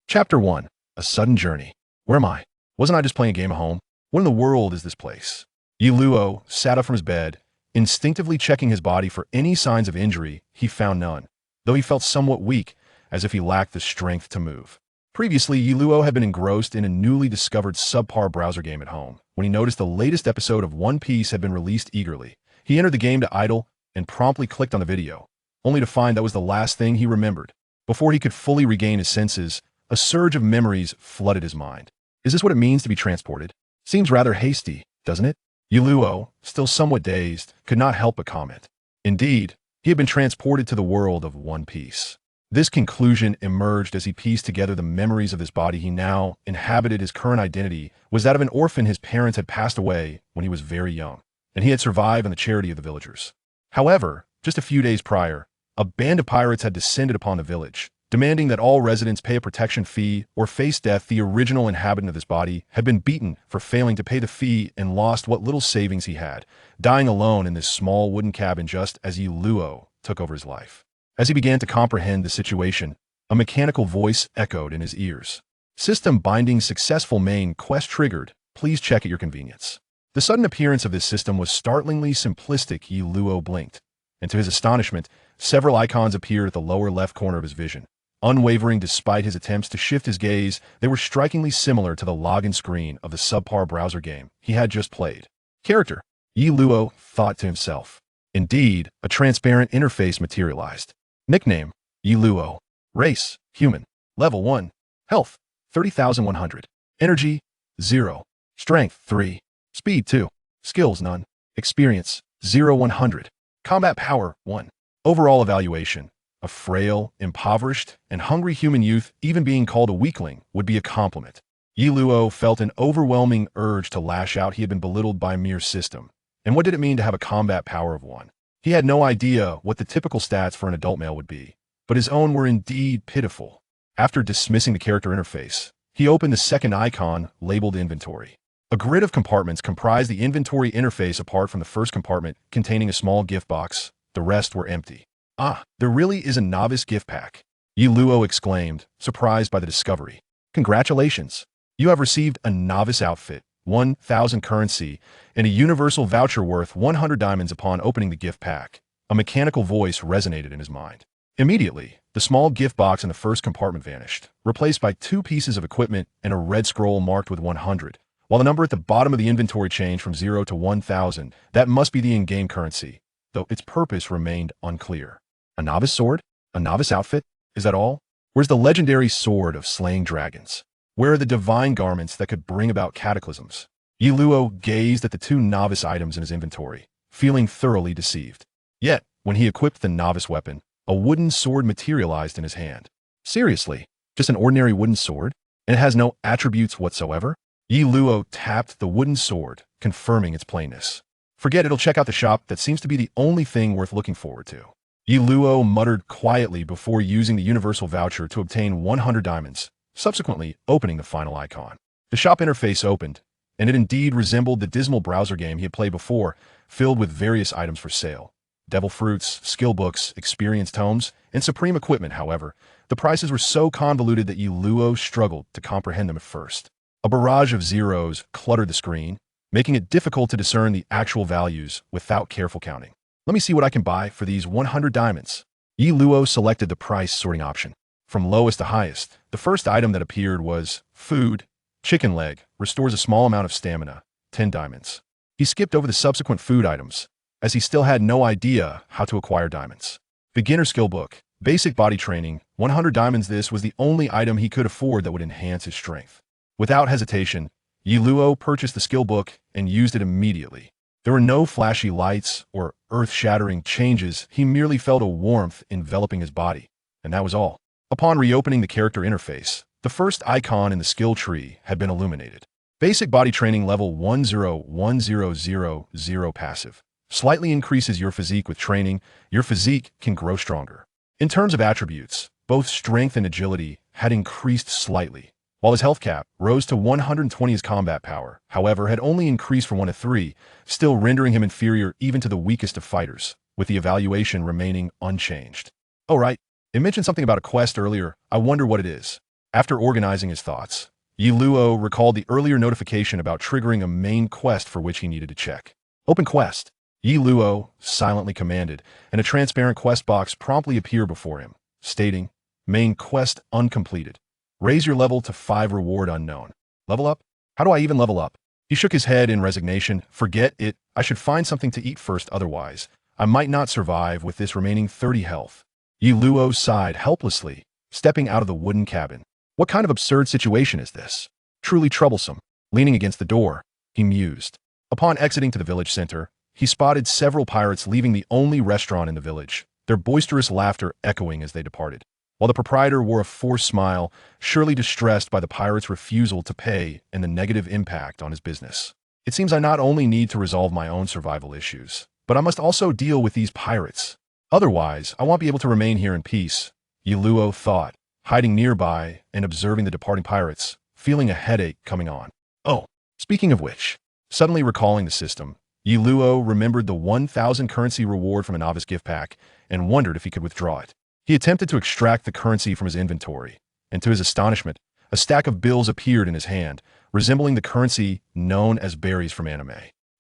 Chapter 1. A Sudden Journey. Where am I? Wasn't I just playing a game at home? What in the world is this place? Yi Luo sat up from his bed, instinctively checking his body for any signs of injury. He found none, though he felt somewhat weak, as if he lacked the strength to move. Previously, Yi Luo had been engrossed in a newly discovered subpar browser game at home. When he noticed the latest episode of One Piece had been released eagerly, he entered the game to idle and promptly clicked on the video, only to find that was the last thing he remembered. Before he could fully regain his senses, a surge of memories flooded his mind. Is this what it means to be transported? Seems rather hasty, doesn't it? Yi Luo, still somewhat dazed, could not help but comment. Indeed, he had been transported to the world of One Piece. This conclusion emerged as he pieced together the memories of this body he now inhabited. His current identity was that of an orphan. His parents had passed away when he was very young, and he had survived on the charity of the villagers. However, just a few days prior, a band of pirates had descended upon the village, demanding that all residents pay a protection fee or face death. The original inhabitant of this body had been beaten for failing to pay the fee and lost what little savings he had, dying alone in this small wooden cabin just as Yi Luo took over his life. As he began to comprehend the situation, a mechanical voice echoed in his ears. System binding successful. Main quest triggered. Please check at your convenience. The sudden appearance of this system was startlingly simplistic. Yi Luo blinked, and to his astonishment, several icons appeared at the lower left corner of his vision. Unwavering despite his attempts to shift his gaze, they were strikingly similar to the login screen of the subpar browser game he had just played. Character. Yi Luo thought to himself. Indeed, a transparent interface materialized. Nickname. Yi Luo. Race. Human. Level 1. Health. 30,100. Energy. 0. Strength. 3. Speed. 2. Skills. None. Experience. 0-100. Combat power. 1. Overall evaluation. A frail, impoverished, and hungry human youth. Even being called a weakling would be a compliment. Yi Luo felt an overwhelming urge to lash out. He had been belittled by a mere system. And what did it mean to have a combat power of 1? He had no idea what the typical stats for an adult male would be, but his own were indeed pitiful. After dismissing the character interface, he opened the second icon, labeled Inventory. A grid of compartments comprised the inventory interface. Apart from the first compartment containing a small gift box, the rest were empty. Ah, there really is a novice gift pack, Yi Luo exclaimed, surprised by the discovery. Congratulations! You have received a novice outfit, 1,000 currency, and a universal voucher worth 100 diamonds. Upon opening the gift pack, a mechanical voice resonated in his mind. Immediately, the small gift box in the first compartment vanished, replaced by 2 pieces of equipment and a red scroll marked with 100, while the number at the bottom of the inventory changed from 0 to 1,000. That must be the in-game currency, though its purpose remained unclear. A novice sword? A novice outfit? Is that all? Where's the legendary sword of slaying dragons? Where are the divine garments that could bring about cataclysms? Yi Luo gazed at the 2 novice items in his inventory, feeling thoroughly deceived. Yet, when he equipped the novice weapon, a wooden sword materialized in his hand. Seriously, just an ordinary wooden sword? And it has no attributes whatsoever? Yi Luo tapped the wooden sword, confirming its plainness. Forget it'll check out the shop. That seems to be the only thing worth looking forward to. Yi Luo muttered quietly before using the universal voucher to obtain 100 diamonds, subsequently opening the final icon. The shop interface opened, and it indeed resembled the dismal browser game he had played before, filled with various items for sale. Devil fruits, skill books, experience tomes, and supreme equipment. However, the prices were so convoluted that Yi Luo struggled to comprehend them at first. A barrage of zeros cluttered the screen, making it difficult to discern the actual values without careful counting. Let me see what I can buy for these 100 diamonds. Yi Luo selected the price sorting option. From lowest to highest, the first item that appeared was food. Chicken leg restores a small amount of stamina, 10 diamonds. He skipped over the subsequent food items, as he still had no idea how to acquire diamonds. Beginner skill book, basic body training, 100 diamonds. This was the only item he could afford that would enhance his strength. Without hesitation, Yi Luo purchased the skill book and used it immediately. There were no flashy lights or earth-shattering changes. He merely felt a warmth enveloping his body, and that was all. Upon reopening the character interface, the first icon in the skill tree had been illuminated. Basic body training level 101000 passive. Slightly increases your physique with training. Your physique can grow stronger. In terms of attributes, both strength and agility had increased slightly, while his health cap rose to 120. His combat power, however, had only increased from 1 to 3, still rendering him inferior even to the weakest of fighters, with the evaluation remaining unchanged. Oh right, it mentioned something about a quest earlier. I wonder what it is. After organizing his thoughts, Yi Luo recalled the earlier notification about triggering a main quest for which he needed to check. Open quest. Yi Luo silently commanded, and a transparent quest box promptly appeared before him, stating, Main quest uncompleted. Raise your level to 5 reward unknown. Level up? How do I even level up? He shook his head in resignation. Forget it. I should find something to eat first, otherwise I might not survive with this remaining 30 health. Yi Luo sighed helplessly, stepping out of the wooden cabin. What kind of absurd situation is this? Truly troublesome. Leaning against the door, he mused. Upon exiting to the village center, he spotted several pirates leaving the only restaurant in the village, their boisterous laughter echoing as they departed. While the proprietor wore a forced smile, surely distressed by the pirates' refusal to pay and the negative impact on his business. It seems I not only need to resolve my own survival issues, but I must also deal with these pirates. Otherwise, I won't be able to remain here in peace, Yi Luo thought, hiding nearby and observing the departing pirates, feeling a headache coming on. Oh, speaking of which, suddenly recalling the system, Yi Luo remembered the 1,000 currency reward from a novice gift pack and wondered if he could withdraw it. He attempted to extract the currency from his inventory, and to his astonishment, a stack of bills appeared in his hand, resembling the currency known as berries from anime.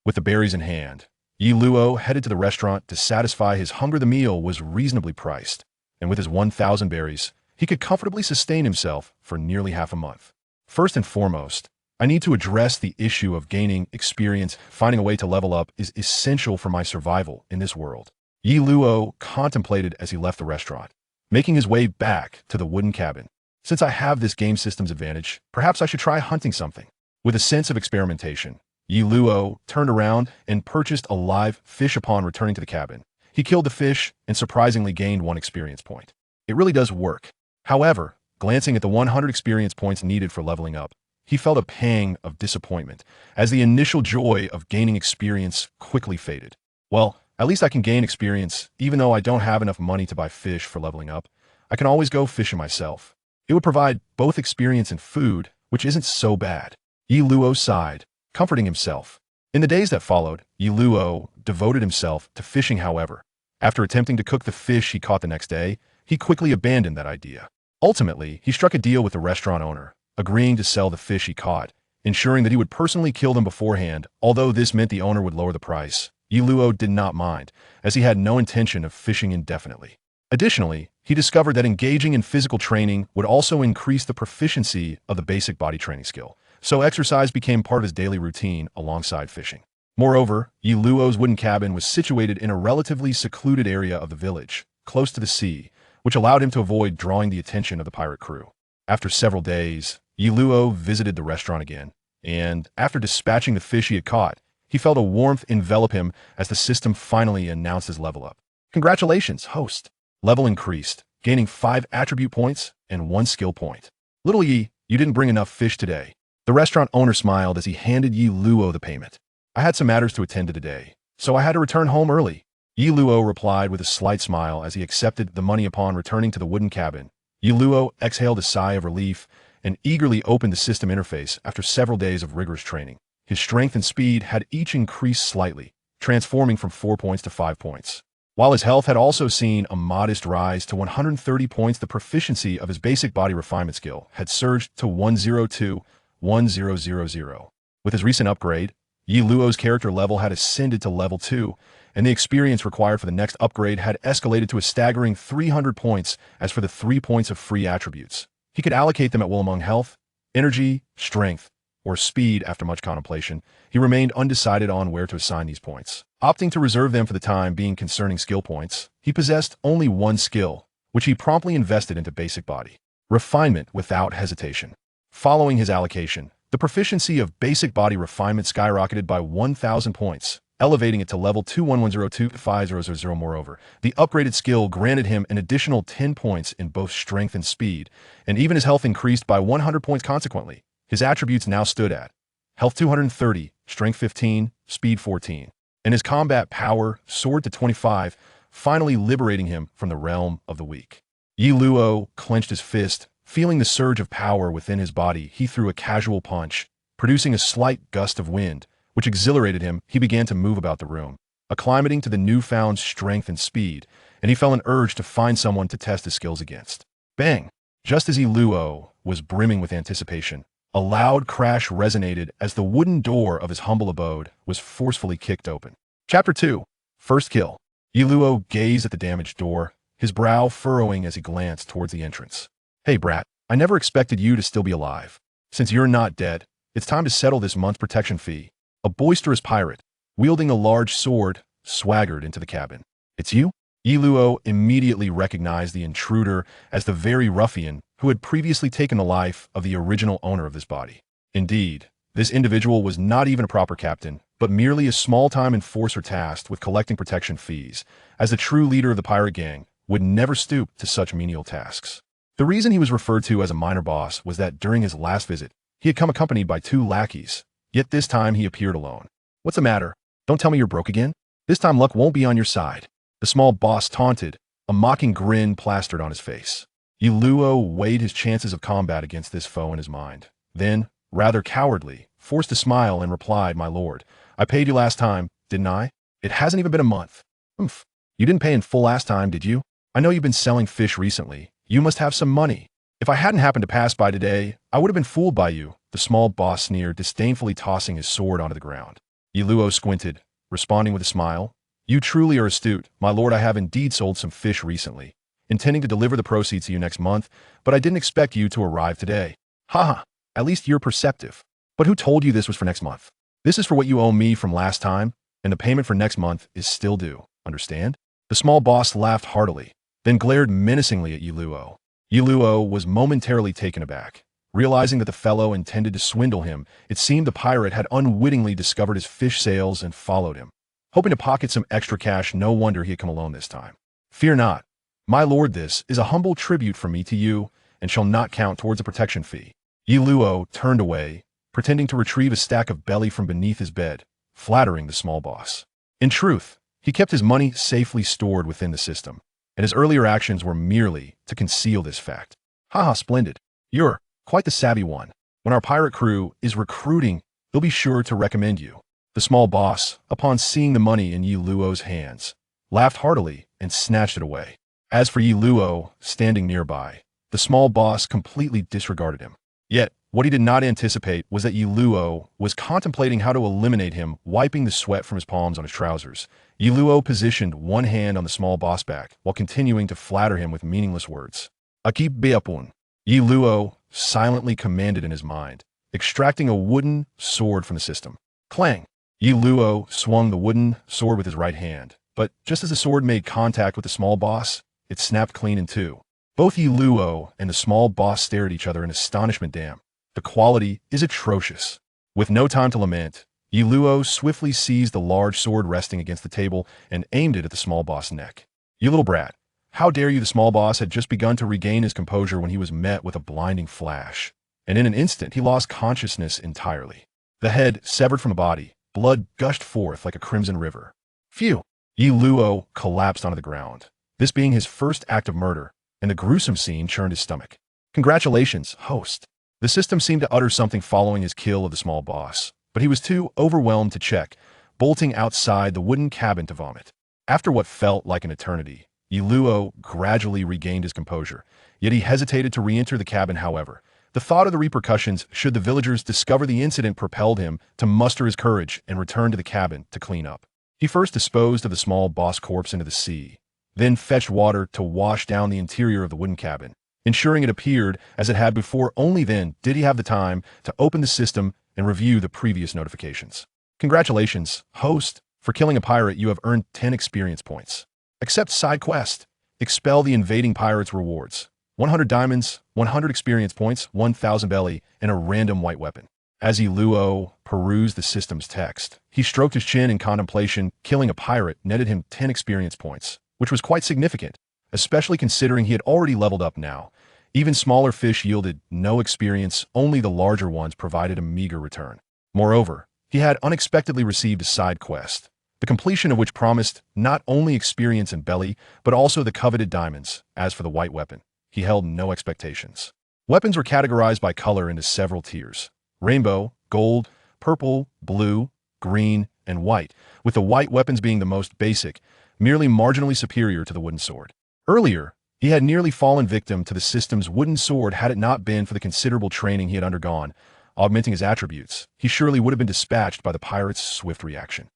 With the berries in hand, Yi Luo headed to the restaurant to satisfy his hunger. The meal was reasonably priced, and with his 1,000 berries, he could comfortably sustain himself for nearly half a month. First and foremost, I need to address the issue of gaining experience. Finding a way to level up is essential for my survival in this world. Yi Luo contemplated as he left the restaurant, making his way back to the wooden cabin. Since I have this game system's advantage, perhaps I should try hunting something. With a sense of experimentation, Yi Luo turned around and purchased a live fish. Upon returning to the cabin, he killed the fish and surprisingly gained 1 experience point. It really does work. However, glancing at the 100 experience points needed for leveling up, he felt a pang of disappointment as the initial joy of gaining experience quickly faded. Well, at least I can gain experience, even though I don't have enough money to buy fish for leveling up. I can always go fishing myself. It would provide both experience and food, which isn't so bad. Yi Luo sighed, comforting himself. In the days that followed, Yi Luo devoted himself to fishing. However, after attempting to cook the fish he caught the next day, he quickly abandoned that idea. Ultimately, he struck a deal with the restaurant owner, agreeing to sell the fish he caught, ensuring that he would personally kill them beforehand. Although this meant the owner would lower the price, Yi Luo did not mind, as he had no intention of fishing indefinitely. Additionally, he discovered that engaging in physical training would also increase the proficiency of the basic body training skill, so exercise became part of his daily routine alongside fishing. Moreover, Yi Luo's wooden cabin was situated in a relatively secluded area of the village, close to the sea, which allowed him to avoid drawing the attention of the pirate crew. After several days, Yi Luo visited the restaurant again, and after dispatching the fish he had caught, he felt a warmth envelop him as the system finally announced his level up. Congratulations, host. Level increased, gaining 5 attribute points and 1 skill point. Little Yi, you didn't bring enough fish today. The restaurant owner smiled as he handed Yi Luo the payment. I had some matters to attend to today, so I had to return home early. Yi Luo replied with a slight smile as he accepted the money. Upon returning to the wooden cabin, Yi Luo exhaled a sigh of relief and eagerly opened the system interface. After several days of rigorous training, his strength and speed had each increased slightly, transforming from 4 points to 5 points. While his health had also seen a modest rise to 130 points, the proficiency of his basic body refinement skill had surged to 102,1000. With his recent upgrade, Yi Luo's character level had ascended to level 2, and the experience required for the next upgrade had escalated to a staggering 300 points. As for the 3 points of free attributes, he could allocate them at will among health, energy, strength, or speed. After much contemplation, he remained undecided on where to assign these points, opting to reserve them for the time being. Concerning skill points, he possessed only 1 skill, which he promptly invested into basic body refinement without hesitation. Following his allocation, the proficiency of basic body refinement skyrocketed by 1,000 points, elevating it to level 211025000. Moreover, the upgraded skill granted him an additional 10 points in both strength and speed, and even his health increased by 100 points. Consequently, his attributes now stood at health 230, strength 15, speed 14, and his combat power soared to 25, finally liberating him from the realm of the weak. Yi Luo clenched his fist, feeling the surge of power within his body. He threw a casual punch, producing a slight gust of wind, which exhilarated him. He began to move about the room, acclimating to the newfound strength and speed, and he felt an urge to find someone to test his skills against. Bang! Just as Yi Luo was brimming with anticipation. A loud crash resonated as the wooden door of his humble abode was forcefully kicked open. Chapter 2. First Kill. Yiluo gazed at the damaged door, his brow furrowing as he glanced towards the entrance. Hey, brat, I never expected you to still be alive. Since you're not dead, it's time to settle this month's protection fee. A boisterous pirate, wielding a large sword, swaggered into the cabin. It's you? Yiluo immediately recognized the intruder as the very ruffian who had previously taken the life of the original owner of this body. Indeed, this individual was not even a proper captain, but merely a small-time enforcer tasked with collecting protection fees, as the true leader of the pirate gang would never stoop to such menial tasks. The reason he was referred to as a minor boss was that during his last visit, he had come accompanied by 2 lackeys, yet this time he appeared alone. What's the matter? Don't tell me you're broke again? This time luck won't be on your side. The small boss taunted, a mocking grin plastered on his face. Yiluo weighed his chances of combat against this foe in his mind. Then, rather cowardly, forced a smile and replied, "My lord, I paid you last time, didn't I? It hasn't even been a month." "Oomph. You didn't pay in full last time, did you? I know you've been selling fish recently. You must have some money. If I hadn't happened to pass by today, I would have been fooled by you," the small boss sneered, disdainfully tossing his sword onto the ground. Yiluo squinted, responding with a smile. "You truly are astute, my lord. I have indeed sold some fish recently, intending to deliver the proceeds to you next month, but I didn't expect you to arrive today." "Haha, at least you're perceptive. But who told you this was for next month? This is for what you owe me from last time, and the payment for next month is still due, understand?" The small boss laughed heartily, then glared menacingly at Yiluo. Yiluo was momentarily taken aback. Realizing that the fellow intended to swindle him, it seemed the pirate had unwittingly discovered his fish sales and followed him. Hoping to pocket some extra cash, no wonder he had come alone this time. "Fear not, my lord, this is a humble tribute from me to you, and shall not count towards a protection fee." Yiluo turned away, pretending to retrieve a stack of belly from beneath his bed, flattering the small boss. In truth, he kept his money safely stored within the system, and his earlier actions were merely to conceal this fact. "Haha, splendid. You're quite the savvy one. When our pirate crew is recruiting, they'll be sure to recommend you." The small boss, upon seeing the money in Yiluo's hands, laughed heartily and snatched it away. As for Yiluo, standing nearby, the small boss completely disregarded him. Yet, what he did not anticipate was that Yiluo was contemplating how to eliminate him, wiping the sweat from his palms on his trousers. Yiluo positioned one hand on the small boss back while continuing to flatter him with meaningless words. "Akip beapun." Yiluo silently commanded in his mind, extracting a wooden sword from the system. Clang! Yiluo swung the wooden sword with his right hand, but just as the sword made contact with the small boss, it snapped clean in two. Both Yiluo and the small boss stared at each other in astonishment. Damn, the quality is atrocious. With no time to lament, Yiluo swiftly seized the large sword resting against the table and aimed it at the small boss' neck. "You little brat, how dare you!" The small boss had just begun to regain his composure when he was met with a blinding flash, and in an instant he lost consciousness entirely. The head severed from the body, blood gushed forth like a crimson river. Phew! Yiluo collapsed onto the ground, this being his first act of murder, and the gruesome scene churned his stomach. "Congratulations, host." The system seemed to utter something following his kill of the small boss, but he was too overwhelmed to check, bolting outside the wooden cabin to vomit. After what felt like an eternity, Yiluo gradually regained his composure, yet he hesitated to re-enter the cabin. However, the thought of the repercussions should the villagers discover the incident propelled him to muster his courage and return to the cabin to clean up. He first disposed of the small boss corpse into the sea, then fetched water to wash down the interior of the wooden cabin, ensuring it appeared as it had before. Only then did he have the time to open the system and review the previous notifications. "Congratulations, host. For killing a pirate, you have earned 10 experience points. Accept side quest. Expel the invading pirates. Rewards: 100 diamonds, 100 experience points, 1,000 belly, and a random white weapon." As Yiluo perused the system's text, he stroked his chin in contemplation. Killing a pirate netted him 10 experience points, which was quite significant, especially considering he had already leveled up now. Even smaller fish yielded no experience, only the larger ones provided a meager return. Moreover, he had unexpectedly received a side quest, the completion of which promised not only experience and belly, but also the coveted diamonds. As for the white weapon, he held no expectations. Weapons were categorized by color into several tiers: rainbow, gold, purple, blue, green, and white, with the white weapons being the most basic, merely marginally superior to the wooden sword. Earlier, He had nearly fallen victim to the system's wooden sword had it not been for the considerable training he had undergone, augmenting his attributes. He surely would have been dispatched by the pirate's swift reaction.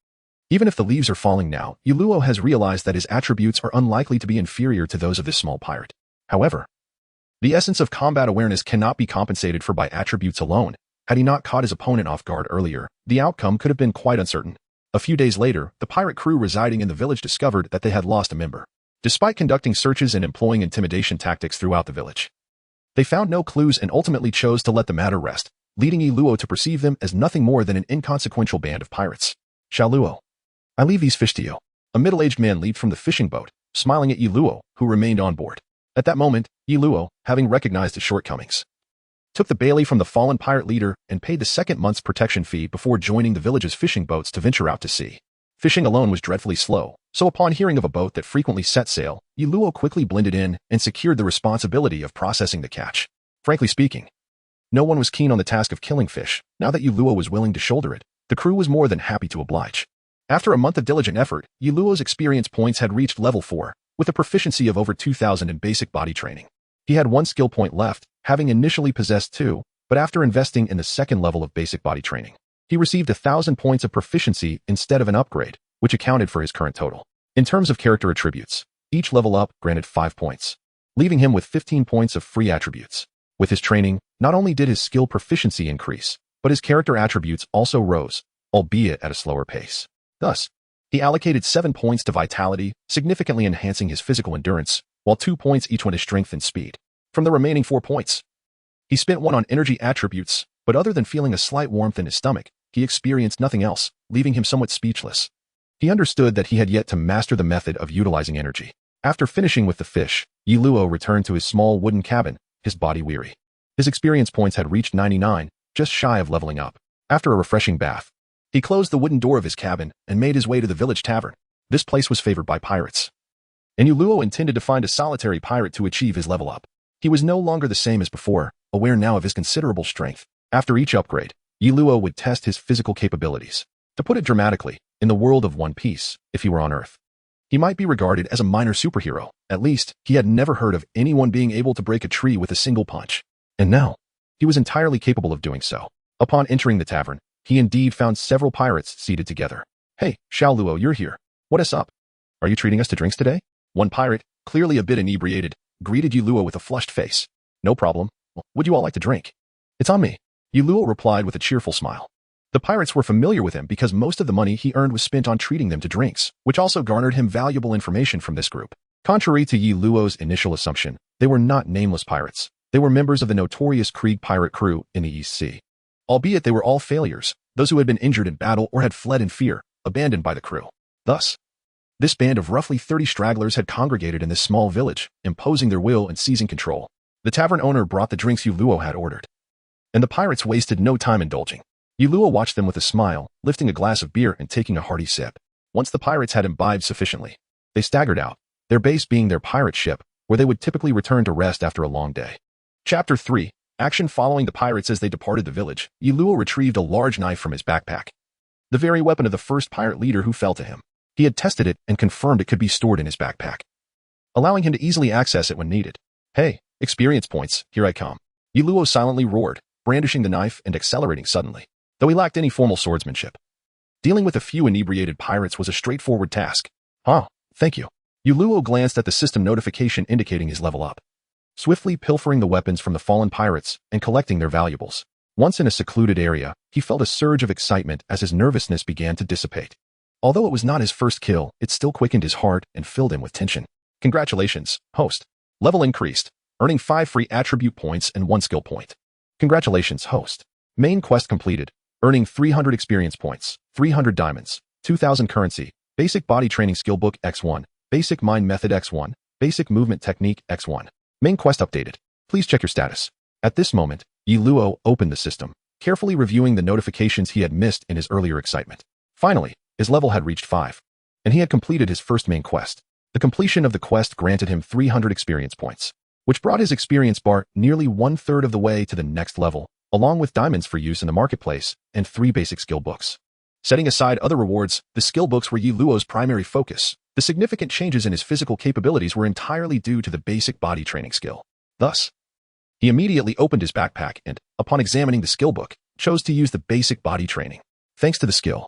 Even if the leaves are falling now, Iluo has realized that his attributes are unlikely to be inferior to those of this small pirate. However, the essence of combat awareness cannot be compensated for by attributes alone. Had he not caught his opponent off guard earlier, the outcome could have been quite uncertain. A few days later, the pirate crew residing in the village discovered that they had lost a member. Despite conducting searches and employing intimidation tactics throughout the village, they found no clues and ultimately chose to let the matter rest, leading Iluo to perceive them as nothing more than an inconsequential band of pirates. Luo, I leave these fish to you. A middle-aged man leaped from the fishing boat, smiling at Iluo, who remained on board. At that moment, Iluo, having recognized his shortcomings, took the bailee from the fallen pirate leader and paid the second month's protection fee before joining the village's fishing boats to venture out to sea. Fishing alone was dreadfully slow, so upon hearing of a boat that frequently set sail, Iluo quickly blended in and secured the responsibility of processing the catch. Frankly speaking, no one was keen on the task of killing fish. Now that Iluo was willing to shoulder it, the crew was more than happy to oblige. After a month of diligent effort, Iluo's experience points had reached level 4, with a proficiency of over 2,000 in basic body training. He had 1 skill point left, having initially possessed 2, but after investing in the second level of basic body training, he received 1,000 points of proficiency instead of an upgrade, which accounted for his current total. In terms of character attributes, each level up granted 5 points, leaving him with 15 points of free attributes. With his training, not only did his skill proficiency increase, but his character attributes also rose, albeit at a slower pace. Thus, he allocated 7 points to vitality, significantly enhancing his physical endurance, while 2 points each went to strength and speed. From the remaining 4 points, he spent 1 on energy attributes, but other than feeling a slight warmth in his stomach, he experienced nothing else, leaving him somewhat speechless. He understood that he had yet to master the method of utilizing energy. After finishing with the fish, Iluo returned to his small wooden cabin, his body weary. His experience points had reached 99, just shy of leveling up. After a refreshing bath, he closed the wooden door of his cabin and made his way to the village tavern. This place was favored by pirates, and Iluo intended to find a solitary pirate to achieve his level up. He was no longer the same as before, aware now of his considerable strength. After each upgrade, Iluo would test his physical capabilities. To put it dramatically, in the world of One Piece, if he were on Earth, he might be regarded as a minor superhero. At least, he had never heard of anyone being able to break a tree with a single punch. And now, he was entirely capable of doing so. Upon entering the tavern, he indeed found several pirates seated together. Hey, Luo, you're here. What is up? Are you treating us to drinks today? One pirate, clearly a bit inebriated, greeted Iluo with a flushed face. No problem. Would you all like to drink? It's on me. Iluo replied with a cheerful smile. The pirates were familiar with him because most of the money he earned was spent on treating them to drinks, which also garnered him valuable information from this group. Contrary to Luo's initial assumption, they were not nameless pirates. They were members of the notorious Krieg pirate crew in the East Sea. Albeit they were all failures, those who had been injured in battle or had fled in fear, abandoned by the crew. Thus, this band of roughly 30 stragglers had congregated in this small village, imposing their will and seizing control. The tavern owner brought the drinks Iluo had ordered, and the pirates wasted no time indulging. Iluo watched them with a smile, lifting a glass of beer and taking a hearty sip. Once the pirates had imbibed sufficiently, they staggered out, their base being their pirate ship, where they would typically return to rest after a long day. Chapter 3. Action following the pirates as they departed the village, Iluo retrieved a large knife from his backpack, the very weapon of the first pirate leader who fell to him. He had tested it and confirmed it could be stored in his backpack, allowing him to easily access it when needed. Hey, experience points, here I come. Iluo silently roared, brandishing the knife and accelerating suddenly. Though he lacked any formal swordsmanship, dealing with a few inebriated pirates was a straightforward task. Thank you. Iluo glanced at the system notification indicating his level up, swiftly pilfering the weapons from the fallen pirates and collecting their valuables. Once in a secluded area, he felt a surge of excitement as his nervousness began to dissipate. Although it was not his first kill, it still quickened his heart and filled him with tension. Congratulations, host. Level increased, earning 5 free attribute points and 1 skill point. Congratulations, host. Main quest completed, earning 300 experience points, 300 diamonds, 2,000 currency, basic body training skill book X1, basic mind method X1, basic movement technique X1. Main quest updated. Please check your status. At this moment, Iluo opened the system, carefully reviewing the notifications he had missed in his earlier excitement. Finally, his level had reached 5, and he had completed his first main quest. The completion of the quest granted him 300 experience points, which brought his experience bar nearly 1/3 of the way to the next level, along with diamonds for use in the marketplace and 3 basic skill books. Setting aside other rewards, the skill books were Yi Luo's primary focus. The significant changes in his physical capabilities were entirely due to the basic body training skill. Thus, he immediately opened his backpack and, upon examining the skill book, chose to use the basic body training. Thanks to the skill,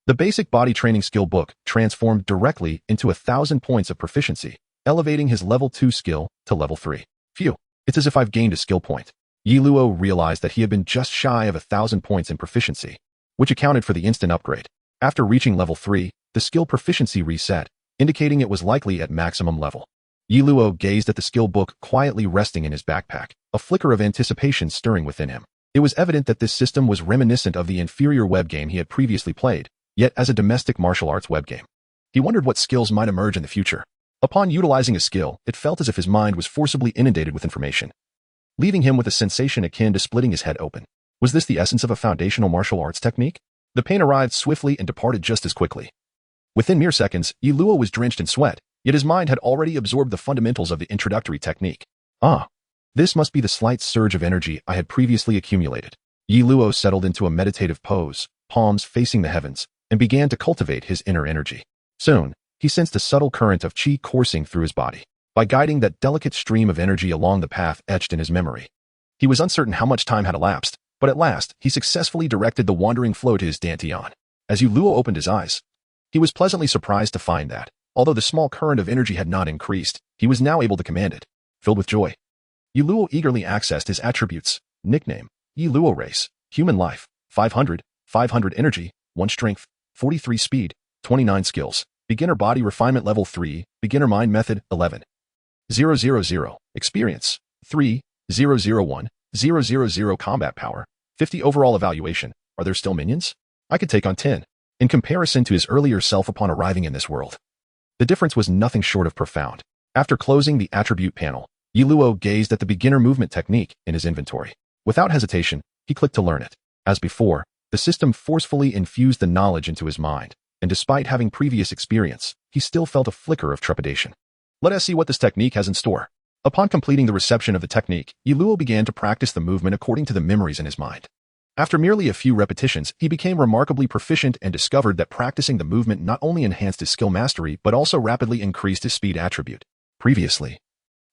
the basic body training skill book transformed directly into 1,000 points of proficiency, elevating his level 2 skill to level 3. Phew, it's as if I've gained a skill point. Yi Luo realized that he had been just shy of 1,000 points in proficiency, which accounted for the instant upgrade. After reaching level 3, the skill proficiency reset, indicating it was likely at maximum level. Yi Luo gazed at the skill book quietly resting in his backpack, a flicker of anticipation stirring within him. It was evident that this system was reminiscent of the inferior web game he had previously played, yet as a domestic martial arts web game. He wondered what skills might emerge in the future. Upon utilizing a skill, it felt as if his mind was forcibly inundated with information, leaving him with a sensation akin to splitting his head open. Was this the essence of a foundational martial arts technique? The pain arrived swiftly and departed just as quickly. Within mere seconds, Yi Luo was drenched in sweat, yet his mind had already absorbed the fundamentals of the introductory technique. Ah, this must be the slight surge of energy I had previously accumulated. Yi Luo settled into a meditative pose, palms facing the heavens, and began to cultivate his inner energy. Soon, he sensed a subtle current of qi coursing through his body. By guiding that delicate stream of energy along the path etched in his memory, he was uncertain how much time had elapsed, but at last, he successfully directed the wandering flow to his dantian. As Yi Luo opened his eyes, he was pleasantly surprised to find that, although the small current of energy had not increased, he was now able to command it. Filled with joy, Yi Luo eagerly accessed his attributes. Nickname: Yi Luo Race. Human life: 500, 500 energy, 1 strength, 43 speed, 29 skills. Beginner body refinement level 3, beginner mind method 11. 000. Experience: 3, 001, 000 combat power, 50 overall evaluation. Are there still minions? I could take on 10. In comparison to his earlier self upon arriving in this world, the difference was nothing short of profound. After closing the attribute panel, Yi Luo gazed at the beginner movement technique in his inventory. Without hesitation, he clicked to learn it. As before, the system forcefully infused the knowledge into his mind, and despite having previous experience, he still felt a flicker of trepidation. Let us see what this technique has in store. Upon completing the reception of the technique, Yi Luo began to practice the movement according to the memories in his mind. After merely a few repetitions, he became remarkably proficient and discovered that practicing the movement not only enhanced his skill mastery but also rapidly increased his speed attribute. Previously,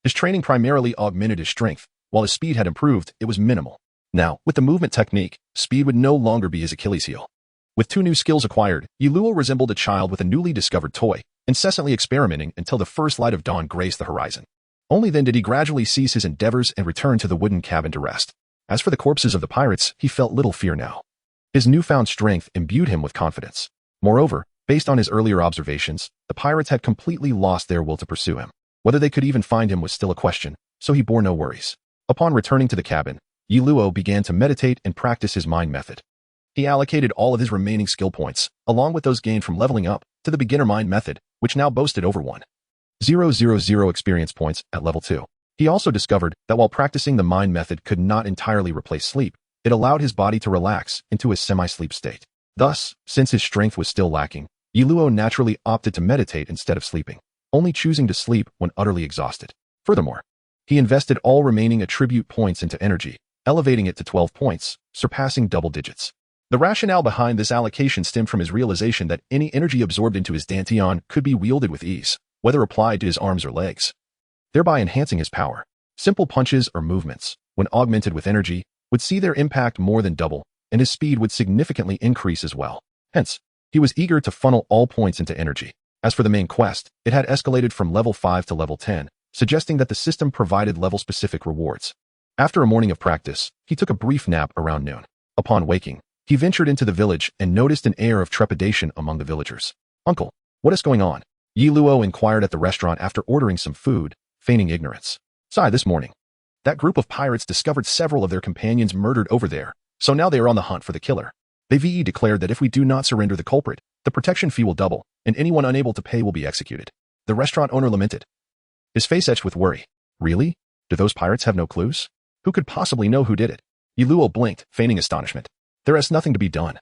his training primarily augmented his strength. While his speed had improved, it was minimal. Now, with the movement technique, speed would no longer be his Achilles heel. With 2 new skills acquired, Yi Luo resembled a child with a newly discovered toy, incessantly experimenting until the first light of dawn graced the horizon. Only then did he gradually cease his endeavors and return to the wooden cabin to rest. As for the corpses of the pirates, he felt little fear now. His newfound strength imbued him with confidence. Moreover, based on his earlier observations, the pirates had completely lost their will to pursue him. Whether they could even find him was still a question, so he bore no worries. Upon returning to the cabin, Yi Luo began to meditate and practice his mind method. He allocated all of his remaining skill points, along with those gained from leveling up, to the beginner mind method, which now boasted over 1,000 experience points at level 2. He also discovered that while practicing the mind method could not entirely replace sleep, it allowed his body to relax into a semi-sleep state. Thus, since his strength was still lacking, Yi Luo naturally opted to meditate instead of sleeping, only choosing to sleep when utterly exhausted. Furthermore, he invested all remaining attribute points into energy, elevating it to 12 points, surpassing double digits. The rationale behind this allocation stemmed from his realization that any energy absorbed into his dantian could be wielded with ease, whether applied to his arms or legs, thereby enhancing his power. Simple punches or movements, when augmented with energy, would see their impact more than double, and his speed would significantly increase as well. Hence, he was eager to funnel all points into energy. As for the main quest, it had escalated from level 5 to level 10, suggesting that the system provided level-specific rewards. After a morning of practice, he took a brief nap around noon. Upon waking, he ventured into the village and noticed an air of trepidation among the villagers. "Uncle, what is going on?" Yi Luo inquired at the restaurant after ordering some food, feigning ignorance. "Sai, this morning, that group of pirates discovered several of their companions murdered over there, so now they are on the hunt for the killer. They VE declared that if we do not surrender the culprit, the protection fee will double, and anyone unable to pay will be executed." The restaurant owner lamented, his face etched with worry. "Really? Do those pirates have no clues? Who could possibly know who did it?" Yi Luo blinked, feigning astonishment. "There is nothing to be done.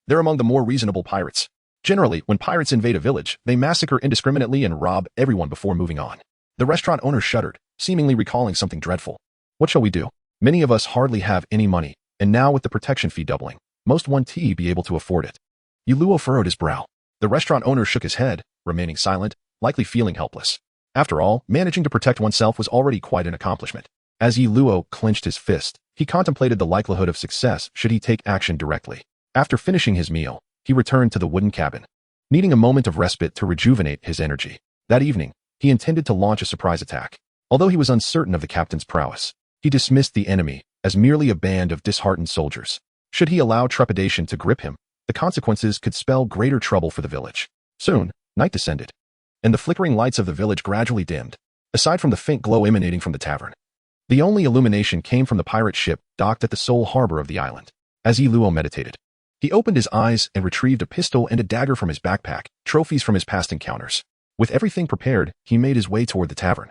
They're among the more reasonable pirates. Generally, when pirates invade a village, they massacre indiscriminately and rob everyone before moving on." The restaurant owner shuddered, seemingly recalling something dreadful. "What shall we do? Many of us hardly have any money, and now with the protection fee doubling, most won't be able to afford it." Luo furrowed his brow. The restaurant owner shook his head, remaining silent, likely feeling helpless. After all, managing to protect oneself was already quite an accomplishment. As Luo clenched his fist, he contemplated the likelihood of success should he take action directly. After finishing his meal, he returned to the wooden cabin, needing a moment of respite to rejuvenate his energy. That evening, he intended to launch a surprise attack. Although he was uncertain of the captain's prowess, he dismissed the enemy as merely a band of disheartened soldiers. Should he allow trepidation to grip him, the consequences could spell greater trouble for the village. Soon, night descended, and the flickering lights of the village gradually dimmed, aside from the faint glow emanating from the tavern. The only illumination came from the pirate ship docked at the sole harbor of the island. As Luo meditated, he opened his eyes and retrieved a pistol and a dagger from his backpack, trophies from his past encounters. With everything prepared, he made his way toward the tavern,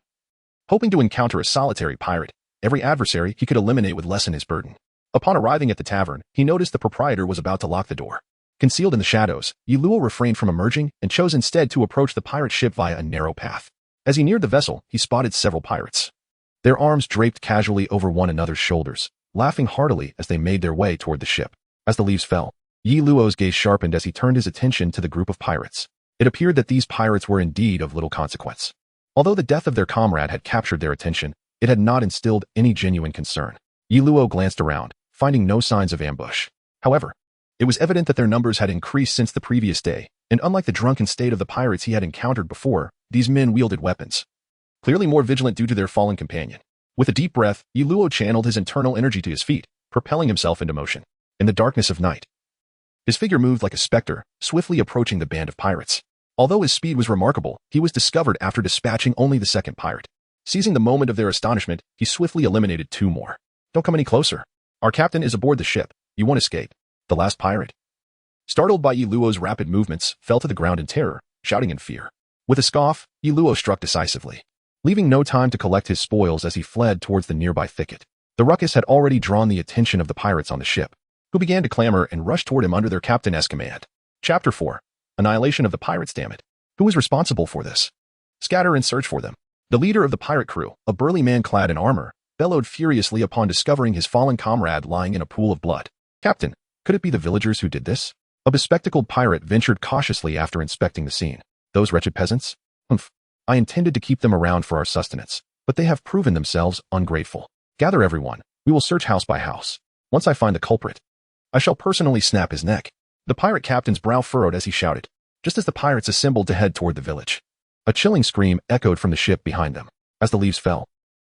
hoping to encounter a solitary pirate. Every adversary he could eliminate would lessen his burden. Upon arriving at the tavern, he noticed the proprietor was about to lock the door. Concealed in the shadows, Luo refrained from emerging and chose instead to approach the pirate ship via a narrow path. As he neared the vessel, he spotted several pirates, their arms draped casually over one another's shoulders, laughing heartily as they made their way toward the ship. As the leaves fell, Luo's gaze sharpened as he turned his attention to the group of pirates. It appeared that these pirates were indeed of little consequence. Although the death of their comrade had captured their attention, it had not instilled any genuine concern. Luo glanced around, finding no signs of ambush. However, it was evident that their numbers had increased since the previous day, and unlike the drunken state of the pirates he had encountered before, these men wielded weapons, clearly more vigilant due to their fallen companion. With a deep breath, Luo channeled his internal energy to his feet, propelling himself into motion. In the darkness of night, his figure moved like a specter, swiftly approaching the band of pirates. Although his speed was remarkable, he was discovered after dispatching only the second pirate. Seizing the moment of their astonishment, he swiftly eliminated two more. "Don't come any closer. Our captain is aboard the ship. You won't escape." The last pirate, startled by Luo's rapid movements, fell to the ground in terror, shouting in fear. With a scoff, Luo struck decisively, leaving no time to collect his spoils as he fled towards the nearby thicket. The ruckus had already drawn the attention of the pirates on the ship, who began to clamor and rush toward him under their captain's command. Chapter 4. Annihilation of the pirates. Damn it. Who is responsible for this? Scatter and search for them. The leader of the pirate crew, a burly man clad in armor, bellowed furiously upon discovering his fallen comrade lying in a pool of blood. "Captain, could it be the villagers who did this?" A bespectacled pirate ventured cautiously after inspecting the scene. "Those wretched peasants? Humph. I intended to keep them around for our sustenance, but they have proven themselves ungrateful. Gather everyone. We will search house by house. Once I find the culprit, I shall personally snap his neck." The pirate captain's brow furrowed as he shouted, just as the pirates assembled to head toward the village. A chilling scream echoed from the ship behind them. As the leaves fell,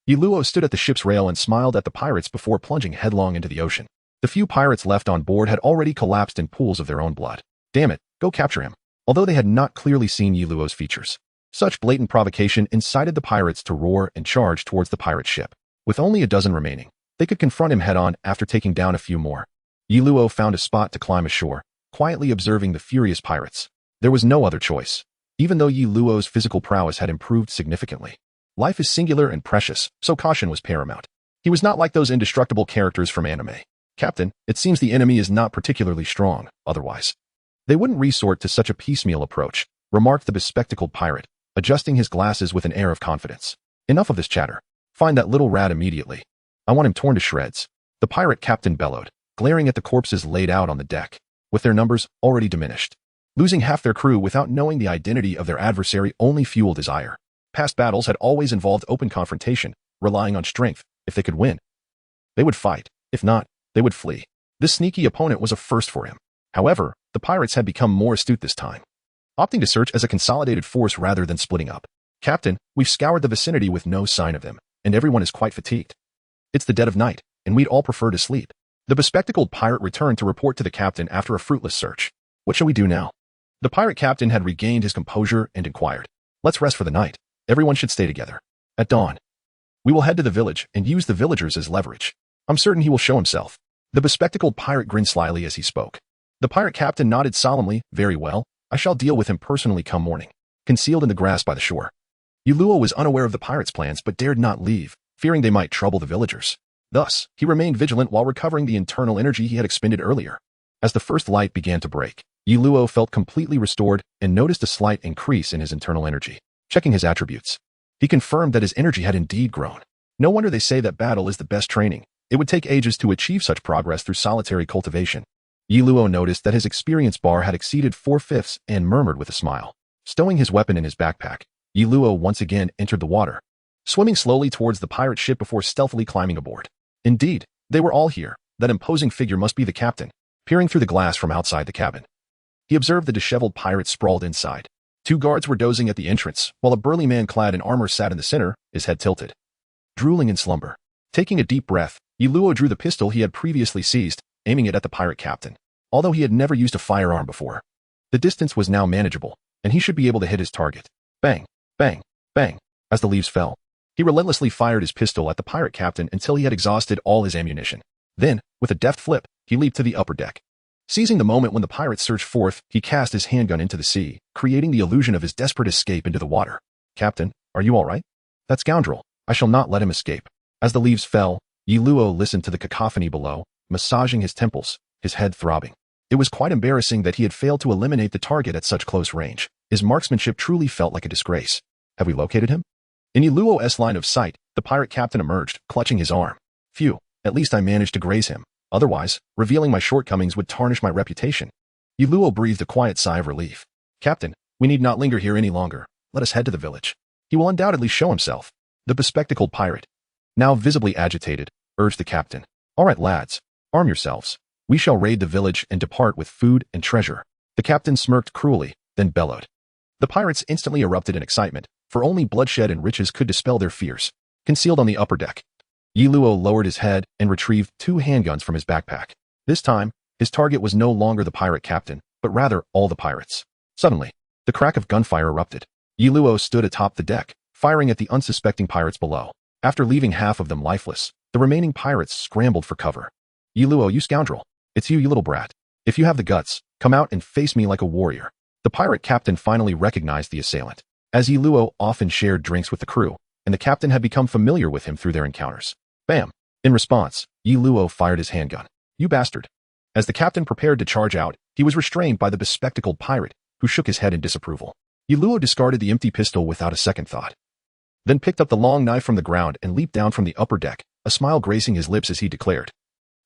Luo stood at the ship's rail and smiled at the pirates before plunging headlong into the ocean. The few pirates left on board had already collapsed in pools of their own blood. Damn it, go capture him. Although they had not clearly seen Luo's features, such blatant provocation incited the pirates to roar and charge towards the pirate ship. With only a dozen remaining, they could confront him head-on after taking down a few more. Luo found a spot to climb ashore, quietly observing the furious pirates. There was no other choice. Even though Luo's physical prowess had improved significantly, life is singular and precious, so caution was paramount. He was not like those indestructible characters from anime. "Captain, it seems the enemy is not particularly strong, otherwise they wouldn't resort to such a piecemeal approach," remarked the bespectacled pirate, adjusting his glasses with an air of confidence. "Enough of this chatter. Find that little rat immediately. I want him torn to shreds." The pirate captain bellowed, glaring at the corpses laid out on the deck. With their numbers already diminished, losing half their crew without knowing the identity of their adversary only fueled his ire. Past battles had always involved open confrontation, relying on strength. If they could win, they would fight. If not, they would flee. This sneaky opponent was a first for him. However, the pirates had become more astute this time, opting to search as a consolidated force rather than splitting up. "Captain, we've scoured the vicinity with no sign of them, and everyone is quite fatigued. It's the dead of night, and we'd all prefer to sleep." The bespectacled pirate returned to report to the captain after a fruitless search. "What shall we do now?" The pirate captain had regained his composure and inquired. "Let's rest for the night. Everyone should stay together. At dawn, we will head to the village and use the villagers as leverage. I'm certain he will show himself." The bespectacled pirate grinned slyly as he spoke. The pirate captain nodded solemnly. "Very well. I shall deal with him personally come morning." Concealed in the grass by the shore, Luo was unaware of the pirates' plans but dared not leave, fearing they might trouble the villagers. Thus, he remained vigilant while recovering the internal energy he had expended earlier. As the first light began to break, Luo felt completely restored and noticed a slight increase in his internal energy. Checking his attributes, he confirmed that his energy had indeed grown. No wonder they say that battle is the best training. It would take ages to achieve such progress through solitary cultivation. Yi Luo noticed that his experience bar had exceeded 4/5 and murmured with a smile. Stowing his weapon in his backpack, Yi Luo once again entered the water, swimming slowly towards the pirate ship before stealthily climbing aboard. Indeed, they were all here. That imposing figure must be the captain. Peering through the glass from outside the cabin, he observed the disheveled pirate sprawled inside. 2 guards were dozing at the entrance, while a burly man clad in armor sat in the center, his head tilted, drooling in slumber. Taking a deep breath, Yi Luo drew the pistol he had previously seized, aiming it at the pirate captain. Although he had never used a firearm before, the distance was now manageable, and he should be able to hit his target. Bang, bang, bang. As the leaves fell, he relentlessly fired his pistol at the pirate captain until he had exhausted all his ammunition. Then, with a deft flip, he leaped to the upper deck. Seizing the moment when the pirates surged forth, he cast his handgun into the sea, creating the illusion of his desperate escape into the water. Captain, are you all right? That scoundrel. I shall not let him escape. As the leaves fell, Yi Luo listened to the cacophony below, massaging his temples, his head throbbing. It was quite embarrassing that he had failed to eliminate the target at such close range. His marksmanship truly felt like a disgrace. Have we located him? In Yi Luo's line of sight, the pirate captain emerged, clutching his arm. Phew, at least I managed to graze him. Otherwise, revealing my shortcomings would tarnish my reputation. Yi Luo breathed a quiet sigh of relief. Captain, we need not linger here any longer. Let us head to the village. He will undoubtedly show himself. The bespectacled pirate, now visibly agitated, urged the captain. All right, lads, arm yourselves. We shall raid the village and depart with food and treasure. The captain smirked cruelly, then bellowed. The pirates instantly erupted in excitement, for only bloodshed and riches could dispel their fears. Concealed on the upper deck, Yi Luo lowered his head and retrieved 2 handguns from his backpack. This time, his target was no longer the pirate captain, but rather all the pirates. Suddenly, the crack of gunfire erupted. Yi Luo stood atop the deck, firing at the unsuspecting pirates below. After leaving half of them lifeless, the remaining pirates scrambled for cover. Yi Luo, you scoundrel. It's you little brat. If you have the guts, come out and face me like a warrior. The pirate captain finally recognized the assailant, as Yi Luo often shared drinks with the crew, and the captain had become familiar with him through their encounters. Bam! In response, Yi Luo fired his handgun. You bastard. As the captain prepared to charge out, he was restrained by the bespectacled pirate, who shook his head in disapproval. Yi Luo discarded the empty pistol without a second thought, then picked up the long knife from the ground and leaped down from the upper deck, a smile gracing his lips as he declared.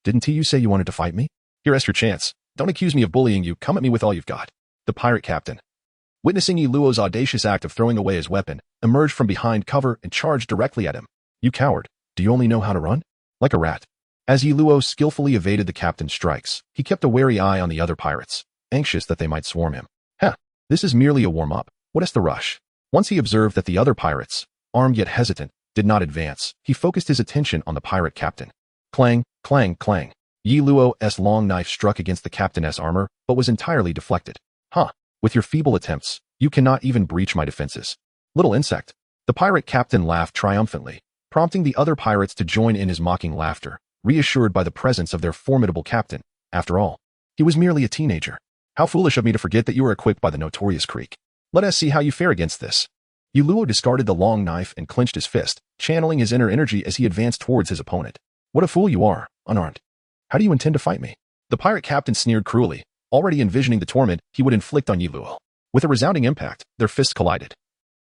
Didn't you say you wanted to fight me? Here's your chance. Don't accuse me of bullying you, come at me with all you've got. The pirate captain, witnessing Yi Luo's audacious act of throwing away his weapon, emerged from behind cover and charged directly at him. You coward. Do you only know how to run? Like a rat. As Yi Luo skillfully evaded the captain's strikes, he kept a wary eye on the other pirates, anxious that they might swarm him. This is merely a warm-up. What is the rush? Once he observed that the other pirates, armed yet hesitant, did not advance, he focused his attention on the pirate captain. Clang, clang, clang. Yi Luo's long knife struck against the captain's armor, but was entirely deflected. With your feeble attempts, you cannot even breach my defenses. Little insect. The pirate captain laughed triumphantly, prompting the other pirates to join in his mocking laughter, reassured by the presence of their formidable captain. After all, he was merely a teenager. How foolish of me to forget that you were equipped by the notorious Creek. Let us see how you fare against this. Yi Luo discarded the long knife and clenched his fist, channeling his inner energy as he advanced towards his opponent. What a fool you are, unarmed. How do you intend to fight me? The pirate captain sneered cruelly, already envisioning the torment he would inflict on Yi Luo. With a resounding impact, their fists collided.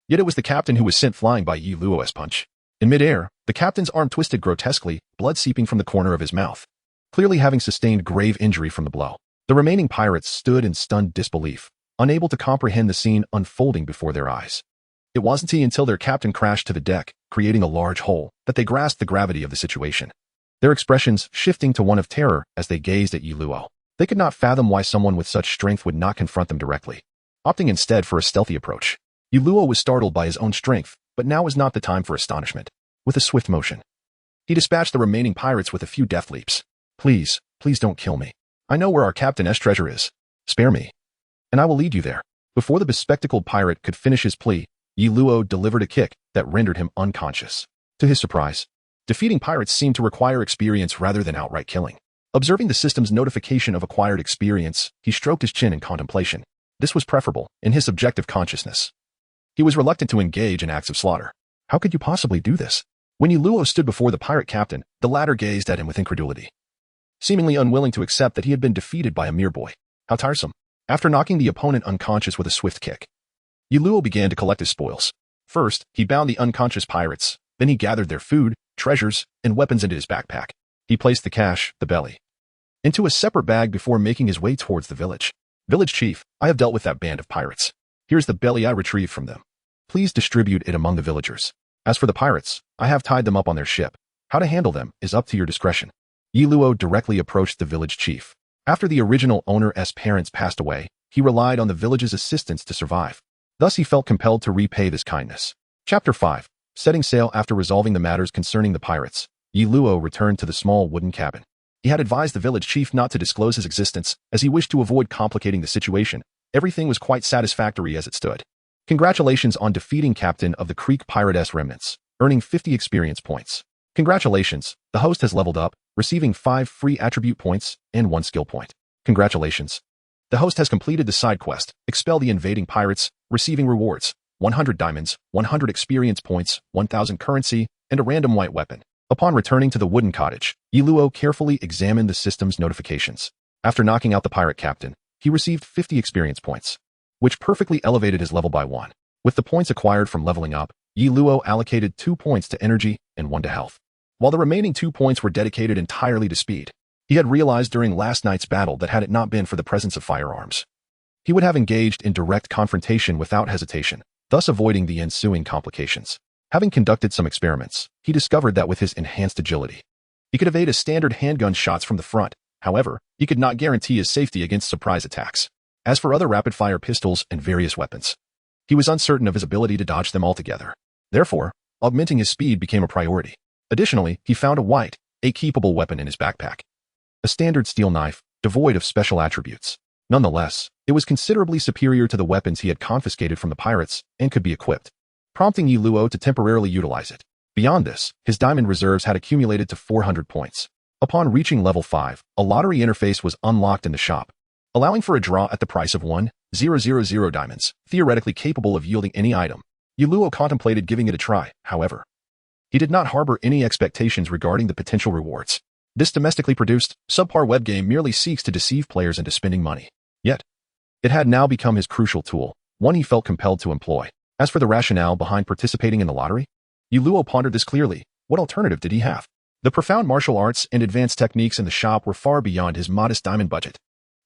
Yet it was the captain who was sent flying by Yi Luo's punch. In midair, the captain's arm twisted grotesquely, blood seeping from the corner of his mouth, clearly having sustained grave injury from the blow. The remaining pirates stood in stunned disbelief, unable to comprehend the scene unfolding before their eyes. It wasn't until their captain crashed to the deck, creating a large hole, that they grasped the gravity of the situation. Their expressions shifting to one of terror as they gazed at Yi Luo. They could not fathom why someone with such strength would not confront them directly, opting instead for a stealthy approach. Yi Luo was startled by his own strength, but now was not the time for astonishment. With a swift motion, he dispatched the remaining pirates with a few deft leaps. Please, please don't kill me. I know where our captain's treasure is. Spare me, and I will lead you there. Before the bespectacled pirate could finish his plea, Yi Luo delivered a kick that rendered him unconscious. To his surprise, defeating pirates seemed to require experience rather than outright killing. Observing the system's notification of acquired experience, he stroked his chin in contemplation. This was preferable in his subjective consciousness. He was reluctant to engage in acts of slaughter. How could you possibly do this? When Yi Luo stood before the pirate captain, the latter gazed at him with incredulity, seemingly unwilling to accept that he had been defeated by a mere boy. How tiresome. After knocking the opponent unconscious with a swift kick, Yi Luo began to collect his spoils. First, he bound the unconscious pirates, then he gathered their food, treasures, and weapons into his backpack. He placed the cache, the belly, into a separate bag before making his way towards the village. Village chief, I have dealt with that band of pirates. Here's the belly I retrieved from them. Please distribute it among the villagers. As for the pirates, I have tied them up on their ship. How to handle them is up to your discretion. Yi Luo directly approached the village chief. After the original owner's parents passed away, he relied on the village's assistance to survive. Thus he felt compelled to repay this kindness. Chapter 5. Setting sail. After resolving the matters concerning the pirates, Yi Luo returned to the small wooden cabin. He had advised the village chief not to disclose his existence, as he wished to avoid complicating the situation. Everything was quite satisfactory as it stood. Congratulations on defeating Captain of the Creek Pirates Remnants, earning 50 experience points. Congratulations, the host has leveled up, receiving 5 free attribute points and 1 skill point. Congratulations. The host has completed the side quest, Expel the Invading Pirates, receiving rewards, 100 diamonds, 100 experience points, 1000 currency, and a random white weapon. Upon returning to the wooden cottage, Yi Luo carefully examined the system's notifications. After knocking out the pirate captain, he received 50 experience points, which perfectly elevated his level by 1. With the points acquired from leveling up, Yi Luo allocated 2 points to energy and 1 to health, while the remaining 2 points were dedicated entirely to speed. He had realized during last night's battle that had it not been for the presence of firearms, he would have engaged in direct confrontation without hesitation, thus avoiding the ensuing complications. Having conducted some experiments, he discovered that with his enhanced agility, he could evade a standard handgun shots from the front. However, he could not guarantee his safety against surprise attacks. As for other rapid-fire pistols and various weapons, he was uncertain of his ability to dodge them altogether. Therefore, augmenting his speed became a priority. Additionally, he found a keepable weapon in his backpack. A standard steel knife, devoid of special attributes. Nonetheless, it was considerably superior to the weapons he had confiscated from the pirates and could be equipped, prompting Yi Luo to temporarily utilize it. Beyond this, his diamond reserves had accumulated to 400 points. Upon reaching level 5, a lottery interface was unlocked in the shop, allowing for a draw at the price of 1,000 diamonds, theoretically capable of yielding any item. Yi Luo contemplated giving it a try, however. He did not harbor any expectations regarding the potential rewards. This domestically produced, subpar web game merely seeks to deceive players into spending money. Yet, it had now become his crucial tool, one he felt compelled to employ. As for the rationale behind participating in the lottery, Yi Luo pondered this clearly. What alternative did he have? The profound martial arts and advanced techniques in the shop were far beyond his modest diamond budget.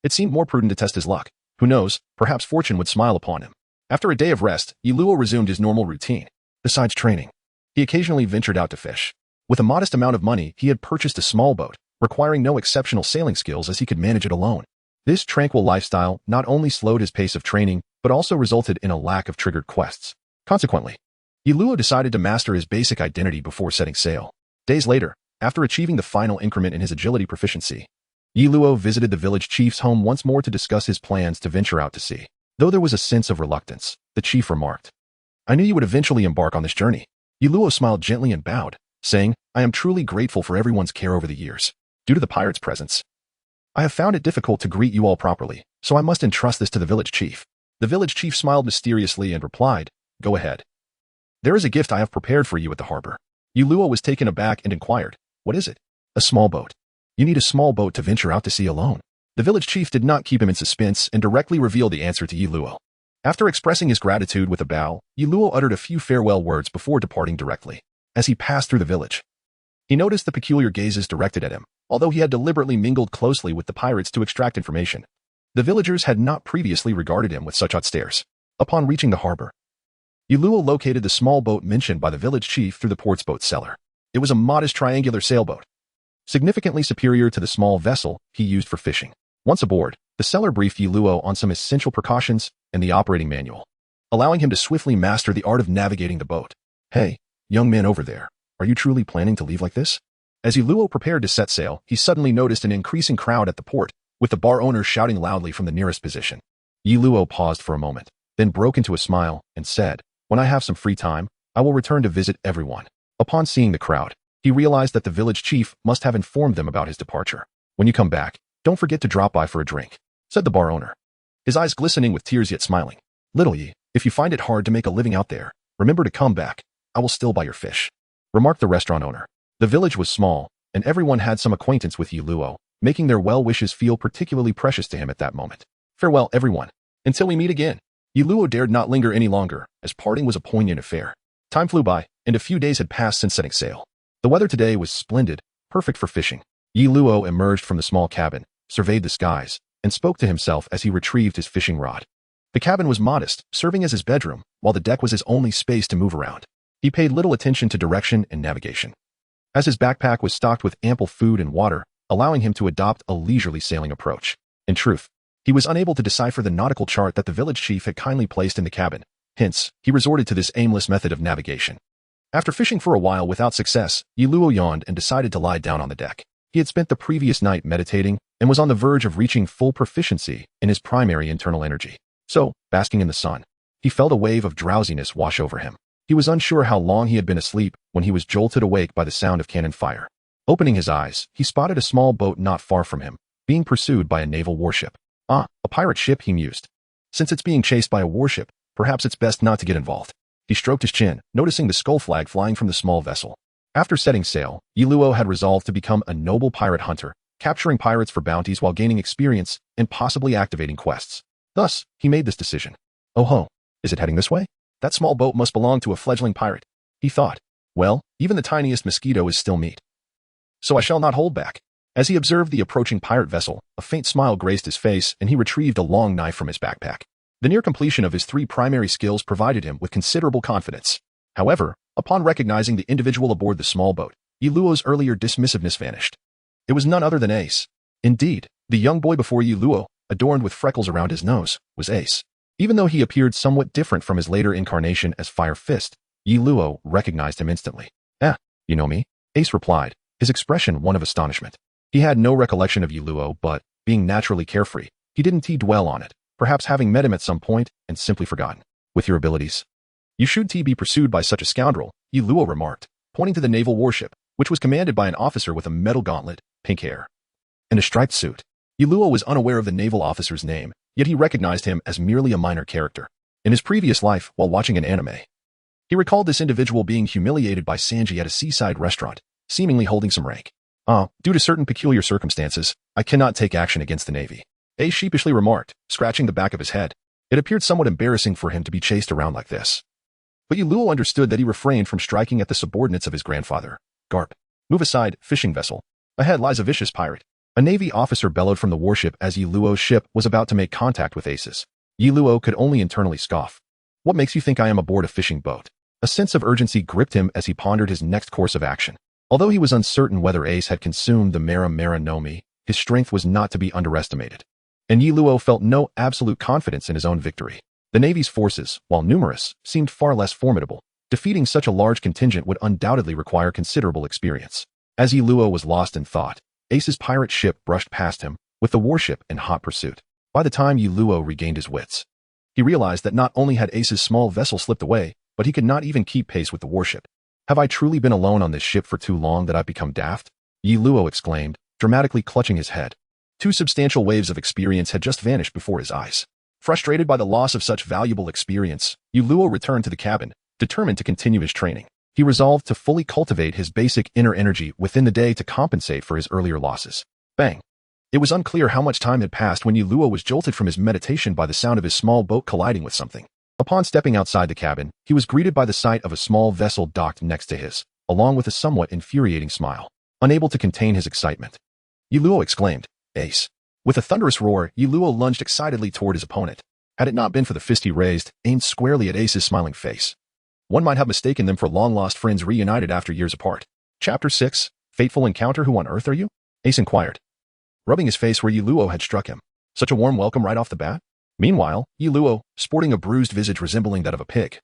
It seemed more prudent to test his luck. Who knows, perhaps fortune would smile upon him. After a day of rest, Yi Luo resumed his normal routine. Besides training, he occasionally ventured out to fish. With a modest amount of money, he had purchased a small boat, requiring no exceptional sailing skills as he could manage it alone. This tranquil lifestyle not only slowed his pace of training, but also resulted in a lack of triggered quests. Consequently, Yi Luo decided to master his basic identity before setting sail. Days later, after achieving the final increment in his agility proficiency, Yi Luo visited the village chief's home once more to discuss his plans to venture out to sea. Though there was a sense of reluctance, the chief remarked, "I knew you would eventually embark on this journey." Yi Luo smiled gently and bowed, saying, "I am truly grateful for everyone's care over the years. Due to the pirates' presence, I have found it difficult to greet you all properly, so I must entrust this to the village chief." The village chief smiled mysteriously and replied, "Go ahead. There is a gift I have prepared for you at the harbor." Yi Luo was taken aback and inquired, "What is it?" "A small boat. You need a small boat to venture out to sea alone." The village chief did not keep him in suspense and directly revealed the answer to Yi Luo. After expressing his gratitude with a bow, Yi Luo uttered a few farewell words before departing directly. As he passed through the village, he noticed the peculiar gazes directed at him. Although he had deliberately mingled closely with the pirates to extract information, the villagers had not previously regarded him with such hot stares. Upon reaching the harbor, Yi Luo located the small boat mentioned by the village chief through the port's boat cellar. It was a modest triangular sailboat, significantly superior to the small vessel he used for fishing. Once aboard, the seller briefed Yi Luo on some essential precautions and the operating manual, allowing him to swiftly master the art of navigating the boat. "Hey, young man over there, are you truly planning to leave like this?" As Yi Luo prepared to set sail, he suddenly noticed an increasing crowd at the port, with the bar owner shouting loudly from the nearest position. Yi Luo paused for a moment, then broke into a smile and said, "When I have some free time, I will return to visit everyone." Upon seeing the crowd, he realized that the village chief must have informed them about his departure. "When you come back, don't forget to drop by for a drink," said the bar owner, his eyes glistening with tears yet smiling. "Little Yi, if you find it hard to make a living out there, remember to come back. I will still buy your fish," remarked the restaurant owner. The village was small, and everyone had some acquaintance with Yi Luo, making their well wishes feel particularly precious to him at that moment. "Farewell, everyone. Until we meet again." Yi Luo dared not linger any longer, as parting was a poignant affair. Time flew by, and a few days had passed since setting sail. The weather today was splendid, perfect for fishing. Yi Luo emerged from the small cabin, surveyed the skies, and spoke to himself as he retrieved his fishing rod. The cabin was modest, serving as his bedroom, while the deck was his only space to move around. He paid little attention to direction and navigation, as his backpack was stocked with ample food and water, allowing him to adopt a leisurely sailing approach. In truth, he was unable to decipher the nautical chart that the village chief had kindly placed in the cabin. Hence, he resorted to this aimless method of navigation. After fishing for a while without success, Yi Luo yawned and decided to lie down on the deck. He had spent the previous night meditating and was on the verge of reaching full proficiency in his primary internal energy. So, basking in the sun, he felt a wave of drowsiness wash over him. He was unsure how long he had been asleep when he was jolted awake by the sound of cannon fire. Opening his eyes, he spotted a small boat not far from him, being pursued by a naval warship. Ah, a pirate ship, he mused. Since it's being chased by a warship, perhaps it's best not to get involved. He stroked his chin, noticing the skull flag flying from the small vessel. After setting sail, Yi Luo had resolved to become a noble pirate hunter, capturing pirates for bounties while gaining experience and possibly activating quests. Thus, he made this decision. Oh ho, is it heading this way? That small boat must belong to a fledgling pirate, he thought. Well, even the tiniest mosquito is still meat. So I shall not hold back. As he observed the approaching pirate vessel, a faint smile graced his face and he retrieved a long knife from his backpack. The near completion of his 3 primary skills provided him with considerable confidence. However, upon recognizing the individual aboard the small boat, Yi Luo's earlier dismissiveness vanished. It was none other than Ace. Indeed, the young boy before Yi Luo, adorned with freckles around his nose, was Ace. Even though he appeared somewhat different from his later incarnation as Fire Fist, Yi Luo recognized him instantly. You know me? Ace replied, his expression one of astonishment. He had no recollection of Yi Luo, but, being naturally carefree, he didn't dwell on it, perhaps having met him at some point and simply forgotten. With your abilities, you should be pursued by such a scoundrel, Yi Luo remarked, pointing to the naval warship, which was commanded by an officer with a metal gauntlet, pink hair, and a striped suit. Yi Luo was unaware of the naval officer's name, yet he recognized him as merely a minor character. In his previous life, while watching an anime, he recalled this individual being humiliated by Sanji at a seaside restaurant, seemingly holding some rank. Due to certain peculiar circumstances, I cannot take action against the Navy, Ace sheepishly remarked, scratching the back of his head. It appeared somewhat embarrassing for him to be chased around like this. But Yi Luo understood that he refrained from striking at the subordinates of his grandfather. Garp. Move aside, fishing vessel. Ahead lies a vicious pirate. A Navy officer bellowed from the warship as Yi Luo's ship was about to make contact with Ace's. Yi Luo could only internally scoff. What makes you think I am aboard a fishing boat? A sense of urgency gripped him as he pondered his next course of action. Although he was uncertain whether Ace had consumed the Mera Mera no Mi, his strength was not to be underestimated. And Yi Luo felt no absolute confidence in his own victory. The Navy's forces, while numerous, seemed far less formidable. Defeating such a large contingent would undoubtedly require considerable experience. As Yi Luo was lost in thought, Ace's pirate ship brushed past him, with the warship in hot pursuit. By the time Yi Luo regained his wits, he realized that not only had Ace's small vessel slipped away, but he could not even keep pace with the warship. Have I truly been alone on this ship for too long that I've become daft? Yi Luo exclaimed, dramatically clutching his head. 2 substantial waves of experience had just vanished before his eyes. Frustrated by the loss of such valuable experience, Yi Luo returned to the cabin, determined to continue his training. He resolved to fully cultivate his basic inner energy within the day to compensate for his earlier losses. Bang! It was unclear how much time had passed when Yi Luo was jolted from his meditation by the sound of his small boat colliding with something. Upon stepping outside the cabin, he was greeted by the sight of a small vessel docked next to his, along with a somewhat infuriating smile. Unable to contain his excitement, Yi Luo exclaimed, Ace. With a thunderous roar, Yi Luo lunged excitedly toward his opponent. Had it not been for the fist he raised, aimed squarely at Ace's smiling face, one might have mistaken them for long-lost friends reunited after years apart. Chapter 6, Fateful Encounter. Who on earth are you? Ace inquired, rubbing his face where Yi Luo had struck him. Such a warm welcome right off the bat? Meanwhile, Yi Luo, sporting a bruised visage resembling that of a pig,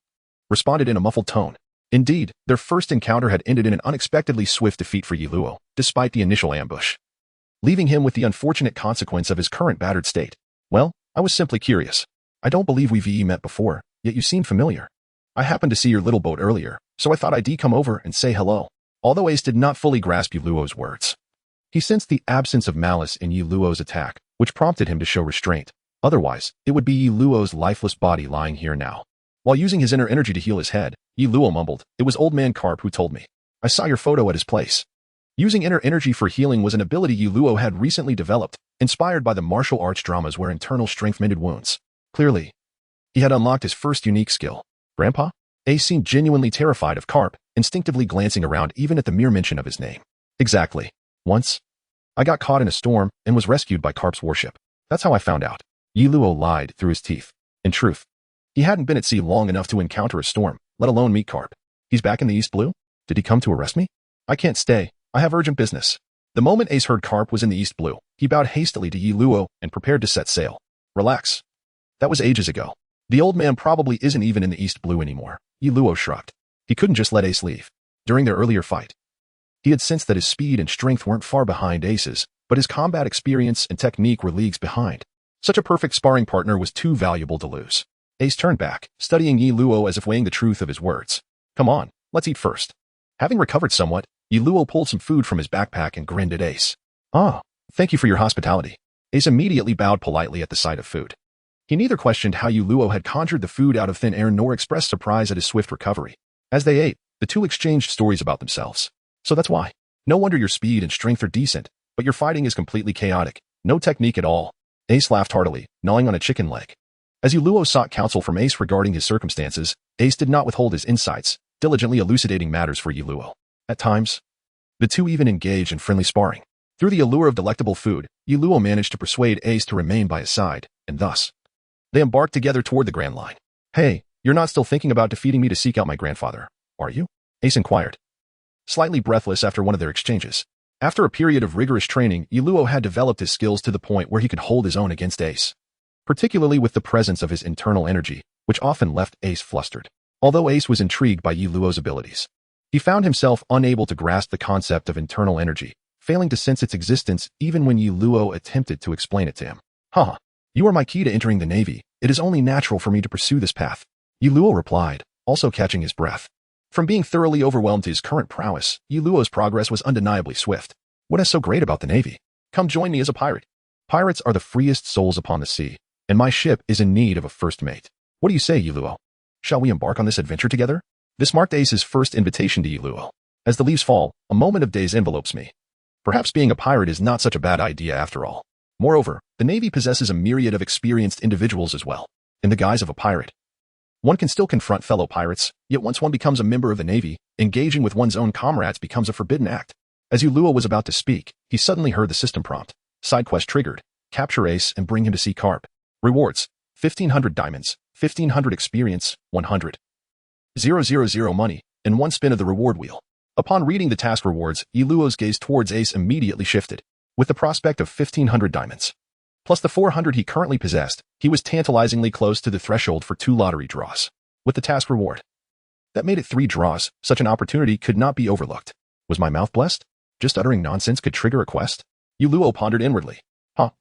responded in a muffled tone. Indeed, their first encounter had ended in an unexpectedly swift defeat for Yi Luo, despite the initial ambush, leaving him with the unfortunate consequence of his current battered state. Well, I was simply curious. I don't believe we've met before, yet you seem familiar. I happened to see your little boat earlier, so I thought I'd come over and say hello. Although Ace did not fully grasp Yi Luo's words, he sensed the absence of malice in Yi Luo's attack, which prompted him to show restraint. Otherwise, it would be Yi Luo's lifeless body lying here now. While using his inner energy to heal his head, Yi Luo mumbled, It was old man Carp who told me. I saw your photo at his place. Using inner energy for healing was an ability Yi Luo had recently developed, inspired by the martial arts dramas where internal strength mended wounds. Clearly, he had unlocked his first unique skill. Grandpa? Ace seemed genuinely terrified of Carp, instinctively glancing around even at the mere mention of his name. Exactly. Once, I got caught in a storm and was rescued by Carp's warship. That's how I found out. Yi Luo lied through his teeth. In truth, he hadn't been at sea long enough to encounter a storm, let alone meet Carp. He's back in the East Blue? Did he come to arrest me? I can't stay. I have urgent business. The moment Ace heard Carp was in the East Blue, he bowed hastily to Yi Luo and prepared to set sail. Relax. That was ages ago. The old man probably isn't even in the East Blue anymore. Yi Luo shrugged. He couldn't just let Ace leave. During their earlier fight, he had sensed that his speed and strength weren't far behind Ace's, but his combat experience and technique were leagues behind. Such a perfect sparring partner was too valuable to lose. Ace turned back, studying Yi Luo as if weighing the truth of his words. Come on, let's eat first. Having recovered somewhat, Yi Luo pulled some food from his backpack and grinned at Ace. Ah, thank you for your hospitality. Ace immediately bowed politely at the sight of food. He neither questioned how Yi Luo had conjured the food out of thin air nor expressed surprise at his swift recovery. As they ate, the two exchanged stories about themselves. So that's why. No wonder your speed and strength are decent, but your fighting is completely chaotic. No technique at all. Ace laughed heartily, gnawing on a chicken leg. As Yi Luo sought counsel from Ace regarding his circumstances, Ace did not withhold his insights, diligently elucidating matters for Yi Luo. At times, the two even engaged in friendly sparring. Through the allure of delectable food, Yi Luo managed to persuade Ace to remain by his side, and thus, they embarked together toward the Grand Line. Hey, you're not still thinking about defeating me to seek out my grandfather, are you? Ace inquired, slightly breathless after one of their exchanges. After a period of rigorous training, Yi Luo had developed his skills to the point where he could hold his own against Ace, particularly with the presence of his internal energy, which often left Ace flustered. Although Ace was intrigued by Yi Luo's abilities, he found himself unable to grasp the concept of internal energy, failing to sense its existence even when Yi Luo attempted to explain it to him. Haha, you are my key to entering the Navy. It is only natural for me to pursue this path. Yi Luo replied, also catching his breath. From being thoroughly overwhelmed to his current prowess, Yi Luo's progress was undeniably swift. What is so great about the Navy? Come join me as a pirate. Pirates are the freest souls upon the sea, and my ship is in need of a first mate. What do you say, Yi Luo? Shall we embark on this adventure together? This marked Ace's first invitation to Yi Luo. As the leaves fall, a moment of daze envelopes me. Perhaps being a pirate is not such a bad idea after all. Moreover, the Navy possesses a myriad of experienced individuals as well. In the guise of a pirate, one can still confront fellow pirates, yet once one becomes a member of the Navy, engaging with one's own comrades becomes a forbidden act. As Yi Luo was about to speak, he suddenly heard the system prompt. Side quest triggered. Capture Ace and bring him to see Carp. Rewards: 1,500 diamonds, 1,500 experience, 100. 000 money, and one spin of the reward wheel. Upon reading the task rewards, Yi Luo's gaze towards Ace immediately shifted. With the prospect of 1,500 diamonds, plus the 400 he currently possessed, he was tantalizingly close to the threshold for 2 lottery draws. With the task reward, that made it 3 draws. Such an opportunity could not be overlooked. Was my mouth blessed? Just uttering nonsense could trigger a quest? Yi Luo pondered inwardly.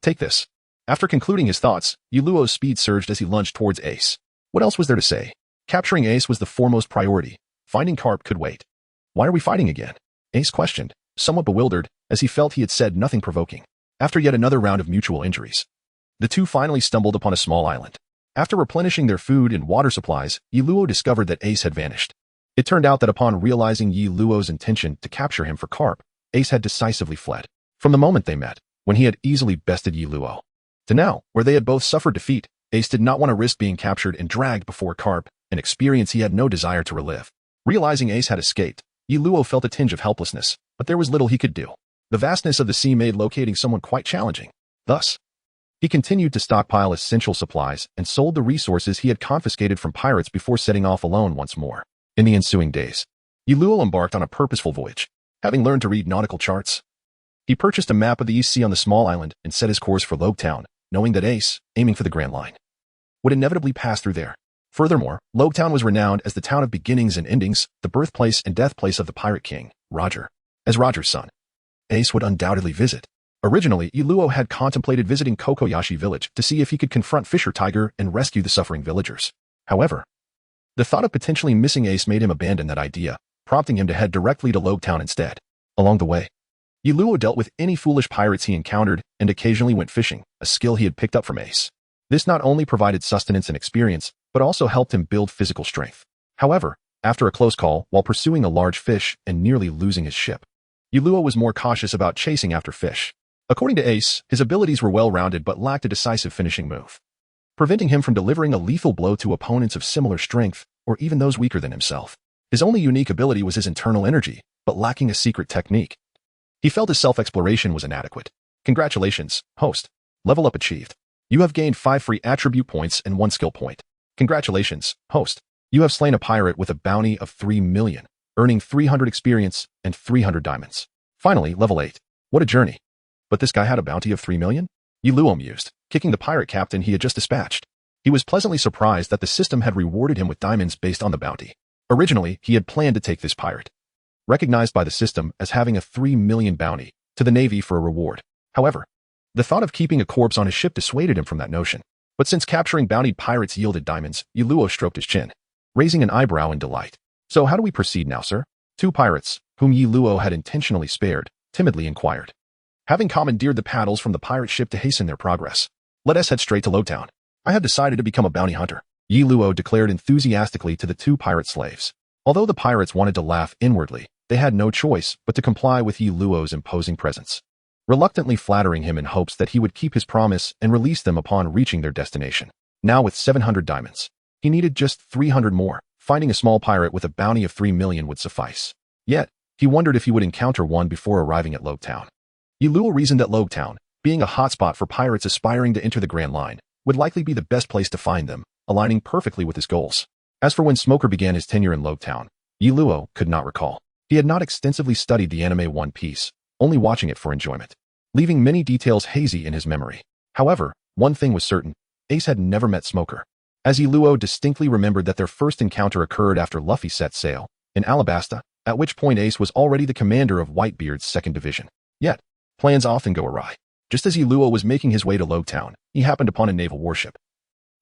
Take this. After concluding his thoughts, Yi Luo's speed surged as he lunged towards Ace. What else was there to say? Capturing Ace was the foremost priority. Finding Carp could wait. Why are we fighting again? Ace questioned, somewhat bewildered, as he felt he had said nothing provoking. After yet another round of mutual injuries, the two finally stumbled upon a small island. After replenishing their food and water supplies, Yi Luo discovered that Ace had vanished. It turned out that upon realizing Yi Luo's intention to capture him for Carp, Ace had decisively fled. From the moment they met, when he had easily bested Yi Luo, to now, where they had both suffered defeat, Ace did not want to risk being captured and dragged before Carp, an experience he had no desire to relive. Realizing Ace had escaped, Yi Luo felt a tinge of helplessness, but there was little he could do. The vastness of the sea made locating someone quite challenging. Thus, he continued to stockpile essential supplies and sold the resources he had confiscated from pirates before setting off alone once more. In the ensuing days, Yi Luo embarked on a purposeful voyage. Having learned to read nautical charts, he purchased a map of the East Sea on the small island and set his course for Logetown, knowing that Ace, aiming for the Grand Line, would inevitably pass through there. Furthermore, Logetown was renowned as the town of beginnings and endings, the birthplace and deathplace of the pirate king, Roger. As Roger's son, Ace would undoubtedly visit. Originally, Yi Luo had contemplated visiting Kokoyashi village to see if he could confront Fisher Tiger and rescue the suffering villagers. However, the thought of potentially missing Ace made him abandon that idea, prompting him to head directly to Logetown instead. Along the way, Yi Luo dealt with any foolish pirates he encountered and occasionally went fishing, a skill he had picked up from Ace. This not only provided sustenance and experience, but also helped him build physical strength. However, after a close call while pursuing a large fish and nearly losing his ship, Yi Luo was more cautious about chasing after fish. According to Ace, his abilities were well-rounded but lacked a decisive finishing move, preventing him from delivering a lethal blow to opponents of similar strength or even those weaker than himself. His only unique ability was his internal energy, but lacking a secret technique. He felt his self-exploration was inadequate. Congratulations, host. Level up achieved. You have gained 5 free attribute points and 1 skill point. Congratulations, host. You have slain a pirate with a bounty of 3 million, earning 300 experience and 300 diamonds. Finally, level 8. What a journey. But this guy had a bounty of 3 million? Luo mused, kicking the pirate captain he had just dispatched. He was pleasantly surprised that the system had rewarded him with diamonds based on the bounty. Originally, he had planned to take this pirate, recognized by the system as having a 3 million bounty, to the Navy for a reward. However, the thought of keeping a corpse on his ship dissuaded him from that notion. But since capturing bountied pirates yielded diamonds, Luo stroked his chin, raising an eyebrow in delight. So how do we proceed now, sir? 2 pirates, whom Luo had intentionally spared, timidly inquired, having commandeered the paddles from the pirate ship to hasten their progress. Let us head straight to Lowtown. I have decided to become a bounty hunter, Luo declared enthusiastically to the 2 pirate slaves. Although the pirates wanted to laugh inwardly, they had no choice but to comply with Luo's imposing presence, reluctantly flattering him in hopes that he would keep his promise and release them upon reaching their destination. Now with 700 diamonds, he needed just 300 more. Finding a small pirate with a bounty of 3 million would suffice. Yet, he wondered if he would encounter one before arriving at Lowtown. Luo reasoned that Lowtown, being a hotspot for pirates aspiring to enter the Grand Line, would likely be the best place to find them, aligning perfectly with his goals. As for when Smoker began his tenure in Lowtown, Luo could not recall. He had not extensively studied the anime One Piece, only watching it for enjoyment, leaving many details hazy in his memory. However, one thing was certain, Ace had never met Smoker, as Luo distinctly remembered that their first encounter occurred after Luffy set sail, in Alabasta, at which point Ace was already the commander of Whitebeard's 2nd Division. Yet, plans often go awry. Just as Luo was making his way to Lowtown, he happened upon a naval warship,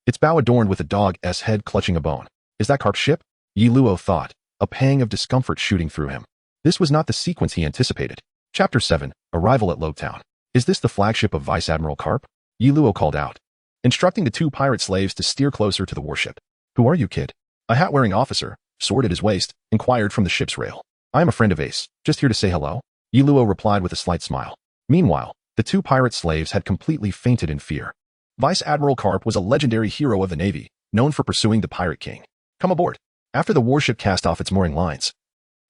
its bow adorned with a dog's head clutching a bone. Is that Carp's ship? Luo thought, a pang of discomfort shooting through him. This was not the sequence he anticipated. Chapter 7, Arrival at Lowtown. Is this the flagship of Vice Admiral Carp? Luo called out, instructing the 2 pirate slaves to steer closer to the warship. Who are you, kid? A hat-wearing officer, sword at his waist, inquired from the ship's rail. I am a friend of Ace, just here to say hello. Luo replied with a slight smile. Meanwhile, the 2 pirate slaves had completely fainted in fear. Vice Admiral Carp was a legendary hero of the Navy, known for pursuing the Pirate King. Come aboard. After the warship cast off its mooring lines,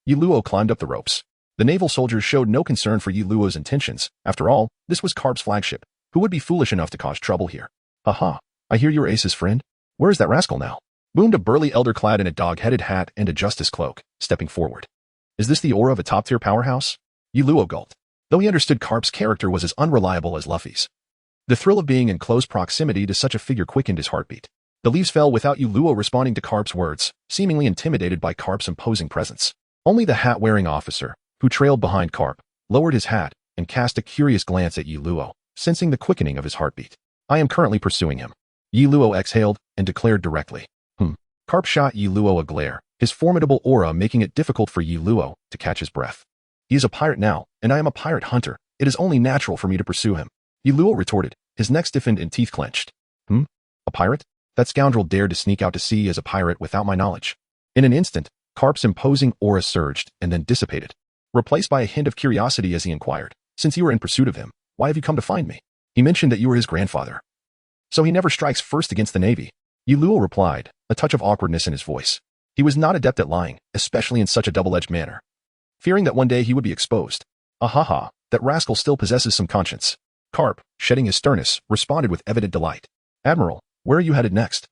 Luo climbed up the ropes. The naval soldiers showed no concern for Luo's intentions. After all, this was Carp's flagship. Who would be foolish enough to cause trouble here? Haha, I hear you're Ace's friend. Where is that rascal now? Boomed a burly elder clad in a dog-headed hat and a justice cloak, stepping forward. Is this the aura of a top-tier powerhouse? Luo gulped, though he understood Carp's character was as unreliable as Luffy's. The thrill of being in close proximity to such a figure quickened his heartbeat. The leaves fell without Luo responding to Carp's words, seemingly intimidated by Carp's imposing presence. Only the hat-wearing officer, who trailed behind Carp, lowered his hat and cast a curious glance at Luo, sensing the quickening of his heartbeat. I am currently pursuing him. Luo exhaled and declared directly. Carp shot Luo a glare, his formidable aura making it difficult for Luo to catch his breath. He is a pirate now, and I am a pirate hunter. It is only natural for me to pursue him. Luo retorted, his neck stiffened and teeth clenched. A pirate? That scoundrel dared to sneak out to sea as a pirate without my knowledge. In an instant, Carp's imposing aura surged and then dissipated, replaced by a hint of curiosity as he inquired, since you were in pursuit of him, why have you come to find me? He mentioned that you were his grandfather. So he never strikes first against the Navy. Luo replied, a touch of awkwardness in his voice. He was not adept at lying, especially in such a double-edged manner. Fearing that one day he would be exposed. Ahaha, that rascal still possesses some conscience. Carp, shedding his sternness, responded with evident delight. Admiral, where are you headed next?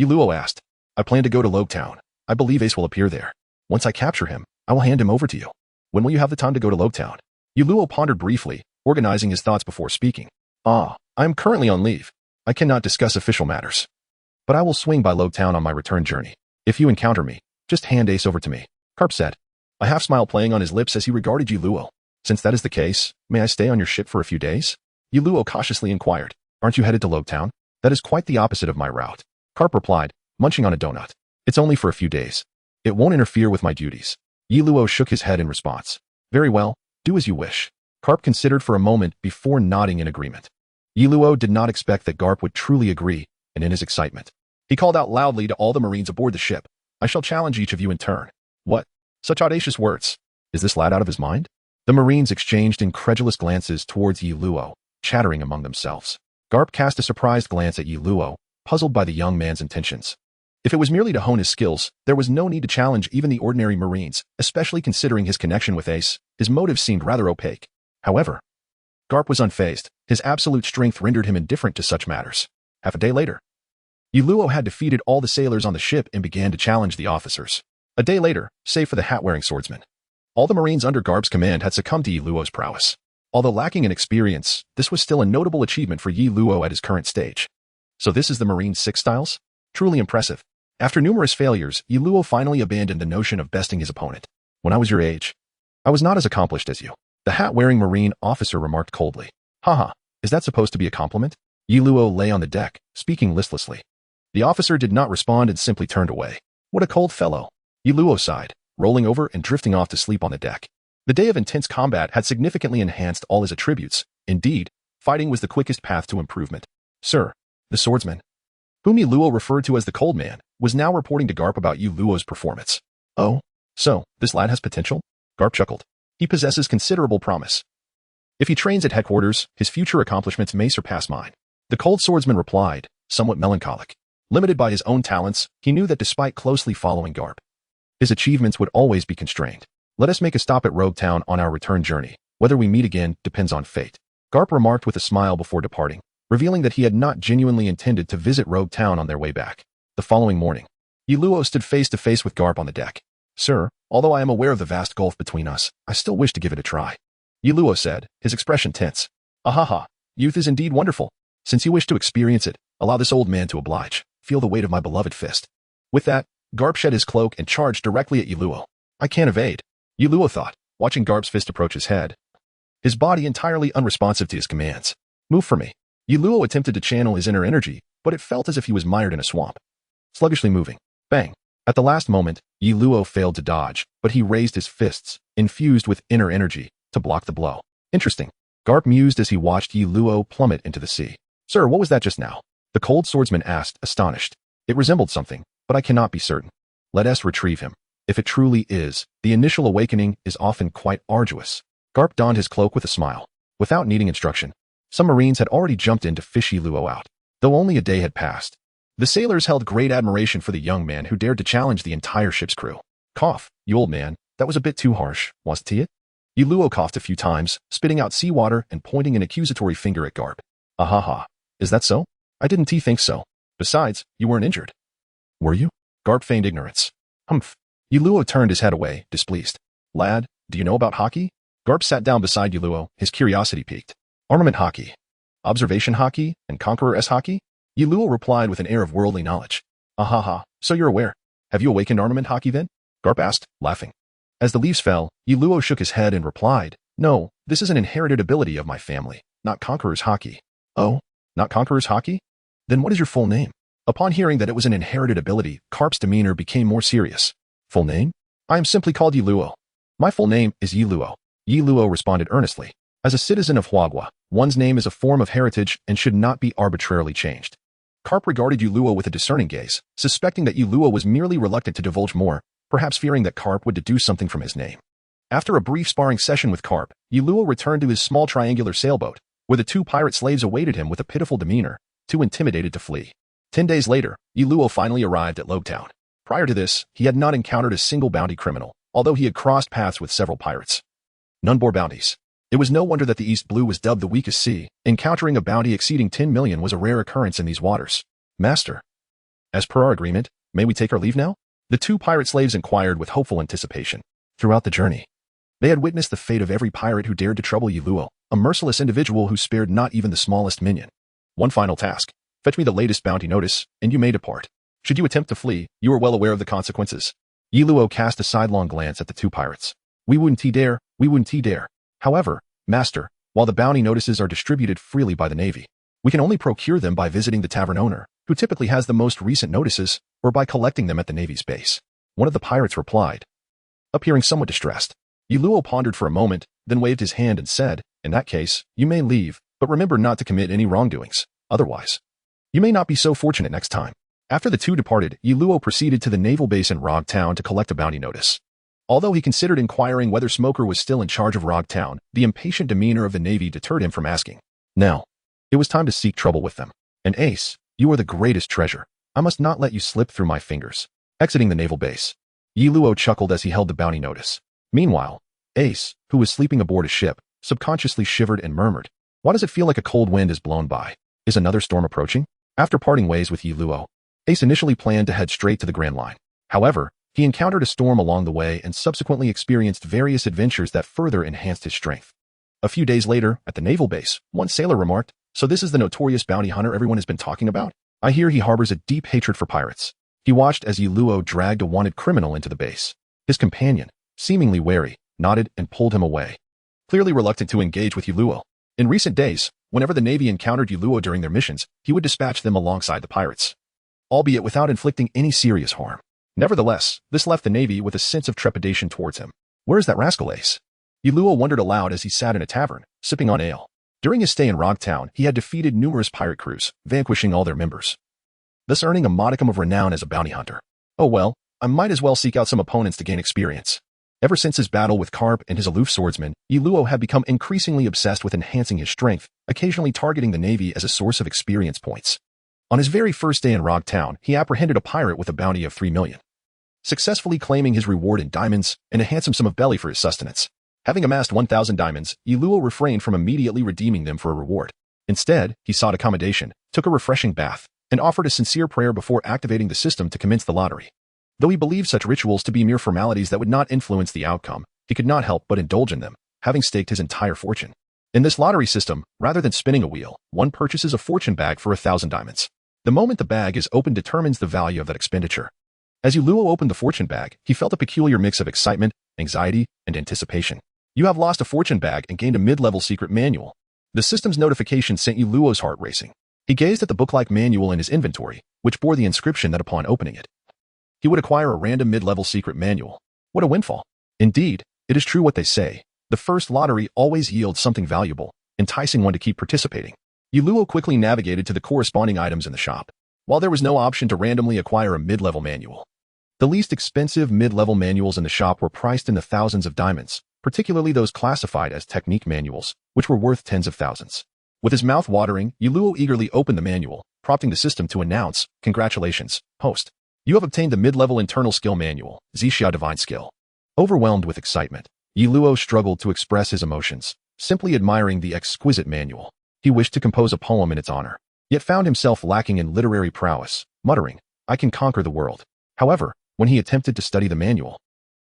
Luo asked. I plan to go to Lowtown. I believe Ace will appear there. Once I capture him, I will hand him over to you. When will you have the time to go to Lowtown? Luo pondered briefly, organizing his thoughts before speaking. I am currently on leave. I cannot discuss official matters. But I will swing by Lowtown on my return journey. If you encounter me, just hand Ace over to me, Carp said, a half-smile playing on his lips as he regarded Luo. Since that is the case, may I stay on your ship for a few days? Luo cautiously inquired. Aren't you headed to Lowtown? That is quite the opposite of my route. Carp replied, munching on a donut. It's only for a few days. It won't interfere with my duties. Luo shook his head in response. Very well, do as you wish. Carp considered for a moment before nodding in agreement. Luo did not expect that Garp would truly agree, and in his excitement, he called out loudly to all the Marines aboard the ship. I shall challenge each of you in turn. What? Such audacious words. Is this lad out of his mind? The Marines exchanged incredulous glances towards Luo, chattering among themselves. Garp cast a surprised glance at Luo, puzzled by the young man's intentions. If it was merely to hone his skills, there was no need to challenge even the ordinary Marines, especially considering his connection with Ace. His motives seemed rather opaque. However, Garp was unfazed. His absolute strength rendered him indifferent to such matters. Half a day later, Yuluo had defeated all the sailors on the ship and began to challenge the officers. A day later, save for the hat-wearing swordsman, all the Marines under Garp's command had succumbed to Yuluo's prowess. Although lacking in experience, this was still a notable achievement for Yuluo at his current stage. So this is the Marine 6 styles? Truly impressive. After numerous failures, Yuluo finally abandoned the notion of besting his opponent. When I was your age, I was not as accomplished as you. The hat-wearing Marine officer remarked coldly. Haha, is that supposed to be a compliment? Yuluo lay on the deck, speaking listlessly. The officer did not respond and simply turned away. What a cold fellow. Yuluo sighed, rolling over and drifting off to sleep on the deck. The day of intense combat had significantly enhanced all his attributes. Indeed, fighting was the quickest path to improvement. Sir, the swordsman, whom Yuluo referred to as the Cold Man, was now reporting to Garp about Yuluo's performance. Oh, so, this lad has potential? Garp chuckled. He possesses considerable promise. If he trains at headquarters, his future accomplishments may surpass mine. The cold swordsman replied, somewhat melancholic. Limited by his own talents, he knew that despite closely following Garp, his achievements would always be constrained. Let us make a stop at Rogue Town on our return journey. Whether we meet again depends on fate. Garp remarked with a smile before departing, revealing that he had not genuinely intended to visit Rogue Town on their way back. The following morning, Yuluo stood face to face with Garp on the deck. Sir, although I am aware of the vast gulf between us, I still wish to give it a try. Yuluo said, his expression tense. Ahaha, youth is indeed wonderful. Since you wish to experience it, allow this old man to oblige. Feel the weight of my beloved fist. With that, Garp shed his cloak and charged directly at Yuluo. I can't evade, Yuluo thought, watching Garp's fist approach his head, his body entirely unresponsive to his commands. Move for me. Yuluo attempted to channel his inner energy, but it felt as if he was mired in a swamp. Sluggishly moving. Bang. At the last moment, Yuluo failed to dodge, but he raised his fists, infused with inner energy, to block the blow. Interesting. Garp mused as he watched Yuluo plummet into the sea. Sir, what was that just now? The cold swordsman asked, astonished. It resembled something, but I cannot be certain. Let us retrieve him. If it truly is, the initial awakening is often quite arduous. Garp donned his cloak with a smile. Without needing instruction, some Marines had already jumped in to fish Yuluo out. Though only a day had passed, the sailors held great admiration for the young man who dared to challenge the entire ship's crew. Cough, you old man, that was a bit too harsh, wasn't it? Yuluo coughed a few times, spitting out seawater and pointing an accusatory finger at Garp. Ahaha, is that so? I didn't think so. Besides, you weren't injured. Were you? Garp feigned ignorance. Humph. Yuluo turned his head away, displeased. Lad, do you know about hockey? Garp sat down beside Yuluo, his curiosity piqued. Armament hockey, observation hockey, and conqueror-s hockey? Yuluo replied with an air of worldly knowledge. Ahaha, so you're aware. Have you awakened armament hockey then? Garp asked, laughing. As the leaves fell, Yuluo shook his head and replied, No, this is an inherited ability of my family, not conqueror's hockey. Oh, not conqueror's hockey? Then what is your full name? Upon hearing that it was an inherited ability, Garp's demeanor became more serious. Full name? I am simply called Yuluo. My full name is Yuluo. Yuluo responded earnestly. As a citizen of Huagua, one's name is a form of heritage and should not be arbitrarily changed. Garp regarded Yuluo with a discerning gaze, suspecting that Yuluo was merely reluctant to divulge more, perhaps fearing that Garp would deduce something from his name. After a brief sparring session with Garp, Yuluo returned to his small triangular sailboat, where the two pirate slaves awaited him with a pitiful demeanor, too intimidated to flee. 10 days later, Yuluo finally arrived at Rogue Town. Prior to this, he had not encountered a single bounty criminal, although he had crossed paths with several pirates. None bore bounties. It was no wonder that the East Blue was dubbed the weakest sea. Encountering a bounty exceeding 10 million was a rare occurrence in these waters. Master, as per our agreement, may we take our leave now? The two pirate slaves inquired with hopeful anticipation. Throughout the journey, they had witnessed the fate of every pirate who dared to trouble Yuluo, a merciless individual who spared not even the smallest minion. One final task. Fetch me the latest bounty notice, and you may depart. Should you attempt to flee, you are well aware of the consequences. Yuluo cast a sidelong glance at the two pirates. We wouldn't dare. However, Master, while the bounty notices are distributed freely by the Navy, we can only procure them by visiting the tavern owner, who typically has the most recent notices, or by collecting them at the Navy's base. One of the pirates replied, appearing somewhat distressed. Yuluo pondered for a moment, then waved his hand and said, In that case, you may leave, but remember not to commit any wrongdoings. Otherwise, you may not be so fortunate next time. After the two departed, Yuluo proceeded to the naval base in Rogue Town to collect a bounty notice. Although he considered inquiring whether Smoker was still in charge of Rogue Town, the impatient demeanor of the Navy deterred him from asking. Now, it was time to seek trouble with them. And Ace, you are the greatest treasure. I must not let you slip through my fingers. Exiting the naval base, Yuluo chuckled as he held the bounty notice. Meanwhile, Ace, who was sleeping aboard a ship, subconsciously shivered and murmured, "Why does it feel like a cold wind is blown by? Is another storm approaching?" After parting ways with Yi Luo, Ace initially planned to head straight to the Grand Line. However, he encountered a storm along the way and subsequently experienced various adventures that further enhanced his strength. A few days later, at the naval base, one sailor remarked, "So this is the notorious bounty hunter everyone has been talking about? I hear he harbors a deep hatred for pirates." He watched as Yi Luo dragged a wanted criminal into the base. His companion, seemingly wary, nodded and pulled him away, clearly reluctant to engage with Yi Luo. In recent days, whenever the Navy encountered Yi Luo during their missions, he would dispatch them alongside the pirates, albeit without inflicting any serious harm. Nevertheless, this left the Navy with a sense of trepidation towards him. Where is that rascal Ace? Yi Luo wondered aloud as he sat in a tavern, sipping on ale. During his stay in Rock Town, he had defeated numerous pirate crews, vanquishing all their members, thus earning a modicum of renown as a bounty hunter. Oh well, I might as well seek out some opponents to gain experience. Ever since his battle with Carp and his aloof swordsman, Yi Luo had become increasingly obsessed with enhancing his strength, occasionally targeting the Navy as a source of experience points. On his very first day in Rock Town, he apprehended a pirate with a bounty of 3 million, successfully claiming his reward in diamonds and a handsome sum of belly for his sustenance. Having amassed 1,000 diamonds, Yi Luo refrained from immediately redeeming them for a reward. Instead, he sought accommodation, took a refreshing bath, and offered a sincere prayer before activating the system to commence the lottery. Though he believed such rituals to be mere formalities that would not influence the outcome, he could not help but indulge in them, having staked his entire fortune. In this lottery system, rather than spinning a wheel, one purchases a fortune bag for 1,000 diamonds. The moment the bag is opened determines the value of that expenditure. As Yi Luo opened the fortune bag, he felt a peculiar mix of excitement, anxiety, and anticipation. You have lost a fortune bag and gained a mid-level secret manual. The system's notification sent Yi Luo's heart racing. He gazed at the book-like manual in his inventory, which bore the inscription that upon opening it, he would acquire a random mid-level secret manual. What a windfall. Indeed, it is true what they say. The first lottery always yields something valuable, enticing one to keep participating. Yi Luo quickly navigated to the corresponding items in the shop. While there was no option to randomly acquire a mid-level manual, the least expensive mid-level manuals in the shop were priced in the thousands of diamonds, particularly those classified as technique manuals, which were worth tens of thousands. With his mouth watering, Yi Luo eagerly opened the manual, prompting the system to announce, "Congratulations, host. You have obtained the mid-level internal skill manual, Zixia Divine Skill." Overwhelmed with excitement, Yi Luo struggled to express his emotions, simply admiring the exquisite manual. He wished to compose a poem in its honor, yet found himself lacking in literary prowess, muttering, "I can conquer the world." However, when he attempted to study the manual,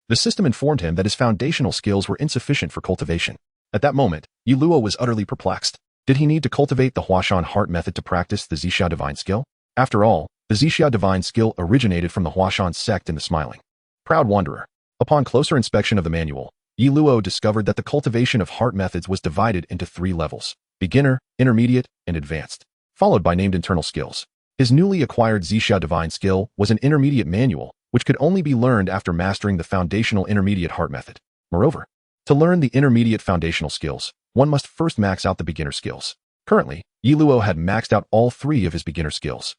the system informed him that his foundational skills were insufficient for cultivation. At that moment, Yi Luo was utterly perplexed. Did he need to cultivate the Huashan heart method to practice the Zixia Divine Skill? After all, the Zixia Divine Skill originated from the Huashan sect in the Smiling Proud Wanderer. Upon closer inspection of the manual, Yi Luo discovered that the cultivation of heart methods was divided into 3 levels: beginner, intermediate, and advanced, followed by named internal skills. His newly acquired Zixia Divine Skill was an intermediate manual, which could only be learned after mastering the foundational intermediate heart method. Moreover, to learn the intermediate foundational skills, one must first max out the beginner skills. Currently, Yi Luo had maxed out all 3 of his beginner skills.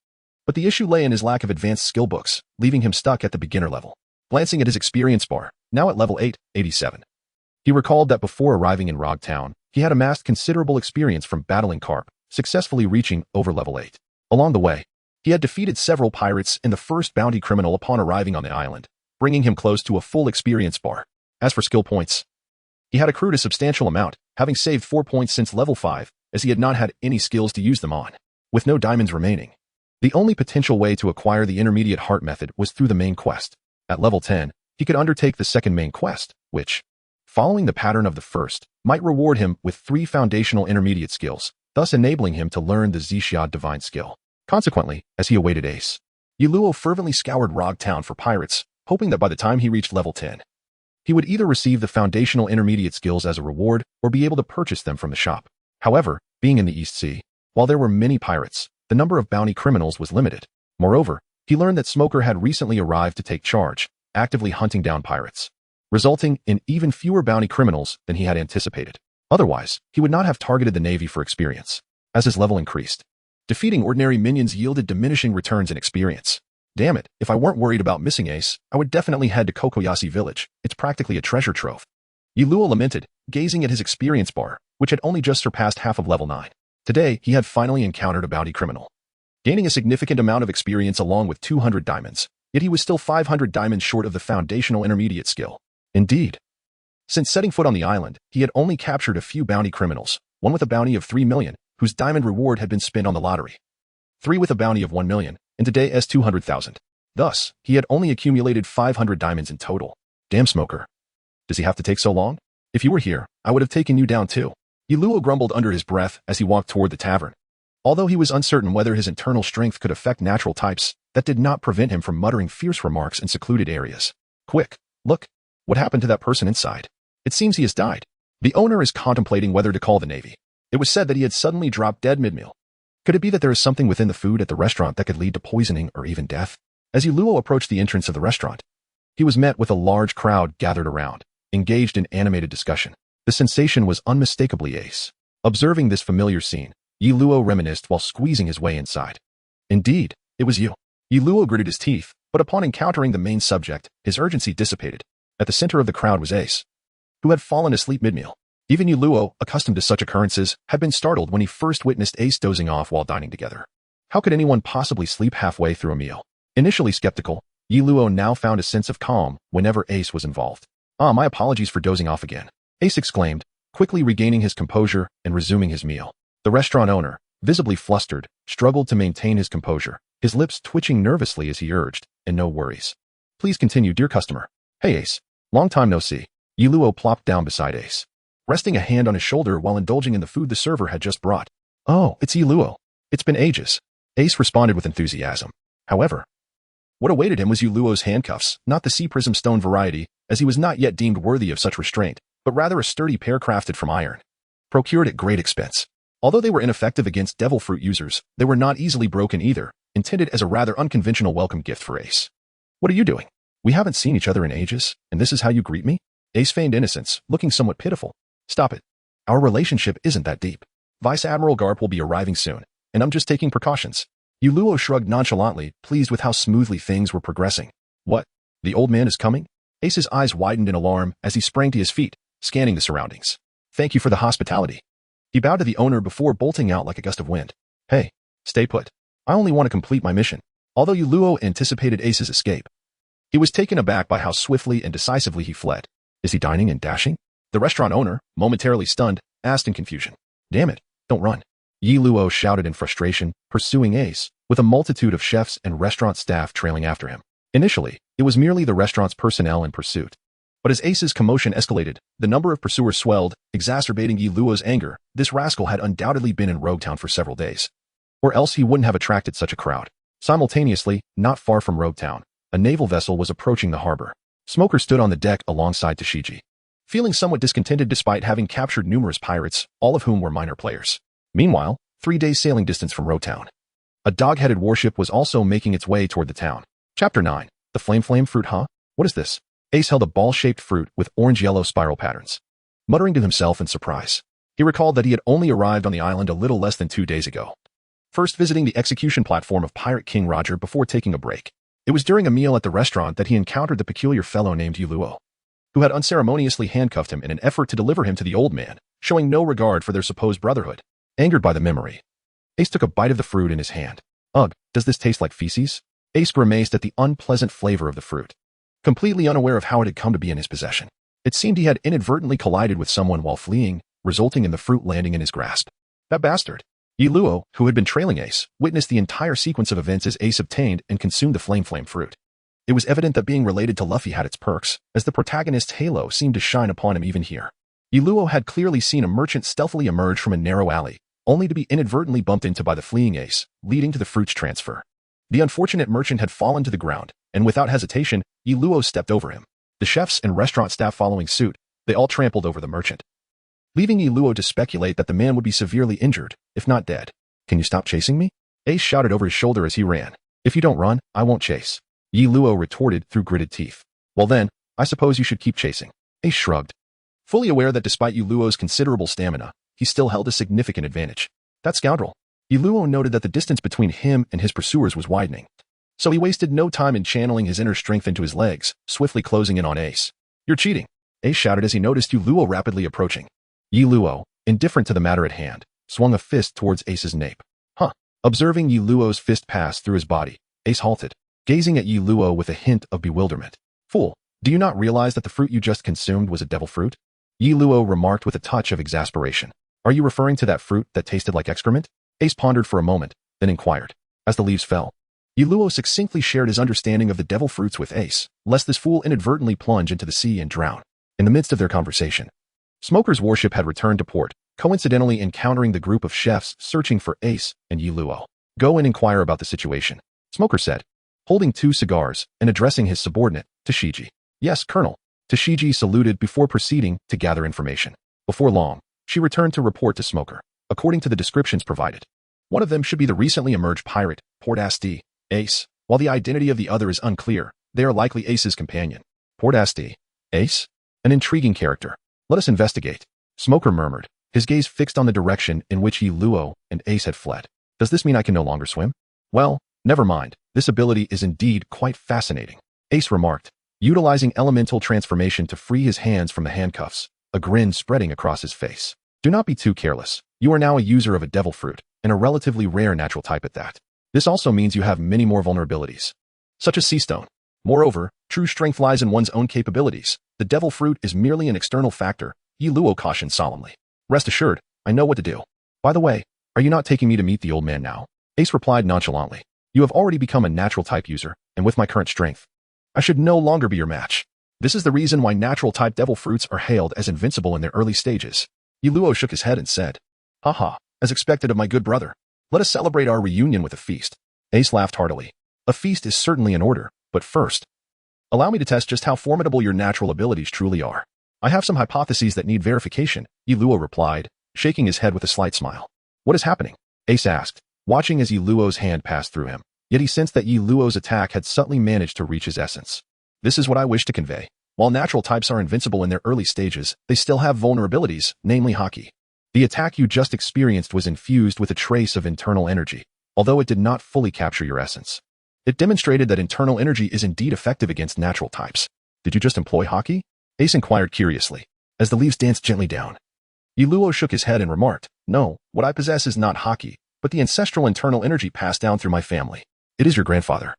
But the issue lay in his lack of advanced skill books, leaving him stuck at the beginner level. Glancing at his experience bar, now at level 887, he recalled that before arriving in Rock Town, he had amassed considerable experience from battling Carp, successfully reaching over level 8. Along the way, he had defeated several pirates and the first bounty criminal upon arriving on the island, bringing him close to a full experience bar. As for skill points, he had accrued a substantial amount, having saved 4 points since level 5, as he had not had any skills to use them on. With no diamonds remaining, the only potential way to acquire the intermediate heart method was through the main quest. At level 10, he could undertake the second main quest, which, following the pattern of the first, might reward him with 3 foundational intermediate skills, thus enabling him to learn the Zixia Divine Skill. Consequently, as he awaited Ace, Yi Luo fervently scoured Rock Town for pirates, hoping that by the time he reached level 10, he would either receive the foundational intermediate skills as a reward or be able to purchase them from the shop. However, being in the East Sea, while there were many pirates, the number of bounty criminals was limited. Moreover, he learned that Smoker had recently arrived to take charge, actively hunting down pirates, resulting in even fewer bounty criminals than he had anticipated. Otherwise, he would not have targeted the Navy for experience. As his level increased, defeating ordinary minions yielded diminishing returns in experience. Damn it, if I weren't worried about missing Ace, I would definitely head to Kokoyasi Village. It's practically a treasure trove. Yi Luo lamented, gazing at his experience bar, which had only just surpassed half of level 9. Today, he had finally encountered a bounty criminal, gaining a significant amount of experience along with 200 diamonds, yet he was still 500 diamonds short of the foundational intermediate skill. Indeed, Since setting foot on the island, he had only captured a few bounty criminals, one with a bounty of 3 million, whose diamond reward had been spent on the lottery. 3 with a bounty of 1 million, and today's 200,000. Thus, he had only accumulated 500 diamonds in total. Damn, Smoker. Does he have to take so long? If you were here, I would have taken you down too. Yiluo grumbled under his breath as he walked toward the tavern. Although he was uncertain whether his internal strength could affect natural types, that did not prevent him from muttering fierce remarks in secluded areas. Quick, look. What happened to that person inside? It seems he has died. The owner is contemplating whether to call the Navy. It was said that he had suddenly dropped dead mid-meal. Could it be that there is something within the food at the restaurant that could lead to poisoning or even death? As Yiluo approached the entrance of the restaurant, he was met with a large crowd gathered around, engaged in animated discussion. The sensation was unmistakably Ace. Observing this familiar scene, Yiluo reminisced while squeezing his way inside. Indeed, it was you. Yiluo gritted his teeth, but upon encountering the main subject, his urgency dissipated. At the center of the crowd was Ace, who had fallen asleep mid-meal. Even Yiluo, accustomed to such occurrences, had been startled when he first witnessed Ace dozing off while dining together. How could anyone possibly sleep halfway through a meal? Initially skeptical, Yiluo now found a sense of calm whenever Ace was involved. My apologies for dozing off again, Ace exclaimed, quickly regaining his composure and resuming his meal. The restaurant owner, visibly flustered, struggled to maintain his composure, his lips twitching nervously as he urged, and no worries. Please continue, dear customer. Hey Ace, long time no see. Yiluo plopped down beside Ace, resting a hand on his shoulder while indulging in the food the server had just brought. Oh, it's Yiluo. It's been ages. Ace responded with enthusiasm. However, what awaited him was Yiluo's handcuffs, not the sea prism stone variety, as he was not yet deemed worthy of such restraint, but rather a sturdy pair crafted from iron, procured at great expense. Although they were ineffective against devil fruit users, they were not easily broken either, intended as a rather unconventional welcome gift for Ace. What are you doing? We haven't seen each other in ages, and this is how you greet me? Ace feigned innocence, looking somewhat pitiful. Stop it. Our relationship isn't that deep. Vice Admiral Garp will be arriving soon, and I'm just taking precautions. Yiluo shrugged nonchalantly, pleased with how smoothly things were progressing. What? The old man is coming? Ace's eyes widened in alarm as he sprang to his feet, scanning the surroundings. Thank you for the hospitality. He bowed to the owner before bolting out like a gust of wind. Hey, stay put. I only want to complete my mission. Although Yiluo anticipated Ace's escape, he was taken aback by how swiftly and decisively he fled. Is he dining and dashing? The restaurant owner, momentarily stunned, asked in confusion. Damn it, don't run. Yiluo shouted in frustration, pursuing Ace, with a multitude of chefs and restaurant staff trailing after him. Initially, it was merely the restaurant's personnel in pursuit. But as Ace's commotion escalated, the number of pursuers swelled, exacerbating Yiluo's anger. This rascal had undoubtedly been in Roguetown for several days. Or else he wouldn't have attracted such a crowd. Simultaneously, not far from Roguetown, a naval vessel was approaching the harbor. Smoker stood on the deck alongside Tashiji, feeling somewhat discontented despite having captured numerous pirates, all of whom were minor players. Meanwhile, 3 days sailing distance from Roguetown, a dog-headed warship was also making its way toward the town. Chapter 9. The Flame fruit, huh? What is this? Ace held a ball-shaped fruit with orange-yellow spiral patterns. Muttering to himself in surprise, he recalled that he had only arrived on the island a little less than 2 days ago, first visiting the execution platform of Pirate King Roger before taking a break. It was during a meal at the restaurant that he encountered the peculiar fellow named Yiluo, who had unceremoniously handcuffed him in an effort to deliver him to the old man, showing no regard for their supposed brotherhood. Angered by the memory, Ace took a bite of the fruit in his hand. Ugh, does this taste like feces? Ace grimaced at the unpleasant flavor of the fruit, completely unaware of how it had come to be in his possession. It seemed he had inadvertently collided with someone while fleeing, resulting in the fruit landing in his grasp. That bastard. Yiluo, who had been trailing Ace, witnessed the entire sequence of events as Ace obtained and consumed the flame fruit. It was evident that being related to Luffy had its perks, as the protagonist's halo seemed to shine upon him even here. Yiluo had clearly seen a merchant stealthily emerge from a narrow alley, only to be inadvertently bumped into by the fleeing Ace, leading to the fruit's transfer. The unfortunate merchant had fallen to the ground, and without hesitation, Yiluo stepped over him. The chefs and restaurant staff following suit, they all trampled over the merchant, leaving Yiluo to speculate that the man would be severely injured, if not dead. Can you stop chasing me? Ace shouted over his shoulder as he ran. If you don't run, I won't chase. Yiluo retorted through gritted teeth. Well then, I suppose you should keep chasing. Ace shrugged, fully aware that despite Yiluo's considerable stamina, he still held a significant advantage. That scoundrel. Yiluo noted that the distance between him and his pursuers was widening, so he wasted no time in channeling his inner strength into his legs, swiftly closing in on Ace. You're cheating, Ace shouted as he noticed Yiluo rapidly approaching. Yiluo, indifferent to the matter at hand, swung a fist towards Ace's nape. Huh. Observing Yiluo's fist pass through his body, Ace halted, gazing at Yiluo with a hint of bewilderment. Fool, Do you not realize that the fruit you just consumed was a devil fruit? Yi Luo remarked with a touch of exasperation. Are you referring to that fruit that tasted like excrement? Ace pondered for a moment, then inquired. As the leaves fell, Yi Luo succinctly shared his understanding of the devil fruits with Ace, lest this fool inadvertently plunge into the sea and drown. In the midst of their conversation, Smoker's warship had returned to port, coincidentally encountering the group of chefs searching for Ace and Yi Luo. Go and inquire about the situation, Smoker said, holding 2 cigars and addressing his subordinate, Tashiji. Yes, Colonel. Tashiji saluted before proceeding to gather information. Before long, she returned to report to Smoker. According to the descriptions provided, one of them should be the recently emerged pirate, Port Asti, Ace. While the identity of the other is unclear, they are likely Ace's companion. Port Asti, Ace? An intriguing character. Let us investigate, Smoker murmured, his gaze fixed on the direction in which Yi Luo and Ace had fled. Does this mean I can no longer swim? Well, never mind. This ability is indeed quite fascinating, Ace remarked, utilizing elemental transformation to free his hands from the handcuffs, a grin spreading across his face. Do not be too careless. You are now a user of a devil fruit, and a relatively rare natural type at that. This also means you have many more vulnerabilities, such as sea stone. Moreover, true strength lies in one's own capabilities. The devil fruit is merely an external factor, Yi Luo cautioned solemnly. Rest assured, I know what to do. By the way, are you not taking me to meet the old man now? Ace replied nonchalantly. You have already become a natural type user, and with my current strength, I should no longer be your match. This is the reason why natural type devil fruits are hailed as invincible in their early stages. Yi Luo shook his head and said, Haha, as expected of my good brother. Let us celebrate our reunion with a feast. Ace laughed heartily. A feast is certainly in order, but first, allow me to test just how formidable your natural abilities truly are. I have some hypotheses that need verification, Yi Luo replied, shaking his head with a slight smile. What is happening? Ace asked, watching as Yi Luo's hand passed through him. Yet he sensed that Yi Luo's attack had subtly managed to reach his essence. This is what I wish to convey. While natural types are invincible in their early stages, they still have vulnerabilities, namely haki. The attack you just experienced was infused with a trace of internal energy, although it did not fully capture your essence. It demonstrated that internal energy is indeed effective against natural types. Did you just employ haki? Ace inquired curiously, as the leaves danced gently down. Yi Luo shook his head and remarked, No, what I possess is not haki, but the ancestral internal energy passed down through my family. It is your grandfather,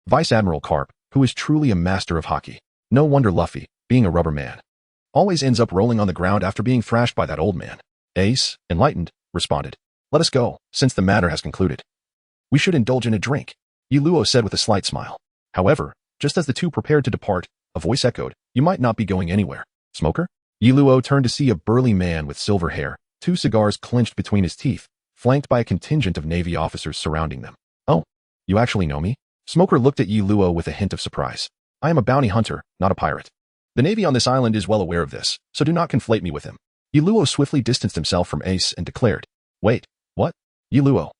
Vice Admiral Carp, who is truly a master of haki. No wonder Luffy, being a rubber man, always ends up rolling on the ground after being thrashed by that old man. Ace, enlightened, responded. Let us go, since the matter has concluded. We should indulge in a drink, Yi Luo said with a slight smile. However, just as the two prepared to depart, a voice echoed, You might not be going anywhere. Smoker? Yi Luo turned to see a burly man with silver hair, 2 cigars clenched between his teeth, flanked by a contingent of Navy officers surrounding them. Oh, you actually know me? Smoker looked at Yi Luo with a hint of surprise. I am a bounty hunter, not a pirate. The Navy on this island is well aware of this, so do not conflate me with him. Yi Luo swiftly distanced himself from Ace and declared, Wait, what? Yi Luo.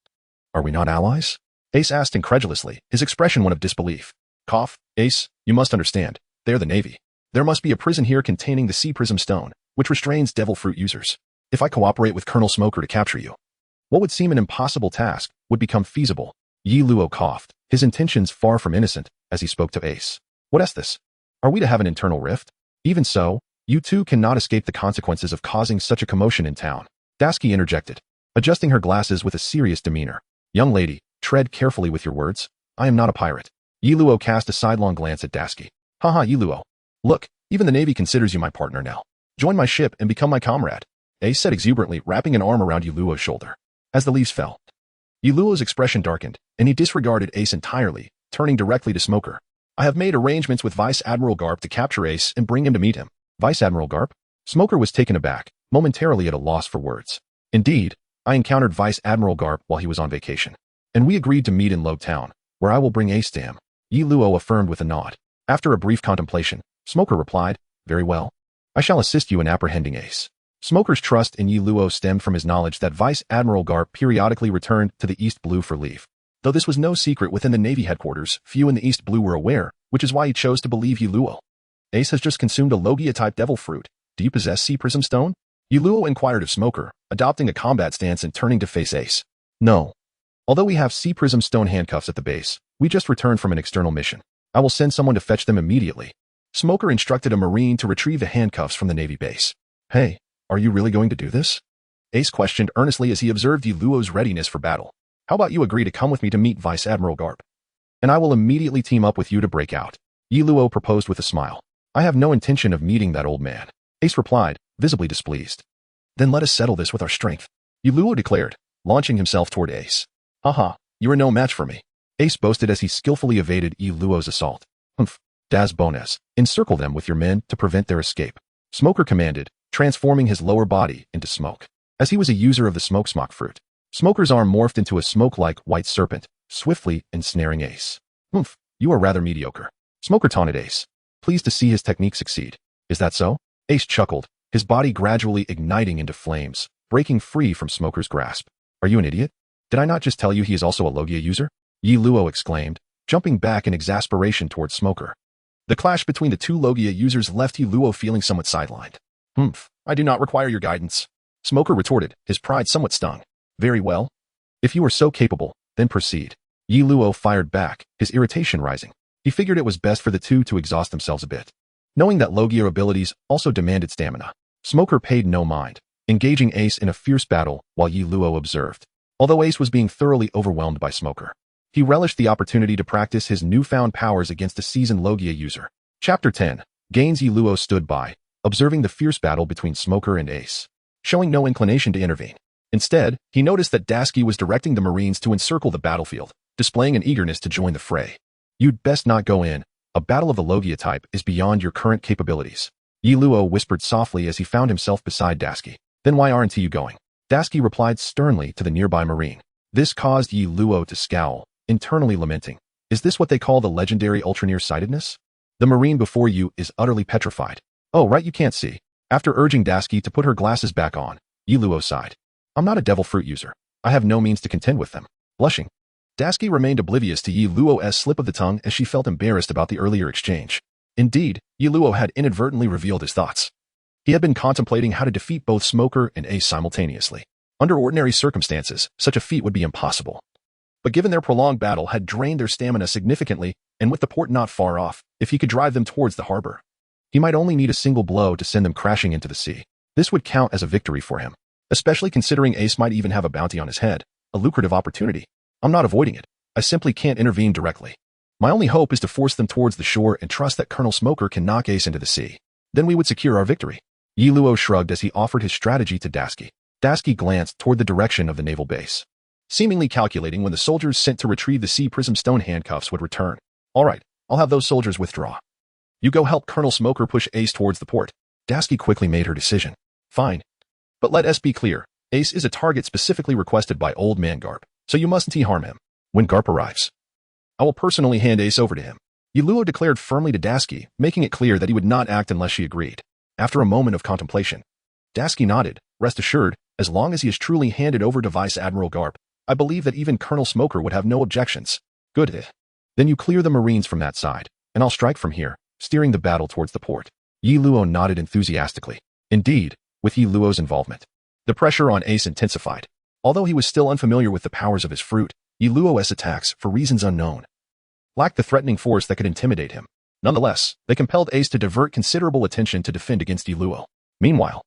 Are we not allies? Ace asked incredulously, his expression one of disbelief. Cough, Ace, you must understand. They are the Navy. There must be a prison here containing the sea prism stone, which restrains devil fruit users. If I cooperate with Colonel Smoker to capture you, what would seem an impossible task would become feasible. Yi Luo coughed, his intentions far from innocent, as he spoke to Ace. What is this? Are we to have an internal rift? Even so, you two cannot escape the consequences of causing such a commotion in town. Dasky interjected, adjusting her glasses with a serious demeanor. Young lady, tread carefully with your words. I am not a pirate. Yi Luo cast a sidelong glance at Dasky. Haha, Yi Luo. Look, even the Navy considers you my partner now. Join my ship and become my comrade, Ace said exuberantly, wrapping an arm around Yi Luo's shoulder. As the leaves fell, Yi Luo's expression darkened, and he disregarded Ace entirely, turning directly to Smoker. I have made arrangements with Vice Admiral Garp to capture Ace and bring him to meet him. Vice Admiral Garp? Smoker was taken aback, momentarily at a loss for words. Indeed, I encountered Vice Admiral Garp while he was on vacation, and we agreed to meet in Low Town, where I will bring Ace to him. Yi Luo affirmed with a nod. After a brief contemplation, Smoker replied, Very well. I shall assist you in apprehending Ace. Smoker's trust in Yi Luo stemmed from his knowledge that Vice Admiral Garp periodically returned to the East Blue for leave. Though this was no secret within the Navy headquarters, few in the East Blue were aware, which is why he chose to believe Yi Luo. Ace has just consumed a Logia-type devil fruit. Do you possess Sea Prism Stone? Yi Luo inquired of Smoker, adopting a combat stance and turning to face Ace. No. Although we have Sea Prism Stone handcuffs at the base, we just returned from an external mission. I will send someone to fetch them immediately. Smoker instructed a Marine to retrieve the handcuffs from the Navy base. Hey, are you really going to do this? Ace questioned earnestly as he observed Yi Luo's readiness for battle. How about you agree to come with me to meet Vice Admiral Garp? And I will immediately team up with you to break out. Yi Luo proposed with a smile. I have no intention of meeting that old man, Ace replied, visibly displeased. Then let us settle this with our strength, Luo declared, launching himself toward Ace. Haha, you are no match for me, Ace boasted as he skillfully evaded Luo's assault. Humph, Das Bones, encircle them with your men to prevent their escape, Smoker commanded, transforming his lower body into smoke. As he was a user of the smoke fruit, Smoker's arm morphed into a smoke-like white serpent, swiftly ensnaring Ace. Humph, you are rather mediocre, Smoker taunted Ace, pleased to see his technique succeed. Is that so? Ace chuckled, his body gradually igniting into flames, breaking free from Smoker's grasp. Are you an idiot? Did I not just tell you he is also a Logia user? Luo exclaimed, jumping back in exasperation towards Smoker. The clash between the two Logia users left Luo feeling somewhat sidelined. Humph, I do not require your guidance, Smoker retorted, his pride somewhat stung. Very well. If you are so capable, then proceed. Luo fired back, his irritation rising. He figured it was best for the two to exhaust themselves a bit. Knowing that Logia abilities also demanded stamina, Smoker paid no mind, engaging Ace in a fierce battle while Luo observed. Although Ace was being thoroughly overwhelmed by Smoker, he relished the opportunity to practice his newfound powers against a seasoned Logia user. Chapter 10. Gains. Luo stood by, observing the fierce battle between Smoker and Ace, showing no inclination to intervene. Instead, he noticed that Dasky was directing the Marines to encircle the battlefield, displaying an eagerness to join the fray. You'd best not go in. A battle of the Logia type is beyond your current capabilities, Luo whispered softly as he found himself beside Dasky. Then why aren't you going? Dasky replied sternly to the nearby Marine. This caused Luo to scowl, internally lamenting. Is this what they call the legendary ultra-nearsightedness? The Marine before you is utterly petrified. Oh, right, you can't see. After urging Dasky to put her glasses back on, Luo sighed. I'm not a devil fruit user. I have no means to contend with them. Blushing, Dasky remained oblivious to Luo's slip of the tongue as she felt embarrassed about the earlier exchange. Indeed, Luo had inadvertently revealed his thoughts. He had been contemplating how to defeat both Smoker and Ace simultaneously. Under ordinary circumstances, such a feat would be impossible. But given their prolonged battle had drained their stamina significantly, and with the port not far off, if he could drive them towards the harbor, he might only need a single blow to send them crashing into the sea. This would count as a victory for him, especially considering Ace might even have a bounty on his head, a lucrative opportunity. I'm not avoiding it. I simply can't intervene directly. My only hope is to force them towards the shore and trust that Colonel Smoker can knock Ace into the sea. Then we would secure our victory. Luo shrugged as he offered his strategy to Dasky. Dasky glanced toward the direction of the naval base, seemingly calculating when the soldiers sent to retrieve the sea prism stone handcuffs would return. All right, I'll have those soldiers withdraw. You go help Colonel Smoker push Ace towards the port. Dasky quickly made her decision. Fine. But let us be clear. Ace is a target specifically requested by Old Man Garp, so you mustn't harm him. When Garp arrives, I will personally hand Ace over to him, Luo declared firmly to Dasky, making it clear that he would not act unless she agreed. After a moment of contemplation, Dasky nodded. Rest assured, as long as he is truly handed over to Vice Admiral Garp, I believe that even Colonel Smoker would have no objections. Good. Then you clear the Marines from that side, and I'll strike from here, steering the battle towards the port. Luo nodded enthusiastically. Indeed, with Luo's involvement, the pressure on Ace intensified. Although he was still unfamiliar with the powers of his fruit, Luo's attacks, for reasons unknown, lacked the threatening force that could intimidate him. Nonetheless, they compelled Ace to divert considerable attention to defend against Luo. Meanwhile,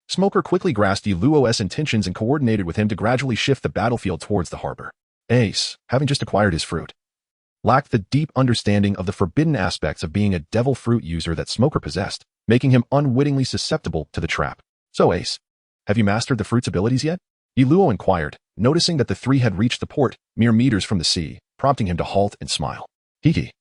Smoker quickly grasped Luo's intentions and coordinated with him to gradually shift the battlefield towards the harbor. Ace, having just acquired his fruit, lacked the deep understanding of the forbidden aspects of being a devil fruit user that Smoker possessed, making him unwittingly susceptible to the trap. So Ace, have you mastered the fruit's abilities yet? Luo inquired, noticing that the three had reached the port, mere meters from the sea, prompting him to halt and smile. Hee.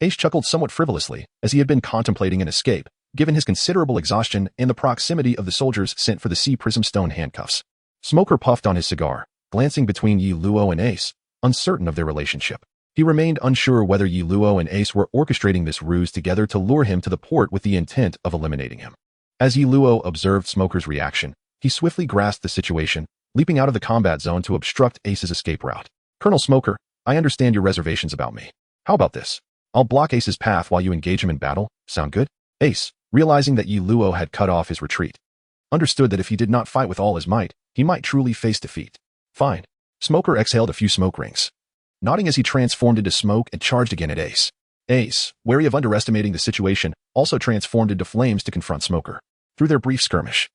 Ace chuckled somewhat frivolously, as he had been contemplating an escape, given his considerable exhaustion and the proximity of the soldiers sent for the sea prism stone handcuffs. Smoker puffed on his cigar, glancing between Luo and Ace, uncertain of their relationship. He remained unsure whether Luo and Ace were orchestrating this ruse together to lure him to the port with the intent of eliminating him. As Luo observed Smoker's reaction, he swiftly grasped the situation, leaping out of the combat zone to obstruct Ace's escape route. Colonel Smoker, I understand your reservations about me. How about this? I'll block Ace's path while you engage him in battle. Sound good? Ace, realizing that Luo had cut off his retreat, understood that if he did not fight with all his might, he might truly face defeat. Fine. Smoker exhaled a few smoke rings, nodding as he transformed into smoke and charged again at Ace. Ace, wary of underestimating the situation, also transformed into flames to confront Smoker. Through their brief skirmish,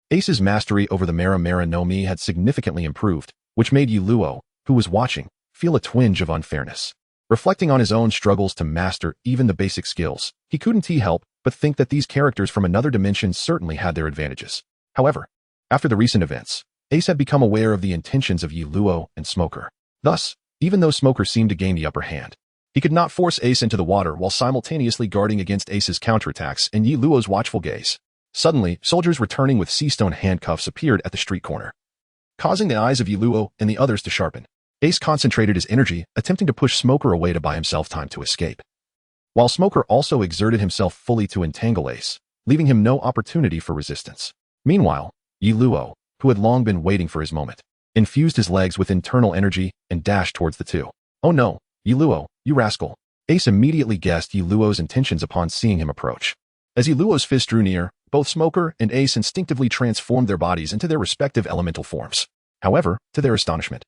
Ace's mastery over the Mera Mera no Mi had significantly improved, which made Luo, who was watching, feel a twinge of unfairness. Reflecting on his own struggles to master even the basic skills, he couldn't help but think that these characters from another dimension certainly had their advantages. However, after the recent events, Ace had become aware of the intentions of Yi Luo and Smoker. Thus, even though Smoker seemed to gain the upper hand, he could not force Ace into the water while simultaneously guarding against Ace's counterattacks and Yi Luo's watchful gaze. Suddenly, soldiers returning with sea-stone handcuffs appeared at the street corner, causing the eyes of Yi Luo and the others to sharpen. Ace concentrated his energy, attempting to push Smoker away to buy himself time to escape, while Smoker also exerted himself fully to entangle Ace, leaving him no opportunity for resistance. Meanwhile, Yi Luo, who had long been waiting for his moment, infused his legs with internal energy and dashed towards the two. "Oh no, Yi Luo, you rascal." Ace immediately guessed Yi Luo's intentions upon seeing him approach. As Yi Luo's fist drew near, both Smoker and Ace instinctively transformed their bodies into their respective elemental forms. However, to their astonishment,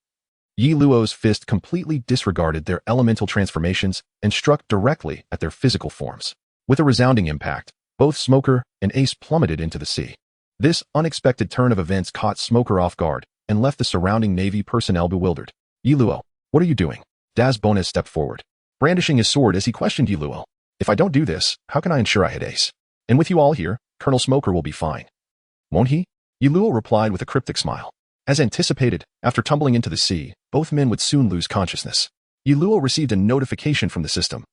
Yi Luo's fist completely disregarded their elemental transformations and struck directly at their physical forms. With a resounding impact, both Smoker and Ace plummeted into the sea. This unexpected turn of events caught Smoker off guard and left the surrounding Navy personnel bewildered. "Yi Luo, what are you doing?" Das Bonus stepped forward, brandishing his sword as he questioned Yi Luo. "If I don't do this, how can I ensure I hit Ace? And with you all here, Colonel Smoker will be fine. Won't he?" Yi Luo replied with a cryptic smile. As anticipated, after tumbling into the sea, both men would soon lose consciousness. Yi Luo received a notification from the system,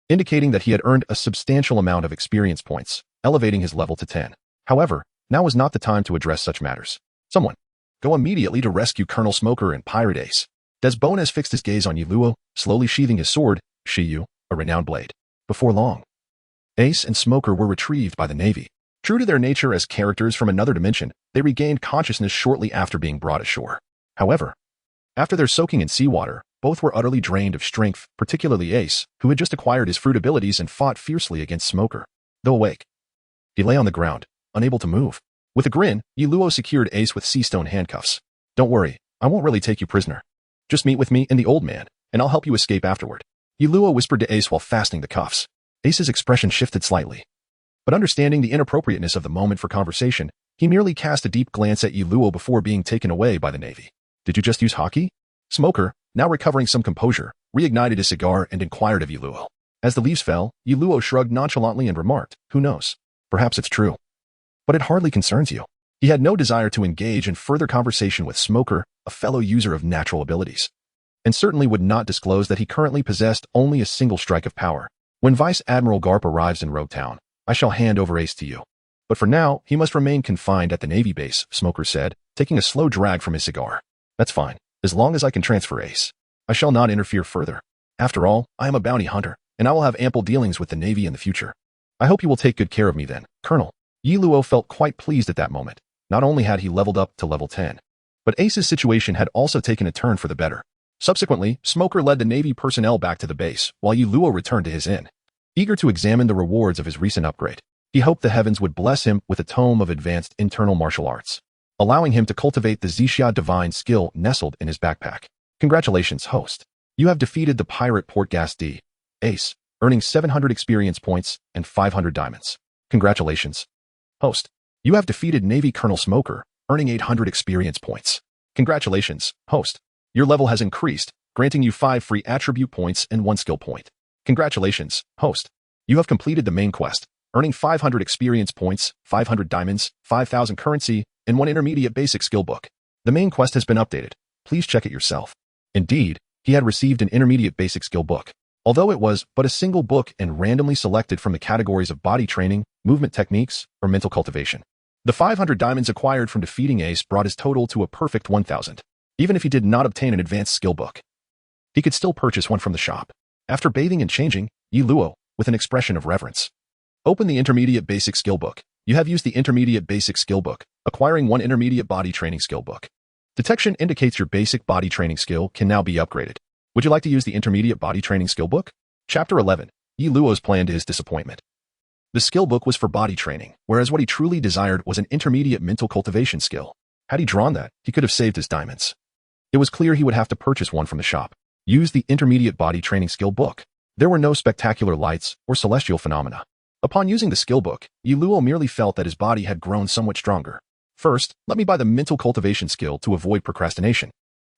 indicating that he had earned a substantial amount of experience points, elevating his level to 10. However, now was not the time to address such matters. "Someone, go immediately to rescue Colonel Smoker and Pirate Ace." Des Bonus fixed his gaze on Yi Luo, slowly sheathing his sword, Shiyu, a renowned blade. Before long, Ace and Smoker were retrieved by the Navy. True to their nature as characters from another dimension, they regained consciousness shortly after being brought ashore. However, after their soaking in seawater, both were utterly drained of strength, particularly Ace, who had just acquired his fruit abilities and fought fiercely against Smoker. Though awake, he lay on the ground, unable to move. With a grin, Yi Luo secured Ace with sea-stone handcuffs. "Don't worry, I won't really take you prisoner. Just meet with me and the old man, and I'll help you escape afterward." Yi Luo whispered to Ace while fastening the cuffs. Ace's expression shifted slightly, but understanding the inappropriateness of the moment for conversation, he merely cast a deep glance at Yi Luo before being taken away by the Navy. "Did you just use hockey?" Smoker, now recovering some composure, reignited his cigar and inquired of Yi Luo. As the leaves fell, Yi Luo shrugged nonchalantly and remarked, "Who knows? Perhaps it's true. But it hardly concerns you." He had no desire to engage in further conversation with Smoker, a fellow user of natural abilities, and certainly would not disclose that he currently possessed only a single strike of power. "When Vice Admiral Garp arrives in Rogue Town, I shall hand over Ace to you. But for now, he must remain confined at the Navy base," Smoker said, taking a slow drag from his cigar. "That's fine, as long as I can transfer Ace. I shall not interfere further. After all, I am a bounty hunter, and I will have ample dealings with the Navy in the future. I hope you will take good care of me then, Colonel." Yi Luo felt quite pleased at that moment. Not only had he leveled up to level 10, but Ace's situation had also taken a turn for the better. Subsequently, Smoker led the Navy personnel back to the base, while Yi Luo returned to his inn. Eager to examine the rewards of his recent upgrade, he hoped the heavens would bless him with a tome of advanced internal martial arts, allowing him to cultivate the Zixia divine skill nestled in his backpack. "Congratulations, host. You have defeated the pirate Portgas D. Ace, earning 700 experience points and 500 diamonds. Congratulations, host. You have defeated Navy Colonel Smoker, earning 800 experience points. Congratulations, host. Your level has increased, granting you 5 free attribute points and 1 skill point. Congratulations, host. You have completed the main quest, earning 500 experience points, 500 diamonds, 5,000 currency, and 1 intermediate basic skill book. The main quest has been updated. Please check it yourself." Indeed, he had received an intermediate basic skill book, although it was but a single book and randomly selected from the categories of body training, movement techniques, or mental cultivation. The 500 diamonds acquired from defeating Ace brought his total to a perfect 1,000. Even if he did not obtain an advanced skill book, he could still purchase one from the shop. After bathing and changing, Yi Luo, with an expression of reverence, opened the intermediate basic skill book. You have used the intermediate basic skill book, acquiring 1 intermediate body training skill book. Detection indicates your basic body training skill can now be upgraded. Would you like to use the intermediate body training skill book? Chapter 11. Yi Luo's plan to his disappointment. The skill book was for body training, whereas what he truly desired was an intermediate mental cultivation skill. Had he drawn that, he could have saved his diamonds. It was clear he would have to purchase one from the shop. Use the intermediate body training skill book. There were no spectacular lights or celestial phenomena. Upon using the skill book, Yi Luo merely felt that his body had grown somewhat stronger. First, let me buy the mental cultivation skill to avoid procrastination.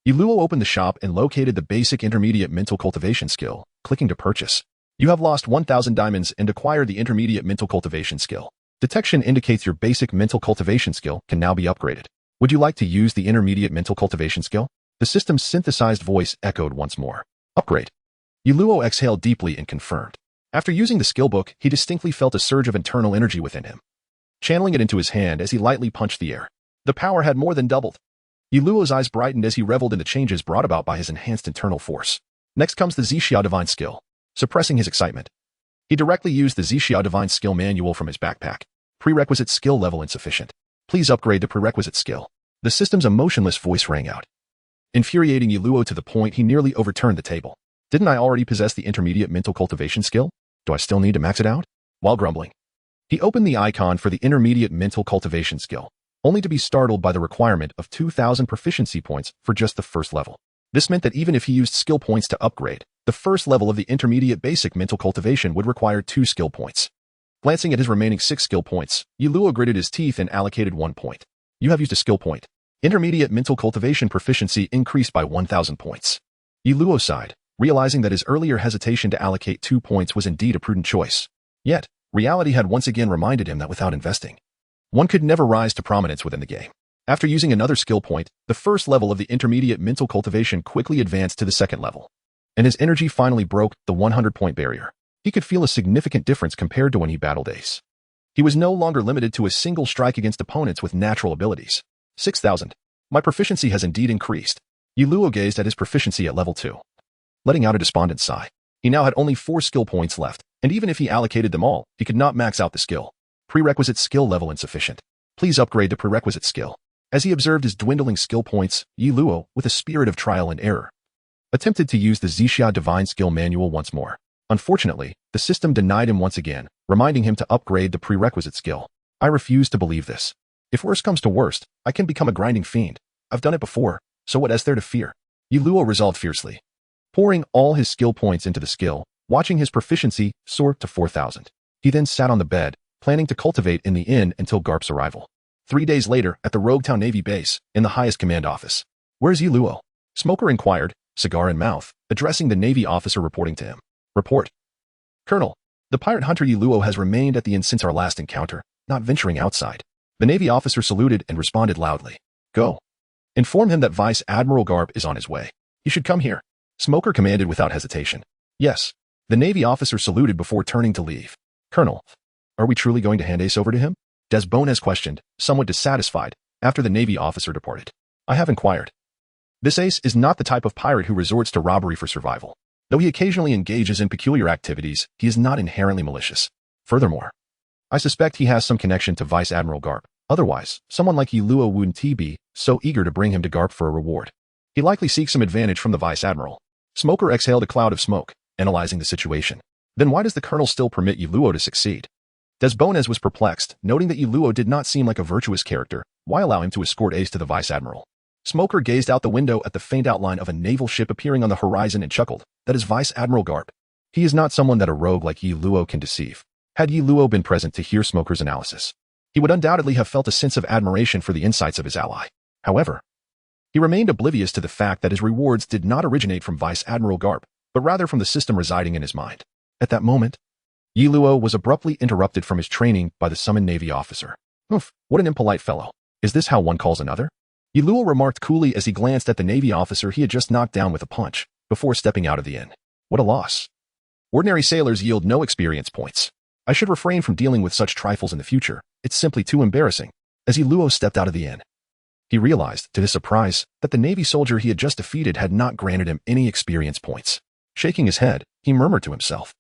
Yi Luo opened the shop and located the basic intermediate mental cultivation skill, clicking to purchase. You have lost 1,000 diamonds and acquired the intermediate mental cultivation skill. Detection indicates your basic mental cultivation skill can now be upgraded. Would you like to use the intermediate mental cultivation skill? The system's synthesized voice echoed once more. Upgrade. Yuluo exhaled deeply and confirmed. After using the skill book, he distinctly felt a surge of internal energy within him, channeling it into his hand as he lightly punched the air. The power had more than doubled. Yuluo's eyes brightened as he reveled in the changes brought about by his enhanced internal force. Next comes the Zixia Divine Skill. Suppressing his excitement, he directly used the Zixia Divine Skill manual from his backpack. Prerequisite skill level insufficient. Please upgrade the prerequisite skill. The system's emotionless voice rang out, infuriating Yuluo to the point he nearly overturned the table. Didn't I already possess the intermediate mental cultivation skill? Do I still need to max it out? While grumbling, he opened the icon for the intermediate mental cultivation skill, only to be startled by the requirement of 2,000 proficiency points for just the first level. This meant that even if he used skill points to upgrade, the first level of the intermediate basic mental cultivation would require 2 skill points. Glancing at his remaining 6 skill points, Yuluo gritted his teeth and allocated 1 point. You have used a skill point. Intermediate mental cultivation proficiency increased by 1,000 points. Yuluo sighed, realizing that his earlier hesitation to allocate 2 points was indeed a prudent choice. Yet, reality had once again reminded him that without investing, one could never rise to prominence within the game. After using another skill point, the first level of the intermediate mental cultivation quickly advanced to the second level, and his energy finally broke the 100-point barrier. He could feel a significant difference compared to when he battled Ace. He was no longer limited to a single strike against opponents with natural abilities. 6,000. My proficiency has indeed increased. Yuluo gazed at his proficiency at level 2, letting out a despondent sigh. He now had only 4 skill points left, and even if he allocated them all, he could not max out the skill. Prerequisite skill level insufficient. Please upgrade to prerequisite skill. As he observed his dwindling skill points, Yuluo, with a spirit of trial and error, attempted to use the Zixia Divine Skill manual once more. Unfortunately, the system denied him once again, reminding him to upgrade the prerequisite skill. I refuse to believe this. If worst comes to worst, I can become a grinding fiend. I've done it before, so what is there to fear? Yuluo resolved fiercely, pouring all his skill points into the skill, watching his proficiency soar to 4,000. He then sat on the bed, planning to cultivate in the inn until Garp's arrival. 3 days later, at the Roguetown Navy base, in the highest command office. Where's Yuluo? Smoker inquired, cigar in mouth, addressing the Navy officer reporting to him. Report. Colonel, the pirate hunter Yuluo has remained at the inn since our last encounter, not venturing outside. The Navy officer saluted and responded loudly. Go. Inform him that Vice Admiral Garp is on his way. He should come here. Smoker commanded without hesitation. Yes. The Navy officer saluted before turning to leave. Colonel, are we truly going to hand Ace over to him? Desbones questioned, somewhat dissatisfied, after the Navy officer departed. I have inquired. This Ace is not the type of pirate who resorts to robbery for survival. Though he occasionally engages in peculiar activities, he is not inherently malicious. Furthermore, I suspect he has some connection to Vice Admiral Garp. Otherwise, someone like Yuluo wouldn't be so eager to bring him to Garp for a reward. He likely seeks some advantage from the Vice Admiral. Smoker exhaled a cloud of smoke, analyzing the situation. Then why does the Colonel still permit Yuluo to succeed? Desbones was perplexed, noting that Yuluo did not seem like a virtuous character. Why allow him to escort Ace to the Vice Admiral? Smoker gazed out the window at the faint outline of a naval ship appearing on the horizon and chuckled. That is Vice Admiral Garp. He is not someone that a rogue like Yuluo can deceive. Had Yuluo been present to hear Smoker's analysis, he would undoubtedly have felt a sense of admiration for the insights of his ally. However, he remained oblivious to the fact that his rewards did not originate from Vice Admiral Garp, but rather from the system residing in his mind. At that moment, Yuluo was abruptly interrupted from his training by the summoned Navy officer. Oof, what an impolite fellow. Is this how one calls another? Yuluo remarked coolly as he glanced at the Navy officer he had just knocked down with a punch, before stepping out of the inn. What a loss. Ordinary sailors yield no experience points. I should refrain from dealing with such trifles in the future. It's simply too embarrassing. As Yuluo stepped out of the inn, he realized, to his surprise, that the Navy soldier he had just defeated had not granted him any experience points. Shaking his head, he murmured to himself.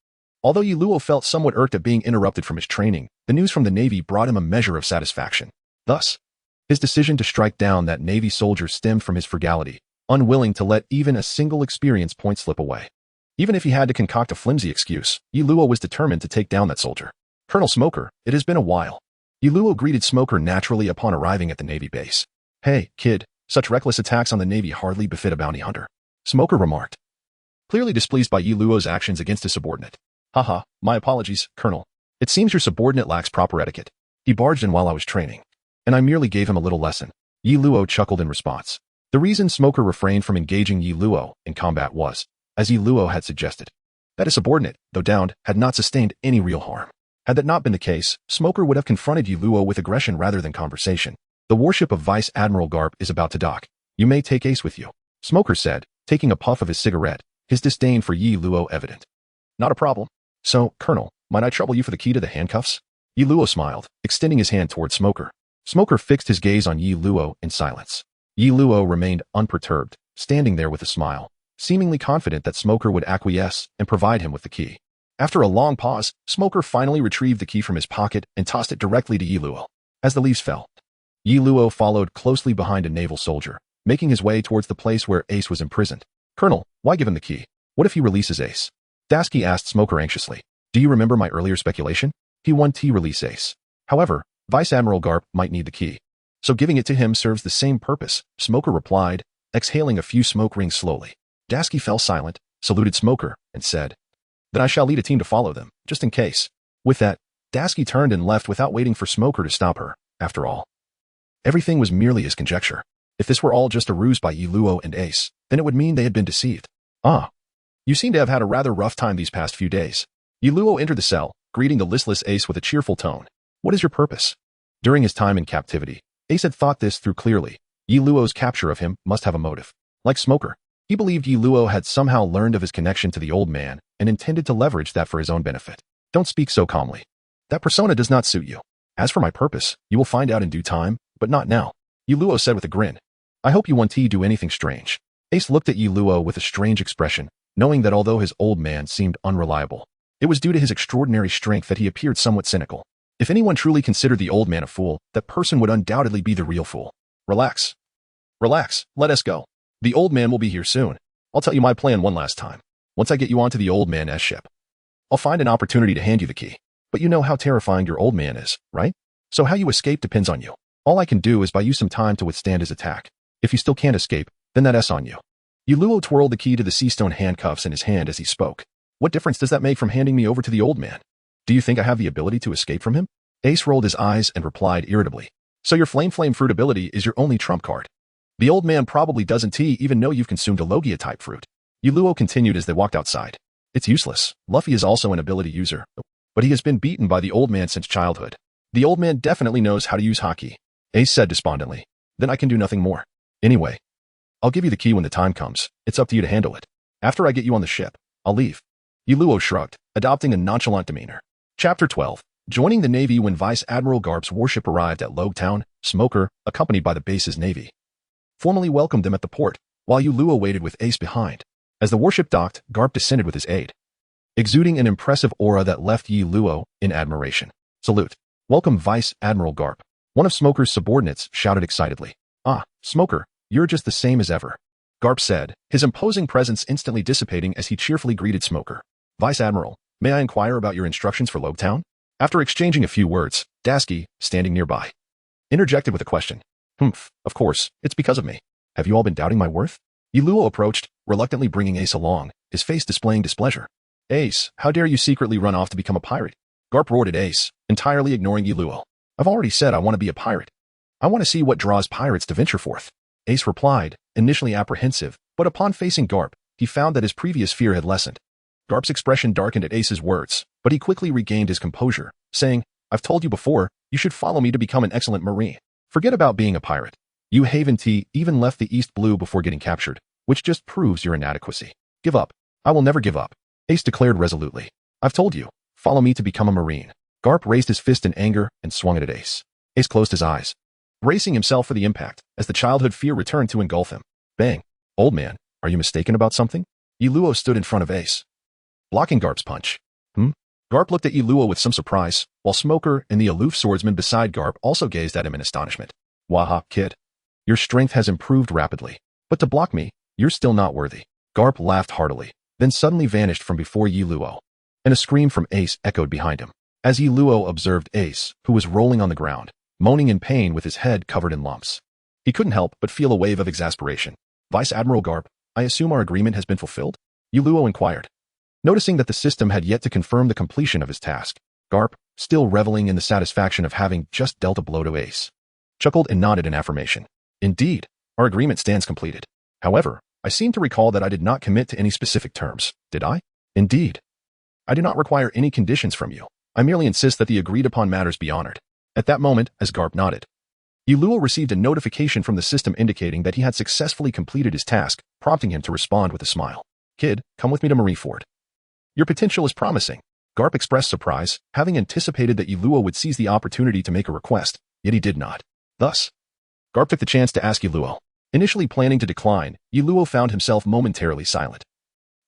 Although Yuluo felt somewhat irked at being interrupted from his training, the news from the Navy brought him a measure of satisfaction. Thus, his decision to strike down that Navy soldier stemmed from his frugality, unwilling to let even a single experience point slip away. Even if he had to concoct a flimsy excuse, Yuluo was determined to take down that soldier. Colonel Smoker, it has been a while. Yuluo greeted Smoker naturally upon arriving at the Navy base. Hey, kid, such reckless attacks on the Navy hardly befit a bounty hunter. Smoker remarked, clearly displeased by Yuluo's actions against his subordinate. Haha, my apologies, Colonel. It seems your subordinate lacks proper etiquette. He barged in while I was training, and I merely gave him a little lesson. Yuluo chuckled in response. The reason Smoker refrained from engaging Yuluo in combat was, as Yuluo had suggested, That his subordinate, though downed, had not sustained any real harm. Had that not been the case, Smoker would have confronted Luo with aggression rather than conversation. The warship of Vice Admiral Garp is about to dock. You may take Ace with you, Smoker said, taking a puff of his cigarette, his disdain for Luo evident. Not a problem. So, Colonel, might I trouble you for the key to the handcuffs? Luo smiled, extending his hand toward Smoker. Smoker fixed his gaze on Luo in silence. Luo remained unperturbed, standing there with a smile, seemingly confident that Smoker would acquiesce and provide him with the key. After a long pause, Smoker finally retrieved the key from his pocket and tossed it directly to Luo. As the leaves fell, Luo followed closely behind a naval soldier, making his way towards the place where Ace was imprisoned. Colonel, why give him the key? What if he releases Ace? Dasky asked Smoker anxiously. Do you remember my earlier speculation? He won't release Ace. However, Vice Admiral Garp might need the key. So giving it to him serves the same purpose, Smoker replied, exhaling a few smoke rings slowly. Dasky fell silent, saluted Smoker, and said, Then I shall lead a team to follow them, just in case. With that, Dasky turned and left without waiting for Smoker to stop her. After all, everything was merely his conjecture. If this were all just a ruse by Luo and Ace, then it would mean they had been deceived. Ah, you seem to have had a rather rough time these past few days. Luo entered the cell, greeting the listless Ace with a cheerful tone. What is your purpose? During his time in captivity, Ace had thought this through clearly. Luo's capture of him must have a motive. Like Smoker, he believed Luo had somehow learned of his connection to the old man and intended to leverage that for his own benefit. Don't speak so calmly. That persona does not suit you. As for my purpose, you will find out in due time, but not now, Luo said with a grin. I hope you won't do anything strange. Ace looked at Luo with a strange expression, knowing that although his old man seemed unreliable, it was due to his extraordinary strength that he appeared somewhat cynical. If anyone truly considered the old man a fool, that person would undoubtedly be the real fool. Relax. Relax, let us go. The old man will be here soon. I'll tell you my plan one last time. Once I get you onto the old man's ship, I'll find an opportunity to hand you the key. But you know how terrifying your old man is, right? So how you escape depends on you. All I can do is buy you some time to withstand his attack. If you still can't escape, then that's on you. Luo twirled the key to the seastone handcuffs in his hand as he spoke. What difference does that make from handing me over to the old man? Do you think I have the ability to escape from him? Ace rolled his eyes and replied irritably. So your flame fruit ability is your only trump card. The old man probably doesn't even know you've consumed a Logia-type fruit. Luo continued as they walked outside. It's useless. Luffy is also an ability user, but he has been beaten by the old man since childhood. The old man definitely knows how to use haki, Ace said despondently. Then I can do nothing more. Anyway, I'll give you the key when the time comes. It's up to you to handle it. After I get you on the ship, I'll leave. Luo shrugged, adopting a nonchalant demeanor. Chapter 12. Joining the Navy. When Vice Admiral Garp's warship arrived at Logtown, Smoker, accompanied by the base's Navy, formally welcomed them at the port, while Luo waited with Ace behind. As the warship docked, Garp descended with his aide, exuding an impressive aura that left Luo in admiration. Salute. Welcome Vice Admiral Garp. One of Smoker's subordinates shouted excitedly. Ah, Smoker, you're just the same as ever, Garp said, his imposing presence instantly dissipating as he cheerfully greeted Smoker. Vice Admiral, may I inquire about your instructions for Logtown? After exchanging a few words, Dasky, standing nearby, interjected with a question. Of course, it's because of me. Have you all been doubting my worth? Luo approached, reluctantly bringing Ace along, his face displaying displeasure. Ace, how dare you secretly run off to become a pirate? Garp roared at Ace, entirely ignoring Luo. I've already said I want to be a pirate. I want to see what draws pirates to venture forth. Ace replied, initially apprehensive, but upon facing Garp, he found that his previous fear had lessened. Garp's expression darkened at Ace's words, but he quickly regained his composure, saying, I've told you before, you should follow me to become an excellent marine. Forget about being a pirate. You Haven T even left the East Blue before getting captured, which just proves your inadequacy. Give up. I will never give up, Ace declared resolutely. I've told you, follow me to become a marine. Garp raised his fist in anger and swung it at Ace. Ace closed his eyes, bracing himself for the impact as the childhood fear returned to engulf him. Bang. Old man, are you mistaken about something? Luo stood in front of Ace, blocking Garp's punch. Garp looked at Luo with some surprise, while Smoker and the aloof swordsman beside Garp also gazed at him in astonishment. Waha, kid. Your strength has improved rapidly, but to block me, you're still not worthy. Garp laughed heartily, then suddenly vanished from before Luo, and a scream from Ace echoed behind him. As Luo observed Ace, who was rolling on the ground, moaning in pain with his head covered in lumps, he couldn't help but feel a wave of exasperation. Vice Admiral Garp, I assume our agreement has been fulfilled? Luo inquired. Noticing that the system had yet to confirm the completion of his task, Garp, still reveling in the satisfaction of having just dealt a blow to Ace, chuckled and nodded in affirmation. Indeed, our agreement stands completed. However, I seem to recall that I did not commit to any specific terms, did I? Indeed. I do not require any conditions from you. I merely insist that the agreed-upon matters be honored. At that moment, as Garp nodded, Yuluo received a notification from the system indicating that he had successfully completed his task, prompting him to respond with a smile. Kid, come with me to Marineford. Your potential is promising. Garp expressed surprise, having anticipated that Yuluo would seize the opportunity to make a request, yet he did not. Thus, Garp took the chance to ask Yuluo. Initially planning to decline, Yuluo found himself momentarily silent,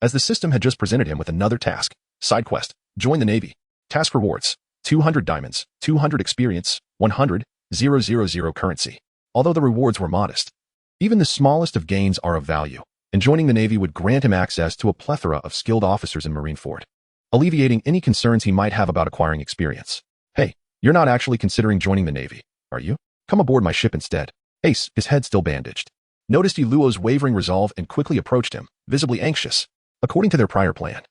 as the system had just presented him with another task. Side quest, join the Navy. Task rewards, 200 diamonds, 200 experience, 100,000 currency. Although the rewards were modest, even the smallest of gains are of value, and joining the Navy would grant him access to a plethora of skilled officers in Marineford, alleviating any concerns he might have about acquiring experience. Hey, you're not actually considering joining the Navy, are you? Come aboard my ship instead. Ace, his head still bandaged, noticed Yuluo's wavering resolve and quickly approached him, visibly anxious. According to their prior plan,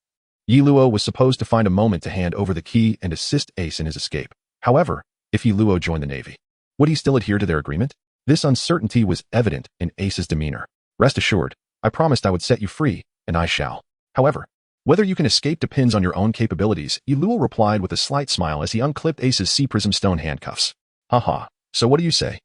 Yuluo was supposed to find a moment to hand over the key and assist Ace in his escape. However, if Yuluo joined the Navy, would he still adhere to their agreement? This uncertainty was evident in Ace's demeanor. Rest assured, I promised I would set you free, and I shall. However, whether you can escape depends on your own capabilities, Yuluo replied with a slight smile as he unclipped Ace's sea prism stone handcuffs. Haha, so what do you say?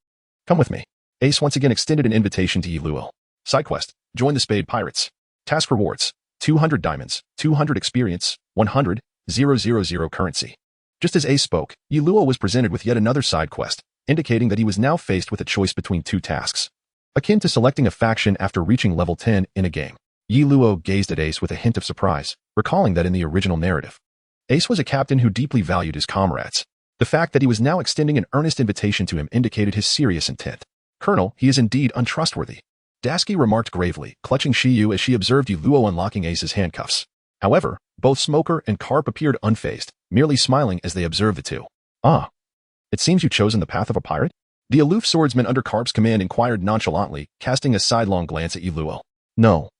Come with me. Ace once again extended an invitation to Yuluo. Side quest, join the Spade Pirates. Task rewards, 200 diamonds, 200 experience, 100,000 currency. Just as Ace spoke, Yuluo was presented with yet another side quest, indicating that he was now faced with a choice between two tasks, akin to selecting a faction after reaching level 10 in a game. Yuluo gazed at Ace with a hint of surprise, recalling that in the original narrative, Ace was a captain who deeply valued his comrades. The fact that he was now extending an earnest invitation to him indicated his serious intent. Colonel, he is indeed untrustworthy, Dasky remarked gravely, clutching Shiyu as she observed Yuluo unlocking Ace's handcuffs. However, both Smoker and Carp appeared unfazed, merely smiling as they observed the two. Ah, it seems you've chosen the path of a pirate? The aloof swordsman under Carp's command inquired nonchalantly, casting a sidelong glance at Yuluo. No,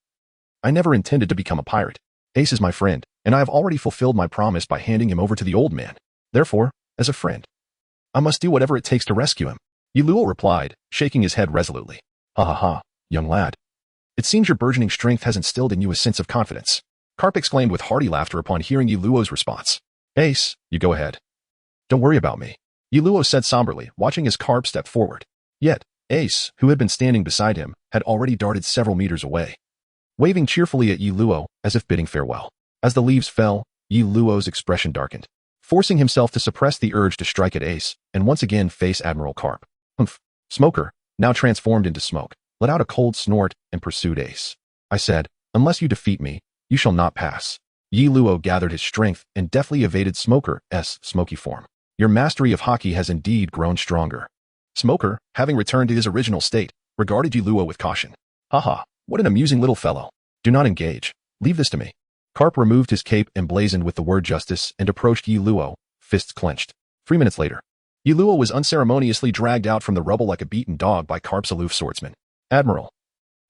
I never intended to become a pirate. Ace is my friend, and I have already fulfilled my promise by handing him over to the old man. Therefore, as a friend, I must do whatever it takes to rescue him. Yuluo replied, shaking his head resolutely. Ha ha ha, young lad. It seems your burgeoning strength has instilled in you a sense of confidence. Carp exclaimed with hearty laughter upon hearing Yuluo's response. Ace, you go ahead. Don't worry about me, Yuluo said somberly, watching as Carp stepped forward. Yet, Ace, who had been standing beside him, had already darted several meters away, waving cheerfully at Yuluo as if bidding farewell. As the leaves fell, Yuluo's expression darkened, forcing himself to suppress the urge to strike at Ace and once again face Admiral Carp. Humph. Smoker, now transformed into smoke, let out a cold snort and pursued Ace. I said, unless you defeat me, you shall not pass. Yuluo gathered his strength and deftly evaded Smoker's smoky form. Your mastery of hockey has indeed grown stronger. Smoker, having returned to his original state, regarded Yuluo with caution. Haha, what an amusing little fellow. Do not engage. Leave this to me. Carp removed his cape emblazoned with the word justice and approached Yuluo, fists clenched. 3 minutes later, Yuluo was unceremoniously dragged out from the rubble like a beaten dog by Carp's aloof swordsman. Admiral,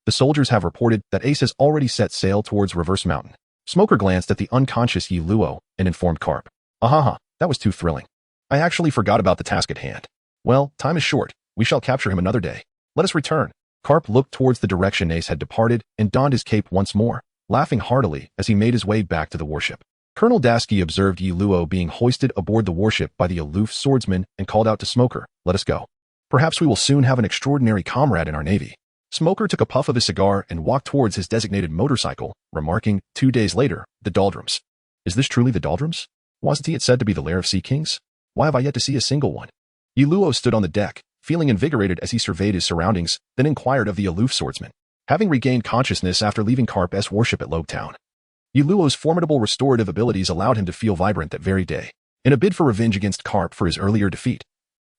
the soldiers have reported that Ace has already set sail towards Reverse Mountain. Smoker glanced at the unconscious Yuluo and informed Carp. Ahaha, that was too thrilling. I actually forgot about the task at hand. Well, time is short. We shall capture him another day. Let us return. Carp looked towards the direction Ace had departed and donned his cape once more, laughing heartily as he made his way back to the warship. Colonel Dasky observed Yuluo being hoisted aboard the warship by the aloof swordsman and called out to Smoker, let us go. Perhaps we will soon have an extraordinary comrade in our navy. Smoker took a puff of his cigar and walked towards his designated motorcycle, remarking, 2 days later, the doldrums. Is this truly the doldrums? Wasn't it said to be the lair of sea kings? Why have I yet to see a single one? Yuluo stood on the deck, feeling invigorated as he surveyed his surroundings, then inquired of the aloof swordsman. Having regained consciousness after leaving Carp's warship at Lobetown, Yuluo's formidable restorative abilities allowed him to feel vibrant that very day. In a bid for revenge against Carp for his earlier defeat,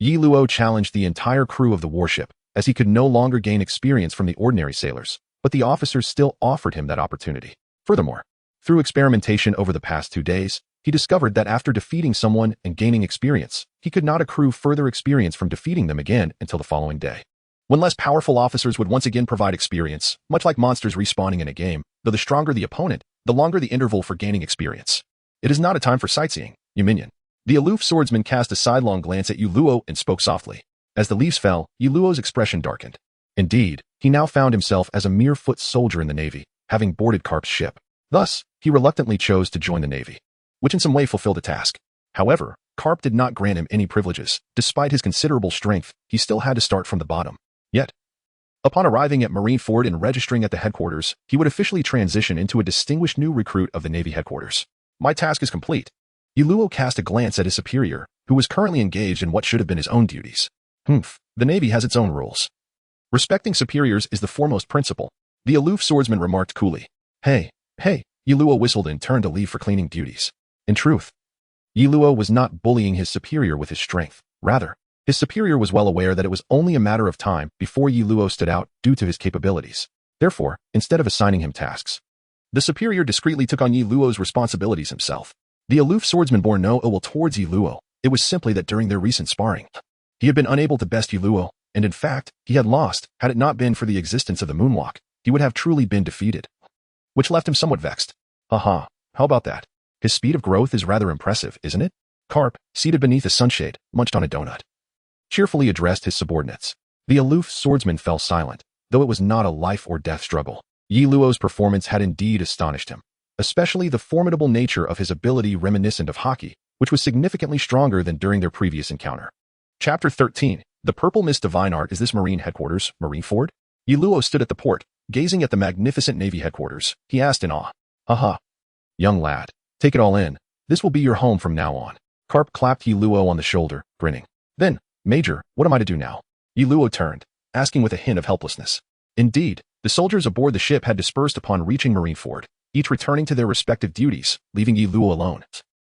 Yuluo challenged the entire crew of the warship, as he could no longer gain experience from the ordinary sailors, but the officers still offered him that opportunity. Furthermore, through experimentation over the past 2 days, he discovered that after defeating someone and gaining experience, he could not accrue further experience from defeating them again until the following day, when less powerful officers would once again provide experience, much like monsters respawning in a game. Though the stronger the opponent, the longer the interval for gaining experience. It is not a time for sightseeing, you minion. The aloof swordsman cast a sidelong glance at Yuluo and spoke softly. As the leaves fell, Yuluo's expression darkened. Indeed, he now found himself as a mere foot soldier in the navy, having boarded Carp's ship. Thus, he reluctantly chose to join the Navy, which in some way fulfilled the task. However, Karp did not grant him any privileges. Despite his considerable strength, he still had to start from the bottom. Yet, upon arriving at Marineford and registering at the headquarters, he would officially transition into a distinguished new recruit of the Navy headquarters. My task is complete. Yuluo cast a glance at his superior, who was currently engaged in what should have been his own duties. The Navy has its own rules. Respecting superiors is the foremost principle, the aloof swordsman remarked coolly. Hey, Yuluo whistled and turned to leave for cleaning duties. In truth, Yuluo was not bullying his superior with his strength. Rather, his superior was well aware that it was only a matter of time before Yuluo stood out due to his capabilities. Therefore, instead of assigning him tasks, the superior discreetly took on Yuluo's responsibilities himself. The aloof swordsman bore no ill will towards Yuluo. It was simply that during their recent sparring, he had been unable to best Yuluo, and in fact, he had lost. Had it not been for the existence of the moonwalk, he would have truly been defeated. Which left him somewhat vexed. How about that? His speed of growth is rather impressive, isn't it? Karp, seated beneath a sunshade, munched on a donut. Cheerfully addressed his subordinates. The aloof swordsman fell silent, though it was not a life-or-death struggle. Yuluo's performance had indeed astonished him, especially the formidable nature of his ability reminiscent of hockey, which was significantly stronger than during their previous encounter. Chapter 13. The Purple Mist Divine Art. Is this Marine headquarters, Marineford? Yuluo stood at the port, gazing at the magnificent Navy headquarters. He asked in awe. Young lad, take it all in. This will be your home from now on. Karp clapped Yuluo on the shoulder, grinning. Then, Major, what am I to do now? Yuluo turned, asking with a hint of helplessness. Indeed, the soldiers aboard the ship had dispersed upon reaching Marineford, each returning to their respective duties, leaving Yuluo alone,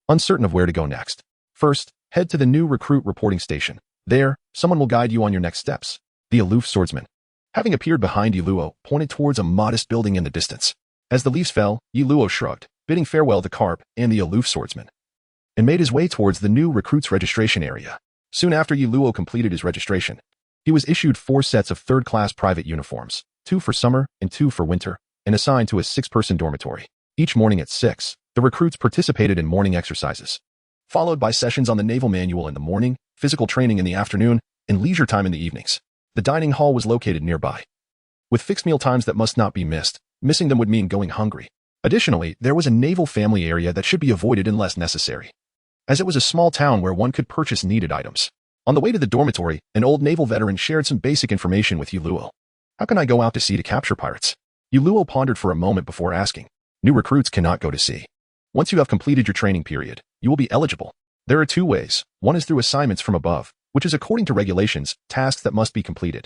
uncertain of where to go next. First, head to the new recruit reporting station. There, someone will guide you on your next steps. The aloof swordsman, having appeared behind Yuluo, pointed towards a modest building in the distance. As the leaves fell, Yuluo shrugged, bidding farewell to Karp and the aloof swordsman, and made his way towards the new recruit's registration area. Soon after Yuluo completed his registration, he was issued 4 sets of third-class private uniforms, 2 for summer and 2 for winter, and assigned to a 6-person dormitory. Each morning at 6, the recruits participated in morning exercises, followed by sessions on the naval manual in the morning, physical training in the afternoon, and leisure time in the evenings. The dining hall was located nearby, with fixed meal times that must not be missed. Missing them would mean going hungry. Additionally, there was a naval family area that should be avoided unless necessary, as it was a small town where one could purchase needed items. On the way to the dormitory, an old naval veteran shared some basic information with Yuluo. How can I go out to sea to capture pirates? Yuluo pondered for a moment before asking. New recruits cannot go to sea. Once you have completed your training period, you will be eligible. There are 2 ways. One is through assignments from above, which is according to regulations, tasks that must be completed,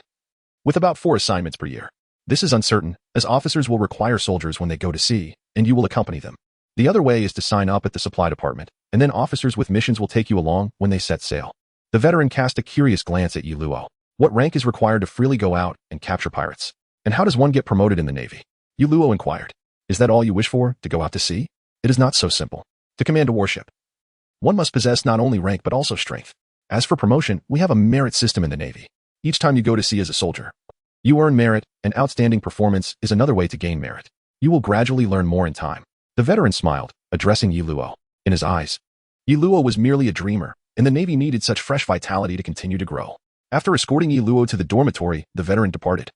with about 4 assignments per year. This is uncertain, as officers will require soldiers when they go to sea, and you will accompany them. The other way is to sign up at the supply department, and then officers with missions will take you along when they set sail. The veteran cast a curious glance at Yuluo. What rank is required to freely go out and capture pirates? And how does one get promoted in the Navy? Yuluo inquired. Is that all you wish for, to go out to sea? It is not so simple. To command a warship, one must possess not only rank but also strength. As for promotion, we have a merit system in the Navy. Each time you go to sea as a soldier, you earn merit, and outstanding performance is another way to gain merit. You will gradually learn more in time. The veteran smiled, addressing Yuluo. In his eyes, Yuluo was merely a dreamer, and the Navy needed such fresh vitality to continue to grow. After escorting Yuluo to the dormitory, the veteran departed,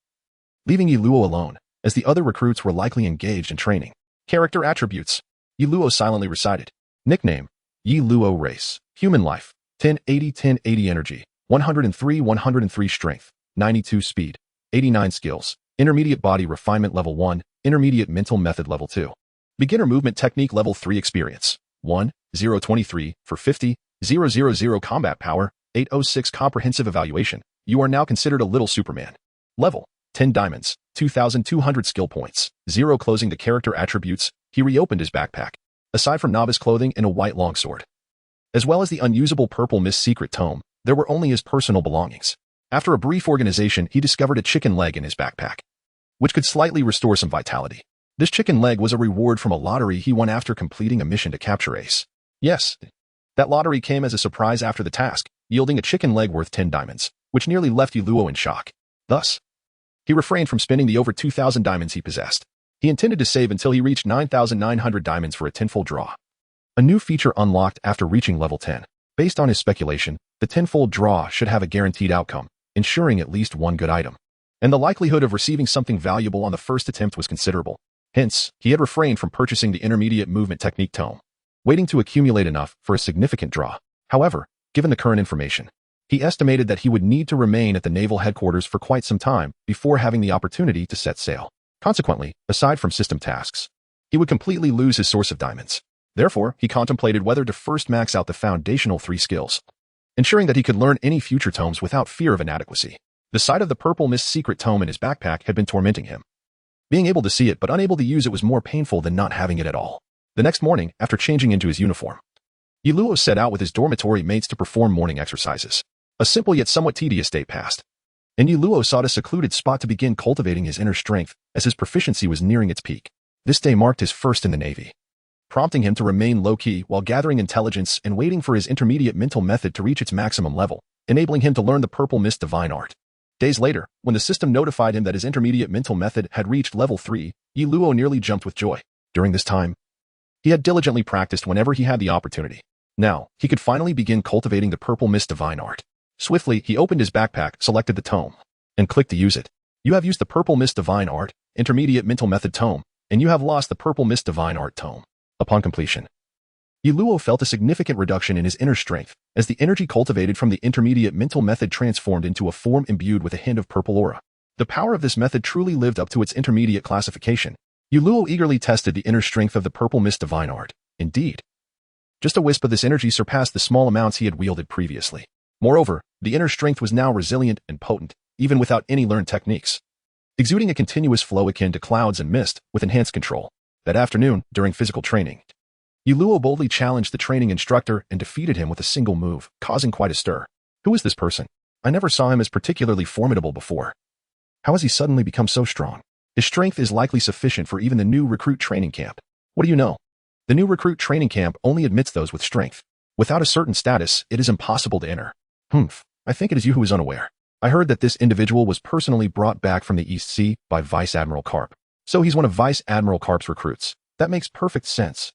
leaving Yuluo alone, as the other recruits were likely engaged in training. Character attributes. Yuluo silently recited. Nickname. Yuluo race. Human life. 1080 energy. 103 strength. 92 speed. 89 skills. Intermediate body refinement level 1. Intermediate mental method level 2. Beginner movement technique level 3 experience. 1,023 for 50. 000 combat power. 806 comprehensive evaluation. You are now considered a little Superman. Level. 10 diamonds. 2,200 skill points. 0 closing the character attributes. He reopened his backpack. Aside from novice clothing and a white longsword, as well as the unusable purple mist secret tome, there were only his personal belongings. After a brief organization, he discovered a chicken leg in his backpack, which could slightly restore some vitality. This chicken leg was a reward from a lottery he won after completing a mission to capture Ace. Yes, that lottery came as a surprise after the task, yielding a chicken leg worth 10 diamonds, which nearly left Yuluo in shock. Thus, he refrained from spending the over 2,000 diamonds he possessed. He intended to save until he reached 9,900 diamonds for a tenfold draw. A new feature unlocked after reaching level 10. Based on his speculation, the tenfold draw should have a guaranteed outcome, ensuring at least one good item. And the likelihood of receiving something valuable on the first attempt was considerable. Hence, he had refrained from purchasing the intermediate movement technique tome, waiting to accumulate enough for a significant draw. However, given the current information, he estimated that he would need to remain at the naval headquarters for quite some time before having the opportunity to set sail. Consequently, aside from system tasks, he would completely lose his source of diamonds. Therefore, he contemplated whether to first max out the foundational 3 skills, ensuring that he could learn any future tomes without fear of inadequacy. The sight of the Purple Mist secret tome in his backpack had been tormenting him. Being able to see it but unable to use it was more painful than not having it at all. The next morning, after changing into his uniform, Yiluo set out with his dormitory mates to perform morning exercises. A simple yet somewhat tedious day passed, and Yiluo sought a secluded spot to begin cultivating his inner strength as his proficiency was nearing its peak. This day marked his first in the Navy, prompting him to remain low-key while gathering intelligence and waiting for his intermediate mental method to reach its maximum level, enabling him to learn the Purple Mist divine art. Days later, when the system notified him that his intermediate mental method had reached level 3, Yiluo nearly jumped with joy. During this time, he had diligently practiced whenever he had the opportunity. Now, he could finally begin cultivating the Purple Mist divine art. Swiftly, he opened his backpack, selected the tome, and clicked to use it. You have used the Purple Mist divine art, intermediate mental method tome, and you have lost the Purple Mist divine art tome. Upon completion, Yiluo felt a significant reduction in his inner strength as the energy cultivated from the intermediate mental method transformed into a form imbued with a hint of purple aura. The power of this method truly lived up to its intermediate classification. Yiluo eagerly tested the inner strength of the Purple Mist divine art. Indeed, just a wisp of this energy surpassed the small amounts he had wielded previously. Moreover, the inner strength was now resilient and potent, even without any learned techniques, exuding a continuous flow akin to clouds and mist with enhanced control. That afternoon, during physical training, Yiluo boldly challenged the training instructor and defeated him with a single move, causing quite a stir. Who is this person? I never saw him as particularly formidable before. How has he suddenly become so strong? His strength is likely sufficient for even the new recruit training camp. What do you know? The new recruit training camp only admits those with strength. Without a certain status, it is impossible to enter. I think it is you who is unaware. I heard that this individual was personally brought back from the East Sea by Vice Admiral Karp. So he's one of Vice Admiral Karp's recruits. That makes perfect sense.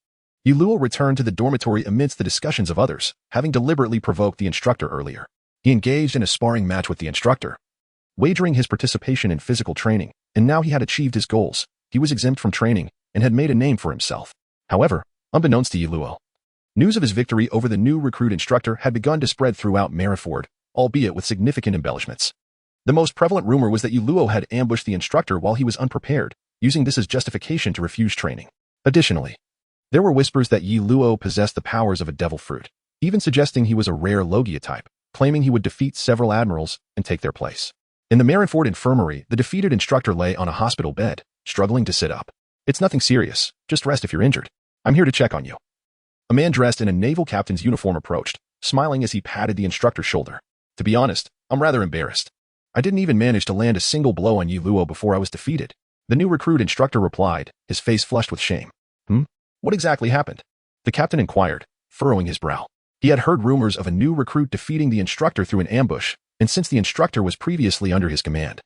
Yiluo returned to the dormitory amidst the discussions of others, having deliberately provoked the instructor earlier. He engaged in a sparring match with the instructor, wagering his participation in physical training, and now he had achieved his goals. He was exempt from training and had made a name for himself. However, unbeknownst to Yiluo, news of his victory over the new recruit instructor had begun to spread throughout Marineford, albeit with significant embellishments. The most prevalent rumor was that Yiluo had ambushed the instructor while he was unprepared, using this as justification to refuse training. Additionally, there were whispers that Yiluo possessed the powers of a devil fruit, even suggesting he was a rare Logia type, claiming he would defeat several admirals and take their place. In the Marineford infirmary, the defeated instructor lay on a hospital bed, struggling to sit up. It's nothing serious, just rest if you're injured. I'm here to check on you. A man dressed in a naval captain's uniform approached, smiling as he patted the instructor's shoulder. To be honest, I'm rather embarrassed. I didn't even manage to land a single blow on Yiluo before I was defeated. The new recruit instructor replied, his face flushed with shame. What exactly happened? The captain inquired, furrowing his brow. He had heard rumors of a new recruit defeating the instructor through an ambush, and since the instructor was previously under his command,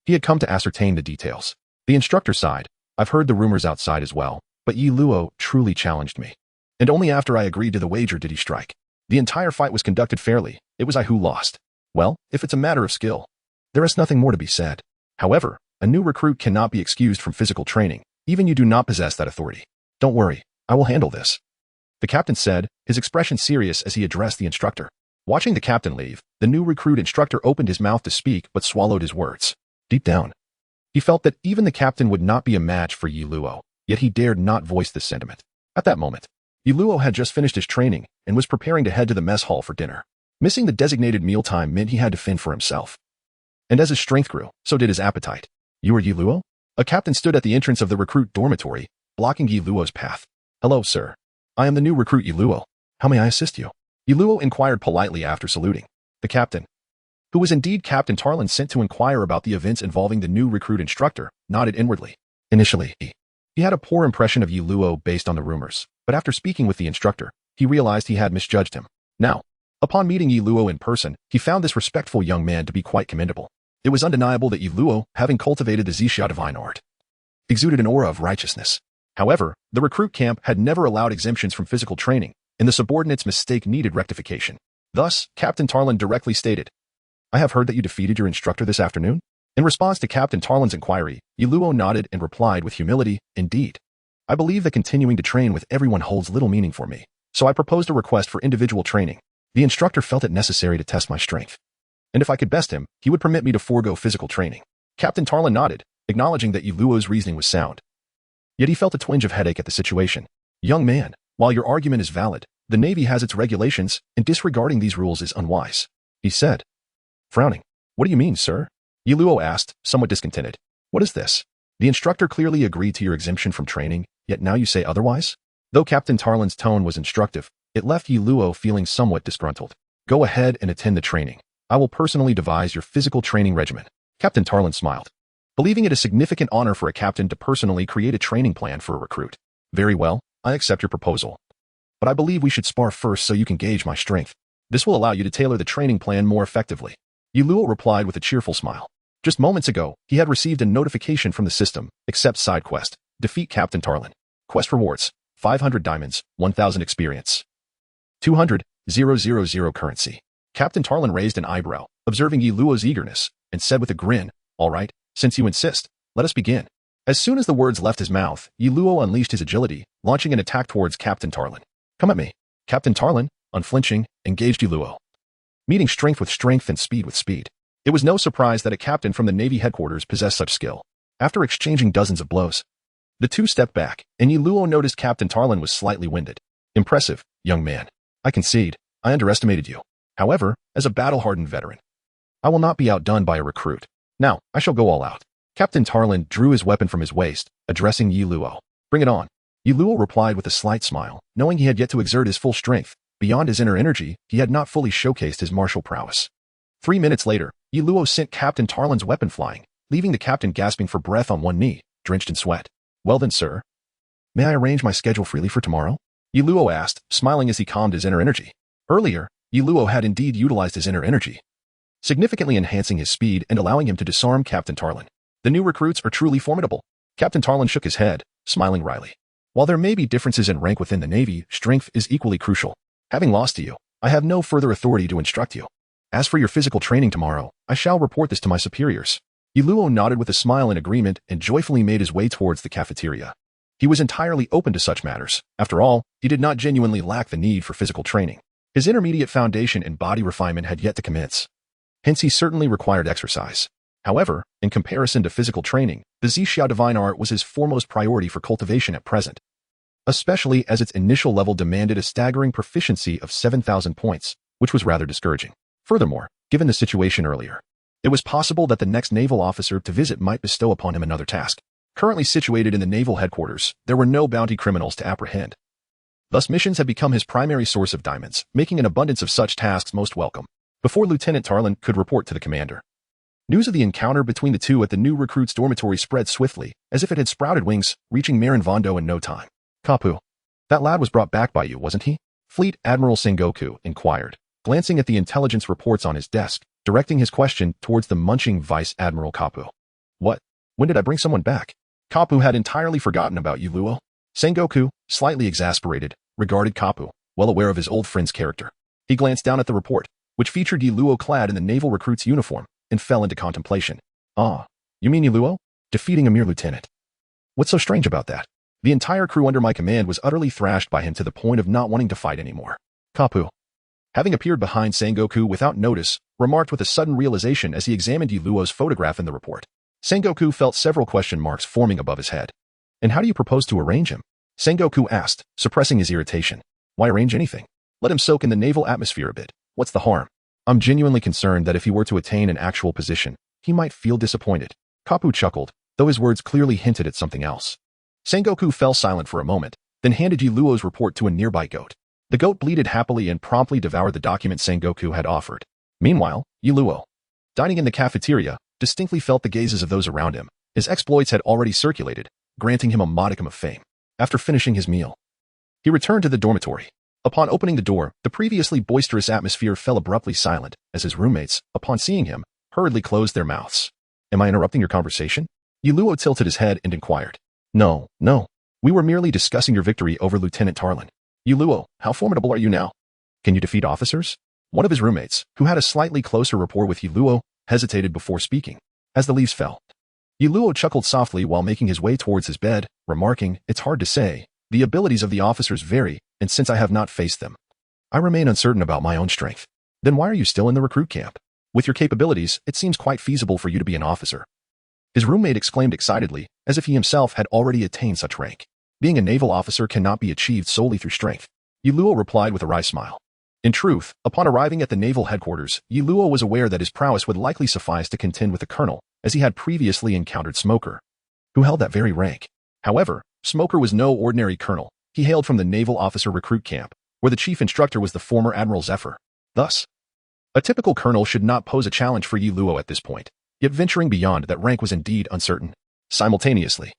he had come to ascertain the details. The instructor sighed. I've heard the rumors outside as well, but Yiluo truly challenged me. And only after I agreed to the wager did he strike. The entire fight was conducted fairly. It was I who lost. Well, if it's a matter of skill, there is nothing more to be said. However, a new recruit cannot be excused from physical training, even you do not possess that authority. Don't worry, I will handle this, the captain said, his expression serious as he addressed the instructor. Watching the captain leave, the new recruit instructor opened his mouth to speak but swallowed his words. Deep down, he felt that even the captain would not be a match for Yiluo, yet he dared not voice this sentiment. At that moment, Yiluo had just finished his training and was preparing to head to the mess hall for dinner. Missing the designated mealtime meant he had to fend for himself. And as his strength grew, so did his appetite. You are Yiluo? A captain stood at the entrance of the recruit dormitory, blocking Yiluo's path. Hello, sir. I am the new recruit Yiluo. How may I assist you? Yiluo inquired politely after saluting. The captain, who was indeed Captain Tarlin sent to inquire about the events involving the new recruit instructor, nodded inwardly. Initially, he had a poor impression of Yiluo based on the rumors, but after speaking with the instructor, he realized he had misjudged him. Now, upon meeting Yiluo in person, he found this respectful young man to be quite commendable. It was undeniable that Yiluo, having cultivated the Zixia divine art, exuded an aura of righteousness. However, the recruit camp had never allowed exemptions from physical training, and the subordinate's mistake needed rectification. Thus, Captain Tarlin directly stated, I have heard that you defeated your instructor this afternoon? In response to Captain Tarlin's inquiry, Yuluo nodded and replied with humility, "Indeed. I believe that continuing to train with everyone holds little meaning for me, so I proposed a request for individual training. The instructor felt it necessary to test my strength. And if I could best him, he would permit me to forego physical training." Captain Tarlin nodded, acknowledging that Yuluo's reasoning was sound. Yet he felt a twinge of headache at the situation. "Young man, while your argument is valid, the Navy has its regulations, and disregarding these rules is unwise," he said. Frowning. "What do you mean, sir?" Yuluo asked, somewhat discontented. "What is this? The instructor clearly agreed to your exemption from training, yet now you say otherwise?" Though Captain Tarlin's tone was instructive, it left Yuluo feeling somewhat disgruntled. "Go ahead and attend the training. I will personally devise your physical training regimen." Captain Tarlin smiled, believing it a significant honor for a captain to personally create a training plan for a recruit. "Very well, I accept your proposal. But I believe we should spar first so you can gauge my strength. This will allow you to tailor the training plan more effectively." Yuluo replied with a cheerful smile. Just moments ago, he had received a notification from the system, "Accept side quest. Defeat Captain Tarlin. Quest rewards, 500 diamonds, 1000 experience. 200,000 currency." Captain Tarlin raised an eyebrow, observing Yuluo's eagerness, and said with a grin, "All right, since you insist, let us begin." As soon as the words left his mouth, Yuluo unleashed his agility, launching an attack towards Captain Tarlin. "Come at me." Captain Tarlin, unflinching, engaged Yuluo, meeting strength with strength and speed with speed. It was no surprise that a captain from the Navy headquarters possessed such skill. After exchanging dozens of blows, the two stepped back, and Yuluo noticed Captain Tarlin was slightly winded. "Impressive, young man. I concede, I underestimated you. However, as a battle-hardened veteran, I will not be outdone by a recruit. Now, I shall go all out." Captain Tarlin drew his weapon from his waist, addressing Yuluo. "Bring it on." Yuluo replied with a slight smile, knowing he had yet to exert his full strength. Beyond his inner energy, he had not fully showcased his martial prowess. 3 minutes later, Yuluo sent Captain Tarlin's weapon flying, leaving the captain gasping for breath on one knee, drenched in sweat. "Well then, sir. May I arrange my schedule freely for tomorrow?" Yuluo asked, smiling as he calmed his inner energy. Earlier, Yuluo had indeed utilized his inner energy, significantly enhancing his speed and allowing him to disarm Captain Tarlin. "The new recruits are truly formidable." Captain Tarlin shook his head, smiling wryly. "While there may be differences in rank within the Navy, strength is equally crucial. Having lost to you, I have no further authority to instruct you. As for your physical training tomorrow, I shall report this to my superiors." Yuluo nodded with a smile in agreement and joyfully made his way towards the cafeteria. He was entirely open to such matters. After all, he did not genuinely lack the need for physical training. His intermediate foundation in body refinement had yet to commence. Hence he certainly required exercise. However, in comparison to physical training, the Zixiao divine art was his foremost priority for cultivation at present, especially as its initial level demanded a staggering proficiency of 7,000 points, which was rather discouraging. Furthermore, given the situation earlier, it was possible that the next naval officer to visit might bestow upon him another task. Currently situated in the naval headquarters, there were no bounty criminals to apprehend. Thus missions had become his primary source of diamonds, making an abundance of such tasks most welcome. Before Lieutenant Tarlin could report to the commander, news of the encounter between the two at the new recruits' dormitory spread swiftly, as if it had sprouted wings, reaching Marin Vondo in no time. "Kapu, that lad was brought back by you, wasn't he?" Fleet Admiral Sengoku inquired, glancing at the intelligence reports on his desk, directing his question towards the munching Vice Admiral Kapu. "What? When did I bring someone back?" Kapu had entirely forgotten about Yuluo. Sengoku, slightly exasperated, regarded Kapu, well aware of his old friend's character. He glanced down at the report, which featured Yuluo clad in the naval recruit's uniform, and fell into contemplation. "Ah, you mean Yuluo? Defeating a mere lieutenant. What's so strange about that? The entire crew under my command was utterly thrashed by him to the point of not wanting to fight anymore." Kapu, having appeared behind Sengoku without notice, remarked with a sudden realization as he examined Yuluo's photograph in the report. Sengoku felt several question marks forming above his head. "And how do you propose to arrange him?" Sengoku asked, suppressing his irritation. "Why arrange anything? Let him soak in the naval atmosphere a bit. What's the harm? I'm genuinely concerned that if he were to attain an actual position, he might feel disappointed." Kapu chuckled, though his words clearly hinted at something else. Sengoku fell silent for a moment, then handed Yuluo's report to a nearby goat. The goat bleated happily and promptly devoured the document Sengoku had offered. Meanwhile, Yuluo, dining in the cafeteria, distinctly felt the gazes of those around him. His exploits had already circulated, granting him a modicum of fame. After finishing his meal, he returned to the dormitory. Upon opening the door, the previously boisterous atmosphere fell abruptly silent, as his roommates, upon seeing him, hurriedly closed their mouths. "Am I interrupting your conversation?" Yuluo tilted his head and inquired. No. We were merely discussing your victory over Lieutenant Tarlin." "Yuluo, how formidable are you now? Can you defeat officers?" One of his roommates, who had a slightly closer rapport with Yuluo, hesitated before speaking. as the leaves fell. Yuluo chuckled softly while making his way towards his bed, remarking, "It's hard to say. The abilities of the officers vary, and since I have not faced them, I remain uncertain about my own strength." "Then why are you still in the recruit camp? With your capabilities, it seems quite feasible for you to be an officer." His roommate exclaimed excitedly, as if he himself had already attained such rank. "Being a naval officer cannot be achieved solely through strength," Yuluo replied with a wry smile. In truth, upon arriving at the naval headquarters, Yuluo was aware that his prowess would likely suffice to contend with the colonel, as he had previously encountered Smoker, who held that very rank. However, Smoker was no ordinary colonel. He hailed from the naval officer recruit camp, where the chief instructor was the former Admiral Zephyr. Thus, a typical colonel should not pose a challenge for Yuluo at this point, yet venturing beyond that rank was indeed uncertain. Simultaneously,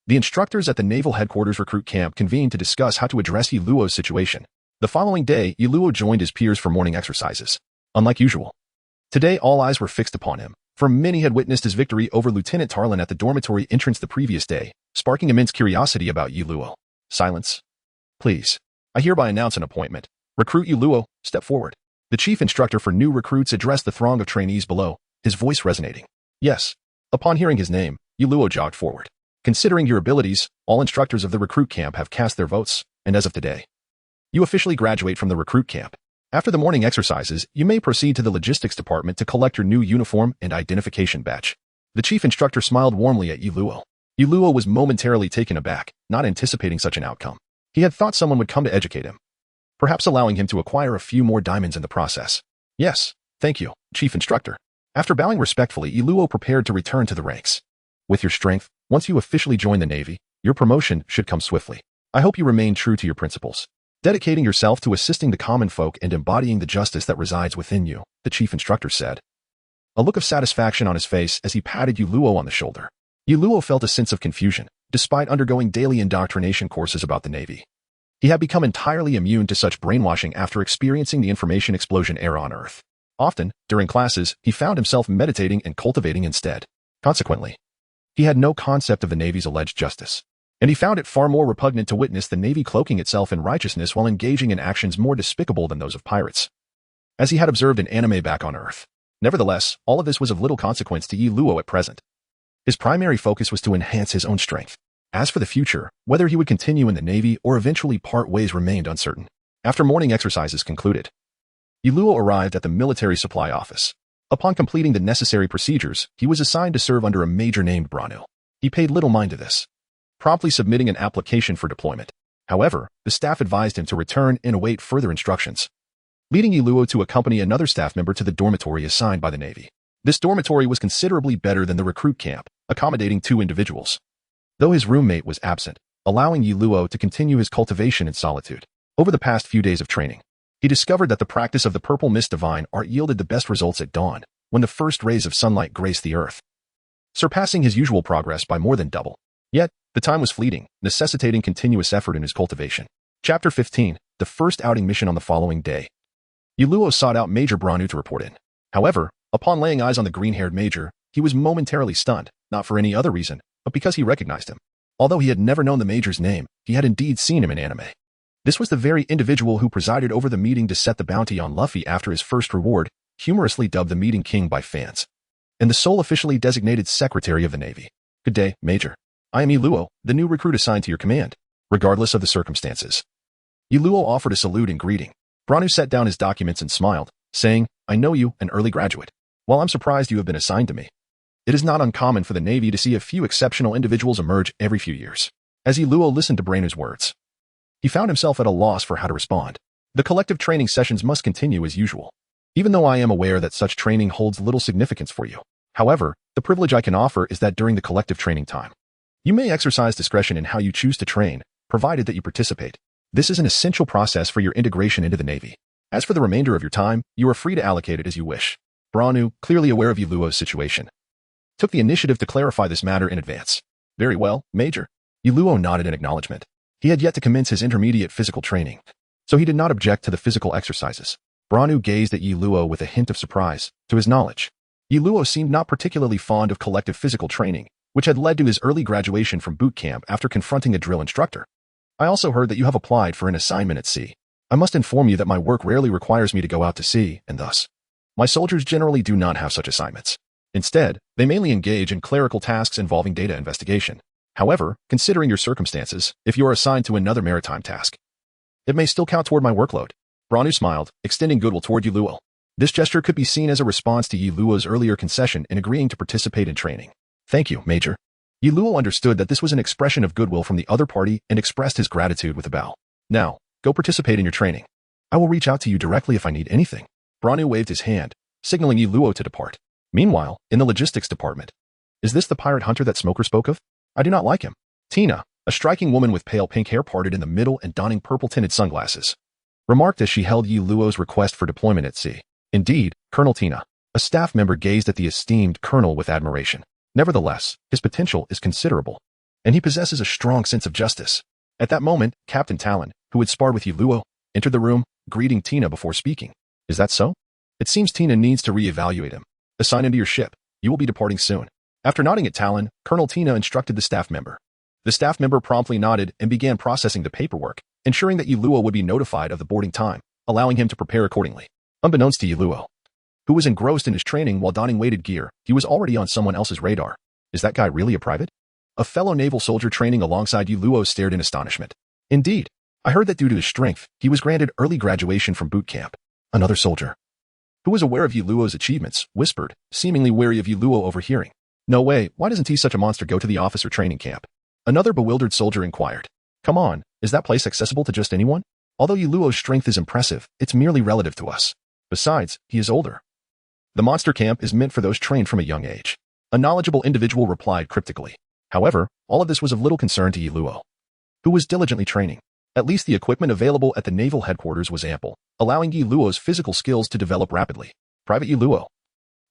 the instructors at the naval headquarters recruit camp convened to discuss how to address Yuluo's situation. The following day, Yuluo joined his peers for morning exercises. Unlike usual, today all eyes were fixed upon him, for many had witnessed his victory over Lieutenant Tarlin at the dormitory entrance the previous day, sparking immense curiosity about Yuluo. "Silence. Please. I hereby announce an appointment. Recruit Yuluo, step forward." The chief instructor for new recruits addressed the throng of trainees below, his voice resonating. "Yes." Upon hearing his name, Yuluo jogged forward. "Considering your abilities, all instructors of the recruit camp have cast their votes, and as of today, you officially graduate from the recruit camp. After the morning exercises, you may proceed to the logistics department to collect your new uniform and identification badge." The chief instructor smiled warmly at Yuluo. Yuluo was momentarily taken aback, not anticipating such an outcome. He had thought someone would come to educate him, perhaps allowing him to acquire a few more diamonds in the process. "Yes, thank you, chief instructor." After bowing respectfully, Yuluo prepared to return to the ranks. "With your strength, once you officially join the Navy, your promotion should come swiftly. I hope you remain true to your principles, dedicating yourself to assisting the common folk and embodying the justice that resides within you," the chief instructor said, a look of satisfaction on his face as he patted Yuluo on the shoulder. Yuluo felt a sense of confusion, despite undergoing daily indoctrination courses about the Navy. He had become entirely immune to such brainwashing after experiencing the information explosion era on Earth. Often, during classes, he found himself meditating and cultivating instead. Consequently, he had no concept of the Navy's alleged justice, and he found it far more repugnant to witness the Navy cloaking itself in righteousness while engaging in actions more despicable than those of pirates, as he had observed in anime back on Earth. Nevertheless, all of this was of little consequence to Yuluo at present. His primary focus was to enhance his own strength. As for the future, whether he would continue in the Navy or eventually part ways remained uncertain. After morning exercises concluded, Yuluo arrived at the military supply office. Upon completing the necessary procedures, he was assigned to serve under a major named Branu. He paid little mind to this, promptly submitting an application for deployment. However, the staff advised him to return and await further instructions, leading Yuluo to accompany another staff member to the dormitory assigned by the Navy. This dormitory was considerably better than the recruit camp, accommodating 2 individuals, though his roommate was absent, allowing Yuluo to continue his cultivation in solitude. Over the past few days of training, he discovered that the practice of the purple mist divine art yielded the best results at dawn, when the first rays of sunlight graced the earth, surpassing his usual progress by more than double. Yet, the time was fleeting, necessitating continuous effort in his cultivation. Chapter 15, the first outing mission on the following day. Yuluo sought out Major Branu to report in. However, upon laying eyes on the green-haired Major, he was momentarily stunned, not for any other reason, but because he recognized him. Although he had never known the Major's name, he had indeed seen him in anime. This was the very individual who presided over the meeting to set the bounty on Luffy after his first reward, humorously dubbed the Meeting King by fans, and the sole officially designated Secretary of the Navy. "Good day, Major. I am Yuluo, the new recruit assigned to your command, regardless of the circumstances." Yuluo offered a salute and greeting. Branu set down his documents and smiled, saying, "I know you, an early graduate. While I'm surprised you have been assigned to me, it is not uncommon for the Navy to see a few exceptional individuals emerge every few years." As Yuluo listened to Branu's words, he found himself at a loss for how to respond. The collective training sessions must continue as usual, even though I am aware that such training holds little significance for you. However, the privilege I can offer is that during the collective training time, you may exercise discretion in how you choose to train, provided that you participate. This is an essential process for your integration into the Navy. As for the remainder of your time, you are free to allocate it as you wish. Branu, clearly aware of Yuluo's situation, took the initiative to clarify this matter in advance. "Very well, Major." Yuluo nodded in acknowledgement. He had yet to commence his intermediate physical training, so he did not object to the physical exercises. Branu gazed at Yuluo with a hint of surprise. To his knowledge, Yuluo seemed not particularly fond of collective physical training, which had led to his early graduation from boot camp after confronting a drill instructor. "I also heard that you have applied for an assignment at sea. I must inform you that my work rarely requires me to go out to sea, and thus, my soldiers generally do not have such assignments." Instead, they mainly engage in clerical tasks involving data investigation. However, considering your circumstances, if you are assigned to another maritime task, it may still count toward my workload. Branu smiled, extending goodwill toward Yuluo. This gesture could be seen as a response to Yuluo's earlier concession in agreeing to participate in training. Thank you, Major. Yuluo understood that this was an expression of goodwill from the other party and expressed his gratitude with a bow. Now, go participate in your training. I will reach out to you directly if I need anything. Branu waved his hand, signaling Yuluo to depart. Meanwhile, in the logistics department, is this the pirate hunter that Smoker spoke of? I do not like him. Tina, a striking woman with pale pink hair parted in the middle and donning purple-tinted sunglasses, remarked as she held Yuluo's request for deployment at sea. Indeed, Colonel Tina, a staff member, gazed at the esteemed colonel with admiration. Nevertheless, his potential is considerable, and he possesses a strong sense of justice. At that moment, Captain Talon, who had sparred with Yuluo, entered the room, greeting Tina before speaking. Is that so? It seems Tina needs to re-evaluate him. Assign him to your ship. You will be departing soon. After nodding at Talon, Colonel Tina instructed the staff member. The staff member promptly nodded and began processing the paperwork, ensuring that Yuluo would be notified of the boarding time, allowing him to prepare accordingly. Unbeknownst to Yuluo, who was engrossed in his training while donning weighted gear, he was already on someone else's radar. Is that guy really a private? A fellow naval soldier training alongside Yuluo stared in astonishment. Indeed, I heard that due to his strength, he was granted early graduation from boot camp. Another soldier, who was aware of Yuluo's achievements, whispered, seemingly wary of Yuluo overhearing. No way, why doesn't he, such a monster, go to the officer training camp? Another bewildered soldier inquired. Come on, is that place accessible to just anyone? Although Yuluo's strength is impressive, it's merely relative to us. Besides, he is older. The monster camp is meant for those trained from a young age. A knowledgeable individual replied cryptically. However, all of this was of little concern to Yuluo, who was diligently training. At least the equipment available at the naval headquarters was ample, allowing Yuluo's physical skills to develop rapidly. Private Yuluo,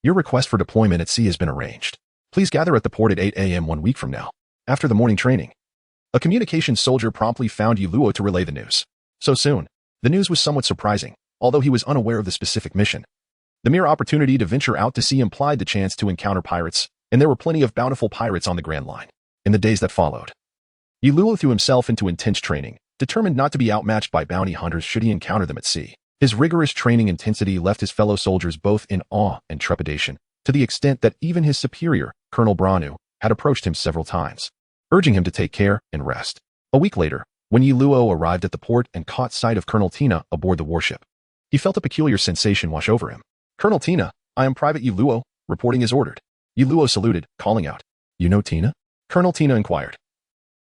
your request for deployment at sea has been arranged. Please gather at the port at 8 a.m. 1 week from now, after the morning training. A communications soldier promptly found Yuluo to relay the news. So soon. The news was somewhat surprising, although he was unaware of the specific mission. The mere opportunity to venture out to sea implied the chance to encounter pirates, and there were plenty of bountiful pirates on the Grand Line. In the days that followed, Yuluo threw himself into intense training, determined not to be outmatched by bounty hunters should he encounter them at sea. His rigorous training intensity left his fellow soldiers both in awe and trepidation, to the extent that even his superior, Colonel Branu, had approached him several times, urging him to take care and rest. A week later, when Yuluo arrived at the port and caught sight of Colonel Tina aboard the warship, he felt a peculiar sensation wash over him. Colonel Tina, I am Private Yuluo, reporting as ordered. Yuluo saluted, calling out. You know Tina? Colonel Tina inquired.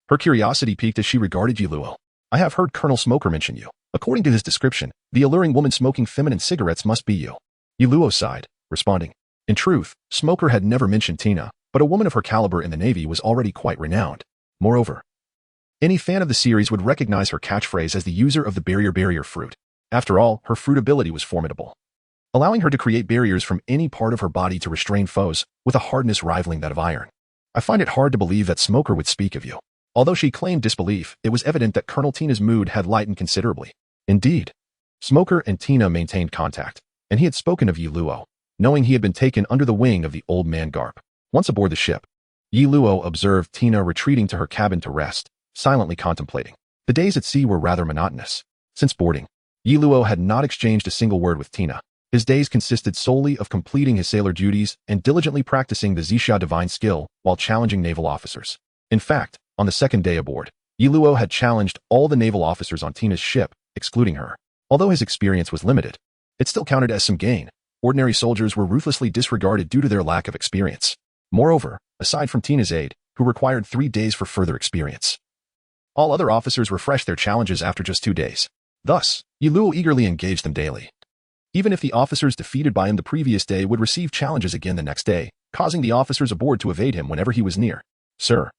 Her curiosity piqued as she regarded Yuluo. I have heard Colonel Smoker mention you. According to his description, the alluring woman smoking feminine cigarettes must be you. Yuluo sighed, responding. In truth, Smoker had never mentioned Tina, but a woman of her caliber in the Navy was already quite renowned. Moreover, any fan of the series would recognize her catchphrase as the user of the barrier fruit. After all, her fruit ability was formidable, allowing her to create barriers from any part of her body to restrain foes with a hardness rivaling that of iron. I find it hard to believe that Smoker would speak of you. Although she claimed disbelief, it was evident that Colonel Tina's mood had lightened considerably. Indeed, Smoker and Tina maintained contact, and he had spoken of Yuluo, knowing he had been taken under the wing of the old man Garp. Once aboard the ship, Yuluo observed Tina retreating to her cabin to rest, silently contemplating. The days at sea were rather monotonous. Since boarding, Yuluo had not exchanged a single word with Tina. His days consisted solely of completing his sailor duties and diligently practicing the Zixia divine skill while challenging naval officers. In fact, on the second day aboard, Yuluo had challenged all the naval officers on Tina's ship, excluding her. Although his experience was limited, it still counted as some gain. Ordinary soldiers were ruthlessly disregarded due to their lack of experience. Moreover, aside from Tina's aide, who required 3 days for further experience, all other officers refreshed their challenges after just 2 days. Thus, Yuluo eagerly engaged them daily. Even if the officers defeated by him the previous day would receive challenges again the next day, causing the officers aboard to evade him whenever he was near. Sir,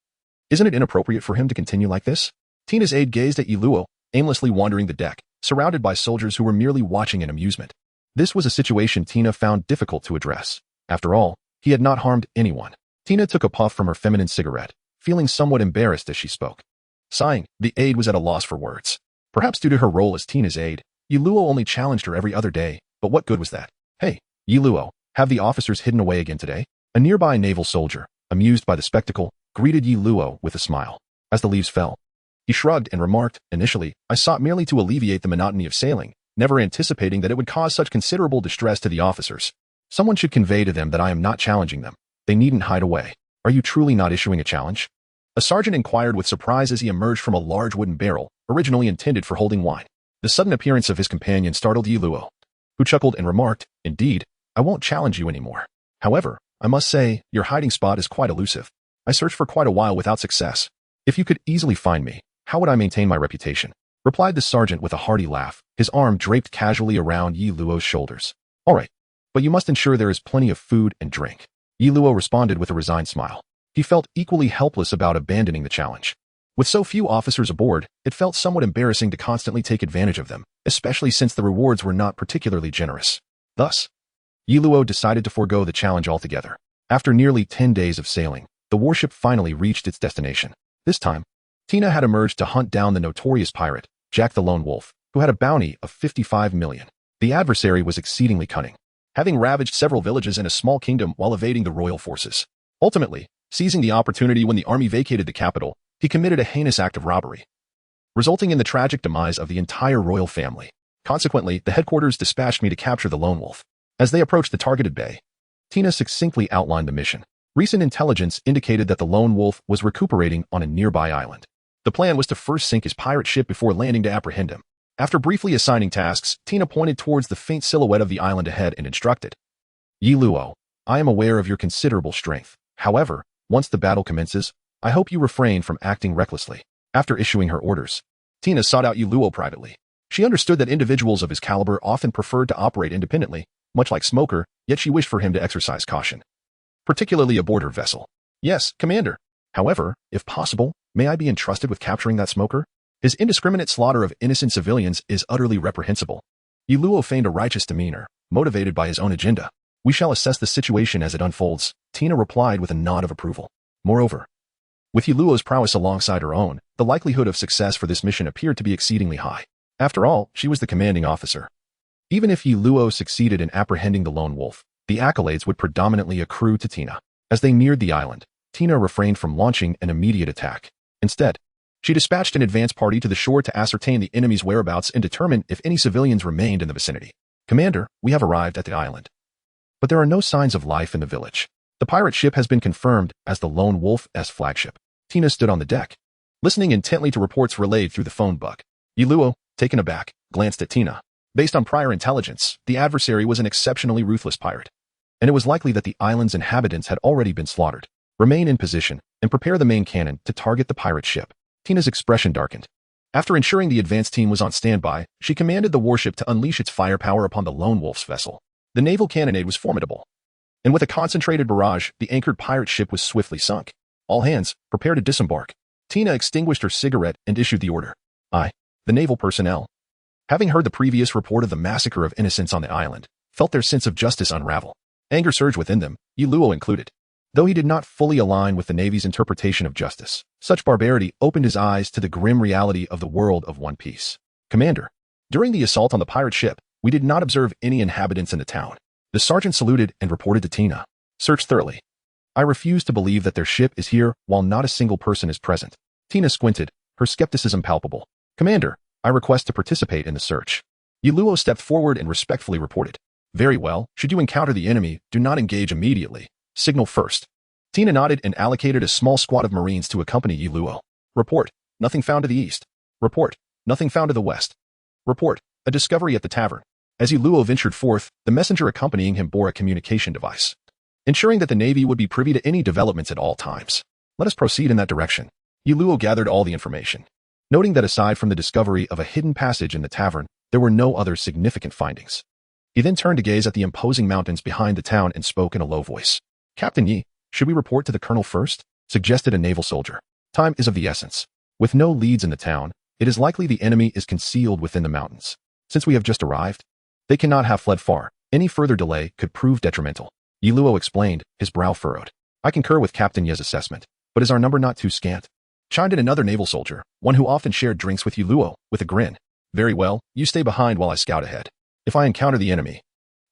isn't it inappropriate for him to continue like this? Tina's aide gazed at Yuluo, aimlessly wandering the deck, surrounded by soldiers who were merely watching in amusement. This was a situation Tina found difficult to address. After all, he had not harmed anyone. Tina took a puff from her feminine cigarette, feeling somewhat embarrassed as she spoke. Sighing, the aide was at a loss for words. Perhaps due to her role as Tina's aide, Yuluo only challenged her every other day, but what good was that? Hey, Yuluo, have the officers hidden away again today? A nearby naval soldier, amused by the spectacle, greeted Yuluo with a smile. As the leaves fell, he shrugged and remarked, initially, I sought merely to alleviate the monotony of sailing, never anticipating that it would cause such considerable distress to the officers. Someone should convey to them that I am not challenging them. They needn't hide away. Are you truly not issuing a challenge? A sergeant inquired with surprise as he emerged from a large wooden barrel, originally intended for holding wine. The sudden appearance of his companion startled Yi Luo, who chuckled and remarked, "Indeed, I won't challenge you anymore. However, I must say, your hiding spot is quite elusive. I searched for quite a while without success. If you could easily find me, how would I maintain my reputation?" replied the sergeant with a hearty laugh, his arm draped casually around Yi Luo's shoulders. "All right, but you must ensure there is plenty of food and drink." Yi Luo responded with a resigned smile. He felt equally helpless about abandoning the challenge. With so few officers aboard, it felt somewhat embarrassing to constantly take advantage of them, especially since the rewards were not particularly generous. Thus, Yi Luo decided to forego the challenge altogether. After nearly 10 days of sailing, the warship finally reached its destination. This time, Tina had emerged to hunt down the notorious pirate, Jack the Lone Wolf, who had a bounty of 55 million. The adversary was exceedingly cunning, having ravaged several villages and a small kingdom while evading the royal forces. Ultimately, seizing the opportunity when the army vacated the capital, he committed a heinous act of robbery, resulting in the tragic demise of the entire royal family. Consequently, the headquarters dispatched me to capture the Lone Wolf. As they approached the targeted bay, Tina succinctly outlined the mission. Recent intelligence indicated that the Lone Wolf was recuperating on a nearby island. The plan was to first sink his pirate ship before landing to apprehend him. After briefly assigning tasks, Tina pointed towards the faint silhouette of the island ahead and instructed, "Yi Luo, I am aware of your considerable strength. However, once the battle commences, I hope you refrain from acting recklessly." After issuing her orders, Tina sought out Yi Luo privately. She understood that individuals of his caliber often preferred to operate independently, much like Smoker, yet she wished for him to exercise caution, particularly aboard her vessel. "Yes, Commander. However, if possible, may I be entrusted with capturing that Smoker? His indiscriminate slaughter of innocent civilians is utterly reprehensible." Yi Luo feigned a righteous demeanor, motivated by his own agenda. "We shall assess the situation as it unfolds," Tina replied with a nod of approval. Moreover, with Yi Luo's prowess alongside her own, the likelihood of success for this mission appeared to be exceedingly high. After all, she was the commanding officer. Even if Yi Luo succeeded in apprehending the Lone Wolf, the accolades would predominantly accrue to Tina. As they neared the island, Tina refrained from launching an immediate attack. Instead, she dispatched an advance party to the shore to ascertain the enemy's whereabouts and determine if any civilians remained in the vicinity. "Commander, we have arrived at the island, but there are no signs of life in the village. The pirate ship has been confirmed as the Lone Wolf's flagship." Tina stood on the deck, listening intently to reports relayed through the phone book. Yi Luo, taken aback, glanced at Tina. Based on prior intelligence, the adversary was an exceptionally ruthless pirate, and it was likely that the island's inhabitants had already been slaughtered. "Remain in position and prepare the main cannon to target the pirate ship." Tina's expression darkened. After ensuring the advance team was on standby, she commanded the warship to unleash its firepower upon the Lone Wolf's vessel. The naval cannonade was formidable, and with a concentrated barrage, the anchored pirate ship was swiftly sunk. "All hands, prepare to disembark." Tina extinguished her cigarette and issued the order. The naval personnel, having heard the previous report of the massacre of innocents on the island, felt their sense of justice unravel. Anger surged within them, Yi Luo included. Though he did not fully align with the Navy's interpretation of justice, such barbarity opened his eyes to the grim reality of the world of One Piece. "Commander, during the assault on the pirate ship, we did not observe any inhabitants in the town." The sergeant saluted and reported to Tina. "Search thoroughly. I refuse to believe that their ship is here while not a single person is present." Tina squinted, her skepticism palpable. "Commander, I request to participate in the search." Yi Luo stepped forward and respectfully reported. "Very well. Should you encounter the enemy, do not engage immediately. Signal first." Tina nodded and allocated a small squad of Marines to accompany Yi Luo. "Report. Nothing found to the east." "Report. Nothing found to the west." "Report. A discovery at the tavern." As Yi Luo ventured forth, the messenger accompanying him bore a communication device, ensuring that the Navy would be privy to any developments at all times. "Let us proceed in that direction." Yi Luo gathered all the information, noting that aside from the discovery of a hidden passage in the tavern, there were no other significant findings. He then turned to gaze at the imposing mountains behind the town and spoke in a low voice. "Captain Yi, should we report to the colonel first?" suggested a naval soldier. "Time is of the essence. With no leads in the town, it is likely the enemy is concealed within the mountains. Since we have just arrived, they cannot have fled far. Any further delay could prove detrimental." Yi Luo explained, his brow furrowed. "I concur with Captain Ye's assessment, but is our number not too scant?" chimed in another naval soldier, one who often shared drinks with Yi Luo, with a grin. "Very well, you stay behind while I scout ahead. If I encounter the enemy,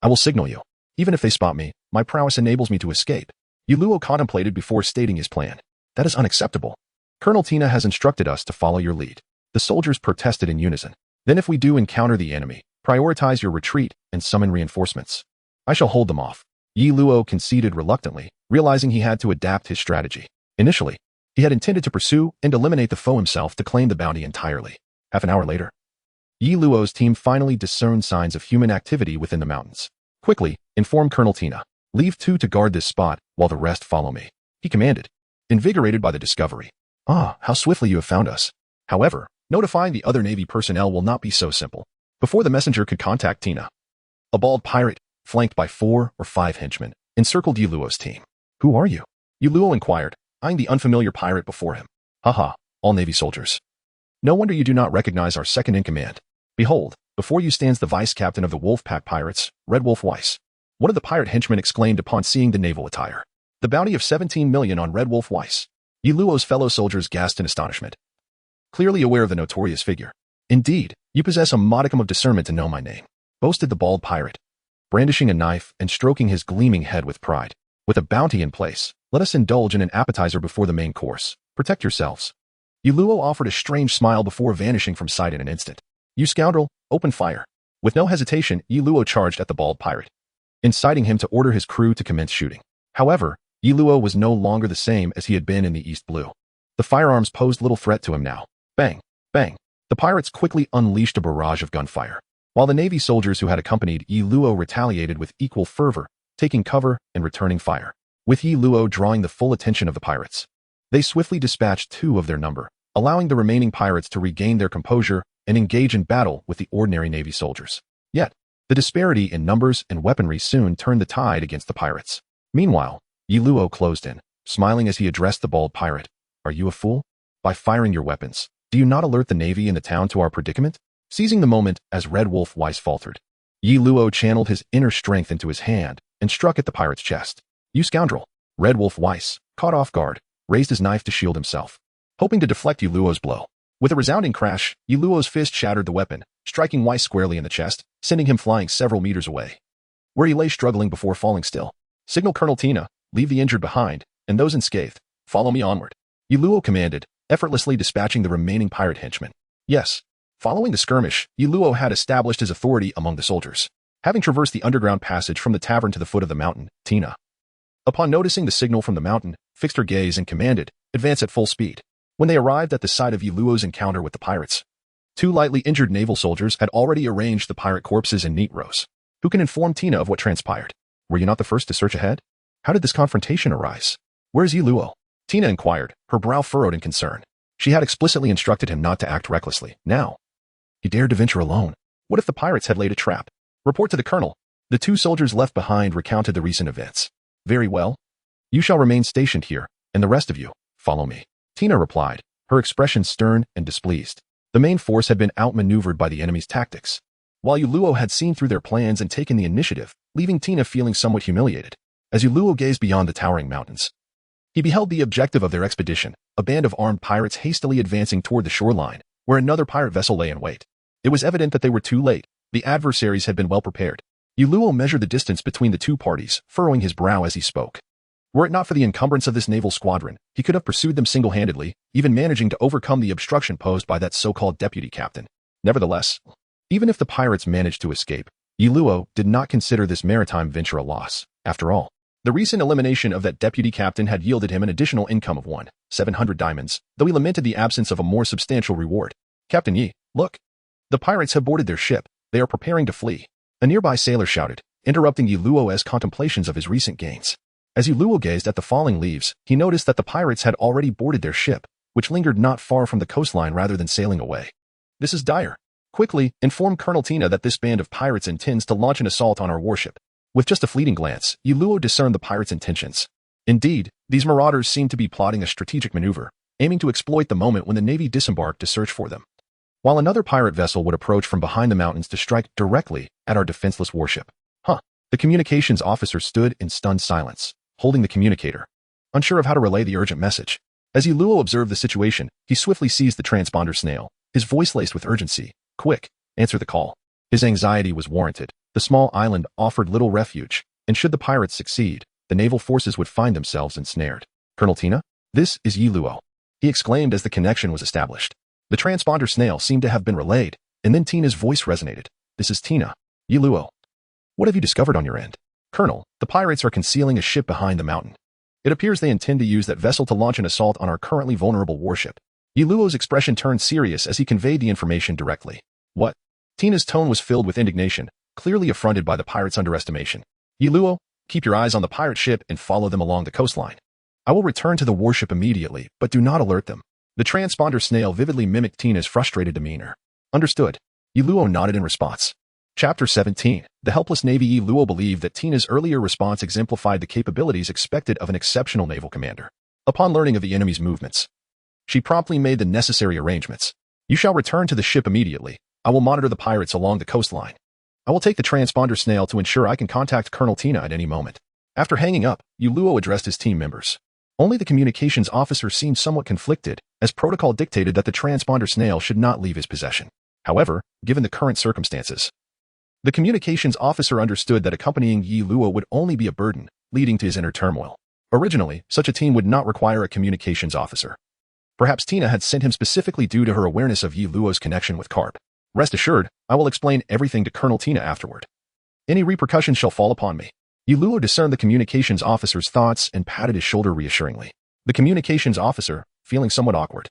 I will signal you. Even if they spot me, my prowess enables me to escape." Yi Luo contemplated before stating his plan. "That is unacceptable. Colonel Tina has instructed us to follow your lead." The soldiers protested in unison. "Then if we do encounter the enemy, prioritize your retreat and summon reinforcements. I shall hold them off." Yi Luo conceded reluctantly, realizing he had to adapt his strategy. Initially, he had intended to pursue and eliminate the foe himself to claim the bounty entirely. Half an hour later, Yi Luo's team finally discerned signs of human activity within the mountains. Quickly, inform Colonel Tina. Leave 2 to guard this spot, while the rest follow me, he commanded, invigorated by the discovery. Ah, how swiftly you have found us. However, notifying the other Navy personnel will not be so simple. Before the messenger could contact Tina, a bald pirate, flanked by 4 or 5 henchmen, encircled Yi Luo's team. Who are you? Yi Luo inquired, eyeing the unfamiliar pirate before him. Haha, all Navy soldiers. No wonder you do not recognize our second-in-command. Behold, before you stands the vice-captain of the Wolfpack Pirates, Red Wolf Weiss. One of the pirate henchmen exclaimed upon seeing the naval attire. The bounty of 17 million on Red Wolf Weiss. Yi Luo's fellow soldiers gasped in astonishment, clearly aware of the notorious figure. Indeed, you possess a modicum of discernment to know my name, boasted the bald pirate, brandishing a knife and stroking his gleaming head with pride. With a bounty in place, let us indulge in an appetizer before the main course. Protect yourselves. Yi Luo offered a strange smile before vanishing from sight in an instant. You scoundrel, open fire. With no hesitation, Yi Luo charged at the bald pirate, inciting him to order his crew to commence shooting. However, Yi Luo was no longer the same as he had been in the East Blue. The firearms posed little threat to him now. Bang, bang. The pirates quickly unleashed a barrage of gunfire, while the Navy soldiers who had accompanied Yi Luo retaliated with equal fervor, taking cover and returning fire. With Yi Luo drawing the full attention of the pirates, they swiftly dispatched 2 of their number, allowing the remaining pirates to regain their composure and engage in battle with the ordinary Navy soldiers. Yet, the disparity in numbers and weaponry soon turned the tide against the pirates. Meanwhile, Yi Luo closed in, smiling as he addressed the bald pirate. Are you a fool? By firing your weapons, do you not alert the Navy and the town to our predicament? Seizing the moment as Red Wolf Weiss faltered, Yi Luo channeled his inner strength into his hand and struck at the pirate's chest. You scoundrel! Red Wolf Weiss, caught off guard, raised his knife to shield himself, hoping to deflect Yi Luo's blow. With a resounding crash, Yi Luo's fist shattered the weapon, striking Weiss squarely in the chest, sending him flying several meters away, where he lay struggling before falling still. Signal Colonel Tina, leave the injured behind, and those unscathed, follow me onward. Yi Luo commanded, effortlessly dispatching the remaining pirate henchmen. Yes. Following the skirmish, Yi Luo had established his authority among the soldiers. Having traversed the underground passage from the tavern to the foot of the mountain, Tina, upon noticing the signal from the mountain, fixed her gaze and commanded, advance at full speed. When they arrived at the site of Yi Luo's encounter with the pirates, 2 lightly injured naval soldiers had already arranged the pirate corpses in neat rows. Who can inform Tina of what transpired? Were you not the first to search ahead? How did this confrontation arise? Where's Yi Luo? Tina inquired, her brow furrowed in concern. She had explicitly instructed him not to act recklessly. Now, he dared to venture alone. What if the pirates had laid a trap? Report to the colonel. The 2 soldiers left behind recounted the recent events. Very well. You shall remain stationed here, and the rest of you, follow me. Tina replied, her expression stern and displeased. The main force had been outmaneuvered by the enemy's tactics, while Yi Luo had seen through their plans and taken the initiative, leaving Tina feeling somewhat humiliated. As Yi Luo gazed beyond the towering mountains, he beheld the objective of their expedition, a band of armed pirates hastily advancing toward the shoreline, where another pirate vessel lay in wait. It was evident that they were too late. The adversaries had been well prepared. Yi Luo measured the distance between the 2 parties, furrowing his brow as he spoke. Were it not for the encumbrance of this naval squadron, he could have pursued them single-handedly, even managing to overcome the obstruction posed by that so-called deputy captain. Nevertheless, even if the pirates managed to escape, Yi Luo did not consider this maritime venture a loss. After all, the recent elimination of that deputy captain had yielded him an additional income of 700 diamonds, though he lamented the absence of a more substantial reward. Captain Yi, look! The pirates have boarded their ship. They are preparing to flee. A nearby sailor shouted, interrupting Yi Luo's contemplations of his recent gains. As Yi Luo gazed at the falling leaves, he noticed that the pirates had already boarded their ship, which lingered not far from the coastline rather than sailing away. This is dire. Quickly, inform Colonel Tina that this band of pirates intends to launch an assault on our warship. With just a fleeting glance, Yi Luo discerned the pirates' intentions. Indeed, these marauders seemed to be plotting a strategic maneuver, aiming to exploit the moment when the Navy disembarked to search for them, while another pirate vessel would approach from behind the mountains to strike directly at our defenseless warship. The communications officer stood in stunned silence, holding the communicator, unsure of how to relay the urgent message. As Yi Luo observed the situation, he swiftly seized the transponder snail, his voice laced with urgency. Quick, answer the call. His anxiety was warranted. The small island offered little refuge, and should the pirates succeed, the naval forces would find themselves ensnared. Colonel Tina? This is Yi Luo, he exclaimed as the connection was established. The transponder snail seemed to have been relayed, and then Tina's voice resonated. This is Tina. Yi Luo. What have you discovered on your end? Colonel, the pirates are concealing a ship behind the mountain. It appears they intend to use that vessel to launch an assault on our currently vulnerable warship. Yiluo's expression turned serious as he conveyed the information directly. What? Tina's tone was filled with indignation, clearly affronted by the pirates' underestimation. Yiluo, keep your eyes on the pirate ship and follow them along the coastline. I will return to the warship immediately, but do not alert them. The transponder snail vividly mimicked Tina's frustrated demeanor. Understood. Yiluo nodded in response. Chapter 17. The helpless Navy. Yiluo believed that Tina's earlier response exemplified the capabilities expected of an exceptional naval commander. Upon learning of the enemy's movements, she promptly made the necessary arrangements. You shall return to the ship immediately. I will monitor the pirates along the coastline. I will take the transponder snail to ensure I can contact Colonel Tina at any moment. After hanging up, Yiluo addressed his team members. Only the communications officer seemed somewhat conflicted, as protocol dictated that the transponder snail should not leave his possession. However, given the current circumstances, the communications officer understood that accompanying Yiluo would only be a burden, leading to his inner turmoil. Originally, such a team would not require a communications officer. Perhaps Tina had sent him specifically due to her awareness of Yiluo's connection with Carp. Rest assured, I will explain everything to Colonel Tina afterward. Any repercussions shall fall upon me. Yiluo discerned the communications officer's thoughts and patted his shoulder reassuringly. The communications officer, feeling somewhat awkward,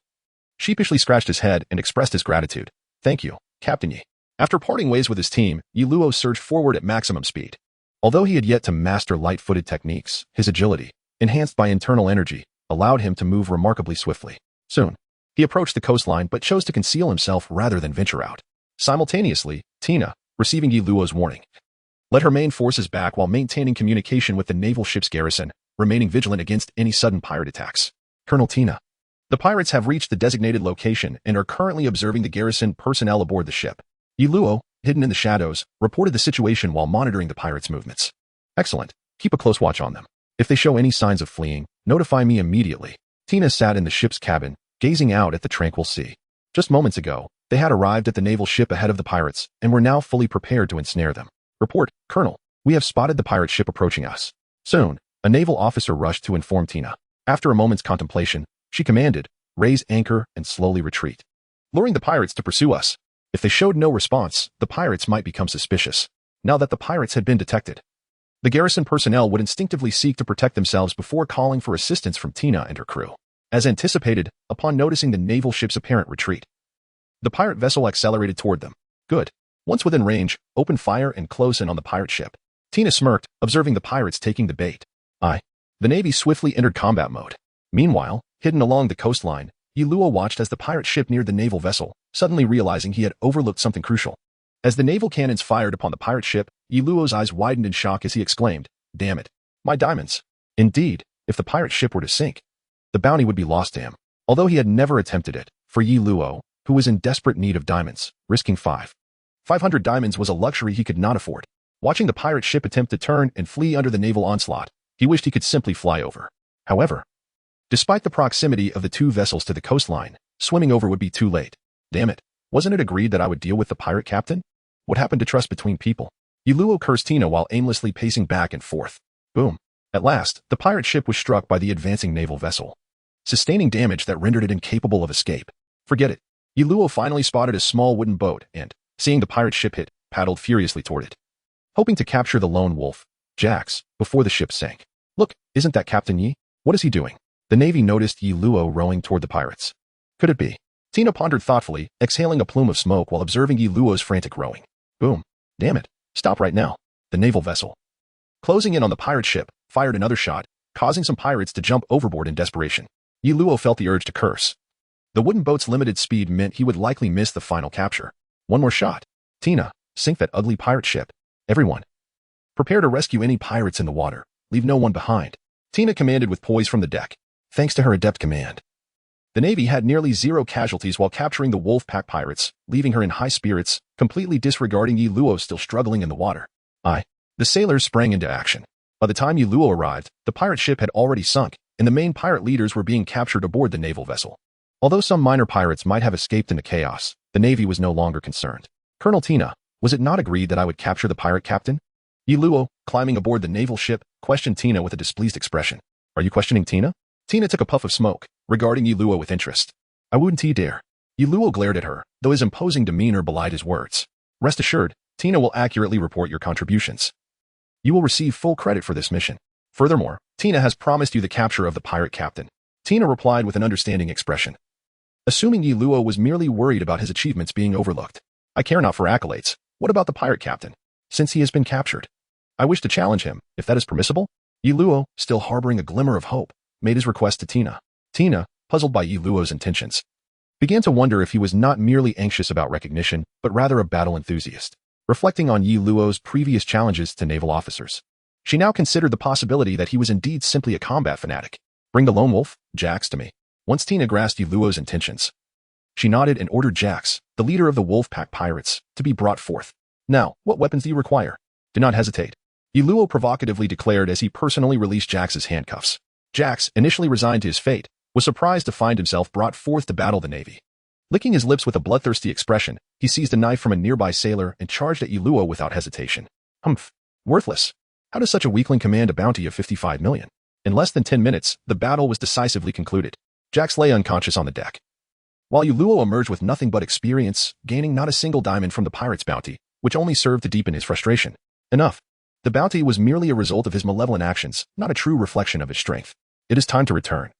sheepishly scratched his head and expressed his gratitude. Thank you, Captain Yi. After parting ways with his team, Yiluo surged forward at maximum speed. Although he had yet to master light-footed techniques, his agility, enhanced by internal energy, allowed him to move remarkably swiftly. Soon, he approached the coastline but chose to conceal himself rather than venture out. Simultaneously, Tina, receiving Yiluo's warning, led her main forces back while maintaining communication with the naval ship's garrison, remaining vigilant against any sudden pirate attacks. Colonel Tina. The pirates have reached the designated location and are currently observing the garrison personnel aboard the ship. Yiluo, hidden in the shadows, reported the situation while monitoring the pirates' movements. Excellent. Keep a close watch on them. If they show any signs of fleeing, notify me immediately. Tina sat in the ship's cabin, gazing out at the tranquil sea. Just moments ago, they had arrived at the naval ship ahead of the pirates and were now fully prepared to ensnare them. Report, Colonel. We have spotted the pirate ship approaching us. Soon, a naval officer rushed to inform Tina. After a moment's contemplation, she commanded, raise anchor and slowly retreat, luring the pirates to pursue us. If they showed no response, the pirates might become suspicious. Now that the pirates had been detected, the garrison personnel would instinctively seek to protect themselves before calling for assistance from Tina and her crew. As anticipated, upon noticing the naval ship's apparent retreat, the pirate vessel accelerated toward them. Good. Once within range, open fire and close in on the pirate ship. Tina smirked, observing the pirates taking the bait. The Navy swiftly entered combat mode. Meanwhile, hidden along the coastline, Yiluo watched as the pirate ship neared the naval vessel, suddenly realizing he had overlooked something crucial. As the naval cannons fired upon the pirate ship, Yiluo's eyes widened in shock as he exclaimed, "Damn it! My diamonds!" Indeed, if the pirate ship were to sink, the bounty would be lost to him. Although he had never attempted it, for Yiluo, who was in desperate need of diamonds, risking 500 diamonds was a luxury he could not afford. Watching the pirate ship attempt to turn and flee under the naval onslaught, he wished he could simply fly over. However, despite the proximity of the two vessels to the coastline, swimming over would be too late. Damn it. Wasn't it agreed that I would deal with the pirate captain? What happened to trust between people? Yiluo cursed Tina while aimlessly pacing back and forth. Boom. At last, the pirate ship was struck by the advancing naval vessel, sustaining damage that rendered it incapable of escape. Forget it. Yiluo finally spotted a small wooden boat and, seeing the pirate ship hit, paddled furiously toward it, hoping to capture the lone wolf, Jax, before the ship sank. Look, isn't that Captain Yi? What is he doing? The Navy noticed Yiluo rowing toward the pirates. Could it be? Tina pondered thoughtfully, exhaling a plume of smoke while observing Yiluo's frantic rowing. Boom. Damn it. Stop right now. The naval vessel, closing in on the pirate ship, fired another shot, causing some pirates to jump overboard in desperation. Yiluo felt the urge to curse. The wooden boat's limited speed meant he would likely miss the final capture. One more shot. Tina, sink that ugly pirate ship. Everyone, prepare to rescue any pirates in the water. Leave no one behind. Tina commanded with poise from the deck. Thanks to her adept command, the Navy had nearly zero casualties while capturing the wolf pack pirates, leaving her in high spirits, completely disregarding Yiluo still struggling in the water. The sailors sprang into action. By the time Yiluo arrived, the pirate ship had already sunk, and the main pirate leaders were being captured aboard the naval vessel. Although some minor pirates might have escaped in the chaos, the Navy was no longer concerned. Colonel Tina, was it not agreed that I would capture the pirate captain? Yiluo, climbing aboard the naval ship, questioned Tina with a displeased expression. Are you questioning Tina? Tina took a puff of smoke, regarding Yiluo with interest. I wouldn't dare. Yiluo glared at her, though his imposing demeanor belied his words. Rest assured, Tina will accurately report your contributions. You will receive full credit for this mission. Furthermore, Tina has promised you the capture of the pirate captain. Tina replied with an understanding expression. Assuming Yi Luo was merely worried about his achievements being overlooked. I care not for accolades. What about the pirate captain? Since he has been captured, I wish to challenge him, if that is permissible. Yi Luo, still harboring a glimmer of hope, made his request to Tina. Tina, puzzled by Yi Luo's intentions, began to wonder if he was not merely anxious about recognition, but rather a battle enthusiast. Reflecting on Yi Luo's previous challenges to naval officers, she now considered the possibility that he was indeed simply a combat fanatic. Bring the lone wolf, Jax, to me. Once Tina grasped Yi Luo's intentions, she nodded and ordered Jax, the leader of the Wolfpack pirates, to be brought forth. Now, what weapons do you require? Do not hesitate, Yi Luo provocatively declared as he personally released Jax's handcuffs. Jax, initially resigned to his fate, was surprised to find himself brought forth to battle the Navy. Licking his lips with a bloodthirsty expression, he seized a knife from a nearby sailor and charged at Yi Luo without hesitation. Humph. Worthless. How does such a weakling command a bounty of 55 million? In less than 10 minutes, the battle was decisively concluded. Jax lay unconscious on the deck, while Yi Luo emerged with nothing but experience, gaining not a single diamond from the pirate's bounty, which only served to deepen his frustration. Enough. The bounty was merely a result of his malevolent actions, not a true reflection of his strength. It is time to return.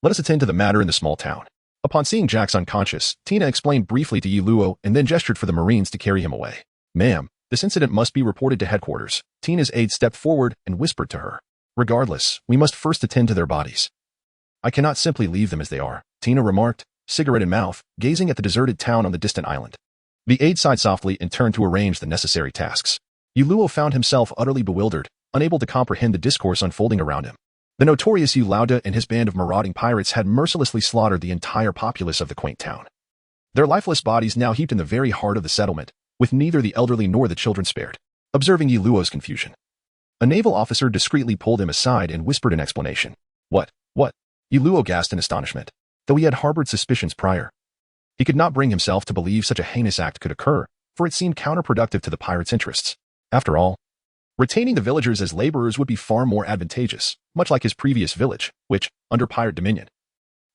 Let us attend to the matter in the small town. Upon seeing Jax unconscious, Tina explained briefly to Yi Luo and then gestured for the Marines to carry him away. Ma'am, this incident must be reported to headquarters. Tina's aide stepped forward and whispered to her. Regardless, we must first attend to their bodies. I cannot simply leave them as they are, Tina remarked, cigarette in mouth, gazing at the deserted town on the distant island. The aide sighed softly and turned to arrange the necessary tasks. Yi Luo found himself utterly bewildered, unable to comprehend the discourse unfolding around him. The notorious Yu Lauda and his band of marauding pirates had mercilessly slaughtered the entire populace of the quaint town. Their lifeless bodies now heaped in the very heart of the settlement, with neither the elderly nor the children spared. Observing Yi Luo's confusion, a naval officer discreetly pulled him aside and whispered an explanation. What? Yi Luo gasped in astonishment. Though he had harbored suspicions prior, he could not bring himself to believe such a heinous act could occur, for it seemed counterproductive to the pirates' interests. After all, retaining the villagers as laborers would be far more advantageous, much like his previous village, which, under pirate dominion,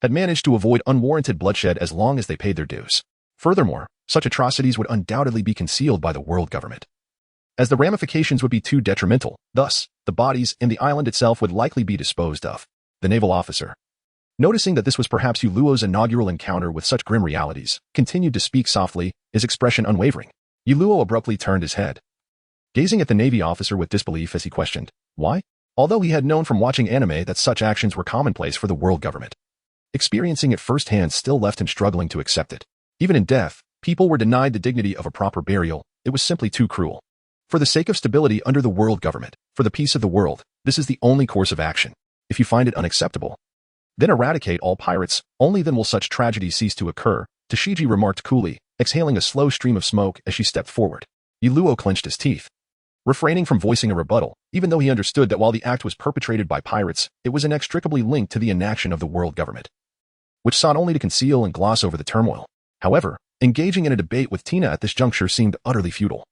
had managed to avoid unwarranted bloodshed as long as they paid their dues. Furthermore, such atrocities would undoubtedly be concealed by the world government, as the ramifications would be too detrimental. Thus, the bodies and the island itself would likely be disposed of. The naval officer, noticing that this was perhaps Yi Luo's inaugural encounter with such grim realities, continued to speak softly, his expression unwavering. Yi Luo abruptly turned his head, gazing at the Navy officer with disbelief as he questioned, why? Although he had known from watching anime that such actions were commonplace for the world government, experiencing it firsthand still left him struggling to accept it. Even in death, people were denied the dignity of a proper burial. It was simply too cruel. For the sake of stability under the world government, for the peace of the world, this is the only course of action. If you find it unacceptable, then eradicate all pirates. Only then will such tragedies cease to occur, Tashiji remarked coolly, exhaling a slow stream of smoke as she stepped forward. Yi Luo clenched his teeth, refraining from voicing a rebuttal, even though he understood that while the act was perpetrated by pirates, it was inextricably linked to the inaction of the world government, which sought only to conceal and gloss over the turmoil. However, engaging in a debate with Tina at this juncture seemed utterly futile,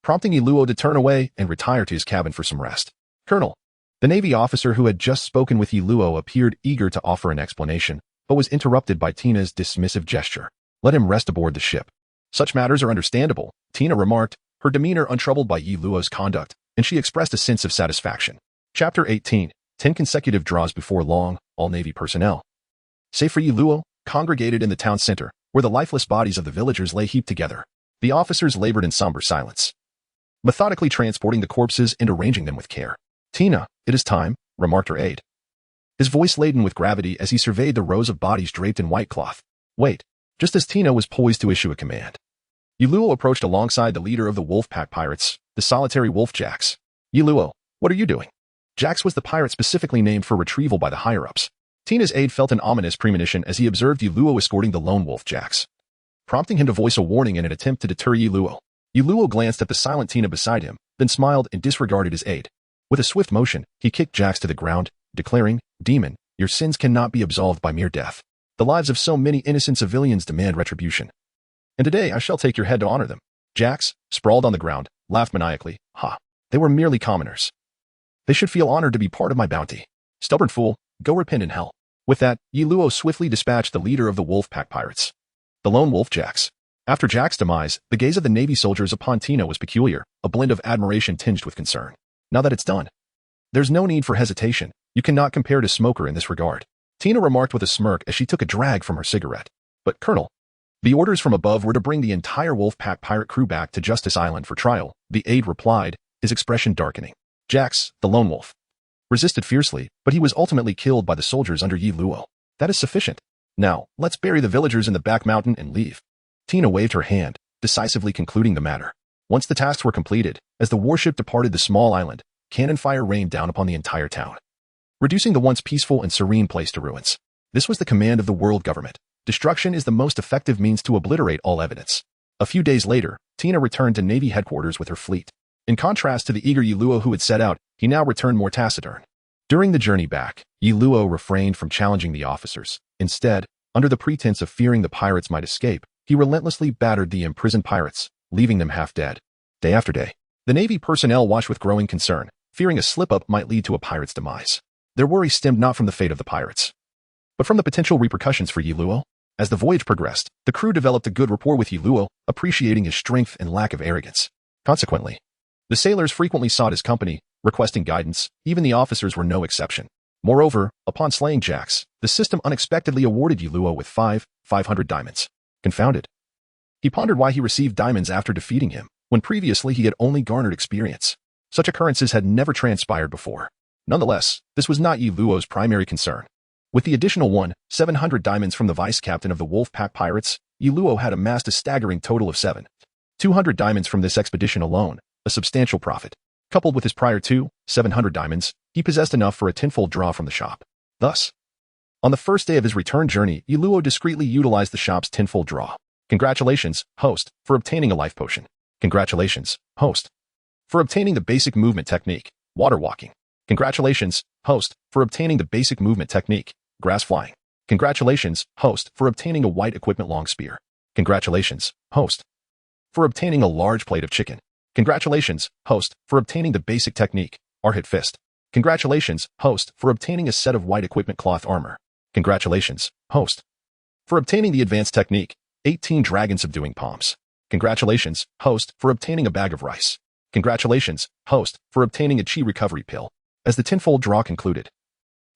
prompting Yi Luo to turn away and retire to his cabin for some rest. Colonel, the Navy officer who had just spoken with Yi Luo appeared eager to offer an explanation, but was interrupted by Tina's dismissive gesture. Let him rest aboard the ship. Such matters are understandable, Tina remarked, her demeanor untroubled by Yi Luo's conduct, and she expressed a sense of satisfaction. Chapter 18. 10 consecutive draws before long, all Navy personnel, save for Yi Luo, congregated in the town center, where the lifeless bodies of the villagers lay heaped together. The officers labored in somber silence, methodically transporting the corpses and arranging them with care. Tina, it is time, remarked her aide, his voice laden with gravity as he surveyed the rows of bodies draped in white cloth. Wait. Just as Tina was poised to issue a command, Yi Luo approached alongside the leader of the Wolfpack pirates, the solitary wolf Jax. Yi Luo, what are you doing? Jax was the pirate specifically named for retrieval by the higher-ups. Tina's aide felt an ominous premonition as he observed Yi Luo escorting the lone wolf Jax, prompting him to voice a warning in an attempt to deter Yi Luo. Yi Luo glanced at the silent Tina beside him, then smiled and disregarded his aide. With a swift motion, he kicked Jax to the ground, declaring, Demon, your sins cannot be absolved by mere death. The lives of so many innocent civilians demand retribution, and today I shall take your head to honor them. Jax, sprawled on the ground, laughed maniacally. Ha! They were merely commoners. They should feel honored to be part of my bounty. Stubborn fool, go repent in hell. With that, Yi Luo swiftly dispatched the leader of the Wolfpack pirates, the lone wolf Jax. After Jax's demise, the gaze of the Navy soldiers upon Tina was peculiar, a blend of admiration tinged with concern. Now that it's done, there's no need for hesitation. You cannot compare to Smoker in this regard. Tina remarked with a smirk as she took a drag from her cigarette. But, Colonel, the orders from above were to bring the entire Wolfpack pirate crew back to Justice Island for trial, the aide replied, his expression darkening. Jax, the lone wolf, resisted fiercely, but he was ultimately killed by the soldiers under Yi Luo. That is sufficient. Now, let's bury the villagers in the back mountain and leave. Tina waved her hand, decisively concluding the matter. Once the tasks were completed, as the warship departed the small island, cannon fire rained down upon the entire town, reducing the once peaceful and serene place to ruins. This was the command of the world government. Destruction is the most effective means to obliterate all evidence. A few days later, Tina returned to Navy headquarters with her fleet. In contrast to the eager Yi Luo who had set out, he now returned more taciturn. During the journey back, Yi Luo refrained from challenging the officers. Instead, under the pretense of fearing the pirates might escape, he relentlessly battered the imprisoned pirates, leaving them half dead. Day after day, the Navy personnel watched with growing concern, fearing a slip-up might lead to a pirate's demise. Their worry stemmed not from the fate of the pirates, but from the potential repercussions for Yi Luo. As the voyage progressed, the crew developed a good rapport with Yi Luo, appreciating his strength and lack of arrogance. Consequently, the sailors frequently sought his company, requesting guidance. Even the officers were no exception. Moreover, upon slaying Jax, the system unexpectedly awarded Yi Luo with 500 diamonds. Confounded, he pondered why he received diamonds after defeating him, when previously he had only garnered experience. Such occurrences had never transpired before. Nonetheless, this was not Yi Luo's primary concern. With the additional 700 diamonds from the vice-captain of the Wolfpack Pirates, Yi Luo had amassed a staggering total of 200 diamonds from this expedition alone, a substantial profit. Coupled with his prior 700 diamonds, he possessed enough for a tenfold draw from the shop. Thus, on the first day of his return journey, Yi Luo discreetly utilized the shop's tenfold draw. Congratulations, host, for obtaining a life potion. Congratulations, host, for obtaining the basic movement technique, water walking. Congratulations, host, for obtaining the basic movement technique, grass flying. Congratulations, host, for obtaining a white equipment long spear. Congratulations, host, for obtaining a large plate of chicken. Congratulations, host, for obtaining the basic technique, Arhit Fist. Congratulations, host, for obtaining a set of white equipment cloth armor. Congratulations, host, for obtaining the advanced technique, 18 Dragon-Subduing Palms. Congratulations, host, for obtaining a bag of rice. Congratulations, host, for obtaining a chi recovery pill. As the tenfold draw concluded,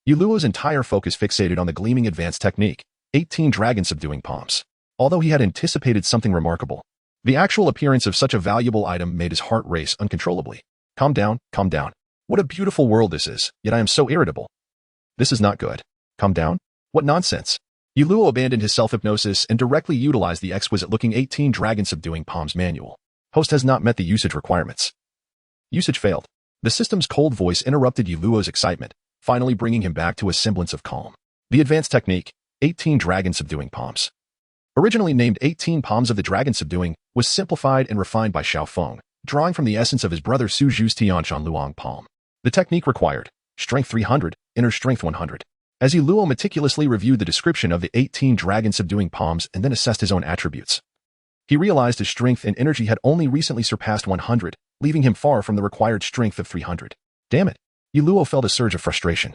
Yi Luo's entire focus fixated on the gleaming advanced technique, 18 Dragon-Subduing Palms. Although he had anticipated something remarkable, the actual appearance of such a valuable item made his heart race uncontrollably. Calm down, calm down. What a beautiful world this is, yet I am so irritable. This is not good. Calm down? What nonsense. Yi Luo abandoned his self-hypnosis and directly utilized the exquisite-looking 18 Dragon-Subduing Palms manual. Host has not met the usage requirements. Usage failed. The system's cold voice interrupted Yi Luo's excitement, finally bringing him back to a semblance of calm. The advanced technique, 18 Dragon-Subduing Palms. Originally named 18 Palms of the Dragon-Subduing, was simplified and refined by Xiao Feng, drawing from the essence of his brother Su Zhu's Tianshan Luong Palm. The technique required strength 300, inner strength 100. As Yi Luo meticulously reviewed the description of the 18 Dragon-Subduing Palms and then assessed his own attributes, he realized his strength and energy had only recently surpassed 100, leaving him far from the required strength of 300. Damn it! Yi Luo felt a surge of frustration.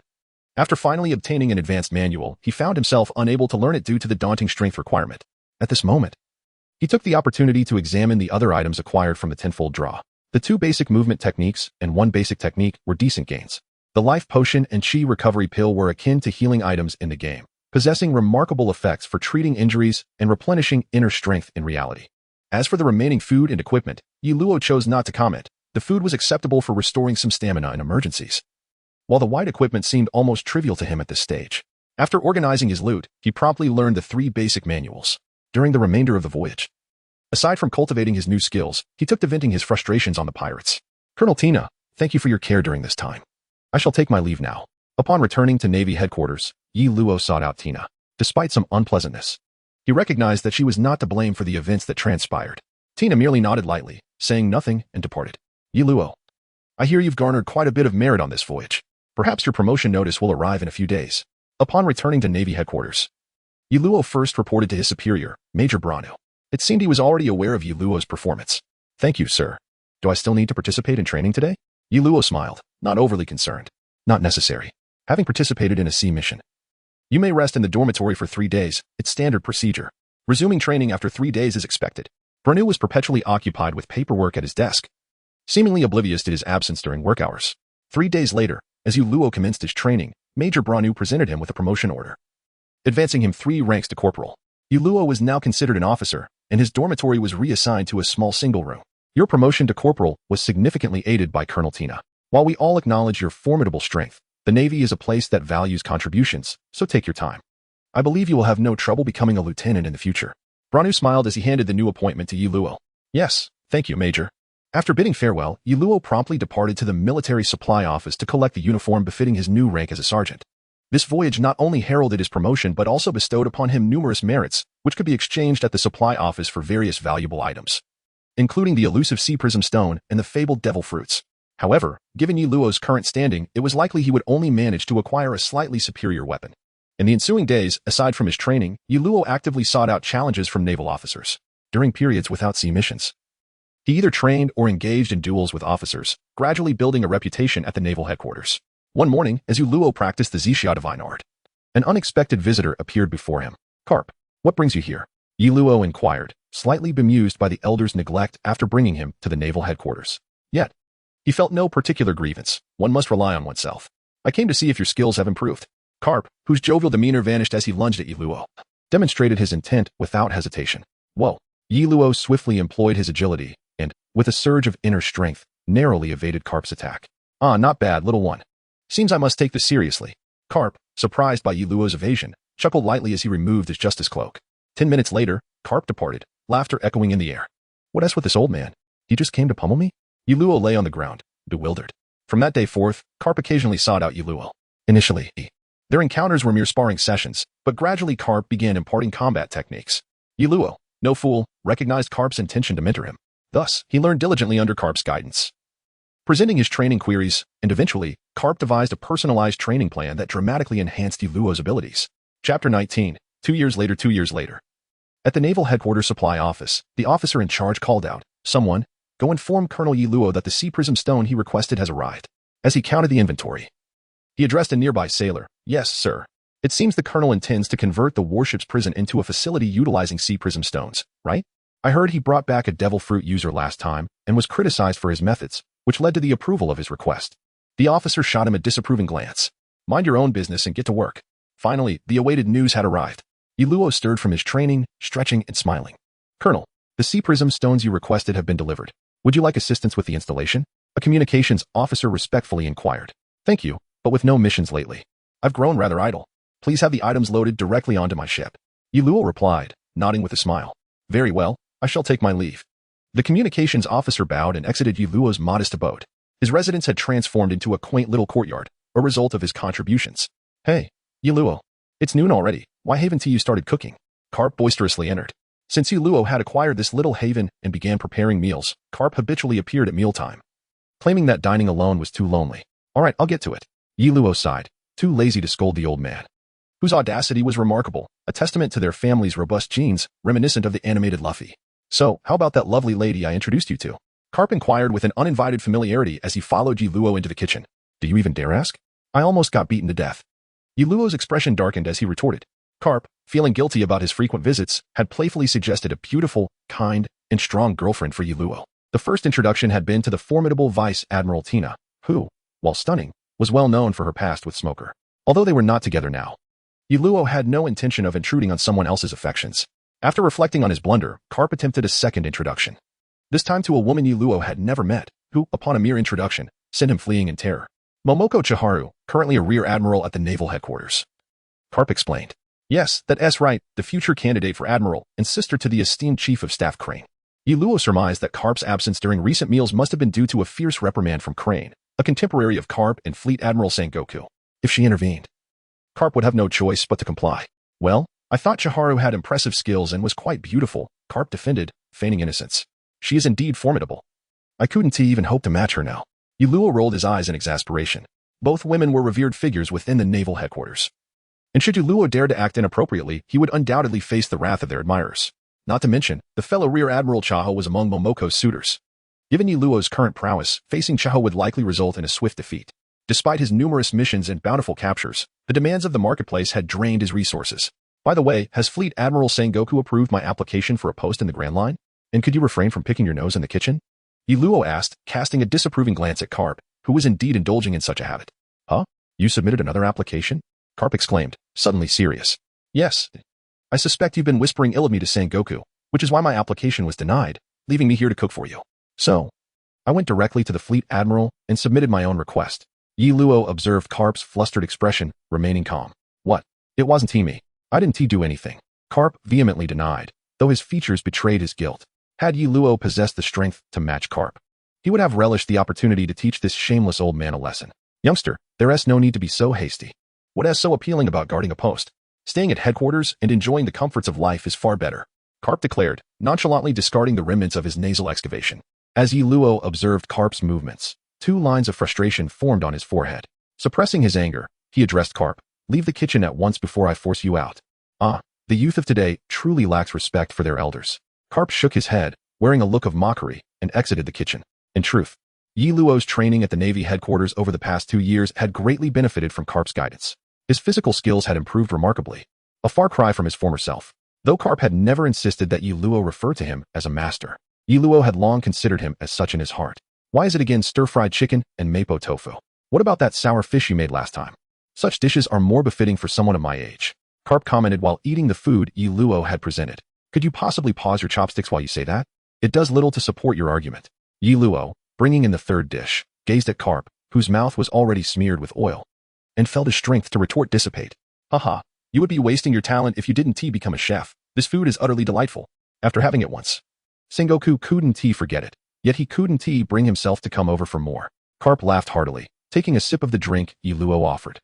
After finally obtaining an advanced manual, he found himself unable to learn it due to the daunting strength requirement. At this moment, he took the opportunity to examine the other items acquired from the tenfold draw. The 2 basic movement techniques and 1 basic technique were decent gains. The life potion and chi recovery pill were akin to healing items in the game, possessing remarkable effects for treating injuries and replenishing inner strength in reality. As for the remaining food and equipment, Yi Luo chose not to comment. The food was acceptable for restoring some stamina in emergencies, while the white equipment seemed almost trivial to him at this stage. After organizing his loot, he promptly learned the 3 basic manuals. During the remainder of the voyage, aside from cultivating his new skills, he took to venting his frustrations on the pirates. Colonel Tina, thank you for your care during this time. I shall take my leave now. Upon returning to Navy headquarters, Yi Luo sought out Tina. Despite some unpleasantness, he recognized that she was not to blame for the events that transpired. Tina merely nodded lightly, saying nothing, and departed. Yi Luo, I hear you've garnered quite a bit of merit on this voyage. Perhaps your promotion notice will arrive in a few days. Upon returning to Navy headquarters, Yi Luo first reported to his superior, Major Branu. It seemed he was already aware of Yi Luo's performance. Thank you, sir. Do I still need to participate in training today? Yi Luo smiled, not overly concerned. Not necessary. Having participated in a sea mission, you may rest in the dormitory for 3 days. It's standard procedure. Resuming training after 3 days is expected. Branu was perpetually occupied with paperwork at his desk, seemingly oblivious to his absence during work hours. 3 days later, as Yu Luo commenced his training, Major Branu presented him with a promotion order, advancing him 3 ranks to corporal. Yu Luo was now considered an officer, and his dormitory was reassigned to a small single room. Your promotion to corporal was significantly aided by Colonel Tina. While we all acknowledge your formidable strength, the Navy is a place that values contributions, so take your time. I believe you will have no trouble becoming a lieutenant in the future. Branu smiled as he handed the new appointment to Yu Luo. Yes, thank you, Major. After bidding farewell, Yu Luo promptly departed to the military supply office to collect the uniform befitting his new rank as a sergeant. This voyage not only heralded his promotion but also bestowed upon him numerous merits, which could be exchanged at the supply office for various valuable items, including the elusive sea prism stone and the fabled devil fruits. However, given Yu Luo's current standing, it was likely he would only manage to acquire a slightly superior weapon. In the ensuing days, aside from his training, Yu Luo actively sought out challenges from naval officers. During periods without sea missions, he either trained or engaged in duels with officers, gradually building a reputation at the naval headquarters. One morning, as Yu Luo practiced the Zixia divine art, an unexpected visitor appeared before him. Carp, what brings you here? Yu Luo inquired, slightly bemused by the elder's neglect after bringing him to the naval headquarters. Yet, he felt no particular grievance. One must rely on oneself. I came to see if your skills have improved. Carp, whose jovial demeanor vanished as he lunged at Yu Luo, demonstrated his intent without hesitation. Whoa! Yu Luo swiftly employed his agility and, with a surge of inner strength, narrowly evaded Carp's attack. Ah, not bad, little one. Seems I must take this seriously. Carp, surprised by Yu Luo's evasion, chuckled lightly as he removed his justice cloak. 10 minutes later, Carp departed, laughter echoing in the air. What is with this old man? He just came to pummel me? Yu Luo lay on the ground, bewildered. From that day forth, Carp occasionally sought out Yu Luo. Initially, their encounters were mere sparring sessions, but gradually Carp began imparting combat techniques. Yu Luo, no fool, recognized Carp's intention to mentor him. Thus, he learned diligently under Carp's guidance, presenting his training queries, and eventually, Carp devised a personalized training plan that dramatically enhanced Yu Luo's abilities. Chapter 19, 2 years later. 2 years later. At the Naval Headquarters Supply Office, the officer in charge called out, "Someone, go inform Colonel Yu Luo that the sea prism stone he requested has arrived." As he counted the inventory, he addressed a nearby sailor. "Yes, sir. It seems the colonel intends to convert the warship's prison into a facility utilizing sea prism stones, right? I heard he brought back a devil fruit user last time and was criticized for his methods, which led to the approval of his request." The officer shot him a disapproving glance. "Mind your own business and get to work." Finally, the awaited news had arrived. Yu Luo stirred from his training, stretching and smiling. "Colonel, the sea prism stones you requested have been delivered. Would you like assistance with the installation?" A communications officer respectfully inquired. "Thank you, but with no missions lately. I've grown rather idle. Please have the items loaded directly onto my ship." Yu Luo replied, nodding with a smile. "Very well, I shall take my leave." The communications officer bowed and exited Yu Luo's modest abode. His residence had transformed into a quaint little courtyard, a result of his contributions. "Hey, Yu Luo. It's noon already. Why haven't you started cooking?" Carp boisterously entered. Since Yu Luo had acquired this little haven and began preparing meals, Carp habitually appeared at mealtime, claiming that dining alone was too lonely. "All right, I'll get to it." Yu Luo sighed, too lazy to scold the old man, whose audacity was remarkable, a testament to their family's robust genes, reminiscent of the animated Luffy. "So, how about that lovely lady I introduced you to?" Carp inquired with an uninvited familiarity as he followed Yu Luo into the kitchen. "Do you even dare ask? I almost got beaten to death." Yu Luo's expression darkened as he retorted. Carp, feeling guilty about his frequent visits, had playfully suggested a beautiful, kind, and strong girlfriend for Yu Luo. The first introduction had been to the formidable Vice Admiral Tina, who, while stunning, was well known for her past with Smoker. Although they were not together now, Yu Luo had no intention of intruding on someone else's affections. After reflecting on his blunder, Carp attempted a second introduction. This time to a woman Yu Luo had never met, who, upon a mere introduction, sent him fleeing in terror. "Momoko Chiharu, currently a rear admiral at the naval headquarters." Carp explained. "Yes, that's right, the future candidate for admiral and sister to the esteemed chief of staff Crane." Yu Luo surmised that Carp's absence during recent meals must have been due to a fierce reprimand from Crane, a contemporary of Carp and Fleet Admiral Sengoku. If she intervened, Carp would have no choice but to comply. "Well, I thought Chiharu had impressive skills and was quite beautiful," Carp defended, feigning innocence. "She is indeed formidable. I couldn't even hope to match her now." Yu Luo rolled his eyes in exasperation. Both women were revered figures within the naval headquarters, and should Yu Luo dare to act inappropriately, he would undoubtedly face the wrath of their admirers. Not to mention, the fellow Rear Admiral Chaho was among Momoko's suitors. Given Yu Luo's current prowess, facing Chaho would likely result in a swift defeat. Despite his numerous missions and bountiful captures, the demands of the marketplace had drained his resources. "By the way, has Fleet Admiral Sengoku approved my application for a post in the Grand Line? And could you refrain from picking your nose in the kitchen?" Yi Luo asked, casting a disapproving glance at Carp, who was indeed indulging in such a habit. Huh? You submitted another application? Carp exclaimed, suddenly serious. Yes. I suspect you've been whispering ill of me to Sengoku, which is why my application was denied, leaving me here to cook for you. So, I went directly to the fleet admiral and submitted my own request. Yi Luo observed Carp's flustered expression, remaining calm. What? It wasn't me. I didn't do anything. Carp vehemently denied, though his features betrayed his guilt. Had Yi Luo possessed the strength to match Carp, he would have relished the opportunity to teach this shameless old man a lesson. Youngster, there's no need to be so hasty. What is so appealing about guarding a post? Staying at headquarters and enjoying the comforts of life is far better, Carp declared, nonchalantly discarding the remnants of his nasal excavation. As Yi Luo observed Carp's movements, 2 lines of frustration formed on his forehead. Suppressing his anger, he addressed Carp. Leave the kitchen at once before I force you out. The youth of today truly lacks respect for their elders. Carp shook his head, wearing a look of mockery, and exited the kitchen. In truth, Yi Luo's training at the Navy headquarters over the past 2 years had greatly benefited from Carp's guidance. His physical skills had improved remarkably, a far cry from his former self. Though Carp had never insisted that Yi Luo refer to him as a master, Yi Luo had long considered him as such in his heart. Why is it again stir-fried chicken and mapo tofu? What about that sour fish you made last time? Such dishes are more befitting for someone of my age, Carp commented while eating the food Yi Luo had presented. Could you possibly pause your chopsticks while you say that? It does little to support your argument. Yi Luo, bringing in the third dish, gazed at Carp, whose mouth was already smeared with oil, and felt his strength to retort dissipate. Haha, you would be wasting your talent if you didn't become a chef. This food is utterly delightful. After having it once, Sengoku couldn't forget it, yet he couldn't bring himself to come over for more. Carp laughed heartily, taking a sip of the drink Yi Luo offered.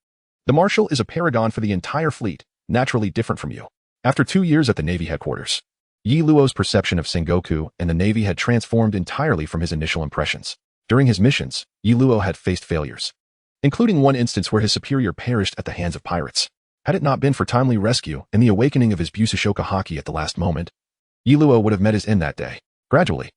The Marshal is a paragon for the entire fleet, naturally different from you. After 2 years at the Navy headquarters, Yi Luo's perception of Sengoku and the Navy had transformed entirely from his initial impressions. During his missions, Yi Luo had faced failures, including one instance where his superior perished at the hands of pirates. Had it not been for timely rescue and the awakening of his Busashoka haki at the last moment, Yi Luo would have met his end that day. Gradually,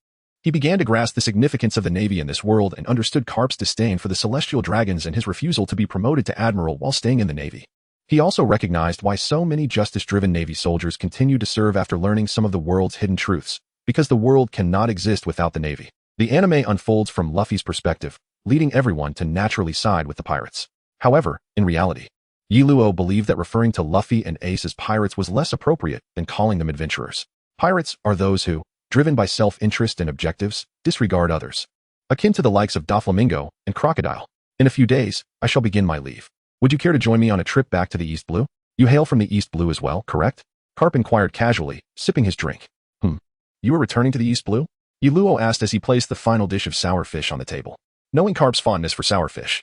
he began to grasp the significance of the Navy in this world and understood Carp's disdain for the celestial dragons and his refusal to be promoted to admiral while staying in the Navy. He also recognized why so many justice-driven Navy soldiers continue to serve after learning some of the world's hidden truths, because the world cannot exist without the Navy. The anime unfolds from Luffy's perspective, leading everyone to naturally side with the pirates. However, in reality, Yi Luo believed that referring to Luffy and Ace as pirates was less appropriate than calling them adventurers. Pirates are those who, driven by self-interest and objectives, disregard others, akin to the likes of Doflamingo and Crocodile. In a few days, I shall begin my leave. Would you care to join me on a trip back to the East Blue? You hail from the East Blue as well, correct? Carp inquired casually, sipping his drink. You are returning to the East Blue? Yi Luo asked as he placed the final dish of sour fish on the table. Knowing Carp's fondness for sour fish,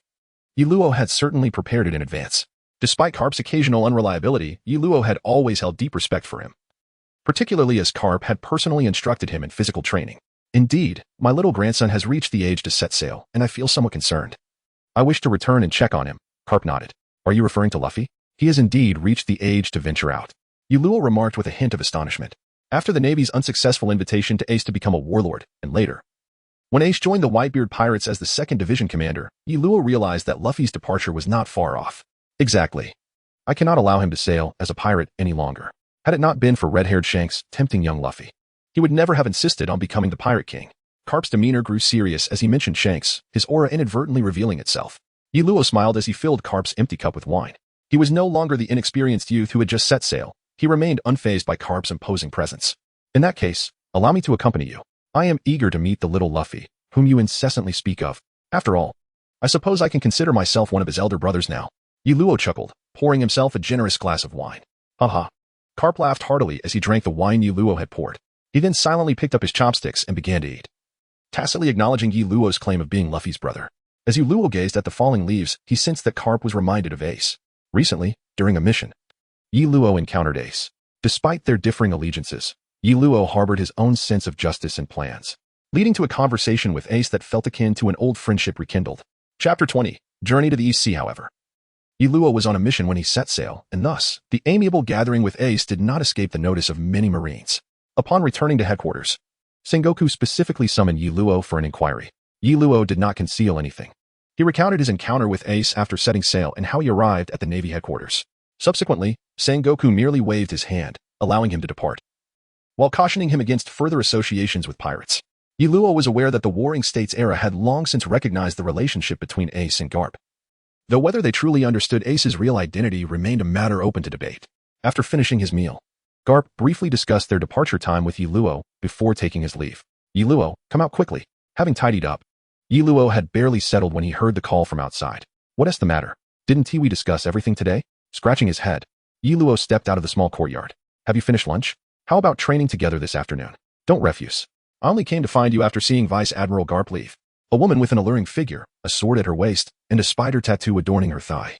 Yi Luo had certainly prepared it in advance. Despite Carp's occasional unreliability, Yi Luo had always held deep respect for him, particularly as Carp had personally instructed him in physical training. Indeed, my little grandson has reached the age to set sail, and I feel somewhat concerned. I wish to return and check on him. Carp nodded. Are you referring to Luffy? He has indeed reached the age to venture out, Yi Luo remarked with a hint of astonishment. After the Navy's unsuccessful invitation to Ace to become a warlord, and later, when Ace joined the Whitebeard Pirates as the 2nd Division commander, Yi Luo realized that Luffy's departure was not far off. Exactly. I cannot allow him to sail as a pirate any longer. Had it not been for red-haired Shanks tempting young Luffy, he would never have insisted on becoming the Pirate King. Carp's demeanor grew serious as he mentioned Shanks, his aura inadvertently revealing itself. Yi Luo smiled as he filled Carp's empty cup with wine. He was no longer the inexperienced youth who had just set sail. He remained unfazed by Carp's imposing presence. In that case, allow me to accompany you. I am eager to meet the little Luffy, whom you incessantly speak of. After all, I suppose I can consider myself one of his elder brothers now. Yi Luo chuckled, pouring himself a generous glass of wine. Haha. Carp laughed heartily as he drank the wine Yi Luo had poured. He then silently picked up his chopsticks and began to eat, tacitly acknowledging Yi Luo's claim of being Luffy's brother. As Yi Luo gazed at the falling leaves, he sensed that Carp was reminded of Ace. Recently, during a mission, Yi Luo encountered Ace. Despite their differing allegiances, Yi Luo harbored his own sense of justice and plans, leading to a conversation with Ace that felt akin to an old friendship rekindled. Chapter 20. Journey to the East Sea. However, Yi Luo was on a mission when he set sail, and thus, the amiable gathering with Ace did not escape the notice of many Marines. Upon returning to headquarters, Sengoku specifically summoned Yi Luo for an inquiry. Yi Luo did not conceal anything. He recounted his encounter with Ace after setting sail and how he arrived at the Navy headquarters. Subsequently, Sengoku merely waved his hand, allowing him to depart, while cautioning him against further associations with pirates. Luo was aware that the Warring States era had long since recognized the relationship between Ace and Garp, though whether they truly understood Ace's real identity remained a matter open to debate. After finishing his meal, Garp briefly discussed their departure time with Luo before taking his leave. Luo, come out quickly. Having tidied up, Luo had barely settled when he heard the call from outside. What's the matter? Didn't we discuss everything today? Scratching his head, Luo stepped out of the small courtyard. Have you finished lunch? How about training together this afternoon? Don't refuse. I only came to find you after seeing Vice Admiral Garp leave. A woman with an alluring figure, a sword at her waist, and a spider tattoo adorning her thigh.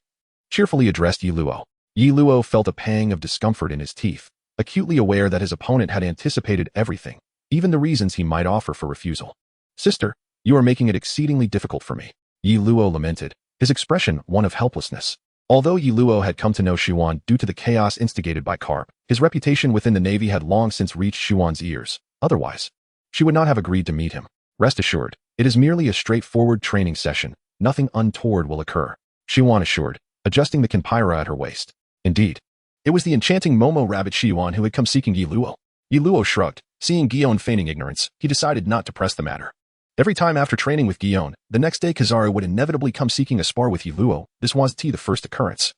Cheerfully addressed Luo. Luo felt a pang of discomfort in his teeth, acutely aware that his opponent had anticipated everything, even the reasons he might offer for refusal. Sister, you are making it exceedingly difficult for me, Luo lamented, his expression one of helplessness. Although Luo had come to know Xuan due to the chaos instigated by Garp, his reputation within the Navy had long since reached Xuan's ears. Otherwise, she would not have agreed to meet him. Rest assured, it is merely a straightforward training session. Nothing untoward will occur, Xuan assured, adjusting the Kenpyra at her waist. Indeed, it was the enchanting Momo rabbit Xuan who had come seeking Luo. Luo shrugged. Seeing Guion feigning ignorance, he decided not to press the matter. Every time after training with Guion, the next day Kizaru would inevitably come seeking a spar with Luo. This was the first occurrence,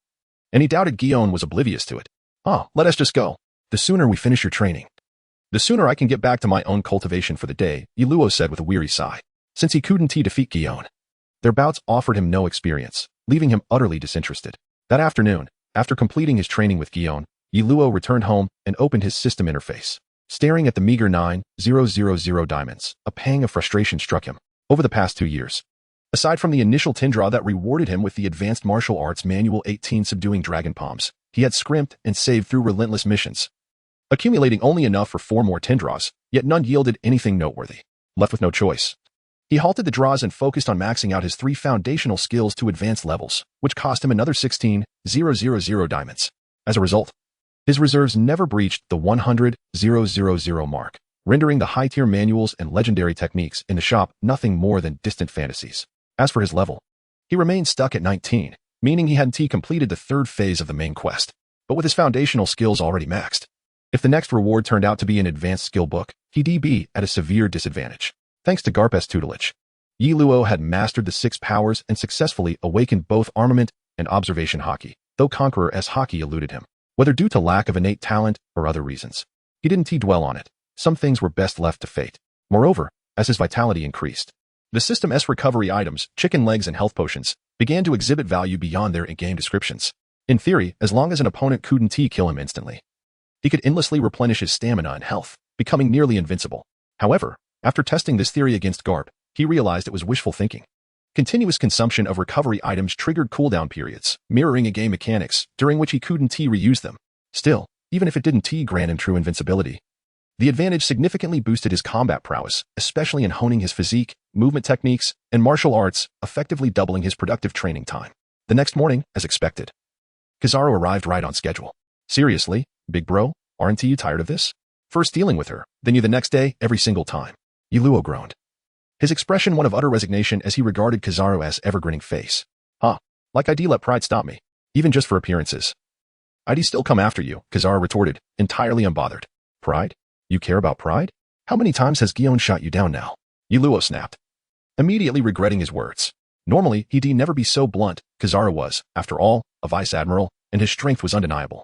and he doubted Guion was oblivious to it. Let us just go. The sooner we finish your training, the sooner I can get back to my own cultivation for the day, Luo said with a weary sigh. Since he couldn't defeat Guion, their bouts offered him no experience, leaving him utterly disinterested. That afternoon, after completing his training with Guion, Luo returned home and opened his system interface. Staring at the meager 9,000 diamonds, a pang of frustration struck him. Over the past 2 years, aside from the initial Tindra that rewarded him with the Advanced Martial Arts Manual 18 Subduing Dragon Palms, he had scrimped and saved through relentless missions, accumulating only enough for 4 more Tindras, yet none yielded anything noteworthy. Left with no choice, he halted the draws and focused on maxing out his 3 foundational skills to advanced levels, which cost him another 16,000 diamonds. As a result, his reserves never breached the 100,000 mark, rendering the high-tier manuals and legendary techniques in the shop nothing more than distant fantasies. As for his level, he remained stuck at 19, meaning he hadn't completed the 3rd phase of the main quest, but with his foundational skills already maxed. If the next reward turned out to be an advanced skill book, he'd be at a severe disadvantage. Thanks to Garp's tutelage, Luo had mastered the 6 powers and successfully awakened both armament and observation haki, though Conqueror's haki eluded him. Whether due to lack of innate talent or other reasons, he didn't dwell on it. Some things were best left to fate. Moreover, as his vitality increased, the system's recovery items, chicken legs and health potions, began to exhibit value beyond their in-game descriptions. In theory, as long as an opponent couldn't kill him instantly, he could endlessly replenish his stamina and health, becoming nearly invincible. However, after testing this theory against Garp, he realized it was wishful thinking. Continuous consumption of recovery items triggered cooldown periods, mirroring in-game mechanics, during which he couldn't reuse them. Still, even if it didn't grant him true invincibility, the advantage significantly boosted his combat prowess, especially in honing his physique, movement techniques, and martial arts, effectively doubling his productive training time. The next morning, as expected, Kizaru arrived right on schedule. Seriously, big bro, aren't you tired of this? First dealing with her, then you the next day, every single time. Luo groaned, his expression one of utter resignation as he regarded Kizaru's ever-grinning face. Like I'd let pride stop me, even just for appearances. I'd still come after you, Kizaru retorted, entirely unbothered. Pride? You care about pride? How many times has Guion shot you down now? Luo snapped, immediately regretting his words. Normally, he'd never be so blunt. Kizaru was, after all, a vice admiral, and his strength was undeniable.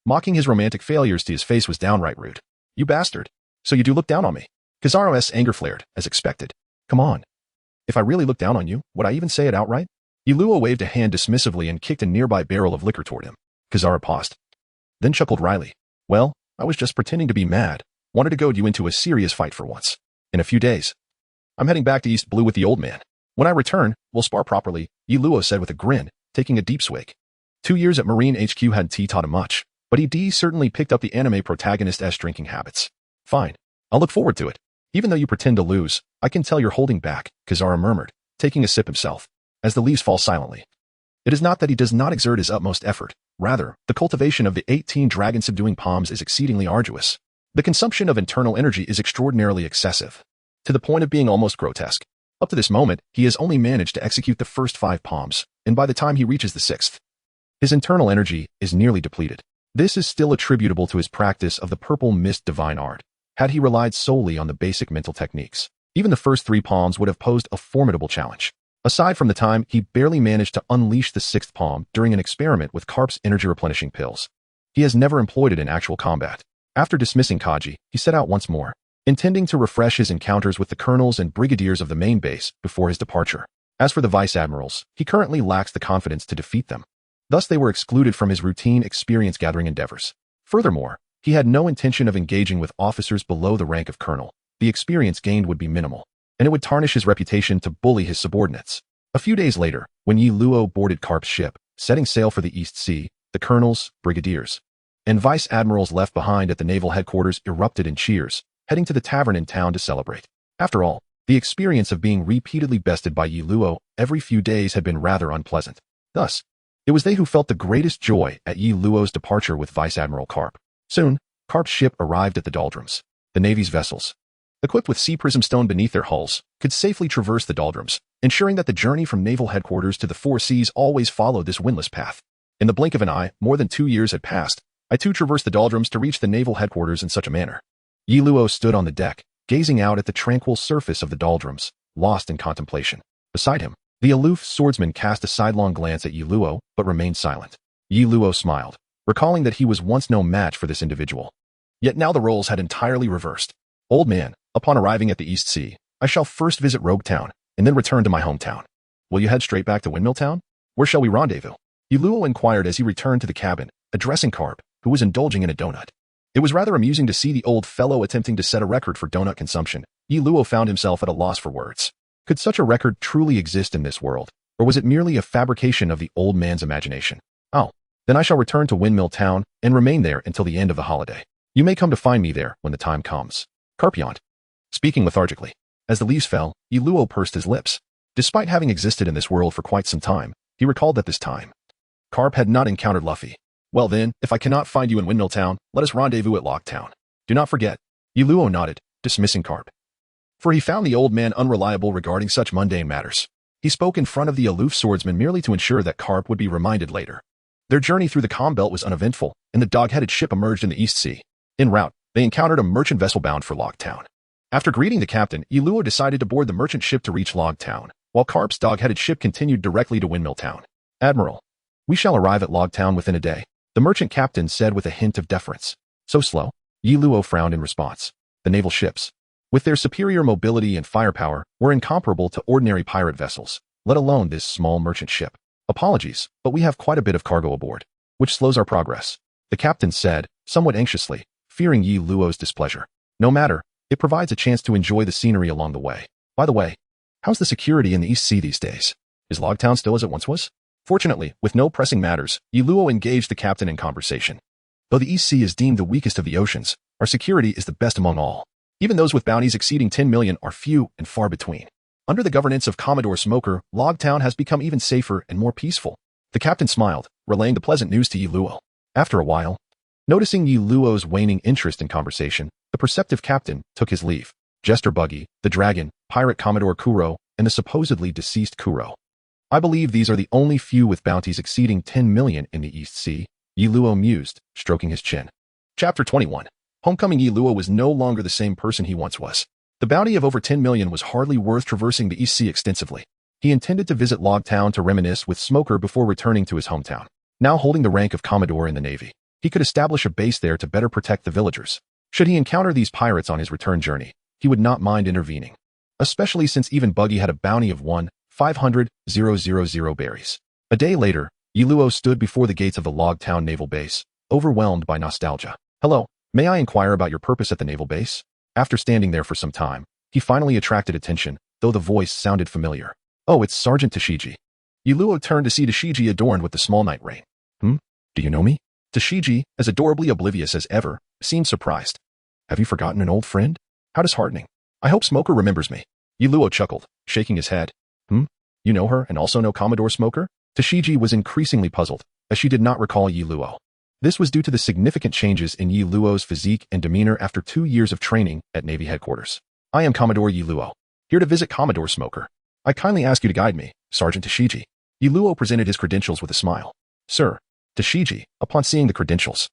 Mocking his romantic failures to his face was downright rude. You bastard. So you do look down on me. Kizaru's anger flared, as expected. Come on. If I really look down on you, would I even say it outright? Luo waved a hand dismissively and kicked a nearby barrel of liquor toward him. Kizaru paused, then chuckled wryly. Well, I was just pretending to be mad. Wanted to goad you into a serious fight for once. In a few days, I'm heading back to East Blue with the old man. When I return, we'll spar properly, Luo said with a grin, taking a deep swig. 2 years at Marine HQ hadn't taught him much, but he certainly picked up the anime protagonist's drinking habits. Fine. I'll look forward to it. Even though you pretend to lose, I can tell you're holding back, Kizaru murmured, taking a sip himself, as the leaves fall silently. It is not that he does not exert his utmost effort. Rather, the cultivation of the 18 Dragon-Subduing Palms is exceedingly arduous. The consumption of internal energy is extraordinarily excessive, to the point of being almost grotesque. Up to this moment, he has only managed to execute the first 5 palms, and by the time he reaches the 6th, his internal energy is nearly depleted. This is still attributable to his practice of the Purple Mist divine art. Had he relied solely on the basic mental techniques, Even the first 3 palms would have posed a formidable challenge. Aside from the time he barely managed to unleash the 6th palm during an experiment with Karp's energy-replenishing pills. He has never employed it in actual combat. After dismissing Kaji, he set out once more, intending to refresh his encounters with the colonels and brigadiers of the main base before his departure. As for the vice-admirals, he currently lacks the confidence to defeat them. Thus they were excluded from his routine experience-gathering endeavors. Furthermore, he had no intention of engaging with officers below the rank of colonel. The experience gained would be minimal, and it would tarnish his reputation to bully his subordinates. A few days later, when Yi Luo boarded Karp's ship, setting sail for the East Sea, the colonels, brigadiers, and vice-admirals left behind at the naval headquarters erupted in cheers, heading to the tavern in town to celebrate. After all, the experience of being repeatedly bested by Yi Luo every few days had been rather unpleasant. Thus, it was they who felt the greatest joy at Yi Luo's departure with Vice-Admiral Karp. Soon, Karp's ship arrived at the doldrums. The Navy's vessels, equipped with sea prism stone beneath their hulls, could safely traverse the doldrums, ensuring that the journey from naval headquarters to the 4 seas always followed this windless path. In the blink of an eye, more than 2 years had passed. I too traversed the doldrums to reach the naval headquarters in such a manner. Yi Luo stood on the deck, gazing out at the tranquil surface of the doldrums, lost in contemplation. Beside him, the aloof swordsman cast a sidelong glance at Yi Luo, but remained silent. Yi Luo smiled, recalling that he was once no match for this individual. Yet now the roles had entirely reversed. Old man, upon arriving at the East Sea, I shall first visit Rogue Town, and then return to my hometown. Will you head straight back to Windmill Town? Where shall we rendezvous? Yi Luo inquired as he returned to the cabin, addressing Karp, who was indulging in a donut. It was rather amusing to see the old fellow attempting to set a record for donut consumption. Yi Luo found himself at a loss for words. Could such a record truly exist in this world, or was it merely a fabrication of the old man's imagination? Oh, then I shall return to Windmill Town and remain there until the end of the holiday. You may come to find me there when the time comes. Karp yawned, speaking lethargically. As the leaves fell, Yi Luo pursed his lips. Despite having existed in this world for quite some time, he recalled that this time, Karp had not encountered Luffy. Well then, if I cannot find you in Windmill Town, let us rendezvous at Locktown. Do not forget. Yi Luo nodded, dismissing Karp, for he found the old man unreliable regarding such mundane matters. He spoke in front of the aloof swordsman merely to ensure that Karp would be reminded later. Their journey through the calm belt was uneventful, and the dog-headed ship emerged in the East Sea. En route, they encountered a merchant vessel bound for Locktown. After greeting the captain, Yi Luo decided to board the merchant ship to reach Logtown, while Karp's dog-headed ship continued directly to Windmill Town. Admiral, we shall arrive at Logtown within a day, the merchant captain said with a hint of deference. So slow? Yi Luo frowned in response. The naval ships, with their superior mobility and firepower, were incomparable to ordinary pirate vessels, let alone this small merchant ship. Apologies, but we have quite a bit of cargo aboard, which slows our progress, the captain said, somewhat anxiously, fearing Yi Luo's displeasure. No matter, it provides a chance to enjoy the scenery along the way. By the way, how's the security in the East Sea these days? Is Logtown still as it once was? Fortunately, with no pressing matters, Yi Luo engaged the captain in conversation. Though the East Sea is deemed the weakest of the oceans, our security is the best among all. Even those with bounties exceeding 10 million are few and far between. Under the governance of Commodore Smoker, Logtown has become even safer and more peaceful. The captain smiled, relaying the pleasant news to Yi Luo. After a while, noticing Yi Luo's waning interest in conversation, the perceptive captain took his leave. Jester Buggy, the dragon, pirate Commodore Kuro, and the supposedly deceased Kuro. I believe these are the only few with bounties exceeding 10 million in the East Sea, Yi Luo mused, stroking his chin. Chapter 21. Homecoming. Yi Luo was no longer the same person he once was. The bounty of over 10 million was hardly worth traversing the East Sea extensively. He intended to visit Logtown to reminisce with Smoker before returning to his hometown. Now holding the rank of Commodore in the Navy, he could establish a base there to better protect the villagers. Should he encounter these pirates on his return journey, he would not mind intervening, especially since even Buggy had a bounty of 1,500,000 berries. A day later, Yi Luo stood before the gates of the Logtown naval base, overwhelmed by nostalgia. Hello, may I inquire about your purpose at the naval base? After standing there for some time, he finally attracted attention, though the voice sounded familiar. Oh, it's Sergeant Tashiji. Yi Luo turned to see Tashiji adorned with the small night ring. Do you know me? Tashiji, as adorably oblivious as ever, seemed surprised. Have you forgotten an old friend? How disheartening. I hope Smoker remembers me. Yi Luo chuckled, shaking his head. You know her and also know Commodore Smoker? Tashiji was increasingly puzzled, as she did not recall Yi Luo. This was due to the significant changes in Yi Luo's physique and demeanor after 2 years of training at Navy headquarters. I am Commodore Yi Luo, here to visit Commodore Smoker. I kindly ask you to guide me, Sergeant Tashiji. Yi Luo presented his credentials with a smile. Sir, Tashiji, upon seeing the credentials,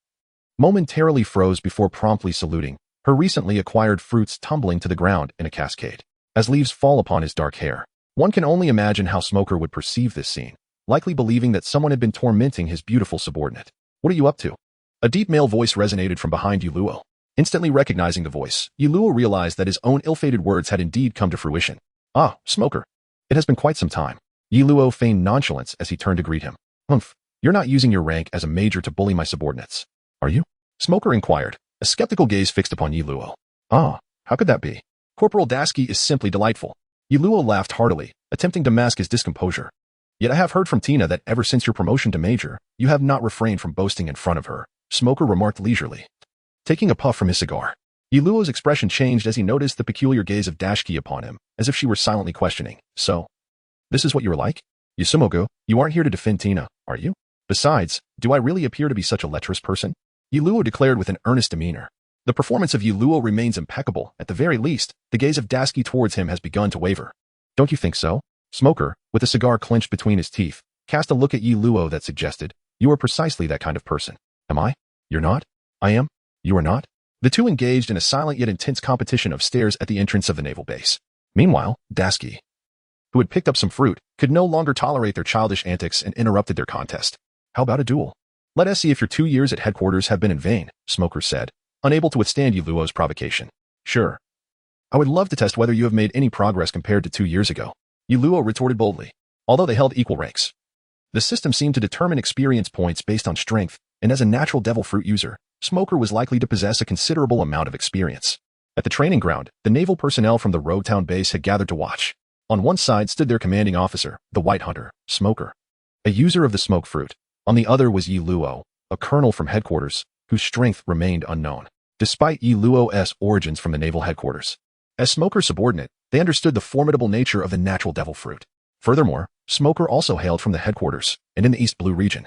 momentarily froze before promptly saluting, her recently acquired fruits tumbling to the ground in a cascade. as leaves fall upon his dark hair. One can only imagine how Smoker would perceive this scene, likely believing that someone had been tormenting his beautiful subordinate. What are you up to? A deep male voice resonated from behind Yuluo. Instantly recognizing the voice, Yuluo realized that his own ill-fated words had indeed come to fruition. Ah, Smoker. It has been quite some time. Yuluo feigned nonchalance as he turned to greet him. Humph, you're not using your rank as a major to bully my subordinates, are you? Smoker inquired, a skeptical gaze fixed upon Yuluo. Ah, how could that be? Corporal Dasky is simply delightful. Yuluo laughed heartily, attempting to mask his discomposure. Yet I have heard from Tina that ever since your promotion to major, you have not refrained from boasting in front of her, Smoker remarked leisurely. Taking a puff from his cigar, Yuluo's expression changed as he noticed the peculiar gaze of Dashki upon him, as if she were silently questioning. So, this is what you are like? Yusumogo, you aren't here to defend Tina, are you? Besides, do I really appear to be such a lecherous person? Yuluo declared with an earnest demeanor. The performance of Yuluo remains impeccable. At the very least, the gaze of Dasky towards him has begun to waver. Don't you think so? Smoker, with a cigar clenched between his teeth, cast a look at Yuluo that suggested, you are precisely that kind of person. Am I? You're not? I am? You are not? The two engaged in a silent yet intense competition of stares at the entrance of the naval base. Meanwhile, Dasky, who had picked up some fruit, could no longer tolerate their childish antics and interrupted their contest. How about a duel? Let us see if your 2 years at headquarters have been in vain, Smoker said, unable to withstand Yuluo's provocation. Sure. I would love to test whether you have made any progress compared to 2 years ago, Yuluo retorted boldly, although they held equal ranks. The system seemed to determine experience points based on strength, and as a natural devil fruit user, Smoker was likely to possess a considerable amount of experience. At the training ground, the naval personnel from the Rogue Town base had gathered to watch. On one side stood their commanding officer, the White Hunter, Smoker, a user of the smoke fruit. On the other was Yuluo, a colonel from headquarters, whose strength remained unknown, despite Yuluo's origins from the naval headquarters. As Smoker's subordinate, they understood the formidable nature of the natural devil fruit. Furthermore, Smoker also hailed from the headquarters, and in the East Blue region.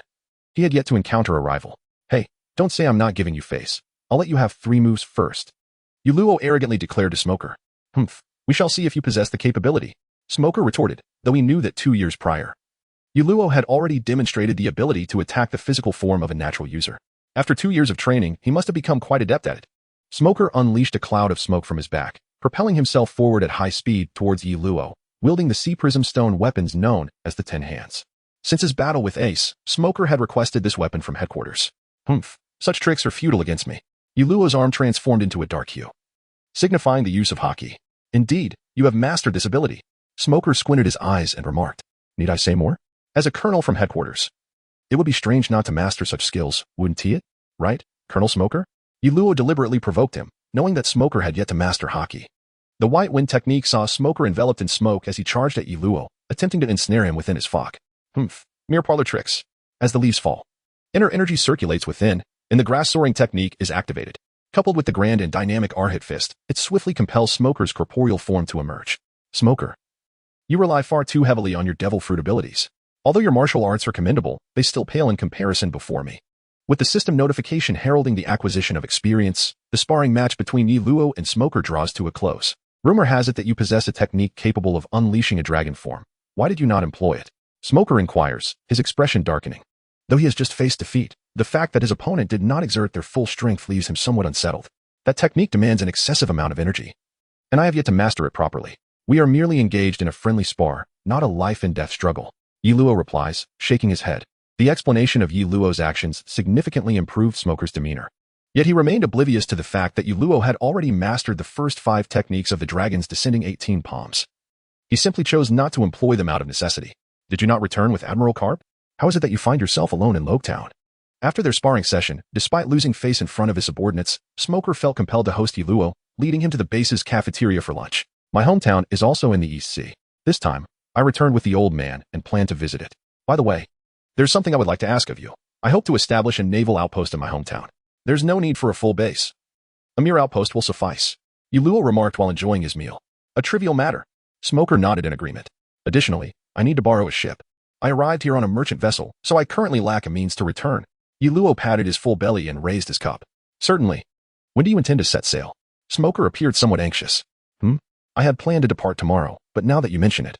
He had yet to encounter a rival. Hey, don't say I'm not giving you face. I'll let you have 3 moves first. Yuluo arrogantly declared to Smoker. Humph, we shall see if you possess the capability, Smoker retorted, though he knew that 2 years prior, Yuluo had already demonstrated the ability to attack the physical form of a natural user. After 2 years of training, he must have become quite adept at it. Smoker unleashed a cloud of smoke from his back, propelling himself forward at high speed towards Yuluo, wielding the sea prism stone weapons known as the 10 Hands. Since his battle with Ace, Smoker had requested this weapon from headquarters. Humph, such tricks are futile against me. Yuluo's arm transformed into a dark hue, signifying the use of haki. Indeed, you have mastered this ability. Smoker squinted his eyes and remarked. Need I say more? As a colonel from headquarters, it would be strange not to master such skills, wouldn't it? Right, Colonel Smoker? Yuluo deliberately provoked him, knowing that Smoker had yet to master haki. The white wind technique saw Smoker enveloped in smoke as he charged at Yuluo, attempting to ensnare him within his fog. Humph, mere parlor tricks. As the leaves fall, inner energy circulates within, and the grass soaring technique is activated. Coupled with the grand and dynamic R-hit fist, it swiftly compels Smoker's corporeal form to emerge. Smoker, you rely far too heavily on your devil fruit abilities. Although your martial arts are commendable, they still pale in comparison before me. With the system notification heralding the acquisition of experience, the sparring match between Yuluo and Smoker draws to a close. Rumor has it that you possess a technique capable of unleashing a dragon form. Why did you not employ it? Smoker inquires, his expression darkening. Though he has just faced defeat, the fact that his opponent did not exert their full strength leaves him somewhat unsettled. That technique demands an excessive amount of energy, and I have yet to master it properly. We are merely engaged in a friendly spar, not a life-and-death struggle. Yuluo replies, shaking his head. The explanation of Yuluo's actions significantly improved Smoker's demeanor. Yet he remained oblivious to the fact that Yuluo had already mastered the first 5 techniques of the dragon's descending 18 palms. He simply chose not to employ them out of necessity. Did you not return with Admiral Karp? How is it that you find yourself alone in Logetown? After their sparring session, despite losing face in front of his subordinates, Smoker felt compelled to host Yuluo, leading him to the base's cafeteria for lunch. My hometown is also in the East Sea. This time, I returned with the old man and plan to visit it. By the way, there's something I would like to ask of you. I hope to establish a naval outpost in my hometown. There's no need for a full base. A mere outpost will suffice, Yuluo remarked while enjoying his meal. A trivial matter. Smoker nodded in agreement. Additionally, I need to borrow a ship. I arrived here on a merchant vessel, so I currently lack a means to return. Yuluo patted his full belly and raised his cup. Certainly. When do you intend to set sail? Smoker appeared somewhat anxious. I had planned to depart tomorrow, but now that you mention it,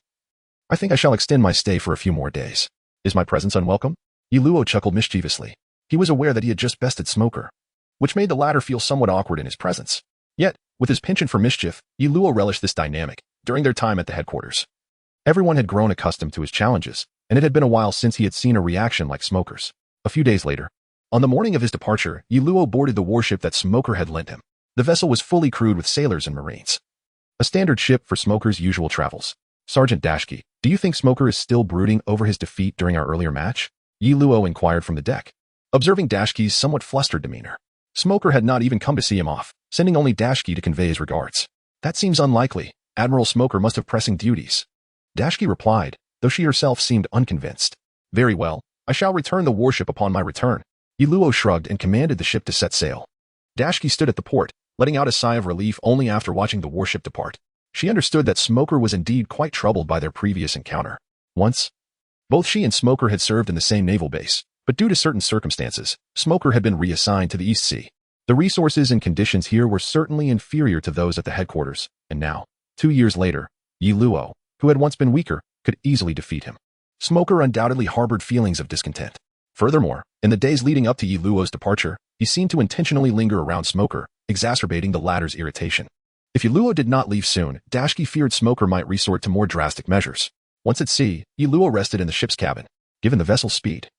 I think I shall extend my stay for a few more days. Is my presence unwelcome? Yuluo chuckled mischievously. He was aware that he had just bested Smoker, which made the latter feel somewhat awkward in his presence. Yet, with his penchant for mischief, Yuluo relished this dynamic, during their time at the headquarters. Everyone had grown accustomed to his challenges, and it had been a while since he had seen a reaction like Smoker's. A few days later, on the morning of his departure, Yiluo boarded the warship that Smoker had lent him. The vessel was fully crewed with sailors and marines. A standard ship for Smoker's usual travels. Sergeant Dashki, do you think Smoker is still brooding over his defeat during our earlier match? Yiluo inquired from the deck, observing Dashki's somewhat flustered demeanor. Smoker had not even come to see him off, sending only Dashki to convey his regards. That seems unlikely. Admiral Smoker must have pressing duties. Dashki replied, though she herself seemed unconvinced. Very well, I shall return the warship upon my return. Yiluo shrugged and commanded the ship to set sail. Dashki stood at the port, letting out a sigh of relief only after watching the warship depart. She understood that Smoker was indeed quite troubled by their previous encounter. Once, both she and Smoker had served in the same naval base, but due to certain circumstances, Smoker had been reassigned to the East Sea. The resources and conditions here were certainly inferior to those at the headquarters, and now, 2 years later, Yiluo, who had once been weaker, could easily defeat him. Smoker undoubtedly harbored feelings of discontent. Furthermore, in the days leading up to Yiluo's departure, he seemed to intentionally linger around Smoker, exacerbating the latter's irritation. If Yiluo did not leave soon, Dashki feared Smoker might resort to more drastic measures. Once at sea, Yiluo rested in the ship's cabin. Given the vessel's speed,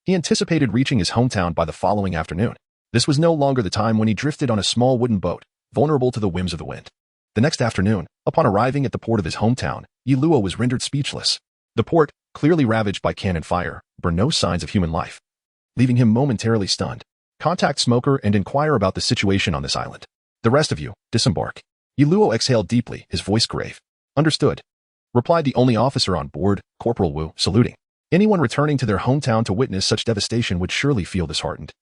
he anticipated reaching his hometown by the following afternoon. This was no longer the time when he drifted on a small wooden boat, vulnerable to the whims of the wind. The next afternoon, upon arriving at the port of his hometown, Yiluo was rendered speechless. The port, clearly ravaged by cannon fire, bore no signs of human life, leaving him momentarily stunned. Contact Smoker and inquire about the situation on this island. The rest of you, disembark. Yiluo exhaled deeply, his voice grave. Understood, replied the only officer on board, Corporal Wu, saluting. Anyone returning to their hometown to witness such devastation would surely feel disheartened.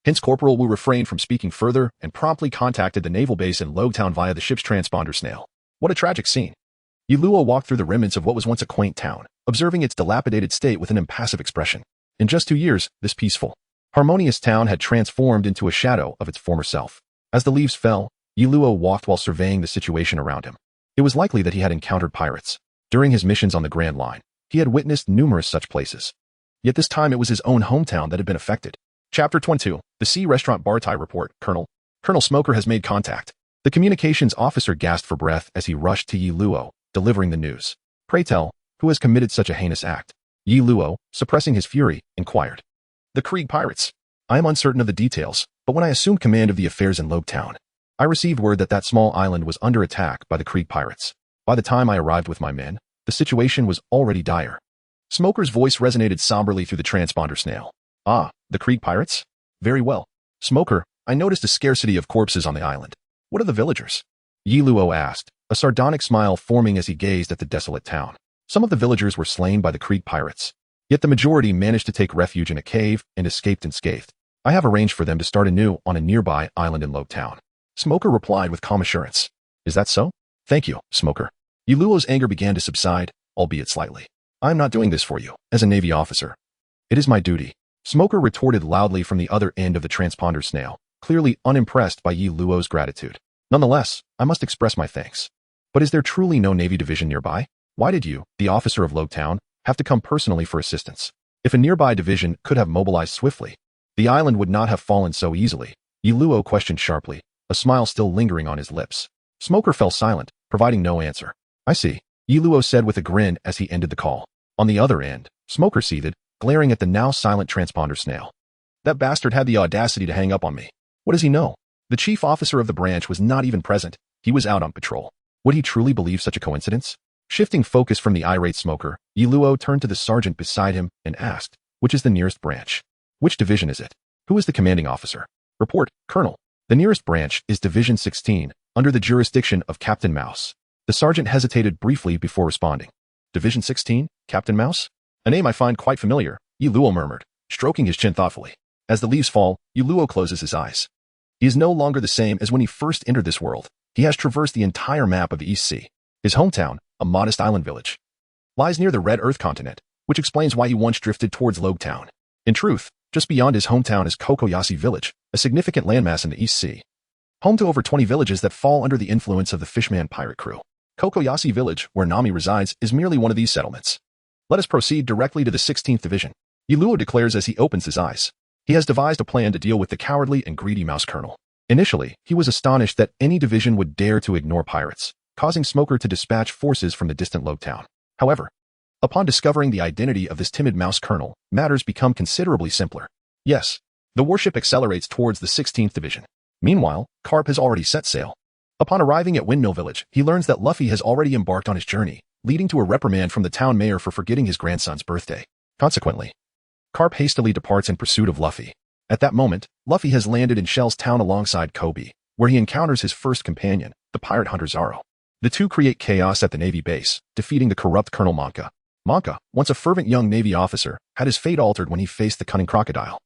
Hence Corporal Wu refrained from speaking further and promptly contacted the naval base in Logtown via the ship's transponder snail. What a tragic scene. Yiluo walked through the remnants of what was once a quaint town, observing its dilapidated state with an impassive expression. In just 2 years, this peaceful, harmonious town had transformed into a shadow of its former self. As the leaves fell, Yiluo walked while surveying the situation around him. It was likely that he had encountered pirates. During his missions on the Grand Line, he had witnessed numerous such places. Yet this time it was his own hometown that had been affected. Chapter 22, The Sea Restaurant Bartai Report, Colonel Smoker has made contact. The communications officer gasped for breath as he rushed to Yiluo, delivering the news. Pray tell, who has committed such a heinous act? Yiluo, suppressing his fury, inquired. The Krieg pirates. I am uncertain of the details, but when I assumed command of the affairs in Logtown, I received word that small island was under attack by the Krieg pirates. By the time I arrived with my men, the situation was already dire. Smoker's voice resonated somberly through the transponder snail. Ah, the Krieg pirates? Very well. Smoker, I noticed a scarcity of corpses on the island. What are the villagers? Yiluo asked, a sardonic smile forming as he gazed at the desolate town. Some of the villagers were slain by the Krieg pirates, yet the majority managed to take refuge in a cave and escaped unscathed. I have arranged for them to start anew on a nearby island in Logtown. Smoker replied with calm assurance. Is that so? Thank you, Smoker. Yiluo's anger began to subside, albeit slightly. I am not doing this for you, as a Navy officer. It is my duty. Smoker retorted loudly from the other end of the transponder snail, clearly unimpressed by Yiluo's gratitude. Nonetheless, I must express my thanks. But is there truly no Navy division nearby? Why did you, the officer of Logtown, have to come personally for assistance? If a nearby division could have mobilized swiftly, the island would not have fallen so easily. Yiluo questioned sharply, a smile still lingering on his lips. Smoker fell silent, providing no answer. I see, Yiluo said with a grin as he ended the call. On the other end, Smoker seethed, glaring at the now silent transponder snail. That bastard had the audacity to hang up on me. What does he know? The chief officer of the branch was not even present. He was out on patrol. Would he truly believe such a coincidence? Shifting focus from the irate Smoker, Yiluo turned to the sergeant beside him and asked, which is the nearest branch? Which division is it? Who is the commanding officer? Report, Colonel. The nearest branch is Division 16, under the jurisdiction of Captain Mouse. The sergeant hesitated briefly before responding. Division 16, Captain Mouse? A name I find quite familiar, Yiluo murmured, stroking his chin thoughtfully. As the leaves fall, Yiluo closes his eyes. He is no longer the same as when he first entered this world. He has traversed the entire map of the East Sea. His hometown, a modest island village, lies near the Red Earth continent, which explains why he once drifted towards Logtown. In truth, just beyond his hometown is Kokoyashi Village, a significant landmass in the East Sea, home to over 20 villages that fall under the influence of the Fishman pirate crew. Kokoyashi Village, where Nami resides, is merely one of these settlements. Let us proceed directly to the 16th Division, Yiluo declares as he opens his eyes. He has devised a plan to deal with the cowardly and greedy Mouse Colonel. Initially, he was astonished that any division would dare to ignore pirates. causing Smoker to dispatch forces from the distant Logue town. However, upon discovering the identity of this timid mouse colonel, matters become considerably simpler. Yes, the warship accelerates towards the 16th Division. Meanwhile, Carp has already set sail. Upon arriving at Windmill Village, he learns that Luffy has already embarked on his journey, leading to a reprimand from the town mayor for forgetting his grandson's birthday. Consequently, Carp hastily departs in pursuit of Luffy. At that moment, Luffy has landed in Shell's town alongside Kobe, where he encounters his first companion, the pirate hunter Zoro. The two create chaos at the Navy base, defeating the corrupt Colonel Monka. Monka, once a fervent young Navy officer, had his fate altered when he faced the cunning crocodile,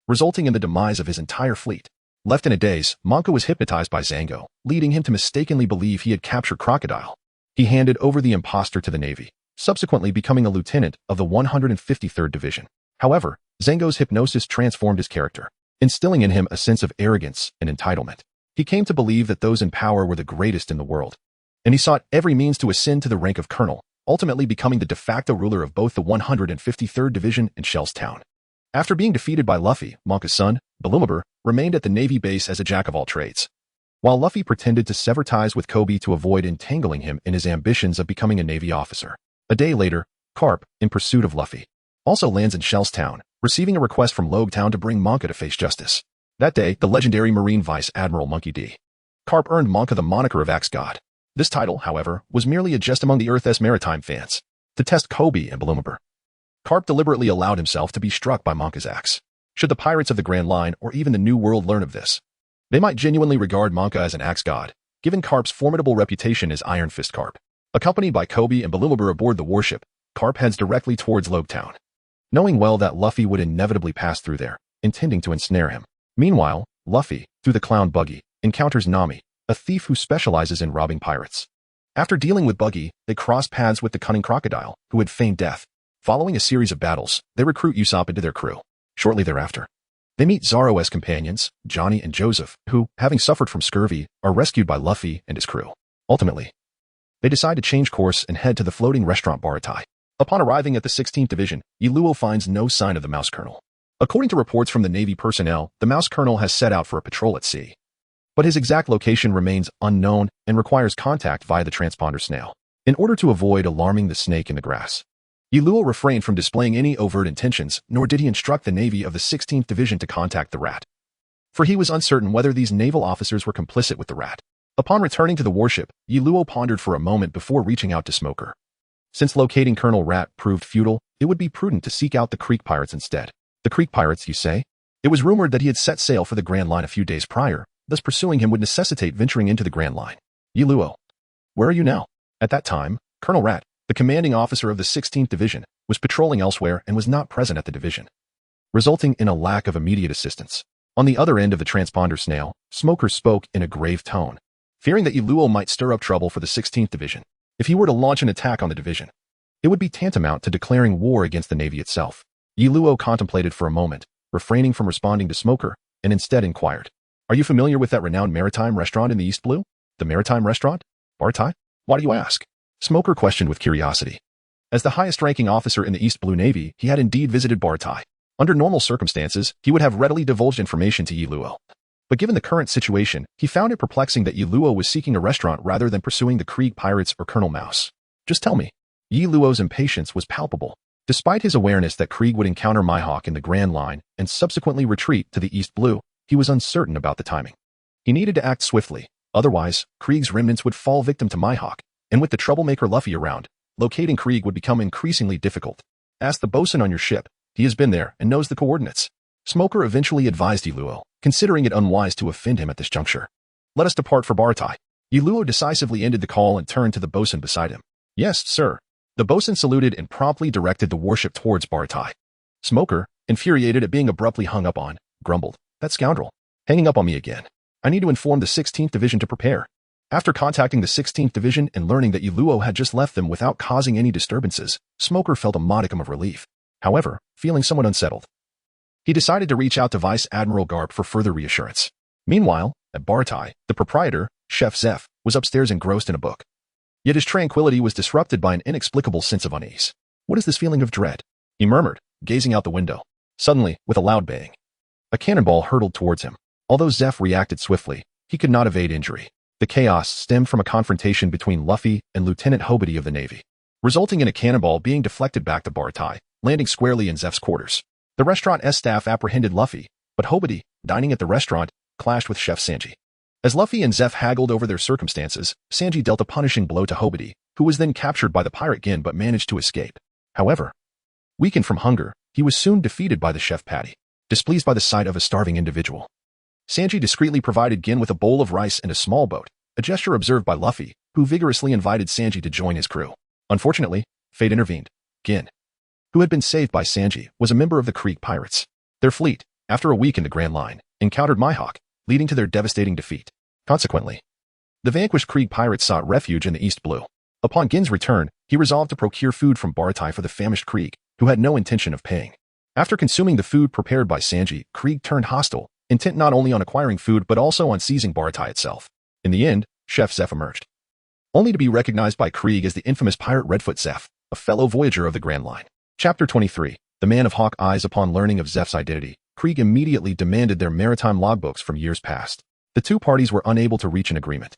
resulting in the demise of his entire fleet. Left in a daze, Monka was hypnotized by Zango, leading him to mistakenly believe he had captured Crocodile. He handed over the imposter to the Navy, subsequently becoming a lieutenant of the 153rd Division. However, Zango's hypnosis transformed his character, instilling in him a sense of arrogance and entitlement. He came to believe that those in power were the greatest in the world, and he sought every means to ascend to the rank of colonel, ultimately becoming the de facto ruler of both the 153rd Division and Shell's town. After being defeated by Luffy, Monka's son, Balumabur, remained at the Navy base as a jack-of-all-trades, while Luffy pretended to sever ties with Kobe to avoid entangling him in his ambitions of becoming a Navy officer. A day later, Carp, in pursuit of Luffy, also lands in Shell's town, receiving a request from Logue Town to bring Monka to face justice. That day, the legendary Marine Vice Admiral Monkey D. Carp earned Monka the moniker of Axe God. This title, however, was merely a jest among the Earth's maritime fans. To test Kobe and Balumabur, Carp deliberately allowed himself to be struck by Monka's axe. Should the pirates of the Grand Line or even the New World learn of this, they might genuinely regard Monka as an axe god, given Carp's formidable reputation as Iron Fist Carp. Accompanied by Kobe and Balumabur aboard the warship, Carp heads directly towards Logue Town, knowing well that Luffy would inevitably pass through there, intending to ensnare him. Meanwhile, Luffy, through the clown Buggy, encounters Nami, a thief who specializes in robbing pirates. After dealing with Buggy, they cross paths with the cunning crocodile, who had feigned death. Following a series of battles, they recruit Usopp into their crew. Shortly thereafter, they meet Zoro's companions, Johnny and Joseph, who, having suffered from scurvy, are rescued by Luffy and his crew. Ultimately, they decide to change course and head to the floating restaurant Baratai. Upon arriving at the 16th Division, Iluo finds no sign of the Mouse Colonel. According to reports from the Navy personnel, the Mouse Colonel has set out for a patrol at sea, but his exact location remains unknown and requires contact via the transponder snail. In order to avoid alarming the snake in the grass, Iluo refrained from displaying any overt intentions, nor did he instruct the Navy of the 16th Division to contact the rat, for he was uncertain whether these naval officers were complicit with the rat. Upon returning to the warship, Iluo pondered for a moment before reaching out to Smoker. Since locating Colonel Rat proved futile, it would be prudent to seek out the Creek Pirates instead. The Creek Pirates, you say? It was rumored that he had set sail for the Grand Line a few days prior, thus pursuing him would necessitate venturing into the Grand Line. Iluo, where are you now? At that time, Colonel Rat, the commanding officer of the 16th Division, was patrolling elsewhere and was not present at the division, resulting in a lack of immediate assistance. On the other end of the transponder snail, Smoker spoke in a grave tone, fearing that Iluo might stir up trouble for the 16th Division. If he were to launch an attack on the division, it would be tantamount to declaring war against the Navy itself. Iluo contemplated for a moment, refraining from responding to Smoker, and instead inquired, "Are you familiar with that renowned maritime restaurant in the East Blue? The maritime restaurant? Baratai? Why do you ask?" Smoker questioned with curiosity. As the highest-ranking officer in the East Blue Navy, he had indeed visited Baratai. Under normal circumstances, he would have readily divulged information to Iluo. But given the current situation, he found it perplexing that Iluo was seeking a restaurant rather than pursuing the Krieg Pirates or Colonel Mouse. "Just tell me." Iluo's impatience was palpable. Despite his awareness that Krieg would encounter Mihawk in the Grand Line and subsequently retreat to the East Blue, he was uncertain about the timing. He needed to act swiftly, otherwise, Krieg's remnants would fall victim to Mihawk, and with the troublemaker Luffy around, locating Krieg would become increasingly difficult. "Ask the bosun on your ship. He has been there and knows the coordinates." Smoker eventually advised Iluo, considering it unwise to offend him at this juncture. "Let us depart for Baratai." Iluo decisively ended the call and turned to the bosun beside him. "Yes, sir." The bosun saluted and promptly directed the warship towards Baratai. Smoker, infuriated at being abruptly hung up on, grumbled, "That scoundrel, hanging up on me again. I need to inform the 16th Division to prepare." After contacting the 16th Division and learning that Iluo had just left them without causing any disturbances, Smoker felt a modicum of relief. However, feeling somewhat unsettled, he decided to reach out to Vice Admiral Garp for further reassurance. Meanwhile, at Baratai, the proprietor, Chef Zeph, was upstairs engrossed in a book. Yet his tranquility was disrupted by an inexplicable sense of unease. "What is this feeling of dread?" he murmured, gazing out the window. Suddenly, with a loud bang, a cannonball hurtled towards him. Although Zeph reacted swiftly, he could not evade injury. The chaos stemmed from a confrontation between Luffy and Lieutenant Hobity of the Navy, resulting in a cannonball being deflected back to Baratai, landing squarely in Zeph's quarters. The restaurant's staff apprehended Luffy, but Hobity, dining at the restaurant, clashed with Chef Sanji. As Luffy and Zeph haggled over their circumstances, Sanji dealt a punishing blow to Hobity, who was then captured by the pirate Gin but managed to escape. However, weakened from hunger, he was soon defeated by the chef Patty, displeased by the sight of a starving individual. Sanji discreetly provided Gin with a bowl of rice and a small boat, a gesture observed by Luffy, who vigorously invited Sanji to join his crew. Unfortunately, fate intervened. Gin, who had been saved by Sanji, was a member of the Krieg pirates. Their fleet, after a week in the Grand Line, encountered Mihawk, leading to their devastating defeat. Consequently, the vanquished Krieg pirates sought refuge in the East Blue. Upon Gin's return, he resolved to procure food from Baratai for the famished Krieg, who had no intention of paying. After consuming the food prepared by Sanji, Krieg turned hostile, intent not only on acquiring food but also on seizing Baratai itself. In the end, Chef Zeph emerged, only to be recognized by Krieg as the infamous pirate Redfoot Zeph, a fellow voyager of the Grand Line. Chapter 23. The Man of Hawk Eyes. Upon learning of Zeph's identity, Krieg immediately demanded their maritime logbooks from years past. The two parties were unable to reach an agreement.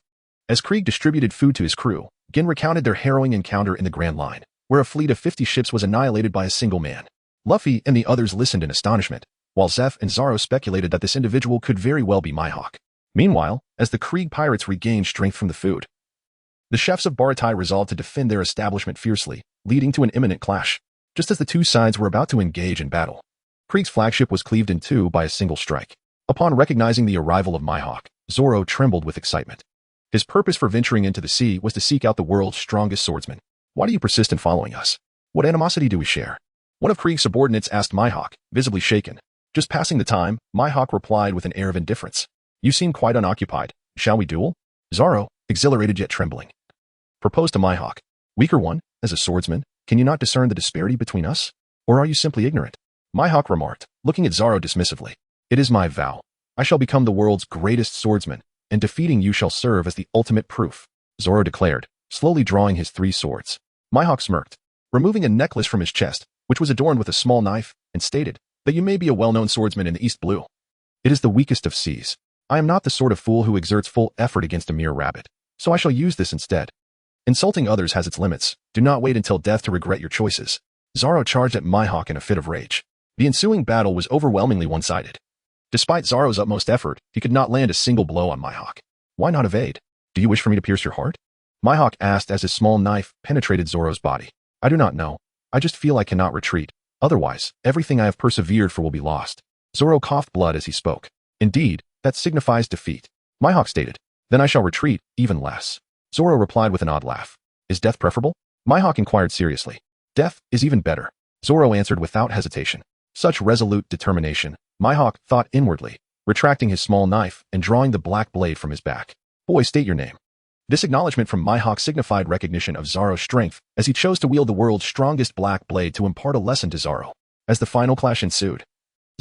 As Krieg distributed food to his crew, Gin recounted their harrowing encounter in the Grand Line, where a fleet of 50 ships was annihilated by a single man. Luffy and the others listened in astonishment, while Zeph and Zoro speculated that this individual could very well be Mihawk. Meanwhile, as the Krieg pirates regained strength from the food, the chefs of Baratai resolved to defend their establishment fiercely, leading to an imminent clash. Just as the two sides were about to engage in battle, Krieg's flagship was cleaved in two by a single strike. Upon recognizing the arrival of Mihawk, Zoro trembled with excitement. His purpose for venturing into the sea was to seek out the world's strongest swordsman. Why do you persist in following us? What animosity do we share? One of Krieg's subordinates asked Mihawk, visibly shaken. Just passing the time, Mihawk replied with an air of indifference. You seem quite unoccupied. Shall we duel? Zoro, exhilarated yet trembling, proposed to Mihawk. Weaker one, as a swordsman, can you not discern the disparity between us? Or are you simply ignorant? Mihawk remarked, looking at Zoro dismissively. It is my vow. I shall become the world's greatest swordsman, and defeating you shall serve as the ultimate proof, Zoro declared, slowly drawing his 3 swords. Mihawk smirked, removing a necklace from his chest, which was adorned with a small knife, and stated, that you may be a well-known swordsman in the East Blue. It is the weakest of seas. I am not the sort of fool who exerts full effort against a mere rabbit, so I shall use this instead. Insulting others has its limits. Do not wait until death to regret your choices. Zoro charged at Mihawk in a fit of rage. The ensuing battle was overwhelmingly one-sided. Despite Zoro's utmost effort, he could not land a single blow on Mihawk. Why not evade? Do you wish for me to pierce your heart? Mihawk asked as his small knife penetrated Zoro's body. I do not know. I just feel I cannot retreat. Otherwise, everything I have persevered for will be lost. Zoro coughed blood as he spoke. Indeed, that signifies defeat. Mihawk stated. Then I shall retreat, even less. Zoro replied with an odd laugh. Is death preferable? Mihawk inquired seriously. Death is even better. Zoro answered without hesitation. Such resolute determination, Mihawk thought inwardly, retracting his small knife and drawing the black blade from his back. Boy, state your name. This acknowledgement from Mihawk signified recognition of Zoro's strength, as he chose to wield the world's strongest black blade to impart a lesson to Zoro. As the final clash ensued,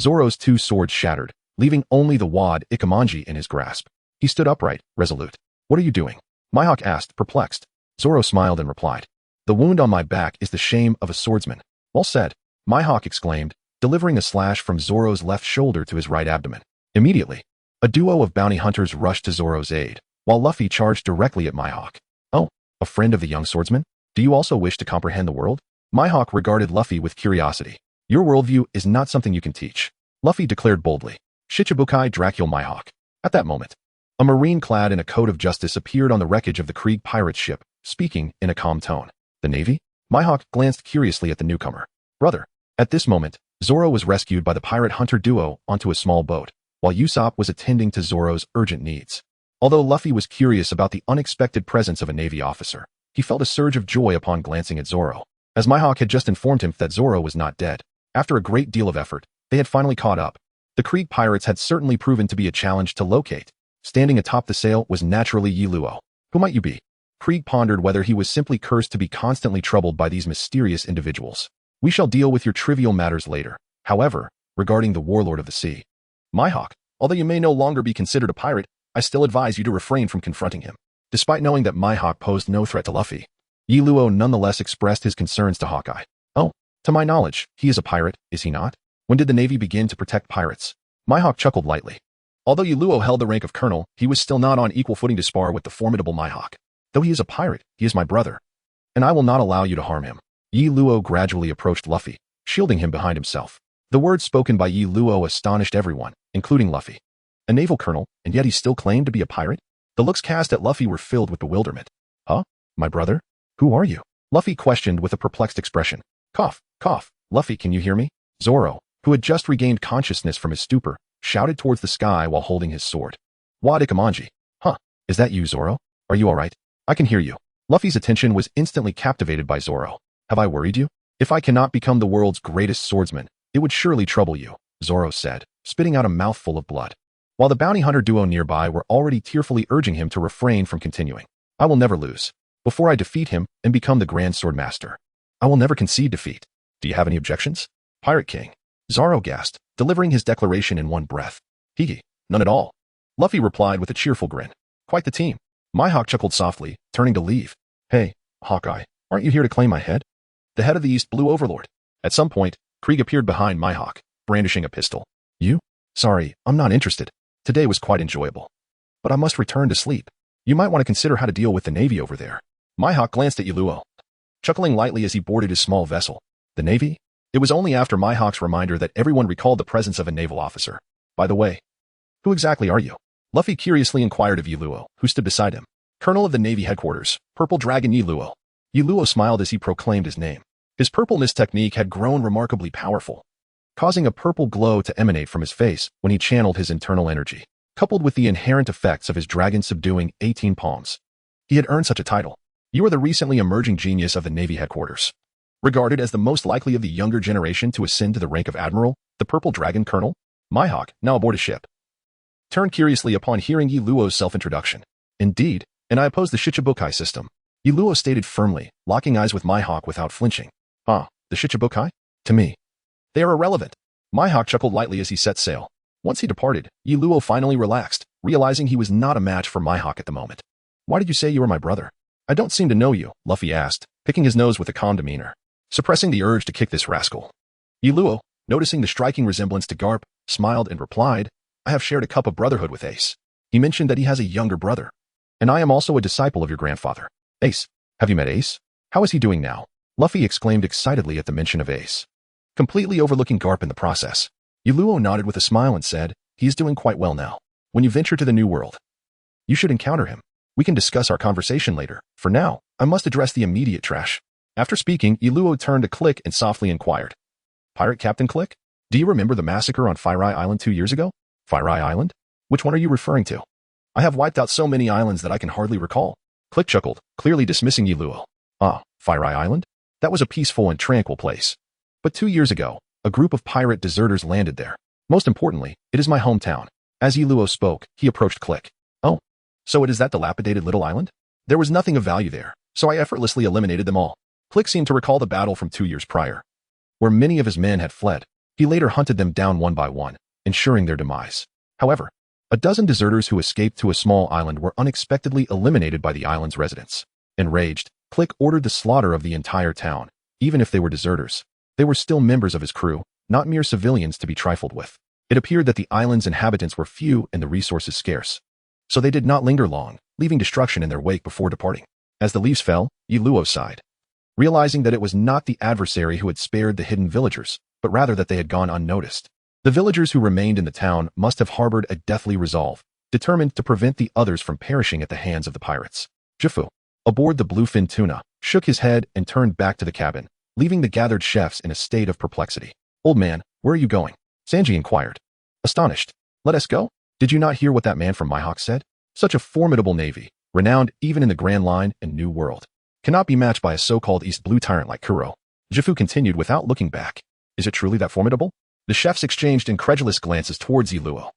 Zoro's 2 swords shattered, leaving only the wad Ikemanji in his grasp. He stood upright, resolute. What are you doing? Mihawk asked, perplexed. Zoro smiled and replied. The wound on my back is the shame of a swordsman. Well said, Mihawk exclaimed, delivering a slash from Zoro's left shoulder to his right abdomen. Immediately, a duo of bounty hunters rushed to Zoro's aid, while Luffy charged directly at Mihawk. Oh, a friend of the young swordsman? Do you also wish to comprehend the world? Mihawk regarded Luffy with curiosity. Your worldview is not something you can teach, Luffy declared boldly. Shichibukai Dracul Mihawk. At that moment, a marine clad in a coat of justice appeared on the wreckage of the Krieg pirate ship, speaking in a calm tone. The Navy? Mihawk glanced curiously at the newcomer. Brother. At this moment, Zoro was rescued by the pirate hunter duo onto a small boat, while Usopp was attending to Zoro's urgent needs. Although Luffy was curious about the unexpected presence of a Navy officer, he felt a surge of joy upon glancing at Zoro, as Mihawk had just informed him that Zoro was not dead. After a great deal of effort, they had finally caught up. The Krieg pirates had certainly proven to be a challenge to locate. Standing atop the sail was naturally Yi Luo. Who might you be? Krieg pondered whether he was simply cursed to be constantly troubled by these mysterious individuals. We shall deal with your trivial matters later. However, regarding the warlord of the sea, Mihawk, although you may no longer be considered a pirate, I still advise you to refrain from confronting him. Despite knowing that Mihawk posed no threat to Luffy, Yi Luo nonetheless expressed his concerns to Hawkeye. Oh, to my knowledge, he is a pirate, is he not? When did the Navy begin to protect pirates? Mihawk chuckled lightly. Although Luo held the rank of colonel, he was still not on equal footing to spar with the formidable Mihawk. Though he is a pirate, he is my brother, and I will not allow you to harm him. Luo gradually approached Luffy, shielding him behind himself. The words spoken by Luo astonished everyone, including Luffy. A naval colonel, and yet he still claimed to be a pirate? The looks cast at Luffy were filled with bewilderment. Huh? My brother? Who are you? Luffy questioned with a perplexed expression. Cough, cough. Luffy, can you hear me? Zoro, who had just regained consciousness from his stupor, shouted towards the sky while holding his sword. Wadikamanji. Huh, is that you, Zoro? Are you alright? I can hear you. Luffy's attention was instantly captivated by Zoro. Have I worried you? If I cannot become the world's greatest swordsman, it would surely trouble you, Zoro said, spitting out a mouthful of blood. While the bounty hunter duo nearby were already tearfully urging him to refrain from continuing. I will never lose. Before I defeat him and become the Grand Sword Master, I will never concede defeat. Do you have any objections? Pirate King. Zoro gasped, delivering his declaration in one breath. Hee, none at all. Luffy replied with a cheerful grin. Quite the team. Mihawk chuckled softly, turning to leave. Hey, Hawkeye, aren't you here to claim my head? The head of the East Blue Overlord. At some point, Krieg appeared behind Mihawk, brandishing a pistol. You? Sorry, I'm not interested. Today was quite enjoyable. But I must return to sleep. You might want to consider how to deal with the Navy over there. Mihawk glanced at Luo, chuckling lightly as he boarded his small vessel. The Navy? It was only after Mihawk's reminder that everyone recalled the presence of a naval officer. By the way, who exactly are you? Luffy curiously inquired of Luo, who stood beside him. Colonel of the Navy Headquarters, Purple Dragon Luo. Luo smiled as he proclaimed his name. His purple mist technique had grown remarkably powerful, causing a purple glow to emanate from his face when he channeled his internal energy, coupled with the inherent effects of his dragon-subduing 18 palms. He had earned such a title. You are the recently emerging genius of the Navy Headquarters. Regarded as the most likely of the younger generation to ascend to the rank of Admiral, the Purple Dragon Colonel, Mihawk, now aboard a ship, turned curiously upon hearing Luo's self-introduction. Indeed, and I oppose the Shichibukai system. Luo stated firmly, locking eyes with Mihawk without flinching. The Shichibukai? To me, they are irrelevant. Mihawk chuckled lightly as he set sail. Once he departed, Luo finally relaxed, realizing he was not a match for Mihawk at the moment. Why did you say you were my brother? I don't seem to know you, Luffy asked, picking his nose with a calm demeanor, suppressing the urge to kick this rascal. Luo, noticing the striking resemblance to Garp, smiled and replied, I have shared a cup of brotherhood with Ace. He mentioned that he has a younger brother. And I am also a disciple of your grandfather. Ace, have you met Ace? How is he doing now? Luffy exclaimed excitedly at the mention of Ace, completely overlooking Garp in the process. Luo nodded with a smile and said, he is doing quite well now. When you venture to the New World, you should encounter him. We can discuss our conversation later. For now, I must address the immediate trash. After speaking, Luo turned to Click and softly inquired. Pirate Captain Click? Do you remember the massacre on Fire Island 2 years ago? Fire Island? Which one are you referring to? I have wiped out so many islands that I can hardly recall. Click chuckled, clearly dismissing Luo. Fire Island? That was a peaceful and tranquil place. But 2 years ago, a group of pirate deserters landed there. Most importantly, it is my hometown. As Luo spoke, he approached Click. Oh, so it is that dilapidated little island? There was nothing of value there, so I effortlessly eliminated them all. Click seemed to recall the battle from 2 years prior, where many of his men had fled. He later hunted them down one by one, ensuring their demise. However, a dozen deserters who escaped to a small island were unexpectedly eliminated by the island's residents. Enraged, Click ordered the slaughter of the entire town. Even if they were deserters, they were still members of his crew, not mere civilians to be trifled with. It appeared that the island's inhabitants were few and the resources scarce. So they did not linger long, leaving destruction in their wake before departing. As the leaves fell, Luo sighed, realizing that it was not the adversary who had spared the hidden villagers, but rather that they had gone unnoticed. The villagers who remained in the town must have harbored a deathly resolve, determined to prevent the others from perishing at the hands of the pirates. Jifu, aboard the bluefin tuna, shook his head and turned back to the cabin, leaving the gathered chefs in a state of perplexity. Old man, where are you going? Sanji inquired, astonished. Let us go? Did you not hear what that man from Mihawk said? Such a formidable navy, renowned even in the Grand Line and New World, cannot be matched by a so-called East Blue tyrant like Kuro. Jifu continued without looking back. Is it truly that formidable? The chefs exchanged incredulous glances towards Luo,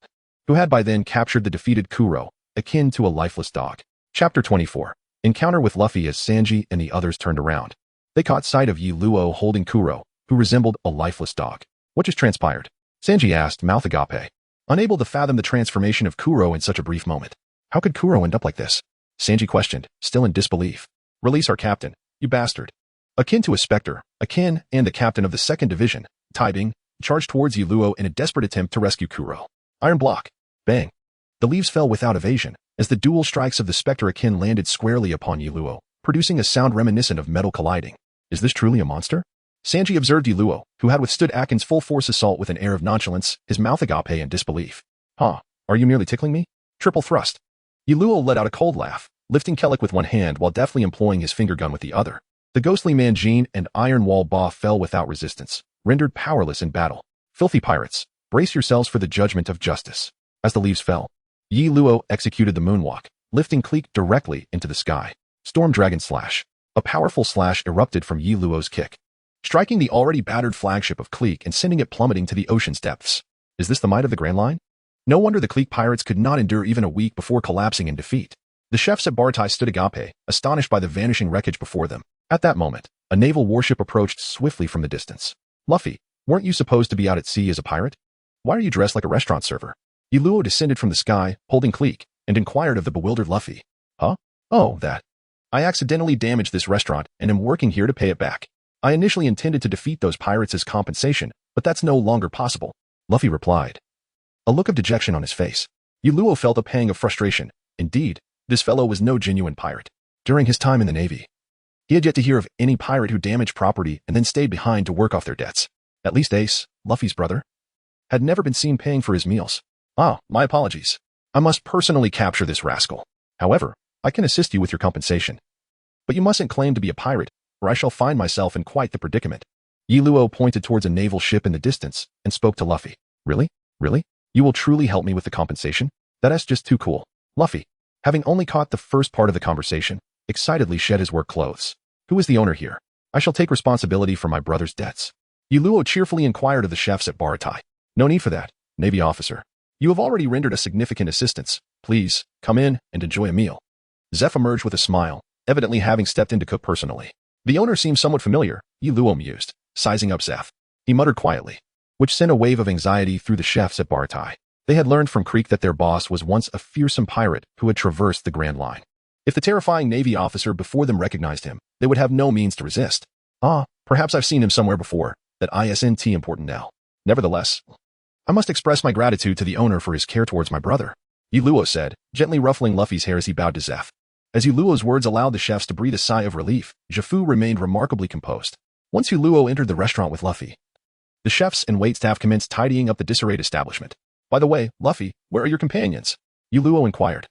who had by then captured the defeated Kuro, akin to a lifeless dog. Chapter 24. Encounter with Luffy. As Sanji and the others turned around, they caught sight of Luo holding Kuro, who resembled a lifeless dog. What just transpired? Sanji asked, mouth agape, unable to fathom the transformation of Kuro in such a brief moment. How could Kuro end up like this? Sanji questioned, still in disbelief. Release our captain, you bastard. Akin to a specter, Akin and the captain of the 2nd Division, Taibing, charged towards Luo in a desperate attempt to rescue Kuro. Iron block. Bang. The leaves fell without evasion, as the dual strikes of the specter akin landed squarely upon Yiluo, producing a sound reminiscent of metal colliding. Is this truly a monster? Sanji observed Yiluo, who had withstood Akin's full-force assault with an air of nonchalance, his mouth agape in disbelief. Huh, are you merely tickling me? Triple thrust. Yiluo let out a cold laugh, lifting Kellic with one hand while deftly employing his finger gun with the other. The ghostly man Jean and Iron Wall Ba fell without resistance, rendered powerless in battle. Filthy pirates, brace yourselves for the judgment of justice. As the leaves fell, Yiluo executed the moonwalk, lifting Cleek directly into the sky. Storm Dragon Slash. A powerful slash erupted from Yiluo's kick, striking the already battered flagship of Cleek and sending it plummeting to the ocean's depths. Is this the might of the Grand Line? No wonder the Cleek pirates could not endure even a week before collapsing in defeat. The chefs at Bartai stood agape, astonished by the vanishing wreckage before them. At that moment, a naval warship approached swiftly from the distance. Luffy, weren't you supposed to be out at sea as a pirate? Why are you dressed like a restaurant server? Yiluo descended from the sky, holding Cleek, and inquired of the bewildered Luffy. Huh? Oh, that. I accidentally damaged this restaurant and am working here to pay it back. I initially intended to defeat those pirates as compensation, but that's no longer possible, Luffy replied, a look of dejection on his face. Yiluo felt a pang of frustration. Indeed, this fellow was no genuine pirate. During his time in the Navy, he had yet to hear of any pirate who damaged property and then stayed behind to work off their debts. At least Ace, Luffy's brother, had never been seen paying for his meals. Ah, my apologies. I must personally capture this rascal. However, I can assist you with your compensation. But you mustn't claim to be a pirate, or I shall find myself in quite the predicament. Yiluo pointed towards a naval ship in the distance and spoke to Luffy. Really? Really? You will truly help me with the compensation? That's just too cool. Luffy, having only caught the first part of the conversation, excitedly shed his work clothes. Who is the owner here? I shall take responsibility for my brother's debts. Yiluo cheerfully inquired of the chefs at Baratai. No need for that, Navy officer. You have already rendered a significant assistance. Please, come in and enjoy a meal. Zeph emerged with a smile, evidently having stepped in to cook personally. The owner seems somewhat familiar, Yiluo mused, sizing up Zeph. He muttered quietly, which sent a wave of anxiety through the chefs at Baratai. They had learned from Creek that their boss was once a fearsome pirate who had traversed the Grand Line. If the terrifying Navy officer before them recognized him, they would have no means to resist. Ah, perhaps I've seen him somewhere before, that isn't important now. Nevertheless, I must express my gratitude to the owner for his care towards my brother, Yiluo said, gently ruffling Luffy's hair as he bowed to Zeph. As Yiluo's words allowed the chefs to breathe a sigh of relief, Jafu remained remarkably composed. Once Yiluo entered the restaurant with Luffy, the chefs and waitstaff commenced tidying up the disarrayed establishment. By the way, Luffy, where are your companions? Yiluo inquired,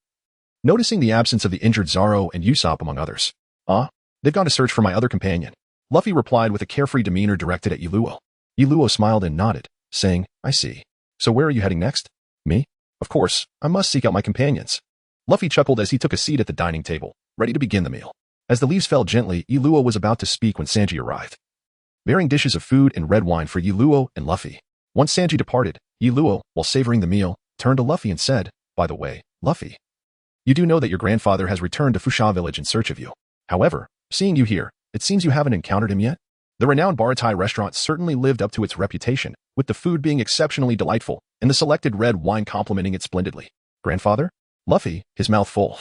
noticing the absence of the injured Zoro and Usopp among others. Ah, they've gone to search for my other companion. Luffy replied with a carefree demeanor directed at Yiluo. Yiluo smiled and nodded, saying, I see. So where are you heading next? Me? Of course, I must seek out my companions. Luffy chuckled as he took a seat at the dining table, ready to begin the meal. As the leaves fell gently, Yiluo was about to speak when Sanji arrived, bearing dishes of food and red wine for Yiluo and Luffy. Once Sanji departed, Yiluo, while savoring the meal, turned to Luffy and said, By the way, Luffy, you do know that your grandfather has returned to Fusha Village in search of you. However, seeing you here, it seems you haven't encountered him yet. The renowned Baratai restaurant certainly lived up to its reputation, with the food being exceptionally delightful and the selected red wine complementing it splendidly. Grandfather? Luffy, his mouth full,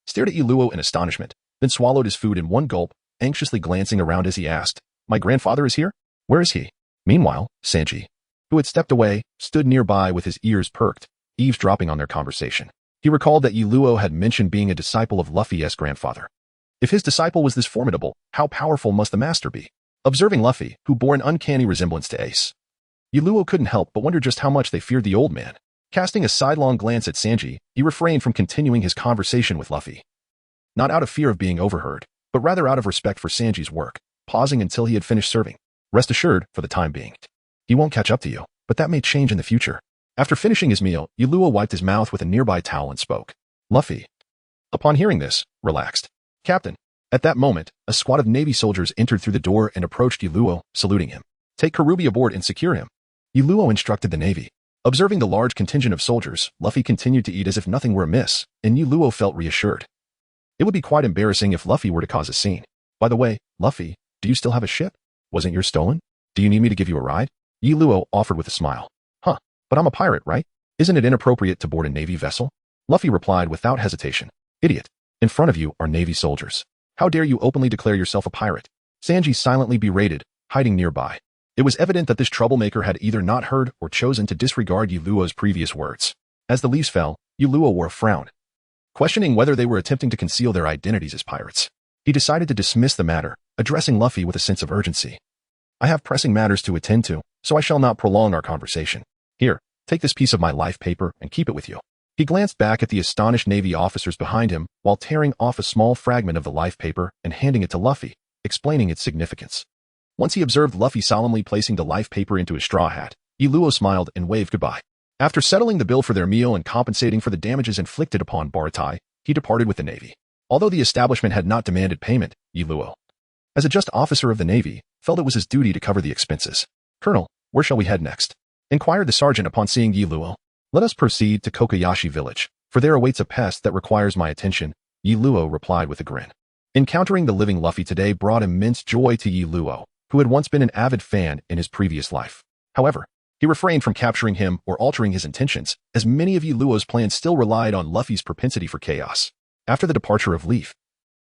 stared at Yiluo in astonishment, then swallowed his food in one gulp, anxiously glancing around as he asked, My grandfather is here? Where is he? Meanwhile, Sanji, who had stepped away, stood nearby with his ears perked, eavesdropping on their conversation. He recalled that Yiluo had mentioned being a disciple of Luffy's grandfather. If his disciple was this formidable, how powerful must the master be? Observing Luffy, who bore an uncanny resemblance to Ace, Yiluo couldn't help but wonder just how much they feared the old man. Casting a sidelong glance at Sanji, he refrained from continuing his conversation with Luffy. Not out of fear of being overheard, but rather out of respect for Sanji's work, pausing until he had finished serving. Rest assured, for the time being, he won't catch up to you, but that may change in the future. After finishing his meal, Yiluo wiped his mouth with a nearby towel and spoke. Luffy, upon hearing this, relaxed. Captain. At that moment, a squad of Navy soldiers entered through the door and approached Yiluo, saluting him. Take Karubi aboard and secure him. Yiluo instructed the Navy. Observing the large contingent of soldiers, Luffy continued to eat as if nothing were amiss, and Yiluo felt reassured. It would be quite embarrassing if Luffy were to cause a scene. By the way, Luffy, do you still have a ship? Wasn't yours stolen? Do you need me to give you a ride? Yiluo offered with a smile. Huh, but I'm a pirate, right? Isn't it inappropriate to board a Navy vessel? Luffy replied without hesitation. Idiot. In front of you are Navy soldiers. How dare you openly declare yourself a pirate? Sanji silently berated, hiding nearby. It was evident that this troublemaker had either not heard or chosen to disregard Yiluo's previous words. As the leaves fell, Luo wore a frown, questioning whether they were attempting to conceal their identities as pirates. He decided to dismiss the matter, addressing Luffy with a sense of urgency. I have pressing matters to attend to, so I shall not prolong our conversation. Here, take this piece of my life paper and keep it with you. He glanced back at the astonished Navy officers behind him while tearing off a small fragment of the life paper and handing it to Luffy, explaining its significance. Once he observed Luffy solemnly placing the life paper into his straw hat, Luo smiled and waved goodbye. After settling the bill for their meal and compensating for the damages inflicted upon Baratai, he departed with the Navy. Although the establishment had not demanded payment, Luo, as a just officer of the Navy, felt it was his duty to cover the expenses. Colonel, where shall we head next? Inquired the sergeant upon seeing Luo. Let us proceed to Kokoyashi village, for there awaits a pest that requires my attention, Luo replied with a grin. Encountering the living Luffy today brought immense joy to Luo, who had once been an avid fan in his previous life. However, he refrained from capturing him or altering his intentions, as many of Luo's plans still relied on Luffy's propensity for chaos. After the departure of Leaf,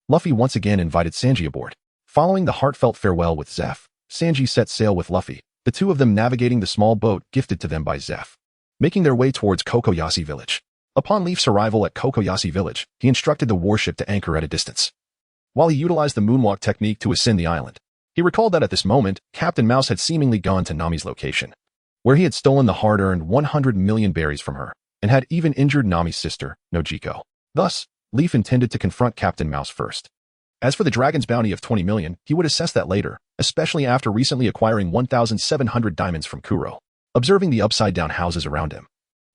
Luffy once again invited Sanji aboard. Following the heartfelt farewell with Zeph, Sanji set sail with Luffy, the two of them navigating the small boat gifted to them by Zeph, making their way towards Kokoyashi village. Upon Leaf's arrival at Kokoyashi village, he instructed the warship to anchor at a distance. While he utilized the moonwalk technique to ascend the island, he recalled that at this moment, Captain Mouse had seemingly gone to Nami's location, where he had stolen the hard-earned 100 million berries from her, and had even injured Nami's sister, Nojiko. Thus, Leaf intended to confront Captain Mouse first. As for the dragon's bounty of 20 million, he would assess that later, especially after recently acquiring 1,700 diamonds from Kuro. Observing the upside-down houses around him,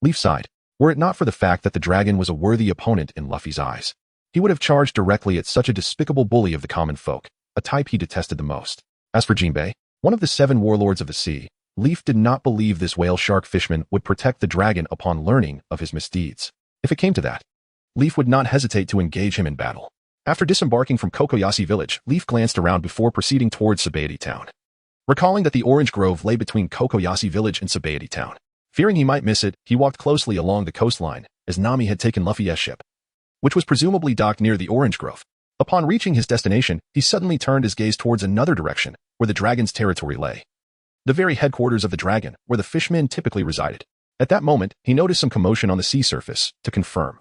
Leaf sighed. Were it not for the fact that the dragon was a worthy opponent in Luffy's eyes, he would have charged directly at such a despicable bully of the common folk, a type he detested the most. As for Jinbei, one of the 7 warlords of the sea, Leaf did not believe this whale-shark fishman would protect the dragon upon learning of his misdeeds. If it came to that, Leaf would not hesitate to engage him in battle. After disembarking from Kokoyashi village, Leaf glanced around before proceeding towards Sabaody town. Recalling that the orange grove lay between Kokoyashi village and Sabaody town, fearing he might miss it, he walked closely along the coastline, as Nami had taken Luffy's ship, which was presumably docked near the orange grove. Upon reaching his destination, he suddenly turned his gaze towards another direction, where the dragon's territory lay. The very headquarters of the dragon, where the fishmen typically resided. At that moment, he noticed some commotion on the sea surface. To confirm,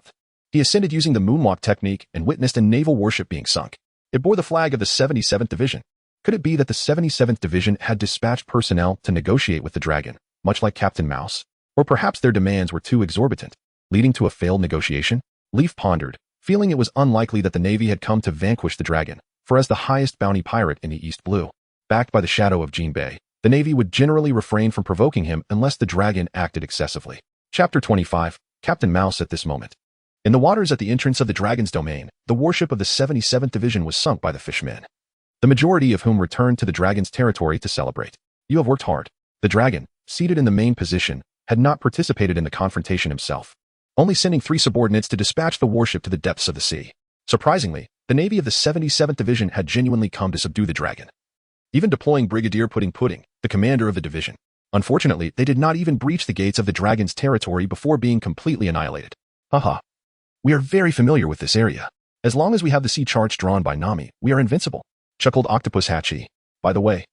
he ascended using the moonwalk technique and witnessed a naval warship being sunk. It bore the flag of the 77th Division. Could it be that the 77th Division had dispatched personnel to negotiate with the dragon, much like Captain Mouse? Or perhaps their demands were too exorbitant, leading to a failed negotiation? Leaf pondered, feeling it was unlikely that the Navy had come to vanquish the dragon, for as the highest bounty pirate in the East Blue, backed by the shadow of Jinbei, the Navy would generally refrain from provoking him unless the dragon acted excessively. Chapter 25, Captain Mouse at this moment. In the waters at the entrance of the dragon's domain, the warship of the 77th Division was sunk by the fishmen, the majority of whom returned to the dragon's territory to celebrate. You have worked hard. The dragon, seated in the main position, had not participated in the confrontation himself, only sending 3 subordinates to dispatch the warship to the depths of the sea. Surprisingly, the Navy of the 77th Division had genuinely come to subdue the dragon, even deploying Brigadier Pudding, the commander of the division. Unfortunately, they did not even breach the gates of the dragon's territory before being completely annihilated. Haha. We are very familiar with this area. As long as we have the sea charts drawn by Nami, we are invincible, chuckled Octopus Hachi. By the way,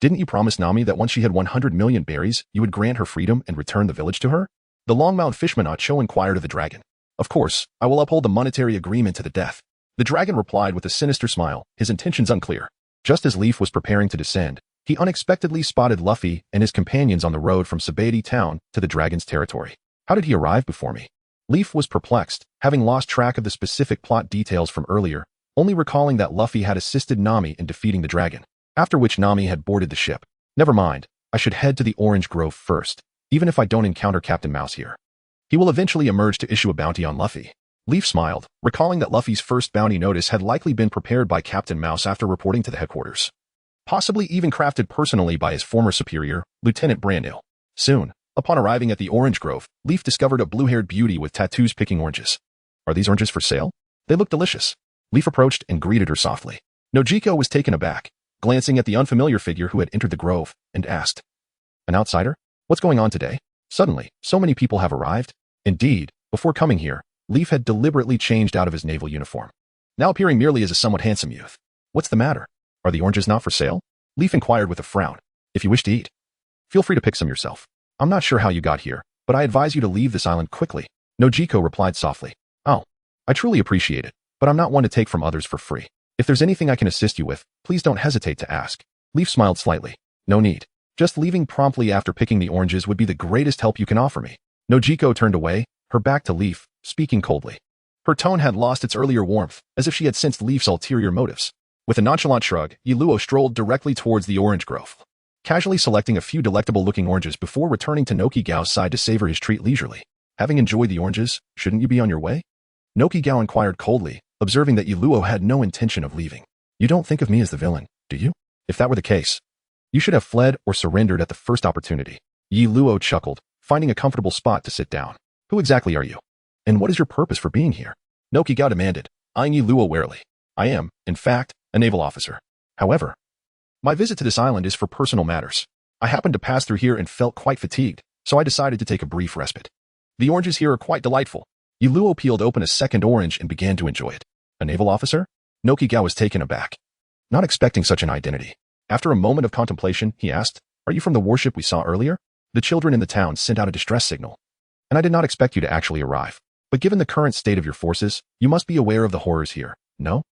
didn't you promise Nami that once she had 100 million berries, you would grant her freedom and return the village to her? The long-mouthed fishman Cho inquired of the dragon. Of course, I will uphold the monetary agreement to the death. The dragon replied with a sinister smile, his intentions unclear. Just as Leaf was preparing to descend, he unexpectedly spotted Luffy and his companions on the road from Sabaody town to the dragon's territory. How did he arrive before me? Leaf was perplexed, having lost track of the specific plot details from earlier, only recalling that Luffy had assisted Nami in defeating the dragon, after which Nami had boarded the ship. Never mind, I should head to the Orange Grove first, even if I don't encounter Captain Mouse here. He will eventually emerge to issue a bounty on Luffy. Leaf smiled, recalling that Luffy's first bounty notice had likely been prepared by Captain Mouse after reporting to the headquarters, possibly even crafted personally by his former superior, Lieutenant Brandil. Soon, upon arriving at the Orange Grove, Leaf discovered a blue-haired beauty with tattoos picking oranges. Are these oranges for sale? They look delicious. Leaf approached and greeted her softly. Nojiko was taken aback, glancing at the unfamiliar figure who had entered the grove, and asked, "An outsider? What's going on today? Suddenly, so many people have arrived." Indeed, before coming here, Leaf had deliberately changed out of his naval uniform, now appearing merely as a somewhat handsome youth. What's the matter? Are the oranges not for sale? Leaf inquired with a frown. If you wish to eat, feel free to pick some yourself. I'm not sure how you got here, but I advise you to leave this island quickly. Nojiko replied softly. Oh, I truly appreciate it, but I'm not one to take from others for free. If there's anything I can assist you with, please don't hesitate to ask. Leaf smiled slightly. No need. Just leaving promptly after picking the oranges would be the greatest help you can offer me. Nojiko turned away, her back to Leaf, speaking coldly. Her tone had lost its earlier warmth, as if she had sensed Leaf's ulterior motives. With a nonchalant shrug, Yiluo strolled directly towards the orange grove, casually selecting a few delectable-looking oranges before returning to Nokigao's side to savor his treat leisurely. Having enjoyed the oranges, shouldn't you be on your way? Nokigao inquired coldly, observing that Yiluo had no intention of leaving. You don't think of me as the villain, do you? If that were the case, you should have fled or surrendered at the first opportunity. Yiluo chuckled, finding a comfortable spot to sit down. Who exactly are you? And what is your purpose for being here? Nokigao demanded, eyeing Yiluo warily. I am, in fact, a naval officer. However, my visit to this island is for personal matters. I happened to pass through here and felt quite fatigued, so I decided to take a brief respite. The oranges here are quite delightful. Yiluo peeled open a second orange and began to enjoy it. A naval officer? Nokigao was taken aback, not expecting such an identity. After a moment of contemplation, he asked, Are you from the warship we saw earlier? The children in the town sent out a distress signal, and I did not expect you to actually arrive. But given the current state of your forces, you must be aware of the horrors here, no?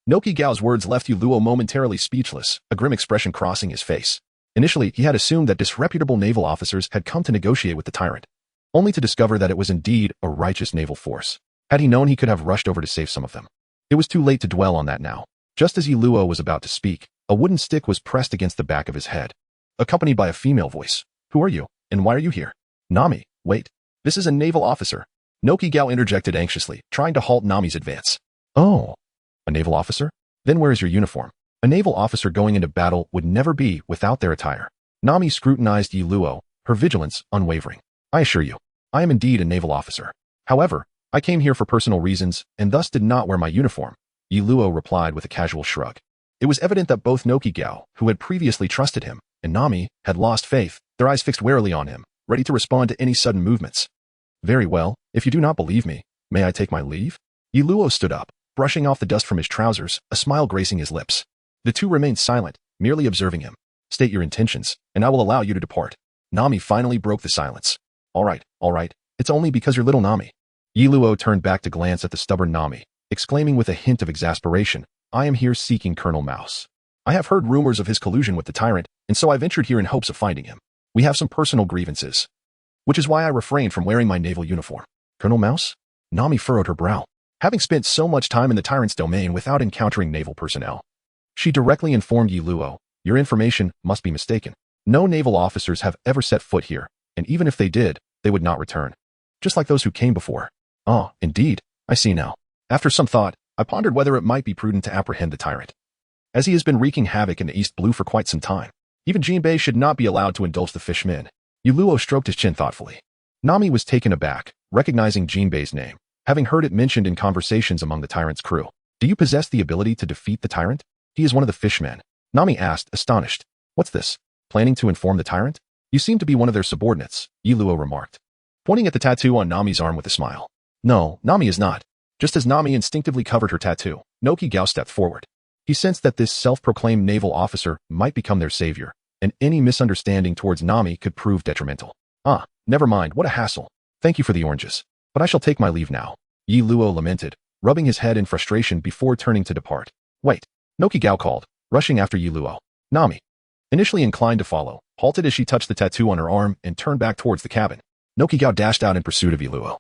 Nokigao's words left Yiluo momentarily speechless, a grim expression crossing his face. Initially, he had assumed that disreputable naval officers had come to negotiate with the tyrant, only to discover that it was indeed a righteous naval force. Had he known, he could have rushed over to save some of them. It was too late to dwell on that now. Just as Yiluo was about to speak, a wooden stick was pressed against the back of his head, accompanied by a female voice. Who are you, and why are you here? Nami, wait. This is a naval officer. Nokigao interjected anxiously, trying to halt Nami's advance. Oh, a naval officer? Then where is your uniform? A naval officer going into battle would never be without their attire. Nami scrutinized Yiluo, her vigilance unwavering. I assure you, I am indeed a naval officer. However, I came here for personal reasons and thus did not wear my uniform. Yiluo replied with a casual shrug. It was evident that both Nokigao, who had previously trusted him, and Nami had lost faith, their eyes fixed warily on him, ready to respond to any sudden movements. Very well, if you do not believe me, may I take my leave? Yiluo stood up, brushing off the dust from his trousers, a smile gracing his lips. The two remained silent, merely observing him. State your intentions, and I will allow you to depart. Nami finally broke the silence. All right, it's only because you're little Nami. Yiluo turned back to glance at the stubborn Nami, exclaiming with a hint of exasperation, I am here seeking Colonel Mouse. I have heard rumors of his collusion with the tyrant, and so I ventured here in hopes of finding him. We have some personal grievances, which is why I refrained from wearing my naval uniform. Colonel Mouse? Nami furrowed her brow. Having spent so much time in the tyrant's domain without encountering naval personnel, she directly informed Yiluo, your information must be mistaken. No naval officers have ever set foot here, and even if they did, they would not return. Just like those who came before. Oh, indeed, I see now. After some thought, I pondered whether it might be prudent to apprehend the tyrant, as he has been wreaking havoc in the East Blue for quite some time. Even Jinbei should not be allowed to indulge the fishmen. Yiluo stroked his chin thoughtfully. Nami was taken aback, recognizing Jinbei's name, having heard it mentioned in conversations among the tyrant's crew. Do you possess the ability to defeat the tyrant? He is one of the fishmen. Nami asked, astonished. What's this? Planning to inform the tyrant? You seem to be one of their subordinates, Yiluo remarked, pointing at the tattoo on Nami's arm with a smile. No, Nami is not. Just as Nami instinctively covered her tattoo, Nokigao stepped forward. He sensed that this self-proclaimed naval officer might become their savior, and any misunderstanding towards Nami could prove detrimental. Ah, never mind, what a hassle. Thank you for the oranges, but I shall take my leave now. Yiluo lamented, rubbing his head in frustration before turning to depart. Wait, Nokigao called, rushing after Yiluo. Nami, initially inclined to follow, halted as she touched the tattoo on her arm and turned back towards the cabin. Nokigao dashed out in pursuit of Yiluo,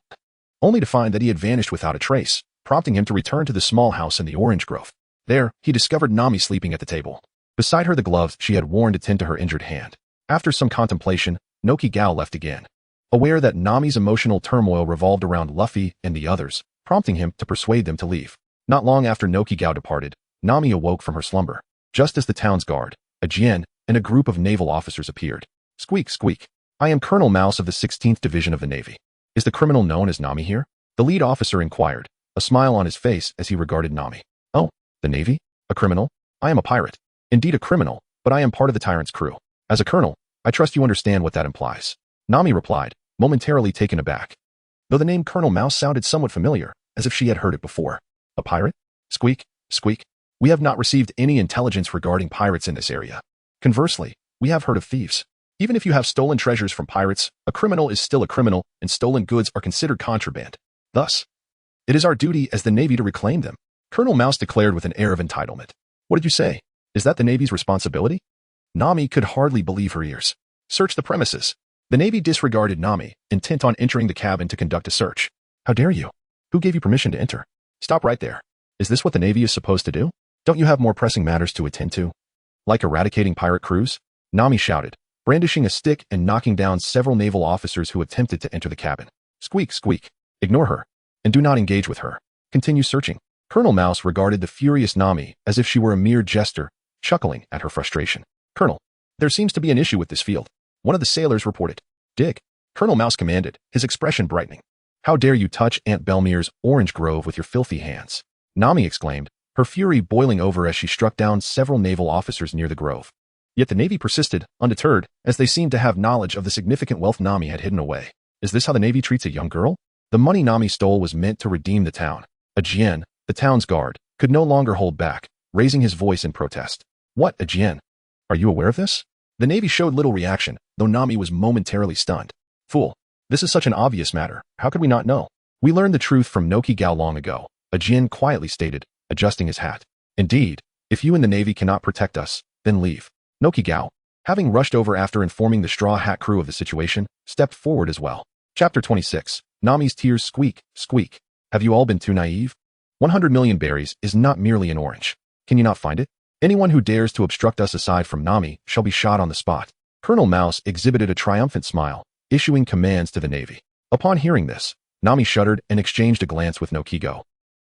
only to find that he had vanished without a trace, prompting him to return to the small house in the orange grove. There, he discovered Nami sleeping at the table. Beside her the gloves she had worn to tend to her injured hand. After some contemplation, Nokigao left again, aware that Nami's emotional turmoil revolved around Luffy and the others, prompting him to persuade them to leave. Not long after Nokigao departed, Nami awoke from her slumber, just as the town's guard, a Jien, and a group of naval officers appeared. Squeak, squeak. I am Colonel Mouse of the 16th Division of the Navy. Is the criminal known as Nami here? The lead officer inquired, a smile on his face as he regarded Nami. Oh, the Navy? A criminal? I am a pirate. Indeed a criminal, but I am part of the tyrant's crew. As a colonel, I trust you understand what that implies. Nami replied, momentarily taken aback, though the name Colonel Mouse sounded somewhat familiar, as if she had heard it before. A pirate? Squeak, squeak. We have not received any intelligence regarding pirates in this area. Conversely, we have heard of thieves. Even if you have stolen treasures from pirates, a criminal is still a criminal, and stolen goods are considered contraband. Thus, it is our duty as the Navy to reclaim them, Colonel Mouse declared with an air of entitlement. What did you say? Is that the Navy's responsibility? Nami could hardly believe her ears. Search the premises. The Navy disregarded Nami, intent on entering the cabin to conduct a search. How dare you? Who gave you permission to enter? Stop right there. Is this what the Navy is supposed to do? Don't you have more pressing matters to attend to? Like eradicating pirate crews? Nami shouted, brandishing a stick and knocking down several naval officers who attempted to enter the cabin. Squeak, squeak. Ignore her. And do not engage with her. Continue searching. Colonel Mouse regarded the furious Nami as if she were a mere jester, chuckling at her frustration. Colonel, there seems to be an issue with this field. One of the sailors reported. Dig. Colonel Mouse commanded, his expression brightening. How dare you touch Aunt Belmere's orange grove with your filthy hands? Nami exclaimed, her fury boiling over as she struck down several naval officers near the grove. Yet the Navy persisted, undeterred, as they seemed to have knowledge of the significant wealth Nami had hidden away. Is this how the Navy treats a young girl? The money Nami stole was meant to redeem the town. Ajien, the town's guard, could no longer hold back, raising his voice in protest. What, Ajien? Are you aware of this? The Navy showed little reaction, though Nami was momentarily stunned. Fool. This is such an obvious matter. How could we not know? We learned the truth from Noki Gao long ago, Ajien quietly stated, adjusting his hat. Indeed, if you and the Navy cannot protect us, then leave. Noki Gao, having rushed over after informing the Straw Hat crew of the situation, stepped forward as well. Chapter 26. Nami's tears squeak, squeak. Have you all been too naive? 100 million berries is not merely an orange. Can you not find it? Anyone who dares to obstruct us aside from Nami shall be shot on the spot. Colonel Mouse exhibited a triumphant smile, issuing commands to the Navy. Upon hearing this, Nami shuddered and exchanged a glance with Nokigo.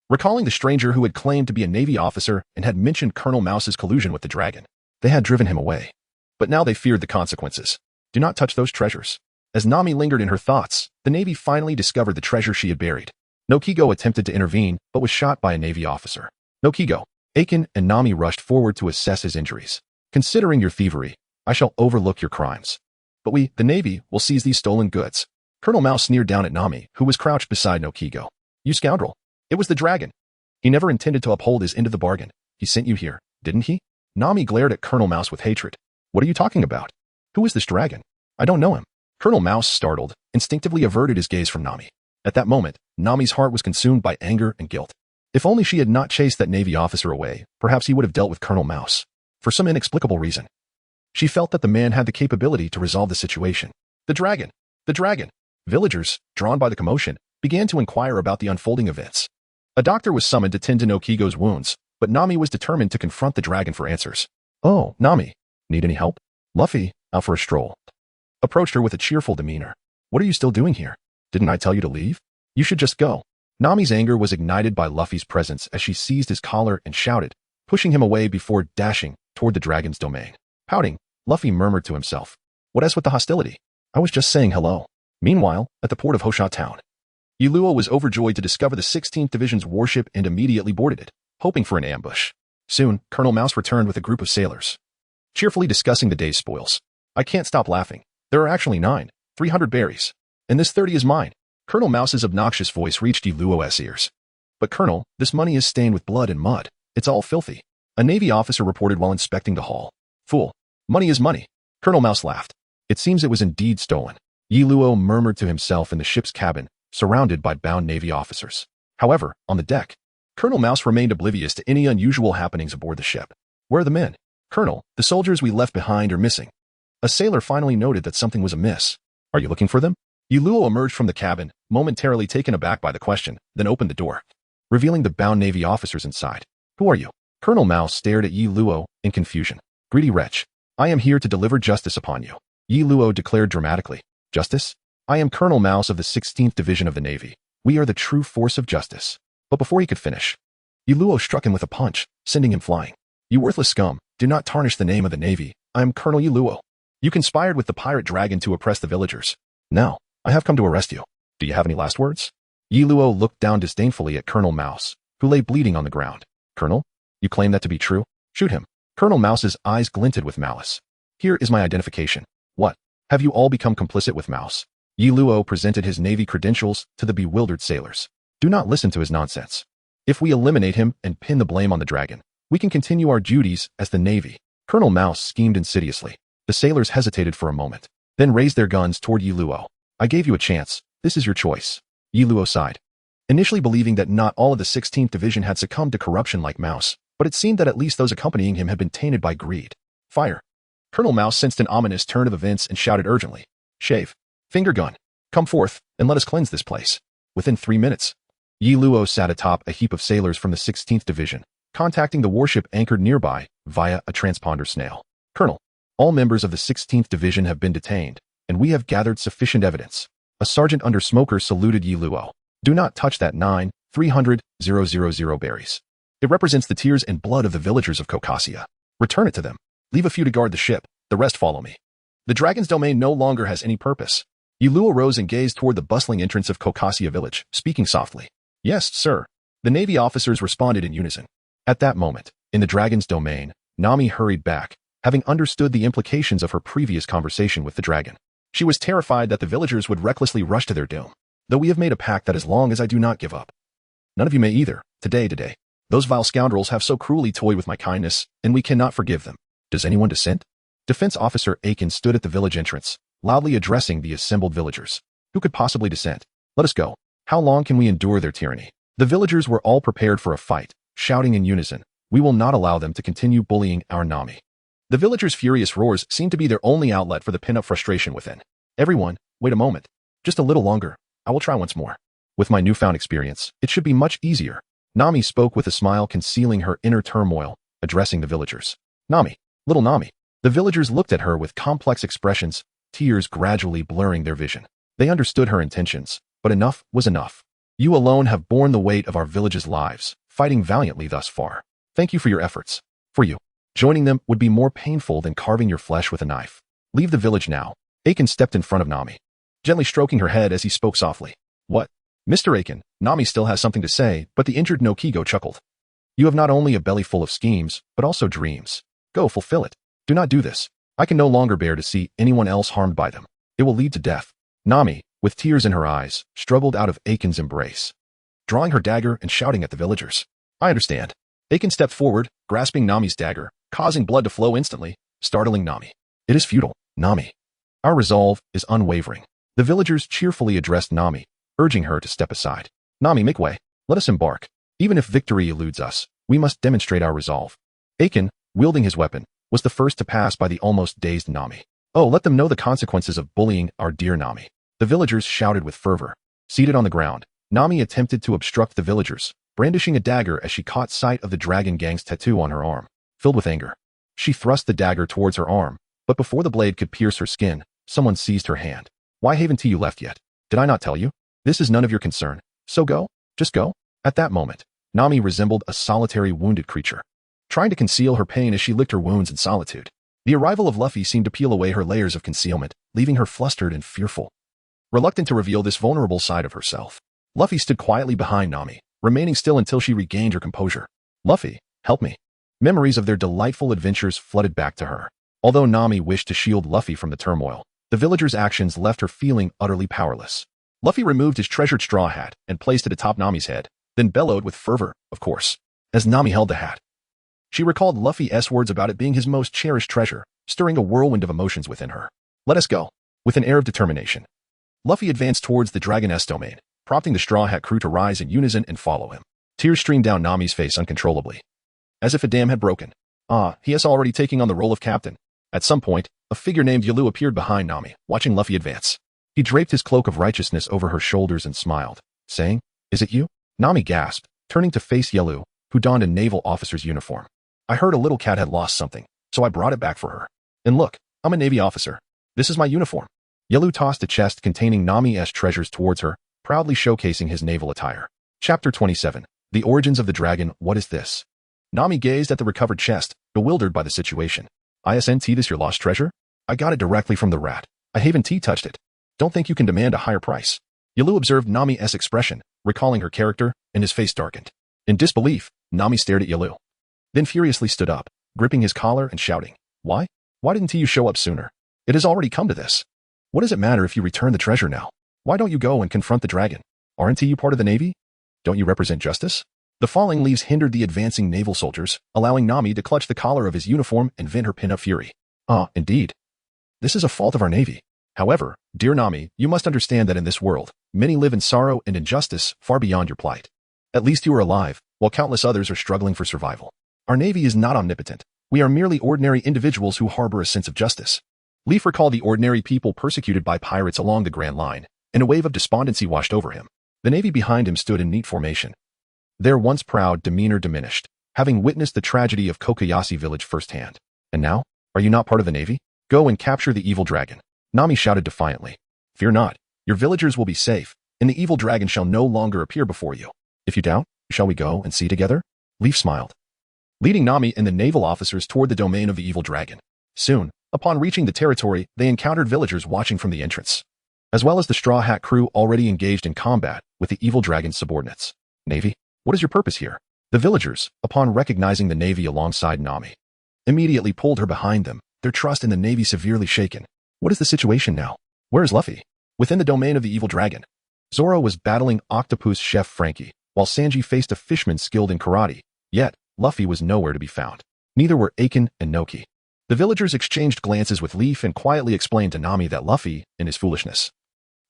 Recalling the stranger who had claimed to be a Navy officer and had mentioned Colonel Mouse's collusion with the dragon, they had driven him away. But now they feared the consequences. Do not touch those treasures. As Nami lingered in her thoughts, the Navy finally discovered the treasure she had buried. Nokigo attempted to intervene, but was shot by a Navy officer. Nokigo, Aiken and Nami rushed forward to assess his injuries. Considering your thievery, I shall overlook your crimes. But we, the Navy, will seize these stolen goods. Colonel Mouse sneered down at Nami, who was crouched beside Nokigo. You scoundrel. It was the dragon. He never intended to uphold his end of the bargain. He sent you here, didn't he? Nami glared at Colonel Mouse with hatred. What are you talking about? Who is this dragon? I don't know him. Colonel Mouse, startled, instinctively averted his gaze from Nami. At that moment, Nami's heart was consumed by anger and guilt. If only she had not chased that Navy officer away, perhaps he would have dealt with Colonel Mouse. For some inexplicable reason, she felt that the man had the capability to resolve the situation. The dragon! The dragon! Villagers, drawn by the commotion, began to inquire about the unfolding events. A doctor was summoned to tend to Nokigo's wounds, but Nami was determined to confront the dragon for answers. Oh, Nami, need any help? Luffy, out for a stroll, approached her with a cheerful demeanor. What are you still doing here? Didn't I tell you to leave? You should just go. Nami's anger was ignited by Luffy's presence as she seized his collar and shouted, pushing him away before dashing toward the dragon's domain. Pouting, Luffy murmured to himself. What else with the hostility? I was just saying hello. Meanwhile, at the port of Hosha Town, Iluo was overjoyed to discover the 16th Division's warship and immediately boarded it, hoping for an ambush. Soon, Colonel Mouse returned with a group of sailors, cheerfully discussing the day's spoils. I can't stop laughing. There are actually 300 berries. And this 30 is mine. Colonel Mouse's obnoxious voice reached Iluo's ears. But Colonel, this money is stained with blood and mud. It's all filthy. A Navy officer reported while inspecting the haul. Fool. Money is money. Colonel Mouse laughed. It seems it was indeed stolen. Iluo murmured to himself in the ship's cabin, surrounded by bound Navy officers. However, on the deck, Colonel Mouse remained oblivious to any unusual happenings aboard the ship. Where are the men? Colonel, the soldiers we left behind are missing. A sailor finally noted that something was amiss. Are you looking for them? Iluo emerged from the cabin, momentarily taken aback by the question, then opened the door, revealing the bound Navy officers inside. Who are you? Colonel Mouse stared at Iluo in confusion. Greedy wretch. I am here to deliver justice upon you. Iluo declared dramatically. Justice? I am Colonel Mouse of the 16th Division of the Navy. We are the true force of justice. But before he could finish, Iluo struck him with a punch, sending him flying. You worthless scum, do not tarnish the name of the Navy. I am Colonel Iluo. You conspired with the pirate dragon to oppress the villagers. Now, I have come to arrest you. Do you have any last words? Iluo looked down disdainfully at Colonel Mouse, who lay bleeding on the ground. Colonel, you claim that to be true? Shoot him. Colonel Mouse's eyes glinted with malice. Here is my identification. What? Have you all become complicit with Mouse? Iluo presented his Navy credentials to the bewildered sailors. Do not listen to his nonsense. If we eliminate him and pin the blame on the dragon, we can continue our duties as the Navy. Colonel Mouse schemed insidiously. The sailors hesitated for a moment, then raised their guns toward Iluo. I gave you a chance. This is your choice. Iluo sighed. initially believing that not all of the 16th Division had succumbed to corruption like Mouse, but it seemed that at least those accompanying him had been tainted by greed. Fire. Colonel Mouse sensed an ominous turn of events and shouted urgently, "Shave. Finger gun. Come forth, and let us cleanse this place." Within 3 minutes, Yi Luo sat atop a heap of sailors from the 16th Division, contacting the warship anchored nearby via a transponder snail. "Colonel, all members of the 16th Division have been detained, and we have gathered sufficient evidence." A sergeant under smoker saluted Yi Luo. "Do not touch that 9,300,000 berries. It represents the tears and blood of the villagers of Caucasia. Return it to them. Leave a few to guard the ship. The rest follow me." The dragon's domain no longer has any purpose. Yi Luo rose and gazed toward the bustling entrance of Caucasia village, speaking softly. "Yes, sir." The Navy officers responded in unison. At that moment, in the dragon's domain, Nami hurried back, having understood the implications of her previous conversation with the dragon. She was terrified that the villagers would recklessly rush to their doom. "Though we have made a pact that as long as I do not give up, none of you may either. Today. Those vile scoundrels have so cruelly toyed with my kindness, and we cannot forgive them. Does anyone dissent?" Defense Officer Aiken stood at the village entrance, loudly addressing the assembled villagers. "Who could possibly dissent? Let us go. How long can we endure their tyranny?" The villagers were all prepared for a fight, shouting in unison, "We will not allow them to continue bullying our Nami." The villagers' furious roars seemed to be their only outlet for the pent-up frustration within. "Everyone, wait a moment. Just a little longer. I will try once more. With my newfound experience, it should be much easier." Nami spoke with a smile concealing her inner turmoil, addressing the villagers. "Nami, little Nami." The villagers looked at her with complex expressions, tears gradually blurring their vision. They understood her intentions, but enough was enough. "You alone have borne the weight of our village's lives, fighting valiantly thus far. Thank you for your efforts. For you, joining them would be more painful than carving your flesh with a knife. Leave the village now." Aiken stepped in front of Nami, gently stroking her head as he spoke softly. "What?" "Mr. Aiken." Nami still has something to say, but the injured no Kigo chuckled. "You have not only a belly full of schemes, but also dreams. Go fulfill it. Do not do this. I can no longer bear to see anyone else harmed by them. It will lead to death." Nami, with tears in her eyes, struggled out of Aiken's embrace, drawing her dagger and shouting at the villagers. "I understand." Aiken stepped forward, grasping Nami's dagger, causing blood to flow instantly, startling Nami. "It is futile, Nami. Our resolve is unwavering." The villagers cheerfully addressed Nami, urging her to step aside. "Nami, make way. Let us embark. Even if victory eludes us, we must demonstrate our resolve." Aiken, wielding his weapon, was the first to pass by the almost dazed Nami. "Oh, let them know the consequences of bullying our dear Nami." The villagers shouted with fervor. Seated on the ground, Nami attempted to obstruct the villagers, brandishing a dagger as she caught sight of the dragon gang's tattoo on her arm. Filled with anger, she thrust the dagger towards her arm, but before the blade could pierce her skin, someone seized her hand. "Why haven't you left yet? Did I not tell you? This is none of your concern. So go. Just go." At that moment, Nami resembled a solitary wounded creature, trying to conceal her pain as she licked her wounds in solitude. The arrival of Luffy seemed to peel away her layers of concealment, leaving her flustered and fearful. Reluctant to reveal this vulnerable side of herself, Luffy stood quietly behind Nami, remaining still until she regained her composure. "Luffy, help me." Memories of their delightful adventures flooded back to her. Although Nami wished to shield Luffy from the turmoil, the villagers' actions left her feeling utterly powerless. Luffy removed his treasured straw hat and placed it atop Nami's head, then bellowed with fervor, of course, as Nami held the hat. She recalled Luffy's words about it being his most cherished treasure, stirring a whirlwind of emotions within her. "Let us go." With an air of determination, Luffy advanced towards the Dragon's domain, prompting the Straw Hat crew to rise in unison and follow him. Tears streamed down Nami's face uncontrollably, as if a dam had broken. He is already taking on the role of captain. At some point, a figure named Yalu appeared behind Nami, watching Luffy advance. He draped his cloak of righteousness over her shoulders and smiled, saying, "Is it you?" Nami gasped, turning to face Yalu, who donned a naval officer's uniform. "I heard a little cat had lost something, so I brought it back for her. And look, I'm a Navy officer. This is my uniform." Yalu tossed a chest containing Nami's treasures towards her, proudly showcasing his naval attire. Chapter 27. The Origins of the Dragon. What is this? Nami gazed at the recovered chest, bewildered by the situation. "Isn't this your lost treasure? I got it directly from the rat. I haven't touched it. Don't think you can demand a higher price." Yalu observed Nami's expression, recalling her character, and his face darkened. In disbelief, Nami stared at Yalu, then furiously stood up, gripping his collar and shouting, Why didn't you show up sooner? It has already come to this. What does it matter if you return the treasure now? Why don't you go and confront the dragon? Aren't you part of the Navy? Don't you represent justice?" The falling leaves hindered the advancing naval soldiers, allowing Nami to clutch the collar of his uniform and vent her pent-up fury. "Indeed. This is a fault of our Navy. However, dear Nami, you must understand that in this world, many live in sorrow and injustice far beyond your plight. At least you are alive, while countless others are struggling for survival. Our navy is not omnipotent. We are merely ordinary individuals who harbor a sense of justice. Leaf recalled the ordinary people persecuted by pirates along the Grand Line, and a wave of despondency washed over him. The navy behind him stood in neat formation. Their once proud demeanor diminished, having witnessed the tragedy of Kokoyashi village firsthand. And now, are you not part of the navy? Go and capture the evil dragon. Nami shouted defiantly. Fear not, your villagers will be safe, and the evil dragon shall no longer appear before you. If you doubt, shall we go and see together? Leaf smiled, leading Nami and the naval officers toward the domain of the evil dragon. Soon, upon reaching the territory, they encountered villagers watching from the entrance, as well as the Straw Hat crew already engaged in combat with the evil dragon's subordinates. Navy, what is your purpose here? The villagers, upon recognizing the navy alongside Nami, immediately pulled her behind them, their trust in the navy severely shaken. What is the situation now? Where is Luffy? Within the domain of the evil dragon, Zoro was battling Octopus Chef Frankie, while Sanji faced a fishman skilled in karate, yet Luffy was nowhere to be found. Neither were Aiken and Noki. The villagers exchanged glances with Leaf and quietly explained to Nami that Luffy, in his foolishness,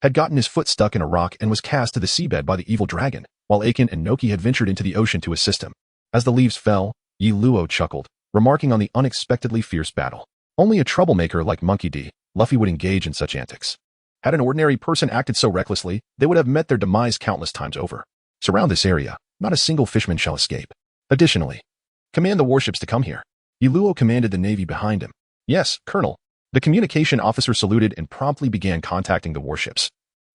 had gotten his foot stuck in a rock and was cast to the seabed by the evil dragon, while Aiken and Noki had ventured into the ocean to assist him. As the leaves fell, Yi Luo chuckled, remarking on the unexpectedly fierce battle. Only a troublemaker like Monkey D. Luffy would engage in such antics. Had an ordinary person acted so recklessly, they would have met their demise countless times over. Surround this area. Not a single fishman shall escape. Additionally, command the warships to come here. Yi Luo commanded the navy behind him. Yes, Colonel. The communication officer saluted and promptly began contacting the warships,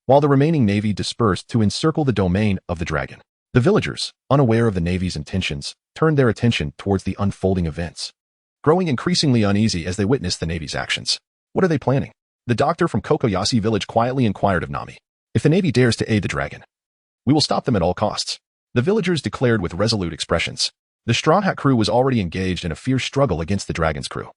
while the remaining navy dispersed to encircle the domain of the dragon. The villagers, unaware of the navy's intentions, turned their attention towards the unfolding events, growing increasingly uneasy as they witnessed the navy's actions. What are they planning? The doctor from Kokoyashi village quietly inquired of Nami. If the navy dares to aid the dragon, we will stop them at all costs. The villagers declared with resolute expressions. The Straw Hat crew was already engaged in a fierce struggle against the dragon's crew.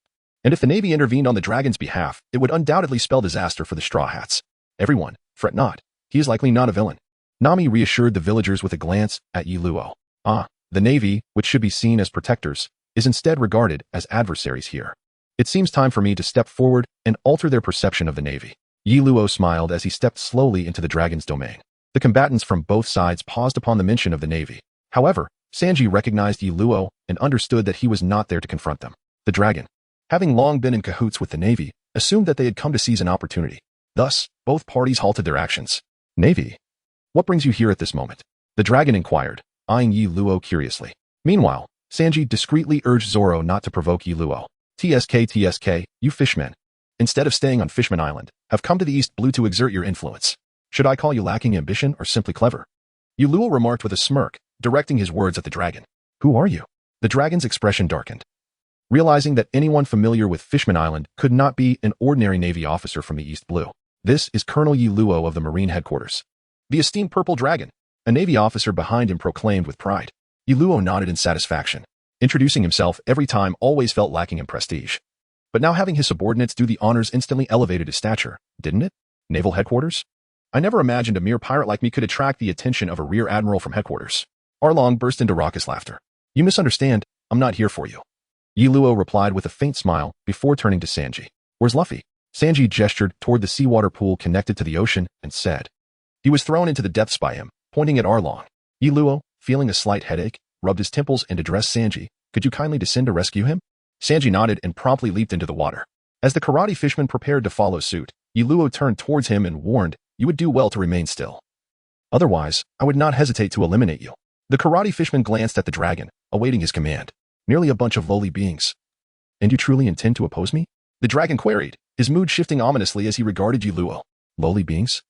And if the navy intervened on the dragon's behalf, it would undoubtedly spell disaster for the Straw Hats. Everyone, fret not. He is likely not a villain. Nami reassured the villagers with a glance at Yi Luo. The navy, which should be seen as protectors, is instead regarded as adversaries here. It seems time for me to step forward and alter their perception of the navy. Yi Luo smiled as he stepped slowly into the dragon's domain. The combatants from both sides paused upon the mention of the navy. However, Sanji recognized Yi Luo and understood that he was not there to confront them. The dragon, having long been in cahoots with the navy, assumed that they had come to seize an opportunity. Thus, both parties halted their actions. Navy, what brings you here at this moment? The dragon inquired, eyeing Yi Luo curiously. Meanwhile, Sanji discreetly urged Zoro not to provoke Yi Luo. TSK, you fishmen, instead of staying on Fishman Island, have come to the East Blue to exert your influence. Should I call you lacking ambition or simply clever? Yi Luo remarked with a smirk, directing his words at the dragon. Who are you? The dragon's expression darkened, realizing that anyone familiar with Fishman Island could not be an ordinary Navy officer from the East Blue. This is Colonel Yi Luo of the Marine Headquarters. The esteemed Purple Dragon, a Navy officer behind him proclaimed with pride. Yi Luo nodded in satisfaction. Introducing himself every time always felt lacking in prestige. But now having his subordinates do the honors instantly elevated his stature, didn't it? Naval Headquarters? I never imagined a mere pirate like me could attract the attention of a rear admiral from headquarters. Arlong burst into raucous laughter. You misunderstand, I'm not here for you. Yi Luo replied with a faint smile before turning to Sanji. Where's Luffy? Sanji gestured toward the seawater pool connected to the ocean and said. He was thrown into the depths by him, pointing at Arlong. Yi Luo, feeling a slight headache, rubbed his temples and addressed Sanji. Could you kindly descend to rescue him? Sanji nodded and promptly leaped into the water. As the karate fishman prepared to follow suit, Yi Luo turned towards him and warned, you would do well to remain still. Otherwise, I would not hesitate to eliminate you. The karate fishman glanced at the dragon, awaiting his command. Merely a bunch of lowly beings. And you truly intend to oppose me? The dragon queried, his mood shifting ominously as he regarded Yi Luo. Lowly beings?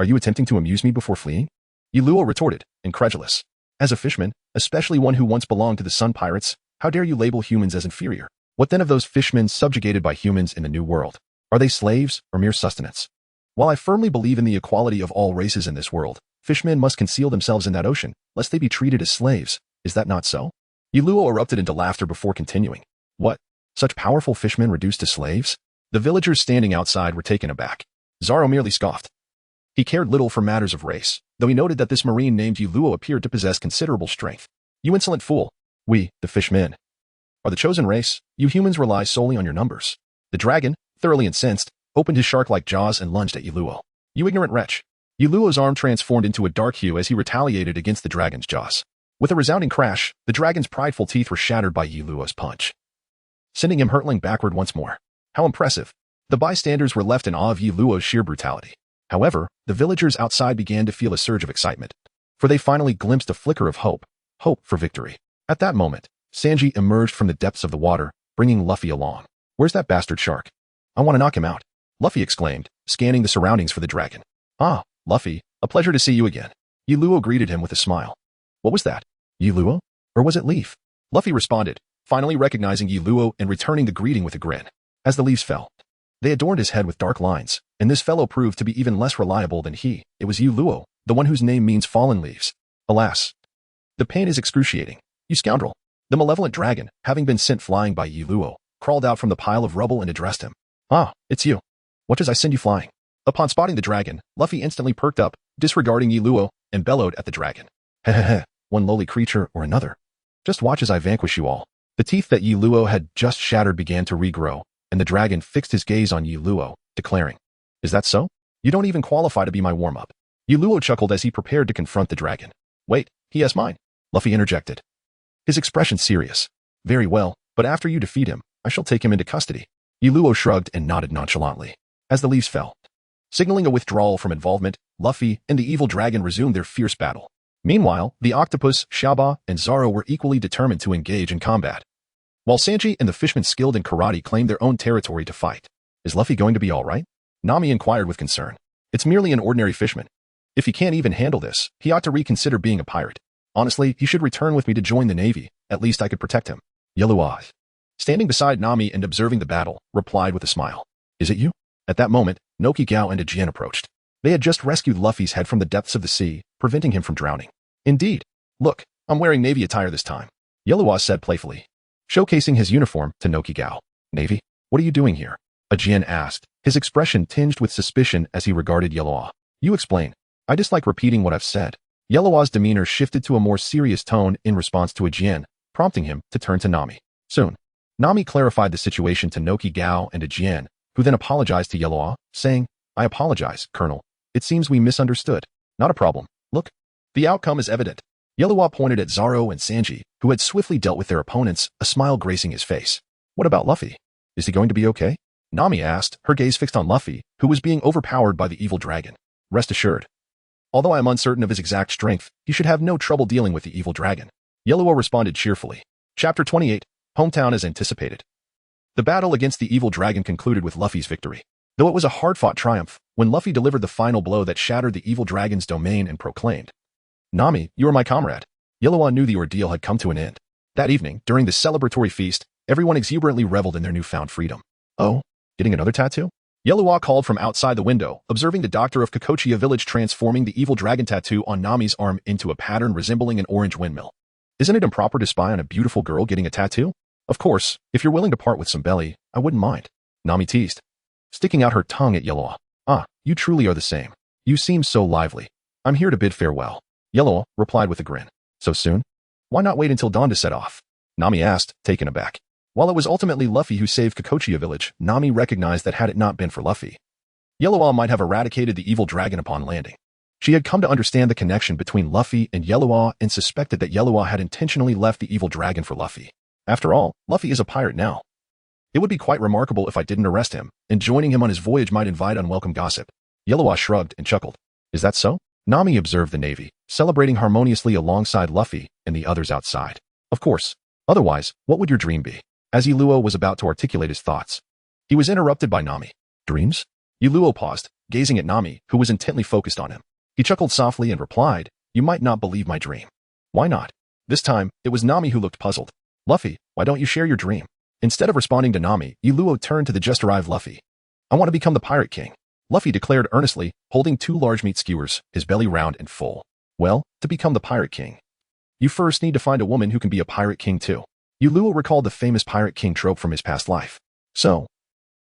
Are you attempting to amuse me before fleeing? Yi Luo retorted, incredulous. As a fishman, especially one who once belonged to the Sun Pirates, how dare you label humans as inferior? What then of those fishmen subjugated by humans in the New World? Are they slaves or mere sustenance? While I firmly believe in the equality of all races in this world, fishmen must conceal themselves in that ocean, lest they be treated as slaves. Is that not so? Yi Luo erupted into laughter before continuing. What? Such powerful fishmen reduced to slaves? The villagers standing outside were taken aback. Zoro merely scoffed. He cared little for matters of race, though he noted that this marine named Yi Luo appeared to possess considerable strength. You insolent fool. We, the fishmen, are the chosen race. You humans rely solely on your numbers. The dragon, thoroughly incensed, opened his shark-like jaws and lunged at Yuluo. You ignorant wretch. Yuluo's arm transformed into a dark hue as he retaliated against the dragon's jaws. With a resounding crash, the dragon's prideful teeth were shattered by Yuluo's punch, sending him hurtling backward once more. How impressive. The bystanders were left in awe of Yuluo's sheer brutality. However, the villagers outside began to feel a surge of excitement, for they finally glimpsed a flicker of hope for victory. At that moment, Sanji emerged from the depths of the water, bringing Luffy along. Where's that bastard shark? I want to knock him out, Luffy exclaimed, scanning the surroundings for the dragon. Ah, Luffy, a pleasure to see you again. Yuluo greeted him with a smile. What was that? Yuluo? Or was it Leaf? Luffy responded, finally recognizing Yuluo and returning the greeting with a grin. As the leaves fell, they adorned his head with dark lines, and this fellow proved to be even less reliable than he. It was Yuluo, the one whose name means fallen leaves. Alas, the pain is excruciating. You scoundrel. The malevolent dragon, having been sent flying by Yuluo, crawled out from the pile of rubble and addressed him. Ah, it's you. What does I send you flying? Upon spotting the dragon, Luffy instantly perked up, disregarding Yuluo, and bellowed at the dragon. Hehehe, one lowly creature or another. Just watch as I vanquish you all. The teeth that Yuluo had just shattered began to regrow, and the dragon fixed his gaze on Yuluo, declaring, Is that so? You don't even qualify to be my warm-up. Yuluo chuckled as he prepared to confront the dragon. Wait, he has mine, Luffy interjected, his expression serious. Very well, but after you defeat him, I shall take him into custody. Yuluo shrugged and nodded nonchalantly. As the leaves fell, signaling a withdrawal from involvement, Luffy and the evil dragon resumed their fierce battle. Meanwhile, the octopus, Shaba, and Zoro were equally determined to engage in combat, while Sanji and the fishmen skilled in karate claimed their own territory to fight. Is Luffy going to be all right? Nami inquired with concern. It's merely an ordinary fishman. If he can't even handle this, he ought to reconsider being a pirate. Honestly, he should return with me to join the Navy. At least I could protect him. Yellowah, standing beside Nami and observing the battle, replied with a smile. Is it you? At that moment, Nokigao and Ajien approached. They had just rescued Luffy's head from the depths of the sea, preventing him from drowning. Indeed. Look, I'm wearing Navy attire this time, Yellowah said playfully, showcasing his uniform to Nokigao. Navy? What are you doing here? Ajien asked, his expression tinged with suspicion as he regarded Yellowah. You explain. I dislike repeating what I've said. Yellowah's demeanor shifted to a more serious tone in response to Ajien, prompting him to turn to Nami. Soon, Nami clarified the situation to Nokigao and Ajien, who then apologized to Yellowah, saying, I apologize, Colonel. It seems we misunderstood. Not a problem. Look. The outcome is evident. Yellowah pointed at Zoro and Sanji, who had swiftly dealt with their opponents, a smile gracing his face. What about Luffy? Is he going to be okay? Nami asked, her gaze fixed on Luffy, who was being overpowered by the evil dragon. Rest assured. Although I am uncertain of his exact strength, he should have no trouble dealing with the evil dragon. Yellowah responded cheerfully. Chapter 28, Hometown as anticipated. The battle against the evil dragon concluded with Luffy's victory. Though it was a hard-fought triumph, when Luffy delivered the final blow that shattered the evil dragon's domain and proclaimed, Nami, you are my comrade. Yellowah knew the ordeal had come to an end. That evening, during the celebratory feast, everyone exuberantly reveled in their newfound freedom. Oh, getting another tattoo? Yellowah called from outside the window, observing the doctor of Kakochia village transforming the evil dragon tattoo on Nami's arm into a pattern resembling an orange windmill. Isn't it improper to spy on a beautiful girl getting a tattoo? Of course, if you're willing to part with some belly, I wouldn't mind. Nami teased, sticking out her tongue at Yellowah. Ah, you truly are the same. You seem so lively. I'm here to bid farewell. Yellowah replied with a grin. So soon? Why not wait until dawn to set off? Nami asked, taken aback. While it was ultimately Luffy who saved Kakochia village, Nami recognized that had it not been for Luffy, Yellowah might have eradicated the evil dragon upon landing. She had come to understand the connection between Luffy and Yellowah and suspected that Yellowah had intentionally left the evil dragon for Luffy. After all, Luffy is a pirate now. It would be quite remarkable if I didn't arrest him, and joining him on his voyage might invite unwelcome gossip. Yellowah shrugged and chuckled. Is that so? Nami observed the Navy, celebrating harmoniously alongside Luffy and the others outside. Of course. Otherwise, what would your dream be? As Yuluo was about to articulate his thoughts, he was interrupted by Nami. Dreams? Yuluo paused, gazing at Nami, who was intently focused on him. He chuckled softly and replied, You might not believe my dream. Why not? This time, it was Nami who looked puzzled. Luffy, why don't you share your dream? Instead of responding to Nami, Yuluo turned to the just-arrived Luffy. I want to become the Pirate King, Luffy declared earnestly, holding 2 large meat skewers, his belly round and full. Well, to become the Pirate King, you first need to find a woman who can be a Pirate King too. Yuluo recalled the famous Pirate King trope from his past life. So,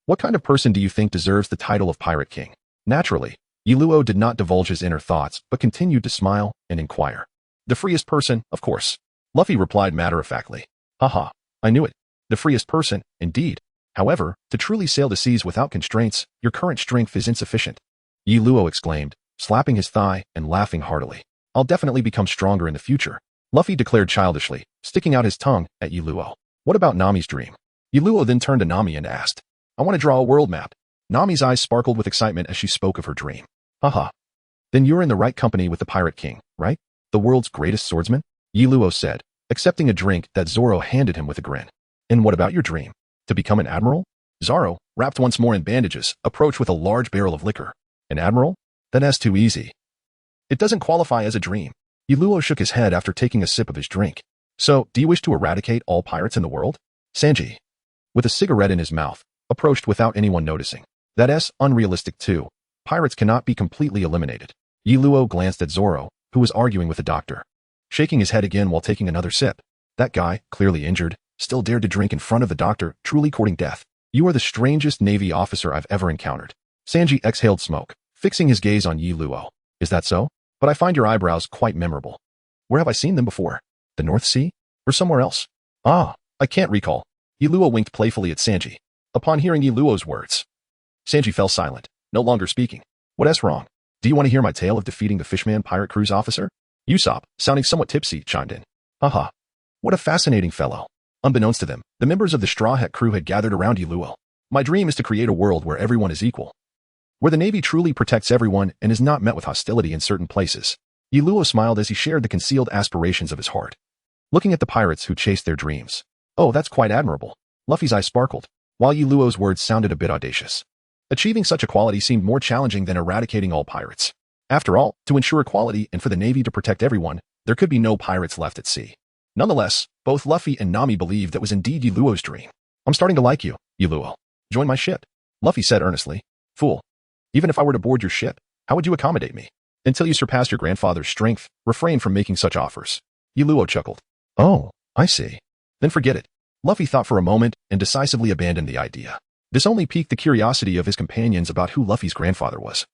what kind of person do you think deserves the title of Pirate King? Naturally, Yuluo did not divulge his inner thoughts, but continued to smile and inquire. The freest person, of course. Luffy replied matter-of-factly. Haha, I knew it. The freest person, indeed. However, to truly sail the seas without constraints, your current strength is insufficient. Yi Luo exclaimed, slapping his thigh and laughing heartily. I'll definitely become stronger in the future, Luffy declared childishly, sticking out his tongue at Yi Luo. What about Nami's dream? Yi Luo then turned to Nami and asked, I want to draw a world map. Nami's eyes sparkled with excitement as she spoke of her dream. Haha. Then you're in the right company with the Pirate King, right? The world's greatest swordsman? Yi Luo said, accepting a drink that Zoro handed him with a grin. And what about your dream? To become an admiral? Zoro, wrapped once more in bandages, approached with a large barrel of liquor. An admiral? That's too easy. It doesn't qualify as a dream. Yi Luo shook his head after taking a sip of his drink. So, do you wish to eradicate all pirates in the world? Sanji, with a cigarette in his mouth, approached without anyone noticing. That's unrealistic too. Pirates cannot be completely eliminated. Yi Luo glanced at Zoro, who was arguing with the doctor, shaking his head again while taking another sip. That guy, clearly injured, still dared to drink in front of the doctor, truly courting death. You are the strangest Navy officer I've ever encountered. Sanji exhaled smoke, fixing his gaze on Yi Luo. Is that so? But I find your eyebrows quite memorable. Where have I seen them before? The North Sea? Or somewhere else? Ah, I can't recall. Yi Luo winked playfully at Sanji. Upon hearing Yi Luo's words, Sanji fell silent, no longer speaking. What's wrong? Do you want to hear my tale of defeating the Fishman pirate cruise officer? Usopp, sounding somewhat tipsy, chimed in. Haha. What a fascinating fellow. Unbeknownst to them, the members of the Straw Hat crew had gathered around Yi Luo. My dream is to create a world where everyone is equal, where the Navy truly protects everyone and is not met with hostility in certain places. Yi Luo smiled as he shared the concealed aspirations of his heart, looking at the pirates who chased their dreams. Oh, that's quite admirable. Luffy's eyes sparkled, while Yi Luo's words sounded a bit audacious. Achieving such equality seemed more challenging than eradicating all pirates. After all, to ensure equality and for the Navy to protect everyone, there could be no pirates left at sea. Nonetheless, both Luffy and Nami believed that was indeed Yi Luo's dream. I'm starting to like you, Yi Luo. Join my ship, Luffy said earnestly. Fool. Even if I were to board your ship, how would you accommodate me? Until you surpass your grandfather's strength, refrain from making such offers. Yi Luo chuckled. Oh, I see. Then forget it. Luffy thought for a moment and decisively abandoned the idea. This only piqued the curiosity of his companions about who Luffy's grandfather was,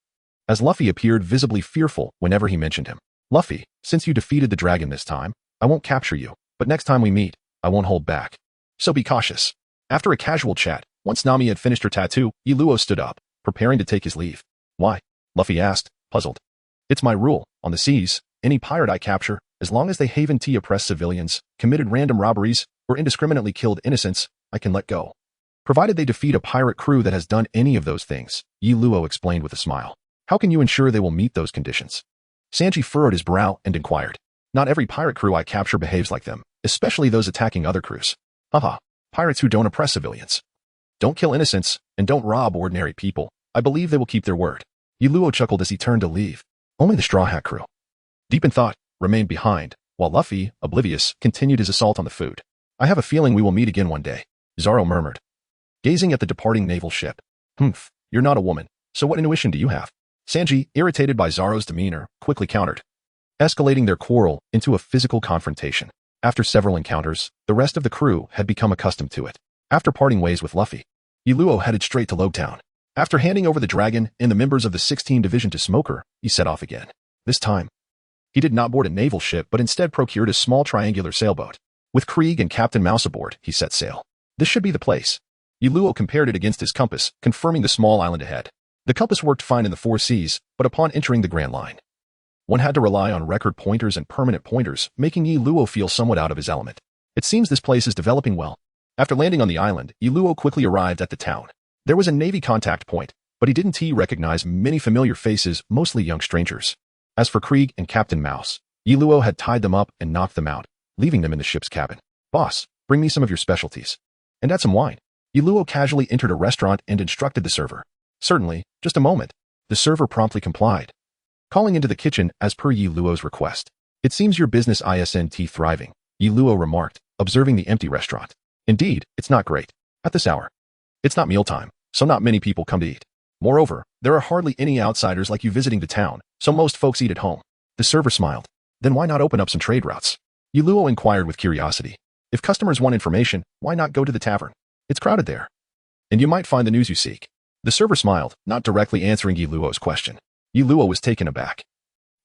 as Luffy appeared visibly fearful whenever he mentioned him. Luffy, since you defeated the dragon this time, I won't capture you, but next time we meet, I won't hold back. So be cautious. After a casual chat, once Nami had finished her tattoo, Yi Luo stood up, preparing to take his leave. Why? Luffy asked, puzzled. It's my rule. On the seas, any pirate I capture, as long as they haven to oppress civilians, committed random robberies, or indiscriminately killed innocents, I can let go. Provided they defeat a pirate crew that has done any of those things, Yi Luo explained with a smile. How can you ensure they will meet those conditions? Sanji furrowed his brow and inquired. Not every pirate crew I capture behaves like them, especially those attacking other crews. Haha, pirates who don't oppress civilians, don't kill innocents, and don't rob ordinary people. I believe they will keep their word. Yi Luo chuckled as he turned to leave. Only the Straw Hat crew, deep in thought, remained behind, while Luffy, oblivious, continued his assault on the food. I have a feeling we will meet again one day, Zoro murmured, gazing at the departing naval ship. Humph, you're not a woman, so what intuition do you have? Sanji, irritated by Zoro's demeanor, quickly countered, escalating their quarrel into a physical confrontation. After several encounters, the rest of the crew had become accustomed to it. After parting ways with Luffy, Yi Luo headed straight to Logtown. After handing over the dragon and the members of the 16th Division to Smoker, he set off again. This time, he did not board a naval ship but instead procured a small triangular sailboat. With Krieg and Captain Mouse aboard, he set sail. This should be the place. Yi Luo compared it against his compass, confirming the small island ahead. The compass worked fine in the 4 seas, but upon entering the Grand Line, one had to rely on record pointers and permanent pointers, making Yi Luo feel somewhat out of his element. It seems this place is developing well. After landing on the island, Yi Luo quickly arrived at the town. There was a Navy contact point, but he didn't recognize many familiar faces, mostly young strangers. As for Krieg and Captain Mouse, Yi Luo had tied them up and knocked them out, leaving them in the ship's cabin. Boss, bring me some of your specialties. And add some wine. Yi Luo casually entered a restaurant and instructed the server. Certainly, just a moment. The server promptly complied, calling into the kitchen as per Yi Luo's request. It seems your business isn't thriving, Yi Luo remarked, observing the empty restaurant. Indeed, it's not great. At this hour, it's not mealtime, so not many people come to eat. Moreover, there are hardly any outsiders like you visiting the town, so most folks eat at home. The server smiled. Then why not open up some trade routes? Yi Luo inquired with curiosity. If customers want information, why not go to the tavern? It's crowded there, and you might find the news you seek. The server smiled, not directly answering Yi Luo's question. Yi Luo was taken aback.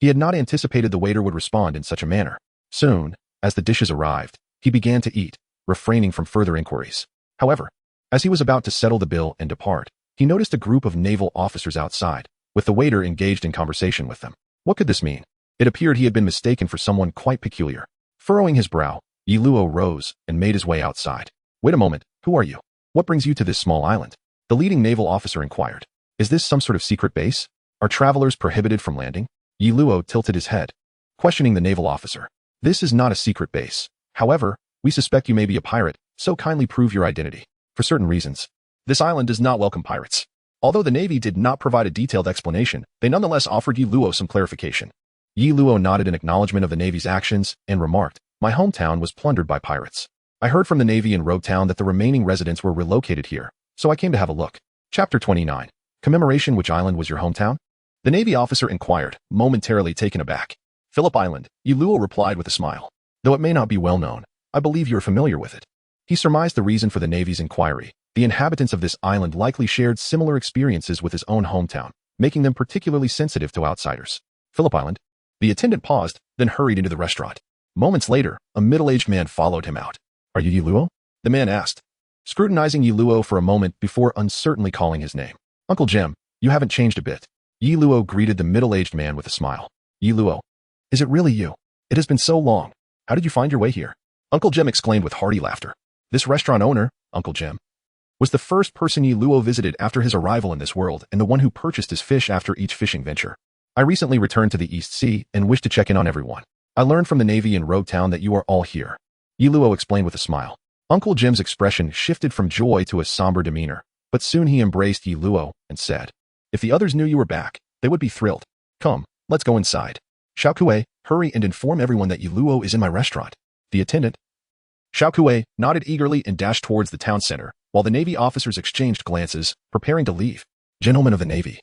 He had not anticipated the waiter would respond in such a manner. Soon, as the dishes arrived, he began to eat, refraining from further inquiries. However, As he was about to settle the bill and depart, he noticed a group of naval officers outside, with the waiter engaged in conversation with them. What could this mean? It appeared he had been mistaken for someone quite peculiar. Furrowing his brow, Yi Luo rose and made his way outside. Wait a moment, who are you? What brings you to this small island? The leading naval officer inquired. Is this some sort of secret base? Are travelers prohibited from landing? Yi Luo tilted his head, questioning the naval officer. This is not a secret base. However, we suspect you may be a pirate, so kindly prove your identity. For certain reasons, this island does not welcome pirates. Although the Navy did not provide a detailed explanation, they nonetheless offered Yi Luo some clarification. Yi Luo nodded in acknowledgement of the Navy's actions and remarked, my hometown was plundered by pirates. I heard from the Navy in Rogue Town that the remaining residents were relocated here, so I came to have a look. Chapter 29. Commemoration. Which island was your hometown? The Navy officer inquired, momentarily taken aback. Phillip Island, Yi Luo replied with a smile. Though it may not be well known, I believe you are familiar with it. He surmised the reason for the Navy's inquiry. The inhabitants of this island likely shared similar experiences with his own hometown, making them particularly sensitive to outsiders. Phillip Island? The attendant paused, then hurried into the restaurant. Moments later, a middle-aged man followed him out. Are you Yi Luo? The man asked, scrutinizing Yi Luo for a moment before uncertainly calling his name. Uncle Jim, you haven't changed a bit. Yi Luo greeted the middle-aged man with a smile. Yi Luo, is it really you? It has been so long. How did you find your way here? Uncle Jim exclaimed with hearty laughter. This restaurant owner, Uncle Jim, was the first person Yi Luo visited after his arrival in this world and the one who purchased his fish after each fishing venture. I recently returned to the East Sea and wish to check in on everyone. I learned from the Navy in Rogue Town that you are all here. Yi Luo explained with a smile. Uncle Jim's expression shifted from joy to a somber demeanor, but soon he embraced Yi Luo and said, if the others knew you were back, they would be thrilled. Come, let's go inside. Xiao Kuei, hurry and inform everyone that Yi Luo is in my restaurant. The attendant, Xiao Kuei, nodded eagerly and dashed towards the town center, while the Navy officers exchanged glances, preparing to leave. Gentlemen of the Navy,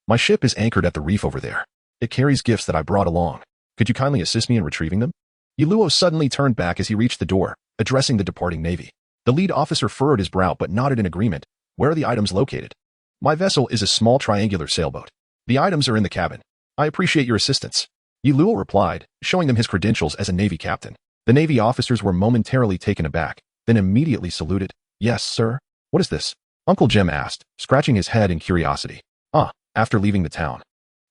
my ship is anchored at the reef over there. It carries gifts that I brought along. Could you kindly assist me in retrieving them? Yi Luo suddenly turned back as he reached the door, addressing the departing Navy. The lead officer furrowed his brow but nodded in agreement. Where are the items located? My vessel is a small triangular sailboat. The items are in the cabin. I appreciate your assistance. Yi Luo replied, showing them his credentials as a Navy captain. The Navy officers were momentarily taken aback, then immediately saluted. Yes, sir. What is this? Uncle Jim asked, scratching his head in curiosity. After leaving the town,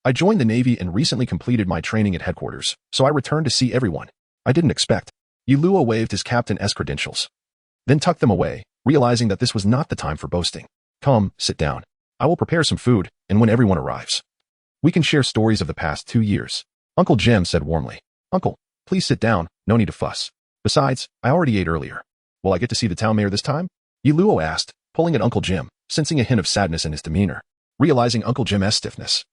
I joined the Navy and recently completed my training at headquarters, so I returned to see everyone. I didn't expect. Yi Luo waved his captain's credentials, then tucked them away, realizing that this was not the time for boasting. Come, sit down. I will prepare some food, and when everyone arrives, we can share stories of the past 2 years. Uncle Jim said warmly. Uncle, please sit down, no need to fuss. Besides, I already ate earlier. Will I get to see the town mayor this time? Yi Luo asked, pulling at Uncle Jim, sensing a hint of sadness in his demeanor. Realizing Uncle Jim's stiffness,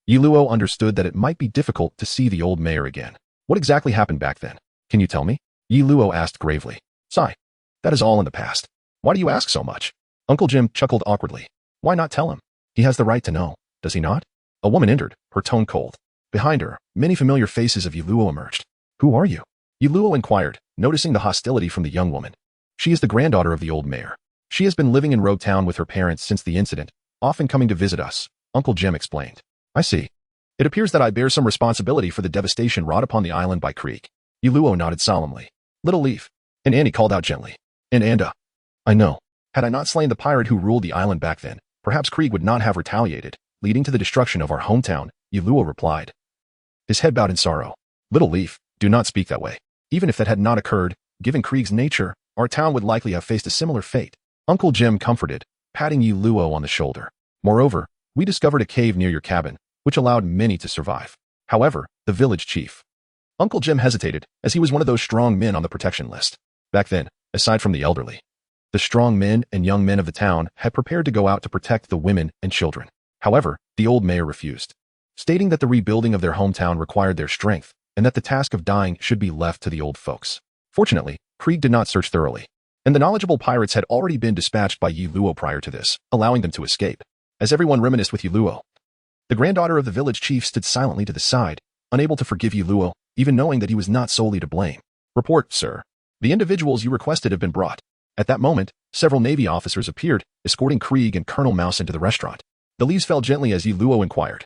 Yi Luo understood that it might be difficult to see the old mayor again. What exactly happened back then? Can you tell me? Yi Luo asked gravely. Sigh. That is all in the past. Why do you ask so much? Uncle Jim chuckled awkwardly. Why not tell him? He has the right to know, does he not? A woman entered, her tone cold. Behind her, many familiar faces of Yi Luo emerged. Who are you? Yi Luo inquired, noticing the hostility from the young woman. She is the granddaughter of the old mayor. She has been living in Rogue Town with her parents since the incident, often coming to visit us, Uncle Jim explained. I see. It appears that I bear some responsibility for the devastation wrought upon the island by Krieg. Yi Luo nodded solemnly. Little Leaf. And Annie called out gently. And Anda. I know. Had I not slain the pirate who ruled the island back then, perhaps Krieg would not have retaliated, leading to the destruction of our hometown, Yi Luo replied. His head bowed in sorrow. Little Leaf, do not speak that way. Even if that had not occurred, given Krieg's nature, our town would likely have faced a similar fate. Uncle Jim comforted, patting Yi Luo on the shoulder. Moreover, we discovered a cave near your cabin, which allowed many to survive. However, the village chief. Uncle Jim hesitated, as he was one of those strong men on the protection list. Back then, aside from the elderly, the strong men and young men of the town had prepared to go out to protect the women and children. However, the old mayor refused, stating that the rebuilding of their hometown required their strength, and that the task of dying should be left to the old folks. Fortunately, Krieg did not search thoroughly, and the knowledgeable pirates had already been dispatched by Yi Luo prior to this, allowing them to escape. As everyone reminisced with Yi Luo, the granddaughter of the village chief stood silently to the side, unable to forgive Yi Luo, even knowing that he was not solely to blame. Report, sir. The individuals you requested have been brought. At that moment, several Navy officers appeared, escorting Krieg and Colonel Mouse into the restaurant. The leaves fell gently as Yi Luo inquired.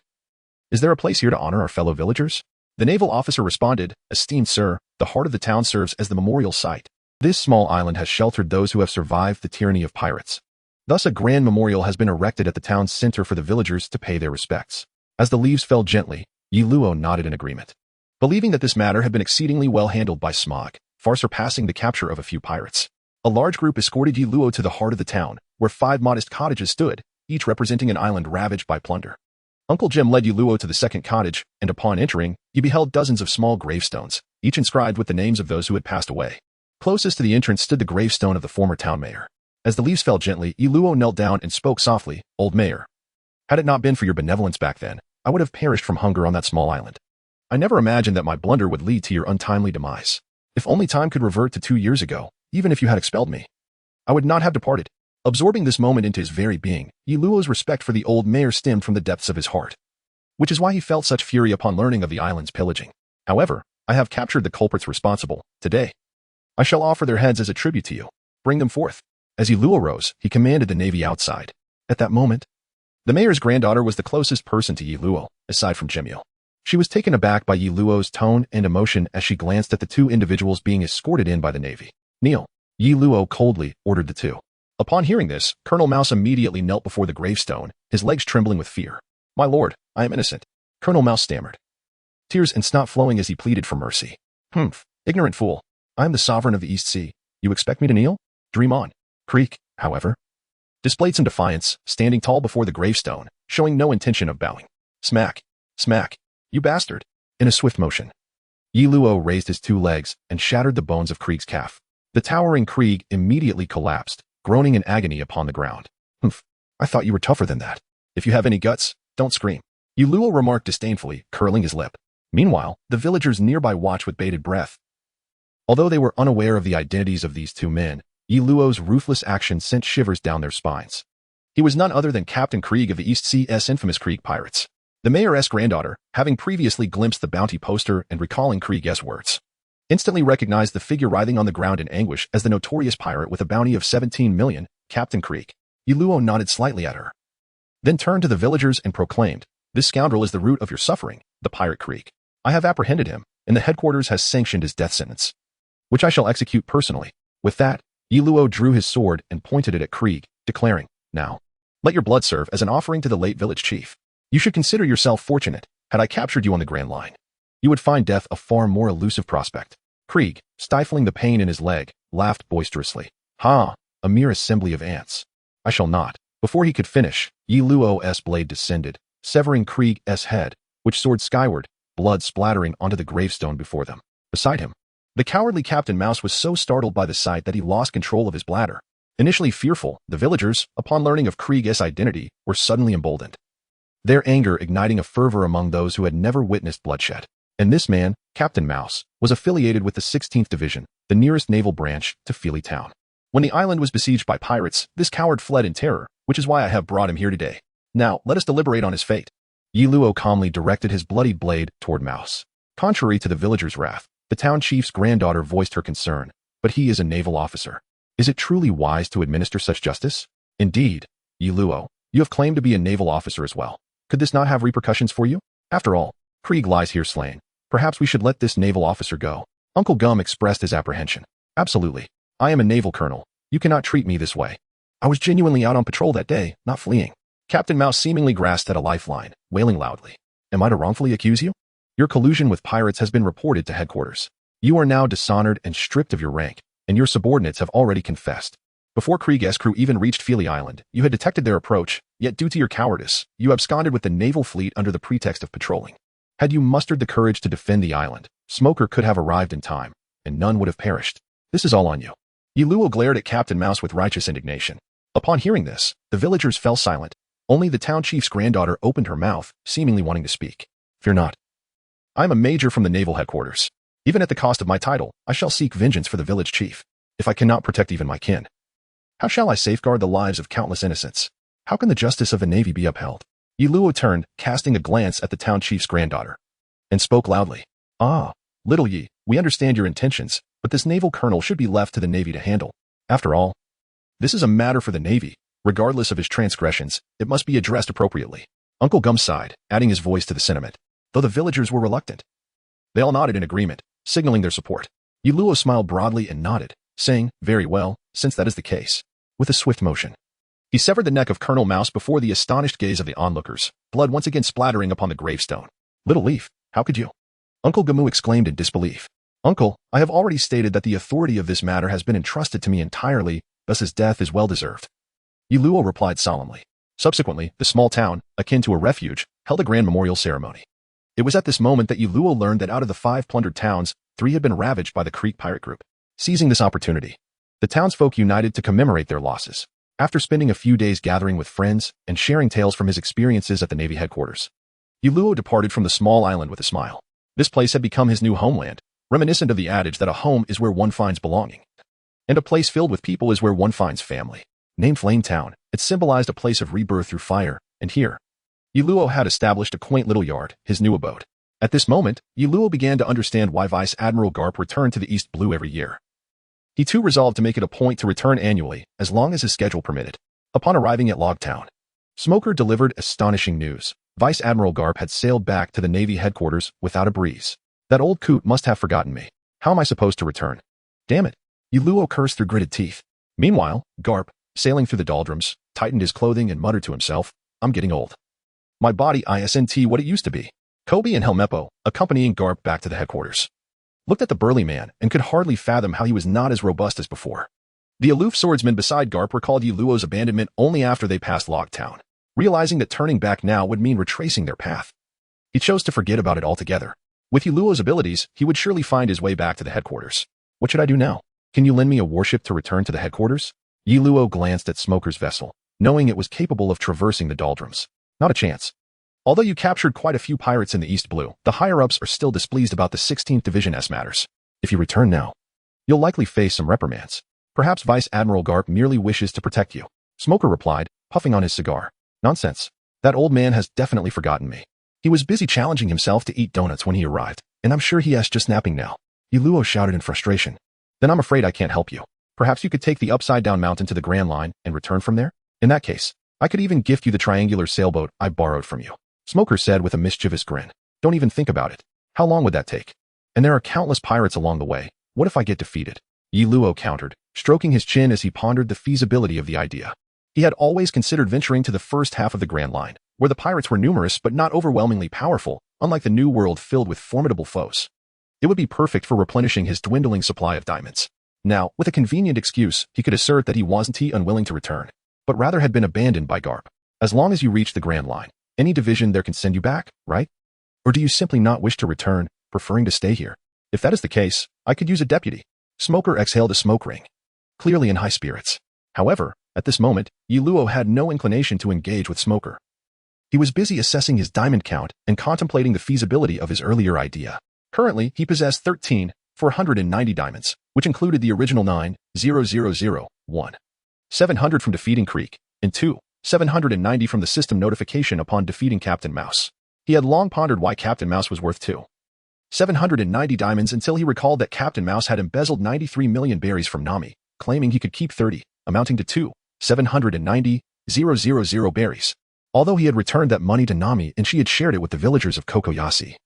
Is there a place here to honor our fellow villagers? The naval officer responded, Esteemed sir, the heart of the town serves as the memorial site. This small island has sheltered those who have survived the tyranny of pirates. Thus, a grand memorial has been erected at the town's center for the villagers to pay their respects. As the leaves fell gently, Yi Luo nodded in agreement, believing that this matter had been exceedingly well handled by Smog, far surpassing the capture of a few pirates. A large group escorted Yi Luo to the heart of the town, where 5 modest cottages stood, each representing an island ravaged by plunder. Uncle Jim led Yi Luo to the second cottage, and upon entering, he beheld dozens of small gravestones, each inscribed with the names of those who had passed away. Closest to the entrance stood the gravestone of the former town mayor. As the leaves fell gently, Yi Luo knelt down and spoke softly, "Old mayor, had it not been for your benevolence back then, I would have perished from hunger on that small island. I never imagined that my blunder would lead to your untimely demise. If only time could revert to 2 years ago, even if you had expelled me, I would not have departed." Absorbing this moment into his very being, Yi Luo's respect for the old mayor stemmed from the depths of his heart, which is why he felt such fury upon learning of the island's pillaging. "However, I have captured the culprits responsible. Today, I shall offer their heads as a tribute to you. Bring them forth." As Yi Luo rose, he commanded the navy outside. At that moment, the mayor's granddaughter was the closest person to Yi Luo, aside from Jimyo. She was taken aback by Yi Luo's tone and emotion as she glanced at the 2 individuals being escorted in by the navy. "Kneel," Yi Luo coldly ordered the 2. Upon hearing this, Colonel Mouse immediately knelt before the gravestone, his legs trembling with fear. "My lord, I am innocent," Colonel Mouse stammered, tears and snot flowing as he pleaded for mercy. "Humph, ignorant fool. I am the sovereign of the East Sea. You expect me to kneel? Dream on." Creek, however, displayed some defiance, standing tall before the gravestone, showing no intention of bowing. Smack, smack, "You bastard." In a swift motion, Yi Luo raised his 2 legs and shattered the bones of Krieg's calf. The towering Krieg immediately collapsed, groaning in agony upon the ground. "Humph, I thought you were tougher than that. If you have any guts, don't scream," Yi Luo remarked disdainfully, curling his lip. Meanwhile, the villagers nearby watched with bated breath. Although they were unaware of the identities of these 2 men, Yi Luo's ruthless action sent shivers down their spines. He was none other than Captain Krieg of the East Sea's infamous Krieg pirates. The mayor's granddaughter, having previously glimpsed the bounty poster and recalling Krieg's words, instantly recognized the figure writhing on the ground in anguish as the notorious pirate with a bounty of 17 million, Captain Krieg. Yi Luo nodded slightly at her, then turned to the villagers and proclaimed, "This scoundrel is the root of your suffering, the pirate Krieg. I have apprehended him, and the headquarters has sanctioned his death sentence, which I shall execute personally." With that, Yi Luo drew his sword and pointed it at Krieg, declaring, "Now, let your blood serve as an offering to the late village chief. You should consider yourself fortunate. Had I captured you on the Grand Line, you would find death a far more elusive prospect." Krieg, stifling the pain in his leg, laughed boisterously. "Ha, a mere assembly of ants. I shall not." Before he could finish, Yi Luo's blade descended, severing Krieg's head, which soared skyward, blood splattering onto the gravestone before them. Beside him, the cowardly Captain Mouse was so startled by the sight that he lost control of his bladder. Initially fearful, the villagers, upon learning of Krieg's identity, were suddenly emboldened, their anger igniting a fervor among those who had never witnessed bloodshed. And this man, Captain Mouse, was affiliated with the 16th Division, the nearest naval branch to Feely Town. When the island was besieged by pirates, this coward fled in terror, which is why I have brought him here today. Now, let us deliberate on his fate." Yi Luo calmly directed his bloodied blade toward Mouse. Contrary to the villagers' wrath, the town chief's granddaughter voiced her concern, "But he is a naval officer. Is it truly wise to administer such justice?" "Indeed, Yi Luo, you have claimed to be a naval officer as well. Could this not have repercussions for you? After all, Krieg lies here slain. Perhaps we should let this naval officer go." Uncle Gum expressed his apprehension. "Absolutely. I am a naval colonel. You cannot treat me this way. I was genuinely out on patrol that day, not fleeing." Captain Mouse seemingly grasped at a lifeline, wailing loudly. "Am I to wrongfully accuse you? Your collusion with pirates has been reported to headquarters. You are now dishonored and stripped of your rank, and your subordinates have already confessed. Before Krieg's crew even reached Feely Island, you had detected their approach, yet due to your cowardice, you absconded with the naval fleet under the pretext of patrolling. Had you mustered the courage to defend the island, Smoker could have arrived in time, and none would have perished. This is all on you." Yi Luo glared at Captain Mouse with righteous indignation. Upon hearing this, the villagers fell silent. Only the town chief's granddaughter opened her mouth, seemingly wanting to speak. "Fear not. I am a major from the naval headquarters. Even at the cost of my title, I shall seek vengeance for the village chief, if I cannot protect even my kin. How shall I safeguard the lives of countless innocents? How can the justice of the navy be upheld?" Yi Luo turned, casting a glance at the town chief's granddaughter, and spoke loudly. "Ah, little Yi, we understand your intentions, but this naval colonel should be left to the navy to handle. After all, this is a matter for the navy. Regardless of his transgressions, it must be addressed appropriately." Uncle Gum sighed, adding his voice to the sentiment, though the villagers were reluctant. They all nodded in agreement, signaling their support. Yi Luo smiled broadly and nodded, saying, "Very well, since that is the case." With a swift motion, He severed the neck of Colonel Mouse before the astonished gaze of the onlookers, blood once again splattering upon the gravestone. Little Leaf, how could you? Uncle Gamu exclaimed in disbelief. Uncle, I have already stated that the authority of this matter has been entrusted to me entirely, thus his death is well-deserved. Yiluo replied solemnly. Subsequently, the small town, akin to a refuge, held a grand memorial ceremony. It was at this moment that Yiluo learned that out of the 5 plundered towns, 3 had been ravaged by the Creek pirate group. Seizing this opportunity, the townsfolk united to commemorate their losses. After spending a few days gathering with friends and sharing tales from his experiences at the Navy headquarters, Yiluo departed from the small island with a smile. This place had become his new homeland, reminiscent of the adage that a home is where one finds belonging, and a place filled with people is where one finds family. Named Flame Town, it symbolized a place of rebirth through fire, and here, Yiluo had established a quaint little yard, his new abode. At this moment, Yiluo began to understand why Vice Admiral Garp returned to the East Blue every year. He too resolved to make it a point to return annually, as long as his schedule permitted. Upon arriving at Log Town, Smoker delivered astonishing news. Vice Admiral Garp had sailed back to the Navy headquarters without a breeze. That old coot must have forgotten me. How am I supposed to return? Damn it. Yiluo cursed through gritted teeth. Meanwhile, Garp, sailing through the doldrums, tightened his clothing and muttered to himself, I'm getting old. My body isn't what it used to be. Kobe and Helmeppo, accompanying Garp back to the headquarters, looked at the burly man and could hardly fathom how he was not as robust as before. The aloof swordsman beside Garp recalled Yiluo's abandonment only after they passed Log Town, realizing that turning back now would mean retracing their path. He chose to forget about it altogether. With Yiluo's abilities, he would surely find his way back to the headquarters. What should I do now? Can you lend me a warship to return to the headquarters? Yiluo glanced at Smoker's vessel, knowing it was capable of traversing the doldrums. Not a chance. Although you captured quite a few pirates in the East Blue, the higher-ups are still displeased about the 16th Division S matters. If you return now, you'll likely face some reprimands. Perhaps Vice Admiral Garp merely wishes to protect you. Smoker replied, puffing on his cigar. Nonsense. That old man has definitely forgotten me. He was busy challenging himself to eat donuts when he arrived, and I'm sure he is just napping now. Yiluo shouted in frustration. Then I'm afraid I can't help you. Perhaps you could take the upside-down mountain to the Grand Line and return from there? In that case, I could even gift you the triangular sailboat I borrowed from you. Smoker said with a mischievous grin. Don't even think about it. How long would that take? And there are countless pirates along the way. What if I get defeated? Yiluo countered, stroking his chin as he pondered the feasibility of the idea. He had always considered venturing to the first half of the Grand Line, where the pirates were numerous but not overwhelmingly powerful, unlike the New World filled with formidable foes. It would be perfect for replenishing his dwindling supply of diamonds. Now, with a convenient excuse, he could assert that he wasn't unwilling to return, but rather had been abandoned by Garp. As long as you reach the Grand Line, any division there can send you back, right? Or do you simply not wish to return, preferring to stay here? If that is the case, I could use a deputy. Smoker exhaled a smoke ring, clearly in high spirits. However, at this moment, Yiluo had no inclination to engage with Smoker. He was busy assessing his diamond count and contemplating the feasibility of his earlier idea. Currently, he possessed 13,490 diamonds, which included the original 9,000,1, 700 from defeating Creek, and 2,790 from the system notification upon defeating Captain Mouse. He had long pondered why Captain Mouse was worth 2,790 diamonds until he recalled that Captain Mouse had embezzled 93 million berries from Nami, claiming he could keep 30, amounting to 2,790,000 berries. Although he had returned that money to Nami and she had shared it with the villagers of Kokoyasi,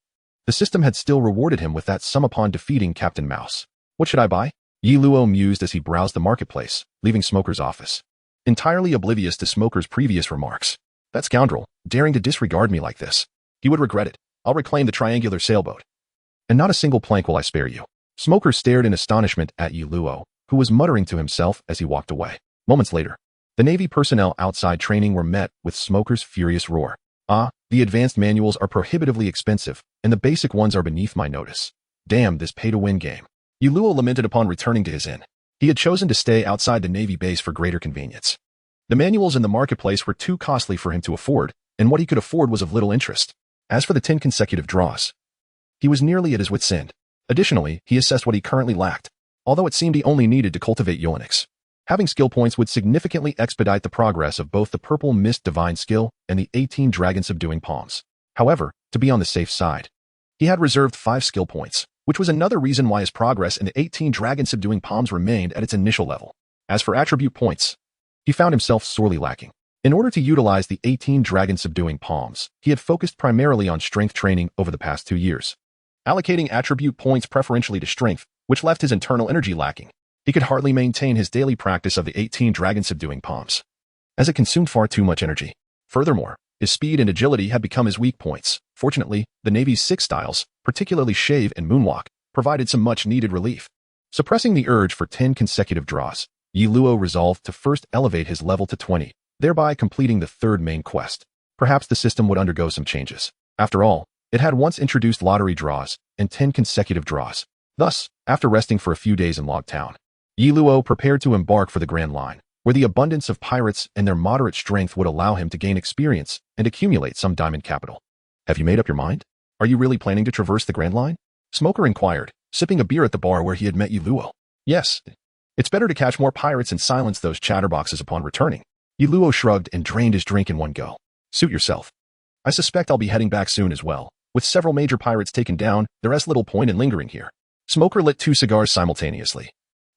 the system had still rewarded him with that sum upon defeating Captain Mouse. What should I buy? Yiluo mused as he browsed the marketplace, leaving Smoker's office, entirely oblivious to Smoker's previous remarks. That scoundrel, daring to disregard me like this. He would regret it. I'll reclaim the triangular sailboat. And not a single plank will I spare you. Smoker stared in astonishment at Yiluo, who was muttering to himself as he walked away. Moments later, the Navy personnel outside training were met with Smoker's furious roar. The advanced manuals are prohibitively expensive, and the basic ones are beneath my notice. Damn this pay-to-win game. Yiluo lamented upon returning to his inn. He had chosen to stay outside the Navy base for greater convenience. The manuals in the marketplace were too costly for him to afford, and what he could afford was of little interest. As for the 10 consecutive draws, he was nearly at his wit's end. Additionally, he assessed what he currently lacked, although it seemed he only needed to cultivate Yolinix. Having skill points would significantly expedite the progress of both the Purple Mist Divine skill and the 18 Dragon-Subduing Palms. However, to be on the safe side, he had reserved 5 skill points, which was another reason why his progress in the 18 Dragon-Subduing Palms remained at its initial level. As for attribute points, he found himself sorely lacking. In order to utilize the 18 Dragon-Subduing Palms, he had focused primarily on strength training over the past 2 years, allocating attribute points preferentially to strength, which left his internal energy lacking. He could hardly maintain his daily practice of the 18 Dragon-Subduing Palms. as it consumed far too much energy. Furthermore, his speed and agility had become his weak points. Fortunately, the Navy's 6 styles, particularly Shave and Moonwalk, provided some much-needed relief. Suppressing the urge for 10 consecutive draws, Yi Luo resolved to first elevate his level to 20, thereby completing the 3rd main quest. Perhaps the system would undergo some changes. After all, it had once introduced lottery draws and 10 consecutive draws. Thus, after resting for a few days in Log Town, Yi Luo prepared to embark for the Grand Line, where the abundance of pirates and their moderate strength would allow him to gain experience and accumulate some diamond capital. Have you made up your mind? Are you really planning to traverse the Grand Line? Smoker inquired, sipping a beer at the bar where he had met Yi Luo. Yes. It's better to catch more pirates and silence those chatterboxes upon returning. Yi Luo shrugged and drained his drink in one go. Suit yourself. I suspect I'll be heading back soon as well. With several major pirates taken down, there is little point in lingering here. Smoker lit 2 cigars simultaneously,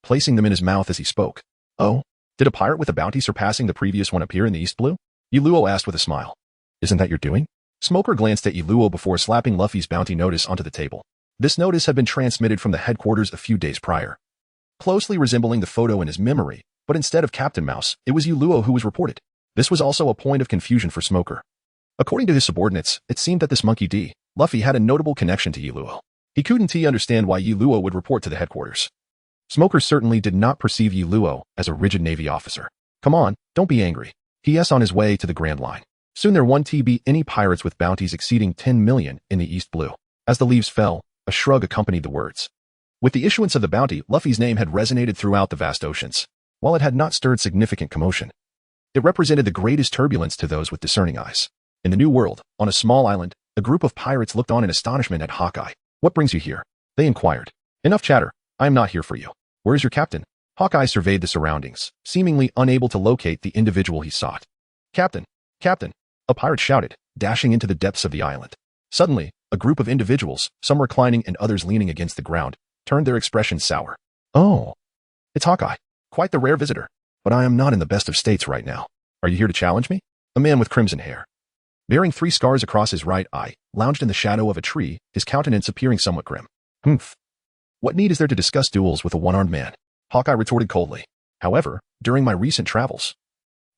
placing them in his mouth as he spoke. Oh, did a pirate with a bounty surpassing the previous one appear in the East Blue? Yi Luo asked with a smile. Isn't that your doing? Smoker glanced at Yi Luo before slapping Luffy's bounty notice onto the table. This notice had been transmitted from the headquarters a few days prior, closely resembling the photo in his memory, but instead of Captain Mouse, it was Yi Luo who was reported. This was also a point of confusion for Smoker. According to his subordinates, it seemed that this monkey D, Luffy, had a notable connection to Yi Luo. He couldn't understand why Yi Luo would report to the headquarters. Smoker certainly did not perceive Yi Luo as a rigid Navy officer. Come on, don't be angry. He is on his way to the Grand Line. Soon there won't be any pirates with bounties exceeding 10 million in the East Blue. As the leaves fell, a shrug accompanied the words. With the issuance of the bounty, Luffy's name had resonated throughout the vast oceans. While it had not stirred significant commotion, it represented the greatest turbulence to those with discerning eyes. In the New World, on a small island, a group of pirates looked on in astonishment at Hawkeye. What brings you here? They inquired. Enough chatter. I am not here for you. Where is your captain? Hawkeye surveyed the surroundings, seemingly unable to locate the individual he sought. Captain! Captain! A pirate shouted, dashing into the depths of the island. Suddenly, a group of individuals, some reclining and others leaning against the ground, turned their expressions sour. Oh, it's Hawkeye. Quite the rare visitor. But I am not in the best of states right now. Are you here to challenge me? A man with crimson hair, bearing 3 scars across his right eye, lounged in the shadow of a tree, his countenance appearing somewhat grim. Humph. What need is there to discuss duels with a one-armed man? Hawkeye retorted coldly. However, during my recent travels,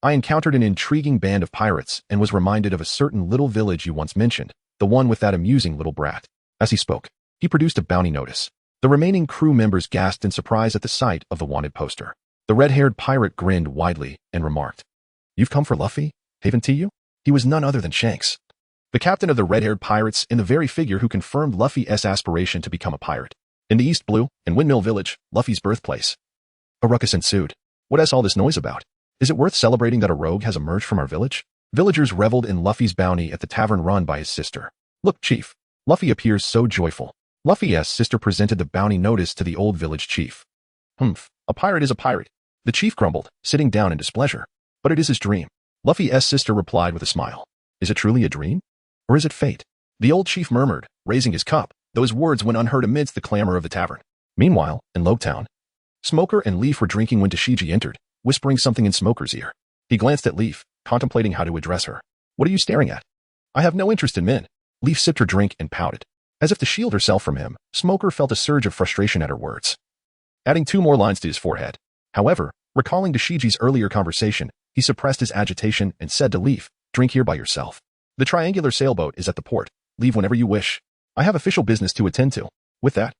I encountered an intriguing band of pirates and was reminded of a certain little village you once mentioned, the one with that amusing little brat. As he spoke, he produced a bounty notice. The remaining crew members gasped in surprise at the sight of the wanted poster. The red-haired pirate grinned widely and remarked, You've come for Luffy, haven't you? He was none other than Shanks, the captain of the red-haired pirates and the very figure who confirmed Luffy's aspiration to become a pirate. In the East Blue, in Windmill Village, Luffy's birthplace, a ruckus ensued. What is all this noise about? Is it worth celebrating that a rogue has emerged from our village? Villagers reveled in Luffy's bounty at the tavern run by his sister. Look, Chief. Luffy appears so joyful. Luffy's sister presented the bounty notice to the old village chief. Humph, a pirate is a pirate. The chief grumbled, sitting down in displeasure. But it is his dream. Luffy's sister replied with a smile. Is it truly a dream? Or is it fate? The old chief murmured, raising his cup, though his words went unheard amidst the clamor of the tavern. Meanwhile, in Logtown, Smoker and Leaf were drinking when Tashigi entered, whispering something in Smoker's ear. He glanced at Leaf, contemplating how to address her. What are you staring at? I have no interest in men. Leaf sipped her drink and pouted. As if to shield herself from him, Smoker felt a surge of frustration at her words, adding 2 more lines to his forehead. However, recalling Tashigi's earlier conversation, he suppressed his agitation and said to Leaf, Drink here by yourself. The triangular sailboat is at the port. Leave whenever you wish. I have official business to attend to. With that,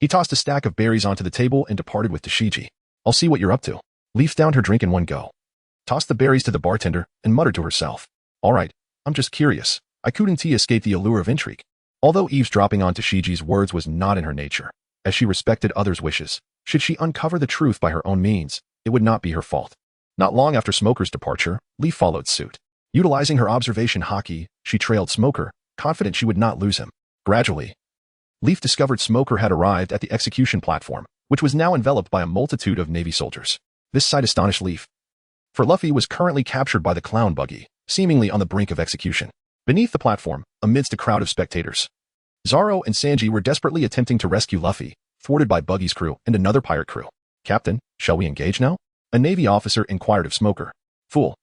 he tossed a stack of berries onto the table and departed with Tashigi. I'll see what you're up to. Leaf downed her drink in one go, tossed the berries to the bartender, and muttered to herself. All right, I'm just curious. I couldn't escape the allure of intrigue. Although eavesdropping on Tashigi's words was not in her nature, as she respected others' wishes, should she uncover the truth by her own means, it would not be her fault. Not long after Smoker's departure, Leaf followed suit. Utilizing her observation hockey, she trailed Smoker, confident she would not lose him. Gradually, Leaf discovered Smoker had arrived at the execution platform, which was now enveloped by a multitude of Navy soldiers. This sight astonished Leaf, for Luffy was currently captured by the clown buggy, seemingly on the brink of execution. Beneath the platform, amidst a crowd of spectators, Zoro and Sanji were desperately attempting to rescue Luffy, thwarted by Buggy's crew and another pirate crew. Captain, shall we engage now? A Navy officer inquired of Smoker. Fool.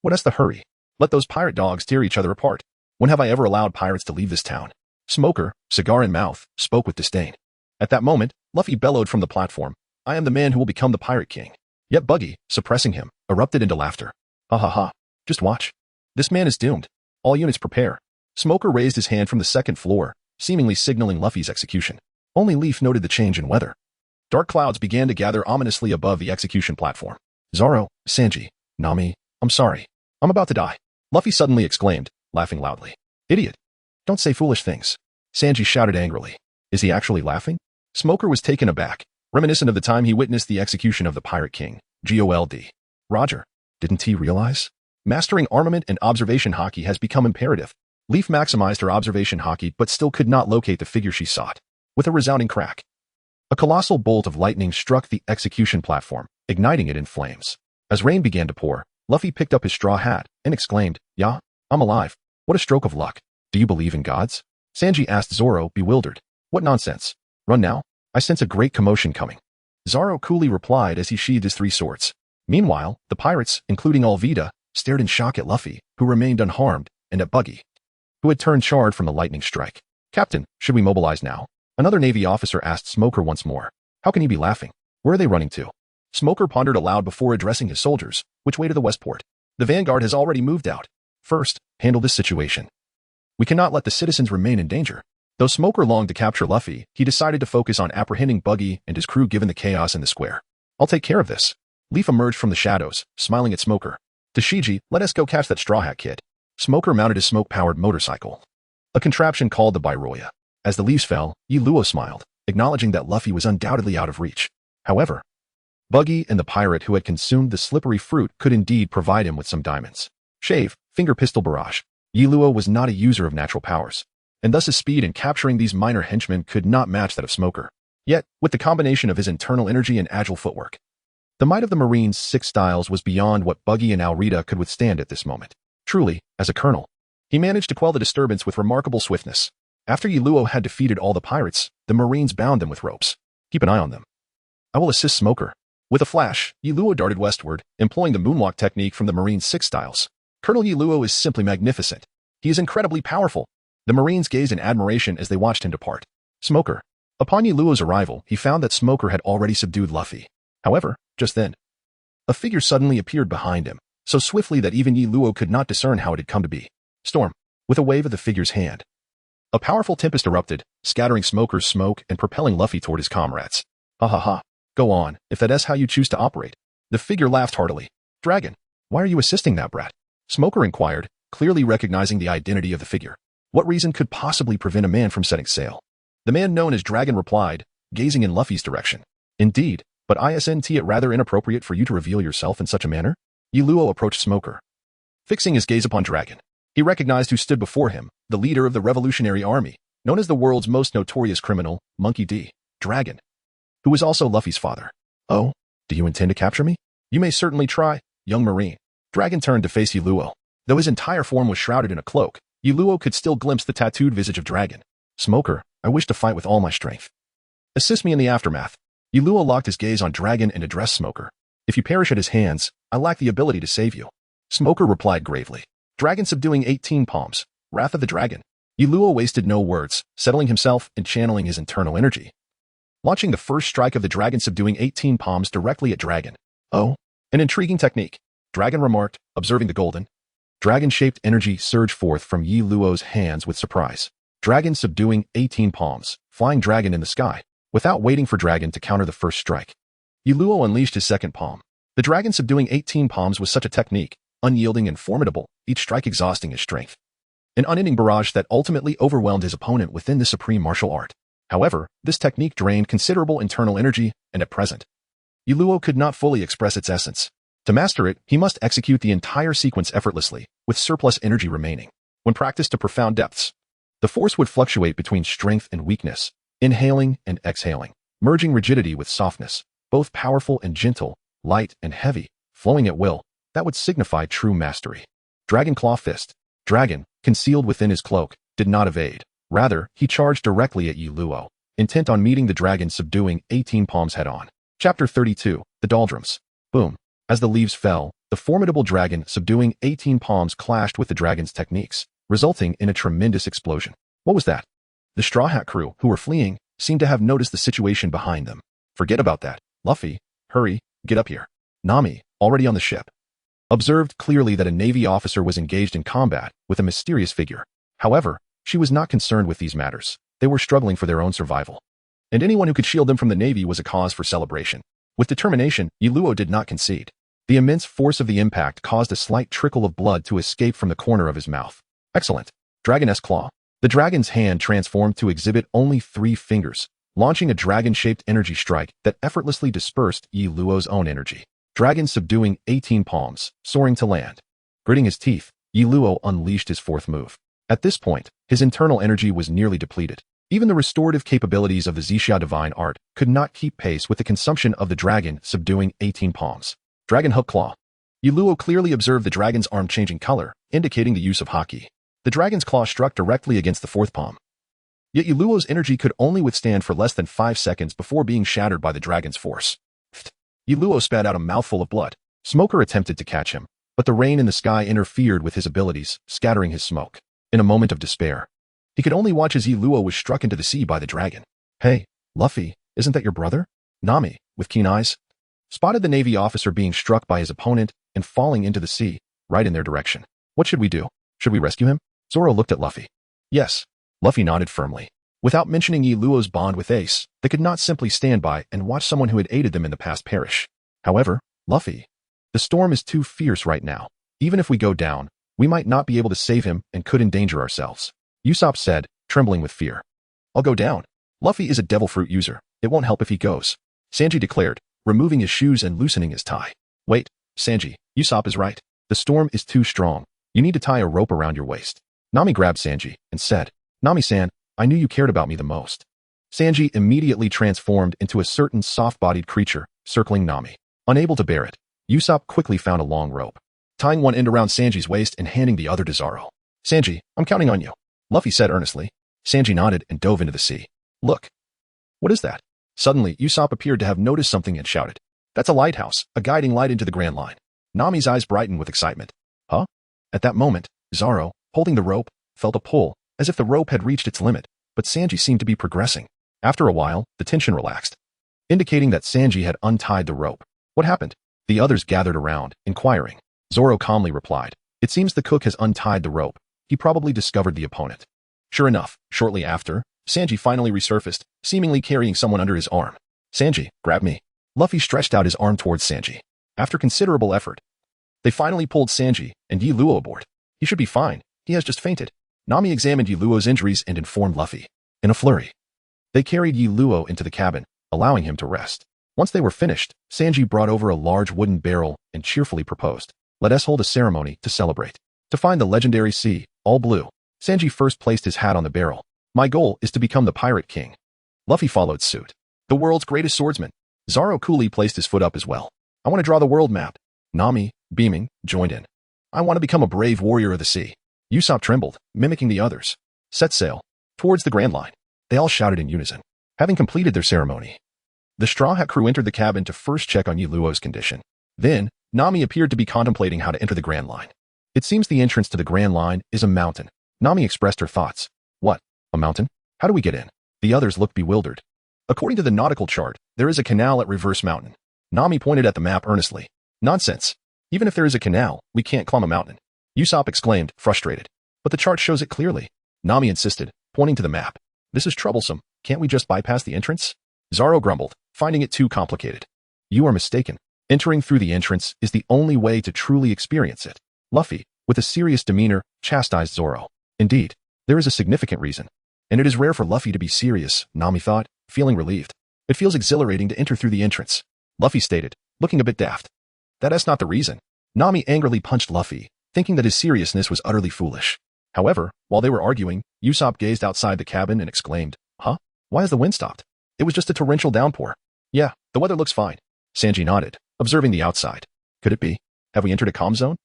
What is the hurry? Let those pirate dogs tear each other apart. When have I ever allowed pirates to leave this town? Smoker, cigar in mouth, spoke with disdain. At that moment, Luffy bellowed from the platform, I am the man who will become the pirate king. Yet Buggy, suppressing him, erupted into laughter. Ha ha ha. Just watch. This man is doomed. All units prepare. Smoker raised his hand from the second floor, seemingly signaling Luffy's execution. Only Leaf noted the change in weather. Dark clouds began to gather ominously above the execution platform. Zoro, Sanji, Nami, I'm sorry. I'm about to die. Luffy suddenly exclaimed, laughing loudly. Idiot. Don't say foolish things. Sanji shouted angrily. Is he actually laughing? Smoker was taken aback, reminiscent of the time he witnessed the execution of the Pirate King, Gold. Roger, didn't he realize? Mastering armament and observation haki has become imperative. Leaf maximized her observation haki but still could not locate the figure she sought. With a resounding crack, a colossal bolt of lightning struck the execution platform, igniting it in flames. As rain began to pour, Luffy picked up his straw hat and exclaimed, "Yeah, I'm alive. What a stroke of luck. Do you believe in gods?" Sanji asked Zoro, bewildered. What nonsense. Run now. I sense a great commotion coming. Zoro coolly replied as he sheathed his three swords. Meanwhile, the pirates, including Alvida, stared in shock at Luffy, who remained unharmed, and at Buggy, who had turned charred from the lightning strike. Captain, should we mobilize now? Another Navy officer asked Smoker once more. How can he be laughing? Where are they running to? Smoker pondered aloud before addressing his soldiers, which way to the westport. The vanguard has already moved out. First, handle this situation. We cannot let the citizens remain in danger. Though Smoker longed to capture Luffy, he decided to focus on apprehending Buggy and his crew given the chaos in the square. I'll take care of this. Leaf emerged from the shadows, smiling at Smoker. To Shiji, let us go catch that Straw Hat kid. Smoker mounted his smoke-powered motorcycle, a contraption called the Bairoya. As the leaves fell, Luo smiled, acknowledging that Luffy was undoubtedly out of reach. However, Buggy and the pirate who had consumed the slippery fruit could indeed provide him with some diamonds. Shave, finger pistol barrage. Luo was not a user of natural powers, and thus his speed in capturing these minor henchmen could not match that of Smoker. Yet, with the combination of his internal energy and agile footwork, the might of the Marine's 6 styles was beyond what Buggy and Alrita could withstand at this moment. Truly, as a colonel, he managed to quell the disturbance with remarkable swiftness. After Luo had defeated all the pirates, the Marines bound them with ropes. Keep an eye on them. I will assist Smoker. With a flash, Luo darted westward, employing the moonwalk technique from the Marine's 6 styles. Colonel Luo is simply magnificent. He is incredibly powerful. The Marines gazed in admiration as they watched him depart. Smoker. Upon Luo's arrival, he found that Smoker had already subdued Luffy. However, just then, a figure suddenly appeared behind him, so swiftly that even Luo could not discern how it had come to be. Storm. With a wave of the figure's hand, a powerful tempest erupted, scattering Smoker's smoke and propelling Luffy toward his comrades. Ha ha ha. Go on, if that is how you choose to operate. The figure laughed heartily. Dragon, why are you assisting that brat? Smoker inquired, clearly recognizing the identity of the figure. What reason could possibly prevent a man from setting sail? The man known as Dragon replied, gazing in Luffy's direction. Indeed, but isn't it rather inappropriate for you to reveal yourself in such a manner? Luo approached Smoker, fixing his gaze upon Dragon. He recognized who stood before him, the leader of the Revolutionary Army, known as the world's most notorious criminal, Monkey D. Dragon, who was also Luffy's father. Oh, do you intend to capture me? You may certainly try, young Marine. Dragon turned to face Luo. Though his entire form was shrouded in a cloak, Luo could still glimpse the tattooed visage of Dragon. Smoker, I wish to fight with all my strength. Assist me in the aftermath. Luo locked his gaze on Dragon and addressed Smoker. If you perish at his hands, I lack the ability to save you. Smoker replied gravely. Dragon-Subduing 18 Palms. Wrath of the Dragon. Luo wasted no words, settling himself and channeling his internal energy, launching the first strike of the Dragon-Subduing 18 Palms directly at Dragon. Oh, an intriguing technique, Dragon remarked, observing the golden, dragon-shaped energy surge forth from Luo's hands with surprise. Dragon-Subduing 18 Palms, flying dragon in the sky. Without waiting for Dragon to counter the first strike, Luo unleashed his second palm. The Dragon-Subduing 18 Palms was such a technique, unyielding and formidable, each strike exhausting his strength. An unending barrage that ultimately overwhelmed his opponent within the supreme martial art. However, this technique drained considerable internal energy, and at present, Luo could not fully express its essence. To master it, he must execute the entire sequence effortlessly, with surplus energy remaining. When practiced to profound depths, the force would fluctuate between strength and weakness, inhaling and exhaling, merging rigidity with softness, both powerful and gentle, light and heavy, flowing at will. That would signify true mastery. Dragon Claw Fist. Dragon, concealed within his cloak, did not evade. Rather, he charged directly at Luo, intent on meeting the Dragon-Subduing 18 Palms head-on. Chapter 32, The Doldrums. Boom. As the leaves fell, the formidable Dragon-Subduing 18 Palms clashed with the dragon's techniques, resulting in a tremendous explosion. What was that? The Straw Hat crew, who were fleeing, seemed to have noticed the situation behind them. Forget about that. Luffy, hurry, get up here. Nami, already on the ship. observed clearly that a Navy officer was engaged in combat with a mysterious figure. However, she was not concerned with these matters. They were struggling for their own survival. And anyone who could shield them from the Navy was a cause for celebration. With determination, Yiluo did not concede. The immense force of the impact caused a slight trickle of blood to escape from the corner of his mouth. Excellent. Dragoness Claw. The dragon's hand transformed to exhibit only 3 fingers, launching a dragon-shaped energy strike that effortlessly dispersed Yiluo's own energy. Dragon-Subduing 18 Palms, soaring to land. Gritting his teeth, Yiluo unleashed his 4th move. At this point, his internal energy was nearly depleted. Even the restorative capabilities of the Zixia divine art could not keep pace with the consumption of the dragon-subduing 18 palms. Dragon Hook Claw. Yiluo clearly observed the dragon's arm changing color, indicating the use of haki. The dragon's claw struck directly against the 4th palm. Yet Yiluo's energy could only withstand for less than 5 seconds before being shattered by the dragon's force. Yiluo spat out a mouthful of blood. Smoker attempted to catch him, but the rain in the sky interfered with his abilities, scattering his smoke. In a moment of despair, he could only watch as Yiluo was struck into the sea by the dragon. Hey, Luffy, isn't that your brother? Nami, with keen eyes, spotted the Navy officer being struck by his opponent and falling into the sea, right in their direction. What should we do? Should we rescue him? Zoro looked at Luffy. Yes. Luffy nodded firmly. Without mentioning Yiluo's bond with Ace, they could not simply stand by and watch someone who had aided them in the past perish. However, Luffy, the storm is too fierce right now. Even if we go down, we might not be able to save him and could endanger ourselves. Usopp said, trembling with fear. I'll go down. Luffy is a devil fruit user. It won't help if he goes. Sanji declared, removing his shoes and loosening his tie. Wait, Sanji, Usopp is right. The storm is too strong. You need to tie a rope around your waist. Nami grabbed Sanji and said, Nami-san, I knew you cared about me the most. Sanji immediately transformed into a certain soft-bodied creature, circling Nami. Unable to bear it, Usopp quickly found a long rope, tying one end around Sanji's waist and handing the other to Zoro. Sanji, I'm counting on you, Luffy said earnestly. Sanji nodded and dove into the sea. Look. What is that? Suddenly, Usopp appeared to have noticed something and shouted. That's a lighthouse, a guiding light into the Grand Line. Nami's eyes brightened with excitement. Huh? At that moment, Zoro, holding the rope, felt a pull, as if the rope had reached its limit, but Sanji seemed to be progressing. After a while, the tension relaxed, indicating that Sanji had untied the rope. What happened? The others gathered around, inquiring. Zoro calmly replied, It seems the cook has untied the rope. He probably discovered the opponent. Sure enough, shortly after, Sanji finally resurfaced, seemingly carrying someone under his arm. Sanji, grab me. Luffy stretched out his arm towards Sanji. After considerable effort, they finally pulled Sanji and Yiluo aboard. He should be fine. He has just fainted. Nami examined Yiluo's injuries and informed Luffy. In a flurry, they carried Yiluo into the cabin, allowing him to rest. Once they were finished, Sanji brought over a large wooden barrel and cheerfully proposed, Let us hold a ceremony to celebrate. To find the legendary sea, all blue, Sanji first placed his hat on the barrel. My goal is to become the Pirate King. Luffy followed suit. The world's greatest swordsman. Zoro coolly placed his foot up as well. I want to draw the world map. Nami, beaming, joined in. I want to become a brave warrior of the sea. Usopp trembled, mimicking the others. Set sail. Towards the Grand Line. They all shouted in unison. Having completed their ceremony, the Straw Hat crew entered the cabin to first check on Yiluo's condition. Then, Nami appeared to be contemplating how to enter the Grand Line. It seems the entrance to the Grand Line is a mountain. Nami expressed her thoughts. What? A mountain? How do we get in? The others looked bewildered. According to the nautical chart, there is a canal at Reverse Mountain. Nami pointed at the map earnestly. Nonsense. Even if there is a canal, we can't climb a mountain. Usopp exclaimed, frustrated. But the chart shows it clearly. Nami insisted, pointing to the map. This is troublesome. Can't we just bypass the entrance? Zoro grumbled, finding it too complicated. You are mistaken. Entering through the entrance is the only way to truly experience it. Luffy, with a serious demeanor, chastised Zoro. Indeed, there is a significant reason. And it is rare for Luffy to be serious, Nami thought, feeling relieved. It feels exhilarating to enter through the entrance. Luffy stated, looking a bit daft. That's not the reason. Nami angrily punched Luffy, thinking that his seriousness was utterly foolish. However, while they were arguing, Usopp gazed outside the cabin and exclaimed, Huh? Why has the wind stopped? It was just a torrential downpour. Yeah, the weather looks fine. Sanji nodded, observing the outside. Could it be? Have we entered a calm zone?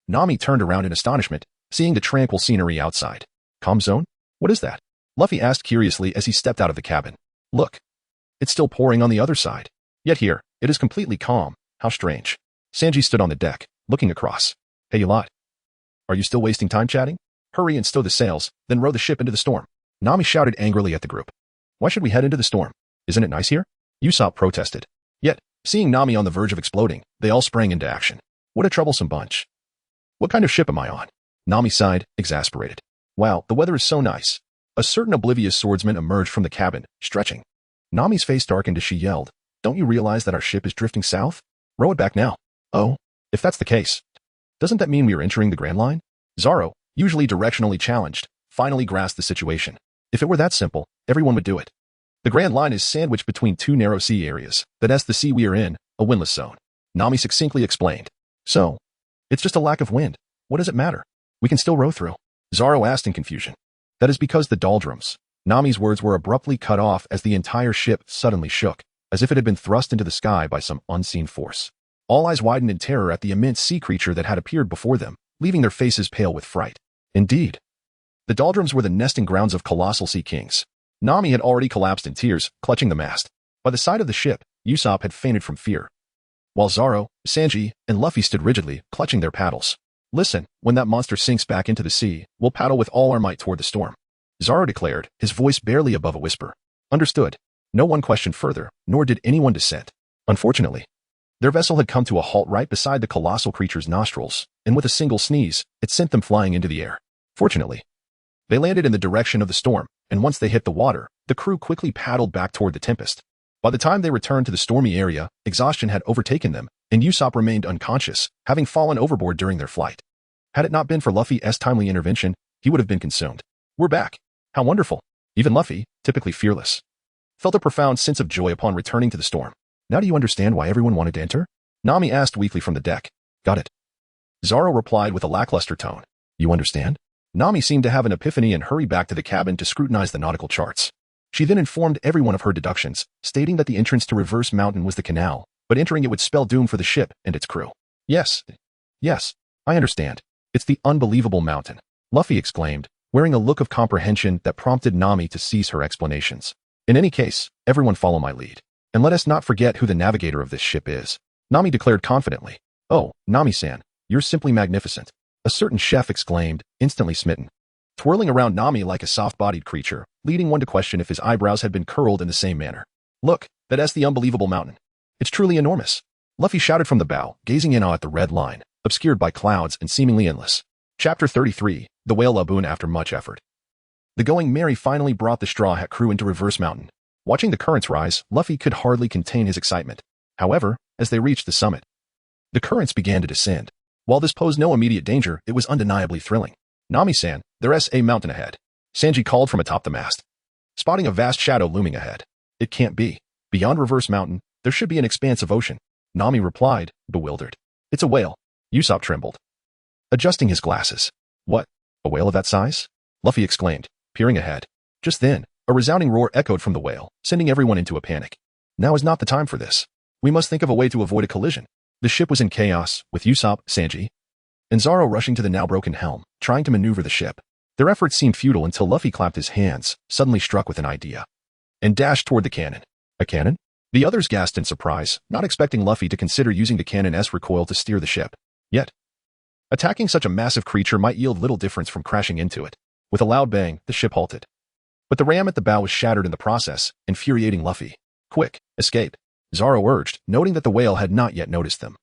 Nami turned around in astonishment, seeing the tranquil scenery outside. Calm zone? What is that? Luffy asked curiously as he stepped out of the cabin. Look. It's still pouring on the other side. Yet here, it is completely calm. How strange. Sanji stood on the deck, looking across. Hey, you lot. Are you still wasting time chatting? Hurry and stow the sails, then row the ship into the storm. Nami shouted angrily at the group. Why should we head into the storm? Isn't it nice here? Usopp protested. Yet, seeing Nami on the verge of exploding, they all sprang into action. What a troublesome bunch. What kind of ship am I on? Nami sighed, exasperated. Wow, the weather is so nice. A certain oblivious swordsman emerged from the cabin, stretching. Nami's face darkened as she yelled, don't you realize that our ship is drifting south? Row it back now. Oh, if that's the case, doesn't that mean we are entering the Grand Line? Zoro, usually directionally challenged, finally grasped the situation. If it were that simple, everyone would do it. The Grand Line is sandwiched between two narrow sea areas, that's the sea we are in, a windless zone. Nami succinctly explained. So, it's just a lack of wind. What does it matter? We can still row through. Zoro asked in confusion. That is because the doldrums. Nami's words were abruptly cut off as the entire ship suddenly shook, as if it had been thrust into the sky by some unseen force. All eyes widened in terror at the immense sea creature that had appeared before them, leaving their faces pale with fright. Indeed, the doldrums were the nesting grounds of colossal sea kings. Nami had already collapsed in tears, clutching the mast. By the side of the ship, Usopp had fainted from fear, while Zoro, Sanji, and Luffy stood rigidly, clutching their paddles. Listen, when that monster sinks back into the sea, we'll paddle with all our might toward the storm. Zoro declared, his voice barely above a whisper. Understood. No one questioned further, nor did anyone dissent. Unfortunately, their vessel had come to a halt right beside the colossal creature's nostrils, and with a single sneeze, it sent them flying into the air. Fortunately, they landed in the direction of the storm, and once they hit the water, the crew quickly paddled back toward the tempest. By the time they returned to the stormy area, exhaustion had overtaken them, and Usopp remained unconscious, having fallen overboard during their flight. Had it not been for Luffy's timely intervention, he would have been consumed. We're back. How wonderful. Even Luffy, typically fearless, felt a profound sense of joy upon returning to the storm. Now do you understand why everyone wanted to enter? Nami asked weakly from the deck. Got it. Zoro replied with a lackluster tone. You understand? Nami seemed to have an epiphany and hurried back to the cabin to scrutinize the nautical charts. She then informed everyone of her deductions, stating that the entrance to Reverse Mountain was the canal, but entering it would spell doom for the ship and its crew. Yes, I understand. It's the unbelievable mountain, Luffy exclaimed, wearing a look of comprehension that prompted Nami to cease her explanations. In any case, everyone follow my lead. And let us not forget who the navigator of this ship is. Nami declared confidently. Oh, Nami-san, you're simply magnificent. A certain chef exclaimed, instantly smitten, twirling around Nami like a soft-bodied creature, leading one to question if his eyebrows had been curled in the same manner. Look, that's the unbelievable mountain. It's truly enormous. Luffy shouted from the bow, gazing in awe at the red line, obscured by clouds and seemingly endless. Chapter 33, The Whale Laboon After Much Effort. The Going Merry finally brought the Straw Hat crew into Reverse Mountain. Watching the currents rise, Luffy could hardly contain his excitement. However, as they reached the summit, the currents began to descend. While this posed no immediate danger, it was undeniably thrilling. Nami-san, there's a mountain ahead. Sanji called from atop the mast, spotting a vast shadow looming ahead. It can't be. Beyond Reverse Mountain, there should be an expanse of ocean. Nami replied, bewildered. It's a whale. Usopp trembled, adjusting his glasses. What? A whale of that size? Luffy exclaimed, peering ahead. Just then, a resounding roar echoed from the whale, sending everyone into a panic. Now is not the time for this. We must think of a way to avoid a collision. The ship was in chaos, with Usopp, Sanji, and Zoro rushing to the now broken helm, trying to maneuver the ship. Their efforts seemed futile until Luffy clapped his hands, suddenly struck with an idea, and dashed toward the cannon. A cannon? The others gasped in surprise, not expecting Luffy to consider using the cannon's recoil to steer the ship. Yet, attacking such a massive creature might yield little difference from crashing into it. With a loud bang, the ship halted. But the ram at the bow was shattered in the process, infuriating Luffy. Quick, escape, Zoro urged, noting that the whale had not yet noticed them.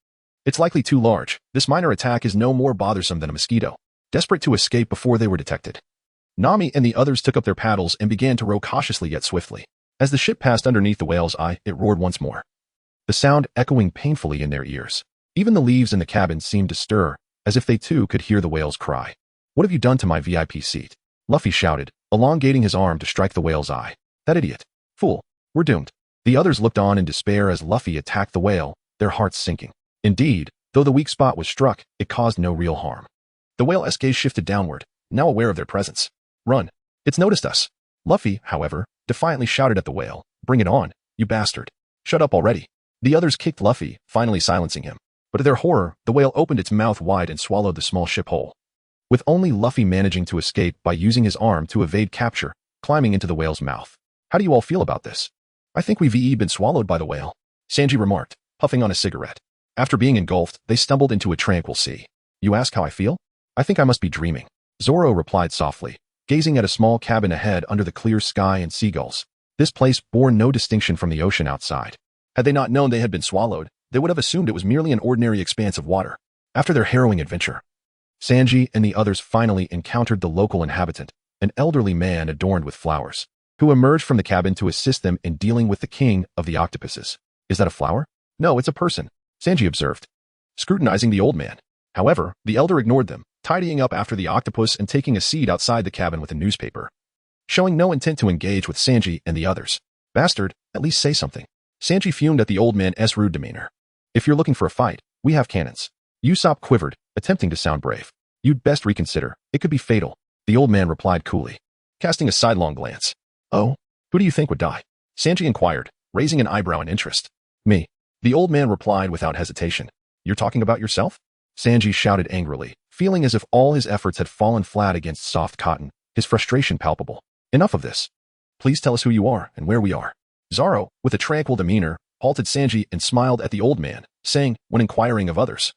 It's likely too large. This minor attack is no more bothersome than a mosquito. Desperate to escape before they were detected, Nami and the others took up their paddles and began to row cautiously yet swiftly. As the ship passed underneath the whale's eye, it roared once more, the sound echoing painfully in their ears. Even the leaves in the cabin seemed to stir, as if they too could hear the whale's cry. What have you done to my VIP seat? Luffy shouted, elongating his arm to strike the whale's eye. That idiot. Fool. We're doomed. The others looked on in despair as Luffy attacked the whale, their hearts sinking. Indeed, though the weak spot was struck, it caused no real harm. The whale's gaze shifted downward, now aware of their presence. Run. It's noticed us. Luffy, however, defiantly shouted at the whale. Bring it on, you bastard. Shut up already. The others kicked Luffy, finally silencing him. But to their horror, the whale opened its mouth wide and swallowed the small ship whole, with only Luffy managing to escape by using his arm to evade capture, climbing into the whale's mouth. How do you all feel about this? I think we've been swallowed by the whale, Sanji remarked, puffing on a cigarette. After being engulfed, they stumbled into a tranquil sea. You ask how I feel? I think I must be dreaming. Zoro replied softly, gazing at a small cabin ahead under the clear sky and seagulls. This place bore no distinction from the ocean outside. Had they not known they had been swallowed, they would have assumed it was merely an ordinary expanse of water. After their harrowing adventure, Sanji and the others finally encountered the local inhabitant, an elderly man adorned with flowers, who emerged from the cabin to assist them in dealing with the king of the octopuses. Is that a flower? No, it's a person, Sanji observed, scrutinizing the old man. However, the elder ignored them, tidying up after the octopus and taking a seat outside the cabin with a newspaper, showing no intent to engage with Sanji and the others. Bastard, at least say something. Sanji fumed at the old man's rude demeanor. If you're looking for a fight, we have cannons. Usopp quivered, attempting to sound brave. You'd best reconsider. It could be fatal, the old man replied coolly, casting a sidelong glance. Oh, who do you think would die? Sanji inquired, raising an eyebrow in interest. Me. The old man replied without hesitation. You're talking about yourself? Sanji shouted angrily, feeling as if all his efforts had fallen flat against soft cotton, his frustration palpable. Enough of this. Please tell us who you are and where we are. Zoro, with a tranquil demeanor, halted Sanji and smiled at the old man, saying, when inquiring of others,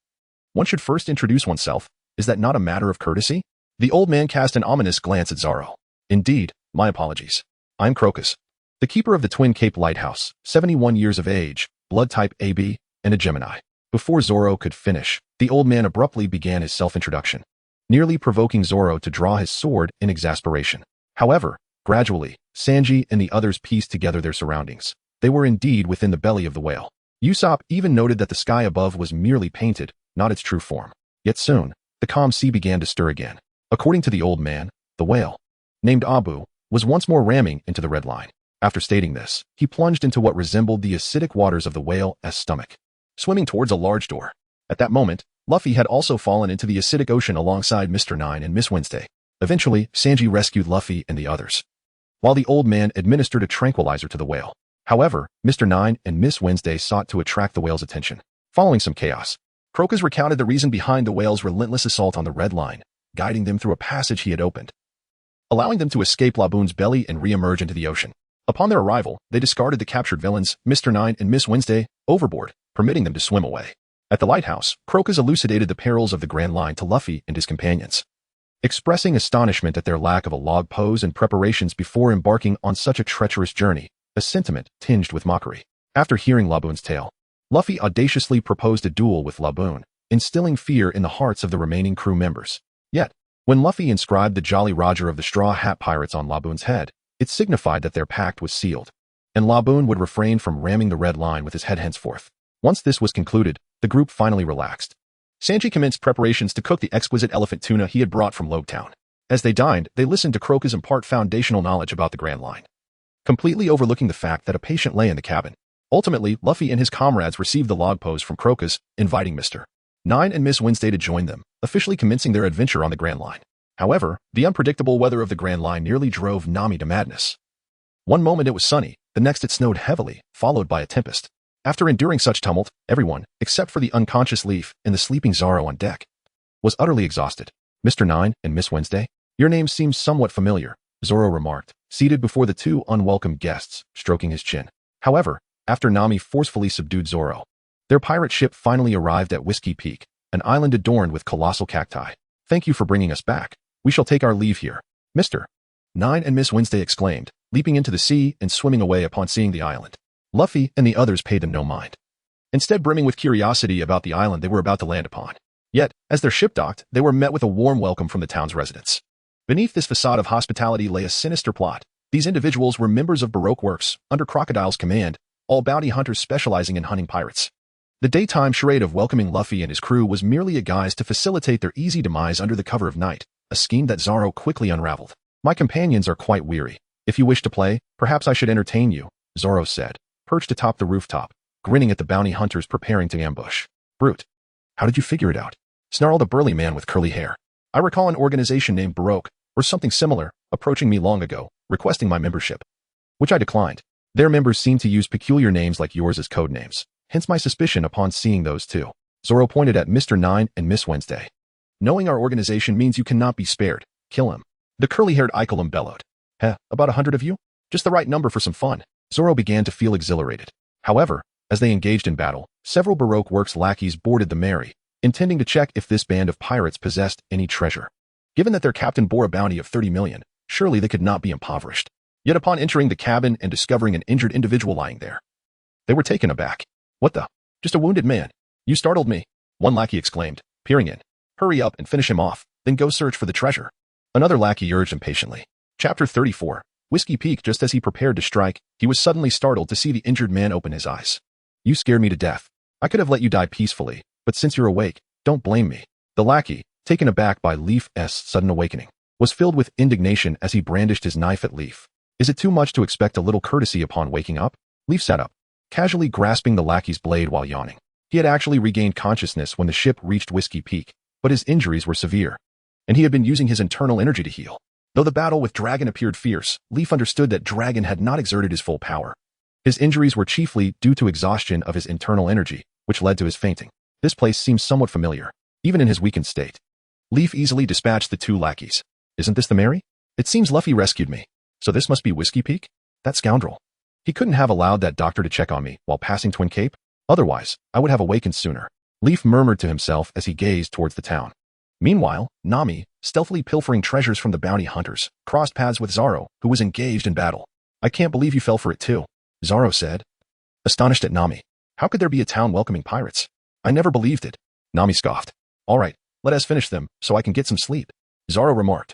one should first introduce oneself. Is that not a matter of courtesy? The old man cast an ominous glance at Zoro. Indeed, my apologies. I'm Crocus, the keeper of the Twin Cape Lighthouse, 71 years of age, blood type AB, and a Gemini. Before Zoro could finish, the old man abruptly began his self-introduction, nearly provoking Zoro to draw his sword in exasperation. However, gradually, Sanji and the others pieced together their surroundings. They were indeed within the belly of the whale. Usopp even noted that the sky above was merely painted, not its true form. Yet soon, the calm sea began to stir again. According to the old man, the whale, named Abu, was once more ramming into the red line. After stating this, he plunged into what resembled the acidic waters of the whale's stomach, swimming towards a large door. At that moment, Luffy had also fallen into the acidic ocean alongside Mr. 9 and Miss Wednesday. Eventually, Sanji rescued Luffy and the others, while the old man administered a tranquilizer to the whale. However, Mr. 9 and Miss Wednesday sought to attract the whale's attention. Following some chaos, Crocus recounted the reason behind the whale's relentless assault on the red line, guiding them through a passage he had opened, allowing them to escape Laboon's belly and re-emerge into the ocean. Upon their arrival, they discarded the captured villains, Mr. 9 and Miss Wednesday, overboard, permitting them to swim away. At the lighthouse, Crocus elucidated the perils of the Grand Line to Luffy and his companions, expressing astonishment at their lack of a log pose and preparations before embarking on such a treacherous journey, a sentiment tinged with mockery. After hearing Laboon's tale, Luffy audaciously proposed a duel with Laboon, instilling fear in the hearts of the remaining crew members. Yet, when Luffy inscribed the Jolly Roger of the Straw Hat Pirates on Laboon's head, it signified that their pact was sealed, and Laboon would refrain from ramming the red line with his head henceforth. Once this was concluded, the group finally relaxed. Sanji commenced preparations to cook the exquisite elephant tuna he had brought from Logtown. As they dined, they listened to Crocus impart foundational knowledge about the Grand Line, completely overlooking the fact that a patient lay in the cabin. Ultimately, Luffy and his comrades received the log pose from Crocus, inviting Mr. 9 and Miss Wednesday to join them, officially commencing their adventure on the Grand Line. However, the unpredictable weather of the Grand Line nearly drove Nami to madness. One moment it was sunny, the next it snowed heavily, followed by a tempest. After enduring such tumult, everyone, except for the unconscious Leaf and the sleeping Zoro on deck, was utterly exhausted. Mr. 9 and Miss Wednesday, your name seems somewhat familiar, Zoro remarked, seated before the two unwelcome guests, stroking his chin. However, after Nami forcefully subdued Zoro, their pirate ship finally arrived at Whiskey Peak, an island adorned with colossal cacti. Thank you for bringing us back. We shall take our leave here. Mr. 9 and Miss Wednesday exclaimed, leaping into the sea and swimming away upon seeing the island. Luffy and the others paid them no mind, instead brimming with curiosity about the island they were about to land upon. Yet, as their ship docked, they were met with a warm welcome from the town's residents. Beneath this facade of hospitality lay a sinister plot. These individuals were members of Baroque Works, under Crocodile's command, all bounty hunters specializing in hunting pirates. The daytime charade of welcoming Luffy and his crew was merely a guise to facilitate their easy demise under the cover of night, a scheme that Zoro quickly unraveled. My companions are quite weary. If you wish to play, perhaps I should entertain you, Zoro said, perched atop the rooftop, grinning at the bounty hunters preparing to ambush. Brute. How did you figure it out? Snarled a burly man with curly hair. I recall an organization named Baroque, or something similar, approaching me long ago, requesting my membership, which I declined. Their members seem to use peculiar names like yours as code names, hence my suspicion upon seeing those two. Zoro pointed at Mr. 9 and Miss Wednesday. Knowing our organization means you cannot be spared. Kill him. The curly-haired Icolum bellowed. Heh, about 100 of you? Just the right number for some fun. Zoro began to feel exhilarated. However, as they engaged in battle, several Baroque Works lackeys boarded the Mary, intending to check if this band of pirates possessed any treasure. Given that their captain bore a bounty of 30 million, surely they could not be impoverished. Yet upon entering the cabin and discovering an injured individual lying there, they were taken aback. What the? Just a wounded man. You startled me, one lackey exclaimed, peering in. Hurry up and finish him off, then go search for the treasure. Another lackey urged impatiently. Chapter 34. Whiskey Peak. Just as he prepared to strike, he was suddenly startled to see the injured man open his eyes. You scared me to death. I could have let you die peacefully, but since you're awake, don't blame me. The lackey, taken aback by Leaf's sudden awakening, was filled with indignation as he brandished his knife at Leaf. Is it too much to expect a little courtesy upon waking up? Leaf sat up, casually grasping the lackey's blade while yawning. He had actually regained consciousness when the ship reached Whiskey Peak, but his injuries were severe, and he had been using his internal energy to heal. Though the battle with Dragon appeared fierce, Leaf understood that Dragon had not exerted his full power. His injuries were chiefly due to exhaustion of his internal energy, which led to his fainting. This place seems somewhat familiar, even in his weakened state. Leaf easily dispatched the two lackeys. Isn't this the Mary? It seems Luffy rescued me. So this must be Whiskey Peak? That scoundrel. He couldn't have allowed that doctor to check on me while passing Twin Cape. Otherwise, I would have awakened sooner. Leaf murmured to himself as he gazed towards the town. Meanwhile, Nami, stealthily pilfering treasures from the bounty hunters, crossed paths with Zoro, who was engaged in battle. I can't believe you fell for it too, Zoro said, astonished at Nami. How could there be a town welcoming pirates? I never believed it. Nami scoffed. All right, let us finish them so I can get some sleep, Zoro remarked,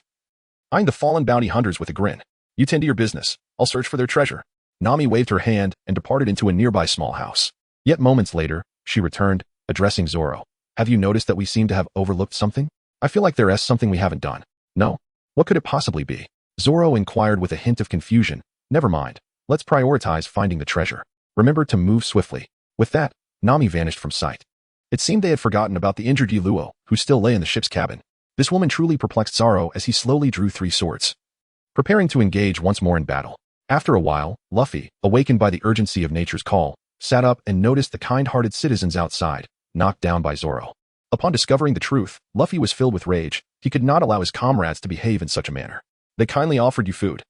eyeing the fallen bounty hunters with a grin. You tend to your business. I'll search for their treasure. Nami waved her hand and departed into a nearby small house. Yet moments later, she returned, addressing Zoro. Have you noticed that we seem to have overlooked something? I feel like there is something we haven't done. No? What could it possibly be? Zoro inquired with a hint of confusion. Never mind. Let's prioritize finding the treasure. Remember to move swiftly. With that, Nami vanished from sight. It seemed they had forgotten about the injured Luo, who still lay in the ship's cabin. This woman truly perplexed Zoro as he slowly drew 3 swords, preparing to engage once more in battle. After a while, Luffy, awakened by the urgency of nature's call, sat up and noticed the kind-hearted citizens outside, knocked down by Zoro. Upon discovering the truth, Luffy was filled with rage. He could not allow his comrades to behave in such a manner. They kindly offered you food,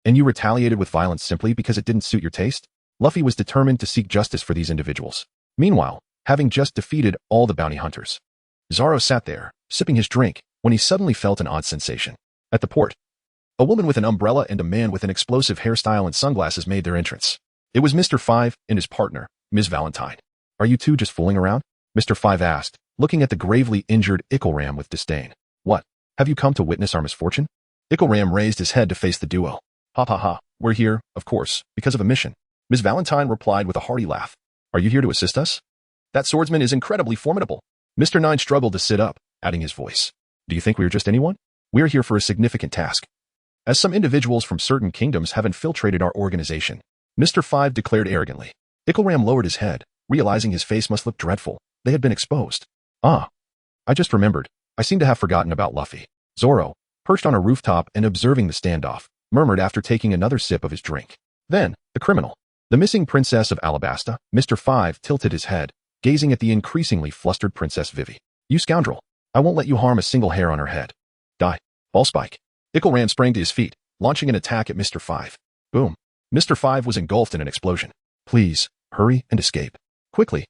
and you retaliated with violence simply because it didn't suit your taste? Luffy was determined to seek justice for these individuals. Meanwhile, having just defeated all the bounty hunters, Zoro sat there, sipping his drink, when he suddenly felt an odd sensation. At the port, a woman with an umbrella and a man with an explosive hairstyle and sunglasses made their entrance. It was Mr. Five and his partner, Ms. Valentine. Are you two just fooling around? Mr. Five asked, looking at the gravely injured Ram with disdain. What? Have you come to witness our misfortune? Ram raised his head to face the duo. Ha ha ha, we're here, of course, because of a mission. Ms. Valentine replied with a hearty laugh. Are you here to assist us? That swordsman is incredibly formidable. Mr. Nine struggled to sit up, adding his voice. Do you think we are just anyone? We're here for a significant task, as some individuals from certain kingdoms have infiltrated our organization, Mr. Five declared arrogantly. Ram lowered his head, realizing his face must look dreadful. They had been exposed. Ah, I just remembered. I seem to have forgotten about Luffy. Zoro, perched on a rooftop and observing the standoff, murmured after taking another sip of his drink. Then, the criminal. The missing princess of Alabasta. Mr. Five tilted his head, gazing at the increasingly flustered Princess Vivi. You scoundrel. I won't let you harm a single hair on her head. Die. Ballspike. Ram sprang to his feet, launching an attack at Mr. Five. Boom. Mr. Five was engulfed in an explosion. Please, hurry and escape. Quickly.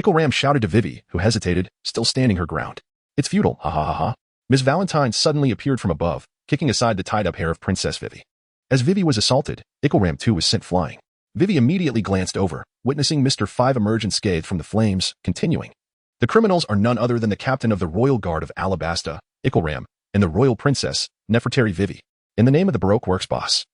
Ram shouted to Vivi, who hesitated, still standing her ground. It's futile, ha ha ha ha. Ms. Valentine suddenly appeared from above, kicking aside the tied-up hair of Princess Vivi. As Vivi was assaulted, Ram too was sent flying. Vivi immediately glanced over, witnessing Mr. Five emerge unscathed from the flames, continuing. The criminals are none other than the captain of the Royal Guard of Alabasta, Ram, and the Royal Princess, Nefertari Vivi. In the name of the Baroque Works boss,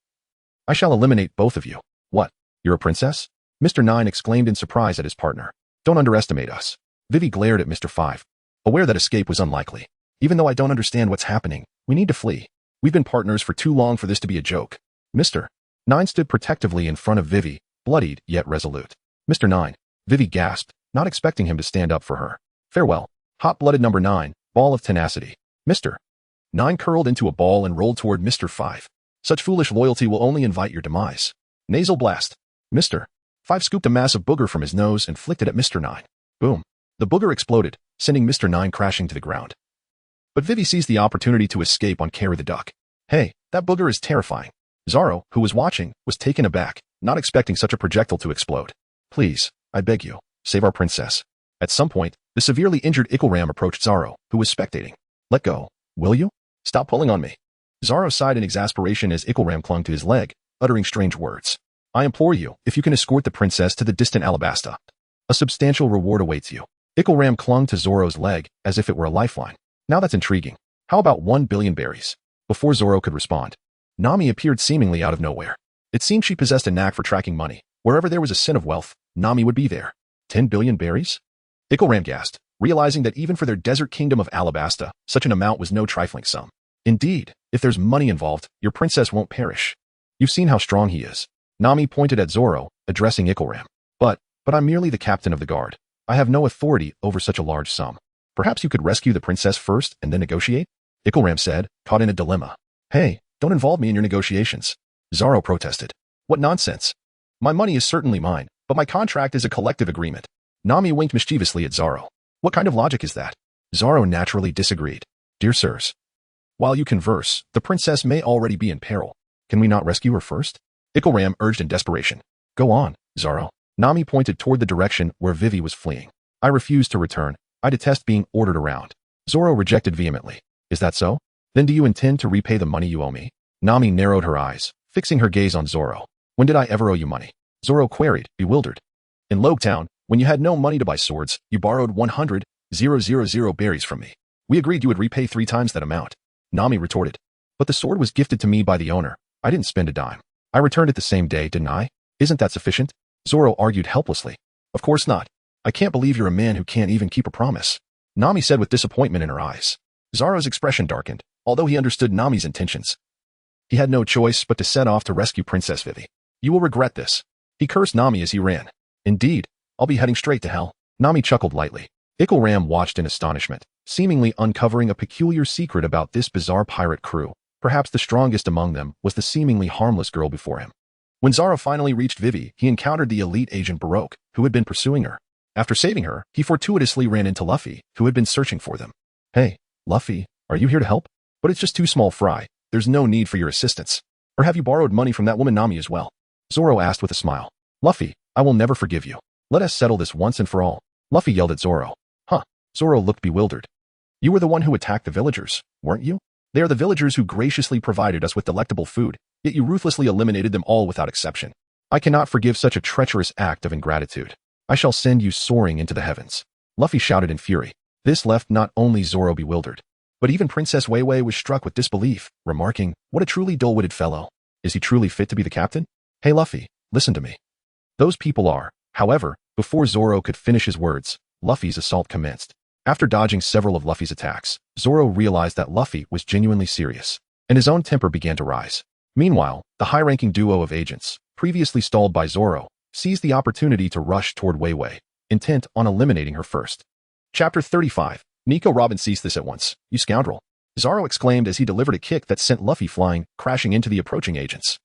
I shall eliminate both of you. What? You're a princess? Mr. Nine exclaimed in surprise at his partner. Don't underestimate us. Vivi glared at Mr. Five, aware that escape was unlikely. Even though I don't understand what's happening, we need to flee. We've been partners for too long for this to be a joke. Mr. Nine stood protectively in front of Vivi, bloodied yet resolute. Mr. Nine, Vivi gasped, not expecting him to stand up for her. Farewell. Hot-blooded number 9, ball of tenacity. Mr. Nine curled into a ball and rolled toward Mr. Five. Such foolish loyalty will only invite your demise. Nasal blast. Mr. Five scooped a massive booger from his nose and flicked it at Mr. Nine. Boom. The booger exploded, sending Mr. Nine crashing to the ground. But Vivi seized the opportunity to escape on Carry the Duck. Hey, that booger is terrifying. Zoro, who was watching, was taken aback, not expecting such a projectile to explode. Please, I beg you, save our princess. At some point, the severely injured Ram approached Zoro, who was spectating. Let go, will you? Stop pulling on me. Zoro sighed in exasperation as Ram clung to his leg, uttering strange words. I implore you, if you can escort the princess to the distant Alabasta, a substantial reward awaits you. Ram clung to Zoro's leg as if it were a lifeline. Now that's intriguing. How about 1 billion berries? Before Zoro could respond, Nami appeared seemingly out of nowhere. It seemed she possessed a knack for tracking money. Wherever there was a sin of wealth, Nami would be there. 10 billion berries? Ram gasped, realizing that even for their desert kingdom of Alabasta, such an amount was no trifling sum. Indeed, if there's money involved, your princess won't perish. You've seen how strong he is. Nami pointed at Zoro, addressing Ram. But I'm merely the captain of the guard. I have no authority over such a large sum. Perhaps you could rescue the princess first and then negotiate? Ram said, caught in a dilemma. Hey, don't involve me in your negotiations. Zoro protested. What nonsense. My money is certainly mine, but my contract is a collective agreement. Nami winked mischievously at Zoro. What kind of logic is that? Zoro naturally disagreed. Dear sirs, while you converse, the princess may already be in peril. Can we not rescue her first? Ram urged in desperation. Go on, Zoro. Nami pointed toward the direction where Vivi was fleeing. I refuse to return. I detest being ordered around. Zoro rejected vehemently. Is that so? Then do you intend to repay the money you owe me? Nami narrowed her eyes, fixing her gaze on Zoro. When did I ever owe you money? Zoro queried, bewildered. In Logetown, when you had no money to buy swords, you borrowed 100,000 berries from me. We agreed you would repay 3 times that amount. Nami retorted. But the sword was gifted to me by the owner. I didn't spend a dime. I returned it the same day, didn't I? Isn't that sufficient? Zoro argued helplessly. Of course not. I can't believe you're a man who can't even keep a promise. Nami said with disappointment in her eyes. Zoro's expression darkened, although he understood Nami's intentions. He had no choice but to set off to rescue Princess Vivi. You will regret this. He cursed Nami as he ran. Indeed, I'll be heading straight to hell. Nami chuckled lightly. Ram watched in astonishment, seemingly uncovering a peculiar secret about this bizarre pirate crew. Perhaps the strongest among them was the seemingly harmless girl before him. When Zoro finally reached Vivi, he encountered the elite agent Baroque, who had been pursuing her. After saving her, he fortuitously ran into Luffy, who had been searching for them. Hey, Luffy, are you here to help? But it's just too small fry. There's no need for your assistance. Or have you borrowed money from that woman Nami as well? Zoro asked with a smile. Luffy, I will never forgive you. Let us settle this once and for all. Luffy yelled at Zoro. Huh. Zoro looked bewildered. You were the one who attacked the villagers, weren't you? They are the villagers who graciously provided us with delectable food, yet you ruthlessly eliminated them all without exception. I cannot forgive such a treacherous act of ingratitude. I shall send you soaring into the heavens. Luffy shouted in fury. This left not only Zoro bewildered, but even Princess Weiwei was struck with disbelief, remarking, what a truly dull-witted fellow. Is he truly fit to be the captain? Hey Luffy, listen to me. Those people are. However, before Zoro could finish his words, Luffy's assault commenced. After dodging several of Luffy's attacks, Zoro realized that Luffy was genuinely serious, and his own temper began to rise. Meanwhile, the high-ranking duo of agents, previously stalled by Zoro, seized the opportunity to rush toward Weiwei, intent on eliminating her first. Chapter 35. Nico Robin, cease this at once, you scoundrel. Zoro exclaimed as he delivered a kick that sent Luffy flying, crashing into the approaching agents,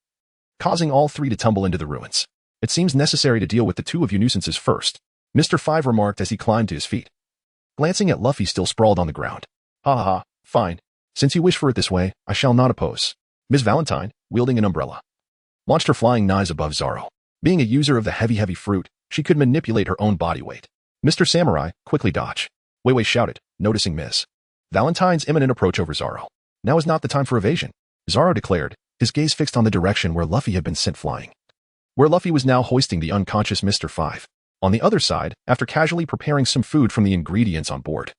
causing all 3 to tumble into the ruins. It seems necessary to deal with the 2 of you nuisances first, Mr. 5 remarked as he climbed to his feet, glancing at Luffy still sprawled on the ground. Ha ha ha, fine. Since you wish for it this way, I shall not oppose. Ms. Valentine, wielding an umbrella, launched her flying knives above Zoro. Being a user of the heavy fruit, she could manipulate her own body weight. Mr. Samurai, quickly dodge. Weiwei shouted, noticing Ms. Valentine's imminent approach over Zoro. Now is not the time for evasion, Zoro declared, his gaze fixed on the direction where Luffy had been sent flying, where Luffy was now hoisting the unconscious Mr. 5. On the other side, after casually preparing some food from the ingredients on board,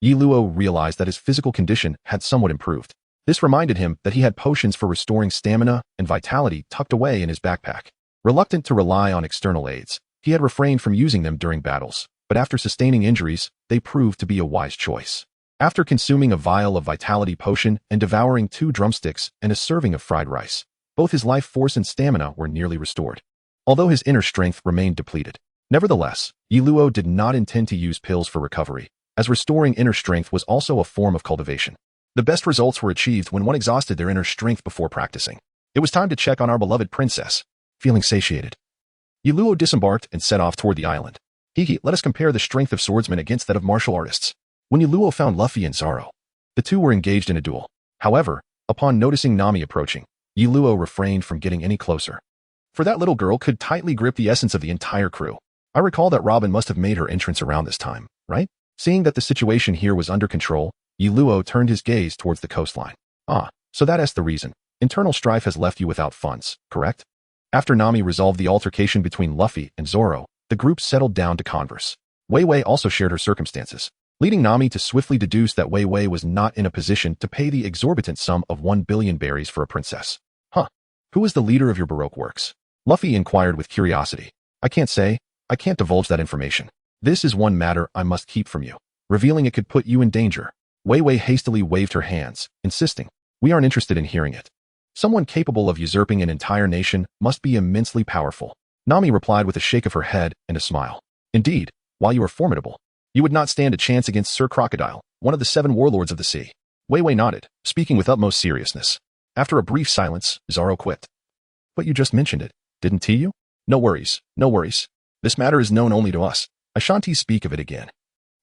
Luo realized that his physical condition had somewhat improved. This reminded him that he had potions for restoring stamina and vitality tucked away in his backpack. Reluctant to rely on external aids, he had refrained from using them during battles, but after sustaining injuries, they proved to be a wise choice. After consuming a vial of vitality potion and devouring 2 drumsticks and a serving of fried rice, both his life force and stamina were nearly restored, although his inner strength remained depleted. Nevertheless, Luo did not intend to use pills for recovery, as restoring inner strength was also a form of cultivation. The best results were achieved when one exhausted their inner strength before practicing. It was time to check on our beloved princess. Feeling satiated, Luo disembarked and set off toward the island. Hiki, let us compare the strength of swordsmen against that of martial artists. When Luo found Luffy and Zoro, the 2 were engaged in a duel. However, upon noticing Nami approaching, Luo refrained from getting any closer. For that little girl could tightly grip the essence of the entire crew. I recall that Robin must have made her entrance around this time, right? Seeing that the situation here was under control, Luo turned his gaze towards the coastline. Ah, so that's the reason. Internal strife has left you without funds, correct? After Nami resolved the altercation between Luffy and Zoro, the group settled down to converse. Wei Wei also shared her circumstances, leading Nami to swiftly deduce that Wei Wei was not in a position to pay the exorbitant sum of 1 billion berries for a princess. Huh. Who is the leader of your Baroque works? Luffy inquired with curiosity. I can't say. I can't divulge that information. This is one matter I must keep from you. Revealing it could put you in danger. Wei Wei hastily waved her hands, insisting, we aren't interested in hearing it. Someone capable of usurping an entire nation must be immensely powerful. Nami replied with a shake of her head and a smile. Indeed, while you are formidable, you would not stand a chance against Sir Crocodile, one of the 7 warlords of the sea. Wei Wei nodded, speaking with utmost seriousness. After a brief silence, Zoro quipped. But you just mentioned it, didn't you? No worries, no worries. This matter is known only to us. I shan't speak of it again.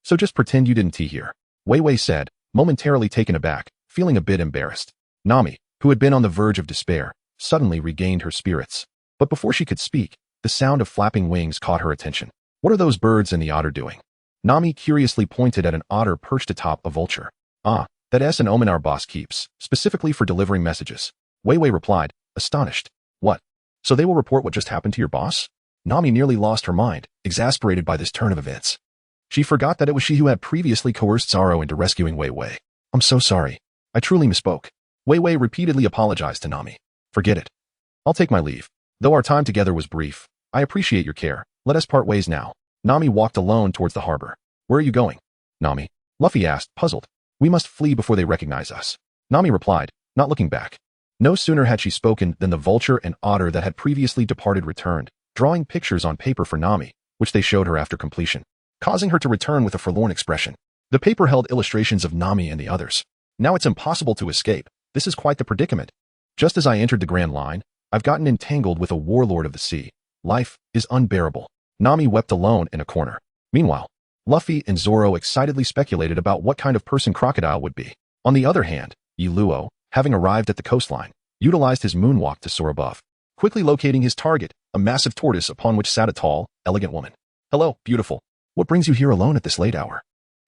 So just pretend you didn't hear. Wei Wei said, momentarily taken aback, feeling a bit embarrassed. Nami, who had been on the verge of despair, suddenly regained her spirits. But before she could speak, the sound of flapping wings caught her attention. What are those birds and the otter doing? Nami curiously pointed at an otter perched atop a vulture. Ah, that's an omen our boss keeps, specifically for delivering messages. Wei Wei replied, astonished. What? So they will report what just happened to your boss? Nami nearly lost her mind, exasperated by this turn of events. She forgot that it was she who had previously coerced Zoro into rescuing Wei Wei. I'm so sorry. I truly misspoke. Wei Wei repeatedly apologized to Nami. Forget it. I'll take my leave. Though our time together was brief, I appreciate your care. Let us part ways now. Nami walked alone towards the harbor. Where are you going? Nami. Luffy asked, puzzled. We must flee before they recognize us. Nami replied, not looking back. No sooner had she spoken than the vulture and otter that had previously departed returned, drawing pictures on paper for Nami, which they showed her after completion, causing her to return with a forlorn expression. The paper held illustrations of Nami and the others. Now it's impossible to escape. This is quite the predicament. Just as I entered the Grand Line, I've gotten entangled with a warlord of the sea. Life is unbearable. Nami wept alone in a corner. Meanwhile, Luffy and Zoro excitedly speculated about what kind of person Crocodile would be. On the other hand, Luo, having arrived at the coastline, utilized his moonwalk to soar above, quickly locating his target, a massive tortoise upon which sat a tall, elegant woman. Hello, beautiful. What brings you here alone at this late hour?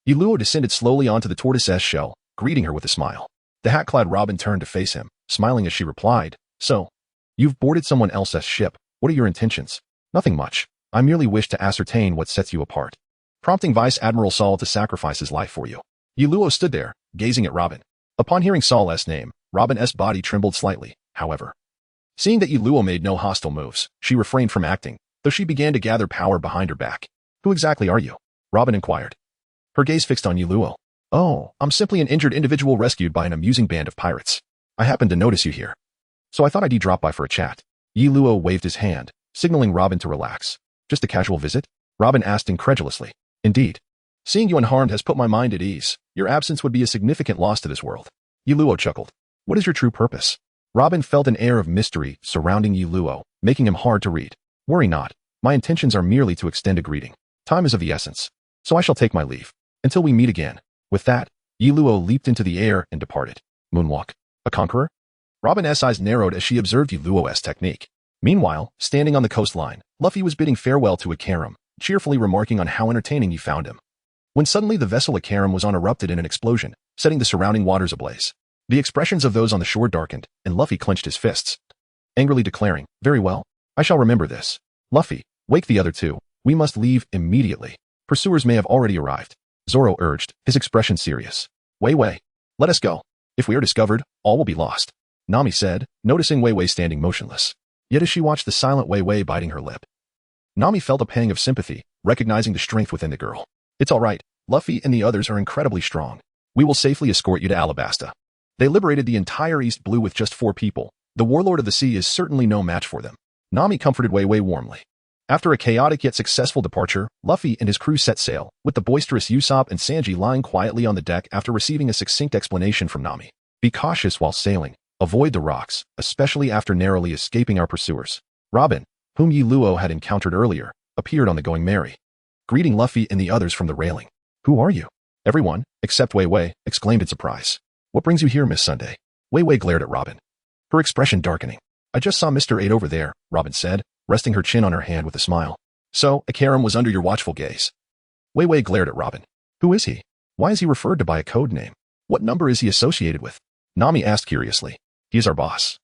Luo descended slowly onto the tortoise's shell, greeting her with a smile. The hat-clad Robin turned to face him, smiling as she replied, So, you've boarded someone else's ship. What are your intentions? Nothing much. I merely wish to ascertain what sets you apart. Prompting Vice Admiral Saul to sacrifice his life for you. Luo stood there, gazing at Robin. Upon hearing Saul's name, Robin's body trembled slightly, however. Seeing that Luo made no hostile moves, she refrained from acting, though she began to gather power behind her back. Who exactly are you? Robin inquired. Her gaze fixed on Luo. Oh, I'm simply an injured individual rescued by an amusing band of pirates. I happened to notice you here. So I thought I'd drop by for a chat. Luo waved his hand, signaling Robin to relax. Just a casual visit? Robin asked incredulously. Indeed. Seeing you unharmed has put my mind at ease. Your absence would be a significant loss to this world. Luo chuckled. What is your true purpose? Robin felt an air of mystery surrounding Luo, making him hard to read. Worry not. My intentions are merely to extend a greeting. Time is of the essence. So I shall take my leave. Until we meet again. With that, Luo leaped into the air and departed. Moonwalk. A conqueror? Robin's eyes narrowed as she observed Luo's technique. Meanwhile, standing on the coastline, Luffy was bidding farewell to Ikaram, cheerfully remarking on how entertaining he found him. When suddenly the vessel Ikaram was on erupted in an explosion, setting the surrounding waters ablaze. The expressions of those on the shore darkened, and Luffy clenched his fists, angrily declaring, Very well. I shall remember this. Luffy, wake the other two. We must leave immediately. Pursuers may have already arrived. Zoro urged, his expression serious. Wei Wei, let us go. If we are discovered, all will be lost. Nami said, noticing Wei Wei standing motionless. Yet as she watched the silent Wei Wei biting her lip, Nami felt a pang of sympathy, recognizing the strength within the girl. It's all right. Luffy and the others are incredibly strong. We will safely escort you to Alabasta. They liberated the entire East Blue with just 4 people. The warlord of the sea is certainly no match for them. Nami comforted Wei Wei warmly. After a chaotic yet successful departure, Luffy and his crew set sail, with the boisterous Usopp and Sanji lying quietly on the deck after receiving a succinct explanation from Nami. Be cautious while sailing. Avoid the rocks, especially after narrowly escaping our pursuers. Robin, whom Luo had encountered earlier, appeared on the Going Merry, greeting Luffy and the others from the railing. Who are you? Everyone, except Wei Wei, exclaimed in surprise. What brings you here, Miss Sunday? Wei Wei glared at Robin, her expression darkening. I just saw Mr. 8 over there, Robin said, resting her chin on her hand with a smile. So, Ikaram was under your watchful gaze. Wei Wei glared at Robin. Who is he? Why is he referred to by a code name? What number is he associated with? Nami asked curiously. He is our boss,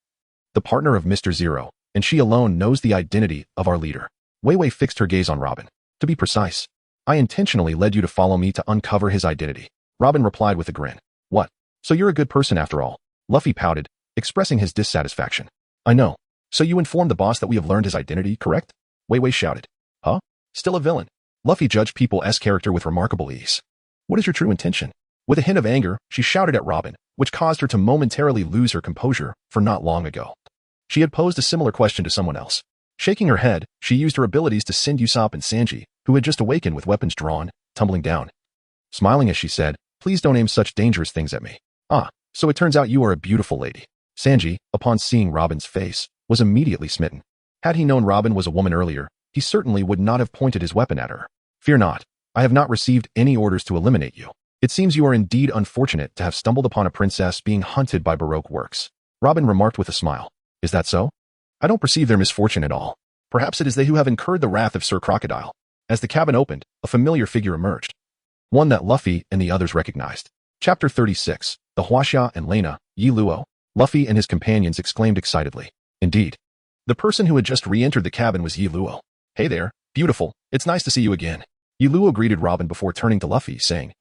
the partner of Mr. Zero, and she alone knows the identity of our leader. Wei Wei fixed her gaze on Robin. To be precise, I intentionally led you to follow me to uncover his identity. Robin replied with a grin. What? So you're a good person after all? Luffy pouted, expressing his dissatisfaction. I know. So you informed the boss that we have learned his identity, correct? Wei Wei shouted. Huh? Still a villain. Luffy judged people's character with remarkable ease. What is your true intention? With a hint of anger, she shouted at Robin, which caused her to momentarily lose her composure, for not long ago. She had posed a similar question to someone else. Shaking her head, she used her abilities to send Usopp and Sanji, who had just awakened with weapons drawn, tumbling down. Smiling as she said, please don't aim such dangerous things at me. Ah, so it turns out you are a beautiful lady. Sanji, upon seeing Robin's face, was immediately smitten. Had he known Robin was a woman earlier, he certainly would not have pointed his weapon at her. Fear not, I have not received any orders to eliminate you. It seems you are indeed unfortunate to have stumbled upon a princess being hunted by Baroque works. Robin remarked with a smile. Is that so? I don't perceive their misfortune at all. Perhaps it is they who have incurred the wrath of Sir Crocodile. As the cabin opened, a familiar figure emerged. One that Luffy and the others recognized. Chapter 36, The Huaxia and Lena, Yi Luo. Luffy and his companions exclaimed excitedly. Indeed. The person who had just re-entered the cabin was Yi Luo. Hey there, beautiful, it's nice to see you again. Yi Luo greeted Robin before turning to Luffy, saying,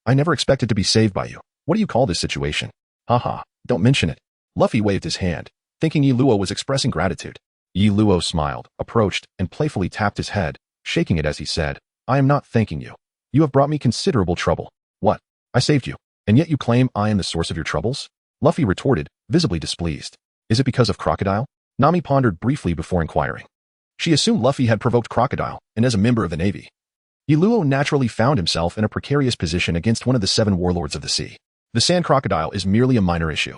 I never expected to be saved by you. What do you call this situation? Haha, don't mention it. Luffy waved his hand, thinking Yi Luo was expressing gratitude. Yi Luo smiled, approached, and playfully tapped his head, shaking it as he said, I am not thanking you. You have brought me considerable trouble. What? I saved you, and yet you claim I am the source of your troubles? Luffy retorted, visibly displeased. Is it because of Crocodile? Nami pondered briefly before inquiring. She assumed Luffy had provoked Crocodile, and as a member of the Navy, Yi Luo naturally found himself in a precarious position against one of the 7 warlords of the sea. The sand crocodile is merely a minor issue.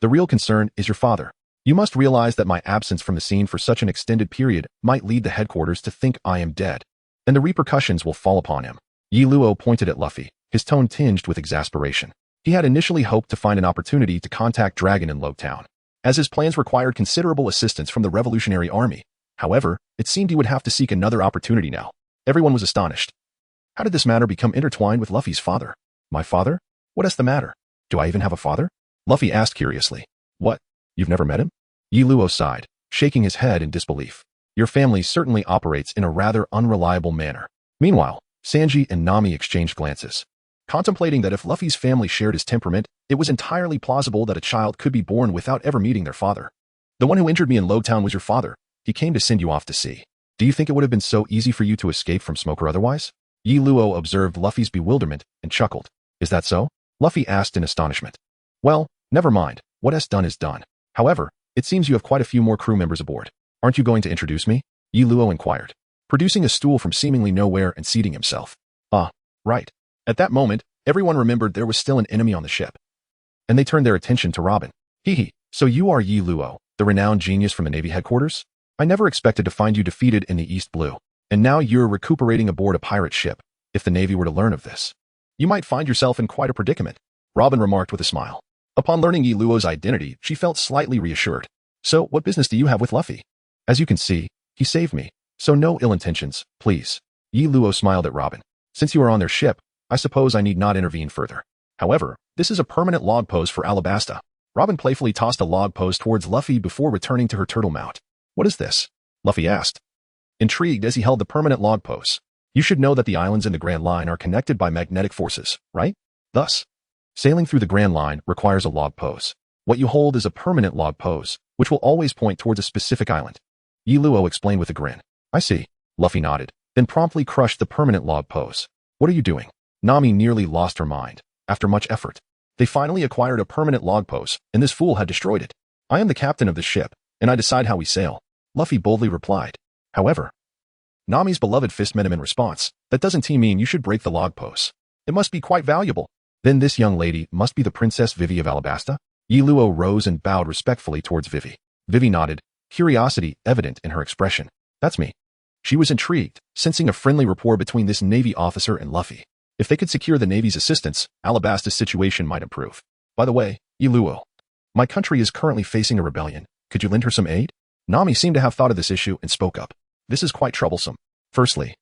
The real concern is your father. You must realize that my absence from the scene for such an extended period might lead the headquarters to think I am dead, and the repercussions will fall upon him. Yi Luo pointed at Luffy, his tone tinged with exasperation. He had initially hoped to find an opportunity to contact Dragon in Logtown, as his plans required considerable assistance from the Revolutionary Army. However, it seemed he would have to seek another opportunity now. Everyone was astonished. How did this matter become intertwined with Luffy's father? My father? What is the matter? Do I even have a father? Luffy asked curiously. What? You've never met him? Yi Luo sighed, shaking his head in disbelief. Your family certainly operates in a rather unreliable manner. Meanwhile, Sanji and Nami exchanged glances, contemplating that if Luffy's family shared his temperament, it was entirely plausible that a child could be born without ever meeting their father. The one who injured me in Logtown was your father. He came to send you off to sea. Do you think it would have been so easy for you to escape from smoke or otherwise? Yi Luo observed Luffy's bewilderment and chuckled. Is that so? Luffy asked in astonishment. Well, never mind. What is done is done. However, it seems you have quite a few more crew members aboard. Aren't you going to introduce me? Yi Luo inquired, producing a stool from seemingly nowhere and seating himself. Ah, right. At that moment, everyone remembered there was still an enemy on the ship, and they turned their attention to Robin. Hee, so you are Yi Luo, the renowned genius from the Navy headquarters? I never expected to find you defeated in the East Blue, and now you're recuperating aboard a pirate ship. If the Navy were to learn of this, you might find yourself in quite a predicament, Robin remarked with a smile. Upon learning Yi Luo's identity, she felt slightly reassured. So, what business do you have with Luffy? As you can see, he saved me, so no ill intentions, please. Yi Luo smiled at Robin. Since you are on their ship, I suppose I need not intervene further. However, this is a permanent log pose for Alabasta. Robin playfully tossed a log pose towards Luffy before returning to her turtle mount. What is this? Luffy asked, intrigued as he held the permanent log pose. You should know that the islands in the Grand Line are connected by magnetic forces, right? Thus, sailing through the Grand Line requires a log pose. What you hold is a permanent log pose, which will always point towards a specific island. Yi Luo explained with a grin. I see. Luffy nodded, then promptly crushed the permanent log pose. What are you doing? Nami nearly lost her mind. After much effort, they finally acquired a permanent log pose, and this fool had destroyed it. I am the captain of the ship, and I decide how we sail, Luffy boldly replied. However, Nami's beloved fist met him in response. That doesn't mean you should break the log pose. It must be quite valuable. Then this young lady must be the Princess Vivi of Alabasta? Yi Luo rose and bowed respectfully towards Vivi. Vivi nodded, curiosity evident in her expression. That's me. She was intrigued, sensing a friendly rapport between this Navy officer and Luffy. If they could secure the Navy's assistance, Alabasta's situation might improve. By the way, Yi Luo, my country is currently facing a rebellion. Could you lend her some aid? Nami seemed to have thought of this issue and spoke up. This is quite troublesome. Firstly,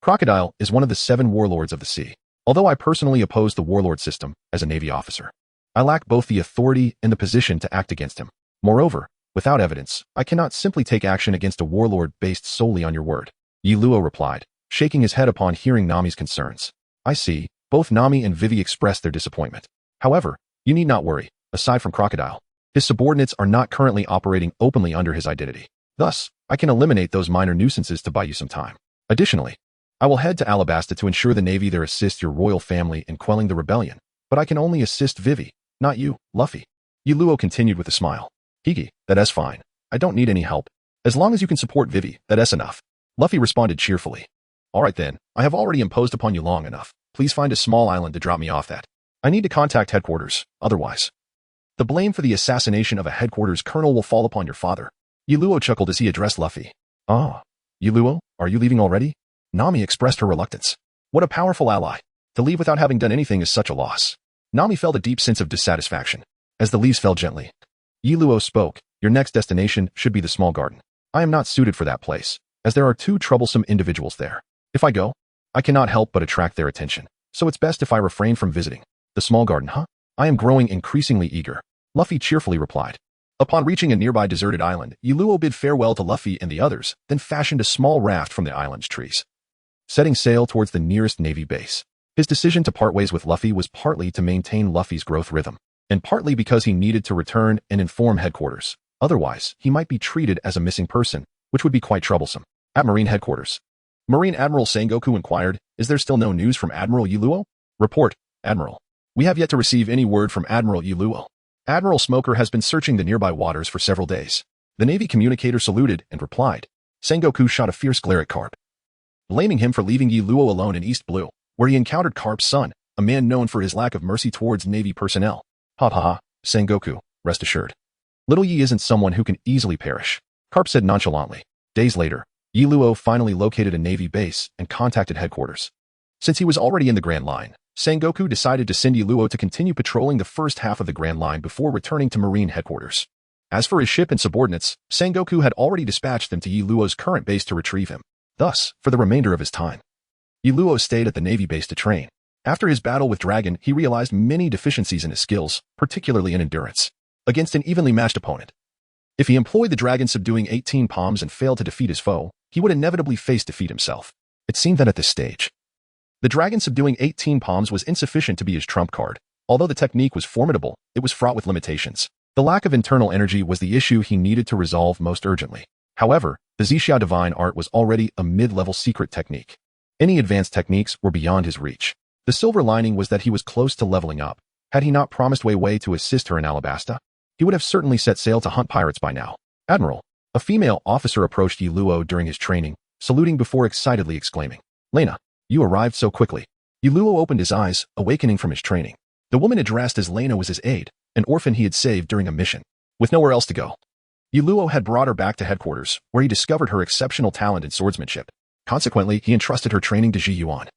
Crocodile is one of the 7 warlords of the sea. Although I personally oppose the warlord system as a Navy officer, I lack both the authority and the position to act against him. Moreover, without evidence, I cannot simply take action against a warlord based solely on your word. Yi Luo replied, shaking his head upon hearing Nami's concerns. I see. Both Nami and Vivi expressed their disappointment. However, you need not worry. Aside from Crocodile, his subordinates are not currently operating openly under his identity. Thus, I can eliminate those minor nuisances to buy you some time. Additionally, I will head to Alabasta to ensure the Navy there assists your royal family in quelling the rebellion, but I can only assist Vivi, not you, Luffy. Yuluo continued with a smile. Higi, that's fine. I don't need any help. As long as you can support Vivi, that's enough. Luffy responded cheerfully. Alright then, I have already imposed upon you long enough. Please find a small island to drop me off at. I need to contact headquarters, otherwise the blame for the assassination of a headquarters colonel will fall upon your father. Yuluo chuckled as he addressed Luffy. Ah, Yuluo, are you leaving already? Nami expressed her reluctance. What a powerful ally. To leave without having done anything is such a loss. Nami felt a deep sense of dissatisfaction. As the leaves fell gently, Yuluo spoke. Your next destination should be the small garden. I am not suited for that place, as there are two troublesome individuals there. If I go, I cannot help but attract their attention, so it's best if I refrain from visiting. The small garden, huh? I am growing increasingly eager. Luffy cheerfully replied. Upon reaching a nearby deserted island, Yuluo bid farewell to Luffy and the others, then fashioned a small raft from the island's trees, setting sail towards the nearest Navy base. His decision to part ways with Luffy was partly to maintain Luffy's growth rhythm, and partly because he needed to return and inform headquarters. Otherwise, he might be treated as a missing person, which would be quite troublesome. At Marine headquarters, Marine Admiral Sengoku inquired, is there still no news from Admiral Yuluo? Report, Admiral. We have yet to receive any word from Admiral Yuluo. Admiral Smoker has been searching the nearby waters for several days. The Navy communicator saluted and replied. Sengoku shot a fierce glare at Carp, blaming him for leaving Yuluo alone in East Blue, where he encountered Carp's son, a man known for his lack of mercy towards Navy personnel. Ha ha ha, Sengoku, rest assured. Little Yi isn't someone who can easily perish, Carp said nonchalantly. Days later, Yuluo finally located a Navy base and contacted headquarters. Since he was already in the Grand Line, Sengoku decided to send Yuluo to continue patrolling the first half of the Grand Line before returning to Marine headquarters. As for his ship and subordinates, Sengoku had already dispatched them to Yuluo's current base to retrieve him. Thus, for the remainder of his time, Yuluo stayed at the Navy base to train. After his battle with Dragon, he realized many deficiencies in his skills, particularly in endurance, against an evenly matched opponent. If he employed the Dragon-Subduing 18 Palms and failed to defeat his foe, he would inevitably face defeat himself. It seemed that at this stage, the Dragon-Subduing 18 Palms was insufficient to be his trump card. Although the technique was formidable, it was fraught with limitations. The lack of internal energy was the issue he needed to resolve most urgently. However, the Zixia Divine Art was already a mid-level secret technique. Any advanced techniques were beyond his reach. The silver lining was that he was close to leveling up. Had he not promised Wei Wei to assist her in Alabasta, he would have certainly set sail to hunt pirates by now. Admiral, a female officer approached Yuluo during his training, saluting before excitedly exclaiming, Lena, you arrived so quickly. Yuluo opened his eyes, awakening from his training. The woman addressed as Lena was his aide, an orphan he had saved during a mission. With nowhere else to go, Yuluo had brought her back to headquarters, where he discovered her exceptional talent in swordsmanship. Consequently, he entrusted her training to Ji Yuan,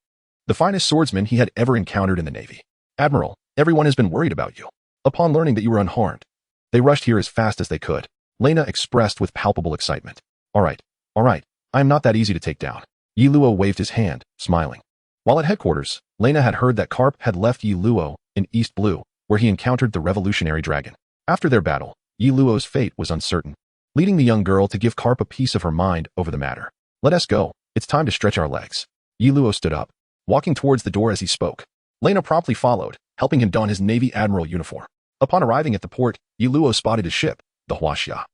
the finest swordsman he had ever encountered in the Navy. Admiral, everyone has been worried about you. Upon learning that you were unharmed, they rushed here as fast as they could. Lena expressed with palpable excitement. All right, I am not that easy to take down. Yuluo waved his hand, smiling. While at headquarters, Lena had heard that Carp had left Yuluo in East Blue, where he encountered the revolutionary dragon. After their battle, Yuluo's fate was uncertain, leading the young girl to give Carp a piece of her mind over the matter. Let us go. It's time to stretch our legs. Yuluo stood up, walking towards the door as he spoke. Lena promptly followed, helping him don his Navy Admiral uniform. Upon arriving at the port, Yuluo spotted his ship, the Huaxia,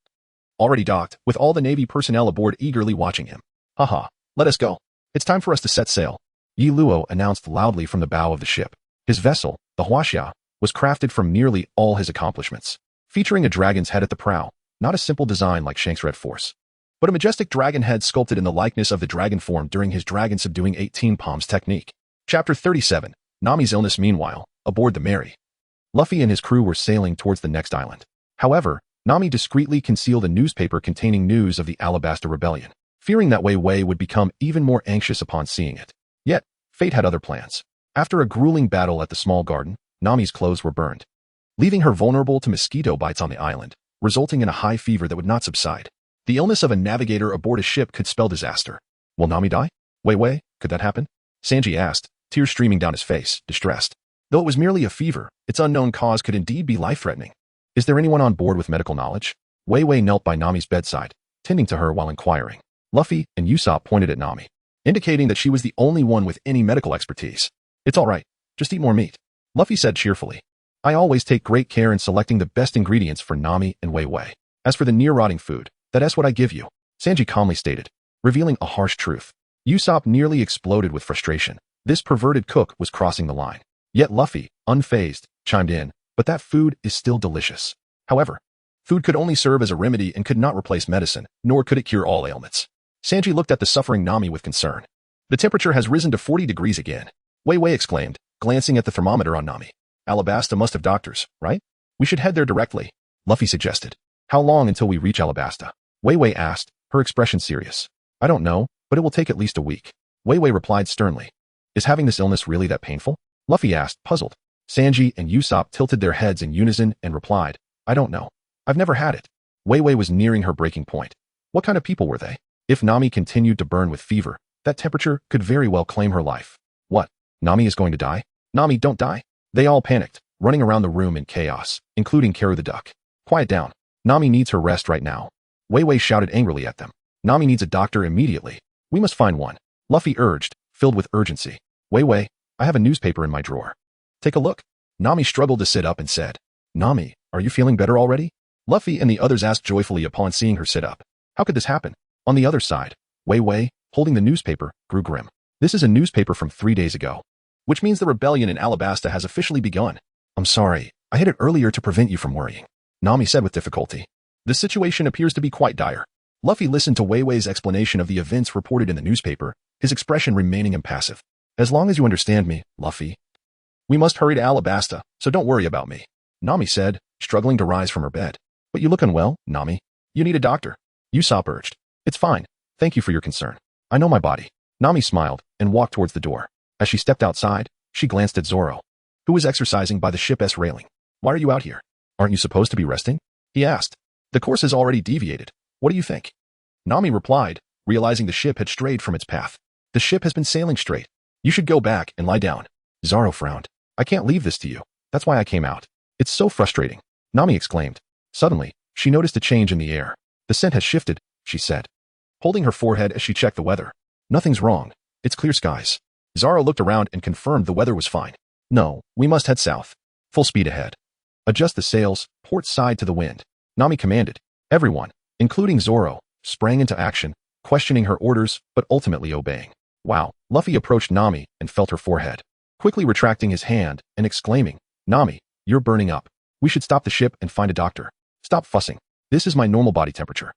already docked, with all the Navy personnel aboard eagerly watching him. Haha, let us go. It's time for us to set sail. Yuluo announced loudly from the bow of the ship. His vessel, the Huaxia, was crafted from nearly all his accomplishments, featuring a dragon's head at the prow, not a simple design like Shanks' Red Force, but a majestic dragon head sculpted in the likeness of the dragon form during his Dragon-Subduing 18 Palms technique. Chapter 37, Nami's illness. Meanwhile, aboard the Mary, Luffy and his crew were sailing towards the next island. However, Nami discreetly concealed a newspaper containing news of the Alabasta Rebellion, fearing that Wei Wei would become even more anxious upon seeing it. Yet, fate had other plans. After a grueling battle at the small garden, Nami's clothes were burned, leaving her vulnerable to mosquito bites on the island, resulting in a high fever that would not subside. The illness of a navigator aboard a ship could spell disaster. Will Nami die? Wei Wei, could that happen? Sanji asked, tears streaming down his face, distressed. Though it was merely a fever, its unknown cause could indeed be life-threatening. Is there anyone on board with medical knowledge? Wei Wei knelt by Nami's bedside, tending to her while inquiring. Luffy and Usopp pointed at Nami. indicating that she was the only one with any medical expertise. It's all right. Just eat more meat, Luffy said cheerfully. I always take great care in selecting the best ingredients for Nami and Wei Wei. As for the near-rotting food, that's what I give you, Sanji calmly stated, revealing a harsh truth. Usopp nearly exploded with frustration. This perverted cook was crossing the line. Yet Luffy, unfazed, chimed in, but that food is still delicious. However, food could only serve as a remedy and could not replace medicine, nor could it cure all ailments. Sanji looked at the suffering Nami with concern. The temperature has risen to 40 degrees again, Wei Wei exclaimed, glancing at the thermometer on Nami. Alabasta must have doctors, right? We should head there directly, Luffy suggested. How long until we reach Alabasta? Wei Wei asked, her expression serious. I don't know, but it will take at least a week. Wei Wei replied sternly. Is having this illness really that painful? Luffy asked, puzzled. Sanji and Usopp tilted their heads in unison and replied, I don't know. I've never had it. Wei Wei was nearing her breaking point. What kind of people were they? If Nami continued to burn with fever, that temperature could very well claim her life. What? Nami is going to die? Nami, don't die. They all panicked, running around the room in chaos, including Karu the duck. Quiet down. Nami needs her rest right now. Wei Wei shouted angrily at them. Nami needs a doctor immediately. We must find one. Luffy urged, filled with urgency. Wei Wei, I have a newspaper in my drawer. Take a look. Nami struggled to sit up and said, Nami, are you feeling better already? Luffy and the others asked joyfully upon seeing her sit up. How could this happen? On the other side, Wei Wei, holding the newspaper, grew grim. This is a newspaper from 3 days ago, which means the rebellion in Alabasta has officially begun. I'm sorry, I hid it earlier to prevent you from worrying, Nami said with difficulty. The situation appears to be quite dire. Luffy listened to Wei Wei's explanation of the events reported in the newspaper, his expression remaining impassive. As long as you understand me, Luffy. We must hurry to Alabasta, so don't worry about me, Nami said, struggling to rise from her bed. But you look unwell, Nami. You need a doctor. Usopp urged. It's fine. Thank you for your concern. I know my body. Nami smiled and walked towards the door. As she stepped outside, she glanced at Zoro, who was exercising by the ship's railing. Why are you out here? Aren't you supposed to be resting? He asked. The course has already deviated. What do you think? Nami replied, realizing the ship had strayed from its path. The ship has been sailing straight. You should go back and lie down. Zoro frowned. I can't leave this to you. That's why I came out. It's so frustrating, Nami exclaimed. Suddenly, she noticed a change in the air. The scent has shifted, she said, holding her forehead as she checked the weather. Nothing's wrong. It's clear skies. Zoro looked around and confirmed the weather was fine. No, we must head south. Full speed ahead. Adjust the sails, port side to the wind. Nami commanded. Everyone, including Zoro, sprang into action, questioning her orders but ultimately obeying. Wow, Luffy approached Nami and felt her forehead, quickly retracting his hand and exclaiming, Nami, you're burning up. We should stop the ship and find a doctor. Stop fussing. This is my normal body temperature.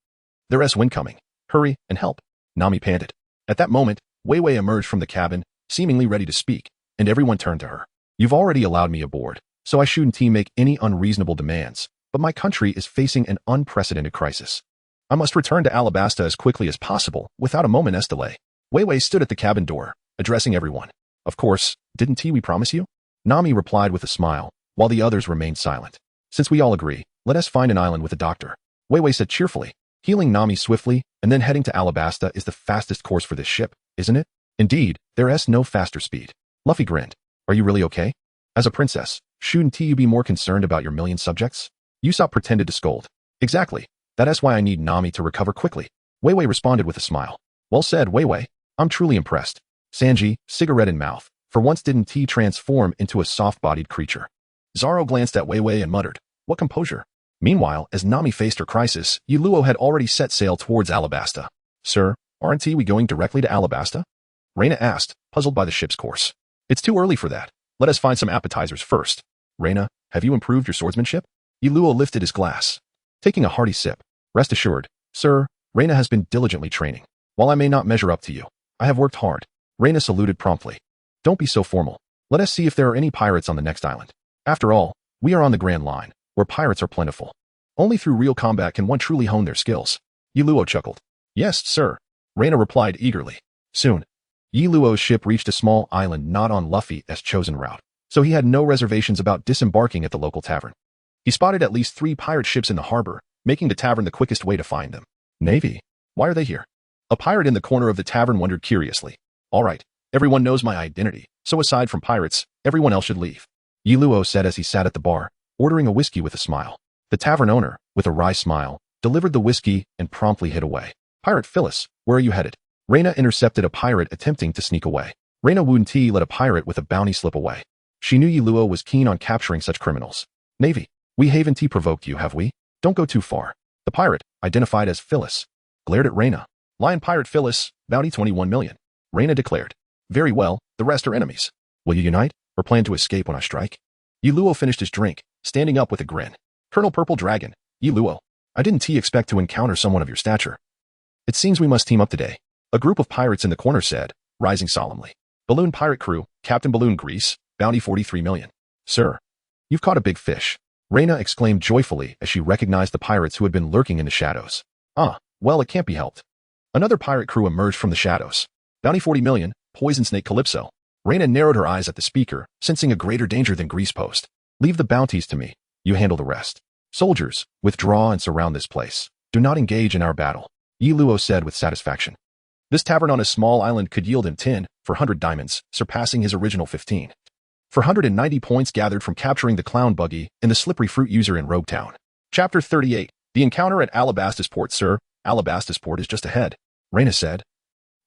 There's wind coming. Hurry and help. Nami panted. At that moment, Wei Wei emerged from the cabin, seemingly ready to speak, and everyone turned to her. You've already allowed me aboard, so I shouldn't make any unreasonable demands, but my country is facing an unprecedented crisis. I must return to Alabasta as quickly as possible, without a moment's delay. Wei Wei stood at the cabin door, addressing everyone. Of course, didn't we promise you? Nami replied with a smile, while the others remained silent. Since we all agree, let us find an island with a doctor. Wei Wei said cheerfully. Healing Nami swiftly and then heading to Alabasta is the fastest course for this ship, isn't it? Indeed, there is no faster speed. Luffy grinned. Are you really okay? As a princess, shouldn't you be more concerned about your million subjects? Usopp pretended to scold. Exactly. That is why I need Nami to recover quickly. Wei Wei responded with a smile. Well said, Wei Wei. I'm truly impressed. Sanji, cigarette in mouth, for once didn't he transform into a soft-bodied creature. Zoro glanced at Wei Wei and muttered, what composure. Meanwhile, as Nami faced her crisis, Luo had already set sail towards Alabasta. Sir, aren't we going directly to Alabasta? Reina asked, puzzled by the ship's course. It's too early for that. Let us find some appetizers first. Reina, have you improved your swordsmanship? Luo lifted his glass, taking a hearty sip. Rest assured, sir, Reina has been diligently training. While I may not measure up to you, I have worked hard. Reina saluted promptly. Don't be so formal. Let us see if there are any pirates on the next island. After all, we are on the Grand Line, where pirates are plentiful. Only through real combat can one truly hone their skills. Luo chuckled. Yes, sir. Reina replied eagerly. Soon, Luo's ship reached a small island not on Luffy's chosen route, so he had no reservations about disembarking at the local tavern. He spotted at least 3 pirate ships in the harbor, making the tavern the quickest way to find them. Navy? Why are they here? A pirate in the corner of the tavern wondered curiously. All right, everyone knows my identity, so aside from pirates, everyone else should leave. Luo said as he sat at the bar, ordering a whiskey with a smile. The tavern owner, with a wry smile, delivered the whiskey and promptly hid away. Pirate Phyllis, where are you headed? Reina intercepted a pirate attempting to sneak away. Reina Wunti let a pirate with a bounty slip away. She knew Yi Luo was keen on capturing such criminals. Navy, we haven't provoked you, have we? Don't go too far. The pirate, identified as Phyllis, glared at Reina. Lion pirate Phyllis, bounty 21 million. Reina declared. Very well, the rest are enemies. Will you unite, or plan to escape when I strike? Yi Luo finished his drink, standing up with a grin. Colonel Purple Dragon, Yi Luo, I didn't expect to encounter someone of your stature. It seems we must team up today. A group of pirates in the corner said, rising solemnly. Balloon Pirate Crew, Captain Balloon Grease, bounty 43 million. Sir, you've caught a big fish. Reina exclaimed joyfully as she recognized the pirates who had been lurking in the shadows. Ah, well, it can't be helped. Another pirate crew emerged from the shadows. Bounty 40 million, Poison Snake Calypso. Reina narrowed her eyes at the speaker, sensing a greater danger than Grease Post. Leave the bounties to me. You handle the rest. Soldiers, withdraw and surround this place. Do not engage in our battle. Yi Luo said with satisfaction. This tavern on a small island could yield him 10 for 100 diamonds, surpassing his original 15. For 190 points gathered from capturing the clown buggy and the slippery fruit user in Rogue Town. Chapter 38. The encounter at Alabastus Port, sir. Alabastus Port is just ahead, Reina said,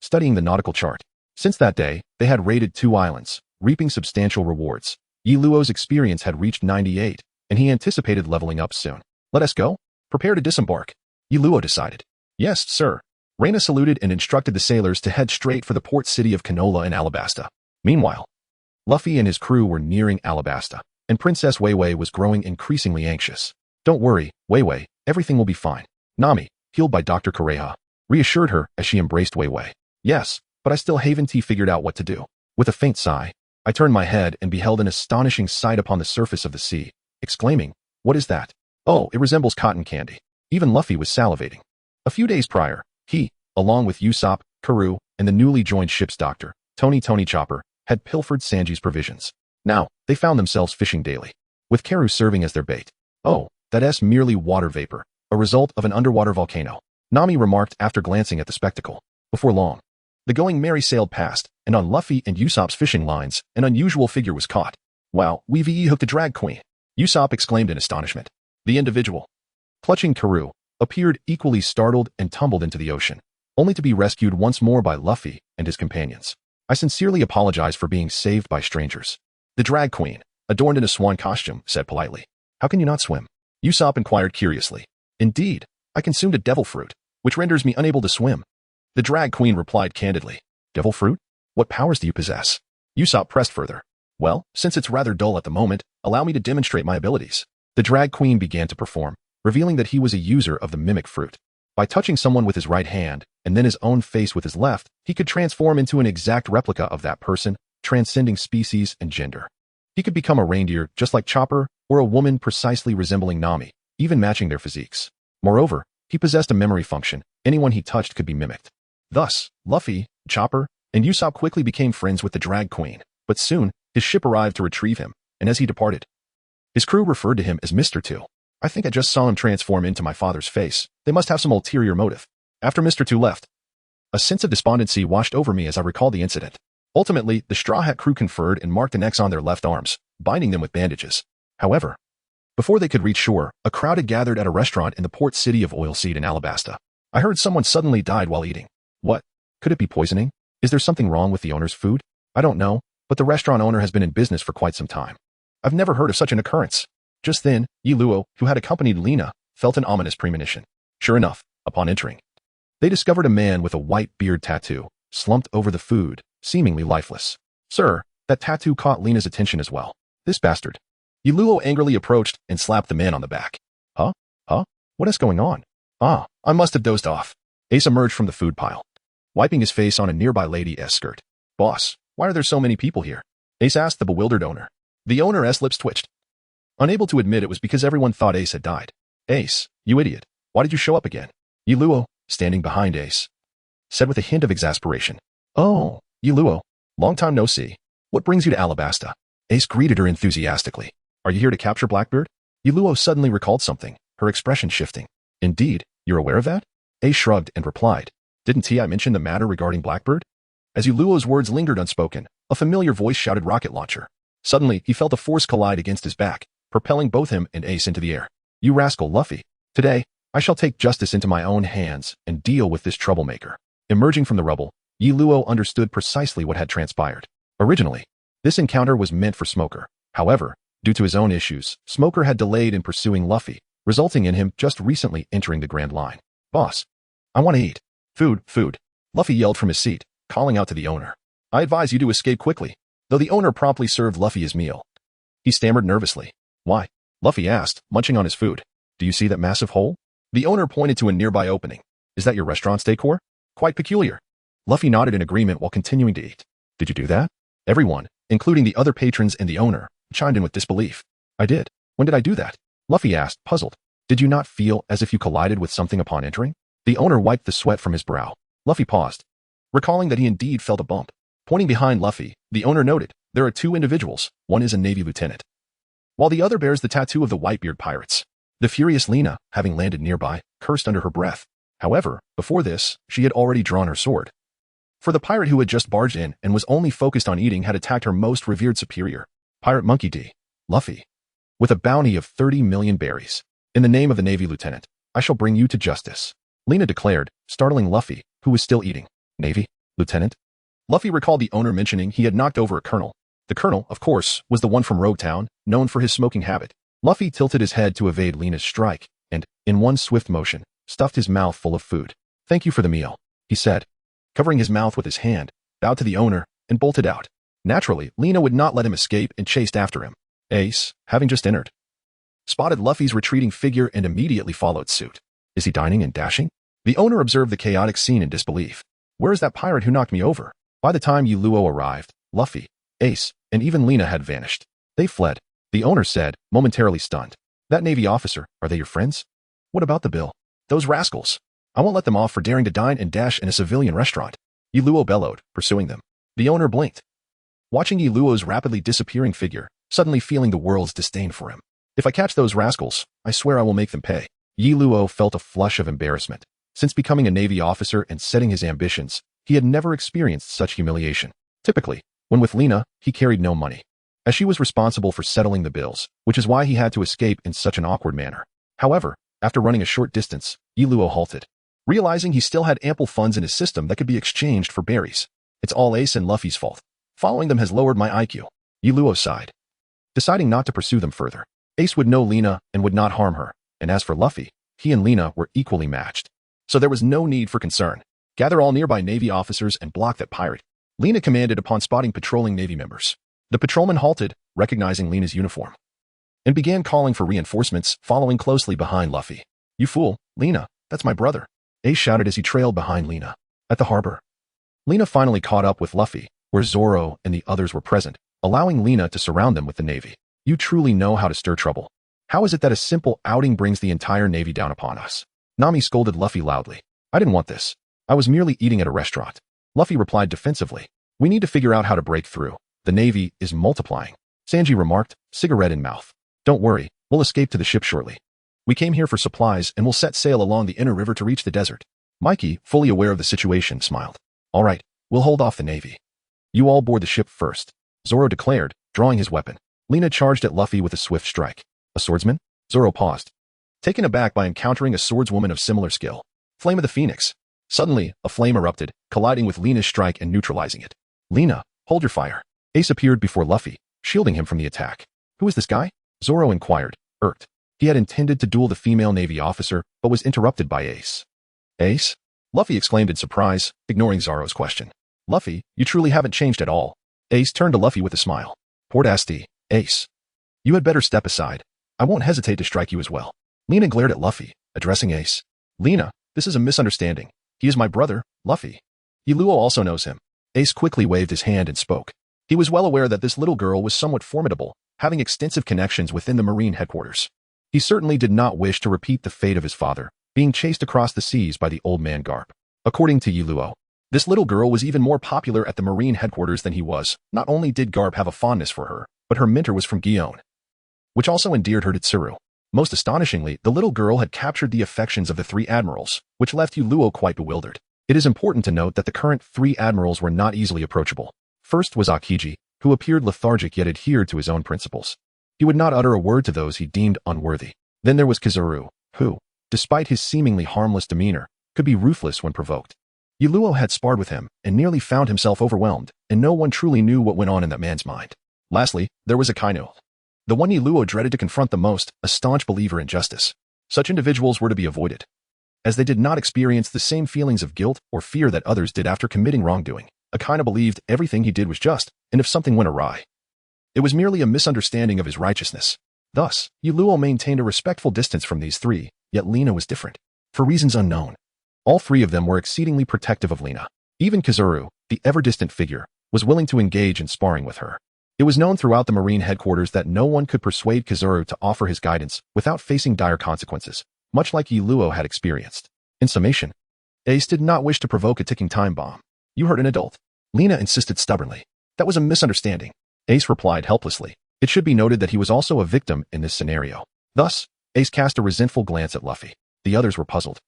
studying the nautical chart. Since that day, they had raided 2 islands, reaping substantial rewards. Yi Luo's experience had reached 98, and he anticipated leveling up soon. Let us go? Prepare to disembark. Yi Luo decided. Yes, sir. Reina saluted and instructed the sailors to head straight for the port city of Canola in Alabasta. Meanwhile, Luffy and his crew were nearing Alabasta, and Princess Weiwei was growing increasingly anxious. Don't worry, Weiwei, everything will be fine. Nami, healed by Dr. Kureha, reassured her as she embraced Weiwei. Yes, but I still haven't figured out what to do. With a faint sigh, I turned my head and beheld an astonishing sight upon the surface of the sea, exclaiming, what is that? Oh, it resembles cotton candy. Even Luffy was salivating. A few days prior, he, along with Usopp, Karoo, and the newly joined ship's doctor, Tony Chopper, had pilfered Sanji's provisions. Now, they found themselves fishing daily, with Karoo serving as their bait. Oh, that's merely water vapor, a result of an underwater volcano, Nami remarked after glancing at the spectacle. Before long, the Going Merry sailed past, and on Luffy and Usopp's fishing lines, an unusual figure was caught. Wow, we've hooked a drag queen, Usopp exclaimed in astonishment. The individual, clutching Karoo, appeared equally startled and tumbled into the ocean, only to be rescued once more by Luffy and his companions. I sincerely apologize for being saved by strangers. The drag queen, adorned in a swan costume, said politely. How can you not swim? Usopp inquired curiously. Indeed, I consumed a devil fruit, which renders me unable to swim. The drag queen replied candidly. Devil fruit? What powers do you possess? Usopp pressed further. Well, since it's rather dull at the moment, allow me to demonstrate my abilities. The drag queen began to perform, revealing that he was a user of the mimic fruit. By touching someone with his right hand, and then his own face with his left, he could transform into an exact replica of that person, transcending species and gender. He could become a reindeer just like Chopper, or a woman precisely resembling Nami, even matching their physiques. Moreover, he possessed a memory function. Anyone he touched could be mimicked. Thus, Luffy, Chopper, and Usopp quickly became friends with the drag queen, but soon, his ship arrived to retrieve him, and as he departed, his crew referred to him as Mr. Two. I think I just saw him transform into my father's face. They must have some ulterior motive. After Mr. Two left, a sense of despondency washed over me as I recalled the incident. Ultimately, the Straw Hat crew conferred and marked an X on their left arms, binding them with bandages. However, before they could reach shore, a crowd had gathered at a restaurant in the port city of Oilseed in Alabasta. I heard someone suddenly died while eating. What? Could it be poisoning? Is there something wrong with the owner's food? I don't know, but the restaurant owner has been in business for quite some time. I've never heard of such an occurrence. Just then, Yi Luo, who had accompanied Lena, felt an ominous premonition. Sure enough, upon entering, they discovered a man with a white beard tattoo, slumped over the food, seemingly lifeless. Sir, that tattoo caught Lena's attention as well. This bastard. Yi Luo angrily approached and slapped the man on the back. Huh? What is going on? Ah, I must have dozed off. Ace emerged from the food pile, wiping his face on a nearby lady's skirt. Boss, why are there so many people here? Ace asked the bewildered owner. The owner's lips twitched, unable to admit it was because everyone thought Ace had died. Ace, you idiot. Why did you show up again? Yi Luo, standing behind Ace, said with a hint of exasperation. Oh, Yi Luo, long time no see. What brings you to Alabasta? Ace greeted her enthusiastically. Are you here to capture Blackbeard? Yi Luo suddenly recalled something, her expression shifting. Indeed, you're aware of that? Ace shrugged and replied. Didn't I mention the matter regarding Blackbeard? As Yi Luo's words lingered unspoken, a familiar voice shouted rocket launcher. Suddenly, he felt a force collide against his back, propelling both him and Ace into the air. You rascal Luffy. Today, I shall take justice into my own hands and deal with this troublemaker. Emerging from the rubble, Yi Luo understood precisely what had transpired. Originally, this encounter was meant for Smoker. However, due to his own issues, Smoker had delayed in pursuing Luffy, resulting in him just recently entering the Grand Line. Boss, I want to eat. Food. Luffy yelled from his seat, calling out to the owner. I advise you to escape quickly, though the owner promptly served Luffy his meal. He stammered nervously. Why? Luffy asked, munching on his food. Do you see that massive hole? The owner pointed to a nearby opening. Is that your restaurant's decor? Quite peculiar. Luffy nodded in agreement while continuing to eat. Did you do that? Everyone, including the other patrons and the owner, chimed in with disbelief. I did. When did I do that? Luffy asked, puzzled. Did you not feel as if you collided with something upon entering? The owner wiped the sweat from his brow. Luffy paused, recalling that he indeed felt a bump. Pointing behind Luffy, the owner noted, there are two individuals. One is a Navy lieutenant, while the other bears the tattoo of the Whitebeard pirates. The furious Lena, having landed nearby, cursed under her breath. However, before this, she had already drawn her sword. For the pirate who had just barged in and was only focused on eating had attacked her most revered superior, Pirate Monkey D. Luffy. With a bounty of 30 million berries. In the name of the Navy lieutenant, I shall bring you to justice. Lena declared, startling Luffy, who was still eating. Navy? Lieutenant? Luffy recalled the owner mentioning he had knocked over a colonel. The colonel, of course, was the one from Rogue Town, known for his smoking habit. Luffy tilted his head to evade Lena's strike, and, in one swift motion, stuffed his mouth full of food. Thank you for the meal, he said, covering his mouth with his hand, bowed to the owner, and bolted out. Naturally, Lena would not let him escape and chased after him. Ace, having just entered, spotted Luffy's retreating figure and immediately followed suit. Is he dining and dashing? The owner observed the chaotic scene in disbelief. Where is that pirate who knocked me over? By the time Yi Luo arrived, Luffy, Ace, and even Lena had vanished. They fled, the owner said, momentarily stunned. That Navy officer, are they your friends? What about the bill? Those rascals. I won't let them off for daring to dine and dash in a civilian restaurant. Yi Luo bellowed, pursuing them. The owner blinked, watching Yi Luo's rapidly disappearing figure, suddenly feeling the world's disdain for him. If I catch those rascals, I swear I will make them pay. Yi Luo felt a flush of embarrassment. Since becoming a Navy officer and setting his ambitions, he had never experienced such humiliation. Typically, when with Lena, he carried no money, as she was responsible for settling the bills, which is why he had to escape in such an awkward manner. However, after running a short distance, Yi Luo halted, realizing he still had ample funds in his system that could be exchanged for berries. It's all Ace and Luffy's fault. Following them has lowered my IQ. Yi Luo sighed, deciding not to pursue them further. Ace would know Lena and would not harm her, and as for Luffy, he and Lena were equally matched. So there was no need for concern. Gather all nearby Navy officers and block that pirate, Lena commanded upon spotting patrolling Navy members. The patrolman halted, recognizing Lena's uniform, and began calling for reinforcements, following closely behind Luffy. You fool, Lena, that's my brother, Ace shouted as he trailed behind Lena. At the harbor, Lena finally caught up with Luffy, where Zoro and the others were present, allowing Lena to surround them with the Navy. You truly know how to stir trouble. How is it that a simple outing brings the entire Navy down upon us? Nami scolded Luffy loudly. I didn't want this. I was merely eating at a restaurant. Luffy replied defensively. We need to figure out how to break through. The Navy is multiplying. Sanji remarked, cigarette in mouth. Don't worry, we'll escape to the ship shortly. We came here for supplies and will set sail along the inner river to reach the desert. Mikey, fully aware of the situation, smiled. All right, we'll hold off the Navy. You all board the ship first, Zoro declared, drawing his weapon. Lena charged at Luffy with a swift strike. A swordsman? Zoro paused, taken aback by encountering a swordswoman of similar skill. Flame of the Phoenix. Suddenly, a flame erupted, colliding with Lena's strike and neutralizing it. Lena, hold your fire. Ace appeared before Luffy, shielding him from the attack. Who is this guy? Zoro inquired, irked. He had intended to duel the female Navy officer, but was interrupted by Ace. Ace? Luffy exclaimed in surprise, ignoring Zoro's question. Luffy, you truly haven't changed at all. Ace turned to Luffy with a smile. Port Asti, Ace. You had better step aside. I won't hesitate to strike you as well. Lena glared at Luffy, addressing Ace. Lena, this is a misunderstanding. He is my brother, Luffy. Yi Luo also knows him. Ace quickly waved his hand and spoke. He was well aware that this little girl was somewhat formidable, having extensive connections within the Marine headquarters. He certainly did not wish to repeat the fate of his father, being chased across the seas by the old man Garp. According to Yi Luo, this little girl was even more popular at the Marine headquarters than he was. Not only did Garp have a fondness for her, but her mentor was from Gion, which also endeared her to Tsuru. Most astonishingly, the little girl had captured the affections of the three admirals, which left Yi Luo quite bewildered. It is important to note that the current three admirals were not easily approachable. First was Akiji, who appeared lethargic yet adhered to his own principles. He would not utter a word to those he deemed unworthy. Then there was Kizaru, who, despite his seemingly harmless demeanor, could be ruthless when provoked. Yuluo had sparred with him and nearly found himself overwhelmed, and no one truly knew what went on in that man's mind. Lastly, there was Akainu, the one Yuluo dreaded to confront the most, a staunch believer in justice. Such individuals were to be avoided, as they did not experience the same feelings of guilt or fear that others did after committing wrongdoing. Akainu believed everything he did was just, and if something went awry, it was merely a misunderstanding of his righteousness. Thus, Yuluo maintained a respectful distance from these three, yet Lina was different. For reasons unknown, all three of them were exceedingly protective of Lina. Even Kazuru, the ever-distant figure, was willing to engage in sparring with her. It was known throughout the Marine headquarters that no one could persuade Kazuru to offer his guidance without facing dire consequences, much like Yuluo had experienced. In summation, Ace did not wish to provoke a ticking time bomb. You hurt an adult. Lina insisted stubbornly. That was a misunderstanding. Ace replied helplessly. It should be noted that he was also a victim in this scenario. Thus, Ace cast a resentful glance at Luffy. The others were puzzled,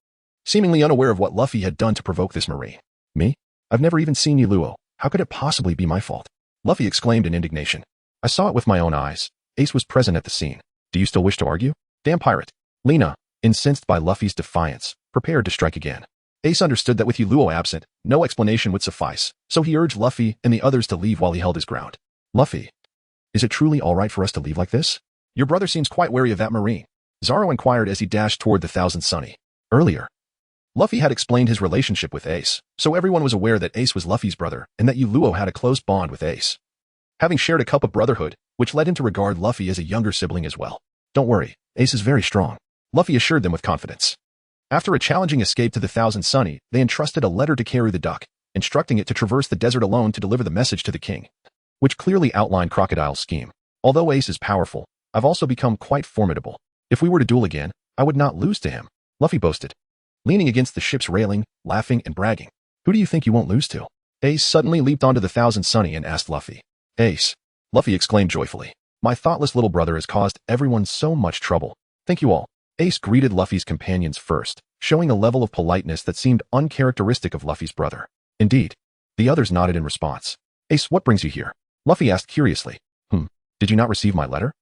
seemingly unaware of what Luffy had done to provoke this Marine. Me? I've never even seen Yuluo. How could it possibly be my fault? Luffy exclaimed in indignation. I saw it with my own eyes. Ace was present at the scene. Do you still wish to argue? Damn pirate. Lina, incensed by Luffy's defiance, prepared to strike again. Ace understood that with Yuluo absent, no explanation would suffice, so he urged Luffy and the others to leave while he held his ground. Luffy, is it truly all right for us to leave like this? Your brother seems quite wary of that Marine, Zoro inquired as he dashed toward the Thousand Sunny. Earlier, Luffy had explained his relationship with Ace, so everyone was aware that Ace was Luffy's brother and that Yuluo had a close bond with Ace, having shared a cup of brotherhood, which led him to regard Luffy as a younger sibling as well. Don't worry, Ace is very strong, Luffy assured them with confidence. After a challenging escape to the Thousand Sunny, they entrusted a letter to Karu the Duck, instructing it to traverse the desert alone to deliver the message to the king, which clearly outlined Crocodile's scheme. Although Ace is powerful, I've also become quite formidable. If we were to duel again, I would not lose to him, Luffy boasted, leaning against the ship's railing, laughing and bragging. Who do you think you won't lose to? Ace suddenly leaped onto the Thousand Sunny and asked Luffy. Ace, Luffy exclaimed joyfully. My thoughtless little brother has caused everyone so much trouble. Thank you all. Ace greeted Luffy's companions first, showing a level of politeness that seemed uncharacteristic of Luffy's brother. Indeed, the others nodded in response. Ace, what brings you here? Luffy asked curiously. Did you not receive my letter?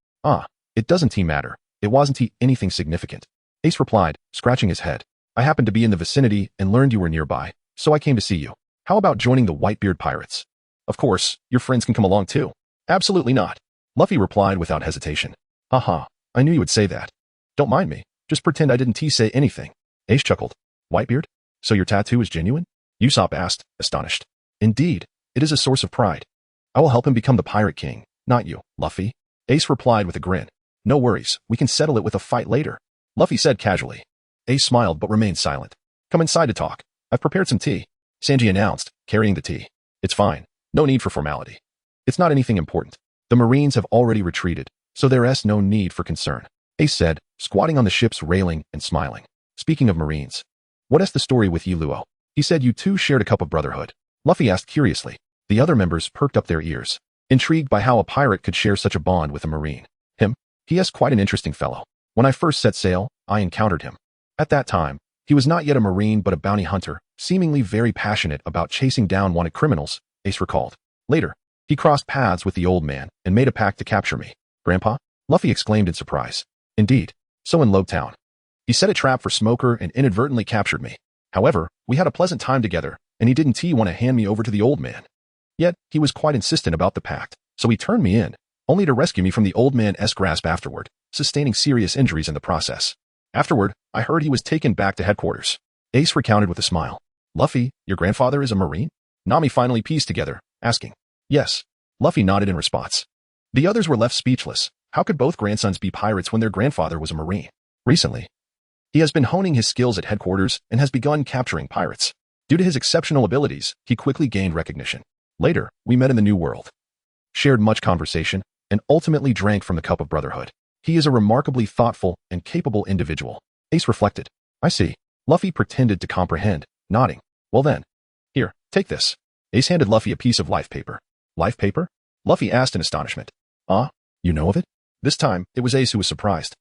It doesn't matter. It wasn't anything significant. Ace replied, scratching his head. I happened to be in the vicinity and learned you were nearby, so I came to see you. How about joining the Whitebeard Pirates? Of course, your friends can come along too. Absolutely not. Luffy replied without hesitation. Haha, I knew you would say that. Don't mind me, just pretend I didn't say anything. Ace chuckled. Whitebeard? So your tattoo is genuine? Usopp asked, astonished. Indeed, it is a source of pride. I will help him become the Pirate King, not you, Luffy. Ace replied with a grin. No worries, we can settle it with a fight later, Luffy said casually. Ace smiled but remained silent. Come inside to talk. I've prepared some tea, Sanji announced, carrying the tea. It's fine. No need for formality. It's not anything important. The Marines have already retreated, so there is no need for concern, Ace said, squatting on the ship's railing and smiling. Speaking of Marines, what is the story with Yuluo? He said you two shared a cup of brotherhood, Luffy asked curiously. The other members perked up their ears, intrigued by how a pirate could share such a bond with a Marine. He is quite an interesting fellow. When I first set sail, I encountered him. At that time, he was not yet a Marine but a bounty hunter, seemingly very passionate about chasing down wanted criminals, Ace recalled. Later, he crossed paths with the old man and made a pact to capture me. Grandpa? Luffy exclaimed in surprise. Indeed, so in Lobetown. He set a trap for Smoker and inadvertently captured me. However, we had a pleasant time together, and he didn't want to hand me over to the old man. Yet, he was quite insistent about the pact, so he turned me in, only to rescue me from the old man's grasp afterward, sustaining serious injuries in the process. Afterward, I heard he was taken back to headquarters. Ace recounted with a smile. Luffy, your grandfather is a Marine? Nami finally pieced together, asking. Yes. Luffy nodded in response. The others were left speechless. How could both grandsons be pirates when their grandfather was a Marine? Recently, he has been honing his skills at headquarters and has begun capturing pirates. Due to his exceptional abilities, he quickly gained recognition. Later, we met in the New World, shared much conversation, and ultimately drank from the cup of brotherhood. He is a remarkably thoughtful and capable individual. Ace reflected. I see. Luffy pretended to comprehend, nodding. Well then. Here, take this. Ace handed Luffy a piece of life paper. Life paper? Luffy asked in astonishment. You know of it? This time, it was Ace who was surprised,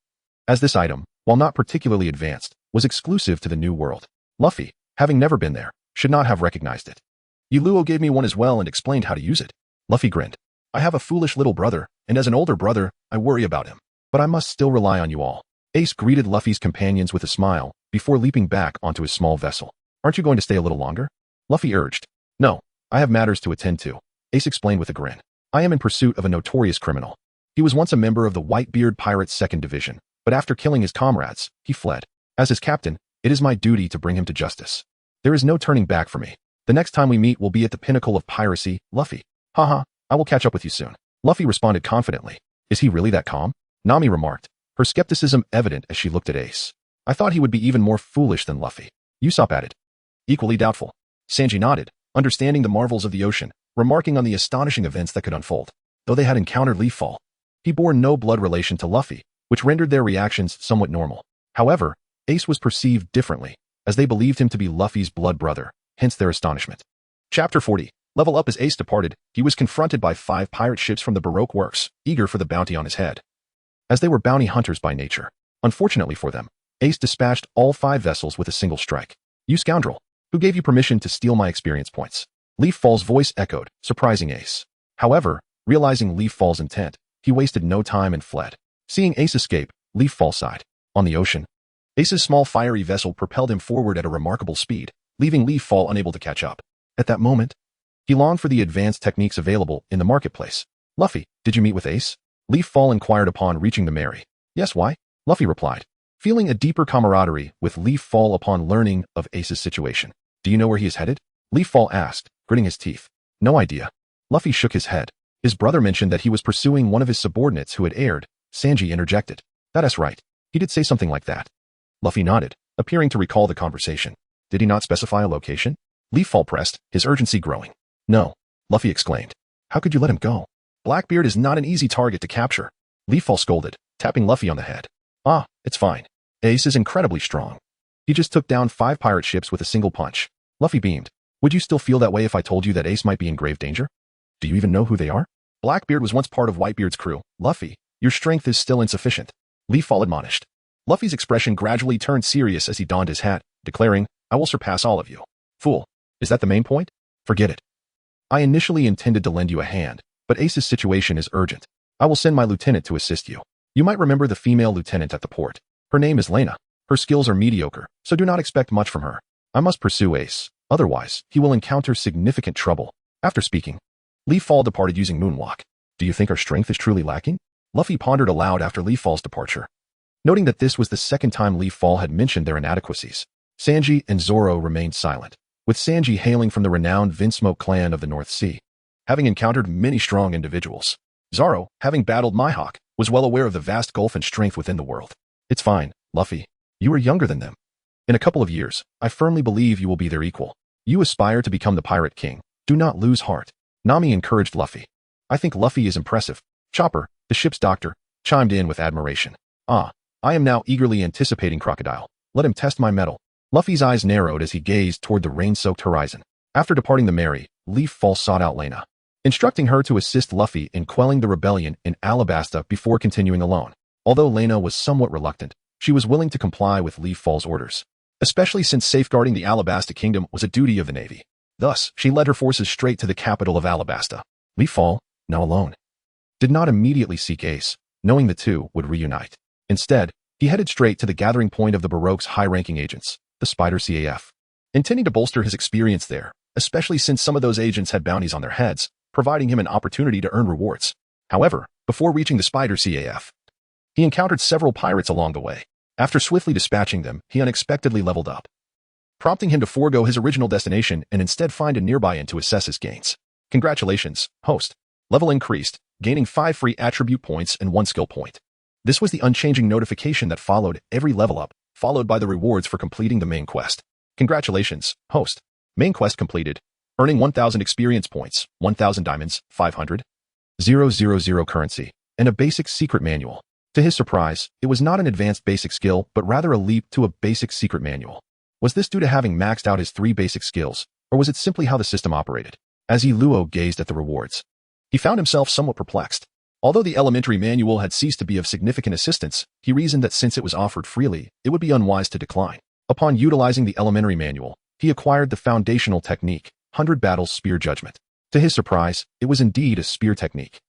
as this item, while not particularly advanced, was exclusive to the New World. Luffy, having never been there, should not have recognized it. Yuluo gave me one as well and explained how to use it. Luffy grinned. I have a foolish little brother, and as an older brother, I worry about him. But I must still rely on you all. Ace greeted Luffy's companions with a smile, before leaping back onto his small vessel. Aren't you going to stay a little longer? Luffy urged. No, I have matters to attend to, Ace explained with a grin. I am in pursuit of a notorious criminal. He was once a member of the Whitebeard Pirates' 2nd Division, but after killing his comrades, he fled. As his captain, it is my duty to bring him to justice. There is no turning back for me. The next time we meet will be at the pinnacle of piracy, Luffy. Haha, I will catch up with you soon. Luffy responded confidently. Is he really that calm? Nami remarked, her skepticism evident as she looked at Ace. I thought he would be even more foolish than Luffy. Usopp added. Equally doubtful. Sanji nodded, understanding the marvels of the ocean, remarking on the astonishing events that could unfold. Though they had encountered Leaffall, he bore no blood relation to Luffy, which rendered their reactions somewhat normal. However, Ace was perceived differently, as they believed him to be Luffy's blood brother, hence their astonishment. Chapter 40. Level up. As Ace departed, he was confronted by 5 pirate ships from the Baroque works, eager for the bounty on his head. As they were bounty hunters by nature, unfortunately for them, Ace dispatched all 5 vessels with a single strike. You scoundrel! Who gave you permission to steal my experience points? Leaffall's voice echoed, surprising Ace. However, realizing Leaffall's intent, he wasted no time and fled. Seeing Ace escape, Leaffall sighed. On the ocean, Ace's small fiery vessel propelled him forward at a remarkable speed, leaving Leaffall unable to catch up. At that moment, he longed for the advanced techniques available in the marketplace. Luffy, did you meet with Ace? Leaffall inquired upon reaching the Mary. Yes, why? Luffy replied, feeling a deeper camaraderie with Leaffall upon learning of Ace's situation. Do you know where he is headed? Leaffall asked, gritting his teeth. No idea. Luffy shook his head. His brother mentioned that he was pursuing one of his subordinates who had erred. Sanji interjected. That's right. He did say something like that. Luffy nodded, appearing to recall the conversation. Did he not specify a location? Leaffall pressed, his urgency growing. No, Luffy exclaimed. How could you let him go? Blackbeard is not an easy target to capture. Leaffall scolded, tapping Luffy on the head. Ah, it's fine. Ace is incredibly strong. He just took down 5 pirate ships with a single punch. Luffy beamed. Would you still feel that way if I told you that Ace might be in grave danger? Do you even know who they are? Blackbeard was once part of Whitebeard's crew. Luffy, your strength is still insufficient. Leaffall admonished. Luffy's expression gradually turned serious as he donned his hat, declaring, I will surpass all of you. Fool, is that the main point? Forget it. I initially intended to lend you a hand, but Ace's situation is urgent. I will send my lieutenant to assist you. You might remember the female lieutenant at the port. Her name is Lena. Her skills are mediocre, so do not expect much from her. I must pursue Ace, otherwise he will encounter significant trouble. After speaking, Leaffall departed using Moonwalk. Do you think our strength is truly lacking? Luffy pondered aloud after Leaffall's departure, noting that this was the second time Leaffall had mentioned their inadequacies. Sanji and Zoro remained silent, with Sanji hailing from the renowned Vinsmoke clan of the North Sea, having encountered many strong individuals. Zoro, having battled Mihawk, was well aware of the vast gulf and strength within the world. It's fine, Luffy. You are younger than them. In a couple of years, I firmly believe you will be their equal. You aspire to become the Pirate King. Do not lose heart. Nami encouraged Luffy. I think Luffy is impressive. Chopper, the ship's doctor, chimed in with admiration. Ah, I am now eagerly anticipating Crocodile. Let him test my mettle. Luffy's eyes narrowed as he gazed toward the rain-soaked horizon. After departing the Mary, Leaffall sought out Lena, instructing her to assist Luffy in quelling the rebellion in Alabasta before continuing alone. Although Lena was somewhat reluctant, she was willing to comply with Leaffall's orders, especially since safeguarding the Alabasta kingdom was a duty of the Navy. Thus, she led her forces straight to the capital of Alabasta. Leaffall, now alone, did not immediately seek Ace, knowing the two would reunite. Instead, he headed straight to the gathering point of the Baroque's high-ranking agents, the Spider CAF, intending to bolster his experience there, especially since some of those agents had bounties on their heads, providing him an opportunity to earn rewards. However, before reaching the Spider CAF, he encountered several pirates along the way. After swiftly dispatching them, he unexpectedly leveled up, prompting him to forego his original destination and instead find a nearby inn to assess his gains. Congratulations, host. Level increased, gaining 5 free attribute points and 1 skill point. This was the unchanging notification that followed every level up, followed by the rewards for completing the main quest. Congratulations, host. Main quest completed, earning 1,000 experience points, 1,000 diamonds, 500, 000 currency, and a basic secret manual. To his surprise, it was not an advanced basic skill, but rather a leap to a basic secret manual. Was this due to having maxed out his 3 basic skills, or was it simply how the system operated? As Luo gazed at the rewards, he found himself somewhat perplexed. Although the elementary manual had ceased to be of significant assistance, he reasoned that since it was offered freely, it would be unwise to decline. Upon utilizing the elementary manual, he acquired the foundational technique, 100 Battles Spear Judgment. To his surprise, it was indeed a spear technique,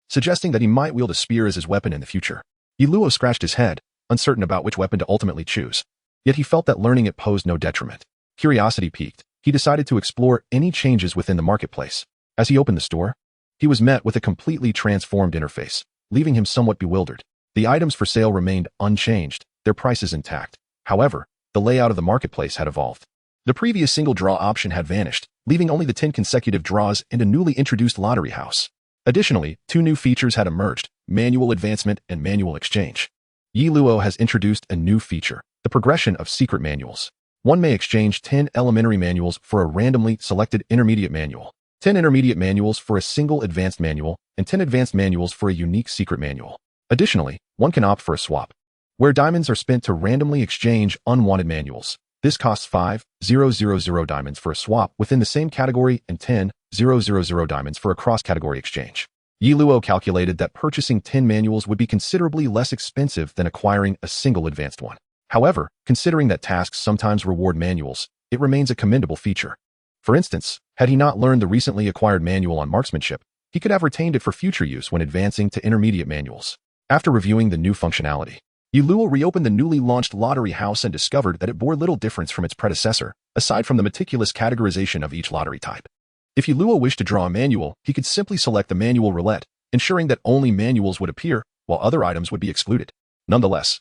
suggesting that he might wield a spear as his weapon in the future. Luo scratched his head, uncertain about which weapon to ultimately choose. Yet he felt that learning it posed no detriment. Curiosity piqued, he decided to explore any changes within the marketplace. As he opened the store, he was met with a completely transformed interface, leaving him somewhat bewildered. The items for sale remained unchanged, their prices intact. However, the layout of the marketplace had evolved. The previous single draw option had vanished, leaving only the 10 consecutive draws and a newly introduced lottery house. Additionally, 2 new features had emerged: manual advancement and manual exchange. Yi Luo has introduced a new feature, the progression of secret manuals. One may exchange 10 elementary manuals for a randomly selected intermediate manual, 10 intermediate manuals for a single advanced manual, and 10 advanced manuals for a unique secret manual. Additionally, one can opt for a swap, where diamonds are spent to randomly exchange unwanted manuals. This costs 5,000 diamonds for a swap within the same category and 10,000 diamonds for a cross-category exchange. Yi Luo calculated that purchasing 10 manuals would be considerably less expensive than acquiring a single advanced one. However, considering that tasks sometimes reward manuals, it remains a commendable feature. For instance, had he not learned the recently acquired manual on marksmanship, he could have retained it for future use when advancing to intermediate manuals. After reviewing the new functionality, Yi Luo reopened the newly launched lottery house and discovered that it bore little difference from its predecessor, aside from the meticulous categorization of each lottery type. If Yi Luo wished to draw a manual, he could simply select the manual roulette, ensuring that only manuals would appear, while other items would be excluded. Nonetheless,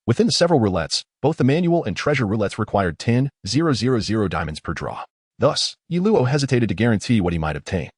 within the several roulettes, both the manual and treasure roulettes required 10,000 diamonds per draw. Thus, Yi Luo hesitated to guarantee what he might obtain.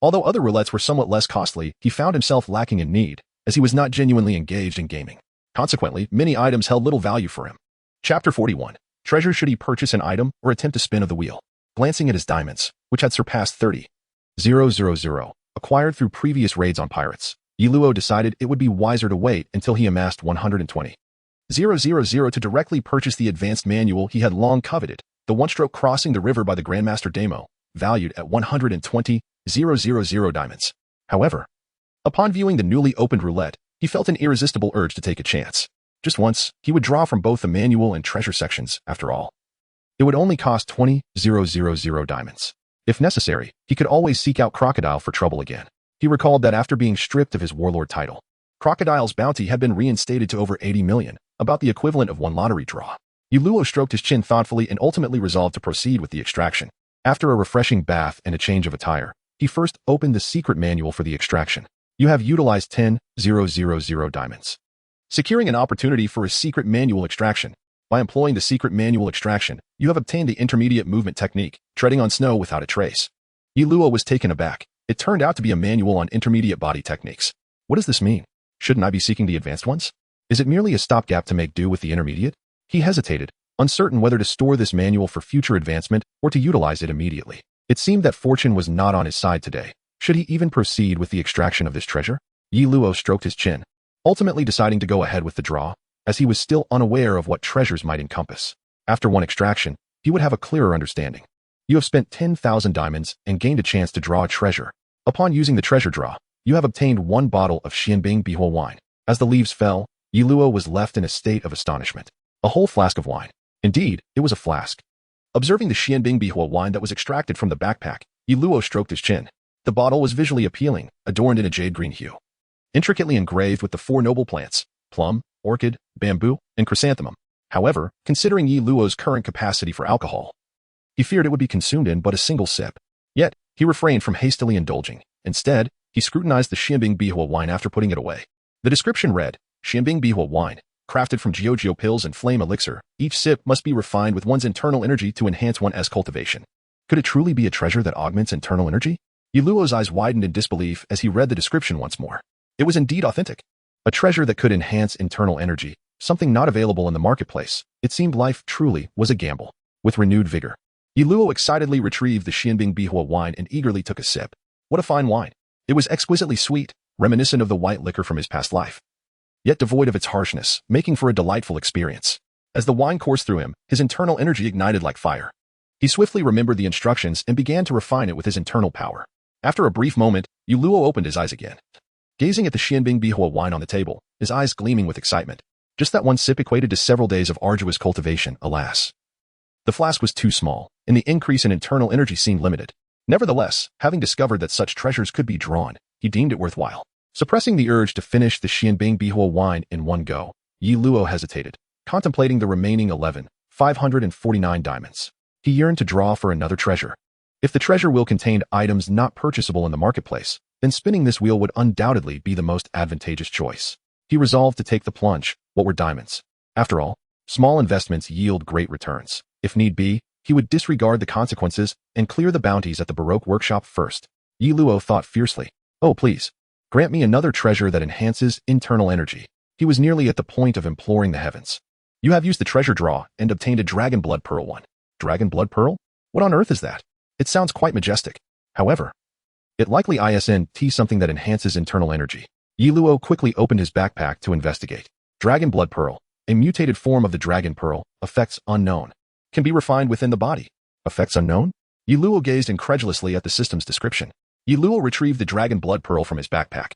Although other roulettes were somewhat less costly, he found himself lacking in need, as he was not genuinely engaged in gaming. Consequently, many items held little value for him. Chapter 41. Treasure: should he purchase an item or attempt to spin of the wheel? Glancing at his diamonds, which had surpassed 30,000, acquired through previous raids on pirates, Yi Luo decided it would be wiser to wait until he amassed 120,000 to directly purchase the advanced manual he had long coveted, the one-stroke crossing the river by the Grandmaster Demo, valued at 120,000 diamonds. However, upon viewing the newly opened roulette, he felt an irresistible urge to take a chance. Just once, he would draw from both the manual and treasure sections, after all. It would only cost 20,000 diamonds. If necessary, he could always seek out Crocodile for trouble again. He recalled that after being stripped of his warlord title, Crocodile's bounty had been reinstated to over 80 million, about the equivalent of one lottery draw. Yi Luo stroked his chin thoughtfully and ultimately resolved to proceed with the extraction. After a refreshing bath and a change of attire, he first opened the secret manual for the extraction. You have utilized 10,000 diamonds, securing an opportunity for a secret manual extraction. By employing the secret manual extraction, you have obtained the intermediate movement technique, treading on snow without a trace. Yi Luo was taken aback. It turned out to be a manual on intermediate body techniques. What does this mean? Shouldn't I be seeking the advanced ones? Is it merely a stopgap to make do with the intermediate? He hesitated, uncertain whether to store this manual for future advancement or to utilize it immediately. It seemed that fortune was not on his side today. Should he even proceed with the extraction of this treasure? Yi Luo stroked his chin, ultimately deciding to go ahead with the draw, as he was still unaware of what treasures might encompass. After one extraction, he would have a clearer understanding. You have spent 10,000 diamonds and gained a chance to draw a treasure. Upon using the treasure draw, you have obtained 1 bottle of Xianbing Bihua wine. As the leaves fell, Yi Luo was left in a state of astonishment. A whole flask of wine. Indeed, it was a flask. Observing the Xianbing Bihua wine that was extracted from the backpack, Yi Luo stroked his chin. The bottle was visually appealing, adorned in a jade green hue, intricately engraved with the 4 noble plants: plum, orchid, bamboo, and chrysanthemum. However, considering Yi Luo's current capacity for alcohol, he feared it would be consumed in but a single sip. Yet, he refrained from hastily indulging. Instead, he scrutinized the Xianbing Bihua wine after putting it away. The description read, Xianbing Bihua wine, crafted from Jiujiu pills and flame elixir. Each sip must be refined with one's internal energy to enhance one's cultivation. Could it truly be a treasure that augments internal energy? Yi Luo's eyes widened in disbelief as he read the description once more. It was indeed authentic. A treasure that could enhance internal energy, something not available in the marketplace. It seemed life truly was a gamble. With renewed vigor, Yi Luo excitedly retrieved the Xianbing Bihua wine and eagerly took a sip. What a fine wine. It was exquisitely sweet, reminiscent of the white liquor from his past life, yet devoid of its harshness, making for a delightful experience. As the wine coursed through him, his internal energy ignited like fire. He swiftly remembered the instructions and began to refine it with his internal power. After a brief moment, Yi Luo opened his eyes again, gazing at the Xianbing Bihua wine on the table, his eyes gleaming with excitement. Just that one sip equated to several days of arduous cultivation, alas. The flask was too small, and the increase in internal energy seemed limited. Nevertheless, having discovered that such treasures could be drawn, he deemed it worthwhile. Suppressing the urge to finish the Xianbing Bihua wine in one go, Yi Luo hesitated, contemplating the remaining 11,549 diamonds. He yearned to draw for another treasure. If the treasure wheel contained items not purchasable in the marketplace, then spinning this wheel would undoubtedly be the most advantageous choice. He resolved to take the plunge. What were diamonds? After all, small investments yield great returns. If need be, he would disregard the consequences and clear the bounties at the Baroque workshop first. Yi Luo thought fiercely. Oh, please, grant me another treasure that enhances internal energy. He was nearly at the point of imploring the heavens. You have used the treasure draw and obtained a dragon blood pearl one. Dragon blood pearl? What on earth is that? It sounds quite majestic. However, it likely isn't something that enhances internal energy. Yi Luo quickly opened his backpack to investigate. Dragon blood pearl, a mutated form of the dragon pearl, effects unknown. Can be refined within the body. Effects unknown? Yi Luo gazed incredulously at the system's description. Yi Luo retrieved the dragon blood pearl from his backpack,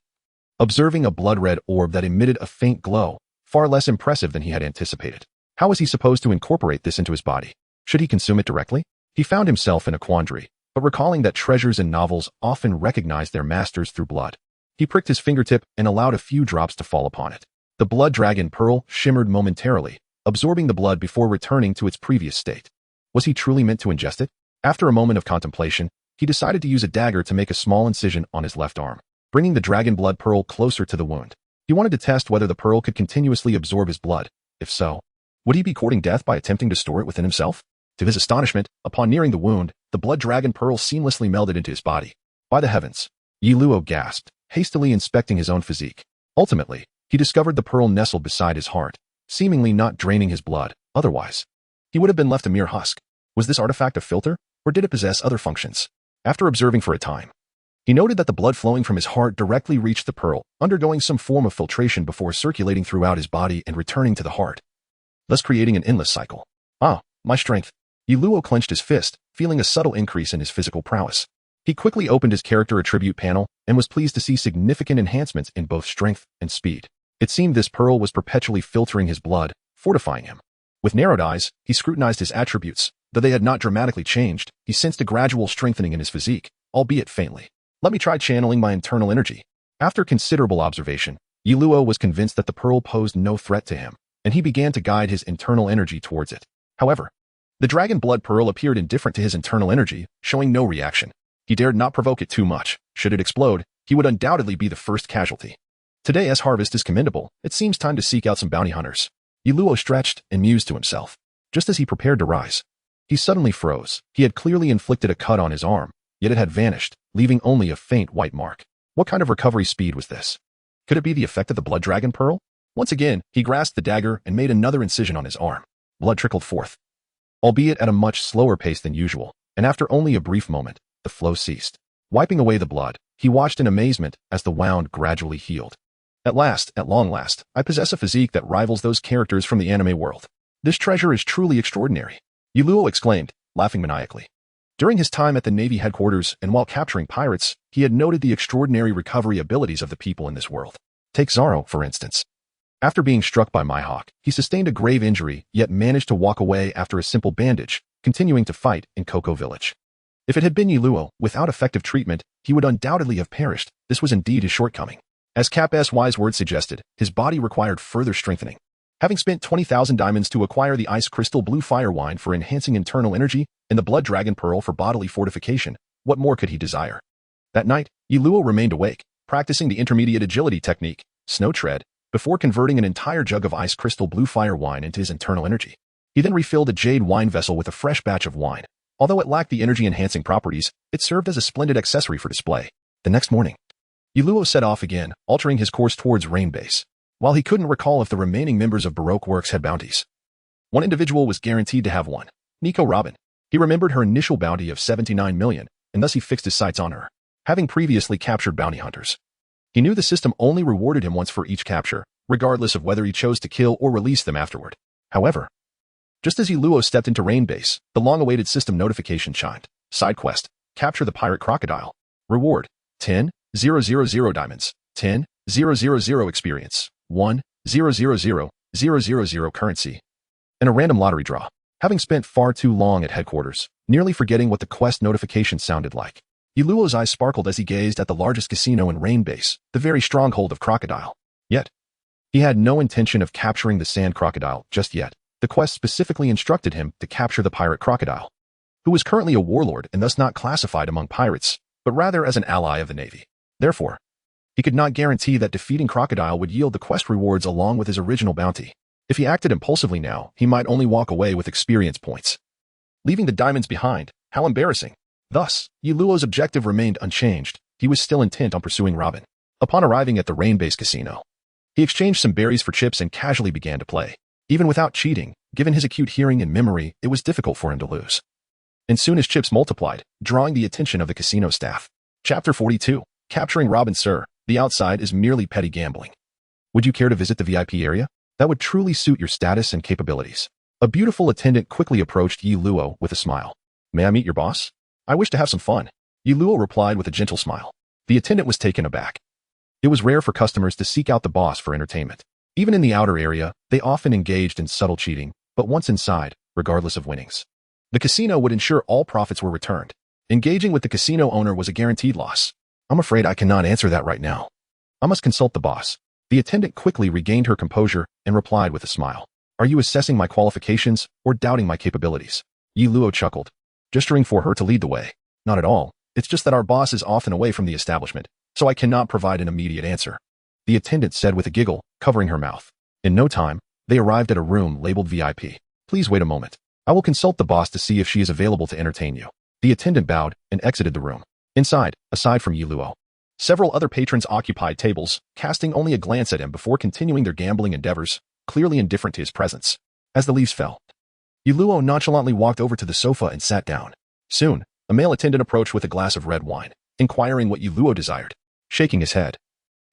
observing a blood-red orb that emitted a faint glow, far less impressive than he had anticipated. How was he supposed to incorporate this into his body? Should he consume it directly? He found himself in a quandary, but recalling that treasures in novels often recognize their masters through blood, he pricked his fingertip and allowed a few drops to fall upon it. The blood dragon pearl shimmered momentarily, absorbing the blood before returning to its previous state. Was he truly meant to ingest it? After a moment of contemplation, he decided to use a dagger to make a small incision on his left arm, bringing the dragon blood pearl closer to the wound. He wanted to test whether the pearl could continuously absorb his blood. If so, would he be courting death by attempting to store it within himself? To his astonishment, upon nearing the wound, the blood dragon pearl seamlessly melded into his body. By the heavens! Yi Luo gasped, hastily inspecting his own physique. Ultimately, he discovered the pearl nestled beside his heart, seemingly not draining his blood. Otherwise, he would have been left a mere husk. Was this artifact a filter, or did it possess other functions? After observing for a time, he noted that the blood flowing from his heart directly reached the pearl, undergoing some form of filtration before circulating throughout his body and returning to the heart, thus creating an endless cycle. Ah, my strength! Yi Luo clenched his fist, feeling a subtle increase in his physical prowess. He quickly opened his character attribute panel and was pleased to see significant enhancements in both strength and speed. It seemed this pearl was perpetually filtering his blood, fortifying him. With narrowed eyes, he scrutinized his attributes. Though they had not dramatically changed, he sensed a gradual strengthening in his physique, albeit faintly. Let me try channeling my internal energy. After considerable observation, Yi Luo was convinced that the pearl posed no threat to him, and he began to guide his internal energy towards it. However, the dragon blood pearl appeared indifferent to his internal energy, showing no reaction. He dared not provoke it too much. Should it explode, he would undoubtedly be the first casualty. Today's harvest is commendable. It seems time to seek out some bounty hunters. Yi Luo stretched and mused to himself. Just as he prepared to rise, he suddenly froze. He had clearly inflicted a cut on his arm, yet it had vanished, leaving only a faint white mark. What kind of recovery speed was this? Could it be the effect of the blood dragon pearl? Once again, he grasped the dagger and made another incision on his arm. Blood trickled forth, albeit at a much slower pace than usual, and after only a brief moment, the flow ceased. Wiping away the blood, he watched in amazement as the wound gradually healed. At long last, I possess a physique that rivals those characters from the anime world. This treasure is truly extraordinary, Yi Luo exclaimed, laughing maniacally. During his time at the Navy headquarters and while capturing pirates, he had noted the extraordinary recovery abilities of the people in this world. Take Zaro, for instance. After being struck by Mihawk, he sustained a grave injury, yet managed to walk away after a simple bandage, continuing to fight in Cocoa Village. If it had been Yi Luo, without effective treatment, he would undoubtedly have perished. This was indeed his shortcoming. As Cap's wise words suggested, his body required further strengthening. Having spent 20,000 diamonds to acquire the ice crystal blue fire wine for enhancing internal energy and the blood dragon pearl for bodily fortification, what more could he desire? That night, Yi Luo remained awake, practicing the intermediate agility technique, snow tread, before converting an entire jug of ice crystal blue fire wine into his internal energy. He then refilled a jade wine vessel with a fresh batch of wine. Although it lacked the energy-enhancing properties, it served as a splendid accessory for display. The next morning, Yi Luo set off again, altering his course towards Rain Base. While he couldn't recall if the remaining members of Baroque Works had bounties, one individual was guaranteed to have one, Nico Robin. He remembered her initial bounty of 79 million, and thus he fixed his sights on her. Having previously captured bounty hunters, he knew the system only rewarded him once for each capture, regardless of whether he chose to kill or release them afterward. However, just as Yi Luo stepped into Rain Base, the long-awaited system notification chimed. Side quest: capture the pirate crocodile. Reward: 10,000 diamonds, 10,000 experience, 1,000,000 currency, and a random lottery draw. Having spent far too long at headquarters, nearly forgetting what the quest notification sounded like, Yi Luo's eyes sparkled as he gazed at the largest casino in Rain Base, the very stronghold of Crocodile. Yet, he had no intention of capturing the sand crocodile just yet. The quest specifically instructed him to capture the pirate crocodile. who was currently a warlord and thus not classified among pirates, but rather as an ally of the Navy. Therefore, he could not guarantee that defeating Crocodile would yield the quest rewards along with his original bounty. If he acted impulsively now, he might only walk away with experience points, leaving the diamonds behind. How embarrassing. Thus, Yuluo's objective remained unchanged. He was still intent on pursuing Robin. Upon arriving at the rain-based casino, he exchanged some berries for chips and casually began to play. Even without cheating, given his acute hearing and memory, it was difficult for him to lose. And soon his chips multiplied, drawing the attention of the casino staff. Chapter 42. Capturing Robin. Sir, the outside is merely petty gambling. Would you care to visit the VIP area? That would truly suit your status and capabilities. A beautiful attendant quickly approached Yi Luo with a smile. May I meet your boss? I wish to have some fun. Yi Luo replied with a gentle smile. The attendant was taken aback. It was rare for customers to seek out the boss for entertainment. Even in the outer area, they often engaged in subtle cheating, but once inside, regardless of winnings, the casino would ensure all profits were returned. Engaging with the casino owner was a guaranteed loss. I'm afraid I cannot answer that right now. I must consult the boss. The attendant quickly regained her composure and replied with a smile. Are you assessing my qualifications or doubting my capabilities? Yi Luo chuckled, gesturing for her to lead the way. Not at all. It's just that our boss is often away from the establishment, so I cannot provide an immediate answer. The attendant said with a giggle, covering her mouth. In no time, they arrived at a room labeled VIP. Please wait a moment. I will consult the boss to see if she is available to entertain you. The attendant bowed and exited the room. Inside, aside from Yi Luo, several other patrons occupied tables, casting only a glance at him before continuing their gambling endeavors, clearly indifferent to his presence. As the leaves fell, Yi Luo nonchalantly walked over to the sofa and sat down. Soon, a male attendant approached with a glass of red wine, inquiring what Yi Luo desired. Shaking his head,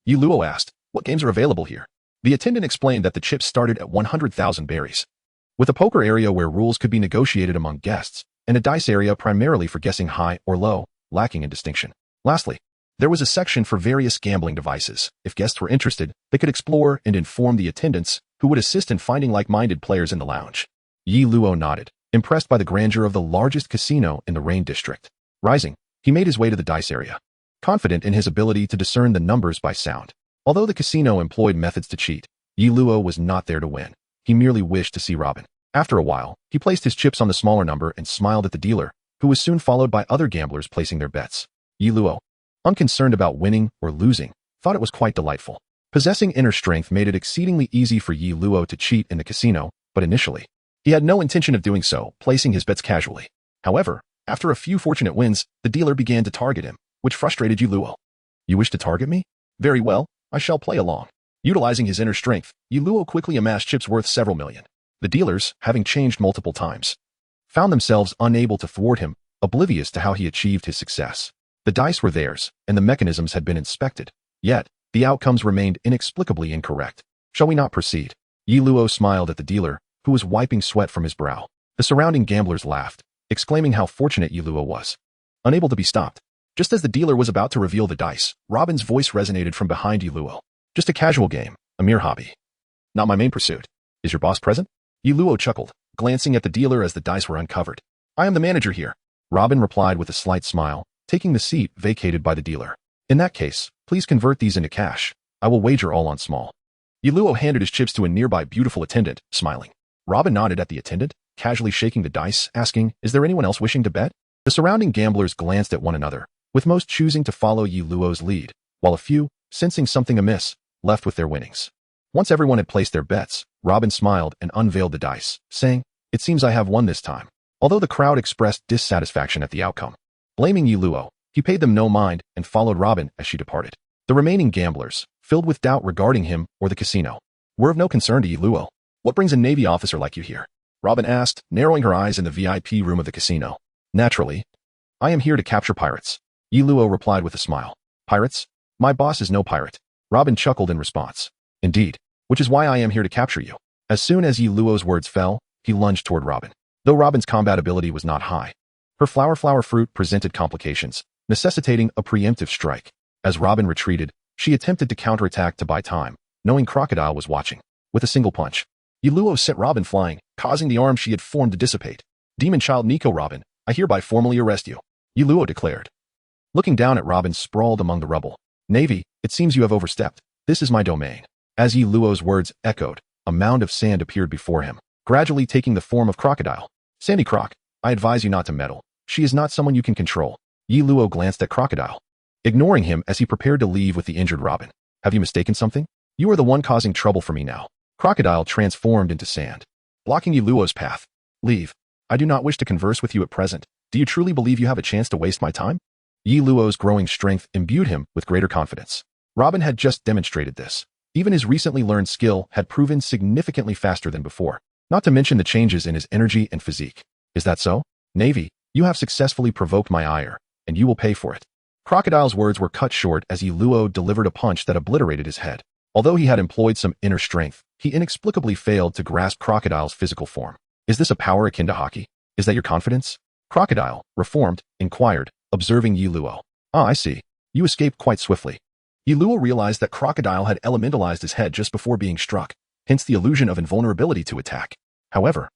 Yi Luo asked, what games are available here? The attendant explained that the chips started at 100,000 berries, with a poker area where rules could be negotiated among guests, and a dice area primarily for guessing high or low, lacking in distinction. Lastly, there was a section for various gambling devices. If guests were interested, they could explore and inform the attendants, who would assist in finding like-minded players in the lounge. Yi Luo nodded, impressed by the grandeur of the largest casino in the Rain District. Rising, he made his way to the dice area, confident in his ability to discern the numbers by sound. Although the casino employed methods to cheat, Yi Luo was not there to win. He merely wished to see Robin. After a while, he placed his chips on the smaller number and smiled at the dealer, who was soon followed by other gamblers placing their bets. Yi Luo, unconcerned about winning or losing, thought it was quite delightful. Possessing inner strength made it exceedingly easy for Yi Luo to cheat in the casino, but initially, he had no intention of doing so, placing his bets casually. However, after a few fortunate wins, the dealer began to target him, which frustrated Yi Luo. You wish to target me? Very well, I shall play along. Utilizing his inner strength, Yi Luo quickly amassed chips worth several million. The dealers, having changed multiple times, found themselves unable to thwart him, oblivious to how he achieved his success. The dice were theirs, and the mechanisms had been inspected. Yet, the outcomes remained inexplicably incorrect. Shall we not proceed? Yi Luo smiled at the dealer, who was wiping sweat from his brow. The surrounding gamblers laughed, exclaiming how fortunate Yi Luo was. Unable to be stopped. Just as the dealer was about to reveal the dice, Robin's voice resonated from behind Yi Luo. Just a casual game, a mere hobby. Not my main pursuit. Is your boss present? Yi Luo chuckled, glancing at the dealer as the dice were uncovered. I am the manager here. Robin replied with a slight smile, taking the seat vacated by the dealer. In that case, please convert these into cash. I will wager all on small. Yi Luo handed his chips to a nearby beautiful attendant, smiling. Robin nodded at the attendant, casually shaking the dice, asking, is there anyone else wishing to bet? The surrounding gamblers glanced at one another, with most choosing to follow Yi Luo's lead, while a few, sensing something amiss, left with their winnings. Once everyone had placed their bets, Robin smiled and unveiled the dice, saying, it seems I have won this time. Although the crowd expressed dissatisfaction at the outcome, blaming Yi Luo, he paid them no mind and followed Robin as she departed. The remaining gamblers, filled with doubt regarding him or the casino, were of no concern to Yi Luo. What brings a Navy officer like you here? Robin asked, narrowing her eyes in the VIP room of the casino. Naturally, I am here to capture pirates. Yi Luo replied with a smile. Pirates? My boss is no pirate. Robin chuckled in response. Indeed, which is why I am here to capture you. As soon as Yi Luo's words fell, he lunged toward Robin. Though Robin's combat ability was not high, her flower fruit presented complications, necessitating a preemptive strike. As Robin retreated, she attempted to counterattack to buy time, knowing Crocodile was watching. With a single punch, Yi Luo sent Robin flying, causing the arm she had formed to dissipate. Demon Child Nico Robin, I hereby formally arrest you, Yi Luo declared, looking down at Robin sprawled among the rubble. Navy, it seems you have overstepped. This is my domain. As Yi Luo's words echoed, a mound of sand appeared before him, gradually taking the form of Crocodile. Sandy Croc, I advise you not to meddle. She is not someone you can control. Yi Luo glanced at Crocodile, ignoring him as he prepared to leave with the injured Robin. Have you mistaken something? You are the one causing trouble for me now. Crocodile transformed into sand, blocking Yi Luo's path. Leave. I do not wish to converse with you at present. Do you truly believe you have a chance to waste my time? Yi Luo's growing strength imbued him with greater confidence. Robin had just demonstrated this. Even his recently learned skill had proven significantly faster than before, not to mention the changes in his energy and physique. Is that so? Navy, you have successfully provoked my ire, and you will pay for it. Crocodile's words were cut short as Yi Luo delivered a punch that obliterated his head. Although he had employed some inner strength, he inexplicably failed to grasp Crocodile's physical form. Is this a power akin to hockey? Is that your confidence? Crocodile, reformed, inquired, observing Yi Luo. Ah, I see. You escaped quite swiftly. Yi Luo realized that Crocodile had elementalized his head just before being struck, hence the illusion of invulnerability to attack. However,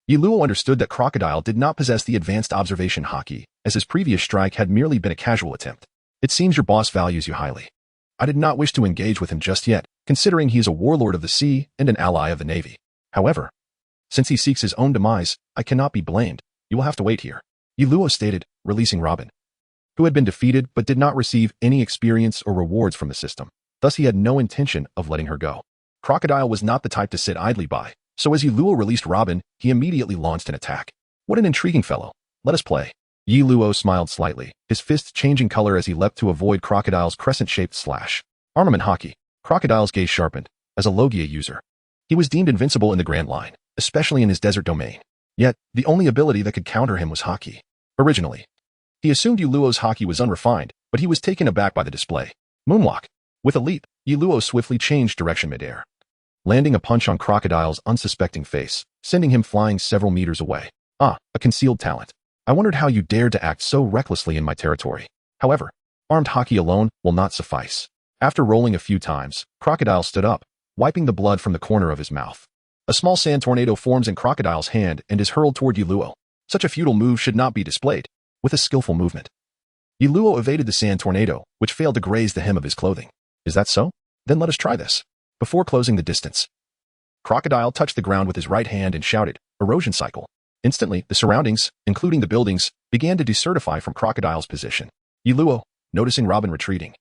Yi Luo understood that Crocodile did not possess the advanced observation haki, as his previous strike had merely been a casual attempt. It seems your boss values you highly. I did not wish to engage with him just yet, considering he is a warlord of the sea and an ally of the Navy. However, since he seeks his own demise, I cannot be blamed. You will have to wait here. Yi Luo stated, releasing Robin, who had been defeated but did not receive any experience or rewards from the system. Thus he had no intention of letting her go. Crocodile was not the type to sit idly by, so as Yi Luo released Robin, he immediately launched an attack. What an intriguing fellow. Let us play. Yi Luo smiled slightly, his fists changing color as he leapt to avoid Crocodile's crescent-shaped slash. Armament hockey. Crocodile's gaze sharpened. As a Logia user, he was deemed invincible in the Grand Line, especially in his desert domain. Yet, the only ability that could counter him was hockey. Originally, he assumed Yi Luo's hockey was unrefined, but he was taken aback by the display. Moonwalk. With a leap, Yi Luo swiftly changed direction midair, landing a punch on Crocodile's unsuspecting face, sending him flying several meters away. Ah, a concealed talent. I wondered how you dared to act so recklessly in my territory. However, armed hockey alone will not suffice. After rolling a few times, Crocodile stood up, wiping the blood from the corner of his mouth. A small sand tornado forms in Crocodile's hand and is hurled toward Yi Luo. Such a futile move should not be displayed. With a skillful movement, Yi Luo evaded the sand tornado, which failed to graze the hem of his clothing. Is that so? Then let us try this. Before closing the distance, Crocodile touched the ground with his right hand and shouted, "Erosion cycle." Instantly, the surroundings, including the buildings, began to decertify from Crocodile's position. Yi Luo, noticing Robin retreating,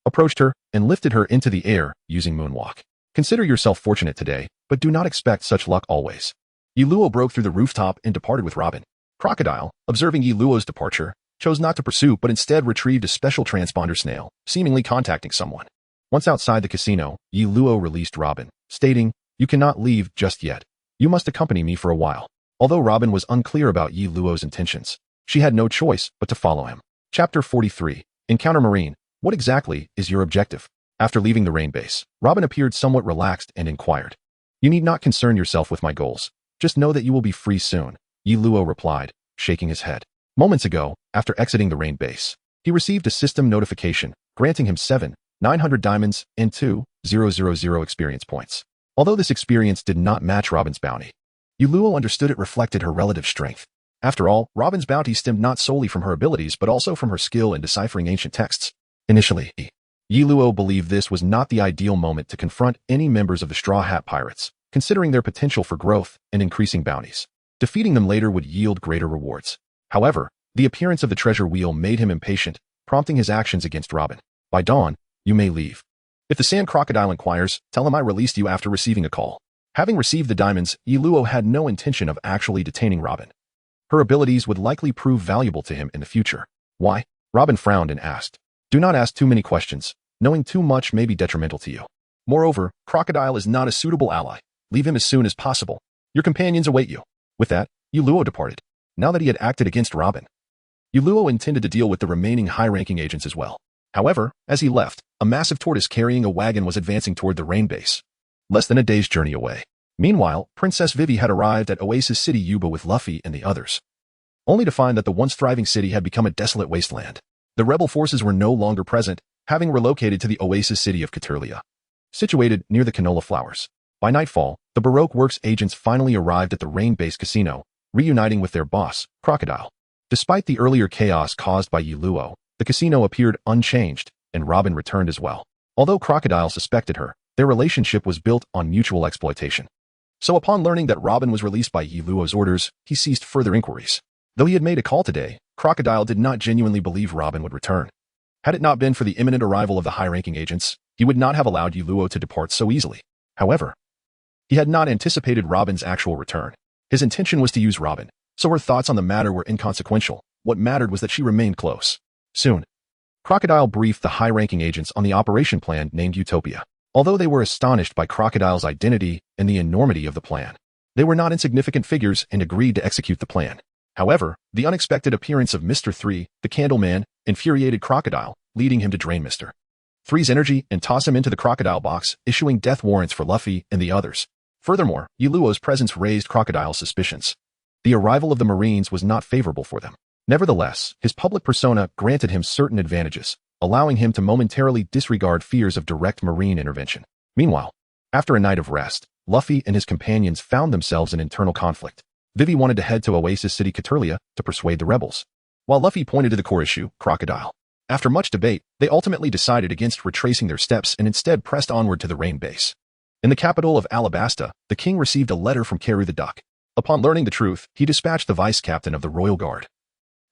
approached her and lifted her into the air using Moonwalk. Consider yourself fortunate today, but do not expect such luck always. Yi Luo broke through the rooftop and departed with Robin. Crocodile, observing Yi Luo's departure, chose not to pursue but instead retrieved a special transponder snail, seemingly contacting someone. Once outside the casino, Yi Luo released Robin, stating, "You cannot leave just yet. You must accompany me for a while." Although Robin was unclear about Yi Luo's intentions, she had no choice but to follow him. Chapter 43. Encounter Marine. What exactly is your objective? After leaving the rain base, Robin appeared somewhat relaxed and inquired, "You need not concern yourself with my goals. Just know that you will be free soon," Yi Luo replied, shaking his head. Moments ago, after exiting the rain base, he received a system notification, granting him 7,900 diamonds and 2,000 experience points. Although this experience did not match Robin's bounty, Yi Luo understood it reflected her relative strength. After all, Robin's bounty stemmed not solely from her abilities but also from her skill in deciphering ancient texts. Initially, Yi Luo believed this was not the ideal moment to confront any members of the Straw Hat Pirates, considering their potential for growth and increasing bounties. Defeating them later would yield greater rewards. However, the appearance of the treasure wheel made him impatient, prompting his actions against Robin. By dawn, you may leave. If the Sand Crocodile inquires, tell him I released you after receiving a call. Having received the diamonds, Yi Luo had no intention of actually detaining Robin. Her abilities would likely prove valuable to him in the future. Why? Robin frowned and asked, "Do not ask too many questions. Knowing too much may be detrimental to you. Moreover, Crocodile is not a suitable ally. Leave him as soon as possible. Your companions await you." With that, Yi Luo departed. Now that he had acted against Robin, Yi Luo intended to deal with the remaining high-ranking agents as well. However, as he left, a massive tortoise carrying a wagon was advancing toward the rain base, less than a day's journey away. Meanwhile, Princess Vivi had arrived at Oasis City Yuba with Luffy and the others, only to find that the once thriving city had become a desolate wasteland. The rebel forces were no longer present, having relocated to the Oasis City of Caterlia, situated near the canola flowers. By nightfall, the Baroque Works agents finally arrived at the rain-based casino, reuniting with their boss, Crocodile. Despite the earlier chaos caused by Yi Luo, the casino appeared unchanged, and Robin returned as well. Although Crocodile suspected her, their relationship was built on mutual exploitation. So upon learning that Robin was released by Yi Luo's orders, he ceased further inquiries. Though he had made a call today, Crocodile did not genuinely believe Robin would return. Had it not been for the imminent arrival of the high-ranking agents, he would not have allowed Yuluo to depart so easily. However, he had not anticipated Robin's actual return. His intention was to use Robin, so her thoughts on the matter were inconsequential. What mattered was that she remained close. Soon, Crocodile briefed the high-ranking agents on the operation plan named Utopia. Although they were astonished by Crocodile's identity and the enormity of the plan, they were not insignificant figures and agreed to execute the plan. However, the unexpected appearance of Mr. 3, the Candleman, infuriated Crocodile, leading him to drain Mr. 3's energy and toss him into the crocodile box, issuing death warrants for Luffy and the others. Furthermore, Yuluo's presence raised Crocodile's suspicions. The arrival of the Marines was not favorable for them. Nevertheless, his public persona granted him certain advantages, allowing him to momentarily disregard fears of direct Marine intervention. Meanwhile, after a night of rest, Luffy and his companions found themselves in internal conflict. Vivi wanted to head to Oasis City Caterlia to persuade the rebels, while Luffy pointed to the core issue, Crocodile. After much debate, they ultimately decided against retracing their steps and instead pressed onward to the Rain Base. In the capital of Alabasta, the king received a letter from Karu the Duck. Upon learning the truth, he dispatched the vice-captain of the Royal Guard,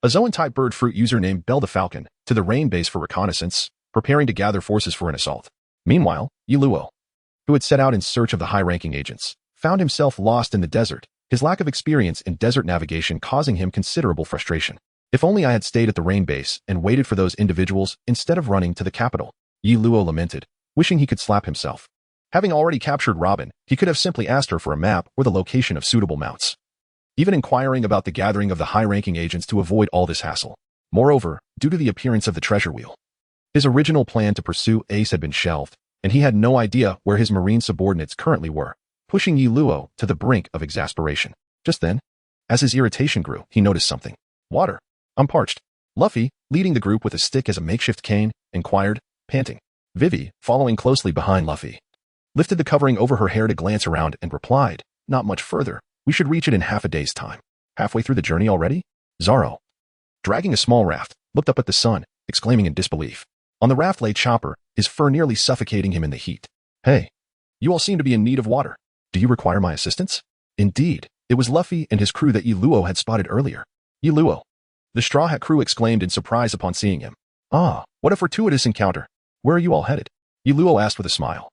a Zoan-type bird fruit user named Bell the Falcon, to the Rain Base for reconnaissance, preparing to gather forces for an assault. Meanwhile, Yuluo, who had set out in search of the high-ranking agents, found himself lost in the desert, his lack of experience in desert navigation causing him considerable frustration. If only I had stayed at the Rain Base and waited for those individuals instead of running to the capital, Yuluo lamented, wishing he could slap himself. Having already captured Robin, he could have simply asked her for a map or the location of suitable mounts, even inquiring about the gathering of the high-ranking agents to avoid all this hassle. Moreover, due to the appearance of the treasure wheel, his original plan to pursue Ace had been shelved, and he had no idea where his Marine subordinates currently were, pushing Yuluo to the brink of exasperation. Just then, as his irritation grew, he noticed something. Water. I'm parched. Luffy, leading the group with a stick as a makeshift cane, inquired, panting. Vivi, following closely behind Luffy, lifted the covering over her hair to glance around and replied, not much further. We should reach it in half a day's time. Halfway through the journey already? Zoro, dragging a small raft, looked up at the sun, exclaiming in disbelief. On the raft lay Chopper, his fur nearly suffocating him in the heat. Hey, you all seem to be in need of water. Do you require my assistance? Indeed, it was Luffy and his crew that Yuluo had spotted earlier. Yuluo, the Straw Hat crew exclaimed in surprise upon seeing him. Ah, what a fortuitous encounter. Where are you all headed? Yuluo asked with a smile,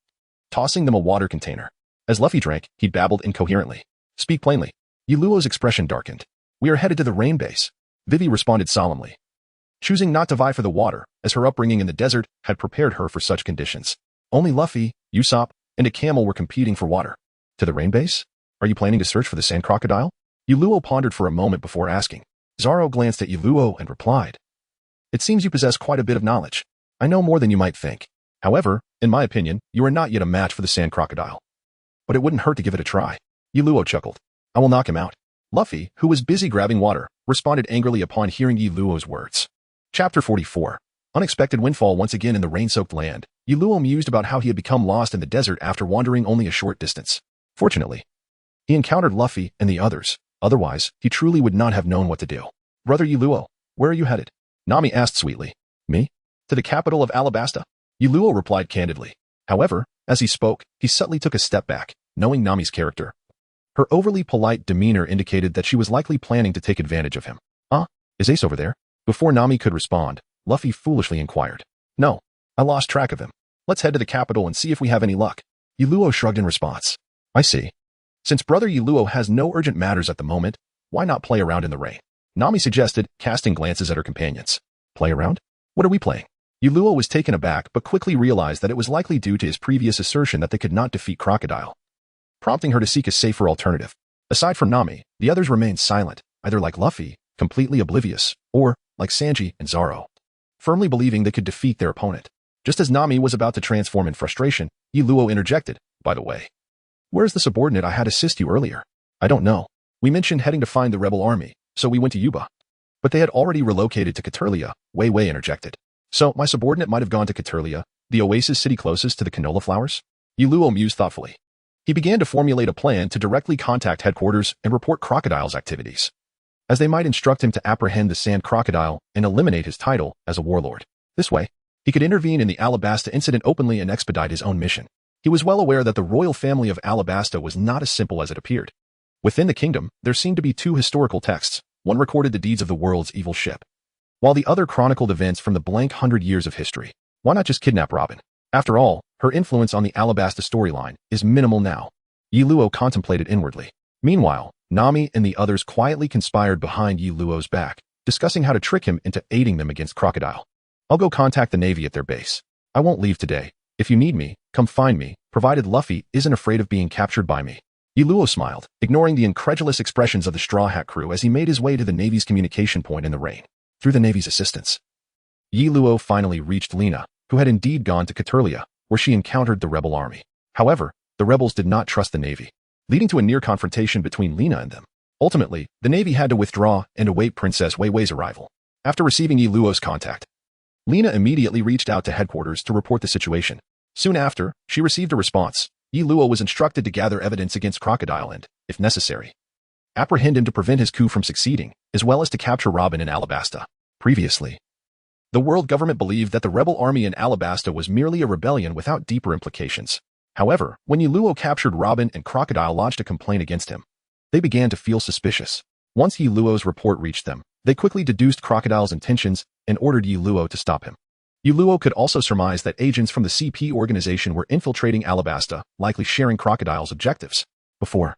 tossing them a water container. As Luffy drank, he babbled incoherently. Speak plainly. Yuluo's expression darkened. We are headed to the Rain Base. Vivi responded solemnly, choosing not to vie for the water, as her upbringing in the desert had prepared her for such conditions. Only Luffy, Usopp, and a camel were competing for water. To the Rain Base? Are you planning to search for the sand crocodile? Yuluo pondered for a moment before asking. Zoro glanced at Yuluo and replied, It seems you possess quite a bit of knowledge. I know more than you might think. However, in my opinion, you are not yet a match for the sand crocodile. But it wouldn't hurt to give it a try. Yuluo chuckled. I will knock him out. Luffy, who was busy grabbing water, responded angrily upon hearing Yuluo's words. Chapter 44. Unexpected windfall once again in the rain-soaked land. Yuluo mused about how he had become lost in the desert after wandering only a short distance. Fortunately, he encountered Luffy and the others. Otherwise, he truly would not have known what to do. Brother Yuluo, where are you headed? Nami asked sweetly. Me? To the capital of Alabasta? Yuluo replied candidly. However, as he spoke, he subtly took a step back, knowing Nami's character. Her overly polite demeanor indicated that she was likely planning to take advantage of him. Is Ace over there? Before Nami could respond, Luffy foolishly inquired. No, I lost track of him. Let's head to the capital and see if we have any luck. Yuluo shrugged in response. I see. Since Brother Yuluo has no urgent matters at the moment, why not play around in the rain? Nami suggested, casting glances at her companions. Play around? What are we playing? Yuluo was taken aback but quickly realized that it was likely due to his previous assertion that they could not defeat Crocodile, prompting her to seek a safer alternative. Aside from Nami, the others remained silent, either like Luffy, completely oblivious, or, like Sanji and Zoro, firmly believing they could defeat their opponent. Just as Nami was about to transform in frustration, Yuluo interjected, By the way, where's the subordinate I had assist you earlier? I don't know. We mentioned heading to find the rebel army, so we went to Yuba. But they had already relocated to Caterlia, Wei Wei interjected. So my subordinate might have gone to Caterlia, the oasis city closest to the canola flowers? Yuluo mused thoughtfully. He began to formulate a plan to directly contact headquarters and report Crocodile's activities, as they might instruct him to apprehend the sand crocodile and eliminate his title as a warlord. This way, he could intervene in the Alabasta incident openly and expedite his own mission. He was well aware that the royal family of Alabasta was not as simple as it appeared. Within the kingdom, there seemed to be two historical texts, One recorded the deeds of the world's evil ship, while the other chronicled events from the blank 100 years of history. Why not just kidnap Robin? After all, her influence on the Alabasta storyline is minimal now. Yi Luo contemplated inwardly. Meanwhile, Nami and the others quietly conspired behind Yi Luo's back, discussing how to trick him into aiding them against Crocodile. I'll go contact the Navy at their base. I won't leave today. If you need me, come find me, provided Luffy isn't afraid of being captured by me. Yi Luo smiled, ignoring the incredulous expressions of the Straw Hat crew as he made his way to the Navy's communication point in the rain. Through the Navy's assistance, Yi Luo finally reached Lena, who had indeed gone to Caterlia, where she encountered the rebel army. However, the rebels did not trust the Navy, leading to a near confrontation between Lena and them. Ultimately, the Navy had to withdraw and await Princess Wei Wei's arrival. After receiving Yi Luo's contact, Lena immediately reached out to headquarters to report the situation. Soon after, she received a response. Yi Luo was instructed to gather evidence against Crocodile and, if necessary, apprehend him to prevent his coup from succeeding, as well as to capture Robin in Alabasta. Previously, the world government believed that the rebel army in Alabasta was merely a rebellion without deeper implications. However, when Yi Luo captured Robin and Crocodile lodged a complaint against him, they began to feel suspicious. Once Yi Luo's report reached them, they quickly deduced Crocodile's intentions and ordered Yi Luo to stop him. Yi Luo could also surmise that agents from the CP organization were infiltrating Alabasta, likely sharing Crocodile's objectives. Before,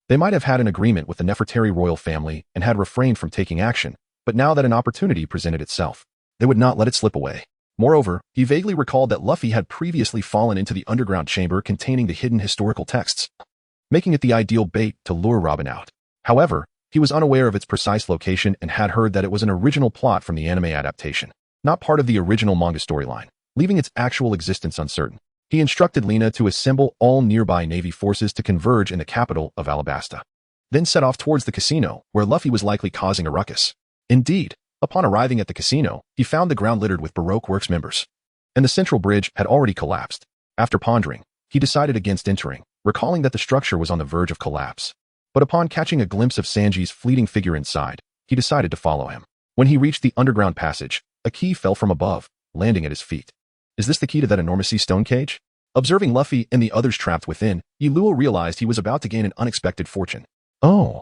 they might have had an agreement with the Nefertari royal family and had refrained from taking action, but now that an opportunity presented itself, they would not let it slip away. Moreover, he vaguely recalled that Luffy had previously fallen into the underground chamber containing the hidden historical texts, making it the ideal bait to lure Robin out. However, he was unaware of its precise location and had heard that it was an original plot from the anime adaptation, not part of the original manga storyline, leaving its actual existence uncertain. He instructed Lena to assemble all nearby Navy forces to converge in the capital of Alabasta, then set off towards the casino, where Luffy was likely causing a ruckus. Indeed, upon arriving at the casino, he found the ground littered with Baroque Works members, and the central bridge had already collapsed. After pondering, he decided against entering, recalling that the structure was on the verge of collapse. But upon catching a glimpse of Sanji's fleeting figure inside, he decided to follow him. When he reached the underground passage, a key fell from above, landing at his feet. Is this the key to that enormous sea stone cage? Observing Luffy and the others trapped within, Yi Luo realized he was about to gain an unexpected fortune. Oh,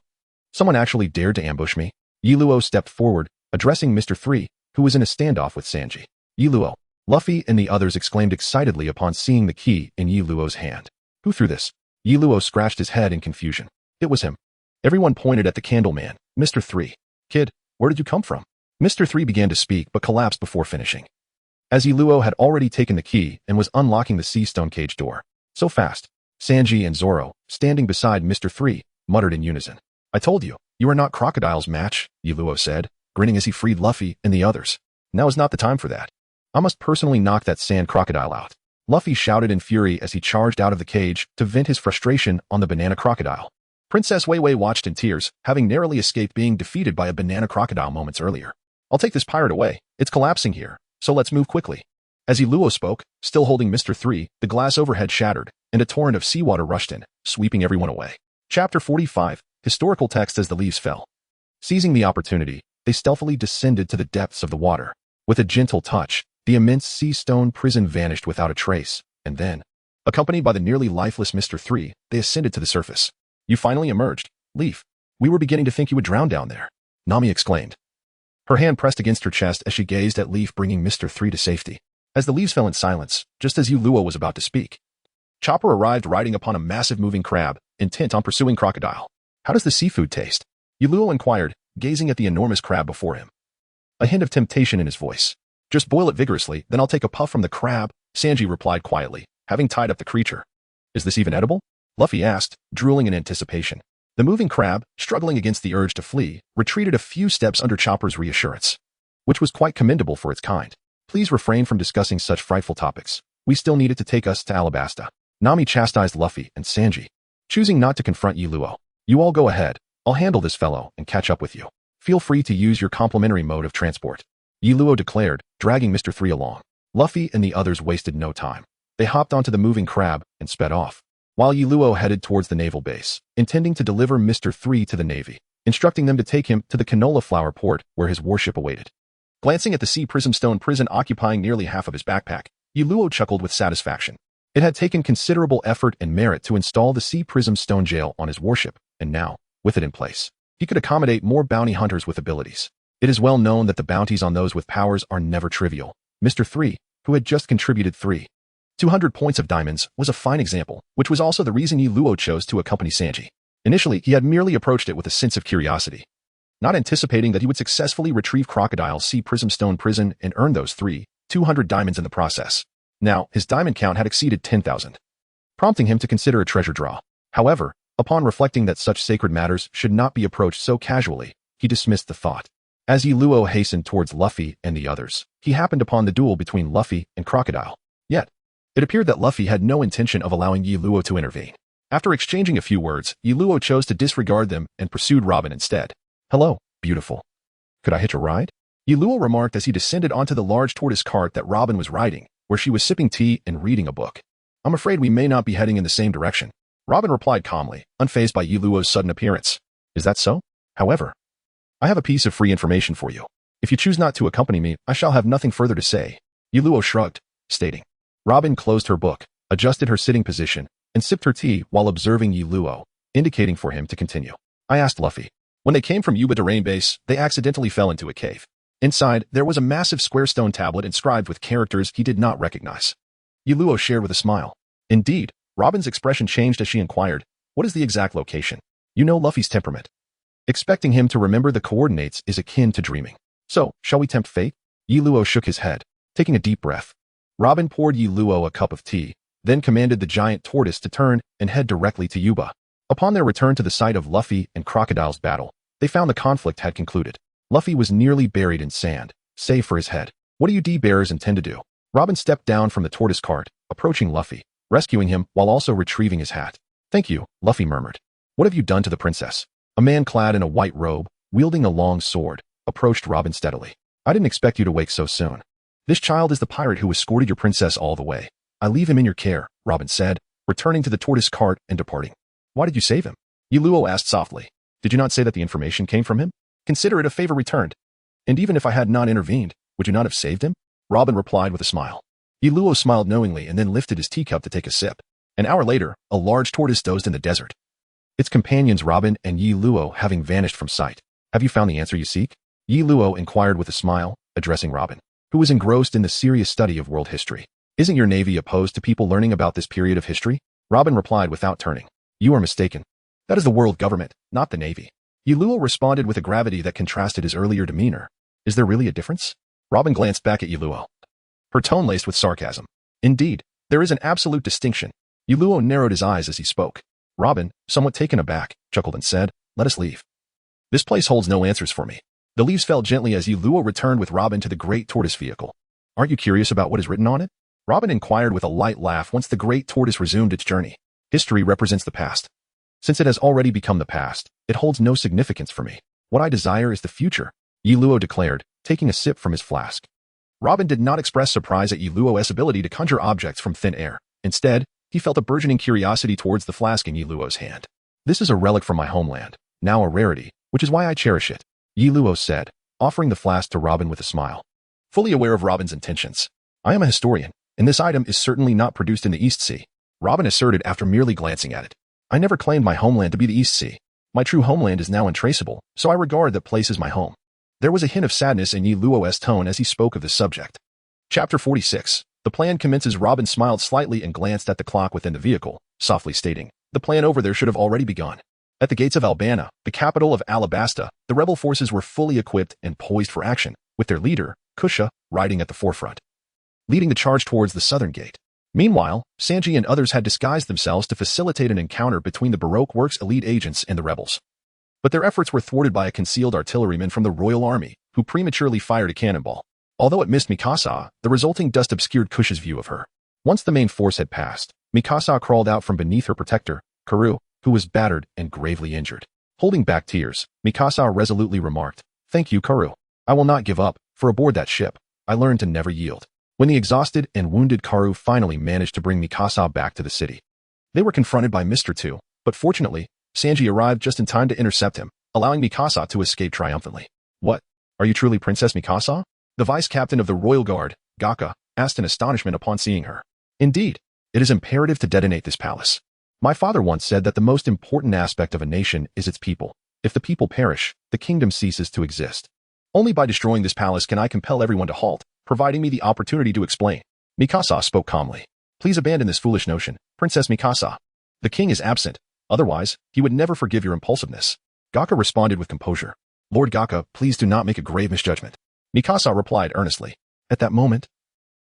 someone actually dared to ambush me. Yi Luo stepped forward, addressing Mr. 3, who was in a standoff with Sanji. Yi Luo. Luffy and the others exclaimed excitedly upon seeing the key in Yi Luo's hand. Who threw this? Yi Luo scratched his head in confusion. It was him. Everyone pointed at the candle man. Mr. 3. Kid, where did you come from? Mr. 3 began to speak but collapsed before finishing, as Yi Luo had already taken the key and was unlocking the sea stone cage door. So fast. Sanji and Zoro, standing beside Mr. 3, muttered in unison. I told you, you are not Crocodile's match, Yi Luo said, grinning as he freed Luffy and the others. Now is not the time for that. I must personally knock that sand crocodile out. Luffy shouted in fury as he charged out of the cage to vent his frustration on the banana crocodile. Princess Wei Wei watched in tears, having narrowly escaped being defeated by a banana crocodile moments earlier. I'll take this pirate away. It's collapsing here, so let's move quickly. As Yi Luo spoke, still holding Mr. 3, the glass overhead shattered, and a torrent of seawater rushed in, sweeping everyone away. Chapter 45, Historical Text as the Leaves Fell. Seizing the opportunity, they stealthily descended to the depths of the water. With a gentle touch, the immense sea stone prison vanished without a trace, and then, accompanied by the nearly lifeless Mr. 3, they ascended to the surface. You finally emerged, Leaf. We were beginning to think you would drown down there, Nami exclaimed. Her hand pressed against her chest as she gazed at Leaf bringing Mr. 3 to safety. As the leaves fell in silence, just as Yi Luo was about to speak, Chopper arrived riding upon a massive moving crab, intent on pursuing Crocodile. How does the seafood taste? Yi Luo inquired, gazing at the enormous crab before him, a hint of temptation in his voice. Just boil it vigorously, then I'll take a puff from the crab, Sanji replied quietly, having tied up the creature. Is this even edible? Luffy asked, drooling in anticipation. The moving crab, struggling against the urge to flee, retreated a few steps under Chopper's reassurance, which was quite commendable for its kind. Please refrain from discussing such frightful topics. We still needed to take us to Alabasta. Nami chastised Luffy and Sanji, choosing not to confront Yi Luo. You all go ahead. I'll handle this fellow and catch up with you. Feel free to use your complimentary mode of transport, Yi Luo declared, dragging Mr. 3 along. Luffy and the others wasted no time. They hopped onto the moving crab and sped off, while Yi Luo headed towards the naval base, intending to deliver Mr. 3 to the Navy, instructing them to take him to the Canola Flower port where his warship awaited. Glancing at the Sea Prism Stone prison occupying nearly half of his backpack, Yi Luo chuckled with satisfaction. It had taken considerable effort and merit to install the Sea Prism Stone jail on his warship, and now, with it in place, he could accommodate more bounty hunters with abilities. It is well known that the bounties on those with powers are never trivial. Mr. 3, who had just contributed 200 points of diamonds, was a fine example, which was also the reason Yi Luo chose to accompany Sanji. Initially, he had merely approached it with a sense of curiosity, not anticipating that he would successfully retrieve Crocodile Sea Prismstone Prison and earn those 200 diamonds in the process. Now, his diamond count had exceeded 10,000, prompting him to consider a treasure draw. However, upon reflecting that such sacred matters should not be approached so casually, he dismissed the thought. As Yi Luo hastened towards Luffy and the others, he happened upon the duel between Luffy and Crocodile. Yet, it appeared that Luffy had no intention of allowing Yi Luo to intervene. After exchanging a few words, Yi Luo chose to disregard them and pursued Robin instead. "Hello, beautiful. Could I hitch a ride?" Yi Luo remarked as he descended onto the large tortoise cart that Robin was riding, where she was sipping tea and reading a book. "I'm afraid we may not be heading in the same direction," Robin replied calmly, unfazed by Yi Luo's sudden appearance. "Is that so? However, I have a piece of free information for you. If you choose not to accompany me, I shall have nothing further to say." Yi Luo shrugged, stating. Robin closed her book, adjusted her sitting position, and sipped her tea while observing Yi Luo, indicating for him to continue. "I asked Luffy. When they came from Yuba Terrain Base, they accidentally fell into a cave. Inside, there was a massive square stone tablet inscribed with characters he did not recognize." Yi Luo shared with a smile. Indeed, Robin's expression changed as she inquired, "What is the exact location?" You know Luffy's temperament. Expecting him to remember the coordinates is akin to dreaming. "So, shall we tempt fate?" Yi Luo shook his head, taking a deep breath. Robin poured Yi Luo a cup of tea, then commanded the giant tortoise to turn and head directly to Yuba. Upon their return to the site of Luffy and Crocodile's battle, they found the conflict had concluded. Luffy was nearly buried in sand, save for his head. "What do you D-bearers intend to do?" Robin stepped down from the tortoise cart, approaching Luffy, rescuing him while also retrieving his hat. "Thank you," Luffy murmured. "What have you done to the princess?" A man clad in a white robe, wielding a long sword, approached Robin steadily. "I didn't expect you to wake so soon. This child is the pirate who escorted your princess all the way. I leave him in your care," Robin said, returning to the tortoise cart and departing. "Why did you save him?" Yi Luo asked softly. "Did you not say that the information came from him? Consider it a favor returned. And even if I had not intervened, would you not have saved him?" Robin replied with a smile. Yi Luo smiled knowingly and then lifted his teacup to take a sip. An hour later, a large tortoise dozed in the desert, its companions Robin and Yi Luo having vanished from sight. "Have you found the answer you seek?" Yi Luo inquired with a smile, addressing Robin, who was engrossed in the serious study of world history. "Isn't your navy opposed to people learning about this period of history?" Robin replied without turning. "You are mistaken. That is the world government, not the navy." Yi Luo responded with a gravity that contrasted his earlier demeanor. "Is there really a difference?" Robin glanced back at Yi Luo, her tone laced with sarcasm. "Indeed, there is an absolute distinction." Yi Luo narrowed his eyes as he spoke. Robin, somewhat taken aback, chuckled and said, "Let us leave. This place holds no answers for me." The leaves fell gently as Yi Luo returned with Robin to the great tortoise vehicle. "Aren't you curious about what is written on it?" Robin inquired with a light laugh once the great tortoise resumed its journey. "History represents the past. Since it has already become the past, it holds no significance for me. What I desire is the future," Yi Luo declared, taking a sip from his flask. Robin did not express surprise at Yi Luo's ability to conjure objects from thin air. Instead, he felt a burgeoning curiosity towards the flask in Yi Luo's hand. "This is a relic from my homeland, now a rarity, which is why I cherish it," Yi Luo said, offering the flask to Robin with a smile. Fully aware of Robin's intentions, "I am a historian, and this item is certainly not produced in the East Sea," Robin asserted after merely glancing at it. "I never claimed my homeland to be the East Sea. My true homeland is now untraceable, so I regard that place as my home." There was a hint of sadness in Yi Luo's tone as he spoke of the subject. Chapter 46. The plan commences. Robin smiled slightly and glanced at the clock within the vehicle, softly stating, "The plan over there should have already begun." At the gates of Albana, the capital of Alabasta, the rebel forces were fully equipped and poised for action, with their leader, Kusha, riding at the forefront, leading the charge towards the southern gate. Meanwhile, Sanji and others had disguised themselves to facilitate an encounter between the Baroque Works elite agents and the rebels. But their efforts were thwarted by a concealed artilleryman from the Royal Army, who prematurely fired a cannonball. Although it missed Mikasa, the resulting dust obscured Kusha's view of her. Once the main force had passed, Mikasa crawled out from beneath her protector, Karoo, who was battered and gravely injured. Holding back tears, Mikasa resolutely remarked, "Thank you, Karoo. I will not give up, for aboard that ship, I learned to never yield." When the exhausted and wounded Karoo finally managed to bring Mikasa back to the city, they were confronted by Mr. 2, but fortunately, Sanji arrived just in time to intercept him, allowing Mikasa to escape triumphantly. "What? Are you truly Princess Mikasa?" The vice-captain of the Royal Guard, Gaka, asked in astonishment upon seeing her. "Indeed, it is imperative to detonate this palace. My father once said that the most important aspect of a nation is its people. If the people perish, the kingdom ceases to exist. Only by destroying this palace can I compel everyone to halt, providing me the opportunity to explain. Mikasa spoke calmly. Please abandon this foolish notion, Princess Mikasa. The king is absent. Otherwise, he would never forgive your impulsiveness. Gaka responded with composure. Lord Gaka, please do not make a grave misjudgment. Mikasa replied earnestly. At that moment,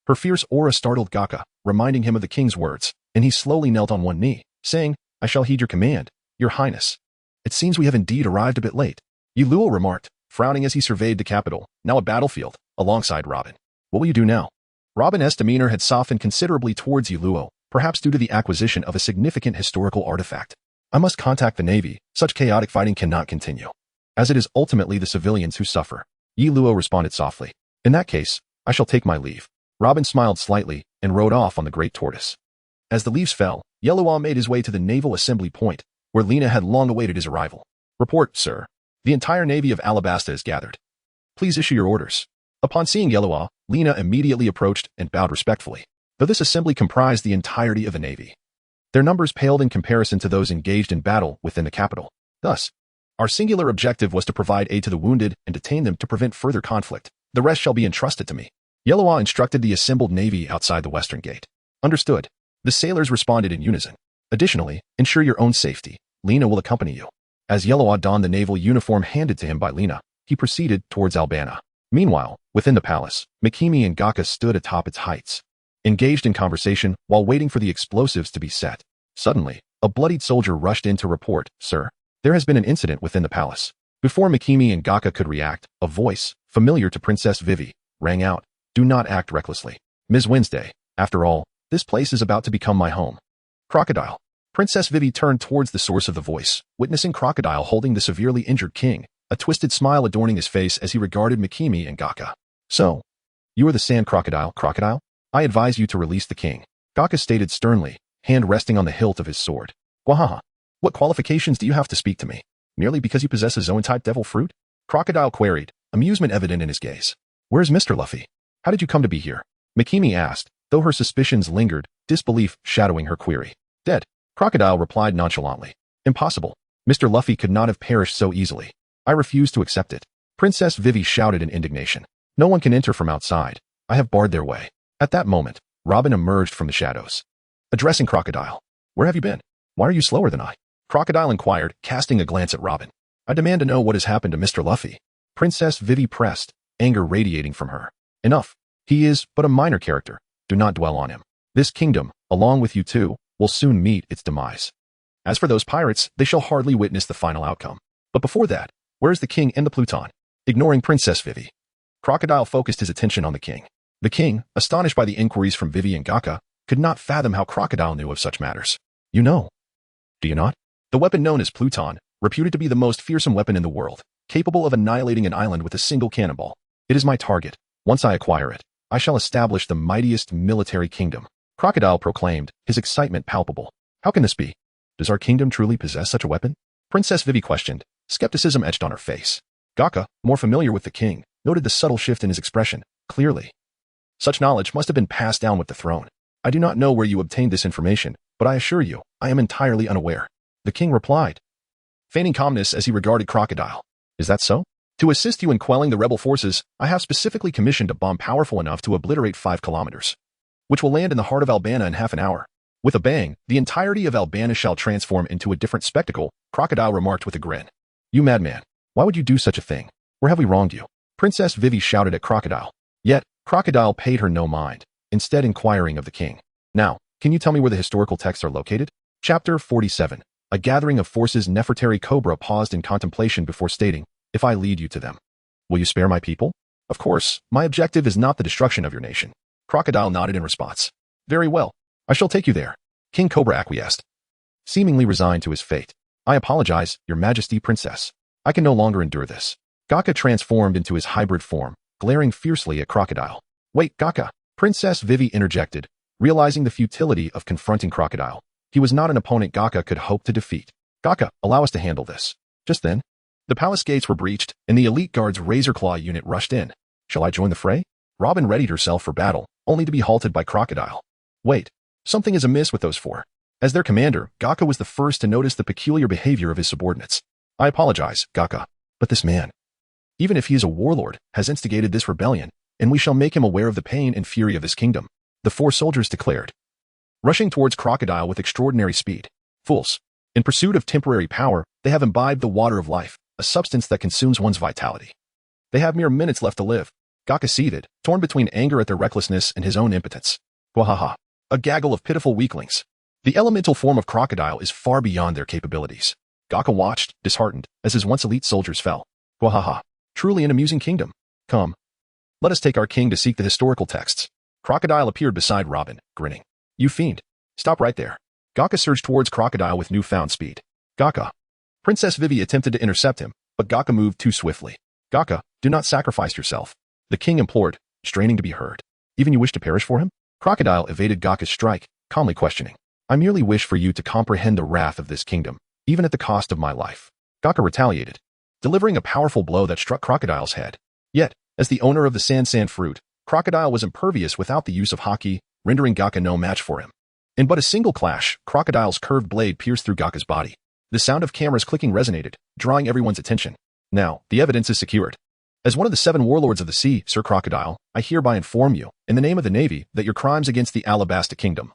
her fierce aura startled Gaka, reminding him of the king's words, and he slowly knelt on one knee, saying, I shall heed your command, your highness. It seems we have indeed arrived a bit late. Yuluo remarked, frowning as he surveyed the capital, now a battlefield, alongside Robin. What will you do now? Robin's demeanor had softened considerably towards Yuluo, perhaps due to the acquisition of a significant historical artifact. I must contact the navy. Such chaotic fighting cannot continue, as it is ultimately the civilians who suffer. Yuluo responded softly. In that case, I shall take my leave. Robin smiled slightly and rode off on the great tortoise. As the leaves fell, Yellowlaw made his way to the naval assembly point, where Lena had long awaited his arrival. Report, sir. The entire navy of Alabasta is gathered. Please issue your orders. Upon seeing Yellowlaw, Lena immediately approached and bowed respectfully, though this assembly comprised the entirety of the navy. Their numbers paled in comparison to those engaged in battle within the capital. Thus, our singular objective was to provide aid to the wounded and detain them to prevent further conflict. The rest shall be entrusted to me. Yellowlaw instructed the assembled navy outside the western gate. Understood. The sailors responded in unison. Additionally, ensure your own safety. Lena will accompany you. As Yellowlaw donned the naval uniform handed to him by Lena, he proceeded towards Albana. Meanwhile, within the palace, Mikimi and Gaka stood atop its heights, engaged in conversation while waiting for the explosives to be set. Suddenly, a bloodied soldier rushed in to report, Sir, there has been an incident within the palace. Before Mikimi and Gaka could react, a voice, familiar to Princess Vivi, rang out. Do not act recklessly. Ms. Wednesday, after all, this place is about to become my home. Crocodile. Princess Vivi turned towards the source of the voice, witnessing Crocodile holding the severely injured king, a twisted smile adorning his face as he regarded Mikimi and Gaka. So, you are the sand crocodile, Crocodile? I advise you to release the king. Gaka stated sternly, hand resting on the hilt of his sword. Gwahaha. What qualifications do you have to speak to me? Merely because you possess a Zoan-type devil fruit? Crocodile queried, amusement evident in his gaze. Where's Mr. Luffy? How did you come to be here? Mikimi asked, though her suspicions lingered, disbelief shadowing her query. Dead. Crocodile replied nonchalantly. Impossible. Mr. Luffy could not have perished so easily. I refuse to accept it. Princess Vivi shouted in indignation. No one can enter from outside. I have barred their way. At that moment, Robin emerged from the shadows. Addressing Crocodile. Where have you been? Why are you slower than I? Crocodile inquired, casting a glance at Robin. I demand to know what has happened to Mr. Luffy. Princess Vivi pressed, anger radiating from her. Enough. He is but a minor character. Do not dwell on him. This kingdom, along with you two, will soon meet its demise. As for those pirates, they shall hardly witness the final outcome. But before that, where is the king and the Pluton? Ignoring Princess Vivi, Crocodile focused his attention on the king. The king, astonished by the inquiries from Vivi and Gaka, could not fathom how Crocodile knew of such matters. You know. Do you not? The weapon known as Pluton, reputed to be the most fearsome weapon in the world, capable of annihilating an island with a single cannonball. It is my target. Once I acquire it, I shall establish the mightiest military kingdom. Crocodile proclaimed, his excitement palpable. How can this be? Does our kingdom truly possess such a weapon? Princess Vivi questioned, skepticism etched on her face. Gaka, more familiar with the king, noted the subtle shift in his expression, clearly. Such knowledge must have been passed down with the throne. I do not know where you obtained this information, but I assure you, I am entirely unaware. The king replied, feigning calmness as he regarded Crocodile. Is that so? To assist you in quelling the rebel forces, I have specifically commissioned a bomb powerful enough to obliterate 5 kilometers, which will land in the heart of Albana in half an hour. With a bang, the entirety of Albana shall transform into a different spectacle, Crocodile remarked with a grin. You madman, why would you do such a thing? Where have we wronged you? Princess Vivi shouted at Crocodile. Yet, Crocodile paid her no mind, instead inquiring of the king. Now, can you tell me where the historical texts are located? Chapter 47. A gathering of forces. Nefertari Cobra paused in contemplation before stating, if I lead you to them, will you spare my people? Of course, my objective is not the destruction of your nation. Crocodile nodded in response. Very well, I shall take you there. King Cobra acquiesced, seemingly resigned to his fate. I apologize, your majesty, princess. I can no longer endure this. Gaka transformed into his hybrid form, glaring fiercely at Crocodile. Wait, Gaka! Princess Vivi interjected, realizing the futility of confronting Crocodile. He was not an opponent Gaka could hope to defeat. Gaka, allow us to handle this. Just then, the palace gates were breached, and the elite guard's Razor Claw unit rushed in. Shall I join the fray? Robin readied herself for battle, only to be halted by Crocodile. Wait, something is amiss with those 4. As their commander, Gaka was the first to notice the peculiar behavior of his subordinates. I apologize, Gaka. But this man, even if he is a warlord, has instigated this rebellion, and we shall make him aware of the pain and fury of this kingdom, the 4 soldiers declared, rushing towards Crocodile with extraordinary speed. Fools. In pursuit of temporary power, they have imbibed the water of life, a substance that consumes one's vitality. They have mere minutes left to live. Gaka seethed, torn between anger at their recklessness and his own impotence. Wahaha. A gaggle of pitiful weaklings. The elemental form of Crocodile is far beyond their capabilities. Gaka watched, disheartened, as his once elite soldiers fell. Wahaha. Truly an amusing kingdom. Come. Let us take our king to seek the historical texts. Crocodile appeared beside Robin, grinning. You fiend. Stop right there. Gaka surged towards Crocodile with newfound speed. Gaka. Princess Vivi attempted to intercept him, but Gaka moved too swiftly. Gaka, do not sacrifice yourself. The king implored, straining to be heard. Even you wish to perish for him? Crocodile evaded Gaka's strike, calmly questioning. I merely wish for you to comprehend the wrath of this kingdom, even at the cost of my life. Gaka retaliated, delivering a powerful blow that struck Crocodile's head. Yet, as the owner of the San fruit, Crocodile was impervious without the use of haki, rendering Gaka no match for him. In but a single clash, Crocodile's curved blade pierced through Gaka's body. The sound of cameras clicking resonated, drawing everyone's attention. Now, the evidence is secured. As one of the 7 warlords of the sea, Sir Crocodile, I hereby inform you, in the name of the Navy, that your crimes against the Alabasta Kingdom,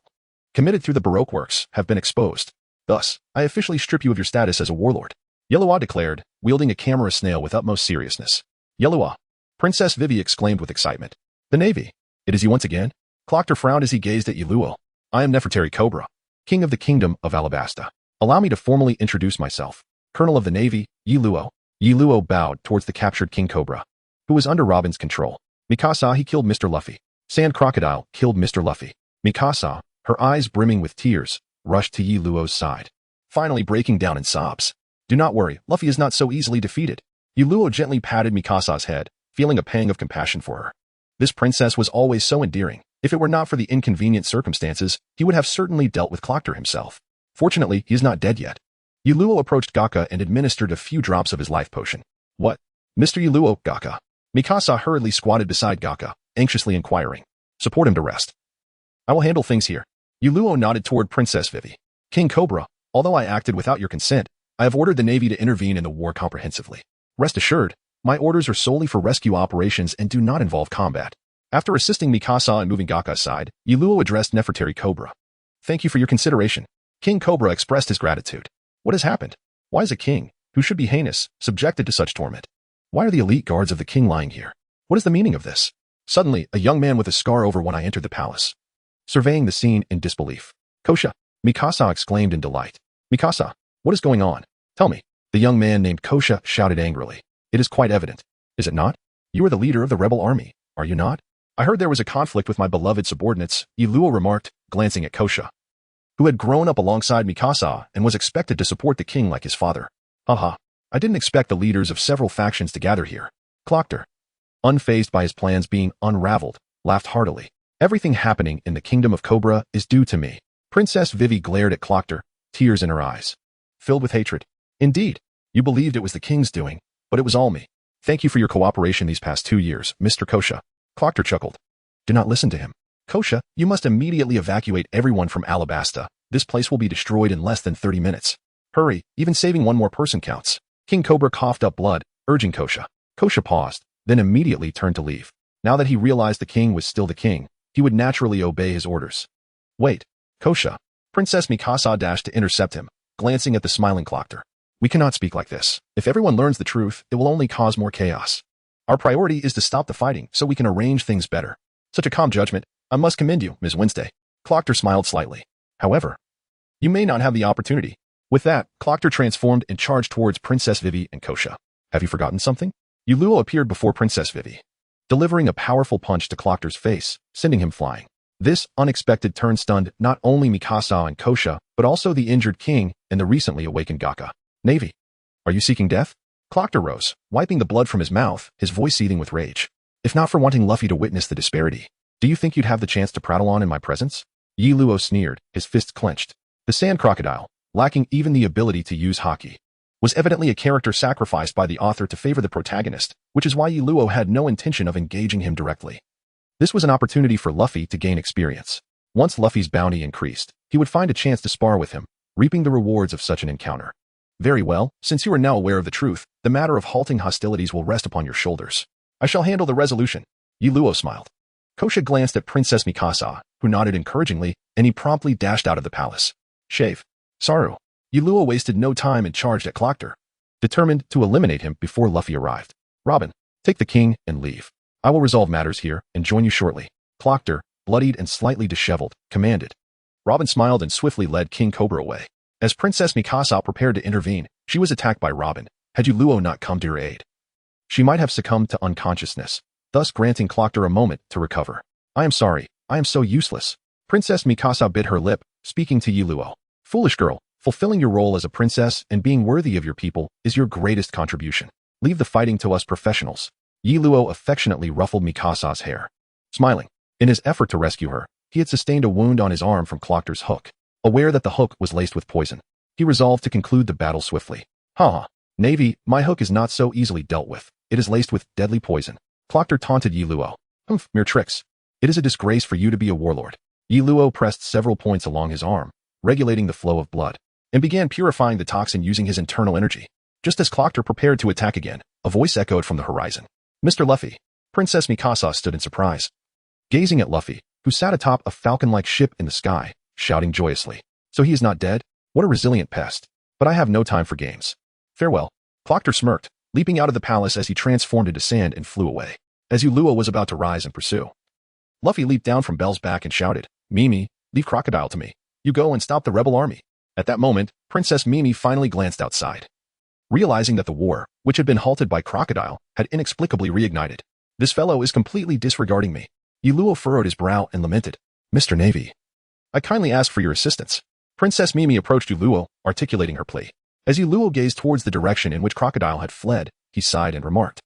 committed through the Baroque works, have been exposed. Thus, I officially strip you of your status as a warlord. Yellowa declared, wielding a camera snail with utmost seriousness. Yellowa. Princess Vivi exclaimed with excitement. The Navy. It is you once again? Clockter frowned as he gazed at Yeluo. I am Nefertari Cobra, King of the Kingdom of Alabasta. Allow me to formally introduce myself. Colonel of the Navy, Yeluo. Yeluo bowed towards the captured King Cobra, who was under Robin's control. Mikasa, he killed Mr. Luffy. Sand Crocodile killed Mr. Luffy. Mikasa, her eyes brimming with tears, rushed to Yeluo's side, finally breaking down in sobs. Do not worry, Luffy is not so easily defeated. Yeluo gently patted Mikasa's head, feeling a pang of compassion for her. This princess was always so endearing. If it were not for the inconvenient circumstances, he would have certainly dealt with Clockter himself. Fortunately, he is not dead yet. Yeluo approached Gaka and administered a few drops of his life potion. What? Mr. Yeluo, Gaka. Mikasa hurriedly squatted beside Gaka, anxiously inquiring. Support him to rest. I will handle things here. Yeluo nodded toward Princess Vivi. King Cobra, although I acted without your consent, I have ordered the Navy to intervene in the war comprehensively. Rest assured, my orders are solely for rescue operations and do not involve combat. After assisting Mikasa in moving Gaka aside, Yeluo addressed Nefertari Cobra. Thank you for your consideration. King Cobra expressed his gratitude. What has happened? Why is a king, who should be heinous, subjected to such torment? Why are the elite guards of the king lying here? What is the meaning of this? Suddenly, a young man with a scar over one eye entered the palace, surveying the scene in disbelief. Kosha, Mikasa exclaimed in delight. Mikasa, what is going on? Tell me. The young man named Kosha shouted angrily. It is quite evident. Is it not? You are the leader of the rebel army, are you not? I heard there was a conflict with my beloved subordinates, Yeluo remarked, glancing at Kosha, who had grown up alongside Mikasa and was expected to support the king like his father. Haha, I didn't expect the leaders of several factions to gather here. Clockter, unfazed by his plans being unraveled, laughed heartily. Everything happening in the kingdom of Cobra is due to me. Princess Vivi glared at Clockter, tears in her eyes, filled with hatred. Indeed, you believed it was the king's doing, but it was all me. Thank you for your cooperation these past 2 years, Mr. Kosha. Clockter chuckled. Do not listen to him. Kosha, you must immediately evacuate everyone from Alabasta. This place will be destroyed in less than 30 minutes. Hurry, even saving one more person counts. King Cobra coughed up blood, urging Kosha. Kosha paused, then immediately turned to leave. Now that he realized the king was still the king, he would naturally obey his orders. Wait, Kosha. Princess Mikasa dashed to intercept him, glancing at the smiling Clockter. We cannot speak like this. If everyone learns the truth, it will only cause more chaos. Our priority is to stop the fighting so we can arrange things better. Such a calm judgment. I must commend you, Ms. Wednesday. Clockter smiled slightly. However, you may not have the opportunity. With that, Clockter transformed and charged towards Princess Vivi and Kosha. Have you forgotten something? Yeluo appeared before Princess Vivi, delivering a powerful punch to Clockter's face, sending him flying. This unexpected turn stunned not only Mikasa and Kosha, but also the injured king and the recently awakened Gaka. Navy, are you seeking death? Clockter rose, wiping the blood from his mouth, his voice seething with rage. If not for wanting Luffy to witness the disparity, do you think you'd have the chance to prattle on in my presence? Yeluo sneered, his fists clenched. The sand crocodile, lacking even the ability to use haki, was evidently a character sacrificed by the author to favor the protagonist, which is why Yeluo had no intention of engaging him directly. This was an opportunity for Luffy to gain experience. Once Luffy's bounty increased, he would find a chance to spar with him, reaping the rewards of such an encounter. Very well, since you are now aware of the truth, the matter of halting hostilities will rest upon your shoulders. I shall handle the resolution. Yi Luo smiled. Kosha glanced at Princess Mikasa, who nodded encouragingly, and he promptly dashed out of the palace. Shave. Saru. Yi Luo wasted no time and charged at Clockter, determined to eliminate him before Luffy arrived. Robin, take the king and leave. I will resolve matters here and join you shortly. Clockter, bloodied and slightly disheveled, commanded. Robin smiled and swiftly led King Cobra away. As Princess Mikasa prepared to intervene, she was attacked by Robin. Had Yi Luo not come to her aid, she might have succumbed to unconsciousness, thus granting Clockter a moment to recover. I am sorry, I am so useless. Princess Mikasa bit her lip, speaking to Yi Luo. Foolish girl, fulfilling your role as a princess and being worthy of your people is your greatest contribution. Leave the fighting to us professionals. Yi Luo affectionately ruffled Mikasa's hair. Smiling. In his effort to rescue her, he had sustained a wound on his arm from Clockter's hook. Aware that the hook was laced with poison, he resolved to conclude the battle swiftly. Ha! Navy, my hook is not so easily dealt with. It is laced with deadly poison. Clockter taunted Yi Luo. Humph, mere tricks. It is a disgrace for you to be a warlord. Yi Luo pressed several points along his arm, regulating the flow of blood, and began purifying the toxin using his internal energy. Just as Clockter prepared to attack again, a voice echoed from the horizon. Mr. Luffy. Princess Mikasa stood in surprise, gazing at Luffy, who sat atop a falcon-like ship in the sky, shouting joyously. So he is not dead? What a resilient pest. But I have no time for games. Farewell. Clockter smirked, leaping out of the palace as he transformed into sand and flew away. As Yi Luo was about to rise and pursue, Luffy leaped down from Bell's back and shouted, Mimi, leave Crocodile to me. You go and stop the rebel army. At that moment, Princess Mimi finally glanced outside, realizing that the war, which had been halted by Crocodile, had inexplicably reignited. This fellow is completely disregarding me. Yi Luo furrowed his brow and lamented. Mr. Navy, I kindly ask for your assistance. Princess Mimi approached Yi Luo, articulating her plea. As Yi Luo gazed towards the direction in which Crocodile had fled, he sighed and remarked.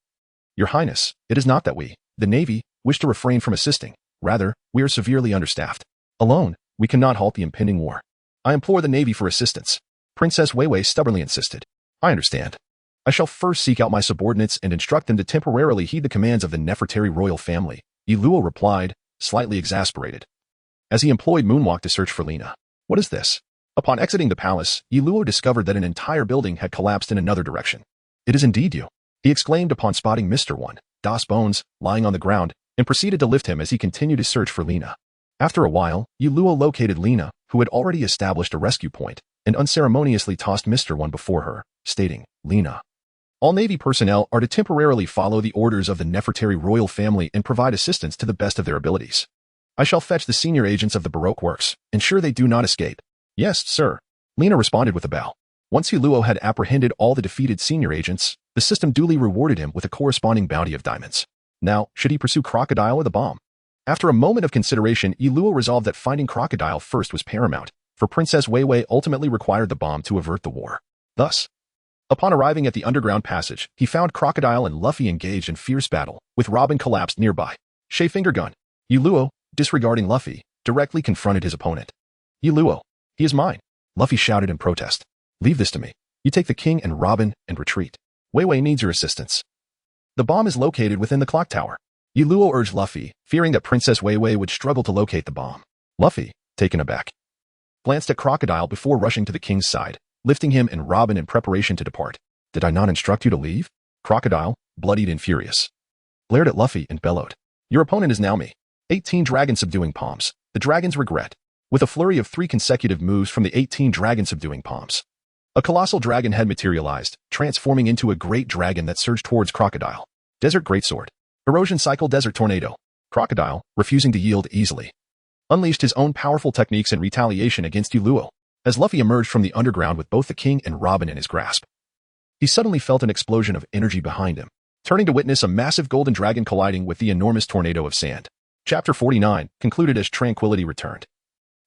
Your Highness, it is not that we, the Navy, wish to refrain from assisting. Rather, we are severely understaffed. Alone, we cannot halt the impending war. I implore the Navy for assistance. Princess Weiwei stubbornly insisted. I understand. I shall first seek out my subordinates and instruct them to temporarily heed the commands of the Nefertari royal family, Yi Luo replied, slightly exasperated, as he employed Moonwalk to search for Lena. What is this? Upon exiting the palace, Yi Luo discovered that an entire building had collapsed in another direction. It is indeed you, he exclaimed upon spotting Mr. One, Das Bones, lying on the ground, and proceeded to lift him as he continued to search for Lena. After a while, Yi Luo located Lena, who had already established a rescue point, and unceremoniously tossed Mr. One before her, stating, Lena. All Navy personnel are to temporarily follow the orders of the Nefertari royal family and provide assistance to the best of their abilities. I shall fetch the senior agents of the Baroque works, ensure they do not escape. Yes, sir. Lena responded with a bow. Once Yi Luo had apprehended all the defeated senior agents, the system duly rewarded him with a corresponding bounty of diamonds. Now, should he pursue Crocodile or the bomb? After a moment of consideration, Yi Luo resolved that finding Crocodile first was paramount, for Princess Weiwei ultimately required the bomb to avert the war. Thus, upon arriving at the underground passage, he found Crocodile and Luffy engaged in fierce battle, with Robin collapsed nearby. Shay finger gun. Yi Luo, disregarding Luffy, directly confronted his opponent. Yi Luo, he is mine. Luffy shouted in protest. Leave this to me. You take the king and Robin and retreat. Weiwei needs your assistance. The bomb is located within the clock tower. Yi Luo urged Luffy, fearing that Princess Weiwei would struggle to locate the bomb. Luffy, taken aback, glanced at Crocodile before rushing to the king's side, lifting him and Robin in preparation to depart. Did I not instruct you to leave? Crocodile, bloodied and furious, glared at Luffy and bellowed. Your opponent is now me. 18 Dragon-Subduing Palms. The dragon's regret. With a flurry of 3 consecutive moves from the 18 Dragon-Subduing Palms, a colossal dragon head materialized, transforming into a great dragon that surged towards Crocodile. Desert Greatsword. Erosion Cycle Desert Tornado. Crocodile, refusing to yield easily, unleashed his own powerful techniques in retaliation against Yi Luo. As Luffy emerged from the underground with both the king and Robin in his grasp, he suddenly felt an explosion of energy behind him, turning to witness a massive golden dragon colliding with the enormous tornado of sand. Chapter 49 concluded as tranquility returned.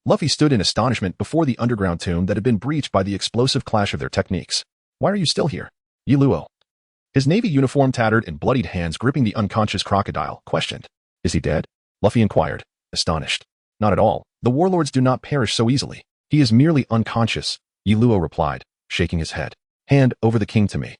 Luffy stood in astonishment before the underground tomb that had been breached by the explosive clash of their techniques. Why are you still here? Yi Luo, his navy uniform tattered and bloodied hands gripping the unconscious Crocodile, questioned. Is he dead? Luffy inquired, astonished. Not at all. The warlords do not perish so easily. He is merely unconscious, Yi Luo replied, shaking his head. Hand over the king to me.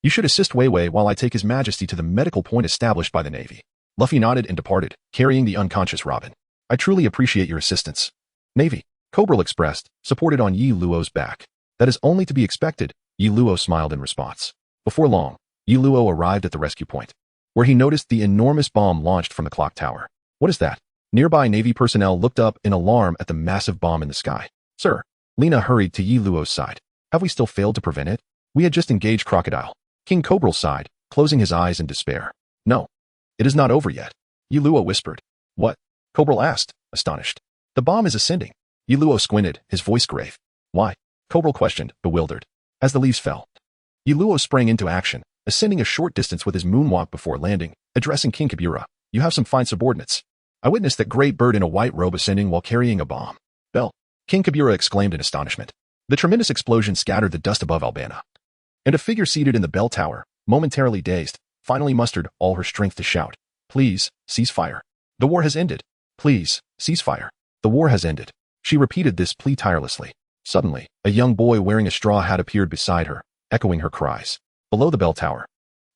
You should assist Weiwei while I take his majesty to the medical point established by the navy. Luffy nodded and departed, carrying the unconscious Robin. I truly appreciate your assistance. Navy, Cobra expressed, supported on Yi Luo's back. That is only to be expected, Yi Luo smiled in response. Before long, Yi Luo arrived at the rescue point, where he noticed the enormous bomb launched from the clock tower. What is that? Nearby Navy personnel looked up in alarm at the massive bomb in the sky. Sir, Lina hurried to Yi Luo's side. Have we still failed to prevent it? We had just engaged Crocodile. King Cobral sighed, closing his eyes in despair. No, it is not over yet. Yi Luo whispered. What? Cobral asked, astonished. The bomb is ascending. Yi Luo squinted, his voice grave. Why? Cobral questioned, bewildered. As the leaves fell, Yi Luo sprang into action, ascending a short distance with his moonwalk before landing, addressing King Kabura. You have some fine subordinates. I witnessed that great bird in a white robe ascending while carrying a bomb. Bell. King Kabura exclaimed in astonishment. The tremendous explosion scattered the dust above Albana. And a figure seated in the bell tower, momentarily dazed, finally mustered all her strength to shout. Please, cease fire. The war has ended. Please, cease fire. The war has ended. She repeated this plea tirelessly. Suddenly, a young boy wearing a straw hat appeared beside her, echoing her cries. Below the bell tower,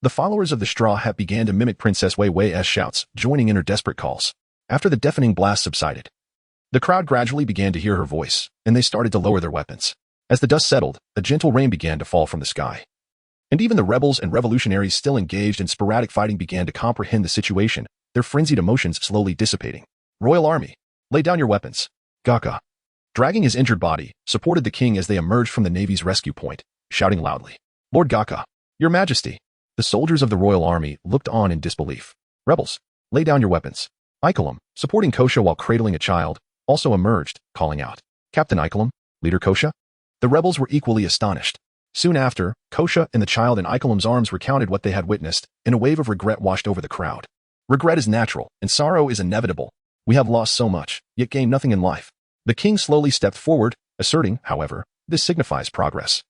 the followers of the straw hat began to mimic Princess Wei Wei's shouts, joining in her desperate calls. After the deafening blast subsided, the crowd gradually began to hear her voice, and they started to lower their weapons. As the dust settled, a gentle rain began to fall from the sky. And even the rebels and revolutionaries still engaged in sporadic fighting began to comprehend the situation, their frenzied emotions slowly dissipating. Royal Army, lay down your weapons. Gaka, dragging his injured body, supported the king as they emerged from the Navy's rescue point, shouting loudly. Lord Gaka, Your Majesty. The soldiers of the Royal Army looked on in disbelief. Rebels, lay down your weapons. Ikelam, supporting Kosha while cradling a child, also emerged, calling out. Captain Ikelam, Leader Kosha? The rebels were equally astonished. Soon after, Kosha and the child in Ikelam's arms recounted what they had witnessed, and a wave of regret washed over the crowd. Regret is natural, and sorrow is inevitable. We have lost so much, yet gained nothing in life. The king slowly stepped forward, asserting, however, this signifies progress.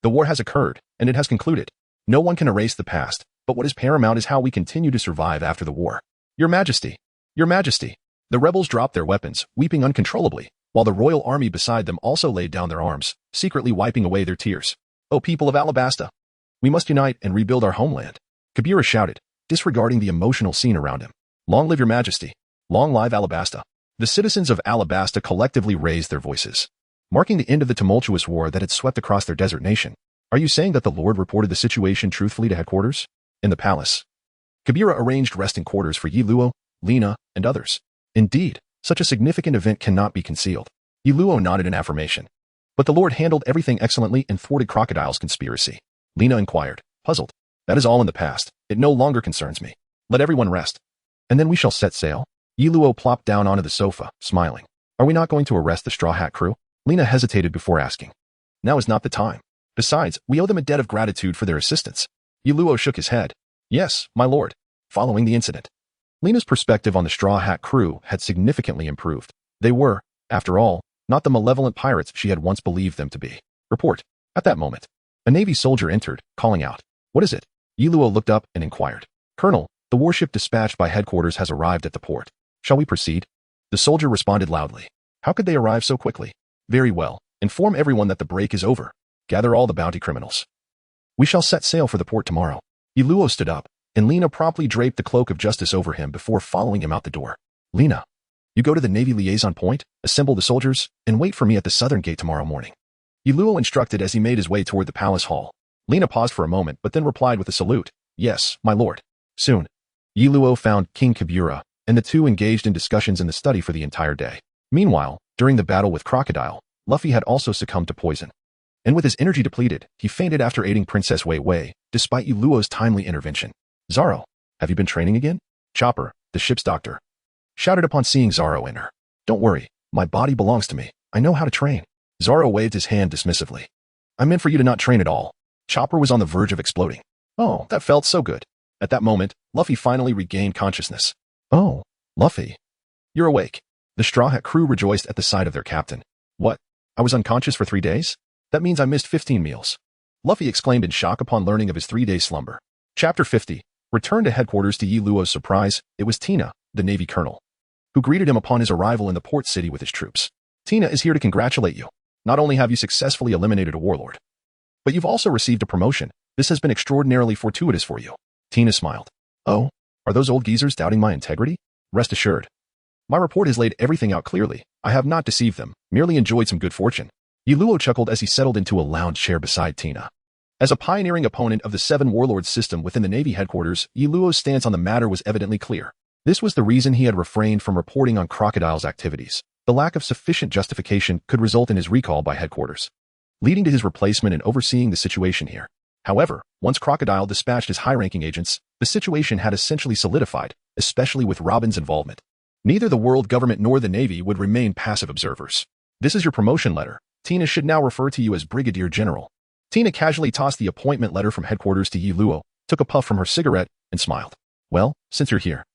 The war has occurred, and it has concluded. No one can erase the past, but what is paramount is how we continue to survive after the war. Your Majesty, Your Majesty. The rebels dropped their weapons, weeping uncontrollably, while the royal army beside them also laid down their arms, secretly wiping away their tears. O people of Alabasta, we must unite and rebuild our homeland. Kabira shouted, disregarding the emotional scene around him. Long live Your Majesty. Long live Alabasta. The citizens of Alabasta collectively raised their voices, marking the end of the tumultuous war that had swept across their desert nation. Are you saying that the Lord reported the situation truthfully to headquarters? In the palace, Kabira arranged resting quarters for Yi Luo, Lina, and others. Indeed, such a significant event cannot be concealed. Yi Luo nodded in affirmation. But the Lord handled everything excellently and thwarted Crocodile's conspiracy. Lina inquired, puzzled. That is all in the past. It no longer concerns me. Let everyone rest. And then we shall set sail? Yi Luo plopped down onto the sofa, smiling. Are we not going to arrest the Straw Hat crew? Lina hesitated before asking. Now is not the time. Besides, we owe them a debt of gratitude for their assistance. Yi Luo shook his head. Yes, my lord. Following the incident, Lina's perspective on the Straw Hat crew had significantly improved. They were, after all, not the malevolent pirates she had once believed them to be. Report. At that moment, a Navy soldier entered, calling out. What is it? Yi Luo looked up and inquired. Colonel, the warship dispatched by headquarters has arrived at the port. Shall we proceed? The soldier responded loudly. How could they arrive so quickly? Very well. Inform everyone that the break is over. Gather all the bounty criminals. We shall set sail for the port tomorrow. Yi Luo stood up, and Lina promptly draped the cloak of justice over him before following him out the door. Lina, you go to the Navy liaison point, assemble the soldiers, and wait for me at the southern gate tomorrow morning. Yi Luo instructed as he made his way toward the palace hall. Lina paused for a moment but then replied with a salute. Yes, my lord. Soon, Yi Luo found King Kabura, and the two engaged in discussions in the study for the entire day. Meanwhile, during the battle with Crocodile, Luffy had also succumbed to poison. And with his energy depleted, he fainted after aiding Princess Wei Wei, despite Yi Luo's timely intervention. Zaro, have you been training again? Chopper, the ship's doctor, shouted upon seeing Zaro enter. Don't worry, my body belongs to me. I know how to train. Zaro waved his hand dismissively. I meant for you to not train at all. Chopper was on the verge of exploding. Oh, that felt so good. At that moment, Luffy finally regained consciousness. Oh, Luffy. You're awake. The Straw Hat crew rejoiced at the sight of their captain. What? I was unconscious for 3 days? That means I missed 15 meals. Luffy exclaimed in shock upon learning of his 3-day slumber. Chapter 50. Returned to headquarters. To Yi Luo's surprise, it was Tina, the Navy colonel, who greeted him upon his arrival in the port city with his troops. Tina is here to congratulate you. Not only have you successfully eliminated a warlord, but you've also received a promotion. This has been extraordinarily fortuitous for you. Tina smiled. Oh, are those old geezers doubting my integrity? Rest assured. My report has laid everything out clearly. I have not deceived them, merely enjoyed some good fortune. Yi Luo chuckled as he settled into a lounge chair beside Tina. As a pioneering opponent of the Seven Warlords system within the Navy headquarters, Yi Luo's stance on the matter was evidently clear. This was the reason he had refrained from reporting on Crocodile's activities. The lack of sufficient justification could result in his recall by headquarters, leading to his replacement and overseeing the situation here. However, once Crocodile dispatched his high-ranking agents, the situation had essentially solidified, especially with Robin's involvement. Neither the world government nor the Navy would remain passive observers. This is your promotion letter. Tina should now refer to you as Brigadier General. Tina casually tossed the appointment letter from headquarters to Yi Luo, took a puff from her cigarette, and smiled. Well, since you're here,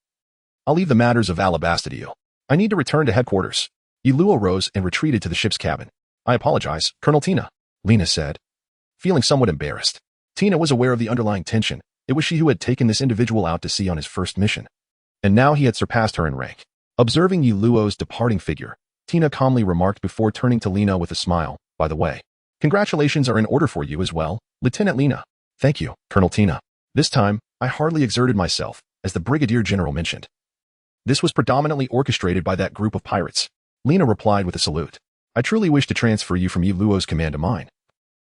I'll leave the matters of Alabasta to you. I need to return to headquarters. Yi Luo rose and retreated to the ship's cabin. I apologize, Colonel Tina, Lena said, feeling somewhat embarrassed. Tina was aware of the underlying tension. It was she who had taken this individual out to sea on his first mission. And now he had surpassed her in rank. Observing Yi Luo's departing figure, Tina calmly remarked before turning to Lena with a smile, by the way, congratulations are in order for you as well, Lieutenant Lena. Thank you, Colonel Tina. This time, I hardly exerted myself, as the Brigadier General mentioned. This was predominantly orchestrated by that group of pirates. Lena replied with a salute. I truly wish to transfer you from Yi Luo's command to mine.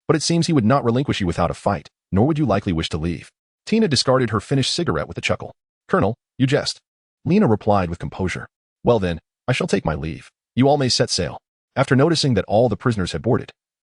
But it seems he would not relinquish you without a fight, nor would you likely wish to leave. Tina discarded her finished cigarette with a chuckle. Colonel, you jest. Lena replied with composure. Well then, I shall take my leave. You all may set sail. After noticing that all the prisoners had boarded,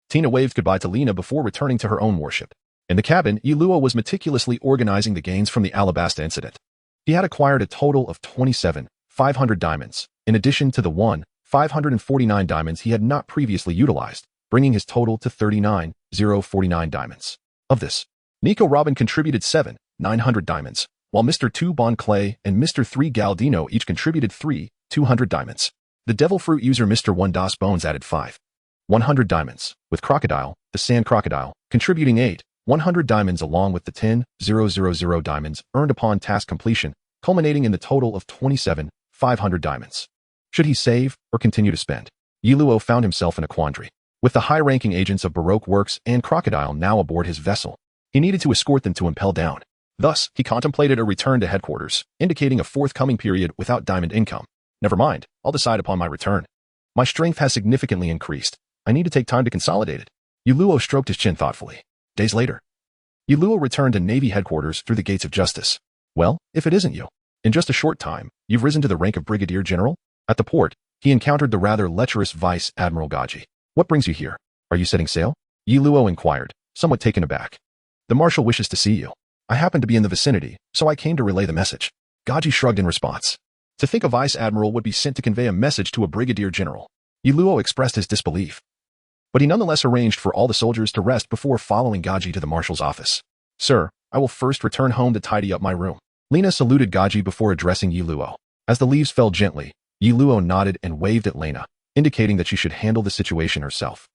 Tina waved goodbye to Lena before returning to her own warship. In the cabin, Yi Luo was meticulously organizing the gains from the Alabasta incident. He had acquired a total of 27,500 diamonds, in addition to the 1,549 diamonds he had not previously utilized, bringing his total to 39,049 diamonds. Of this, Nico Robin contributed 7,900 diamonds, while Mr. 2 Bon Clay and Mr. 3 Galdino each contributed 3,200 diamonds. The Devil Fruit user Mr. 1 Das Bones added 5,100 diamonds, with Crocodile, the Sand Crocodile, contributing 8,100 diamonds along with the 10,000 diamonds earned upon task completion, culminating in the total of 27,500 diamonds. Should he save or continue to spend? Yi Luo found himself in a quandary. With the high-ranking agents of Baroque Works and Crocodile now aboard his vessel, he needed to escort them to impel down. Thus, he contemplated a return to headquarters, indicating a forthcoming period without diamond income. Never mind, I'll decide upon my return. My strength has significantly increased. I need to take time to consolidate it. Yi Luo stroked his chin thoughtfully. Days later, Yi Luo returned to Navy headquarters through the gates of justice. Well, if it isn't you. In just a short time, you've risen to the rank of Brigadier General? At the port, he encountered the rather lecherous Vice Admiral Gaji. What brings you here? Are you setting sail? Yi Luo inquired, somewhat taken aback. The Marshal wishes to see you. I happen to be in the vicinity, so I came to relay the message. Gaji shrugged in response. To think a Vice Admiral would be sent to convey a message to a Brigadier General. Yi Luo expressed his disbelief. But he nonetheless arranged for all the soldiers to rest before following Gaji to the Marshal's office. Sir, I will first return home to tidy up my room. Lena saluted Gaji before addressing Yi Luo. As the leaves fell gently, Yi Luo nodded and waved at Lena, indicating that she should handle the situation herself.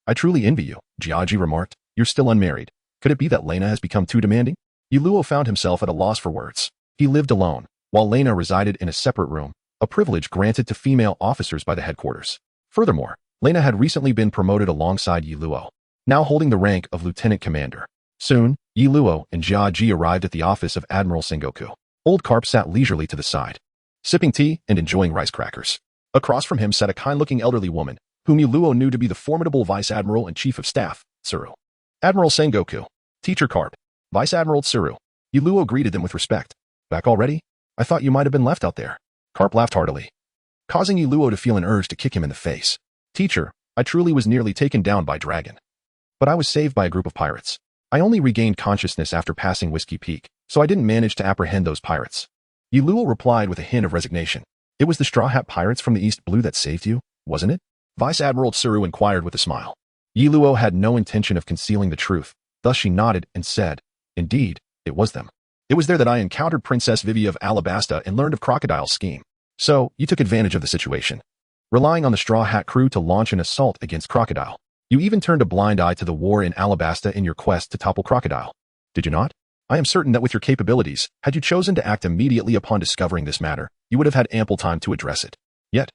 I truly envy you, Gaji remarked. You're still unmarried. Could it be that Lena has become too demanding? Yi Luo found himself at a loss for words. He lived alone, while Lena resided in a separate room, a privilege granted to female officers by the headquarters. Furthermore, Lena had recently been promoted alongside Yi Luo, now holding the rank of Lieutenant Commander. Soon, Yi Luo and Jia Ji arrived at the office of Admiral Sengoku. Old Carp sat leisurely to the side, sipping tea and enjoying rice crackers. Across from him sat a kind-looking elderly woman, whom Yi Luo knew to be the formidable Vice Admiral and Chief of Staff, Tsuru. Admiral Sengoku, Teacher Carp, Vice Admiral Tsuru. Yi Luo greeted them with respect. Back already? I thought you might have been left out there. Carp laughed heartily, causing Yi Luo to feel an urge to kick him in the face. Teacher, I truly was nearly taken down by Dragon. But I was saved by a group of pirates. I only regained consciousness after passing Whiskey Peak, so I didn't manage to apprehend those pirates. Yi Luo replied with a hint of resignation. It was the Straw Hat Pirates from the East Blue that saved you, wasn't it? Vice Admiral Tsuru inquired with a smile. Yi Luo had no intention of concealing the truth, thus she nodded and said, Indeed, it was them. It was there that I encountered Princess Vivi of Alabasta and learned of Crocodile's scheme. So, you took advantage of the situation, relying on the Straw Hat crew to launch an assault against Crocodile. You even turned a blind eye to the war in Alabasta in your quest to topple Crocodile. Did you not? I am certain that with your capabilities, had you chosen to act immediately upon discovering this matter, you would have had ample time to address it. Yet,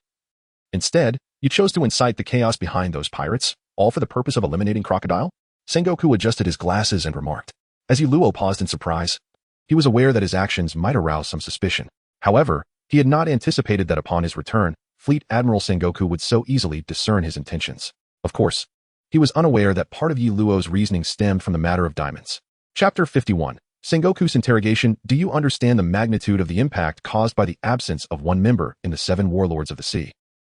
instead, you chose to incite the chaos behind those pirates, all for the purpose of eliminating Crocodile? Sengoku adjusted his glasses and remarked. As Yi Luo paused in surprise, he was aware that his actions might arouse some suspicion. However, he had not anticipated that upon his return, Fleet Admiral Sengoku would so easily discern his intentions. Of course, He was unaware that part of Yi Luo's reasoning stemmed from the matter of diamonds. Chapter 51. Sengoku's interrogation. Do you understand the magnitude of the impact caused by the absence of one member in the 7 warlords of the sea,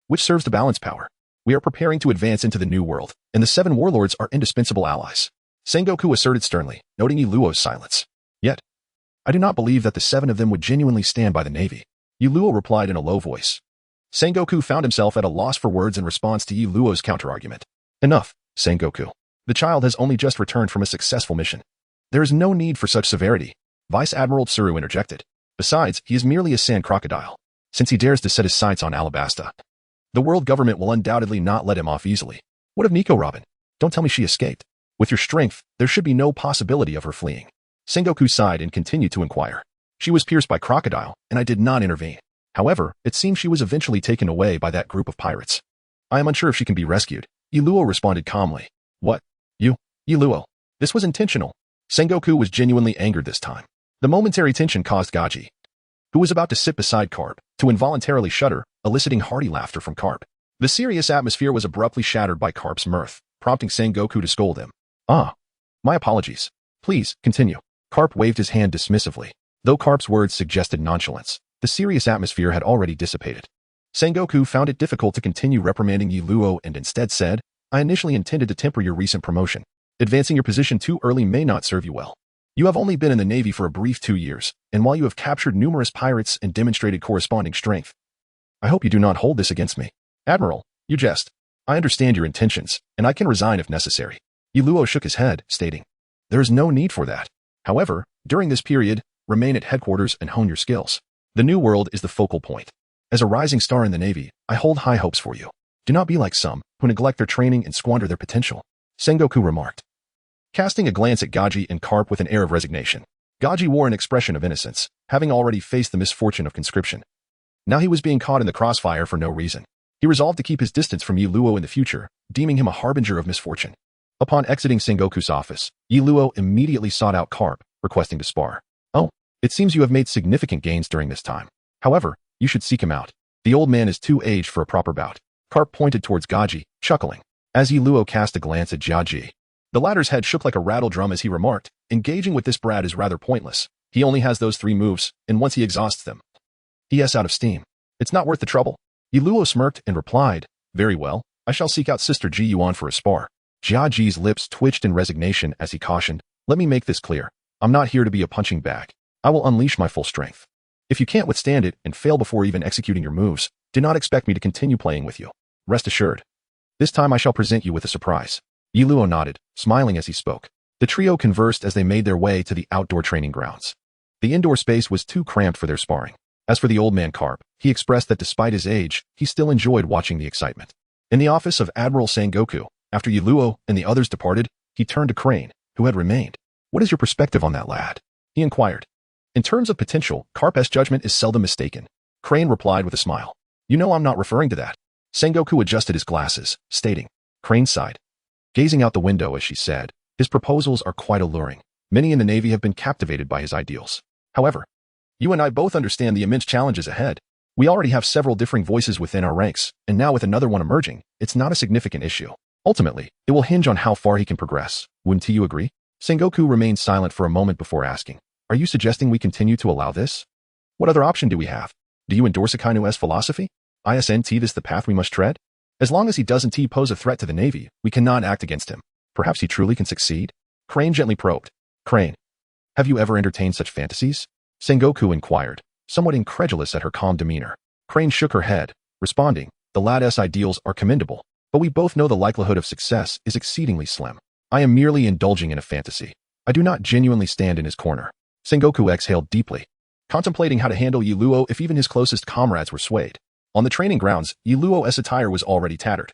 which serves to balance power? We are preparing to advance into the new world, and the 7 warlords are indispensable allies. Sengoku asserted sternly, noting Yi Luo's silence. Yet, I do not believe that the 7 of them would genuinely stand by the navy. Yi Luo replied in a low voice. Sengoku found himself at a loss for words in response to Yi Luo's counterargument. Enough, Sengoku. The child has only just returned from a successful mission. There is no need for such severity, Vice Admiral Tsuru interjected. Besides, he is merely a sand crocodile. Since he dares to set his sights on Alabasta, the world government will undoubtedly not let him off easily. What of Nico Robin? Don't tell me she escaped. With your strength, there should be no possibility of her fleeing. Sengoku sighed and continued to inquire. She was pierced by crocodile, and I did not intervene. However, it seems she was eventually taken away by that group of pirates. I am unsure if she can be rescued. Yi Luo responded calmly. What? Yi Luo. This was intentional. Sengoku was genuinely angered this time. The momentary tension caused Gaji, who was about to sit beside Carp, to involuntarily shudder, eliciting hearty laughter from Carp. The serious atmosphere was abruptly shattered by Carp's mirth, prompting Sengoku to scold him. Ah, my apologies. Please, continue. Carp waved his hand dismissively. Though Carp's words suggested nonchalance, the serious atmosphere had already dissipated. Sengoku found it difficult to continue reprimanding Yi Luo and instead said, I initially intended to temper your recent promotion. Advancing your position too early may not serve you well. You have only been in the Navy for a brief 2 years, and while you have captured numerous pirates and demonstrated corresponding strength, I hope you do not hold this against me. Admiral, you jest. I understand your intentions, and I can resign if necessary. Yi Luo shook his head, stating, there is no need for that. However, during this period, remain at headquarters and hone your skills. The new world is the focal point. As a rising star in the Navy, I hold high hopes for you. Do not be like some, who neglect their training and squander their potential. Sengoku remarked, casting a glance at Gaji and Carp with an air of resignation. Gaji wore an expression of innocence, having already faced the misfortune of conscription. Now he was being caught in the crossfire for no reason. He resolved to keep his distance from Yi Luo in the future, deeming him a harbinger of misfortune. Upon exiting Sengoku's office, Yi Luo immediately sought out Carp, requesting to spar. Oh, it seems you have made significant gains during this time. However, you should seek him out. The old man is too aged for a proper bout. Carp pointed towards Gaji, chuckling. As Yi Luo cast a glance at Jiaji, the latter's head shook like a rattle drum as he remarked, engaging with this brat is rather pointless. He only has those 3 moves, and once he exhausts them, he is out of steam. It's not worth the trouble. Yi Luo smirked and replied, very well, I shall seek out Sister Ji Yuan for a spar. Jiaji's lips twitched in resignation as he cautioned, let me make this clear. I'm not here to be a punching bag. I will unleash my full strength. If you can't withstand it and fail before even executing your moves, do not expect me to continue playing with you. Rest assured. This time I shall present you with a surprise. Yi Luo nodded, smiling as he spoke. The trio conversed as they made their way to the outdoor training grounds. The indoor space was too cramped for their sparring. As for the old man Carp, he expressed that despite his age, he still enjoyed watching the excitement. In the office of Admiral Sengoku, after Yi Luo and the others departed, he turned to Crane, who had remained. What is your perspective on that lad? He inquired. In terms of potential, Carp's judgment is seldom mistaken. Crane replied with a smile. You know I'm not referring to that. Sengoku adjusted his glasses, stating. Crane sighed, gazing out the window as she said, his proposals are quite alluring. Many in the Navy have been captivated by his ideals. However, you and I both understand the immense challenges ahead. We already have several differing voices within our ranks, and now with another one emerging, it's not a significant issue. Ultimately, it will hinge on how far he can progress. Wouldn't you agree? Sengoku remained silent for a moment before asking, are you suggesting we continue to allow this? What other option do we have? Do you endorse Akainu's philosophy? Isn't this the path we must tread? As long as he doesn't pose a threat to the Navy, we cannot act against him. Perhaps he truly can succeed? Crane gently probed. Crane, have you ever entertained such fantasies? Sengoku inquired, somewhat incredulous at her calm demeanor. Crane shook her head, responding, the lad's ideals are commendable, but we both know the likelihood of success is exceedingly slim. I am merely indulging in a fantasy. I do not genuinely stand in his corner. Sengoku exhaled deeply, contemplating how to handle Yi Luo if even his closest comrades were swayed. On the training grounds, Yi Luo's attire was already tattered,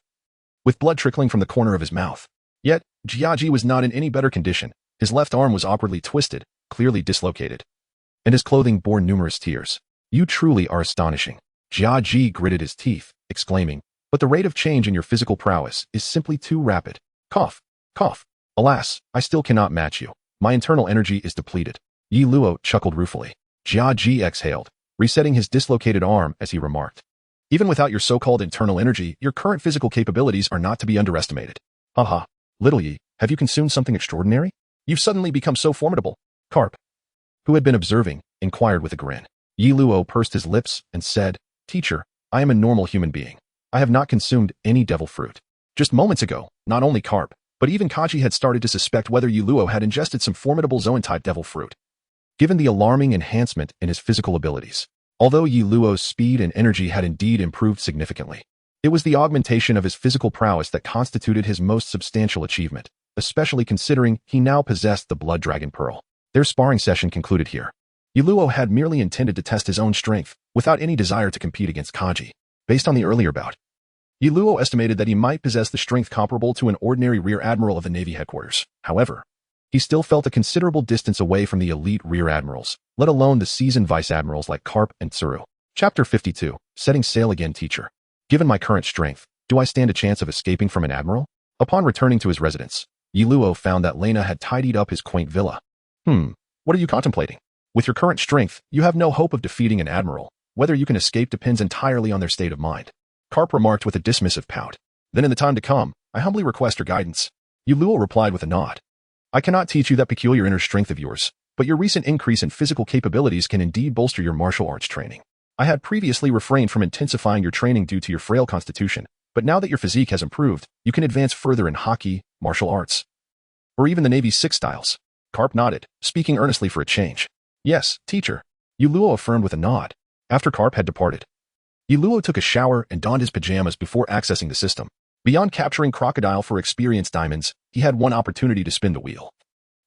with blood trickling from the corner of his mouth. Yet, Jiaji was not in any better condition. His left arm was awkwardly twisted, clearly dislocated, and his clothing bore numerous tears. You truly are astonishing. Jiaji gritted his teeth, exclaiming, but the rate of change in your physical prowess is simply too rapid. Cough, cough. Alas, I still cannot match you. My internal energy is depleted. Yi Luo chuckled ruefully. Jiaji exhaled, resetting his dislocated arm as he remarked, even without your so-called internal energy, your current physical capabilities are not to be underestimated. Haha, Little Yi, have you consumed something extraordinary? You've suddenly become so formidable. Carp, who had been observing, inquired with a grin. Yi Luo pursed his lips and said, Teacher, I am a normal human being. I have not consumed any devil fruit. Just moments ago, not only Carp, but even Kaji had started to suspect whether Yi Luo had ingested some formidable Zoan-type devil fruit. Given the alarming enhancement in his physical abilities, although Yi Luo's speed and energy had indeed improved significantly, it was the augmentation of his physical prowess that constituted his most substantial achievement, especially considering he now possessed the Blood Dragon Pearl. Their sparring session concluded here. Yi Luo had merely intended to test his own strength, without any desire to compete against Kaji. Based on the earlier bout, Yi Luo estimated that he might possess the strength comparable to an ordinary rear admiral of the Navy headquarters. However, he still felt a considerable distance away from the elite rear admirals, let alone the seasoned vice admirals like Carp and Tsuru. Chapter 52, Setting Sail Again. Teacher, given my current strength, do I stand a chance of escaping from an admiral? Upon returning to his residence, Yi Luo found that Lena had tidied up his quaint villa. What are you contemplating? With your current strength, you have no hope of defeating an admiral. Whether you can escape depends entirely on their state of mind. Carp remarked with a dismissive pout. Then in the time to come, I humbly request your guidance. Yi Luo replied with a nod. I cannot teach you that peculiar inner strength of yours, but your recent increase in physical capabilities can indeed bolster your martial arts training. I had previously refrained from intensifying your training due to your frail constitution, but now that your physique has improved, you can advance further in hockey, martial arts, or even the Navy's 6 styles. Carp nodded, speaking earnestly for a change. Yes, teacher. Yi Luo affirmed with a nod. After Carp had departed, Yi Luo took a shower and donned his pajamas before accessing the system. Beyond capturing Crocodile for experience diamonds, he had one opportunity to spin the wheel,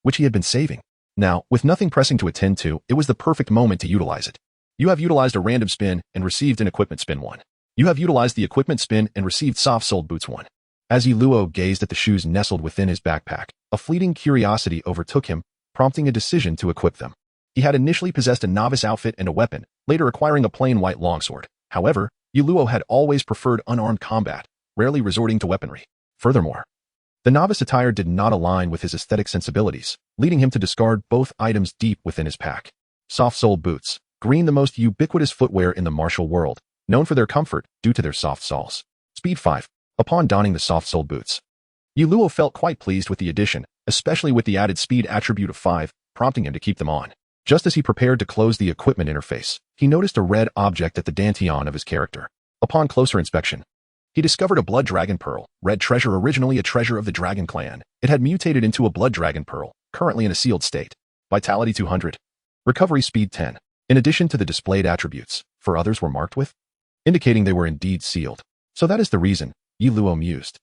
which he had been saving. Now, with nothing pressing to attend to, it was the perfect moment to utilize it. You have utilized a random spin and received an equipment spin 1. You have utilized the equipment spin and received soft-soled boots 1. As Yi Luo gazed at the shoes nestled within his backpack, a fleeting curiosity overtook him, prompting a decision to equip them. He had initially possessed a novice outfit and a weapon, later acquiring a plain white longsword. However, Yi Luo had always preferred unarmed combat, rarely resorting to weaponry. Furthermore, the novice attire did not align with his aesthetic sensibilities, leading him to discard both items deep within his pack. Soft-soled boots, green, the most ubiquitous footwear in the martial world, known for their comfort due to their soft soles. Speed 5. Upon donning the soft-soled boots, Yi Luo felt quite pleased with the addition, especially with the added speed attribute of 5, prompting him to keep them on. Just as he prepared to close the equipment interface, he noticed a red object at the dantian of his character. Upon closer inspection, he discovered a Blood Dragon Pearl, red treasure, originally a treasure of the Dragon Clan. It had mutated into a Blood Dragon Pearl, currently in a sealed state. Vitality 200. Recovery speed 10. In addition to the displayed attributes, 4 others were marked with, indicating they were indeed sealed. So that is the reason, Yi Luo mused,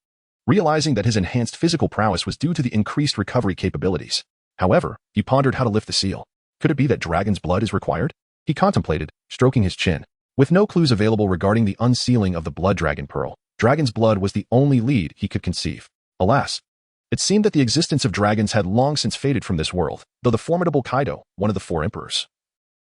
realizing that his enhanced physical prowess was due to the increased recovery capabilities. However, he pondered how to lift the seal. Could it be that dragon's blood is required? He contemplated, stroking his chin. With no clues available regarding the unsealing of the Blood Dragon Pearl, dragon's blood was the only lead he could conceive. Alas, it seemed that the existence of dragons had long since faded from this world, though the formidable Kaido, one of the 4 emperors,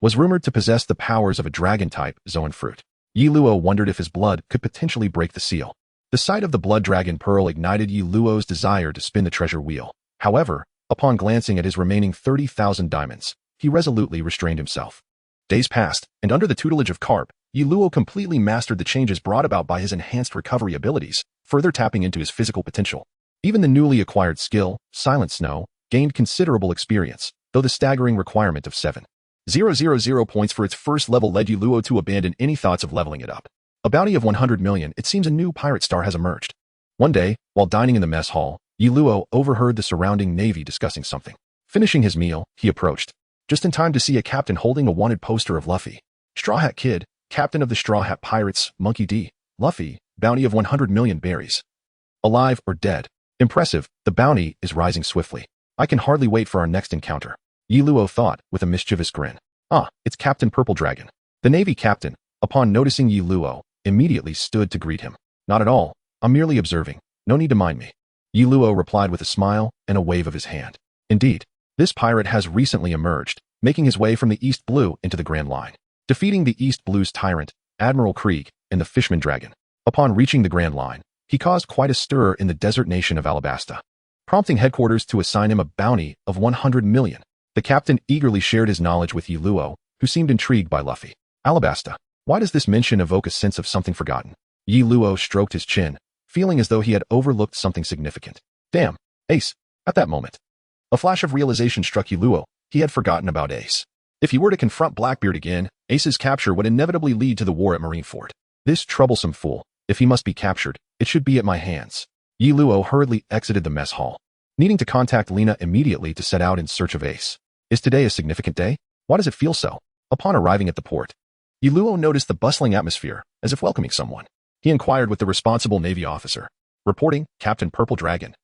was rumored to possess the powers of a dragon-type Zoan fruit. Yi Luo wondered if his blood could potentially break the seal. The sight of the Blood Dragon Pearl ignited Yi Luo's desire to spin the treasure wheel. However, upon glancing at his remaining 30,000 diamonds, he resolutely restrained himself. Days passed, and under the tutelage of Carp, Yi Luo completely mastered the changes brought about by his enhanced recovery abilities, further tapping into his physical potential. Even the newly acquired skill, Silent Snow, gained considerable experience, though the staggering requirement of 7,000 points for its first level led Yi Luo to abandon any thoughts of leveling it up. A bounty of 100 million, it seems a new pirate star has emerged. One day, while dining in the mess hall, Yi Luo overheard the surrounding navy discussing something. Finishing his meal, he approached, just in time to see a captain holding a wanted poster of Luffy. Straw Hat Kid, captain of the Straw Hat Pirates, Monkey D. Luffy, bounty of 100 million berries. Alive or dead? Impressive, the bounty is rising swiftly. I can hardly wait for our next encounter. Yi Luo thought, with a mischievous grin. Ah, it's Captain Purple Dragon. The Navy captain, upon noticing Yi Luo, immediately stood to greet him. Not at all, I'm merely observing, no need to mind me. Yi Luo replied with a smile and a wave of his hand. Indeed, this pirate has recently emerged, making his way from the East Blue into the Grand Line, defeating the East Blue's tyrant, Admiral Krieg, and the Fishman Dragon. Upon reaching the Grand Line, he caused quite a stir in the desert nation of Alabasta, prompting headquarters to assign him a bounty of 100 million. The captain eagerly shared his knowledge with Yi Luo, who seemed intrigued by Luffy. Alabasta. Why does this mention evoke a sense of something forgotten? Yi Luo stroked his chin, feeling as though he had overlooked something significant. Damn, Ace. At that moment, a flash of realization struck Yuluo. He had forgotten about Ace. If he were to confront Blackbeard again, Ace's capture would inevitably lead to the war at Marineford. This troublesome fool. If he must be captured, it should be at my hands. Yuluo hurriedly exited the mess hall, needing to contact Lina immediately to set out in search of Ace. Is today a significant day? Why does it feel so? Upon arriving at the port, Yuluo noticed the bustling atmosphere, as if welcoming someone. He inquired with the responsible Navy officer. Reporting, Captain Purple Dragon.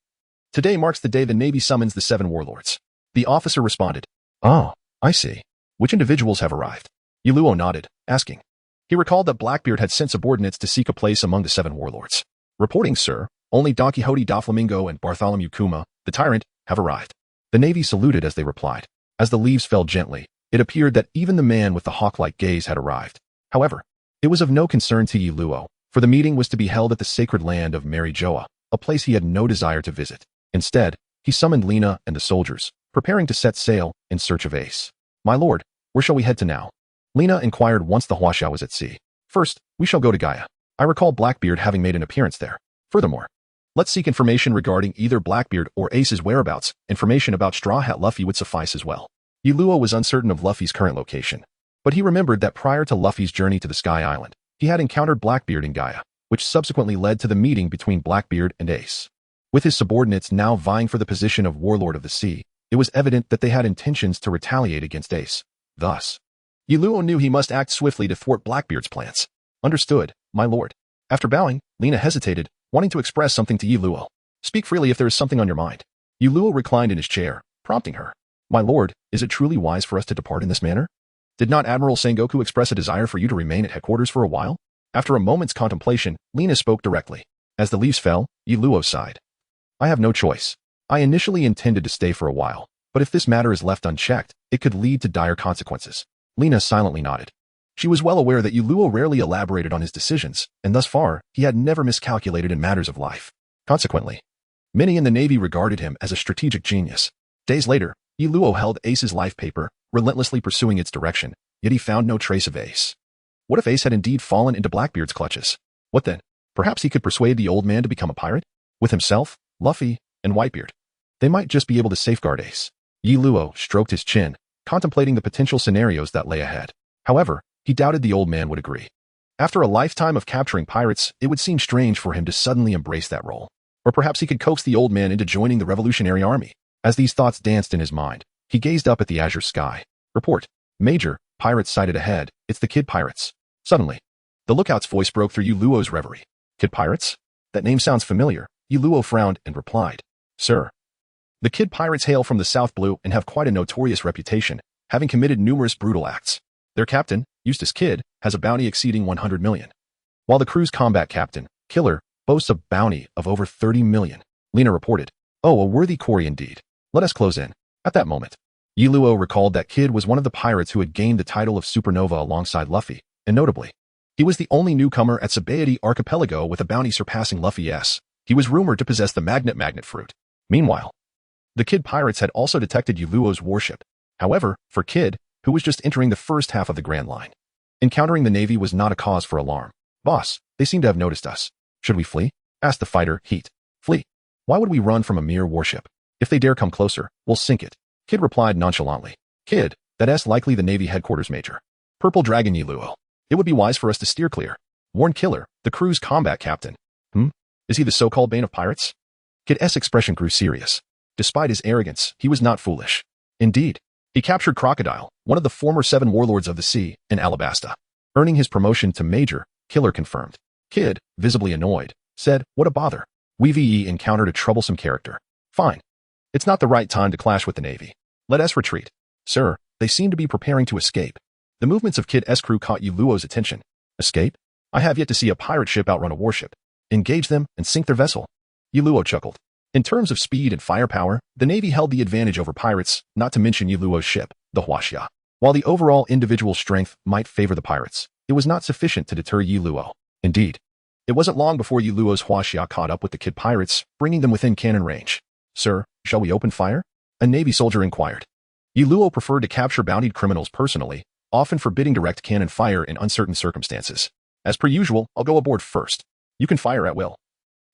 Today marks the day the Navy summons the 7 warlords. The officer responded. Oh, I see. Which individuals have arrived? Yuluo nodded, asking. He recalled that Blackbeard had sent subordinates to seek a place among the 7 warlords. Reporting, sir, only Don Quixote Doflamingo and Bartholomew Kuma, the tyrant, have arrived. The Navy saluted as they replied. As the leaves fell gently, it appeared that even the man with the hawk-like gaze had arrived. However, it was of no concern to Yuluo, for the meeting was to be held at the sacred land of Mary Joa, a place he had no desire to visit. Instead, he summoned Lina and the soldiers, preparing to set sail in search of Ace. My lord, where shall we head to now? Lina inquired once the Huaxia was at sea. First, we shall go to Gaia. I recall Blackbeard having made an appearance there. Furthermore, let's seek information regarding either Blackbeard or Ace's whereabouts. Information about Straw Hat Luffy would suffice as well. Yuluo was uncertain of Luffy's current location, but he remembered that prior to Luffy's journey to the Sky Island, he had encountered Blackbeard in Gaia, which subsequently led to the meeting between Blackbeard and Ace. With his subordinates now vying for the position of Warlord of the Sea, it was evident that they had intentions to retaliate against Ace. Thus, Yuluo knew he must act swiftly to thwart Blackbeard's plans. Understood, my lord. After bowing, Lina hesitated, wanting to express something to Yuluo. Speak freely if there is something on your mind. Yuluo reclined in his chair, prompting her. My lord, is it truly wise for us to depart in this manner? Did not Admiral Sengoku express a desire for you to remain at headquarters for a while? After a moment's contemplation, Lina spoke directly. As the leaves fell, Yuluo sighed. I have no choice. I initially intended to stay for a while, but if this matter is left unchecked, it could lead to dire consequences. Lina silently nodded. She was well aware that Yuluo rarely elaborated on his decisions, and thus far, he had never miscalculated in matters of life. Consequently, many in the Navy regarded him as a strategic genius. Days later, Yuluo held Ace's life paper, relentlessly pursuing its direction, yet he found no trace of Ace. What if Ace had indeed fallen into Blackbeard's clutches? What then? Perhaps he could persuade the old man to become a pirate? With himself, Luffy, and Whitebeard. They might just be able to safeguard Ace. Yuluo stroked his chin, contemplating the potential scenarios that lay ahead. However, he doubted the old man would agree. After a lifetime of capturing pirates, it would seem strange for him to suddenly embrace that role. Or perhaps he could coax the old man into joining the Revolutionary Army. As these thoughts danced in his mind, he gazed up at the azure sky. Report. Major, pirates sighted ahead. It's the Kid Pirates. Suddenly, the lookout's voice broke through Yuluo's reverie. Kid Pirates? That name sounds familiar. Yuluo frowned and replied. Sir. The Kid Pirates hail from the South Blue and have quite a notorious reputation, having committed numerous brutal acts. Their captain, Eustace Kidd, has a bounty exceeding 100 million. While the crew's combat captain, Killer, boasts a bounty of over 30 million. Lina reported. Oh, a worthy quarry indeed. Let us close in. At that moment, Yuluo recalled that Kidd was one of the pirates who had gained the title of Supernova alongside Luffy, and notably, he was the only newcomer at Sabaody Archipelago with a bounty surpassing Luffy's. He was rumored to possess the magnet fruit. Meanwhile, the Kid Pirates had also detected Yuluo's warship. However, for Kidd, who was just entering the first half of the Grand Line, encountering the Navy was not a cause for alarm. Boss, they seem to have noticed us. Should we flee? Asked the fighter, Heat. Flee? Why would we run from a mere warship? If they dare come closer, we'll sink it. Kidd replied nonchalantly. Kidd, that's likely the Navy headquarters major. Purple Dragon Yuluo. It would be wise for us to steer clear. Warn Killer, the crew's combat captain. Is he the so-called bane of pirates? Kidd's expression grew serious. Despite his arrogance, he was not foolish. Indeed, he captured Crocodile, one of the former 7 warlords of the sea, in Alabasta. Earning his promotion to Major, Killer confirmed. Kidd, visibly annoyed, said, what a bother. We've encountered a troublesome character. Fine. It's not the right time to clash with the Navy. Let us retreat. Sir, they seem to be preparing to escape. The movements of Kidd's crew caught Yuluo's attention. Escape? I have yet to see a pirate ship outrun a warship. Engage them and sink their vessel. Yuluo chuckled. In terms of speed and firepower, the Navy held the advantage over pirates, not to mention Yuluo's ship, the Huaxia. While the overall individual strength might favor the pirates, it was not sufficient to deter Yuluo. Indeed, it wasn't long before Yuluo's Huaxia caught up with the Kid Pirates, bringing them within cannon range. Sir, shall we open fire? A Navy soldier inquired. Yuluo preferred to capture bountied criminals personally, often forbidding direct cannon fire in uncertain circumstances. As per usual, I'll go aboard first. You can fire at will.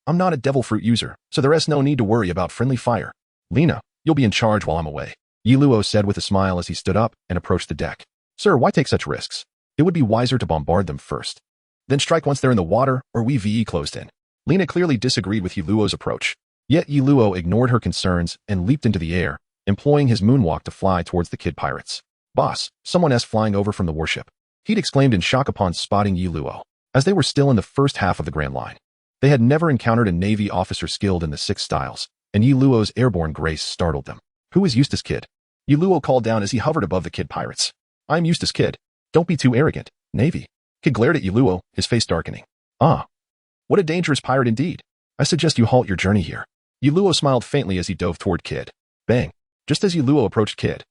I'm not a devil fruit user, so there's no need to worry about friendly fire. Lena, you'll be in charge while I'm away, Yi Luo said with a smile as he stood up and approached the deck. Sir, why take such risks? It would be wiser to bombard them first. Then strike once they're in the water, or we VE closed in. Lena clearly disagreed with Yi Luo's approach. Yet Yi Luo ignored her concerns and leaped into the air, employing his moonwalk to fly towards the kid pirates. Boss, someone's flying over from the warship. He'd exclaimed in shock upon spotting Yi Luo, as they were still in the first half of the Grand Line. They had never encountered a Navy officer skilled in the 6 styles, and Yi Luo's airborne grace startled them. Who is Eustace Kid? Yi Luo called down as he hovered above the kid pirates. I'm Eustace Kid. Don't be too arrogant, Navy. Kid glared at Yi Luo, his face darkening. Ah. What a dangerous pirate indeed. I suggest you halt your journey here. Yi Luo smiled faintly as he dove toward Kid. Bang. Just as Yi Luo approached Kid,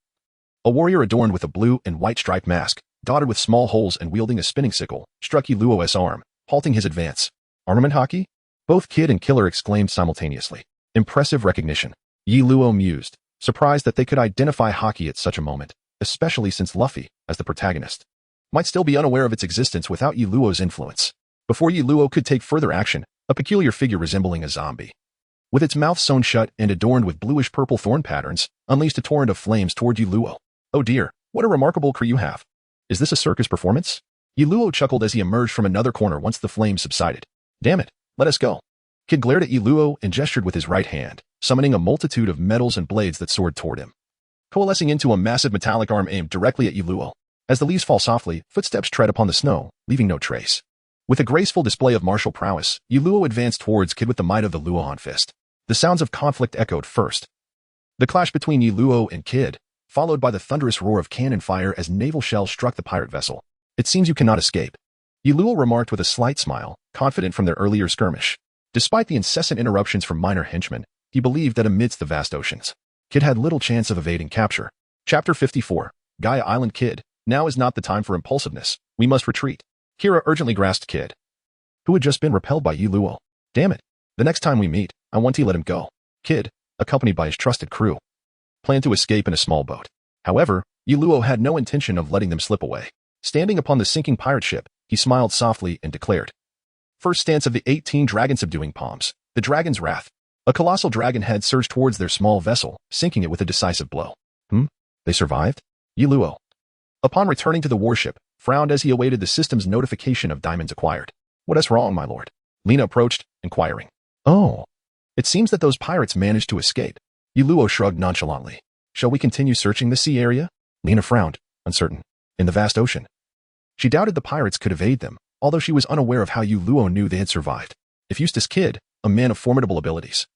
a warrior adorned with a blue and white striped mask, dotted with small holes and wielding a spinning sickle, struck Yi Luo's arm, halting his advance. Armament hockey? Both Kid and Killer exclaimed simultaneously. Impressive recognition. Yi Luo mused, surprised that they could identify hockey at such a moment, especially since Luffy, as the protagonist, might still be unaware of its existence without Yi Luo's influence. Before Yi Luo could take further action, a peculiar figure resembling a zombie, with its mouth sewn shut and adorned with bluish-purple thorn patterns, unleashed a torrent of flames toward Yi Luo. Oh dear, what a remarkable crew you have. Is this a circus performance? Yi Luo chuckled as he emerged from another corner once the flames subsided. Damn it, let us go. Kid glared at Yi Luo and gestured with his right hand, summoning a multitude of metals and blades that soared toward him, coalescing into a massive metallic arm aimed directly at Yi Luo. As the leaves fall softly, footsteps tread upon the snow, leaving no trace. With a graceful display of martial prowess, Yi Luo advanced towards Kid with the might of the Luohan fist. The sounds of conflict echoed first. The clash between Yi Luo and Kid, followed by the thunderous roar of cannon fire as naval shells struck the pirate vessel. It seems you cannot escape, Yi Luo remarked with a slight smile, confident from their earlier skirmish. Despite the incessant interruptions from minor henchmen, he believed that amidst the vast oceans, Kid had little chance of evading capture. Chapter 54. Gaia Island. Kid, now is not the time for impulsiveness. We must retreat. Kira urgently grasped Kid, who had just been repelled by Yi Luo. Damn it. The next time we meet, I want to let him go. Kid, accompanied by his trusted crew, planned to escape in a small boat. However, Yi Luo had no intention of letting them slip away. Standing upon the sinking pirate ship, he smiled softly and declared. First stance of the 18 Dragon-Subduing Palms. The Dragon's Wrath. A colossal dragon head surged towards their small vessel, sinking it with a decisive blow. They survived? Yi Luo, upon returning to the warship, frowned as he awaited the system's notification of diamonds acquired. What is wrong, my lord? Lena approached, inquiring. Oh. It seems that those pirates managed to escape. Yi Luo shrugged nonchalantly. Shall we continue searching the sea area? Lena frowned, uncertain. In the vast ocean. She doubted the pirates could evade them, although she was unaware of how Yi Luo knew they had survived. If Eustace Kid, a man of formidable abilities,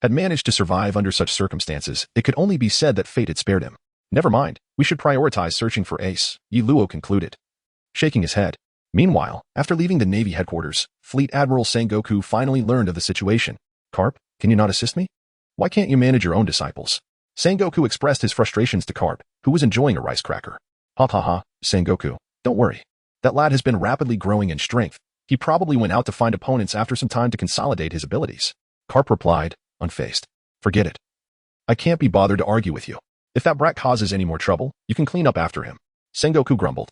had managed to survive under such circumstances, it could only be said that fate had spared him. Never mind, we should prioritize searching for Ace, Yi Luo concluded, shaking his head. Meanwhile, after leaving the Navy headquarters, Fleet Admiral Sengoku finally learned of the situation. Carp, can you not assist me? Why can't you manage your own disciples? Sengoku expressed his frustrations to Carp, who was enjoying a rice cracker. Ha ha ha, Sengoku, don't worry. That lad has been rapidly growing in strength. He probably went out to find opponents after some time to consolidate his abilities. Carp replied, unfazed. Forget it. I can't be bothered to argue with you. If that brat causes any more trouble, you can clean up after him. Sengoku grumbled,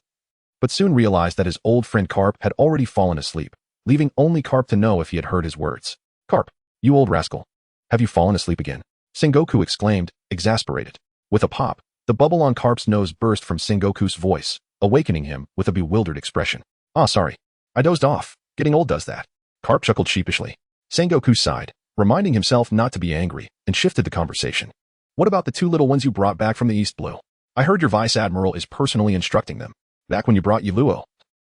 but soon realized that his old friend Carp had already fallen asleep, leaving only Carp to know if he had heard his words. Carp, you old rascal. Have you fallen asleep again? Sengoku exclaimed, exasperated. With a pop, the bubble on Carp's nose burst from Sengoku's voice, awakening him with a bewildered expression. Ah, sorry. I dozed off. Getting old does that. Carp chuckled sheepishly. Sengoku sighed, reminding himself not to be angry, and shifted the conversation. What about the 2 little ones you brought back from the East Blue? I heard your Vice Admiral is personally instructing them. Back when you brought Yi Luo,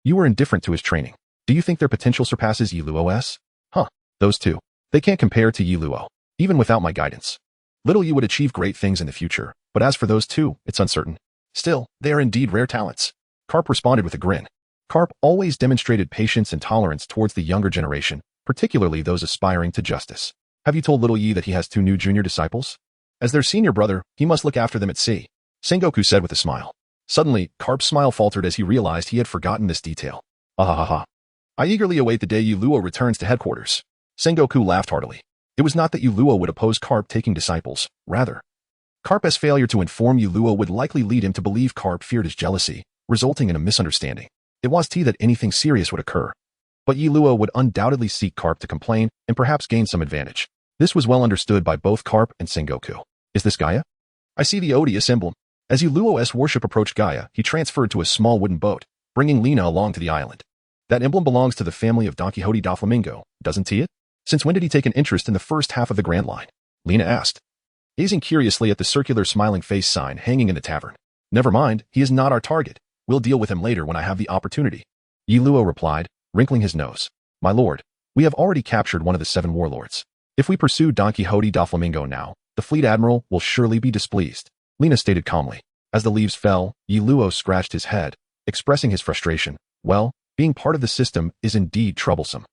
you were indifferent to his training. Do you think their potential surpasses Yi Luo's? Huh, those 2. They can't compare to Yi Luo, even without my guidance. Little Yi would achieve great things in the future, but as for those 2, it's uncertain. Still, they are indeed rare talents. Carp responded with a grin. Carp always demonstrated patience and tolerance towards the younger generation, particularly those aspiring to justice. Have you told little Yi that he has 2 new junior disciples? As their senior brother, he must look after them at sea, Sengoku said with a smile. Suddenly, Carp's smile faltered as he realized he had forgotten this detail. Ha. I eagerly await the day Yi Luo returns to headquarters. Sengoku laughed heartily. It was not that Yi Luo would oppose Carp taking disciples, rather. Carp's failure to inform Yi Luo would likely lead him to believe Carp feared his jealousy, resulting in a misunderstanding. It was that anything serious would occur. but Yi Luo would undoubtedly seek Carp to complain and perhaps gain some advantage. This was well understood by both Carp and Sengoku. Is this Gaia? I see the odious emblem. As Yi Luo's worship approached Gaia, he transferred to a small wooden boat, bringing Lina along to the island. That emblem belongs to the family of Don Quixote da Flamingo, doesn't it? Since when did he take an interest in the first half of the Grand Line? Lina asked, gazing curiously at the circular smiling face sign hanging in the tavern. Never mind, he is not our target. We'll deal with him later when I have the opportunity. Yi Luo replied, wrinkling his nose. My lord, we have already captured one of the 7 warlords. If we pursue Don Quixote da Flamingo now, the fleet admiral will surely be displeased. Lina stated calmly. As the leaves fell, Yi Luo scratched his head, expressing his frustration. Well, being part of the system is indeed troublesome.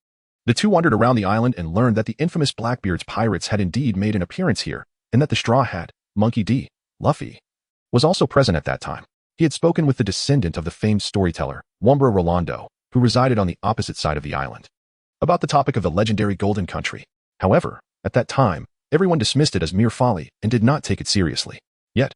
The two wandered around the island and learned that the infamous Blackbeard's pirates had indeed made an appearance here, and that the Straw Hat, Monkey D. Luffy, was also present at that time. He had spoken with the descendant of the famed storyteller, Wumbra Rolando, who resided on the opposite side of the island, about the topic of the legendary Golden Country. However, at that time, everyone dismissed it as mere folly and did not take it seriously. Yet,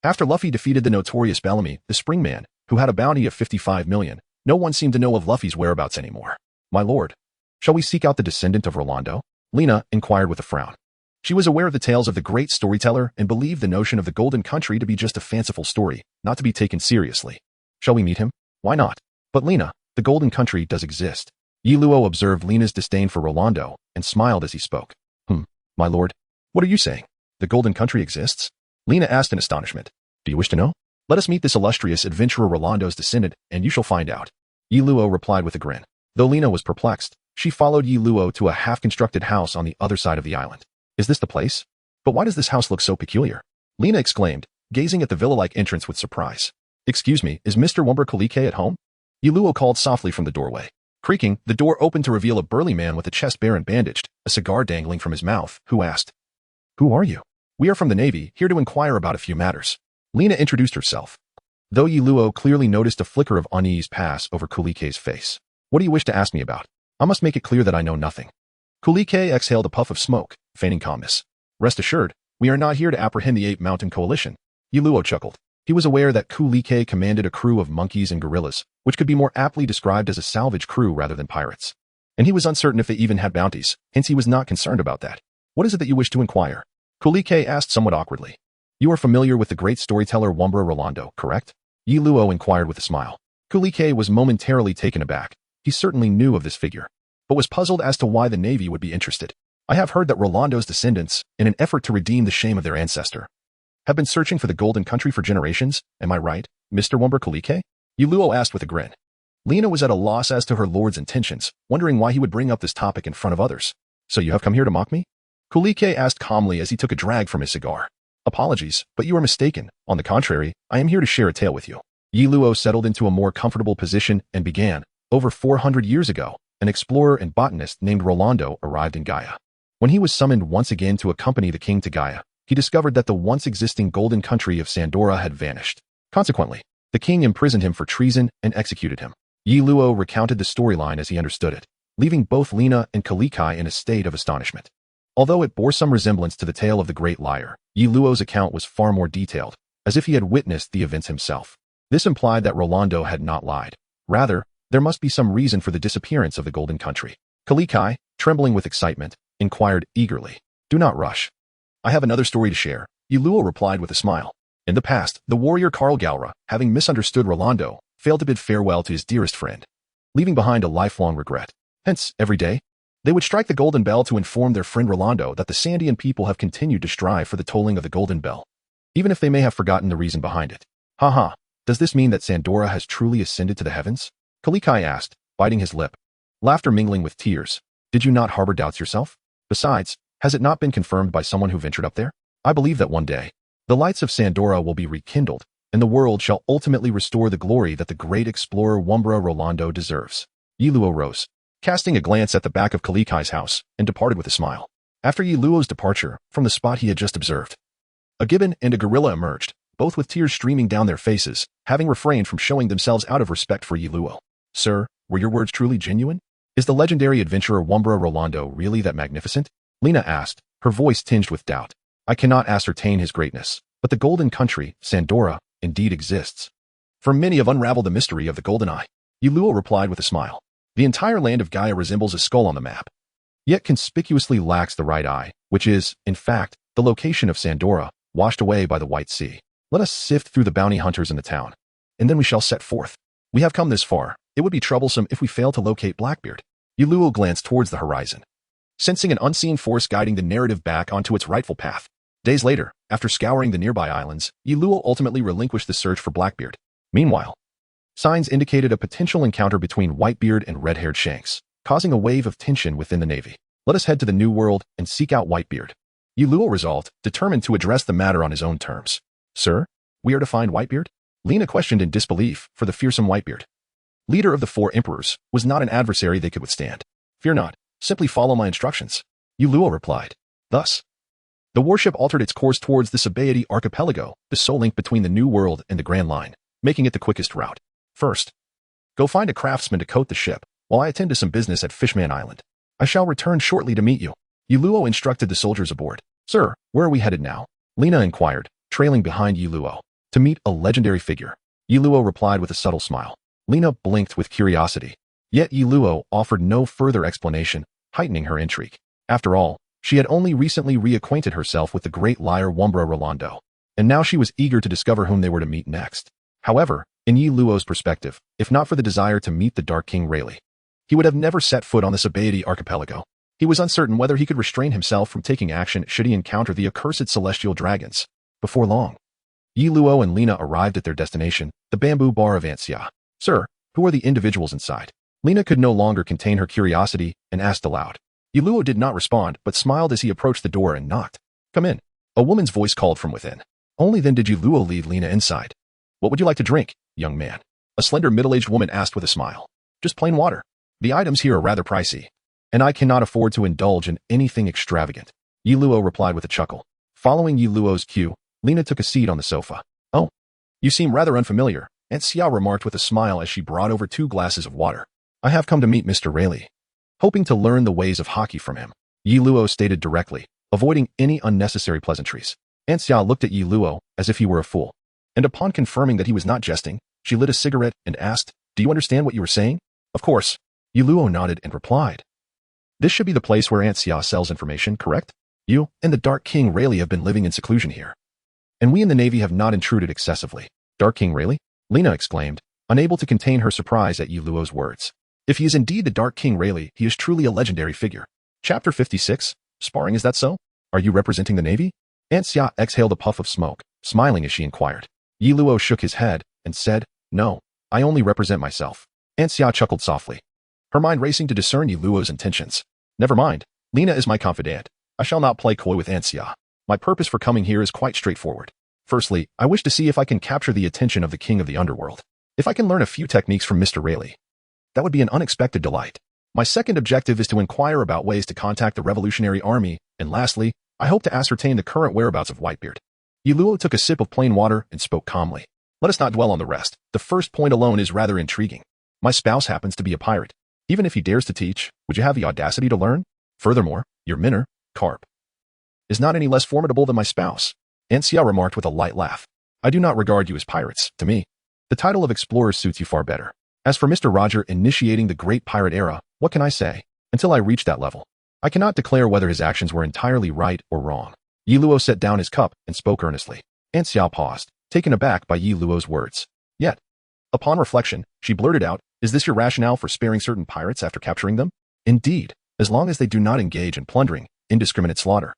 after Luffy defeated the notorious Bellamy, the Springman, who had a bounty of 55 million, no one seemed to know of Luffy's whereabouts anymore. My lord, shall we seek out the descendant of Rolando? Lina inquired with a frown. She was aware of the tales of the great storyteller and believed the notion of the Golden Country to be just a fanciful story, not to be taken seriously. Shall we meet him? Why not? But Lina, the Golden Country does exist. Yi Luo observed Lina's disdain for Rolando and smiled as he spoke. My lord, what are you saying? The Golden Country exists? Lina asked in astonishment. Do you wish to know? Let us meet this illustrious adventurer Rolando's descendant, and you shall find out. Yi Luo replied with a grin. Though Lina was perplexed, she followed Yi Luo to a half-constructed house on the other side of the island. Is this the place? But why does this house look so peculiar? Lina exclaimed, gazing at the villa-like entrance with surprise. Excuse me, is Mr. Wumbra Kalike at home? Yi Luo called softly from the doorway. Creaking, the door opened to reveal a burly man with a chest bare and bandaged, a cigar dangling from his mouth, who asked, Who are you? We are from the Navy, here to inquire about a few matters. Lina introduced herself, though Yi Luo clearly noticed a flicker of unease pass over Kulike's face. What do you wish to ask me about? I must make it clear that I know nothing. Kulike exhaled a puff of smoke, feigning calmness. Rest assured, we are not here to apprehend the Ape Mountain Coalition. Yi Luo chuckled. He was aware that Kulike commanded a crew of monkeys and gorillas, which could be more aptly described as a salvage crew rather than pirates. And he was uncertain if they even had bounties, hence he was not concerned about that. What is it that you wish to inquire? Kulike asked somewhat awkwardly. You are familiar with the great storyteller Wumbra Rolando, correct? Yi Luo inquired with a smile. Kulike was momentarily taken aback. He certainly knew of this figure, but was puzzled as to why the Navy would be interested. I have heard that Rolando's descendants, in an effort to redeem the shame of their ancestor, have been searching for the Golden Country for generations. Am I right, Mr. Wumbra Kalike? Yi Luo asked with a grin. Lina was at a loss as to her lord's intentions, wondering why he would bring up this topic in front of others. So you have come here to mock me? Kulike asked calmly as he took a drag from his cigar. Apologies, but you are mistaken. On the contrary, I am here to share a tale with you. Yi Luo settled into a more comfortable position and began. Over 400 years ago, an explorer and botanist named Rolando arrived in Gaia. When he was summoned once again to accompany the king to Gaia, he discovered that the once existing Golden Country of Sandora had vanished. Consequently, the king imprisoned him for treason and executed him. Yi Luo recounted the storyline as he understood it, leaving both Lina and Kalike in a state of astonishment. Although it bore some resemblance to the tale of the Great Liar, Yi Luo's account was far more detailed, as if he had witnessed the events himself. This implied that Rolando had not lied. Rather, there must be some reason for the disappearance of the Golden Country. Kalike, trembling with excitement, inquired eagerly. Do not rush. I have another story to share, Yi Luo replied with a smile. In the past, the warrior Karl Galra, having misunderstood Rolando, failed to bid farewell to his dearest friend, leaving behind a lifelong regret. Hence, every day, they would strike the golden bell to inform their friend Rolando that the Sandian people have continued to strive for the tolling of the golden bell, even if they may have forgotten the reason behind it. Ha! Does this mean that Sandora has truly ascended to the heavens? Kalike asked, biting his lip, laughter mingling with tears. Did you not harbor doubts yourself? Besides, has it not been confirmed by someone who ventured up there? I believe that one day, the lights of Sandora will be rekindled, and the world shall ultimately restore the glory that the great explorer Wumbra Rolando deserves. Yi Luo rose, casting a glance at the back of Kalike's house, and departed with a smile. After Yi Luo's departure from the spot he had just observed, a gibbon and a gorilla emerged, both with tears streaming down their faces, having refrained from showing themselves out of respect for Yi Luo. Sir, were your words truly genuine? Is the legendary adventurer Wumbra Rolando really that magnificent? Lina asked, her voice tinged with doubt. I cannot ascertain his greatness, but the Golden Country, Sandora, indeed exists. For many have unraveled the mystery of the Golden Eye. Yi Luo replied with a smile. The entire land of Gaia resembles a skull on the map, yet conspicuously lacks the right eye, which is, in fact, the location of Sandora, washed away by the White Sea. Let us sift through the bounty hunters in the town, and then we shall set forth. We have come this far. It would be troublesome if we fail to locate Blackbeard. Yuluo glanced towards the horizon, sensing an unseen force guiding the narrative back onto its rightful path. Days later, after scouring the nearby islands, Yuluo ultimately relinquished the search for Blackbeard. Meanwhile, signs indicated a potential encounter between Whitebeard and red-haired Shanks, causing a wave of tension within the Navy. Let us head to the New World and seek out Whitebeard. Yuluo resolved, determined to address the matter on his own terms. Sir, we are to find Whitebeard? Lena questioned in disbelief, for the fearsome Whitebeard, leader of the 4 emperors, was not an adversary they could withstand. Fear not, simply follow my instructions. Yuluo replied. Thus, the warship altered its course towards the Sabaody archipelago, the sole link between the New World and the Grand Line, making it the quickest route. First, go find a craftsman to coat the ship, while I attend to some business at Fishman Island. I shall return shortly to meet you. Yuluo instructed the soldiers aboard. Sir, where are we headed now? Lena inquired, trailing behind Yuluo. To meet a legendary figure. Yuluo replied with a subtle smile. Lena blinked with curiosity. Yet Yuluo offered no further explanation, heightening her intrigue. After all, she had only recently reacquainted herself with the great liar Wumbra Rolando, and now she was eager to discover whom they were to meet next. However, in Yuluo's perspective, if not for the desire to meet the Dark King Rayleigh, he would have never set foot on the Sabaody archipelago. He was uncertain whether he could restrain himself from taking action should he encounter the accursed celestial dragons. Before long, Yuluo and Lena arrived at their destination, the bamboo bar of Anxia. Sir, who are the individuals inside? Lena could no longer contain her curiosity and asked aloud. Yuluo did not respond, but smiled as he approached the door and knocked. Come in. A woman's voice called from within. Only then did Yuluo lead Lena inside. What would you like to drink, young man? A slender middle-aged woman asked with a smile. Just plain water. The items here are rather pricey, and I cannot afford to indulge in anything extravagant. Yuluo replied with a chuckle. Following Yuluo's cue, Lena took a seat on the sofa. Oh, you seem rather unfamiliar, Aunt Xiao remarked with a smile as she brought over 2 glasses of water. I have come to meet Mr. Rayleigh, hoping to learn the ways of hockey from him. Yuluo stated directly, avoiding any unnecessary pleasantries. Aunt Xiao looked at Yuluo as if he were a fool, and upon confirming that he was not jesting, she lit a cigarette and asked, Do you understand what you were saying? Of course. Yuluo nodded and replied. This should be the place where Aunt Xiao sells information, correct? You and the Dark King Rayleigh have been living in seclusion here, and we in the Navy have not intruded excessively. Dark King Rayleigh? Lena exclaimed, unable to contain her surprise at Yuluo's words. If he is indeed the Dark King Rayleigh, he is truly a legendary figure. Chapter 56. Sparring, is that so? Are you representing the Navy? Aunt Xia exhaled a puff of smoke, smiling as she inquired. Yuluo shook his head and said, No, I only represent myself. Aunt Xia chuckled softly, her mind racing to discern Yuluo's intentions. Never mind. Lena is my confidant. I shall not play coy with Aunt Xia. My purpose for coming here is quite straightforward. Firstly, I wish to see if I can capture the attention of the King of the Underworld. If I can learn a few techniques from Mr. Rayleigh, that would be an unexpected delight. My second objective is to inquire about ways to contact the Revolutionary Army, and lastly, I hope to ascertain the current whereabouts of Whitebeard. Yuluo took a sip of plain water and spoke calmly. Let us not dwell on the rest. The first point alone is rather intriguing. My spouse happens to be a pirate. Even if he dares to teach, would you have the audacity to learn? Furthermore, your minnow, carp, is not any less formidable than my spouse. Aunt Xia remarked with a light laugh. I do not regard you as pirates. To me, the title of explorer suits you far better. As for Mr. Roger initiating the great pirate era, what can I say? Until I reach that level, I cannot declare whether his actions were entirely right or wrong. Yuluo set down his cup and spoke earnestly. Aunt Xiao paused, taken aback by Yuluo's words. Yet, upon reflection, she blurted out, Is this your rationale for sparing certain pirates after capturing them? Indeed, as long as they do not engage in plundering, indiscriminate slaughter,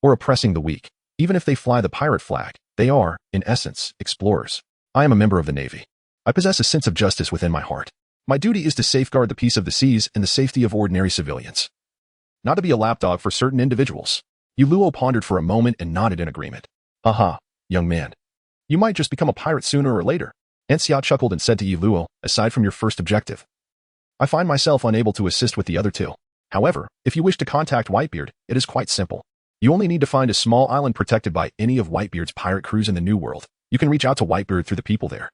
or oppressing the weak. Even if they fly the pirate flag, they are, in essence, explorers. I am a member of the Navy. I possess a sense of justice within my heart. My duty is to safeguard the peace of the seas and the safety of ordinary civilians, not to be a lapdog for certain individuals. Yuluo pondered for a moment and nodded in agreement. Aha, young man. You might just become a pirate sooner or later. Aunt Xiao chuckled and said to Yuluo, aside from your first objective, I find myself unable to assist with the other two. However, if you wish to contact Whitebeard, it is quite simple. You only need to find a small island protected by any of Whitebeard's pirate crews in the New World. You can reach out to Whitebeard through the people there.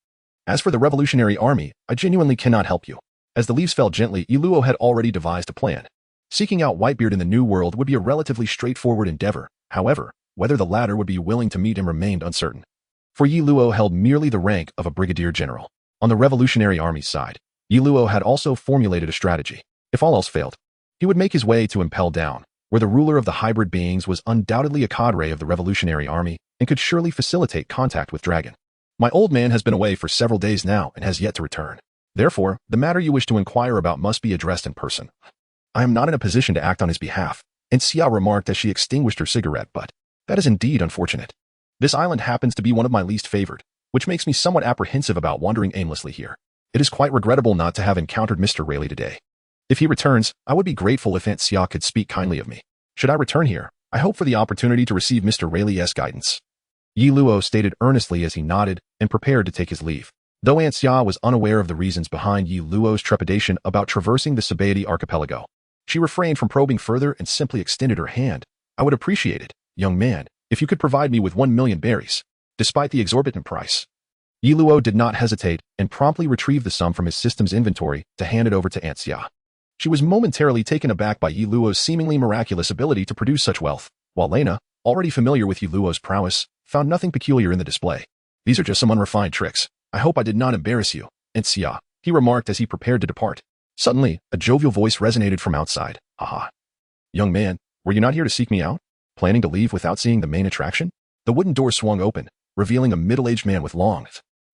As for the Revolutionary Army, I genuinely cannot help you. As the leaves fell gently, Yuluo had already devised a plan. Seeking out Whitebeard in the New World would be a relatively straightforward endeavor. However, whether the latter would be willing to meet him remained uncertain. For Yuluo held merely the rank of a brigadier general. On the Revolutionary Army's side, Yi Luo had also formulated a strategy. If all else failed, he would make his way to Impel Down, where the ruler of the hybrid beings was undoubtedly a cadre of the Revolutionary Army and could surely facilitate contact with Dragon. My old man has been away for several days now and has yet to return. Therefore, the matter you wish to inquire about must be addressed in person. I am not in a position to act on his behalf, and Xia remarked as she extinguished her cigarette, but that is indeed unfortunate. This island happens to be one of my least favored, which makes me somewhat apprehensive about wandering aimlessly here. It is quite regrettable not to have encountered Mr. Rayleigh today. If he returns, I would be grateful if Aunt Xia could speak kindly of me. Should I return here, I hope for the opportunity to receive Mr. Rayleigh's guidance. Yi Luo stated earnestly as he nodded and prepared to take his leave. Though Aunt Xia was unaware of the reasons behind Yi Luo's trepidation about traversing the Sabaody archipelago, she refrained from probing further and simply extended her hand. I would appreciate it, young man, if you could provide me with 1,000,000 berries, despite the exorbitant price. Yi Luo did not hesitate and promptly retrieved the sum from his system's inventory to hand it over to Aunt Xia. She was momentarily taken aback by Yi Luo's seemingly miraculous ability to produce such wealth, while Lena, already familiar with Yi Luo's prowess, found nothing peculiar in the display. These are just some unrefined tricks. I hope I did not embarrass you, Aunt Xia, he remarked as he prepared to depart. Suddenly, a jovial voice resonated from outside. Haha. Young man, were you not here to seek me out? Planning to leave without seeing the main attraction? The wooden door swung open, revealing a middle-aged man with long,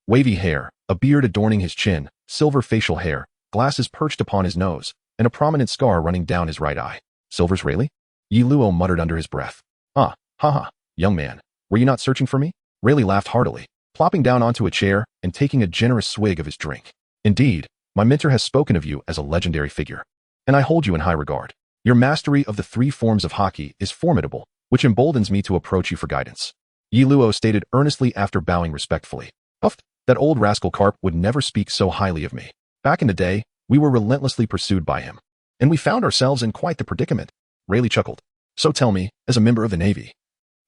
wavy hair, a beard adorning his chin, silver facial hair, glasses perched upon his nose, and a prominent scar running down his right eye. Silver's Rayleigh? Yi Luo muttered under his breath. Haha, young man, were you not searching for me? Rayleigh laughed heartily, plopping down onto a chair and taking a generous swig of his drink. Indeed, my mentor has spoken of you as a legendary figure, and I hold you in high regard. Your mastery of the 3 forms of hockey is formidable, which emboldens me to approach you for guidance. Yi Luo stated earnestly after bowing respectfully. That old rascal Carp would never speak so highly of me. Back in the day, we were relentlessly pursued by him, and we found ourselves in quite the predicament. Rayleigh chuckled. So tell me, as a member of the Navy,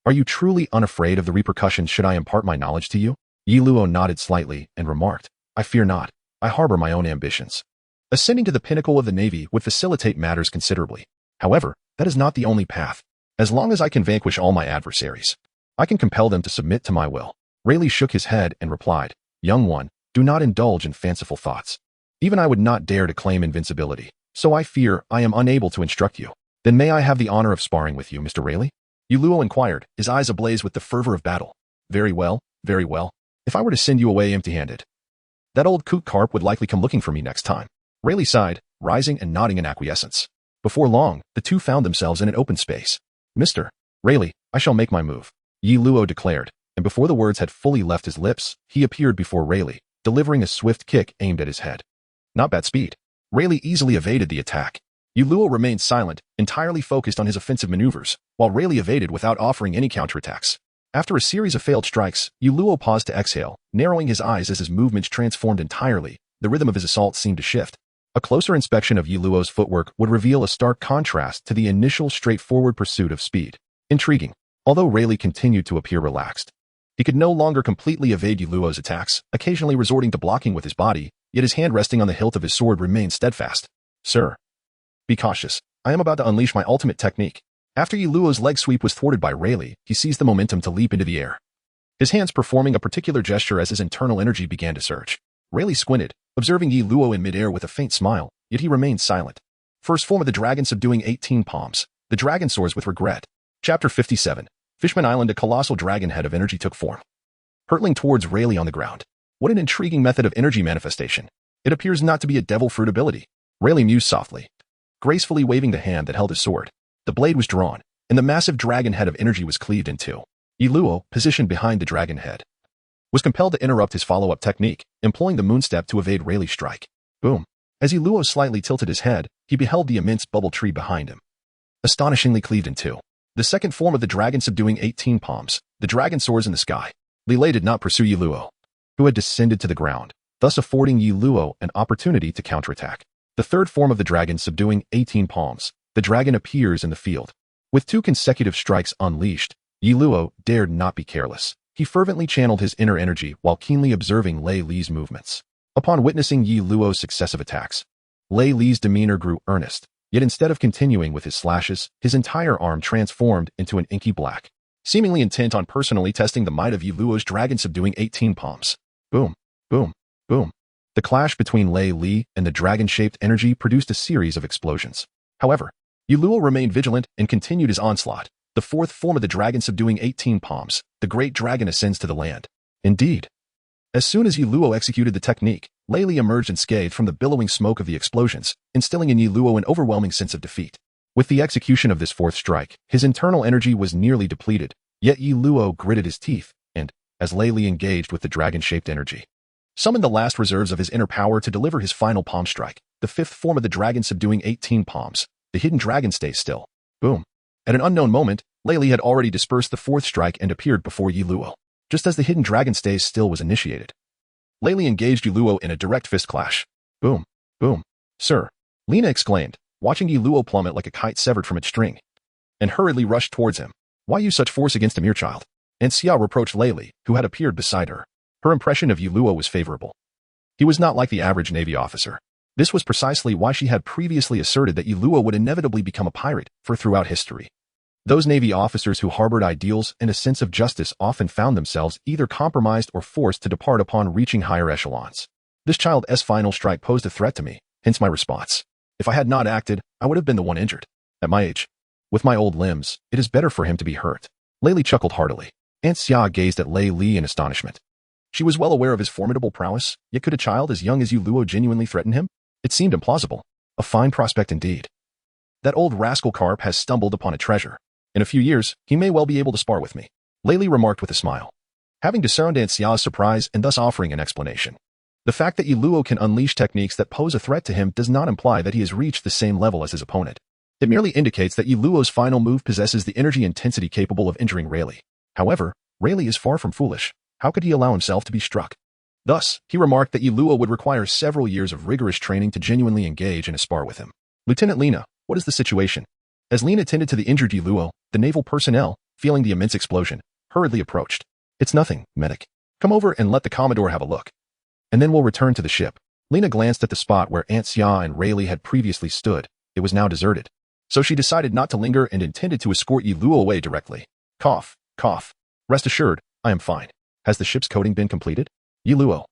are you truly unafraid of the repercussions should I impart my knowledge to you? Yi Luo nodded slightly and remarked, I fear not. I harbor my own ambitions. Ascending to the pinnacle of the Navy would facilitate matters considerably. However, that is not the only path. As long as I can vanquish all my adversaries, I can compel them to submit to my will. Rayleigh shook his head and replied, Young one, do not indulge in fanciful thoughts. Even I would not dare to claim invincibility, so I fear I am unable to instruct you. Then may I have the honor of sparring with you, Mr. Rayleigh? Yi Luo inquired, his eyes ablaze with the fervor of battle. Very well, very well. If I were to send you away empty-handed, that old kook Carp would likely come looking for me next time. Rayleigh sighed, rising and nodding in acquiescence. Before long, the two found themselves in an open space. Mr. Rayleigh, I shall make my move, Yi Luo declared, and before the words had fully left his lips, he appeared before Rayleigh, delivering a swift kick aimed at his head. Not bad speed. Rayleigh easily evaded the attack. Yi Luo remained silent, entirely focused on his offensive maneuvers, while Rayleigh evaded without offering any counterattacks. After a series of failed strikes, Yi Luo paused to exhale, narrowing his eyes as his movements transformed entirely. The rhythm of his assault seemed to shift. A closer inspection of Yi Luo's footwork would reveal a stark contrast to the initial straightforward pursuit of speed. Intriguing. Although Rayleigh continued to appear relaxed, he could no longer completely evade Yi Luo's attacks, occasionally resorting to blocking with his body, yet his hand resting on the hilt of his sword remained steadfast. Sir, be cautious. I am about to unleash my ultimate technique. After Yi Luo's leg sweep was thwarted by Rayleigh, he seized the momentum to leap into the air, his hands performing a particular gesture as his internal energy began to surge. Rayleigh squinted, observing Yi Luo in midair with a faint smile, yet he remained silent. First form of the dragon subduing 18 palms. The dragon soars with regret. Chapter 57. Fishman Island. A colossal dragon head of energy took form, hurtling towards Rayleigh on the ground. What an intriguing method of energy manifestation. It appears not to be a devil fruit ability. Rayleigh mused softly, gracefully waving the hand that held his sword. The blade was drawn, and the massive dragon head of energy was cleaved in two. Yi Luo, positioned behind the dragon head, was compelled to interrupt his follow-up technique, employing the moonstep to evade Rayleigh's strike. Boom. As Yi Luo slightly tilted his head, he beheld the immense bubble tree behind him, astonishingly cleaved in two. The second form of the dragon subduing 18 palms. The dragon soars in the sky. Lilei did not pursue Yi Luo, who had descended to the ground, thus affording Yi Luo an opportunity to counterattack. The third form of the dragon subduing 18 palms. The dragon appears in the field. With 2 consecutive strikes unleashed, Yi Luo dared not be careless. He fervently channeled his inner energy while keenly observing Lei Li's movements. Upon witnessing Yi Luo's successive attacks, Lei Li's demeanor grew earnest, yet instead of continuing with his slashes, his entire arm transformed into an inky black, seemingly intent on personally testing the might of Yi Luo's dragon subduing 18 palms. Boom, boom, boom. The clash between Lei Li and the dragon-shaped energy produced a series of explosions. However, Luo remained vigilant and continued his onslaught. The fourth form of the dragon subduing 18 palms, the great dragon ascends to the land. Indeed. As soon as Luo executed the technique, Lei Li emerged unscathed from the billowing smoke of the explosions, instilling in Luo an overwhelming sense of defeat. With the execution of this fourth strike, his internal energy was nearly depleted, yet Luo gritted his teeth, and, as Lei Li engaged with the dragon-shaped energy, summoned the last reserves of his inner power to deliver his final palm strike, the fifth form of the dragon subduing 18 palms. The hidden dragon stays still. Boom. At an unknown moment, Lei Li had already dispersed the fourth strike and appeared before Luo. Just as the hidden dragon stays still was initiated, Lei Li engaged Luo in a direct fist clash. Boom. Boom. Sir, Lina exclaimed, watching Luo plummet like a kite severed from its string, and hurriedly rushed towards him. Why use such force against a mere child? And Xia reproached Lei Li, who had appeared beside her. Her impression of Luo was favorable. He was not like the average Navy officer. This was precisely why she had previously asserted that Luo would inevitably become a pirate, for throughout history, those Navy officers who harbored ideals and a sense of justice often found themselves either compromised or forced to depart upon reaching higher echelons. This child's final strike posed a threat to me, hence my response. If I had not acted, I would have been the one injured. At my age, with my old limbs, it is better for him to be hurt. Lei Li chuckled heartily. Aunt Xia gazed at Lei Li in astonishment. She was well aware of his formidable prowess, yet could a child as young as Luo genuinely threaten him? It seemed implausible. A fine prospect indeed. That old rascal carp has stumbled upon a treasure. In a few years, he may well be able to spar with me, Lei Li remarked with a smile, having discerned Aunt Xia's surprise and thus offering an explanation. The fact that Luo can unleash techniques that pose a threat to him does not imply that he has reached the same level as his opponent. It merely indicates that Luo's final move possesses the energy intensity capable of injuring Rayleigh. However, Rayleigh is far from foolish. How could he allow himself to be struck? Thus, he remarked that Luo would require several years of rigorous training to genuinely engage in a spar with him. Lieutenant Lina, what is the situation? As Lina tended to the injured Luo, the naval personnel, feeling the immense explosion, hurriedly approached. It's nothing, medic. Come over and let the Commodore have a look. And then we'll return to the ship. Lina glanced at the spot where Aunt Xia and Rayleigh had previously stood. It was now deserted. So she decided not to linger and intended to escort Luo away directly. Cough, cough. Rest assured, I am fine. Has the ship's coating been completed? Luo,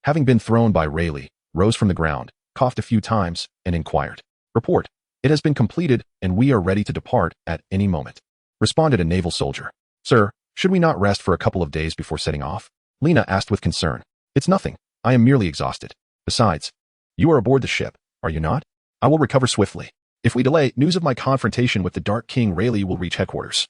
having been thrown by Rayleigh, rose from the ground, coughed a few times, and inquired. Report. It has been completed, and we are ready to depart at any moment, responded a naval soldier. Sir, should we not rest for a couple of days before setting off? Lina asked with concern. It's nothing. I am merely exhausted. Besides, you are aboard the ship, are you not? I will recover swiftly. If we delay, news of my confrontation with the Dark King Rayleigh will reach headquarters.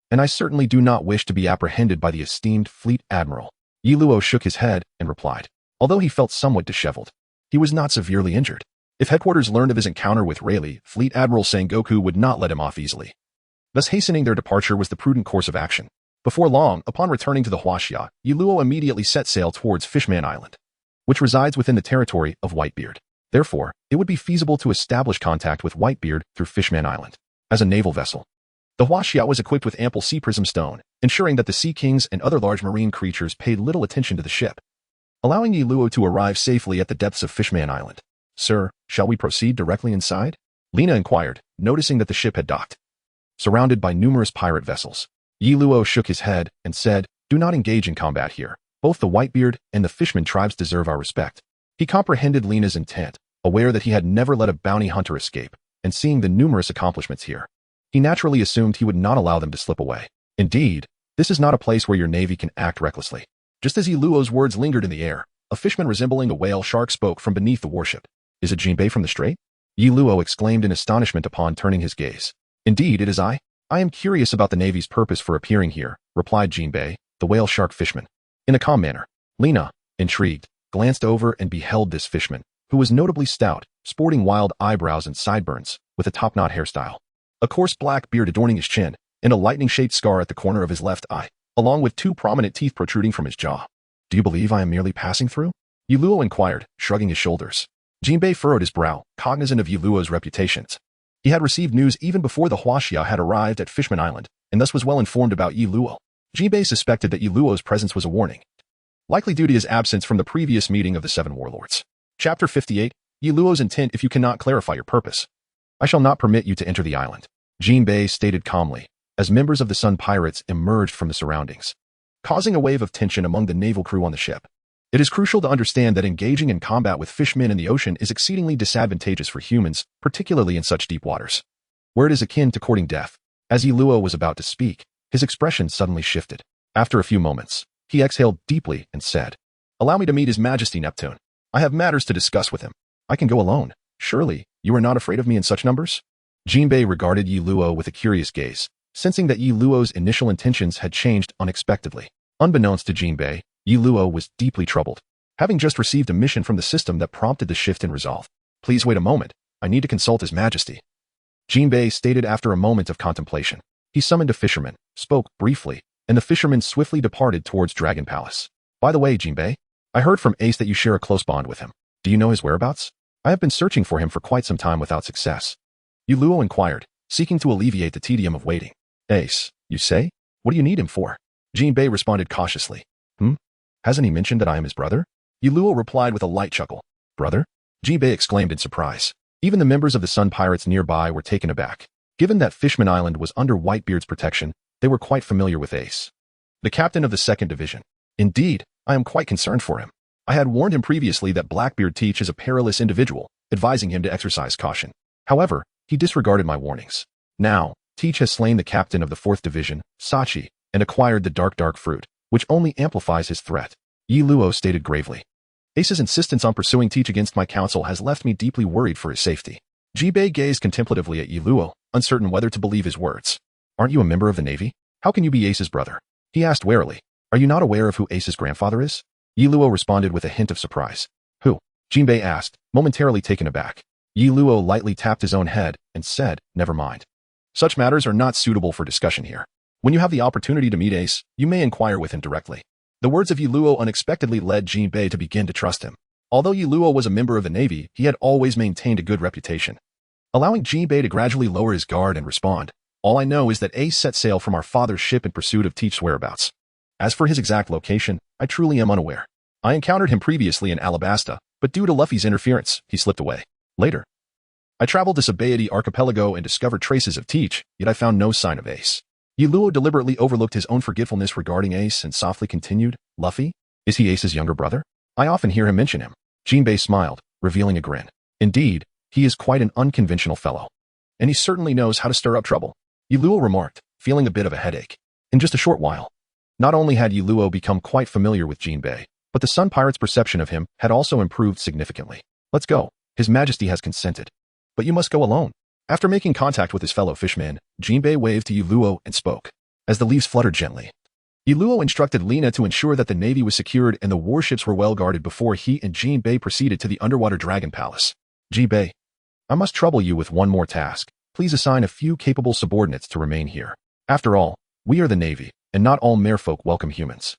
And I certainly do not wish to be apprehended by the esteemed Fleet Admiral. Luo shook his head and replied, although he felt somewhat disheveled. He was not severely injured. If headquarters learned of his encounter with Rayleigh, Fleet Admiral Sengoku would not let him off easily. Thus hastening their departure was the prudent course of action. Before long, upon returning to the Huaxia, Luo immediately set sail towards Fishman Island, which resides within the territory of Whitebeard. Therefore, it would be feasible to establish contact with Whitebeard through Fishman Island. As a naval vessel, the Huaxia was equipped with ample sea prism stone, ensuring that the sea kings and other large marine creatures paid little attention to the ship, allowing Luo to arrive safely at the depths of Fishman Island. Sir, shall we proceed directly inside? Lina inquired, noticing that the ship had docked, surrounded by numerous pirate vessels. Luo shook his head and said, do not engage in combat here. Both the Whitebeard and the Fishman tribes deserve our respect. He comprehended Lina's intent, aware that he had never let a bounty hunter escape, and seeing the numerous accomplishments here, he naturally assumed he would not allow them to slip away. Indeed, this is not a place where your navy can act recklessly. Just as Luo's words lingered in the air, a fishman resembling a whale shark spoke from beneath the warship. Is it Jinbei from the strait? Luo exclaimed in astonishment upon turning his gaze. Indeed, it is I. I am curious about the Navy's purpose for appearing here, replied Jinbei, the whale shark fishman. In a calm manner, Lina, intrigued, glanced over and beheld this fishman, who was notably stout, sporting wild eyebrows and sideburns, with a top-knot hairstyle, a coarse black beard adorning his chin, and a lightning-shaped scar at the corner of his left eye, along with two prominent teeth protruding from his jaw. Do you believe I am merely passing through? Luo inquired, shrugging his shoulders. Jinbei furrowed his brow, cognizant of Luo's reputations. He had received news even before the Huaxia had arrived at Fishman Island, and thus was well informed about Luo. Jinbei suspected that Luo's presence was a warning, likely due to his absence from the previous meeting of the Seven Warlords. Chapter 58, Luo's intent. If you cannot clarify your purpose, I shall not permit you to enter the island, Jinbei stated calmly, as members of the Sun Pirates emerged from the surroundings, causing a wave of tension among the naval crew on the ship. It is crucial to understand that engaging in combat with fishmen in the ocean is exceedingly disadvantageous for humans, particularly in such deep waters, where it is akin to courting death. As Luo was about to speak, his expression suddenly shifted. After a few moments, he exhaled deeply and said, "Allow me to meet His Majesty Neptune. I have matters to discuss with him. I can go alone. Surely, you are not afraid of me in such numbers?" Jinbei regarded Luo with a curious gaze, sensing that Luo's initial intentions had changed unexpectedly. Unbeknownst to Jinbei, Luo was deeply troubled, having just received a mission from the system that prompted the shift in resolve. "Please wait a moment. I need to consult His Majesty," Jinbei stated after a moment of contemplation. He summoned a fisherman, spoke briefly, and the fisherman swiftly departed towards Dragon Palace. "By the way, Jinbei, I heard from Ace that you share a close bond with him. Do you know his whereabouts? I have been searching for him for quite some time without success," Luo inquired, seeking to alleviate the tedium of waiting. "Ace, you say? What do you need him for?" Jinbei responded cautiously. Hasn't he mentioned that I am his brother?" Luo replied with a light chuckle. "Brother?" Jinbei exclaimed in surprise. Even the members of the Sun Pirates nearby were taken aback. Given that Fishman Island was under Whitebeard's protection, they were quite familiar with Ace, the captain of the 2nd Division. "Indeed, I am quite concerned for him. I had warned him previously that Blackbeard Teach is a perilous individual, advising him to exercise caution. However, he disregarded my warnings. Now, Teach has slain the captain of the 4th Division, Sachi, and acquired the dark fruit, which only amplifies his threat," Luo stated gravely. "Ace's insistence on pursuing Teach against my counsel has left me deeply worried for his safety." Jinbei gazed contemplatively at Luo, uncertain whether to believe his words. "Aren't you a member of the Navy? How can you be Ace's brother?" he asked warily. "Are you not aware of who Ace's grandfather is?" Luo responded with a hint of surprise. "Who?" Jinbei asked, momentarily taken aback. Luo lightly tapped his own head and said, "Never mind. Such matters are not suitable for discussion here. When you have the opportunity to meet Ace, you may inquire with him directly." The words of Luo unexpectedly led Jinbei to begin to trust him. Although Luo was a member of the Navy, he had always maintained a good reputation. Allowing Jinbei to gradually lower his guard and respond, "All I know is that Ace set sail from our father's ship in pursuit of Teach's whereabouts. As for his exact location, I truly am unaware. I encountered him previously in Alabasta, but due to Luffy's interference, he slipped away. Later, I traveled to Sabaody Archipelago and discovered traces of Teach, yet I found no sign of Ace." Luo deliberately overlooked his own forgetfulness regarding Ace and softly continued, "Luffy? Is he Ace's younger brother? I often hear him mention him." Jinbei smiled, revealing a grin. "Indeed, he is quite an unconventional fellow. And he certainly knows how to stir up trouble," Luo remarked, feeling a bit of a headache. In just a short while, not only had Luo become quite familiar with Jinbei, but the Sun Pirate's perception of him had also improved significantly. "Let's go. His Majesty has consented. But you must go alone." After making contact with his fellow fishmen, Jinbei waved to Luo and spoke. As the leaves fluttered gently, Luo instructed Lina to ensure that the Navy was secured and the warships were well guarded before he and Jinbei proceeded to the underwater Dragon Palace. "Jinbei, I must trouble you with one more task. Please assign a few capable subordinates to remain here. After all, we are the Navy, and not all merfolk welcome humans,"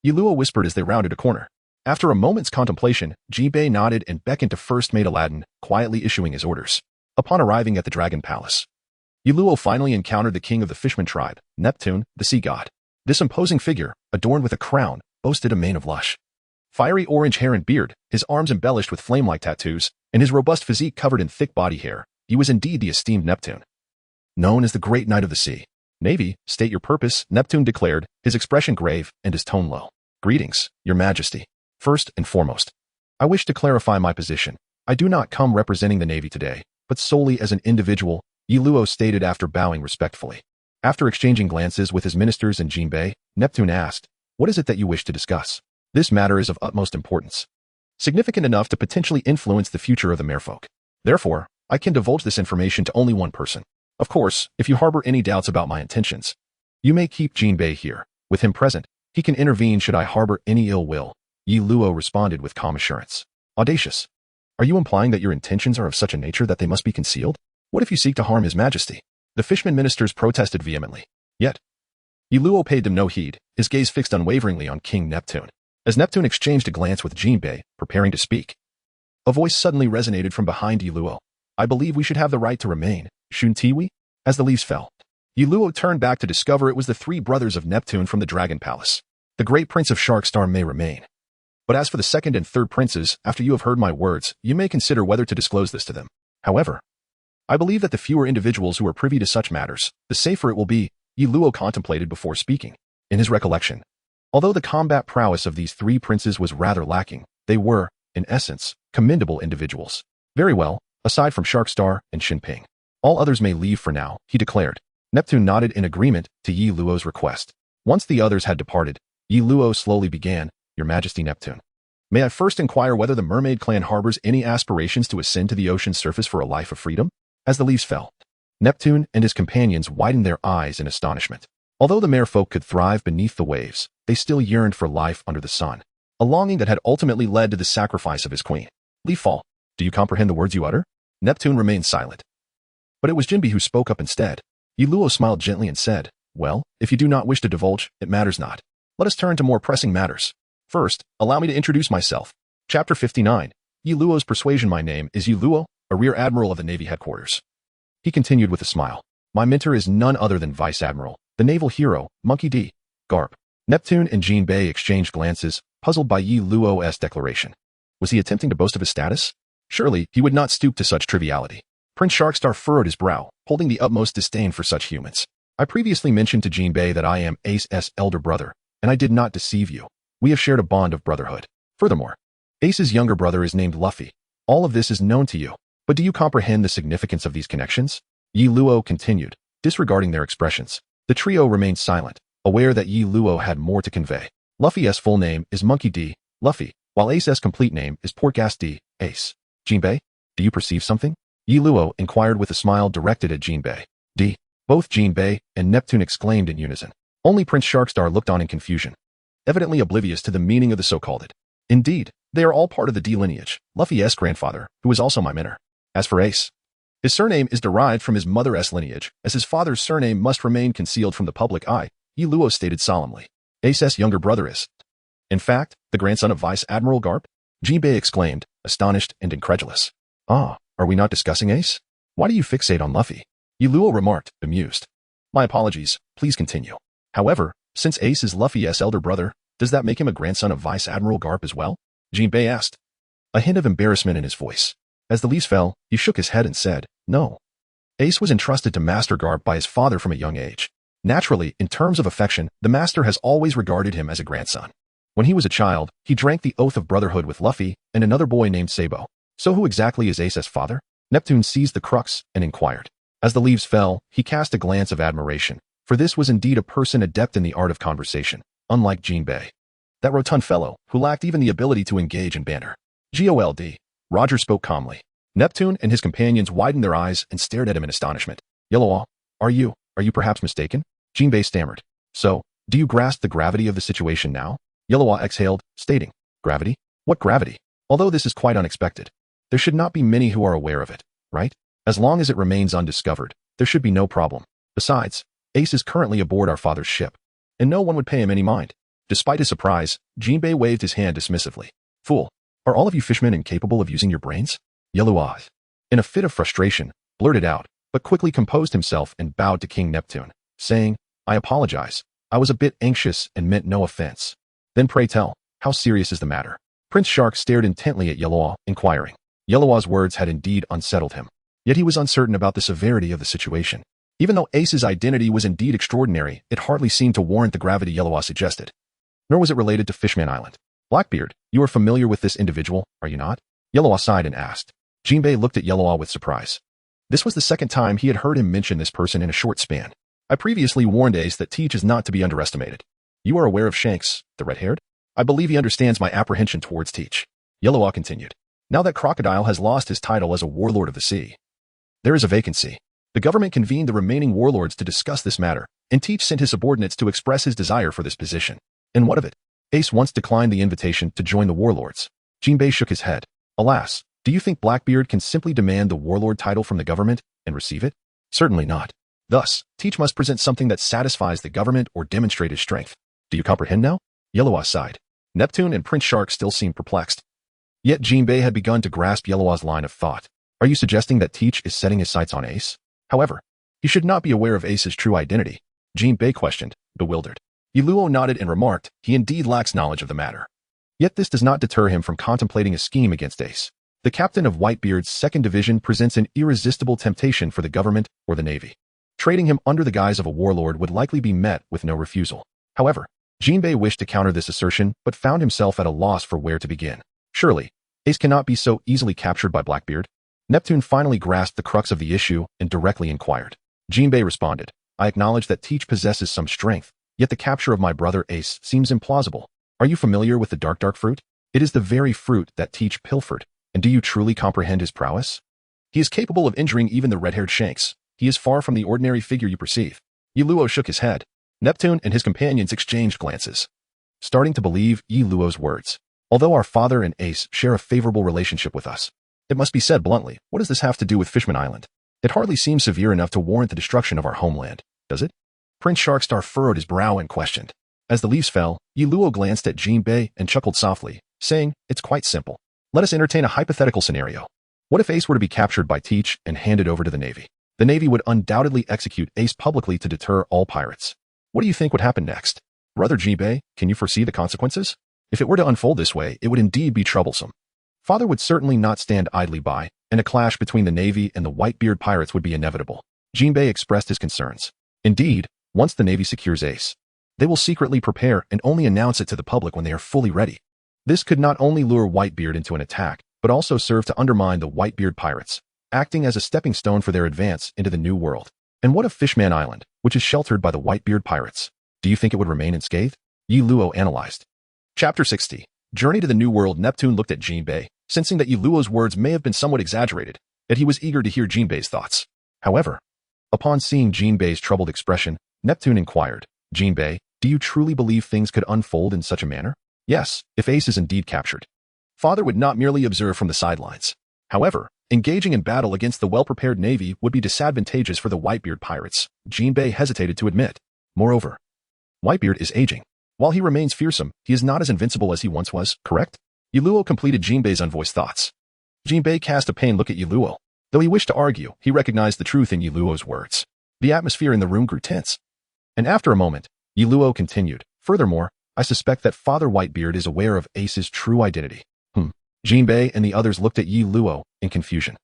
Luo whispered as they rounded a corner. After a moment's contemplation, Jinbei nodded and beckoned to First Mate Aladdin, quietly issuing his orders. Upon arriving at the Dragon Palace, Luo finally encountered the king of the Fishman tribe, Neptune, the sea god. This imposing figure, adorned with a crown, boasted a mane of lush, fiery orange hair and beard, his arms embellished with flame-like tattoos, and his robust physique covered in thick body hair. He was indeed the esteemed Neptune, known as the Great Knight of the Sea. "Navy, state your purpose," Neptune declared, his expression grave and his tone low. "Greetings, Your Majesty. First and foremost, I wish to clarify my position. I do not come representing the Navy today, but solely as an individual," Luo stated after bowing respectfully. After exchanging glances with his ministers and Jinbei, Neptune asked, "What is it that you wish to discuss?" "This matter is of utmost importance, significant enough to potentially influence the future of the merfolk. Therefore, I can divulge this information to only one person. Of course, if you harbor any doubts about my intentions, you may keep Jinbei here. With him present, he can intervene should I harbor any ill will," Luo responded with calm assurance. "Audacious. Are you implying that your intentions are of such a nature that they must be concealed? What if you seek to harm His Majesty?" The Fishman ministers protested vehemently. Yet, Luo paid them no heed, his gaze fixed unwaveringly on King Neptune. As Neptune exchanged a glance with Jinbei, preparing to speak, a voice suddenly resonated from behind Luo. "I believe we should have the right to remain, shouldn't we?" As the leaves fell, Luo turned back to discover it was the 3 brothers of Neptune from the Dragon Palace. "The great prince of Sharkstar may remain. But as for the 2nd and 3rd princes, after you have heard my words, you may consider whether to disclose this to them. However, I believe that the fewer individuals who are privy to such matters, the safer it will be," Luo contemplated before speaking. In his recollection, Although the combat prowess of these three princes was rather lacking, they were, in essence, commendable individuals. Very well, aside from Sharkstar and Shinping. All others may leave for now, he declared. Neptune nodded in agreement to Yi Luo's request. Once the others had departed, Yi Luo slowly began, Your Majesty Neptune. May I first inquire whether the mermaid clan harbors any aspirations to ascend to the ocean's surface for a life of freedom? As the leaves fell, Neptune and his companions widened their eyes in astonishment. Although the merfolk could thrive beneath the waves, they still yearned for life under the sun, a longing that had ultimately led to the sacrifice of his queen. Leaffall, do you comprehend the words you utter? Neptune remained silent. But it was Jinbei who spoke up instead. Yi Luo smiled gently and said, Well, if you do not wish to divulge, it matters not. Let us turn to more pressing matters. First, allow me to introduce myself. Chapter 59. Yi Luo's Persuasion. My name is Yi Luo, a Rear Admiral of the Navy Headquarters. He continued with a smile. My mentor is none other than Vice Admiral, the naval hero, Monkey D. Garp. Neptune and Jinbei exchanged glances, puzzled by Yi Luo's declaration. Was he attempting to boast of his status? Surely, he would not stoop to such triviality. Prince Sharkstar furrowed his brow, holding the utmost disdain for such humans. I previously mentioned to Jinbei that I am Ace's elder brother, and I did not deceive you. We have shared a bond of brotherhood. Furthermore, Ace's younger brother is named Luffy. All of this is known to you. But do you comprehend the significance of these connections? Yi Luo continued, disregarding their expressions. The trio remained silent, aware that Yi Luo had more to convey. Luffy's full name is Monkey D. Luffy, while Ace's complete name is Portgas D. Ace. Jinbei, do you perceive something? Yi Luo inquired with a smile directed at Jinbei. D. Both Jinbei and Neptune exclaimed in unison. Only Prince Sharkstar looked on in confusion, evidently oblivious to the meaning of the so-called it. Indeed, they are all part of the D lineage, Luffy's grandfather, who is also my mentor. As for Ace, his surname is derived from his mother's lineage, as his father's surname must remain concealed from the public eye, Yi Luo stated solemnly. Ace's younger brother is, in fact, the grandson of Vice Admiral Garp? Jinbei exclaimed, astonished and incredulous. Ah, are we not discussing Ace? Why do you fixate on Luffy? Yi Luo remarked, bemused. My apologies, please continue. However, since Ace is Luffy's elder brother, does that make him a grandson of Vice Admiral Garp as well? Jinbei asked, a hint of embarrassment in his voice. As the leaves fell, he shook his head and said, No. Ace was entrusted to Master Garp by his father from a young age. Naturally, in terms of affection, the master has always regarded him as a grandson. When he was a child, he drank the oath of brotherhood with Luffy and another boy named Sabo. So who exactly is Ace's father? Neptune seized the crux and inquired. As the leaves fell, he cast a glance of admiration, for this was indeed a person adept in the art of conversation, unlike Jinbei, that rotund fellow who lacked even the ability to engage in banter. GOLD. Roger spoke calmly. Neptune and his companions widened their eyes and stared at him in astonishment. Yellowlaw, are you perhaps mistaken? Jinbei stammered. So, do you grasp the gravity of the situation now? Yellowlaw exhaled, stating, Gravity? What gravity? Although this is quite unexpected, there should not be many who are aware of it, right? As long as it remains undiscovered, there should be no problem. Besides, Ace is currently aboard our father's ship, and no one would pay him any mind. Despite his surprise, Jinbei waved his hand dismissively. Fool, are all of you fishmen incapable of using your brains? Yellowlaw, in a fit of frustration, blurted out, but quickly composed himself and bowed to King Neptune, saying, I apologize. I was a bit anxious and meant no offense. Then pray tell, how serious is the matter? Prince Shark stared intently at Yellowlaw, inquiring. Yellowlaw's words had indeed unsettled him, yet he was uncertain about the severity of the situation. Even though Ace's identity was indeed extraordinary, it hardly seemed to warrant the gravity Yellowlaw suggested. Nor was it related to Fishman Island. Blackbeard, you are familiar with this individual, are you not? Yellowlaw sighed and asked. Jinbei looked at Yellowlaw with surprise. This was the second time he had heard him mention this person in a short span. I previously warned Ace that Teach is not to be underestimated. You are aware of Shanks, the red-haired? I believe he understands my apprehension towards Teach. Yellowlaw continued. Now that Crocodile has lost his title as a warlord of the sea, there is a vacancy. The government convened the remaining warlords to discuss this matter, and Teach sent his subordinates to express his desire for this position. And what of it? Ace once declined the invitation to join the warlords. Jinbei shook his head. Alas, do you think Blackbeard can simply demand the warlord title from the government and receive it? Certainly not. Thus, Teach must present something that satisfies the government or demonstrate his strength. Do you comprehend now? Yellowlaw sighed. Neptune and Prince Shark still seemed perplexed. Yet Jinbei had begun to grasp Yellowlaw's line of thought. Are you suggesting that Teach is setting his sights on Ace? However, he should not be aware of Ace's true identity. Jinbei questioned, bewildered. Yi Luo nodded and remarked, he indeed lacks knowledge of the matter. Yet this does not deter him from contemplating a scheme against Ace. The captain of Whitebeard's 2nd Division presents an irresistible temptation for the government or the Navy. Trading him under the guise of a warlord would likely be met with no refusal. However, Jinbei wished to counter this assertion, but found himself at a loss for where to begin. Surely, Ace cannot be so easily captured by Blackbeard. Neptune finally grasped the crux of the issue and directly inquired. Jinbei responded, I acknowledge that Teach possesses some strength, yet the capture of my brother Ace seems implausible. Are you familiar with the dark fruit? It is the very fruit that Teach pilfered, and do you truly comprehend his prowess? He is capable of injuring even the red-haired Shanks. He is far from the ordinary figure you perceive. Yi Luo shook his head. Neptune and his companions exchanged glances, starting to believe Yi Luo's words. Although our father and Ace share a favorable relationship with us, it must be said bluntly, what does this have to do with Fishman Island? It hardly seems severe enough to warrant the destruction of our homeland, does it? Prince Sharkstar furrowed his brow and questioned. As the leaves fell, Yi Luo glanced at Jinbei and chuckled softly, saying, it's quite simple. Let us entertain a hypothetical scenario. What if Ace were to be captured by Teach and handed over to the Navy? The Navy would undoubtedly execute Ace publicly to deter all pirates. What do you think would happen next? Brother Jinbei, can you foresee the consequences? If it were to unfold this way, it would indeed be troublesome. Father would certainly not stand idly by, and a clash between the Navy and the Whitebeard pirates would be inevitable. Jinbei expressed his concerns. Indeed, once the Navy secures Ace, they will secretly prepare and only announce it to the public when they are fully ready. This could not only lure Whitebeard into an attack, but also serve to undermine the Whitebeard pirates, acting as a stepping stone for their advance into the New World. And what of Fishman Island, which is sheltered by the Whitebeard pirates? Do you think it would remain unscathed? Yi Luo analyzed. Chapter 60. Journey to the New World. Neptune looked at Jinbei, sensing that Yi Luo's words may have been somewhat exaggerated, yet he was eager to hear Jinbei's thoughts. However, upon seeing Jinbei's troubled expression, Neptune inquired, Jinbei, do you truly believe things could unfold in such a manner? Yes, if Ace is indeed captured. Father would not merely observe from the sidelines. However, engaging in battle against the well-prepared Navy would be disadvantageous for the Whitebeard pirates, Jinbei hesitated to admit. Moreover, Whitebeard is aging. While he remains fearsome, he is not as invincible as he once was, correct? Yi Luo completed Jinbei's unvoiced thoughts. Jinbei cast a pained look at Yi Luo. Though he wished to argue, he recognized the truth in Yi Luo's words. The atmosphere in the room grew tense. And after a moment, Yi Luo continued, furthermore, I suspect that Father Whitebeard is aware of Ace's true identity. Jinbei and the others looked at Yi Luo in confusion.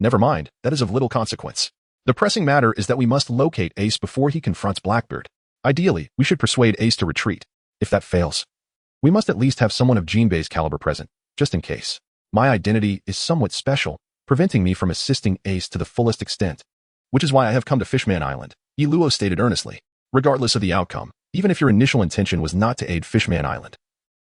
Never mind, that is of little consequence. The pressing matter is that we must locate Ace before he confronts Blackbeard. Ideally, we should persuade Ace to retreat. If that fails, we must at least have someone of Jinbei's caliber present, just in case. My identity is somewhat special, preventing me from assisting Ace to the fullest extent. Which is why I have come to Fishman Island, Yi Luo stated earnestly. Regardless of the outcome, even if your initial intention was not to aid Fishman Island,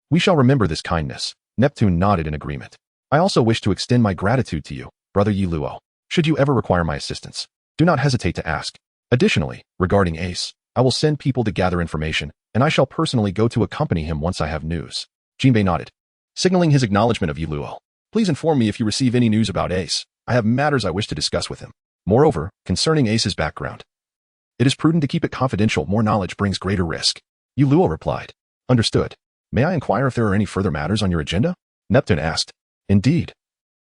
we shall remember this kindness. Neptune nodded in agreement. I also wish to extend my gratitude to you, Brother Yi Luo. Should you ever require my assistance, do not hesitate to ask. Additionally, regarding Ace, I will send people to gather information, and I shall personally go to accompany him once I have news. Jinbei nodded, signaling his acknowledgement of Yi Luo. Please inform me if you receive any news about Ace. I have matters I wish to discuss with him. Moreover, concerning Ace's background, it is prudent to keep it confidential. More knowledge brings greater risk. Yi Luo replied. Understood. May I inquire if there are any further matters on your agenda? Neptune asked. Indeed.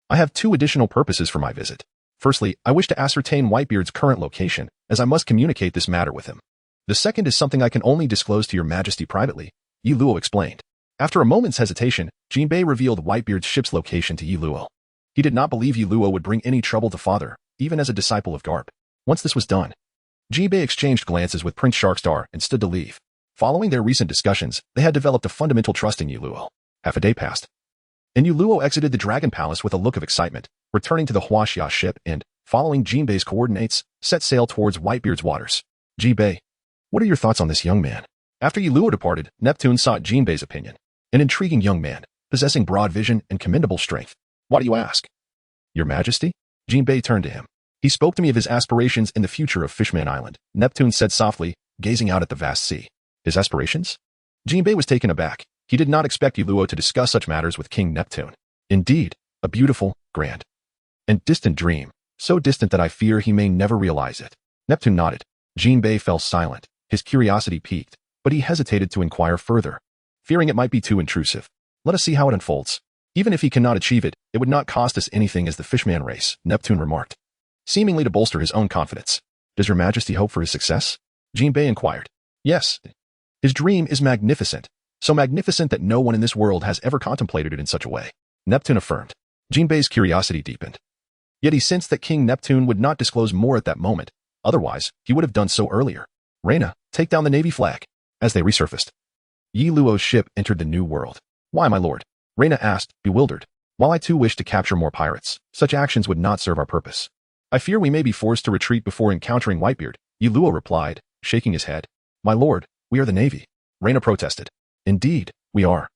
I have two additional purposes for my visit. Firstly, I wish to ascertain Whitebeard's current location, as I must communicate this matter with him. The second is something I can only disclose to your majesty privately, Yi Luo explained. After a moment's hesitation, Jinbei revealed Whitebeard's ship's location to Yi Luo. He did not believe Yi Luo would bring any trouble to Father, even as a disciple of Garp. Once this was done, Jinbei exchanged glances with Prince Sharkstar and stood to leave. Following their recent discussions, they had developed a fundamental trust in Yi Luo. Half a day passed, and Yi Luo exited the Dragon Palace with a look of excitement, returning to the Huaxia ship and, following Jinbei's coordinates, set sail towards Whitebeard's waters. Jinbei, what are your thoughts on this young man? After Yi Luo departed, Neptune sought Jinbei's opinion. An intriguing young man, possessing broad vision and commendable strength. Why do you ask? Your Majesty? Jinbei turned to him. He spoke to me of his aspirations in the future of Fishman Island, Neptune said softly, gazing out at the vast sea. His aspirations? Jinbei was taken aback. He did not expect Yi Luo to discuss such matters with King Neptune. Indeed, a beautiful, grand, and distant dream, so distant that I fear he may never realize it. Neptune nodded. Jinbei fell silent. His curiosity piqued, but he hesitated to inquire further, fearing it might be too intrusive. Let us see how it unfolds. Even if he cannot achieve it, it would not cost us anything as the Fishman race, Neptune remarked, seemingly to bolster his own confidence. Does your Majesty hope for his success? Jinbei inquired. Yes. His dream is magnificent, so magnificent that no one in this world has ever contemplated it in such a way, Neptune affirmed. Jinbei's curiosity deepened. Yet he sensed that King Neptune would not disclose more at that moment, otherwise he would have done so earlier. Reina, take down the Navy flag. As they resurfaced, Yi Luo's ship entered the New World. Why, my lord? Reyna asked, bewildered. While I too wish to capture more pirates, such actions would not serve our purpose. I fear we may be forced to retreat before encountering Whitebeard, Yi Luo replied, shaking his head. My lord, we are the Navy. Reyna protested. Indeed, we are.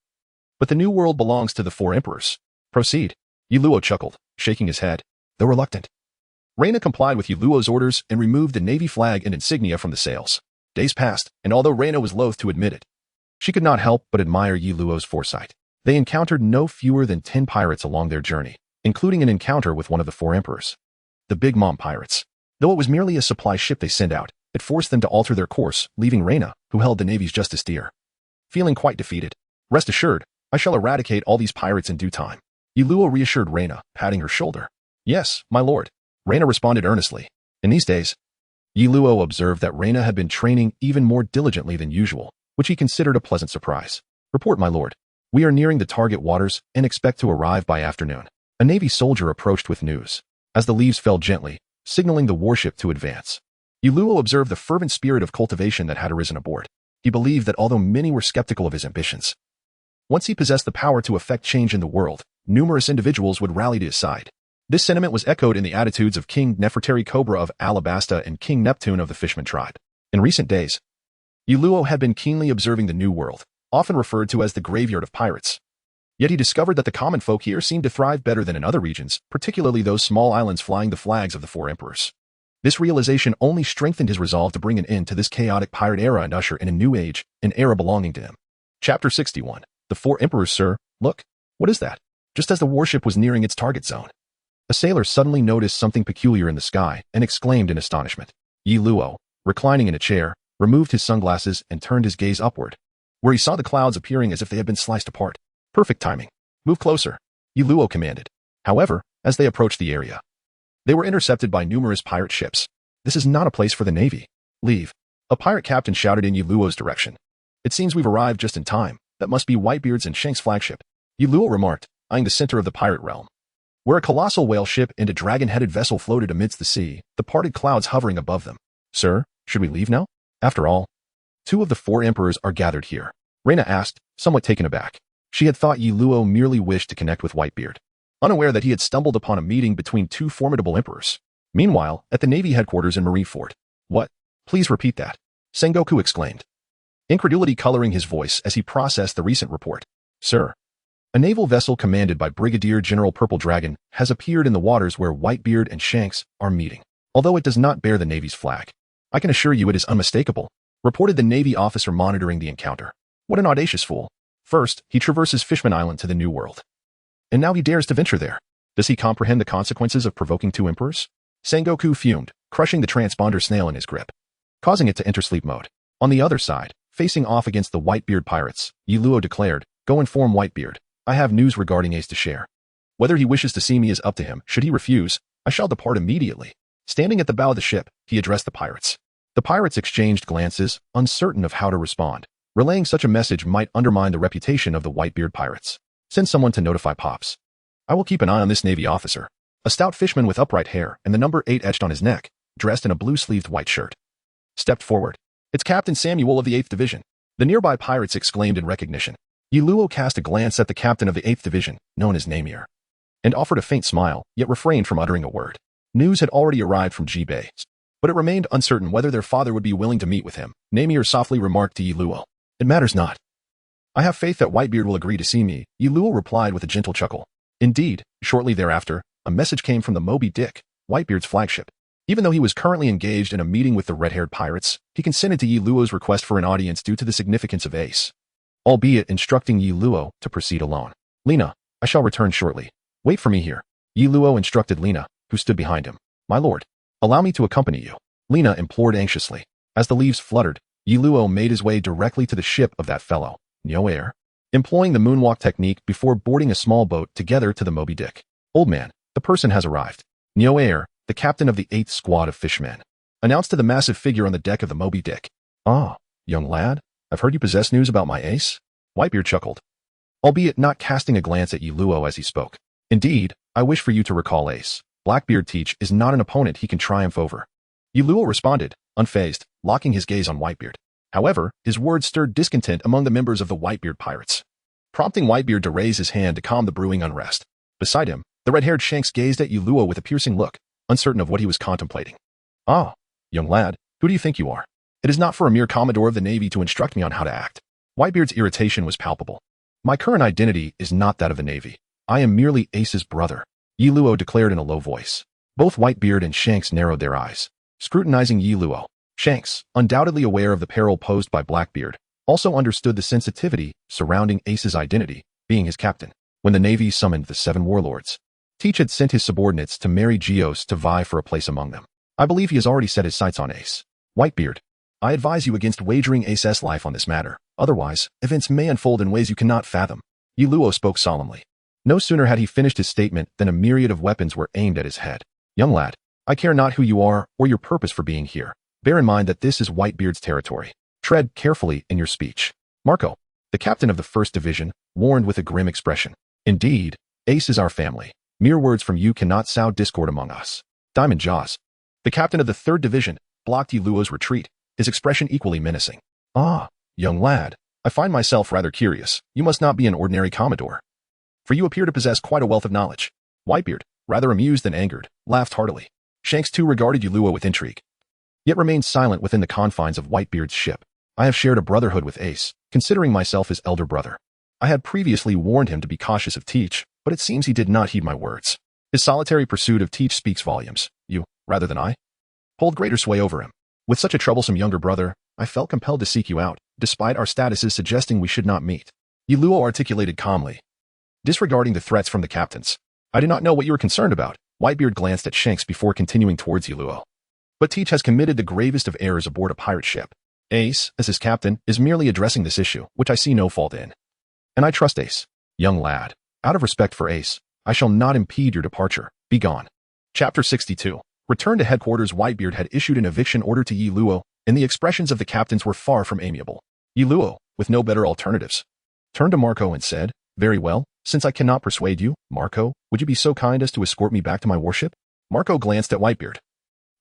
But the New World belongs to the four emperors. Proceed. Yi Luo chuckled, shaking his head, though reluctant. Reyna complied with Yi Luo's orders and removed the Navy flag and insignia from the sails. Days passed, and although Reyna was loath to admit it, she could not help but admire Yi Luo's foresight. They encountered no fewer than 10 pirates along their journey, including an encounter with one of the four emperors. The Big Mom pirates. Though it was merely a supply ship they sent out, it forced them to alter their course, leaving Reyna, who held the Navy's justice dear. Feeling quite defeated, rest assured, I shall eradicate all these pirates in due time. Yi Luo reassured Reyna, patting her shoulder. Yes, my lord. Reyna responded earnestly. In these days, Yi Luo observed that Reyna had been training even more diligently than usual, which he considered a pleasant surprise. Report, my lord. We are nearing the target waters and expect to arrive by afternoon. A Navy soldier approached with news. As the leaves fell gently, signaling the warship to advance, Yi Luo observed the fervent spirit of cultivation that had arisen aboard. He believed that although many were skeptical of his ambitions, once he possessed the power to effect change in the world, numerous individuals would rally to his side. This sentiment was echoed in the attitudes of King Nefertari Cobra of Alabasta and King Neptune of the Fishman tribe. In recent days, Yi Luo had been keenly observing the New World, often referred to as the graveyard of pirates. Yet he discovered that the common folk here seemed to thrive better than in other regions, particularly those small islands flying the flags of the four emperors. This realization only strengthened his resolve to bring an end to this chaotic pirate era and usher in a new age, an era belonging to him. Chapter 61. The Four Emperors, sir. Look. What is that? Just as the warship was nearing its target zone, a sailor suddenly noticed something peculiar in the sky and exclaimed in astonishment. Yi Luo, reclining in a chair, removed his sunglasses and turned his gaze upward, where he saw the clouds appearing as if they had been sliced apart. Perfect timing. Move closer, Yi Luo commanded. However, as they approached the area, they were intercepted by numerous pirate ships. This is not a place for the Navy. Leave. A pirate captain shouted in Yi Luo's direction. It seems we've arrived just in time. That must be Whitebeard's and Shank's flagship, Yi Luo remarked, eyeing the center of the pirate realm, where a colossal whale ship and a dragon-headed vessel floated amidst the sea, the parted clouds hovering above them. Sir, should we leave now? After all, 2 of the 4 emperors are gathered here, Reyna asked, somewhat taken aback. She had thought Yi Luo merely wished to connect with Whitebeard, unaware that he had stumbled upon a meeting between 2 formidable emperors. Meanwhile, at the Navy headquarters in Marineford. What? Please repeat that, Sengoku exclaimed, incredulity coloring his voice as he processed the recent report. Sir, a naval vessel commanded by Brigadier General Purple Dragon has appeared in the waters where Whitebeard and Shanks are meeting. Although it does not bear the Navy's flag, I can assure you it is unmistakable, reported the Navy officer monitoring the encounter. What an audacious fool. First, he traverses Fishman Island to the New World, and now he dares to venture there. Does he comprehend the consequences of provoking 2 emperors? Sengoku fumed, crushing the transponder snail in his grip, causing it to enter sleep mode. On the other side, facing off against the Whitebeard pirates, Yi Luo declared, Go inform Whitebeard. I have news regarding Ace to share. Whether he wishes to see me is up to him. Should he refuse, I shall depart immediately. Standing at the bow of the ship, he addressed the pirates. The pirates exchanged glances, uncertain of how to respond. Relaying such a message might undermine the reputation of the Whitebeard pirates. Send someone to notify Pops. I will keep an eye on this Navy officer. A stout fishman with upright hair and the number 8 etched on his neck, dressed in a blue-sleeved white shirt, stepped forward. It's Captain Samuel of the 8th Division. The nearby pirates exclaimed in recognition. Yi Luo cast a glance at the captain of the 8th Division, known as Namir, and offered a faint smile, yet refrained from uttering a word. News had already arrived from Ji-Bay, but it remained uncertain whether their father would be willing to meet with him. Namir softly remarked to Yi Luo, It matters not. I have faith that Whitebeard will agree to see me, Yi Luo replied with a gentle chuckle. Indeed, shortly thereafter, a message came from the Moby Dick, Whitebeard's flagship. Even though he was currently engaged in a meeting with the red-haired pirates, he consented to Yi Luo's request for an audience due to the significance of Ace, albeit instructing Yi Luo to proceed alone. Lena, I shall return shortly. Wait for me here. Yi Luo instructed Lena, who stood behind him. My lord, allow me to accompany you, Lena implored anxiously. As the leaves fluttered, Yi Luo made his way directly to the ship of that fellow, Nyo-Air, employing the moonwalk technique before boarding a small boat together to the Moby Dick. Old man, the person has arrived. Nyo-Air, the captain of the 8th Squad of Fishmen, announced to the massive figure on the deck of the Moby Dick. Ah, young lad, I've heard you possess news about my ace? Whitebeard chuckled, albeit not casting a glance at Yi Luo as he spoke. Indeed, I wish for you to recall Ace. Blackbeard Teach is not an opponent he can triumph over. Yi Luo responded, unfazed, locking his gaze on Whitebeard. However, his words stirred discontent among the members of the Whitebeard pirates, prompting Whitebeard to raise his hand to calm the brewing unrest. Beside him, the red-haired Shanks gazed at Yuluo with a piercing look, uncertain of what he was contemplating. "Ah, young lad, who do you think you are? It is not for a mere commodore of the Navy to instruct me on how to act." Whitebeard's irritation was palpable. "My current identity is not that of the Navy. I am merely Ace's brother," Yuluo declared in a low voice. Both Whitebeard and Shanks narrowed their eyes, scrutinizing Yuluo. Shanks, undoubtedly aware of the peril posed by Blackbeard, also understood the sensitivity surrounding Ace's identity, being his captain. When the Navy summoned the 7 warlords, Teach had sent his subordinates to marry Geos to vie for a place among them. I believe he has already set his sights on Ace. Whitebeard, I advise you against wagering Ace's life on this matter. Otherwise, events may unfold in ways you cannot fathom. Yuluo spoke solemnly. No sooner had he finished his statement than a myriad of weapons were aimed at his head. "Young lad, I care not who you are or your purpose for being here. Bear in mind that this is Whitebeard's territory. Tread carefully in your speech." Marco, the captain of the 1st Division, warned with a grim expression. "Indeed, Ace is our family. Mere words from you cannot sow discord among us." Diamond Jaws, the captain of the 3rd Division, blocked Yuluo's retreat, his expression equally menacing. "Ah, young lad, I find myself rather curious. You must not be an ordinary commodore, for you appear to possess quite a wealth of knowledge." Whitebeard, rather amused than angered, laughed heartily. Shanks too regarded Yuluo with intrigue, yet remained silent within the confines of Whitebeard's ship. "I have shared a brotherhood with Ace, considering myself his elder brother. I had previously warned him to be cautious of Teach, but it seems he did not heed my words. His solitary pursuit of Teach speaks volumes. You, rather than I, hold greater sway over him. With such a troublesome younger brother, I felt compelled to seek you out, despite our statuses suggesting we should not meet." Yuluo articulated calmly, disregarding the threats from the captains. "I do not know what you are concerned about." Whitebeard glanced at Shanks before continuing towards Yuluo. "But Teach has committed the gravest of errors aboard a pirate ship. Ace, as his captain, is merely addressing this issue, which I see no fault in. And I trust Ace. Young lad, out of respect for Ace, I shall not impede your departure. Be gone." Chapter 62. Return to headquarters. Whitebeard had issued an eviction order to Yuluo, and the expressions of the captains were far from amiable. Yuluo, with no better alternatives, turned to Marco and said, "Very well, since I cannot persuade you, Marco, would you be so kind as to escort me back to my warship?" Marco glanced at Whitebeard,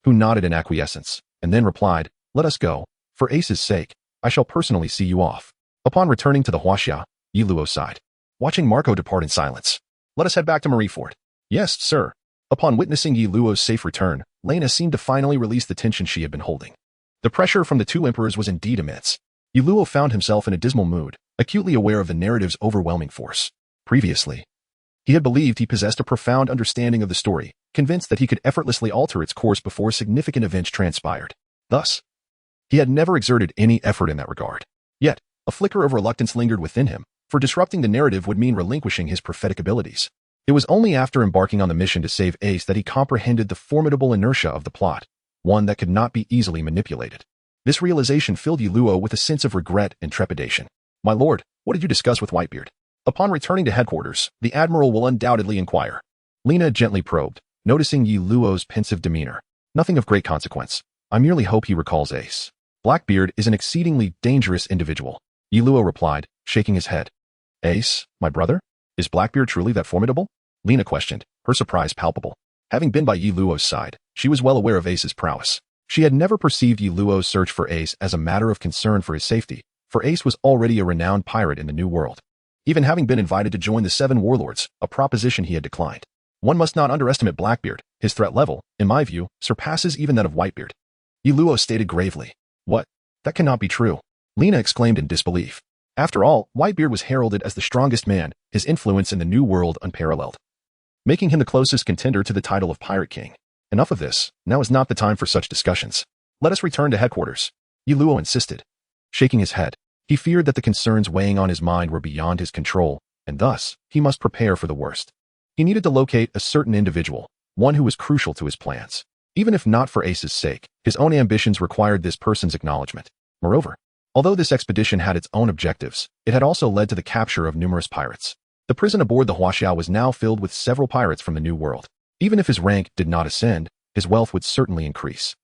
who nodded in acquiescence, and then replied, "Let us go. For Ace's sake, I shall personally see you off." Upon returning to the Huaxia, Yuluo sighed, watching Marco depart in silence. "Let us head back to Marineford." "Yes, sir." Upon witnessing Yuluo's safe return, Lena seemed to finally release the tension she had been holding. The pressure from the 2 emperors was indeed immense. Yuluo found himself in a dismal mood, acutely aware of the narrative's overwhelming force. Previously, he had believed he possessed a profound understanding of the story, convinced that he could effortlessly alter its course before significant events transpired. Thus, he had never exerted any effort in that regard. Yet, a flicker of reluctance lingered within him, for disrupting the narrative would mean relinquishing his prophetic abilities. It was only after embarking on the mission to save Ace that he comprehended the formidable inertia of the plot, one that could not be easily manipulated. This realization filled Yuluo with a sense of regret and trepidation. "My lord, what did you discuss with Whitebeard?" Upon returning to headquarters, the admiral will undoubtedly inquire. Lena gently probed, noticing Yuluo's pensive demeanor. "Nothing of great consequence. I merely hope he recalls Ace. Blackbeard is an exceedingly dangerous individual," Yuluo replied, shaking his head. "Ace, my brother? Is Blackbeard truly that formidable?" Lena questioned, her surprise palpable. Having been by Yuluo's side, she was well aware of Ace's prowess. She had never perceived Yuluo's search for Ace as a matter of concern for his safety, for Ace was already a renowned pirate in the New World, even having been invited to join the 7 warlords, a proposition he had declined. One must not underestimate Blackbeard. His threat level, in my view, surpasses even that of Whitebeard. Yuluo stated gravely. "What? That cannot be true." Lena exclaimed in disbelief. After all, Whitebeard was heralded as the strongest man, his influence in the New World unparalleled, making him the closest contender to the title of Pirate King. "Enough of this. Now is not the time for such discussions. Let us return to headquarters," Yuluo insisted. Shaking his head, he feared that the concerns weighing on his mind were beyond his control, and thus, he must prepare for the worst. He needed to locate a certain individual, one who was crucial to his plans. Even if not for Ace's sake, his own ambitions required this person's acknowledgement. Moreover, although this expedition had its own objectives, it had also led to the capture of numerous pirates. The prison aboard the Huaxia was now filled with several pirates from the New World. Even if his rank did not ascend, his wealth would certainly increase,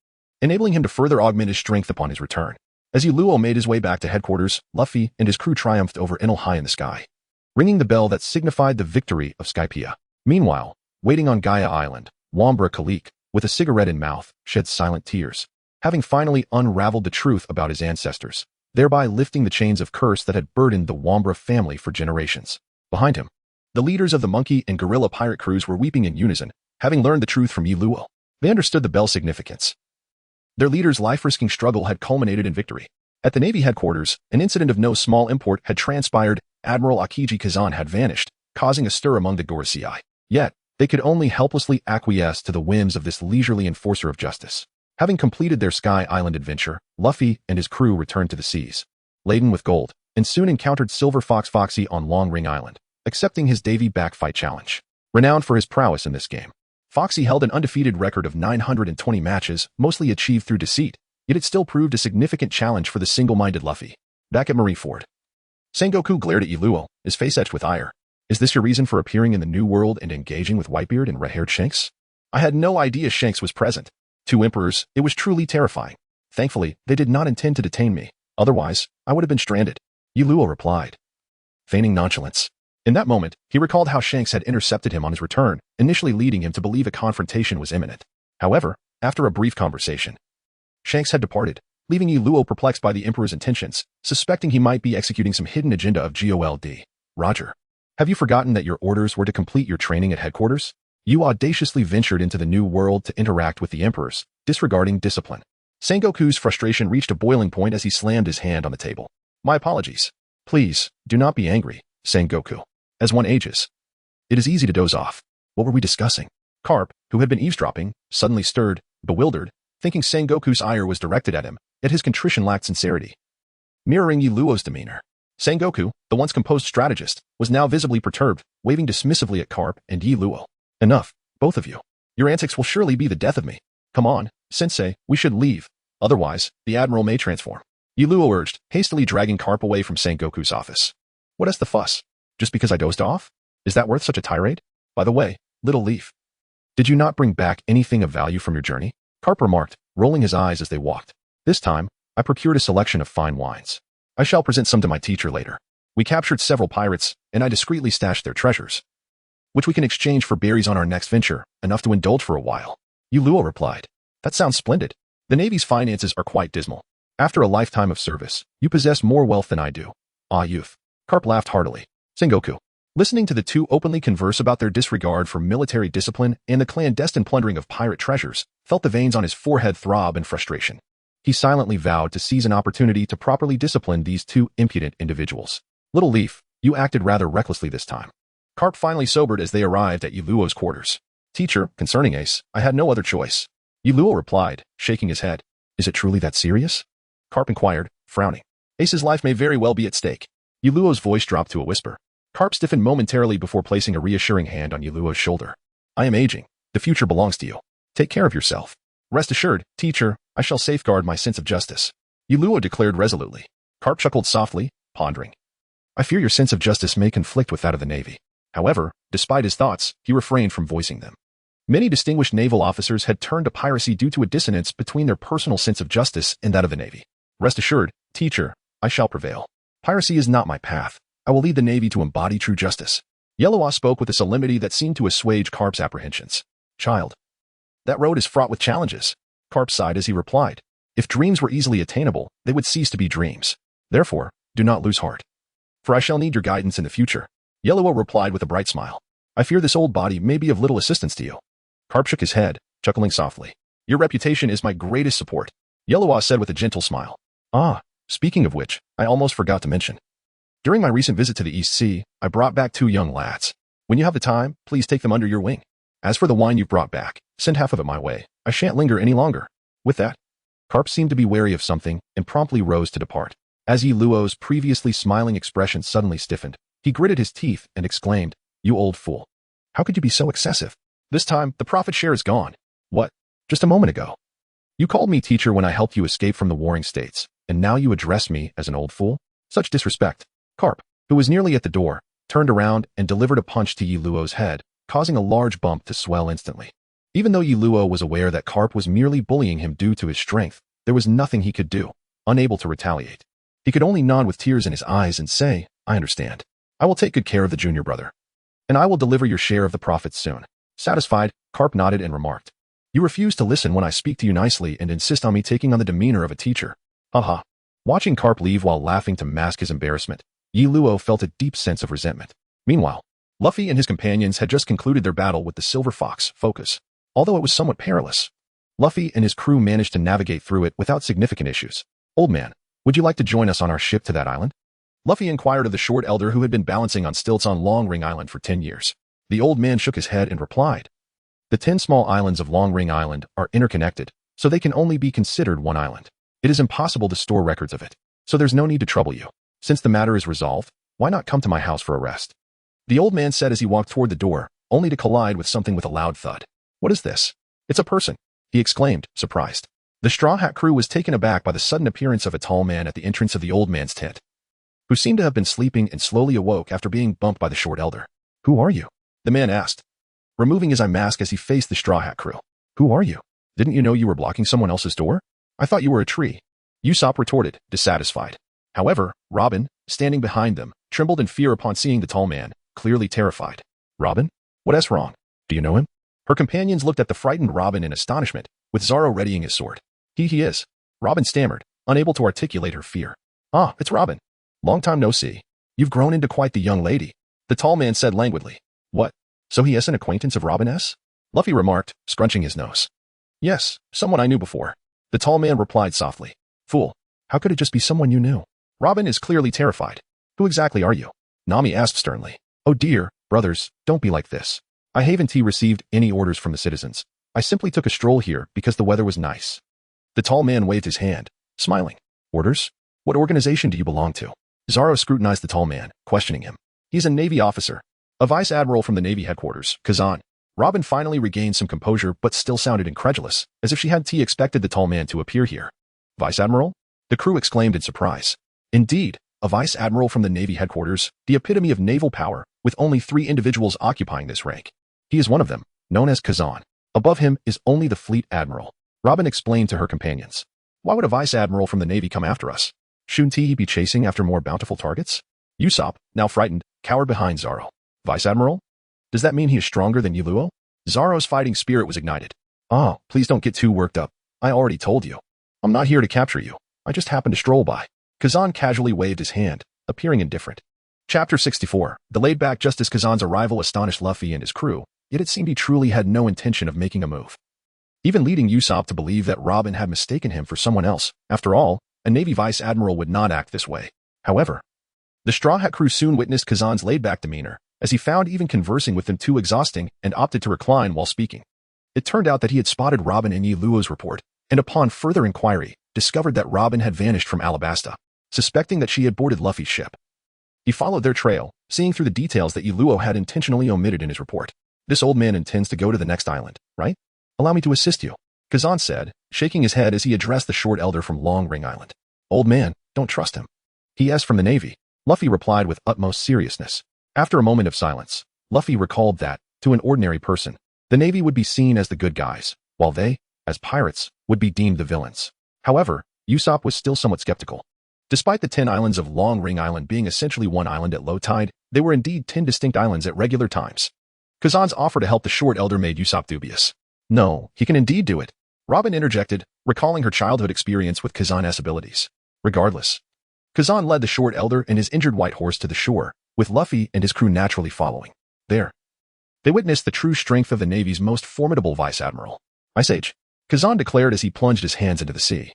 enabling him to further augment his strength upon his return. As Yuluo made his way back to headquarters, Luffy and his crew triumphed over Enel high in the sky, ringing the bell that signified the victory of Skypiea. Meanwhile, waiting on Gaia Island, Wambra Khalik, with a cigarette in mouth, shed silent tears. having finally unraveled the truth about his ancestors, thereby lifting the chains of curse that had burdened the Wambra family for generations. Behind him, the leaders of the monkey and gorilla pirate crews were weeping in unison, having learned the truth from Yi Luo. They understood the bell's significance. Their leader's life-risking struggle had culminated in victory. At the Navy headquarters, an incident of no small import had transpired. Admiral Akiji Kazan had vanished, causing a stir among the Gorosei. Yet, they could only helplessly acquiesce to the whims of this leisurely enforcer of justice. Having completed their Sky Island adventure, Luffy and his crew returned to the seas, laden with gold, and soon encountered Silver Fox Foxy on Long Ring Island, accepting his Davy backfight challenge. Renowned for his prowess in this game, Foxy held an undefeated record of 920 matches, mostly achieved through deceit, yet it still proved a significant challenge for the single-minded Luffy. Back at Marineford, Sengoku glared at Yi Luo, his face etched with ire. Is this your reason for appearing in the New World and engaging with Whitebeard and red-haired Shanks? I had no idea Shanks was present. 2 emperors, it was truly terrifying. Thankfully, they did not intend to detain me. Otherwise, I would have been stranded. Yi Luo replied, feigning nonchalance. In that moment, he recalled how Shanks had intercepted him on his return, initially leading him to believe a confrontation was imminent. However, after a brief conversation, Shanks had departed, leaving Yi Luo perplexed by the Emperor's intentions, suspecting he might be executing some hidden agenda of GOLD. Roger. Have you forgotten that your orders were to complete your training at headquarters? You audaciously ventured into the New World to interact with the Emperors, disregarding discipline. Sengoku's frustration reached a boiling point as he slammed his hand on the table. My apologies. Please, do not be angry, Sengoku. As one ages, it is easy to doze off. What were we discussing? Carp, who had been eavesdropping, suddenly stirred, bewildered, thinking Sengoku's ire was directed at him, yet his contrition lacked sincerity. Mirroring Yi Luo's demeanor, Sengoku, the once composed strategist, was now visibly perturbed, waving dismissively at Carp and Yi Luo. Enough, both of you. Your antics will surely be the death of me. Come on, Sensei, we should leave. Otherwise, the Admiral may transform. Yi Luo urged, hastily dragging Carp away from Sengoku's office. What is the fuss? Just because I dozed off? Is that worth such a tirade? By the way, Little Leaf, did you not bring back anything of value from your journey? Carp remarked, rolling his eyes as they walked. This time, I procured a selection of fine wines. I shall present some to my teacher later. We captured several pirates, and I discreetly stashed their treasures, which we can exchange for berries on our next venture, enough to indulge for a while. Yi Luo replied. That sounds splendid. The Navy's finances are quite dismal. After a lifetime of service, you possess more wealth than I do. Ah, youth. Carp laughed heartily. Sengoku, listening to the two openly converse about their disregard for military discipline and the clandestine plundering of pirate treasures, felt the veins on his forehead throb in frustration. He silently vowed to seize an opportunity to properly discipline these two impudent individuals. Little Leaf, you acted rather recklessly this time. Carp finally sobered as they arrived at Yi Luo's quarters. Teacher, concerning Ace, I had no other choice. Yi Luo replied, shaking his head. Is it truly that serious? Carp inquired, frowning. Ace's life may very well be at stake. Yi Luo's voice dropped to a whisper. Carp stiffened momentarily before placing a reassuring hand on Yi Luo's shoulder. I am aging. The future belongs to you. Take care of yourself. Rest assured, teacher, I shall safeguard my sense of justice. Yi Luo declared resolutely. Carp chuckled softly, pondering. I fear your sense of justice may conflict with that of the Navy. However, despite his thoughts, he refrained from voicing them. Many distinguished naval officers had turned to piracy due to a dissonance between their personal sense of justice and that of the Navy. Rest assured, teacher, I shall prevail. Piracy is not my path. I will lead the Navy to embody true justice. Yellowa spoke with a solemnity that seemed to assuage Carp's apprehensions. Child, that road is fraught with challenges. Carp sighed as he replied. If dreams were easily attainable, they would cease to be dreams. Therefore, do not lose heart. For I shall need your guidance in the future. Yellowa replied with a bright smile. I fear this old body may be of little assistance to you. Carp shook his head, chuckling softly. Your reputation is my greatest support. Yellowa said with a gentle smile. Ah, speaking of which, I almost forgot to mention. During my recent visit to the East Sea, I brought back 2 young lads. When you have the time, please take them under your wing. As for the wine you've brought back, send half of it my way. I shan't linger any longer. With that, Carp seemed to be wary of something and promptly rose to depart. As Yi Luo's previously smiling expression suddenly stiffened, he gritted his teeth and exclaimed, You old fool. How could you be so excessive? This time, the profit share is gone. What? Just a moment ago. You called me teacher when I helped you escape from the warring states, and now you address me as an old fool? Such disrespect. Carp, who was nearly at the door, turned around and delivered a punch to Yi Luo's head, causing a large bump to swell instantly. Even though Yi Luo was aware that Carp was merely bullying him due to his strength, there was nothing he could do, unable to retaliate. He could only nod with tears in his eyes and say, I understand. I will take good care of the junior brother. And I will deliver your share of the profits soon. Satisfied, Carp nodded and remarked. You refuse to listen when I speak to you nicely and insist on me taking on the demeanor of a teacher. Haha. Watching Carp leave while laughing to mask his embarrassment, Yi Luo felt a deep sense of resentment. Meanwhile, Luffy and his companions had just concluded their battle with the Silver Fox, Focus. Although it was somewhat perilous, Luffy and his crew managed to navigate through it without significant issues. Old man, would you like to join us on our ship to that island? Luffy inquired of the short elder who had been balancing on stilts on Long Ring Island for 10 years. The old man shook his head and replied, "The 10 small islands of Long Ring Island are interconnected, so they can only be considered one island. It is impossible to store records of it, so there's no need to trouble you. Since the matter is resolved, why not come to my house for a rest?" The old man said as he walked toward the door, only to collide with something with a loud thud. "What is this?" "It's a person," he exclaimed, surprised. The Straw Hat crew was taken aback by the sudden appearance of a tall man at the entrance of the old man's tent, who seemed to have been sleeping and slowly awoke after being bumped by the short elder. "Who are you?" the man asked, removing his eye mask as he faced the Straw Hat crew. "Who are you? Didn't you know you were blocking someone else's door? I thought you were a tree," Usopp retorted, dissatisfied. However, Robin, standing behind them, trembled in fear upon seeing the tall man, clearly terrified. "Robin? What's wrong? Do you know him?" Her companions looked at the frightened Robin in astonishment, with Zoro readying his sword. He is. Robin stammered, unable to articulate her fear. "Ah, it's Robin. Long time no see. You've grown into quite the young lady," the tall man said languidly. "What? So he is an acquaintance of Robin S?" Luffy remarked, scrunching his nose. "Yes, someone I knew before," the tall man replied softly. "Fool, how could it just be someone you knew?" Robin is clearly terrified. "Who exactly are you?" Nami asked sternly. "Oh dear, brothers, don't be like this. I haven't received any orders from the citizens. I simply took a stroll here because the weather was nice." The tall man waved his hand, smiling. "Orders? What organization do you belong to?" Zoro scrutinized the tall man, questioning him. "He's a Navy officer. A vice admiral from the Navy headquarters, Kazan." Robin finally regained some composure but still sounded incredulous, as if she hadn't expected the tall man to appear here. "Vice admiral?" the crew exclaimed in surprise. Indeed, a vice admiral from the Navy headquarters, the epitome of naval power, with only 3 individuals occupying this rank. He is one of them, known as Kazan. Above him is only the fleet admiral. Robin explained to her companions. "Why would a vice admiral from the Navy come after us? Shouldn't he be chasing after more bountiful targets?" Usopp, now frightened, cowered behind Zoro. "Vice admiral? Does that mean he is stronger than Yi Luo?" Zoro's fighting spirit was ignited. "Oh, please don't get too worked up. I already told you. I'm not here to capture you. I just happened to stroll by." Kazan casually waved his hand, appearing indifferent. Chapter 64, delayed back just as Kazan's arrival astonished Luffy and his crew, yet it seemed he truly had no intention of making a move, even leading Usopp to believe that Robin had mistaken him for someone else. After all, a Navy vice admiral would not act this way. However, the Straw Hat crew soon witnessed Kazan's laid-back demeanor, as he found even conversing with them too exhausting and opted to recline while speaking. It turned out that he had spotted Robin in Yi Luo's report, and upon further inquiry, discovered that Robin had vanished from Alabasta, suspecting that she had boarded Luffy's ship. He followed their trail, seeing through the details that Yi Luo had intentionally omitted in his report. "This old man intends to go to the next island, right? Allow me to assist you," Kazan said, shaking his head as he addressed the short elder from Long Ring Island. "Old man, don't trust him. He is from the Navy," Luffy replied with utmost seriousness. After a moment of silence, Luffy recalled that, to an ordinary person, the Navy would be seen as the good guys, while they, as pirates, would be deemed the villains. However, Usopp was still somewhat skeptical. Despite the 10 islands of Long Ring Island being essentially one island at low tide, they were indeed 10 distinct islands at regular times. Kazan's offer to help the short elder made Usopp dubious. "No, he can indeed do it," Robin interjected, recalling her childhood experience with Kazan's abilities. Regardless, Kazan led the short elder and his injured white horse to the shore, with Luffy and his crew naturally following. There, they witnessed the true strength of the Navy's most formidable vice admiral. "Ice Age," Kazan declared as he plunged his hands into the sea,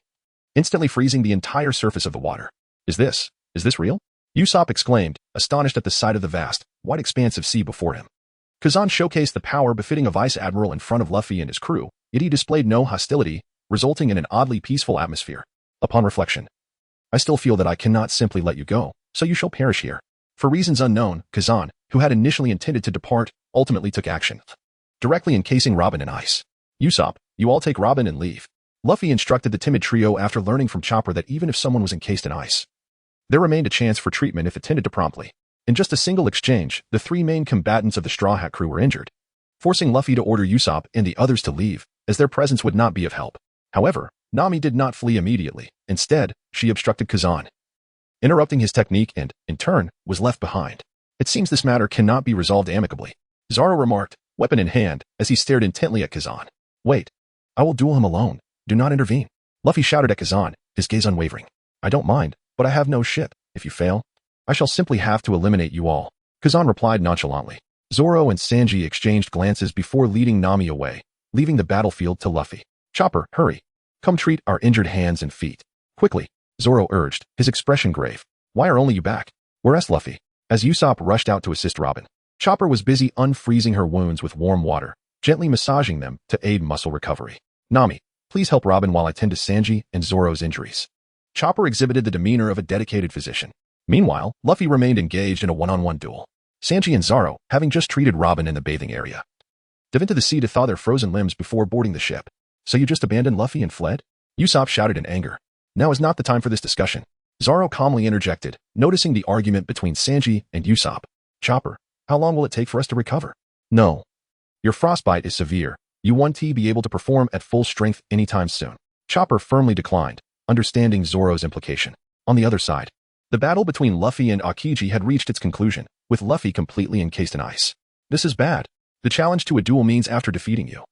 instantly freezing the entire surface of the water. Is this real?" Usopp exclaimed, astonished at the sight of the vast, wide expanse of sea before him. Kazan showcased the power befitting a vice admiral in front of Luffy and his crew, yet he displayed no hostility, resulting in an oddly peaceful atmosphere. Upon reflection, "I still feel that I cannot simply let you go, so you shall perish here." For reasons unknown, Kazan, who had initially intended to depart, ultimately took action, directly encasing Robin in ice. "Usopp, you all take Robin and leave," Luffy instructed the timid trio after learning from Chopper that even if someone was encased in ice, there remained a chance for treatment if attended to promptly. In just a single exchange, the 3 main combatants of the Straw Hat crew were injured, forcing Luffy to order Usopp and the others to leave, as their presence would not be of help. However, Nami did not flee immediately. Instead, she obstructed Kazan, interrupting his technique and, in turn, was left behind. "It seems this matter cannot be resolved amicably," Zoro remarked, weapon in hand, as he stared intently at Kazan. "Wait, I will duel him alone. Do not intervene. Luffy shouted at Kazan, his gaze unwavering. I don't mind, but I have no ship. If you fail, I shall simply have to eliminate you all. Kazan replied nonchalantly. Zoro and Sanji exchanged glances before leading Nami away, leaving the battlefield to Luffy. Chopper, hurry. Come treat our injured hands and feet. Quickly, Zoro urged, his expression grave. Why are only you back? Where's Luffy? As Usopp rushed out to assist Robin, Chopper was busy unfreezing her wounds with warm water, gently massaging them to aid muscle recovery. Nami, please help Robin while I tend to Sanji and Zoro's injuries. Chopper exhibited the demeanor of a dedicated physician. Meanwhile, Luffy remained engaged in a one-on-one duel. Sanji and Zoro, having just treated Robin in the bathing area, dove into the sea to thaw their frozen limbs before boarding the ship. So you just abandoned Luffy and fled? Usopp shouted in anger. Now is not the time for this discussion. Zoro calmly interjected, noticing the argument between Sanji and Usopp. Chopper, how long will it take for us to recover? No. Your frostbite is severe. You won't be able to perform at full strength anytime soon. Chopper firmly declined, understanding Zoro's implication. On the other side, the battle between Luffy and Aokiji had reached its conclusion, with Luffy completely encased in ice. This is bad. The challenge to a duel means after defeating you,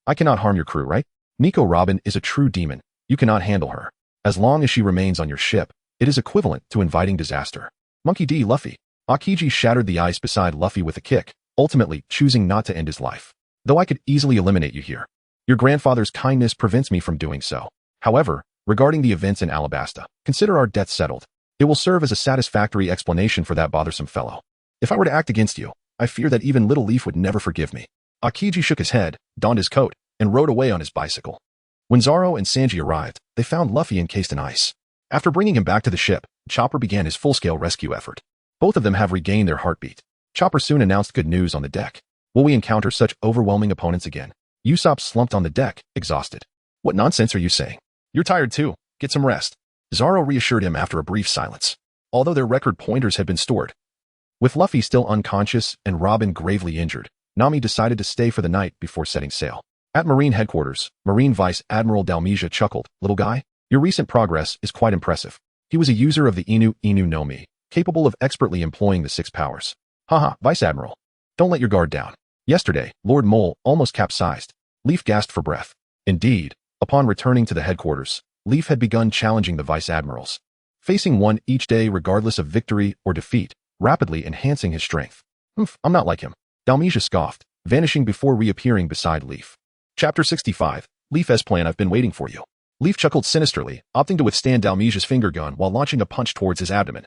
I cannot harm your crew, right? Nico Robin is a true demon. You cannot handle her. As long as she remains on your ship, it is equivalent to inviting disaster. Monkey D. Luffy. Aokiji shattered the ice beside Luffy with a kick, ultimately choosing not to end his life. Though I could easily eliminate you here, your grandfather's kindness prevents me from doing so. However, regarding the events in Alabasta, consider our debt settled. It will serve as a satisfactory explanation for that bothersome fellow. If I were to act against you, I fear that even Little Leaf would never forgive me. Aokiji shook his head, donned his coat, and rode away on his bicycle. When Zoro and Sanji arrived, they found Luffy encased in ice. After bringing him back to the ship, Chopper began his full-scale rescue effort. Both of them have regained their heartbeat. Chopper soon announced good news on the deck. Will we encounter such overwhelming opponents again? Usopp slumped on the deck, exhausted. What nonsense are you saying? You're tired too. Get some rest. Zoro reassured him after a brief silence. Although their record pointers had been stored, with Luffy still unconscious and Robin gravely injured, Nami decided to stay for the night before setting sail. At Marine headquarters, Marine Vice Admiral Dalmesia chuckled. Little guy, your recent progress is quite impressive. He was a user of the Inu no Mi, capable of expertly employing the 6 powers. Haha, Vice Admiral. Don't let your guard down. Yesterday, Lord Mole almost capsized. Leaf gasped for breath. Indeed, upon returning to the headquarters, Leaf had begun challenging the Vice Admirals, facing one each day regardless of victory or defeat, rapidly enhancing his strength. I'm not like him. Dalmesia scoffed, vanishing before reappearing beside Leaf. Chapter 65, Leaf plan. I've been waiting for you. Leaf chuckled sinisterly, opting to withstand Dalmesia's finger gun while launching a punch towards his abdomen,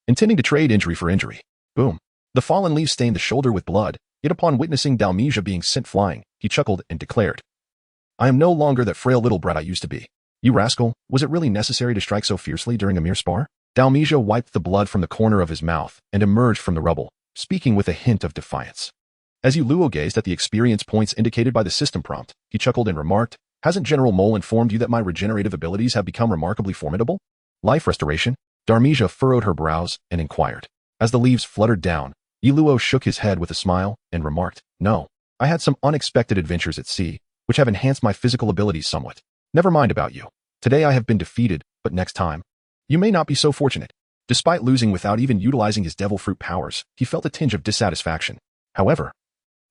intending to trade injury for injury. Boom. The fallen Leaf stained the shoulder with blood, yet upon witnessing Dalmesia being sent flying, he chuckled and declared, I am no longer that frail little brat I used to be. You rascal, was it really necessary to strike so fiercely during a mere spar? Dalmesia wiped the blood from the corner of his mouth and emerged from the rubble, speaking with a hint of defiance. As Luo gazed at the experience points indicated by the system prompt, he chuckled and remarked, Hasn't General Mole informed you that my regenerative abilities have become remarkably formidable? Life restoration? Dalmesia furrowed her brows and inquired. As the leaves fluttered down, Luo shook his head with a smile and remarked, No, I had some unexpected adventures at sea, which have enhanced my physical abilities somewhat. Never mind about you. Today I have been defeated, but next time, you may not be so fortunate. Despite losing without even utilizing his devil fruit powers, he felt a tinge of dissatisfaction. However,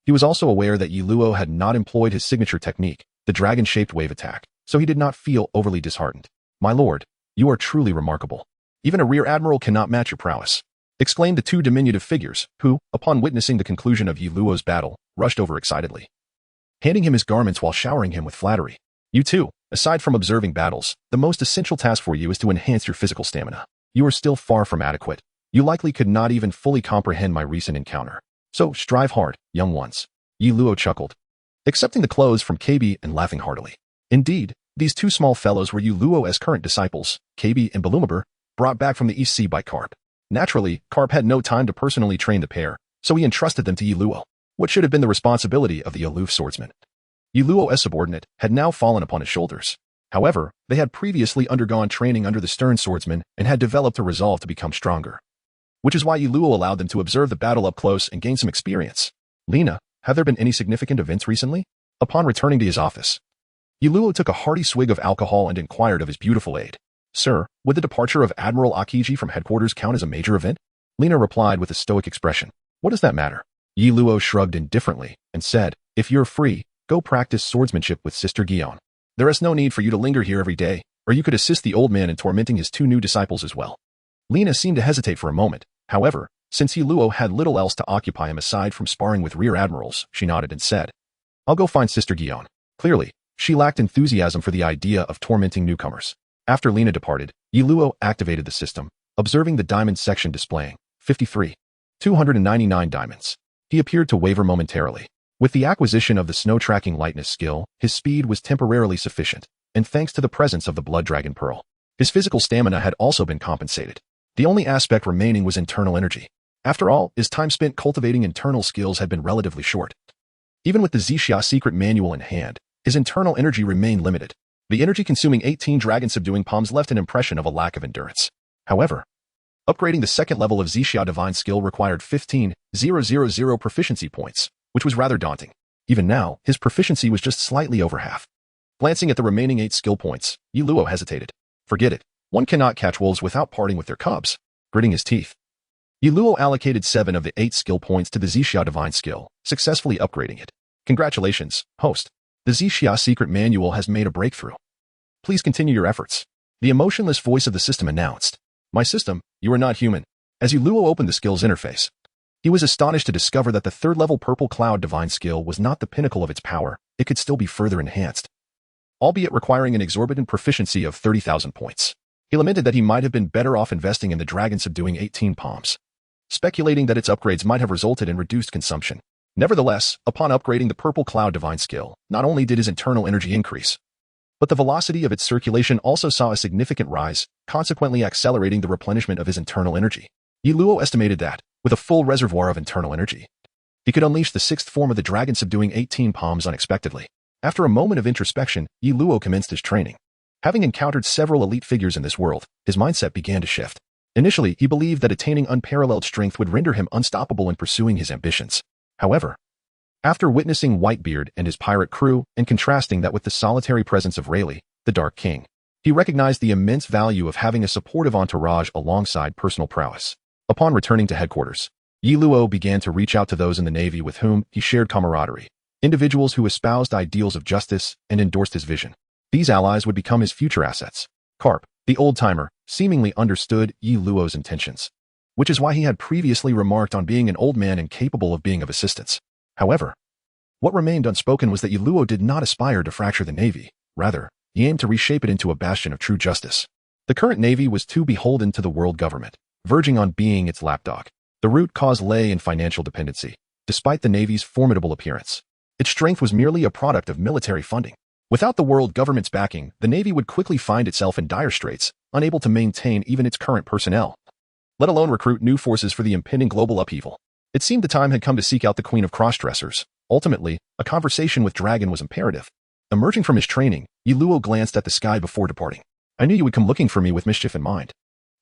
he was also aware that Luo had not employed his signature technique, the dragon-shaped wave attack, so he did not feel overly disheartened. My lord, you are truly remarkable. Even a rear admiral cannot match your prowess, exclaimed the 2 diminutive figures, who, upon witnessing the conclusion of Luo's battle, rushed over excitedly, handing him his garments while showering him with flattery. You too, aside from observing battles, the most essential task for you is to enhance your physical stamina. You are still far from adequate. You likely could not even fully comprehend my recent encounter. So strive hard, young ones. Luo chuckled, accepting the clothes from KB and laughing heartily. Indeed, these 2 small fellows were Luo's current disciples, KB and Balumabur, brought back from the East Sea by Carp. Naturally, Carp had no time to personally train the pair, so he entrusted them to Luo, what should have been the responsibility of the aloof swordsman. Luo's subordinate had now fallen upon his shoulders. However, they had previously undergone training under the stern swordsman and had developed a resolve to become stronger, which is why Luo allowed them to observe the battle up close and gain some experience. Lena, have there been any significant events recently? Upon returning to his office, Luo took a hearty swig of alcohol and inquired of his beautiful aide. Sir, would the departure of Admiral Aokiji from headquarters count as a major event? Lena replied with a stoic expression. What does that matter? Luo shrugged indifferently and said, If you're free, Go practice swordsmanship with Sister Guion. There is no need for you to linger here every day, or you could assist the old man in tormenting his two new disciples as well. Lena seemed to hesitate for a moment. However, since Luo had little else to occupy him aside from sparring with rear admirals, she nodded and said, I'll go find Sister Guion. Clearly, she lacked enthusiasm for the idea of tormenting newcomers. After Lena departed, Luo activated the system, observing the diamond section displaying 299 diamonds. He appeared to waver momentarily. With the acquisition of the snow-tracking lightness skill, his speed was temporarily sufficient, and thanks to the presence of the Blood Dragon Pearl, his physical stamina had also been compensated. The only aspect remaining was internal energy. After all, his time spent cultivating internal skills had been relatively short. Even with the Zixia secret manual in hand, his internal energy remained limited. The energy-consuming 18 Dragon-Subduing Palms left an impression of a lack of endurance. However, upgrading the second level of Zixia Divine Skill required 15,000 proficiency points, which was rather daunting. Even now, his proficiency was just slightly over half. Glancing at the remaining 8 skill points, Luo hesitated. Forget it. One cannot catch wolves without parting with their cubs. Gritting his teeth, Luo allocated 7 of the 8 skill points to the Zixia Divine Skill, successfully upgrading it. Congratulations, host. The Zixia secret manual has made a breakthrough. Please continue your efforts. The emotionless voice of the system announced. My system, you are not human. As Luo opened the skills interface, he was astonished to discover that the third-level Purple Cloud Divine Skill was not the pinnacle of its power. It could still be further enhanced, albeit requiring an exorbitant proficiency of 30,000 points. He lamented that he might have been better off investing in the Dragon-Subduing 18 Palms, speculating that its upgrades might have resulted in reduced consumption. Nevertheless, upon upgrading the Purple Cloud Divine Skill, not only did his internal energy increase, but the velocity of its circulation also saw a significant rise, consequently accelerating the replenishment of his internal energy. Luo estimated that, with a full reservoir of internal energy, he could unleash the 6th form of the Dragon-Subduing 18 Palms unexpectedly. After a moment of introspection, Luo commenced his training. Having encountered several elite figures in this world, his mindset began to shift. Initially, he believed that attaining unparalleled strength would render him unstoppable in pursuing his ambitions. However, after witnessing Whitebeard and his pirate crew and contrasting that with the solitary presence of Rayleigh, the Dark King, he recognized the immense value of having a supportive entourage alongside personal prowess. Upon returning to headquarters, Luo began to reach out to those in the Navy with whom he shared camaraderie, individuals who espoused ideals of justice and endorsed his vision. These allies would become his future assets. Carp, the old-timer, seemingly understood Luo's intentions, which is why he had previously remarked on being an old man incapable of being of assistance. However, what remained unspoken was that Luo did not aspire to fracture the Navy. Rather, he aimed to reshape it into a bastion of true justice. The current Navy was too beholden to the world government, verging on being its lapdog. The root cause lay in financial dependency. Despite the Navy's formidable appearance, its strength was merely a product of military funding. Without the world government's backing, the Navy would quickly find itself in dire straits, unable to maintain even its current personnel, let alone recruit new forces for the impending global upheaval. It seemed the time had come to seek out the Queen of Crossdressers. Ultimately, a conversation with Dragon was imperative. Emerging from his training, Luo glanced at the sky before departing. I knew you would come looking for me with mischief in mind.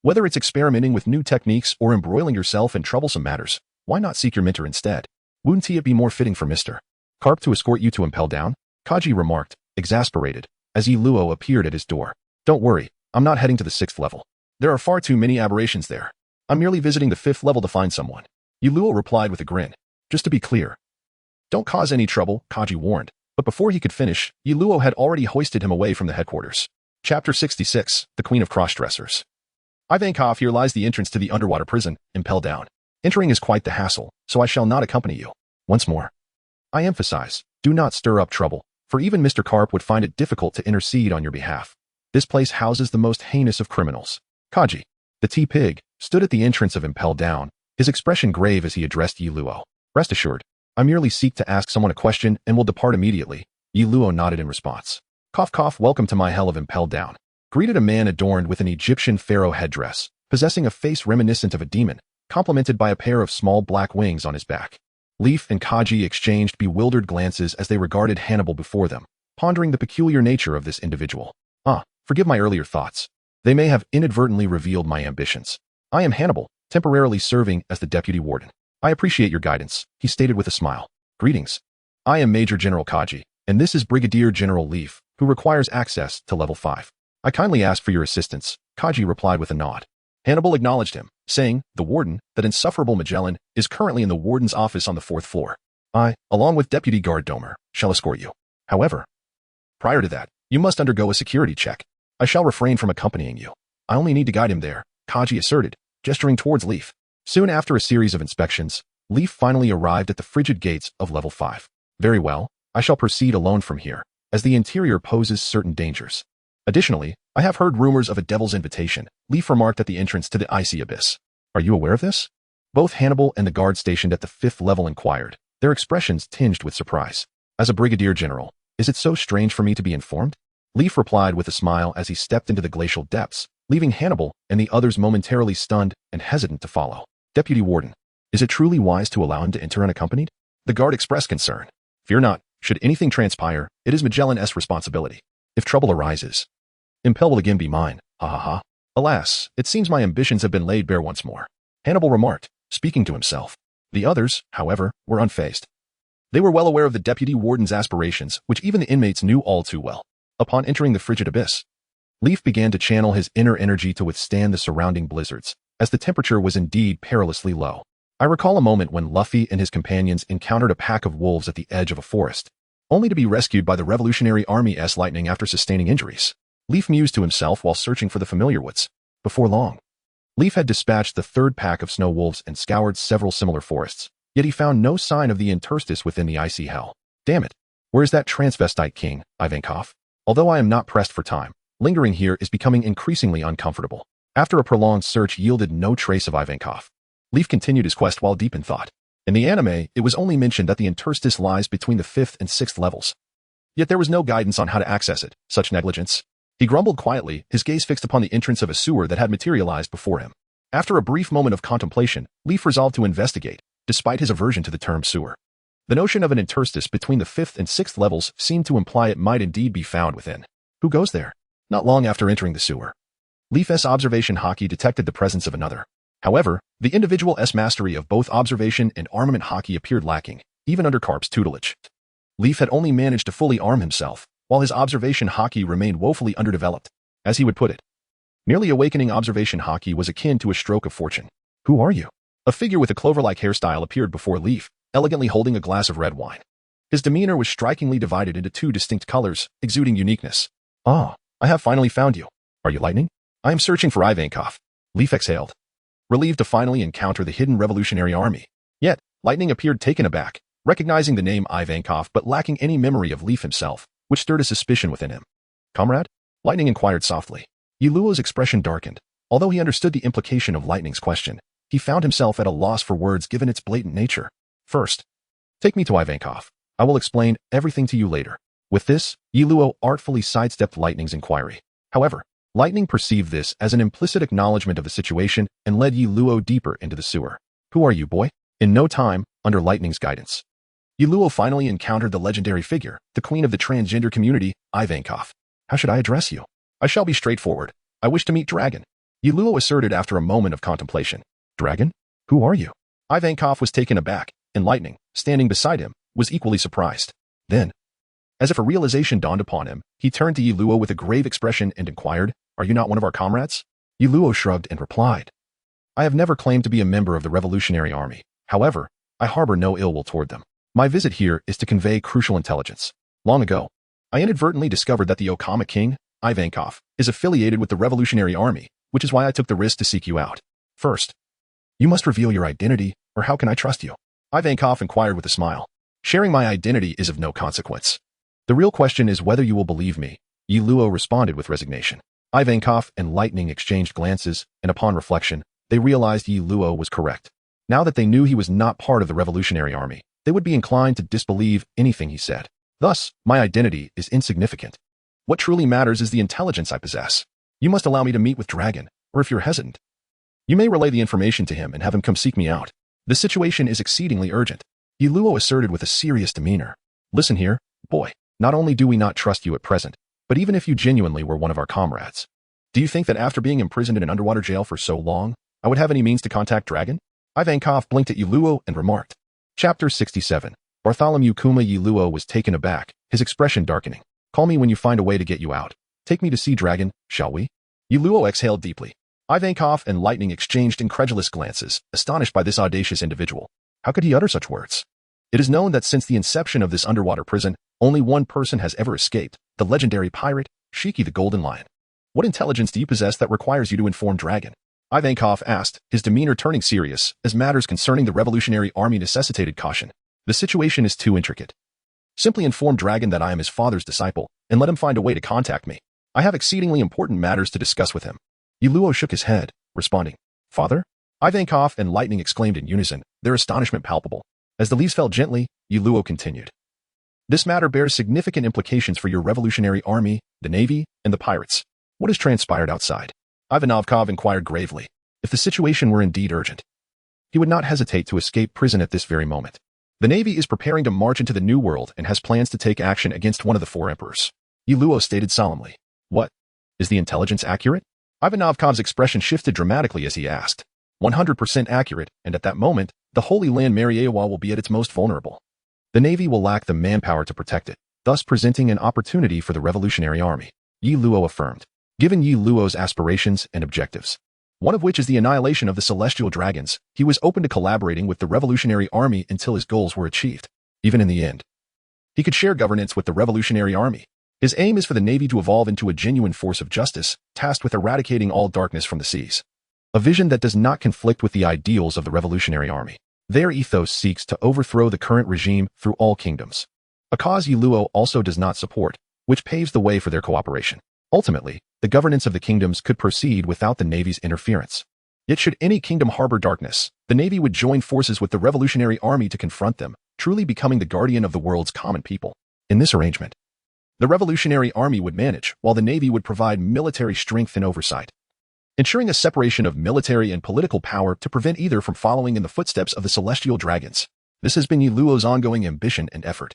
Whether it's experimenting with new techniques or embroiling yourself in troublesome matters, why not seek your mentor instead? Wouldn't it be more fitting for Mr. Carp to escort you to Impel Down? Kaji remarked, exasperated, as Luo appeared at his door. Don't worry, I'm not heading to the 6th level. There are far too many aberrations there. I'm merely visiting the 5th level to find someone. Luo replied with a grin. Just to be clear, don't cause any trouble, Kaji warned. But before he could finish, Luo had already hoisted him away from the headquarters. Chapter 66, The Queen of Crossdressers. Ivankov, here lies the entrance to the underwater prison, Impel Down. Entering is quite the hassle, so I shall not accompany you. Once more, I emphasize, do not stir up trouble, for even Mr. Carp would find it difficult to intercede on your behalf. This place houses the most heinous of criminals. Kaji, the T-Pig, stood at the entrance of Impel Down, his expression grave as he addressed Luo. Rest assured, I merely seek to ask someone a question and will depart immediately. Luo nodded in response. Cough cough, welcome to my hell of Impel Down. Greeted a man adorned with an Egyptian pharaoh headdress, possessing a face reminiscent of a demon, complemented by a pair of small black wings on his back. Leaf and Kaji exchanged bewildered glances as they regarded Hannibal before them, pondering the peculiar nature of this individual. Forgive my earlier thoughts. They may have inadvertently revealed my ambitions. I am Hannibal, temporarily serving as the deputy warden. I appreciate your guidance, he stated with a smile. Greetings. I am Major General Kaji, and this is Brigadier General Leaf, who requires access to level 5. I kindly ask for your assistance, Kaji replied with a nod. Hannibal acknowledged him, saying, the warden, that insufferable Magellan, is currently in the warden's office on the 4th floor. I, along with Deputy Guard Domer, shall escort you. However, prior to that, you must undergo a security check. I shall refrain from accompanying you. I only need to guide him there, Kaji asserted, gesturing towards Leaf. Soon after a series of inspections, Leaf finally arrived at the frigid gates of level 5. Very well, I shall proceed alone from here, as the interior poses certain dangers. Additionally, I have heard rumors of a devil's invitation, Leaf remarked at the entrance to the icy abyss. Are you aware of this? Both Hannibal and the guard stationed at the 5th level inquired, their expressions tinged with surprise. As a brigadier general, is it so strange for me to be informed? Leaf replied with a smile as he stepped into the glacial depths, leaving Hannibal and the others momentarily stunned and hesitant to follow. Deputy Warden, is it truly wise to allow him to enter unaccompanied? The guard expressed concern. Fear not, should anything transpire, it is Magellan's responsibility. If trouble arises, Impel will again be mine, ha ha ha. Alas, it seems my ambitions have been laid bare once more. Hannibal remarked, speaking to himself. The others, however, were unfazed. They were well aware of the Deputy Warden's aspirations, which even the inmates knew all too well. Upon entering the frigid abyss, Leaf began to channel his inner energy to withstand the surrounding blizzards, as the temperature was indeed perilously low. I recall a moment when Luffy and his companions encountered a pack of wolves at the edge of a forest, only to be rescued by the Revolutionary Army's lightning after sustaining injuries. Leaf mused to himself while searching for the familiar woods. Before long, Leaf had dispatched the 3rd pack of snow wolves and scoured several similar forests, yet he found no sign of the interstice within the icy hell. Damn it! Where's that transvestite king, Ivankov? Although I am not pressed for time, lingering here is becoming increasingly uncomfortable. After a prolonged search yielded no trace of Ivankov, Leaf continued his quest while deep in thought. In the anime, it was only mentioned that the interstice lies between the 5th and 6th levels. Yet there was no guidance on how to access it. Such negligence. He grumbled quietly, his gaze fixed upon the entrance of a sewer that had materialized before him. After a brief moment of contemplation, Leaf resolved to investigate, despite his aversion to the term sewer. The notion of an interstice between the 5th and 6th levels seemed to imply it might indeed be found within. Who goes there? Not long after entering the sewer, Leaf's observation hockey detected the presence of another. However, the individual's mastery of both observation and armament hockey appeared lacking, even under Carp's tutelage. Leaf had only managed to fully arm himself, while his observation hockey remained woefully underdeveloped. As he would put it, merely awakening observation hockey was akin to a stroke of fortune. Who are you? A figure with a clover-like hairstyle appeared before Leaf, elegantly holding a glass of red wine. His demeanor was strikingly divided into 2 distinct colors, exuding uniqueness. Ah, I have finally found you. Are you lightning? I am searching for Ivankov. Leaf exhaled, relieved to finally encounter the hidden revolutionary army. Yet, Lightning appeared taken aback, recognizing the name Ivankov but lacking any memory of Leaf himself, which stirred a suspicion within him. Comrade? Lightning inquired softly. Yuluo's expression darkened. Although he understood the implication of Lightning's question, he found himself at a loss for words given its blatant nature. First, take me to Ivankov. I will explain everything to you later. With this, Yuluo artfully sidestepped Lightning's inquiry. However, Lightning perceived this as an implicit acknowledgement of the situation and led Yuluo deeper into the sewer. Who are you, boy? In no time, under Lightning's guidance, Yuluo finally encountered the legendary figure, the queen of the transgender community, Ivankov. How should I address you? I shall be straightforward. I wish to meet Dragon. Yuluo asserted after a moment of contemplation. Dragon? Who are you? Ivankov was taken aback, and Lightning, standing beside him, was equally surprised. Then, as if a realization dawned upon him, he turned to Yuluo with a grave expression and inquired, Are you not one of our comrades? Yuluo shrugged and replied, I have never claimed to be a member of the Revolutionary Army. However, I harbor no ill will toward them. My visit here is to convey crucial intelligence. Long ago, I inadvertently discovered that the Okama king, Ivankov, is affiliated with the Revolutionary Army, which is why I took the risk to seek you out. First, you must reveal your identity, or how can I trust you? Ivankov inquired with a smile. Sharing my identity is of no consequence. The real question is whether you will believe me. Yuluo responded with resignation. Ivankov and Lightning exchanged glances, and upon reflection, they realized Yuluo was correct. Now that they knew he was not part of the Revolutionary Army, they would be inclined to disbelieve anything he said. Thus, my identity is insignificant. What truly matters is the intelligence I possess. You must allow me to meet with Dragon, or if you're hesitant, you may relay the information to him and have him come seek me out. The situation is exceedingly urgent. Yuluo asserted with a serious demeanor. Listen here, boy. Not only do we not trust you at present, but even if you genuinely were one of our comrades, do you think that after being imprisoned in an underwater jail for so long, I would have any means to contact Dragon? Ivankov blinked at Yuluo and remarked. Chapter 67. Bartholomew Kuma. Yuluo was taken aback, his expression darkening. Call me when you find a way to get you out. Take me to see Dragon, shall we? Yuluo exhaled deeply. Ivankov and Lightning exchanged incredulous glances, astonished by this audacious individual. How could he utter such words? It is known that since the inception of this underwater prison, only one person has ever escaped, the legendary pirate, Shiki the Golden Lion. What intelligence do you possess that requires you to inform Dragon? Ivankov asked, his demeanor turning serious, as matters concerning the Revolutionary Army necessitated caution. The situation is too intricate. Simply inform Dragon that I am his father's disciple, and let him find a way to contact me. I have exceedingly important matters to discuss with him. Yuluo shook his head, responding, Father? Ivankov and Lightning exclaimed in unison, their astonishment palpable. As the leaves fell gently, Yuluo continued. This matter bears significant implications for your Revolutionary Army, the Navy, and the pirates. What has transpired outside? Ivankov inquired gravely. If the situation were indeed urgent, he would not hesitate to escape prison at this very moment. The Navy is preparing to march into the New World and has plans to take action against one of the four emperors. Yuluo stated solemnly. What? Is the intelligence accurate? Ivankov's expression shifted dramatically as he asked. 100% accurate, and at that moment, the Holy Land Mariewa will be at its most vulnerable. The Navy will lack the manpower to protect it, thus presenting an opportunity for the Revolutionary Army, Yuluo affirmed. Given Yuluo's aspirations and objectives, one of which is the annihilation of the Celestial Dragons, he was open to collaborating with the Revolutionary Army until his goals were achieved. Even in the end, he could share governance with the Revolutionary Army. His aim is for the Navy to evolve into a genuine force of justice, tasked with eradicating all darkness from the seas. A vision that does not conflict with the ideals of the Revolutionary Army. Their ethos seeks to overthrow the current regime through all kingdoms. A cause Yuluo also does not support, which paves the way for their cooperation. Ultimately, the governance of the kingdoms could proceed without the Navy's interference. Yet should any kingdom harbor darkness, the Navy would join forces with the Revolutionary Army to confront them, truly becoming the guardian of the world's common people. In this arrangement, the Revolutionary Army would manage, while the Navy would provide military strength and oversight, ensuring a separation of military and political power to prevent either from following in the footsteps of the Celestial Dragons. This has been Yuluo's ongoing ambition and effort.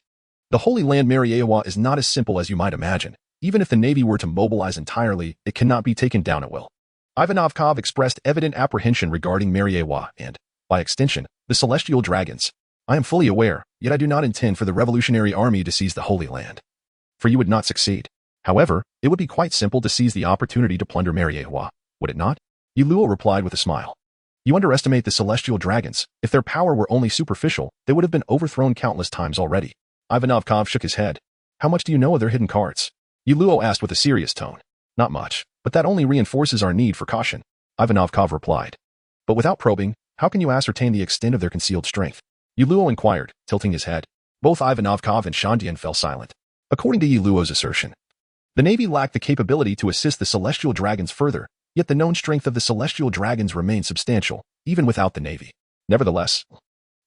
The Holy Land Mariewa is not as simple as you might imagine. Even if the Navy were to mobilize entirely, it cannot be taken down at will. Ivankov expressed evident apprehension regarding Mariewa and, by extension, the Celestial Dragons. I am fully aware, yet I do not intend for the Revolutionary Army to seize the Holy Land. For you would not succeed. However, it would be quite simple to seize the opportunity to plunder Mariewa, would it not? Yuluo replied with a smile. You underestimate the Celestial Dragons. If their power were only superficial, they would have been overthrown countless times already. Ivankov shook his head. How much do you know of their hidden cards? Yuluo asked with a serious tone. Not much, but that only reinforces our need for caution, Ivankov replied. But without probing, how can you ascertain the extent of their concealed strength? Yuluo inquired, tilting his head. Both Ivankov and Shandian fell silent. According to Yuluo's assertion, the Navy lacked the capability to assist the Celestial Dragons further, yet the known strength of the Celestial Dragons remained substantial, even without the Navy. Nevertheless,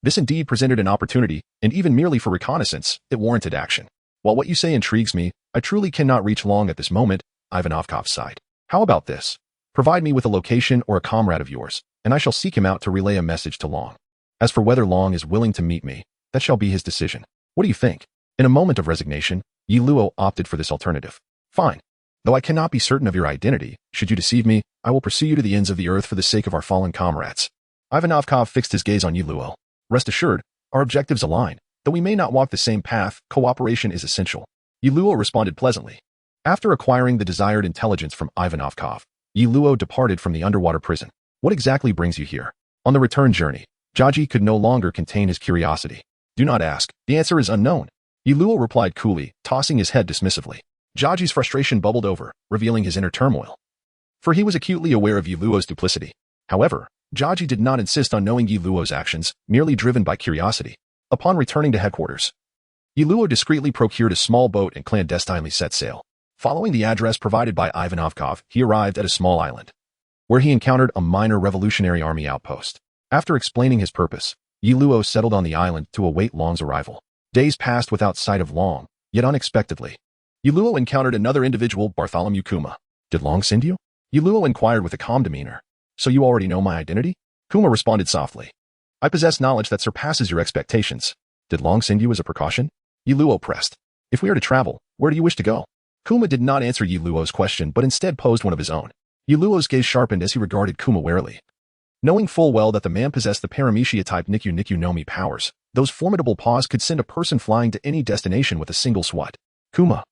this indeed presented an opportunity, and even merely for reconnaissance, it warranted action. While what you say intrigues me, I truly cannot reach Long at this moment, Ivankov sighed. How about this? Provide me with a location or a comrade of yours, and I shall seek him out to relay a message to Long. As for whether Long is willing to meet me, that shall be his decision. What do you think? In a moment of resignation, Yuluo opted for this alternative. Fine. Though I cannot be certain of your identity, should you deceive me, I will pursue you to the ends of the earth for the sake of our fallen comrades. Ivankov fixed his gaze on Yuluo. Rest assured, our objectives align. Though we may not walk the same path, cooperation is essential. Yuluo responded pleasantly. After acquiring the desired intelligence from Ivankov, Yuluo departed from the underwater prison. What exactly brings you here? On the return journey, Jaji could no longer contain his curiosity. Do not ask. The answer is unknown. Yuluo replied coolly, tossing his head dismissively. Jaji's frustration bubbled over, revealing his inner turmoil. For he was acutely aware of Yuluo's duplicity. However, Jaji did not insist on knowing Yuluo's actions, merely driven by curiosity. Upon returning to headquarters, Yuluo discreetly procured a small boat and clandestinely set sail. Following the address provided by Ivankov, he arrived at a small island, where he encountered a minor Revolutionary Army outpost. After explaining his purpose, Yuluo settled on the island to await Long's arrival. Days passed without sight of Long, yet unexpectedly, Yuluo encountered another individual, Bartholomew Kuma. Did Long send you? Yuluo inquired with a calm demeanor. So you already know my identity? Kuma responded softly. I possess knowledge that surpasses your expectations. Did Long send you as a precaution? Yuluo pressed. If we are to travel, where do you wish to go? Kuma did not answer Yuluo's question but instead posed one of his own. Yuluo's gaze sharpened as he regarded Kuma warily. Knowing full well that the man possessed the Paramecia-type Nikyu no Mi powers, those formidable paws could send a person flying to any destination with a single swat. Kuma,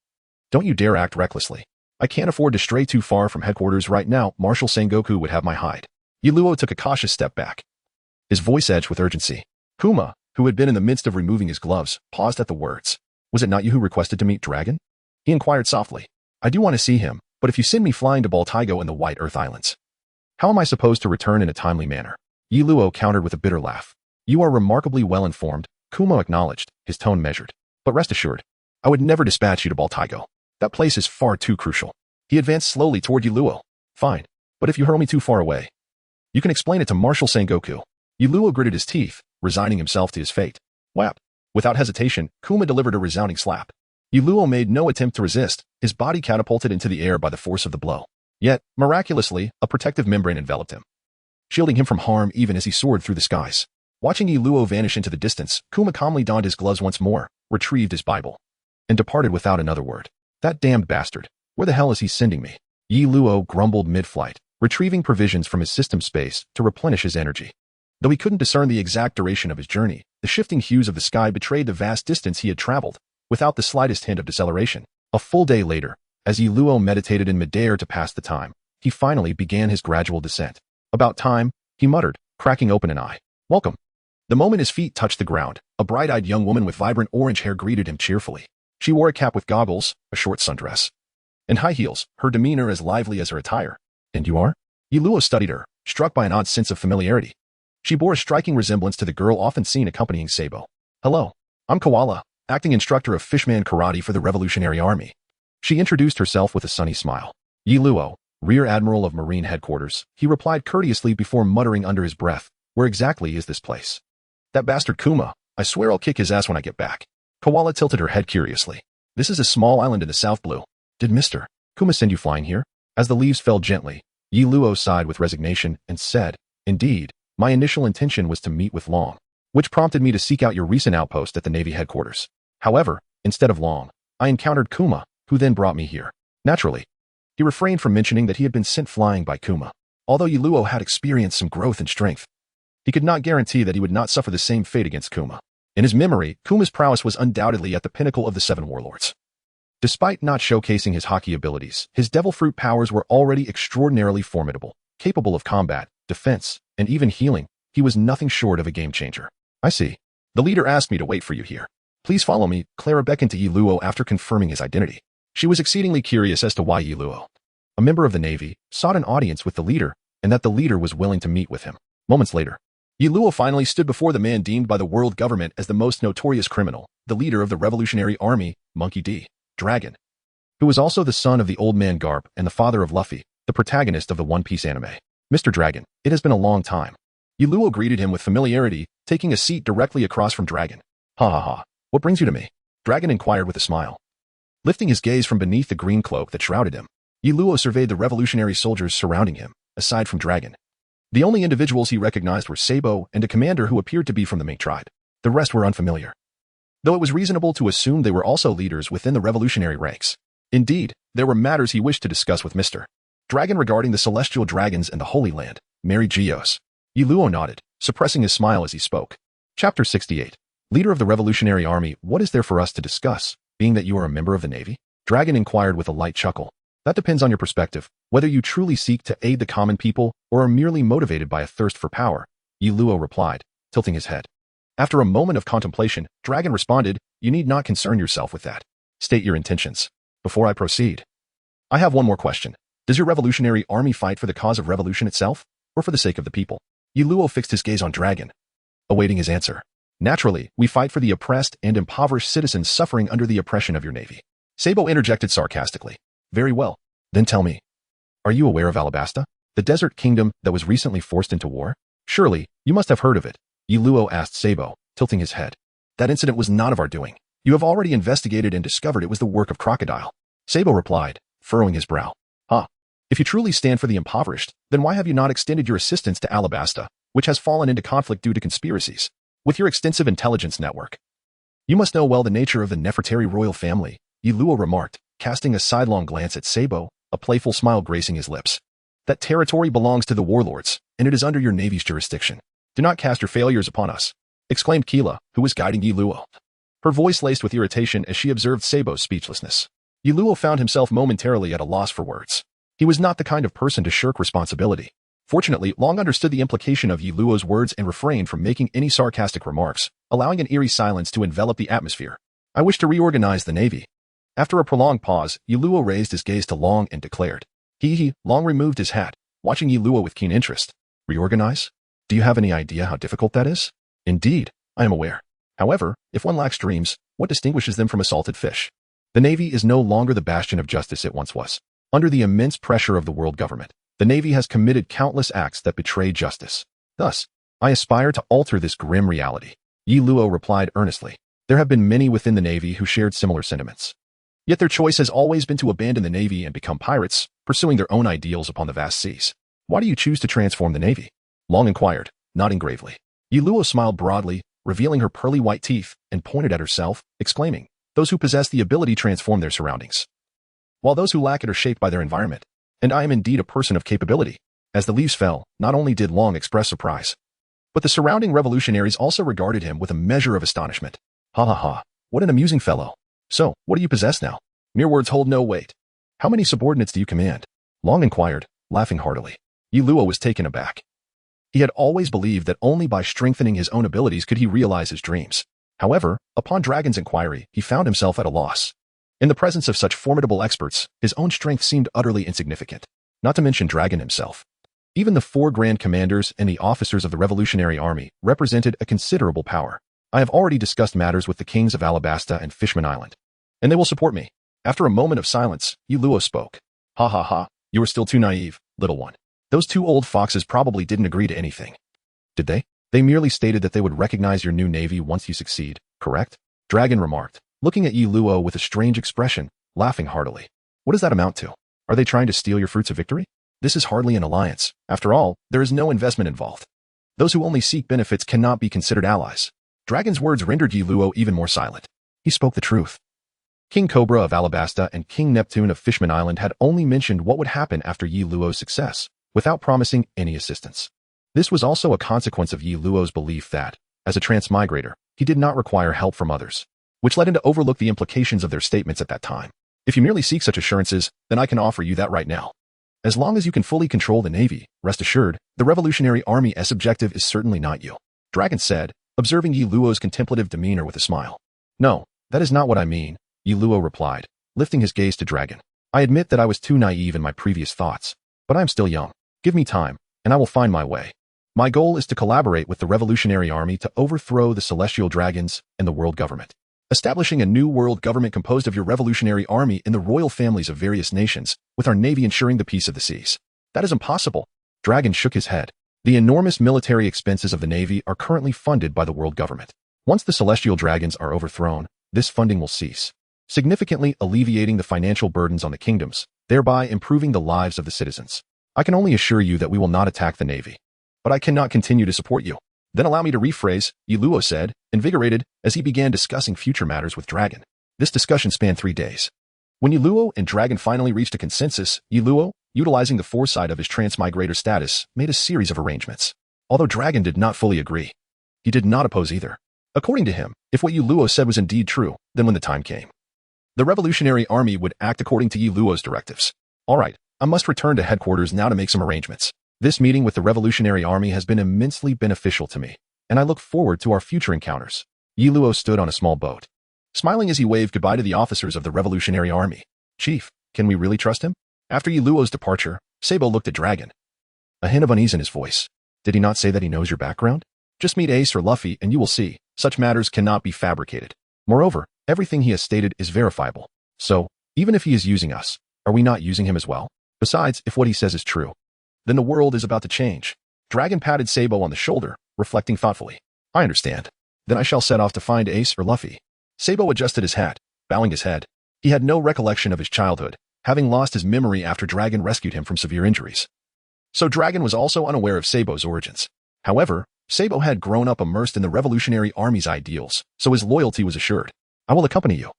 don't you dare act recklessly. I can't afford to stray too far from headquarters right now. Marshal Sengoku would have my hide. Yuluo took a cautious step back, his voice edged with urgency. Kuma, who had been in the midst of removing his gloves, paused at the words. Was it not you who requested to meet Dragon? He inquired softly. I do want to see him, but if you send me flying to Baltigo and the White Earth Islands, how am I supposed to return in a timely manner? Yi Luo countered with a bitter laugh. You are remarkably well informed, Kumo acknowledged, his tone measured. But rest assured, I would never dispatch you to Baltigo. That place is far too crucial. He advanced slowly toward Yi Luo. Fine, but if you hurl me too far away, you can explain it to Marshal Sengoku. Yi Luo gritted his teeth, resigning himself to his fate. Whap! Without hesitation, Kuma delivered a resounding slap. Yi Luo made no attempt to resist, his body catapulted into the air by the force of the blow. Yet, miraculously, a protective membrane enveloped him, shielding him from harm even as he soared through the skies. Watching Yi Luo vanish into the distance, Kuma calmly donned his gloves once more, retrieved his Bible, and departed without another word. That damned bastard. Where the hell is he sending me? Yi Luo grumbled mid-flight, retrieving provisions from his system space to replenish his energy. Though he couldn't discern the exact duration of his journey, the shifting hues of the sky betrayed the vast distance he had traveled, without the slightest hint of deceleration. A full day later, as Yi Luo meditated in midair to pass the time, he finally began his gradual descent. About time, he muttered, cracking open an eye. Welcome. The moment his feet touched the ground, a bright-eyed young woman with vibrant orange hair greeted him cheerfully. She wore a cap with goggles, a short sundress, and high heels, her demeanor as lively as her attire. And you are? Yi Luo studied her, struck by an odd sense of familiarity. She bore a striking resemblance to the girl often seen accompanying Sabo. Hello, I'm Koala, acting instructor of Fishman Karate for the Revolutionary Army. She introduced herself with a sunny smile. Yi Luo, Rear Admiral of Marine Headquarters, he replied courteously before muttering under his breath, where exactly is this place? That bastard Kuma, I swear I'll kick his ass when I get back. Koala tilted her head curiously. This is a small island in the South Blue. Did Mr. Kuma send you flying here? As the leaves fell gently, Yi Luo sighed with resignation and said, Indeed, my initial intention was to meet with Long, which prompted me to seek out your recent outpost at the Navy headquarters. However, instead of Long, I encountered Kuma, who then brought me here. Naturally, he refrained from mentioning that he had been sent flying by Kuma. Although Yi Luo had experienced some growth and strength, he could not guarantee that he would not suffer the same fate against Kuma. In his memory, Kuma's prowess was undoubtedly at the pinnacle of the Seven Warlords. Despite not showcasing his hockey abilities, his devil fruit powers were already extraordinarily formidable, capable of combat, defense, and even healing. He was nothing short of a game-changer. I see. The leader asked me to wait for you here. Please follow me, Clara beckoned to Yi Luo after confirming his identity. She was exceedingly curious as to why Yi Luo, a member of the Navy, sought an audience with the leader, and that the leader was willing to meet with him. Moments later, Yi Luo finally stood before the man deemed by the world government as the most notorious criminal, the leader of the Revolutionary Army, Monkey D. Dragon, who was also the son of the Old Man Garp and the father of Luffy, the protagonist of the One Piece anime. Mr. Dragon, it has been a long time. Yi Luo greeted him with familiarity, taking a seat directly across from Dragon. Ha ha ha, what brings you to me? Dragon inquired with a smile. Lifting his gaze from beneath the green cloak that shrouded him, Yi Luo surveyed the revolutionary soldiers surrounding him, aside from Dragon. The only individuals he recognized were Sabo and a commander who appeared to be from the Mink tribe. The rest were unfamiliar, though it was reasonable to assume they were also leaders within the revolutionary ranks. Indeed, there were matters he wished to discuss with Mr. Dragon regarding the celestial dragons and the Holy Land, Mary Geos. Yi Luo nodded, suppressing his smile as he spoke. Chapter 68. Leader of the Revolutionary Army, what is there for us to discuss, being that you are a member of the Navy? Dragon inquired with a light chuckle. That depends on your perspective, whether you truly seek to aid the common people or are merely motivated by a thirst for power, Yi Luo replied, tilting his head. After a moment of contemplation, Dragon responded, you need not concern yourself with that. State your intentions. Before I proceed, I have one more question. Does your revolutionary army fight for the cause of revolution itself, or for the sake of the people? Yi Luo fixed his gaze on Dragon, awaiting his answer. Naturally, we fight for the oppressed and impoverished citizens suffering under the oppression of your navy. Sabo interjected sarcastically. Very well. Then tell me, are you aware of Alabasta, the desert kingdom that was recently forced into war? Surely, you must have heard of it, Yi Luo asked Sabo, tilting his head. That incident was not of our doing. You have already investigated and discovered it was the work of Crocodile. Sabo replied, furrowing his brow. If you truly stand for the impoverished, then why have you not extended your assistance to Alabasta, which has fallen into conflict due to conspiracies, with your extensive intelligence network? You must know well the nature of the Nefertari royal family, Yi Luo remarked, casting a sidelong glance at Sabo, a playful smile gracing his lips. That territory belongs to the warlords, and it is under your navy's jurisdiction. Do not cast your failures upon us, exclaimed Keela, who was guiding Yi Luo. Her voice laced with irritation as she observed Sabo's speechlessness. Yi Luo found himself momentarily at a loss for words. He was not the kind of person to shirk responsibility. Fortunately, Long understood the implication of Yi Luo's words and refrained from making any sarcastic remarks, allowing an eerie silence to envelop the atmosphere. I wish to reorganize the Navy. After a prolonged pause, Yuluo raised his gaze to Long and declared. Long removed his hat, watching Yuluo with keen interest. Reorganize? Do you have any idea how difficult that is? Indeed, I am aware. However, if one lacks dreams, what distinguishes them from a salted fish? The Navy is no longer the bastion of justice it once was. Under the immense pressure of the world government, the Navy has committed countless acts that betray justice. Thus, I aspire to alter this grim reality. Yi Luo replied earnestly. There have been many within the Navy who shared similar sentiments. Yet their choice has always been to abandon the Navy and become pirates, pursuing their own ideals upon the vast seas. Why do you choose to transform the Navy? Long inquired, nodding gravely. Yi Luo smiled broadly, revealing her pearly white teeth, and pointed at herself, exclaiming, those who possess the ability transform their surroundings, while those who lack it are shaped by their environment. And I am indeed a person of capability. As the leaves fell, not only did Long express surprise, but the surrounding revolutionaries also regarded him with a measure of astonishment. Ha ha ha, what an amusing fellow. So, what do you possess now? Mere words hold no weight. How many subordinates do you command? Long inquired, laughing heartily. Yi Luo was taken aback. He had always believed that only by strengthening his own abilities could he realize his dreams. However, upon Dragon's inquiry, he found himself at a loss. In the presence of such formidable experts, his own strength seemed utterly insignificant, not to mention Dragon himself. Even the 4 grand commanders and the officers of the Revolutionary Army represented a considerable power. I have already discussed matters with the kings of Alabasta and Fishman Island, and they will support me. After a moment of silence, Yi Luo spoke. Ha ha ha, you are still too naive, little one. Those 2 old foxes probably didn't agree to anything. Did they? They merely stated that they would recognize your new navy once you succeed, correct? Dragon remarked, looking at Yi Luo with a strange expression, laughing heartily. What does that amount to? Are they trying to steal your fruits of victory? This is hardly an alliance. After all, there is no investment involved. Those who only seek benefits cannot be considered allies. Dragon's words rendered Yi Luo even more silent. He spoke the truth. King Cobra of Alabasta and King Neptune of Fishman Island had only mentioned what would happen after Yi Luo's success, without promising any assistance. This was also a consequence of Yi Luo's belief that, as a transmigrator, he did not require help from others, which led him to overlook the implications of their statements at that time. If you merely seek such assurances, then I can offer you that right now. As long as you can fully control the Navy, rest assured, the Revolutionary Army's objective is certainly not you. Dragon said, observing Yi Luo's contemplative demeanor with a smile. No, that is not what I mean, Yi Luo replied, lifting his gaze to Dragon. I admit that I was too naive in my previous thoughts, but I am still young. Give me time, and I will find my way. My goal is to collaborate with the Revolutionary Army to overthrow the Celestial Dragons and the world government. Establishing a new world government composed of your Revolutionary Army and the royal families of various nations, with our navy ensuring the peace of the seas. That is impossible. Dragon shook his head. The enormous military expenses of the navy are currently funded by the world government. Once the Celestial Dragons are overthrown, this funding will cease, significantly alleviating the financial burdens on the kingdoms, thereby improving the lives of the citizens. I can only assure you that we will not attack the navy. But I cannot continue to support you. Then allow me to rephrase, Yi Luo said, invigorated, as he began discussing future matters with Dragon. This discussion spanned 3 days. When Yi Luo and Dragon finally reached a consensus, Yi Luo, utilizing the foresight of his transmigrator status, made a series of arrangements. Although Dragon did not fully agree, he did not oppose either. According to him, if what Yi Luo said was indeed true, then when the time came, the Revolutionary Army would act according to Yi Luo's directives. All right, I must return to headquarters now to make some arrangements. This meeting with the Revolutionary Army has been immensely beneficial to me, and I look forward to our future encounters. Yi Luo stood on a small boat, smiling as he waved goodbye to the officers of the Revolutionary Army. Chief, can we really trust him? After Yi Luo's departure, Sabo looked at Dragon, a hint of unease in his voice. Did he not say that he knows your background? Just meet Ace or Luffy and you will see, such matters cannot be fabricated. Moreover, everything he has stated is verifiable. So, even if he is using us, are we not using him as well? Besides, if what he says is true, then the world is about to change. Dragon patted Sabo on the shoulder, reflecting thoughtfully. I understand. Then I shall set off to find Ace or Luffy. Sabo adjusted his hat, bowing his head. He had no recollection of his childhood, having lost his memory after Dragon rescued him from severe injuries. So Dragon was also unaware of Sabo's origins. However, Sabo had grown up immersed in the Revolutionary Army's ideals, so his loyalty was assured. I will accompany you.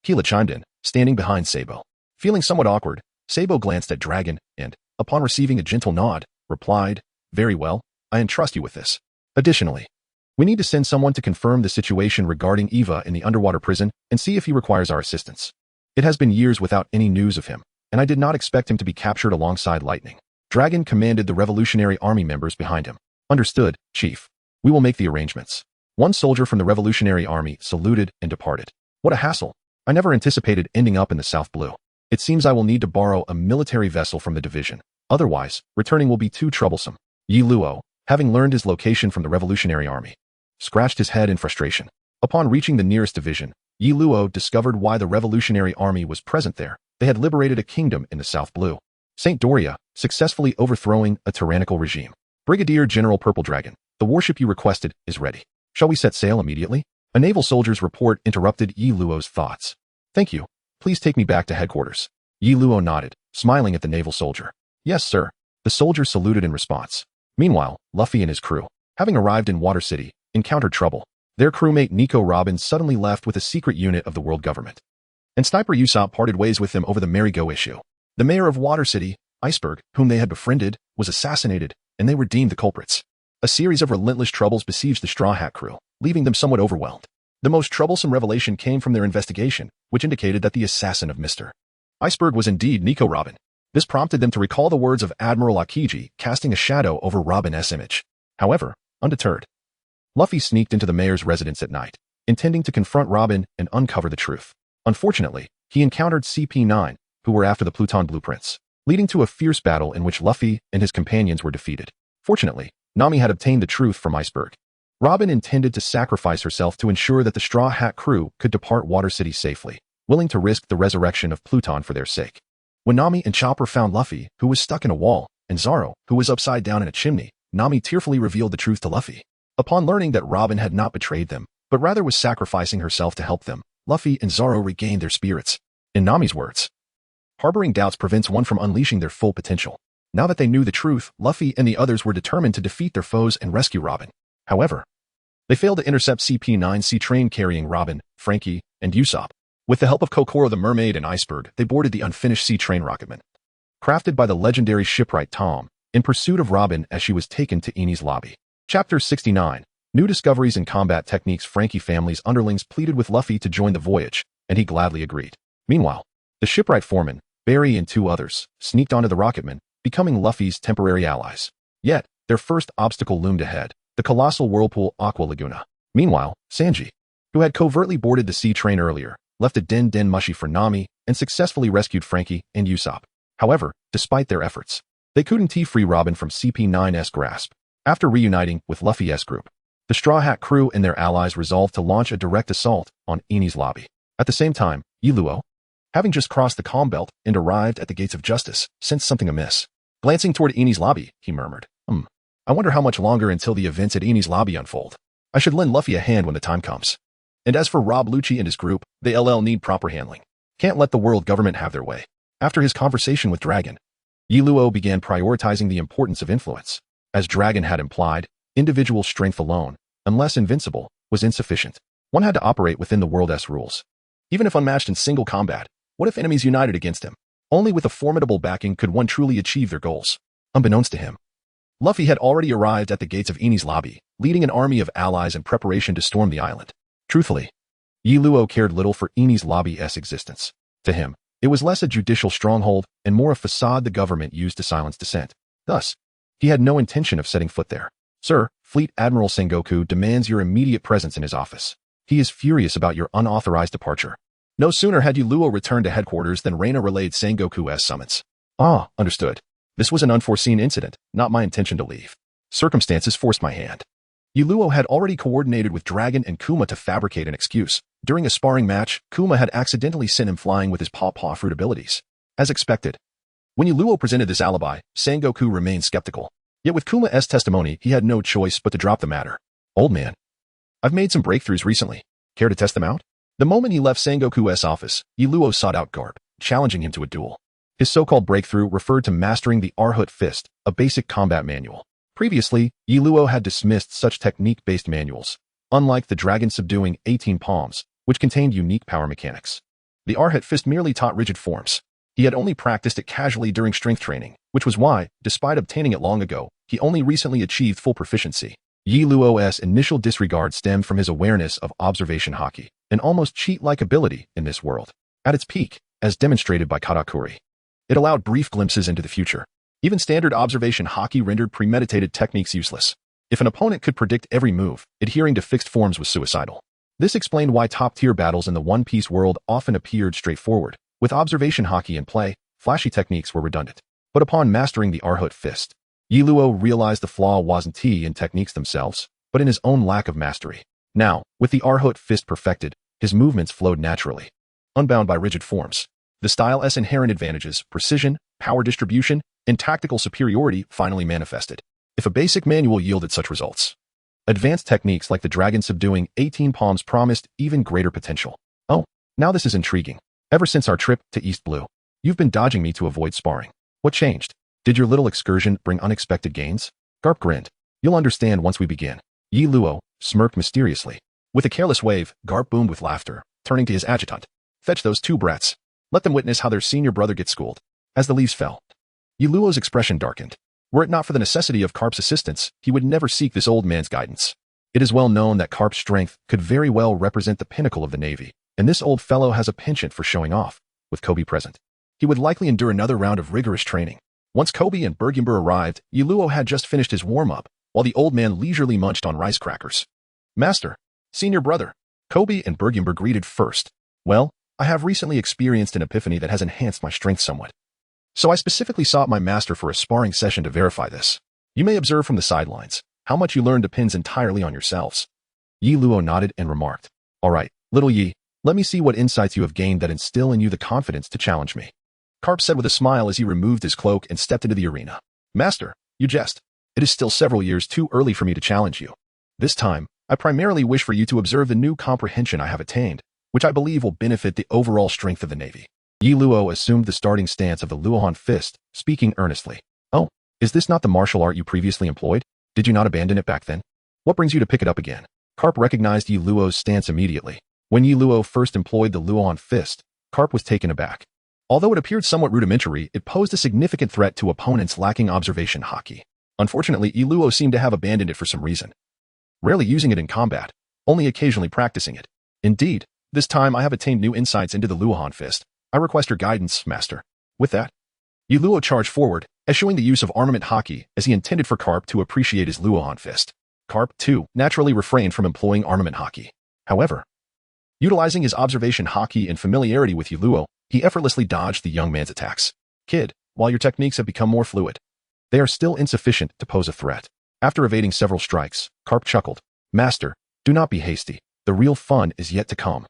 Keela chimed in, standing behind Sabo. Feeling somewhat awkward, Sabo glanced at Dragon and, upon receiving a gentle nod, replied, Very well, I entrust you with this. Additionally, we need to send someone to confirm the situation regarding Eva in the underwater prison and see if he requires our assistance. It has been years without any news of him, and I did not expect him to be captured alongside Lightning. Dragon commanded the Revolutionary Army members behind him. Understood, Chief. We will make the arrangements. One soldier from the Revolutionary Army saluted and departed. What a hassle. I never anticipated ending up in the South Blue. It seems I will need to borrow a military vessel from the division. Otherwise, returning will be too troublesome. Yi Luo, having learned his location from the Revolutionary Army, scratched his head in frustration. Upon reaching the nearest division, Yi Luo discovered why the Revolutionary Army was present there. They had liberated a kingdom in the South Blue, St. Doria, successfully overthrowing a tyrannical regime. Brigadier General Purple Dragon, the warship you requested is ready. Shall we set sail immediately? A naval soldier's report interrupted Yi Luo's thoughts. Thank you. Please take me back to headquarters. Yi Luo nodded, smiling at the naval soldier. Yes, sir. The soldier saluted in response. Meanwhile, Luffy and his crew, having arrived in Water City, encountered trouble. Their crewmate Nico Robin suddenly left with a secret unit of the world government, and Sniper Usopp parted ways with them over the Merry-Go issue. The mayor of Water City, Iceberg, whom they had befriended, was assassinated, and they were deemed the culprits. A series of relentless troubles besieged the Straw Hat crew, leaving them somewhat overwhelmed. The most troublesome revelation came from their investigation, which indicated that the assassin of Mr. Iceberg was indeed Nico Robin. This prompted them to recall the words of Admiral Akiji, casting a shadow over Robin's image. However, undeterred, Luffy sneaked into the mayor's residence at night, intending to confront Robin and uncover the truth. Unfortunately, he encountered CP9, who were after the Pluton blueprints, leading to a fierce battle in which Luffy and his companions were defeated. Fortunately, Nami had obtained the truth from Iceberg. Robin intended to sacrifice herself to ensure that the Straw Hat crew could depart Water City safely, willing to risk the resurrection of Pluton for their sake. When Nami and Chopper found Luffy, who was stuck in a wall, and Zoro, who was upside down in a chimney, Nami tearfully revealed the truth to Luffy. Upon learning that Robin had not betrayed them, but rather was sacrificing herself to help them, Luffy and Zoro regained their spirits. In Nami's words, harboring doubts prevents one from unleashing their full potential. Now that they knew the truth, Luffy and the others were determined to defeat their foes and rescue Robin. However, they failed to intercept CP9 sea train carrying Robin, Frankie, and Usopp. With the help of Kokoro the Mermaid and Iceberg, they boarded the unfinished sea train rocketman, crafted by the legendary shipwright Tom, in pursuit of Robin as she was taken to Eni's lobby. Chapter 69. New discoveries in combat techniques. Frankie family's underlings pleaded with Luffy to join the voyage, and he gladly agreed. Meanwhile, the shipwright foreman, Barry and two others, sneaked onto the rocketman, becoming Luffy's temporary allies. Yet, their first obstacle loomed ahead, the colossal whirlpool Aqua Laguna. Meanwhile, Sanji, who had covertly boarded the sea train earlier, left a Den Den Mushi for Nami and successfully rescued Frankie and Usopp. However, despite their efforts, they couldn't free Robin from CP9's grasp. After reuniting with Luffy's group, the Straw Hat crew and their allies resolved to launch a direct assault on Eni's lobby. At the same time, Yi Luo, having just crossed the calm belt and arrived at the gates of justice, sensed something amiss. Glancing toward Eni's lobby, he murmured, I wonder how much longer until the events at Eni's lobby unfold. I should lend Luffy a hand when the time comes. And as for Rob Lucci and his group, they need proper handling. Can't let the world government have their way. After his conversation with Dragon, Yi Luo began prioritizing the importance of influence. As Dragon had implied, individual strength alone, unless invincible, was insufficient. One had to operate within the world's rules. Even if unmatched in single combat, what if enemies united against him? Only with a formidable backing could one truly achieve their goals. Unbeknownst to him, Luffy had already arrived at the gates of Eni's lobby, leading an army of allies in preparation to storm the island. Truthfully, Yi Luo cared little for Eni's lobby's existence. To him, it was less a judicial stronghold and more a facade the government used to silence dissent. Thus, he had no intention of setting foot there. Sir, Fleet Admiral Sengoku demands your immediate presence in his office. He is furious about your unauthorized departure. No sooner had Yi Luo returned to headquarters than Reina relayed Sengoku's summons. Understood. This was an unforeseen incident, not my intention to leave. Circumstances forced my hand. Yi Luo had already coordinated with Dragon and Kuma to fabricate an excuse. During a sparring match, Kuma had accidentally sent him flying with his paw fruit abilities. As expected, when Yi Luo presented this alibi, Sengoku remained skeptical. Yet with Kuma's testimony, he had no choice but to drop the matter. Old man, I've made some breakthroughs recently. Care to test them out? The moment he left Sengoku's office, Yi Luo sought out Garp, challenging him to a duel. His so-called breakthrough referred to mastering the Arhut Fist, a basic combat manual. Previously, Yi Luo had dismissed such technique-based manuals, unlike the Dragon-Subduing 18 Palms, which contained unique power mechanics. The Arhut Fist merely taught rigid forms. He had only practiced it casually during strength training, which was why, despite obtaining it long ago, he only recently achieved full proficiency. Yi Luo's initial disregard stemmed from his awareness of observation haki, an almost cheat-like ability in this world. At its peak, as demonstrated by Katakuri, it allowed brief glimpses into the future. Even standard observation haki rendered premeditated techniques useless. If an opponent could predict every move, adhering to fixed forms was suicidal. This explained why top-tier battles in the One Piece world often appeared straightforward. With observation haki in play, flashy techniques were redundant. But upon mastering the Arhut Fist, Yiluo realized the flaw wasn't in techniques themselves, but in his own lack of mastery. Now, with the Arhut Fist perfected, his movements flowed naturally, unbound by rigid forms. The style's inherent advantages, precision, power distribution, and tactical superiority finally manifested. If a basic manual yielded such results, advanced techniques like the Dragon-Subduing 18 Palms promised even greater potential. Oh, now this is intriguing. Ever since our trip to East Blue, you've been dodging me to avoid sparring. What changed? Did your little excursion bring unexpected gains? Garp grinned. You'll understand once we begin. Yiluo smirked mysteriously. With a careless wave, Garp boomed with laughter, turning to his adjutant. Fetch those two brats. Let them witness how their senior brother gets schooled. As the leaves fell, Yiluo's expression darkened. Were it not for the necessity of Garp's assistance, he would never seek this old man's guidance. It is well known that Garp's strength could very well represent the pinnacle of the Navy, and this old fellow has a penchant for showing off. With Kobe present, he would likely endure another round of rigorous training. Once Kobe and Bergumber arrived, Yiluo had just finished his warm-up, while the old man leisurely munched on rice crackers. Master, senior brother, Kobe and Bergumber greeted first. Well, I have recently experienced an epiphany that has enhanced my strength somewhat. So I specifically sought my master for a sparring session to verify this. You may observe from the sidelines. How much you learn depends entirely on yourselves. Yiluo nodded and remarked. All right, little Yi, let me see what insights you have gained that instill in you the confidence to challenge me. Garp said with a smile as he removed his cloak and stepped into the arena. Master, you jest. It is still several years too early for me to challenge you. This time, I primarily wish for you to observe the new comprehension I have attained, which I believe will benefit the overall strength of the Navy. Yiluo assumed the starting stance of the Luohan Fist, speaking earnestly. Oh, is this not the martial art you previously employed? Did you not abandon it back then? What brings you to pick it up again? Garp recognized Yiluo's stance immediately. When Yiluo first employed the Luohan Fist, Garp was taken aback. Although it appeared somewhat rudimentary, it posed a significant threat to opponents lacking observation haki. Unfortunately, Yiluo seemed to have abandoned it for some reason. Rarely using it in combat, only occasionally practicing it. Indeed, this time I have attained new insights into the Luohan Fist. I request your guidance, master. With that, Yiluo charged forward, eschewing the use of armament haki as he intended for Garp to appreciate his Luohan Fist. Garp, too, naturally refrained from employing armament haki. However, utilizing his observation haki and familiarity with Yiluo, he effortlessly dodged the young man's attacks. Kid, while your techniques have become more fluid, they are still insufficient to pose a threat. After evading several strikes, Garp chuckled. Master, do not be hasty. The real fun is yet to come.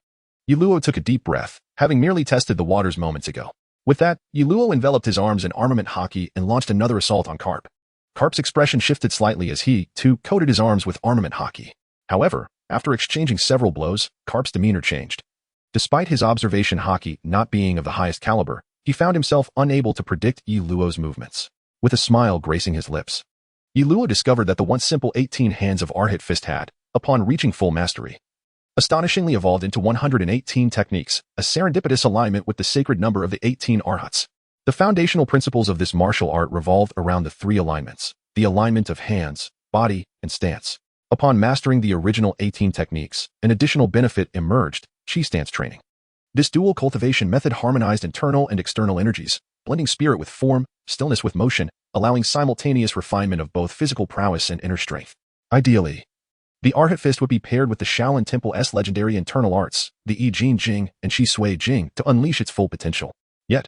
Yiluo took a deep breath, having merely tested the waters moments ago. With that, Yiluo enveloped his arms in armament haki and launched another assault on Garp. Garp's expression shifted slightly as he, too, coated his arms with armament haki. However, after exchanging several blows, Garp's demeanor changed. Despite his observation haki not being of the highest caliber, he found himself unable to predict Yiluo's movements. With a smile gracing his lips, Yiluo discovered that the once simple 18 hands of Arhut Fist had, upon reaching full mastery, astonishingly evolved into 118 techniques, a serendipitous alignment with the sacred number of the 18 Arhuts. The foundational principles of this martial art revolved around the three alignments, the alignment of hands, body, and stance. Upon mastering the original 18 techniques, an additional benefit emerged, chi stance training. This dual cultivation method harmonized internal and external energies, blending spirit with form, stillness with motion, allowing simultaneous refinement of both physical prowess and inner strength. Ideally, the Arhut Fist would be paired with the Shaolin Temple's legendary internal arts, the I Jing Jing and Chi Sui Jing, to unleash its full potential. Yet,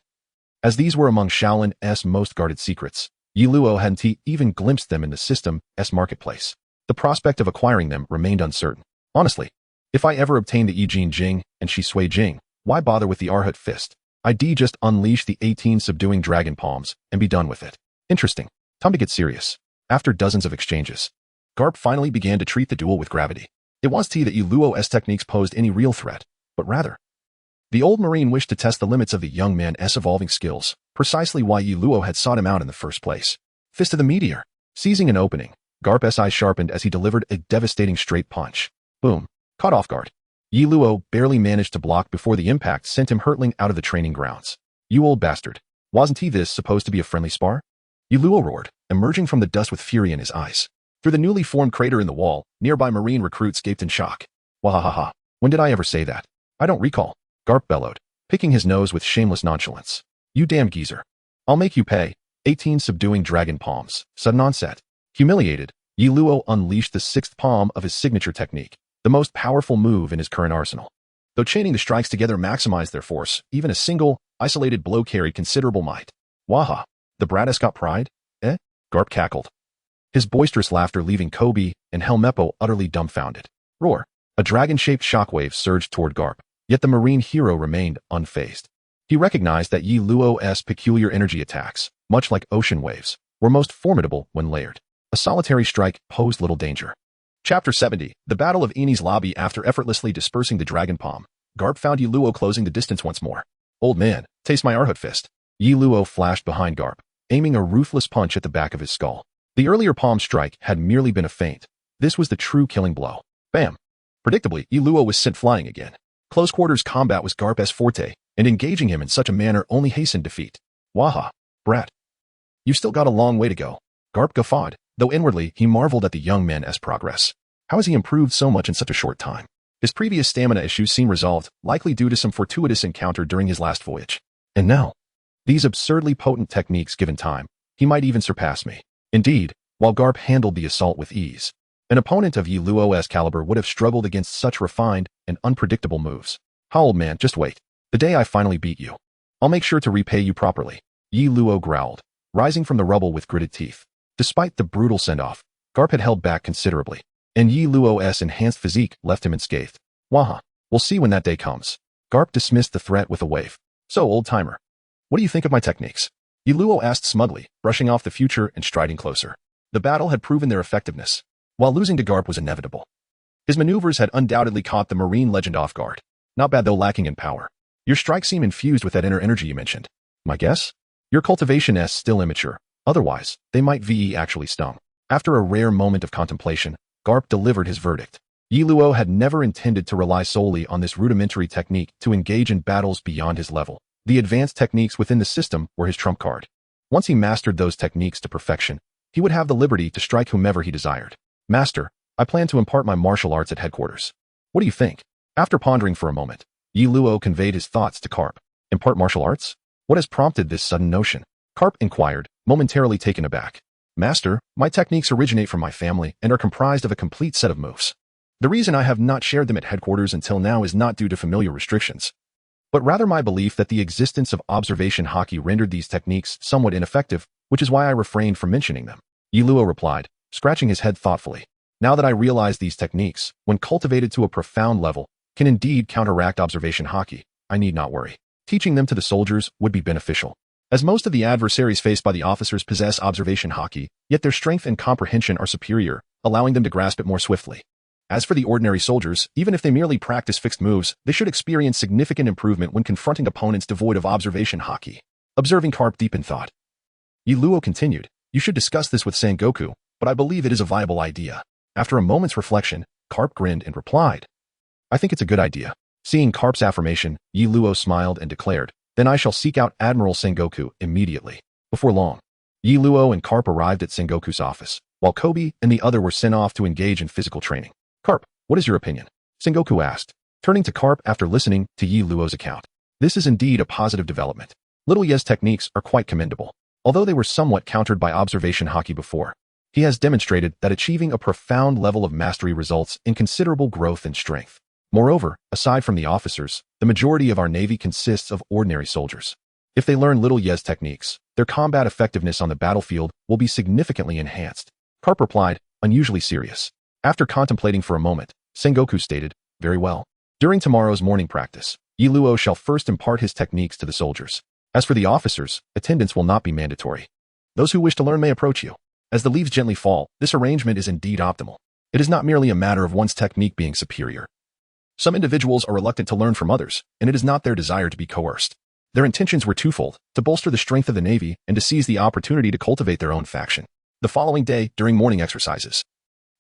as these were among Shaolin's most guarded secrets, Yiluo hadn't even glimpsed them in the system's marketplace. The prospect of acquiring them remained uncertain. Honestly, if I ever obtain the I Jing Jing and Chi Sui Jing, why bother with the Arhut Fist? I'd just unleash the 18 subduing dragon palms and be done with it. Interesting. Time to get serious. After dozens of exchanges, Garp finally began to treat the duel with gravity. It wasn't that Yiluo's techniques posed any real threat, but rather, the old marine wished to test the limits of the young man's evolving skills, precisely why Yiluo had sought him out in the first place. Fist of the Meteor. Seizing an opening, Garp's eyes sharpened as he delivered a devastating straight punch. Boom. Caught off guard. Yiluo barely managed to block before the impact sent him hurtling out of the training grounds. You old bastard. Wasn't this supposed to be a friendly spar? Yiluo roared, emerging from the dust with fury in his eyes. Through the newly formed crater in the wall, nearby marine recruits gaped in shock. Wahahaha. When did I ever say that? I don't recall. Garp bellowed, picking his nose with shameless nonchalance. You damn geezer. I'll make you pay. 18 subduing dragon palms. Sudden onset. Humiliated, Yi Luo unleashed the sixth palm of his signature technique, the most powerful move in his current arsenal. Though chaining the strikes together maximized their force, even a single, isolated blow carried considerable might. Waha! The Brattus got pride? Eh? Garp cackled, his boisterous laughter leaving Kobe and Helmeppo utterly dumbfounded. Roar! A dragon-shaped shockwave surged toward Garp, yet the marine hero remained unfazed. He recognized that Yi Luo's peculiar energy attacks, much like ocean waves, were most formidable when layered. A solitary strike posed little danger. Chapter 70, The Battle of Eni's Lobby. After effortlessly dispersing the dragon palm, Garp found Yi Luo closing the distance once more. Old man, taste my Arhut fist. Yi Luo flashed behind Garp, aiming a ruthless punch at the back of his skull. The earlier palm strike had merely been a feint. This was the true killing blow. Bam! Predictably, Yi Luo was sent flying again. Close quarters combat was Garp's forte, and engaging him in such a manner only hastened defeat. Waha! Brat! You've still got a long way to go. Garp guffawed, though inwardly he marveled at the young man's progress. How has he improved so much in such a short time? His previous stamina issues seem resolved, likely due to some fortuitous encounter during his last voyage. And now, these absurdly potent techniques given time, he might even surpass me. Indeed, while Garp handled the assault with ease, an opponent of Yi Luo's caliber would have struggled against such refined and unpredictable moves. How, old man, just wait. The day I finally beat you, I'll make sure to repay you properly. Yi Luo growled, rising from the rubble with gritted teeth. Despite the brutal send-off, Garp had held back considerably, and Yi Luo's enhanced physique left him unscathed. Waha! We'll see when that day comes. Garp dismissed the threat with a wave. So, old-timer, what do you think of my techniques? Yi Luo asked smugly, brushing off the future and striding closer. The battle had proven their effectiveness, while losing to Garp was inevitable. His maneuvers had undoubtedly caught the marine legend off guard. Not bad though, lacking in power. Your strikes seem infused with that inner energy you mentioned. My guess? Your cultivation is still immature. Otherwise, they might VE actually stung. After a rare moment of contemplation, Garp delivered his verdict. Yi Luo had never intended to rely solely on this rudimentary technique to engage in battles beyond his level. The advanced techniques within the system were his trump card. Once he mastered those techniques to perfection, he would have the liberty to strike whomever he desired. Master, I plan to impart my martial arts at headquarters. What do you think? After pondering for a moment, Yi Luo conveyed his thoughts to Garp. Impart martial arts? What has prompted this sudden notion? Garp inquired, momentarily taken aback. Master, my techniques originate from my family and are comprised of a complete set of moves. The reason I have not shared them at headquarters until now is not due to familiar restrictions, but rather my belief that the existence of observation haki rendered these techniques somewhat ineffective, which is why I refrained from mentioning them. Yi Luo replied, scratching his head thoughtfully. Now that I realize these techniques, when cultivated to a profound level, can indeed counteract observation haki, I need not worry. Teaching them to the soldiers would be beneficial, as most of the adversaries faced by the officers possess observation haki, yet their strength and comprehension are superior, allowing them to grasp it more swiftly. As for the ordinary soldiers, even if they merely practice fixed moves, they should experience significant improvement when confronting opponents devoid of observation haki. Observing Garp deep in thought, Yi Luo continued, you should discuss this with Sengoku, but I believe it is a viable idea. After a moment's reflection, Garp grinned and replied, I think it's a good idea. Seeing Garp's affirmation, Yi Luo smiled and declared, then I shall seek out Admiral Sengoku immediately. Before long, Yi Luo and Garp arrived at Sengoku's office, while Kobe and the other were sent off to engage in physical training. Garp, what is your opinion? Sengoku asked, turning to Garp after listening to Yi Luo's account. This is indeed a positive development. Little Ye's techniques are quite commendable. Although they were somewhat countered by observation haki before, he has demonstrated that achieving a profound level of mastery results in considerable growth and strength. Moreover, aside from the officers, the majority of our Navy consists of ordinary soldiers. If they learn Little Ye's techniques, their combat effectiveness on the battlefield will be significantly enhanced. Garp replied, unusually serious. After contemplating for a moment, Sengoku stated, very well. During tomorrow's morning practice, Yi Luo shall first impart his techniques to the soldiers. As for the officers, attendance will not be mandatory. Those who wish to learn may approach you. As the leaves gently fall, this arrangement is indeed optimal. It is not merely a matter of one's technique being superior. Some individuals are reluctant to learn from others, and it is not their desire to be coerced. Their intentions were twofold, to bolster the strength of the Navy and to seize the opportunity to cultivate their own faction. The following day, during morning exercises,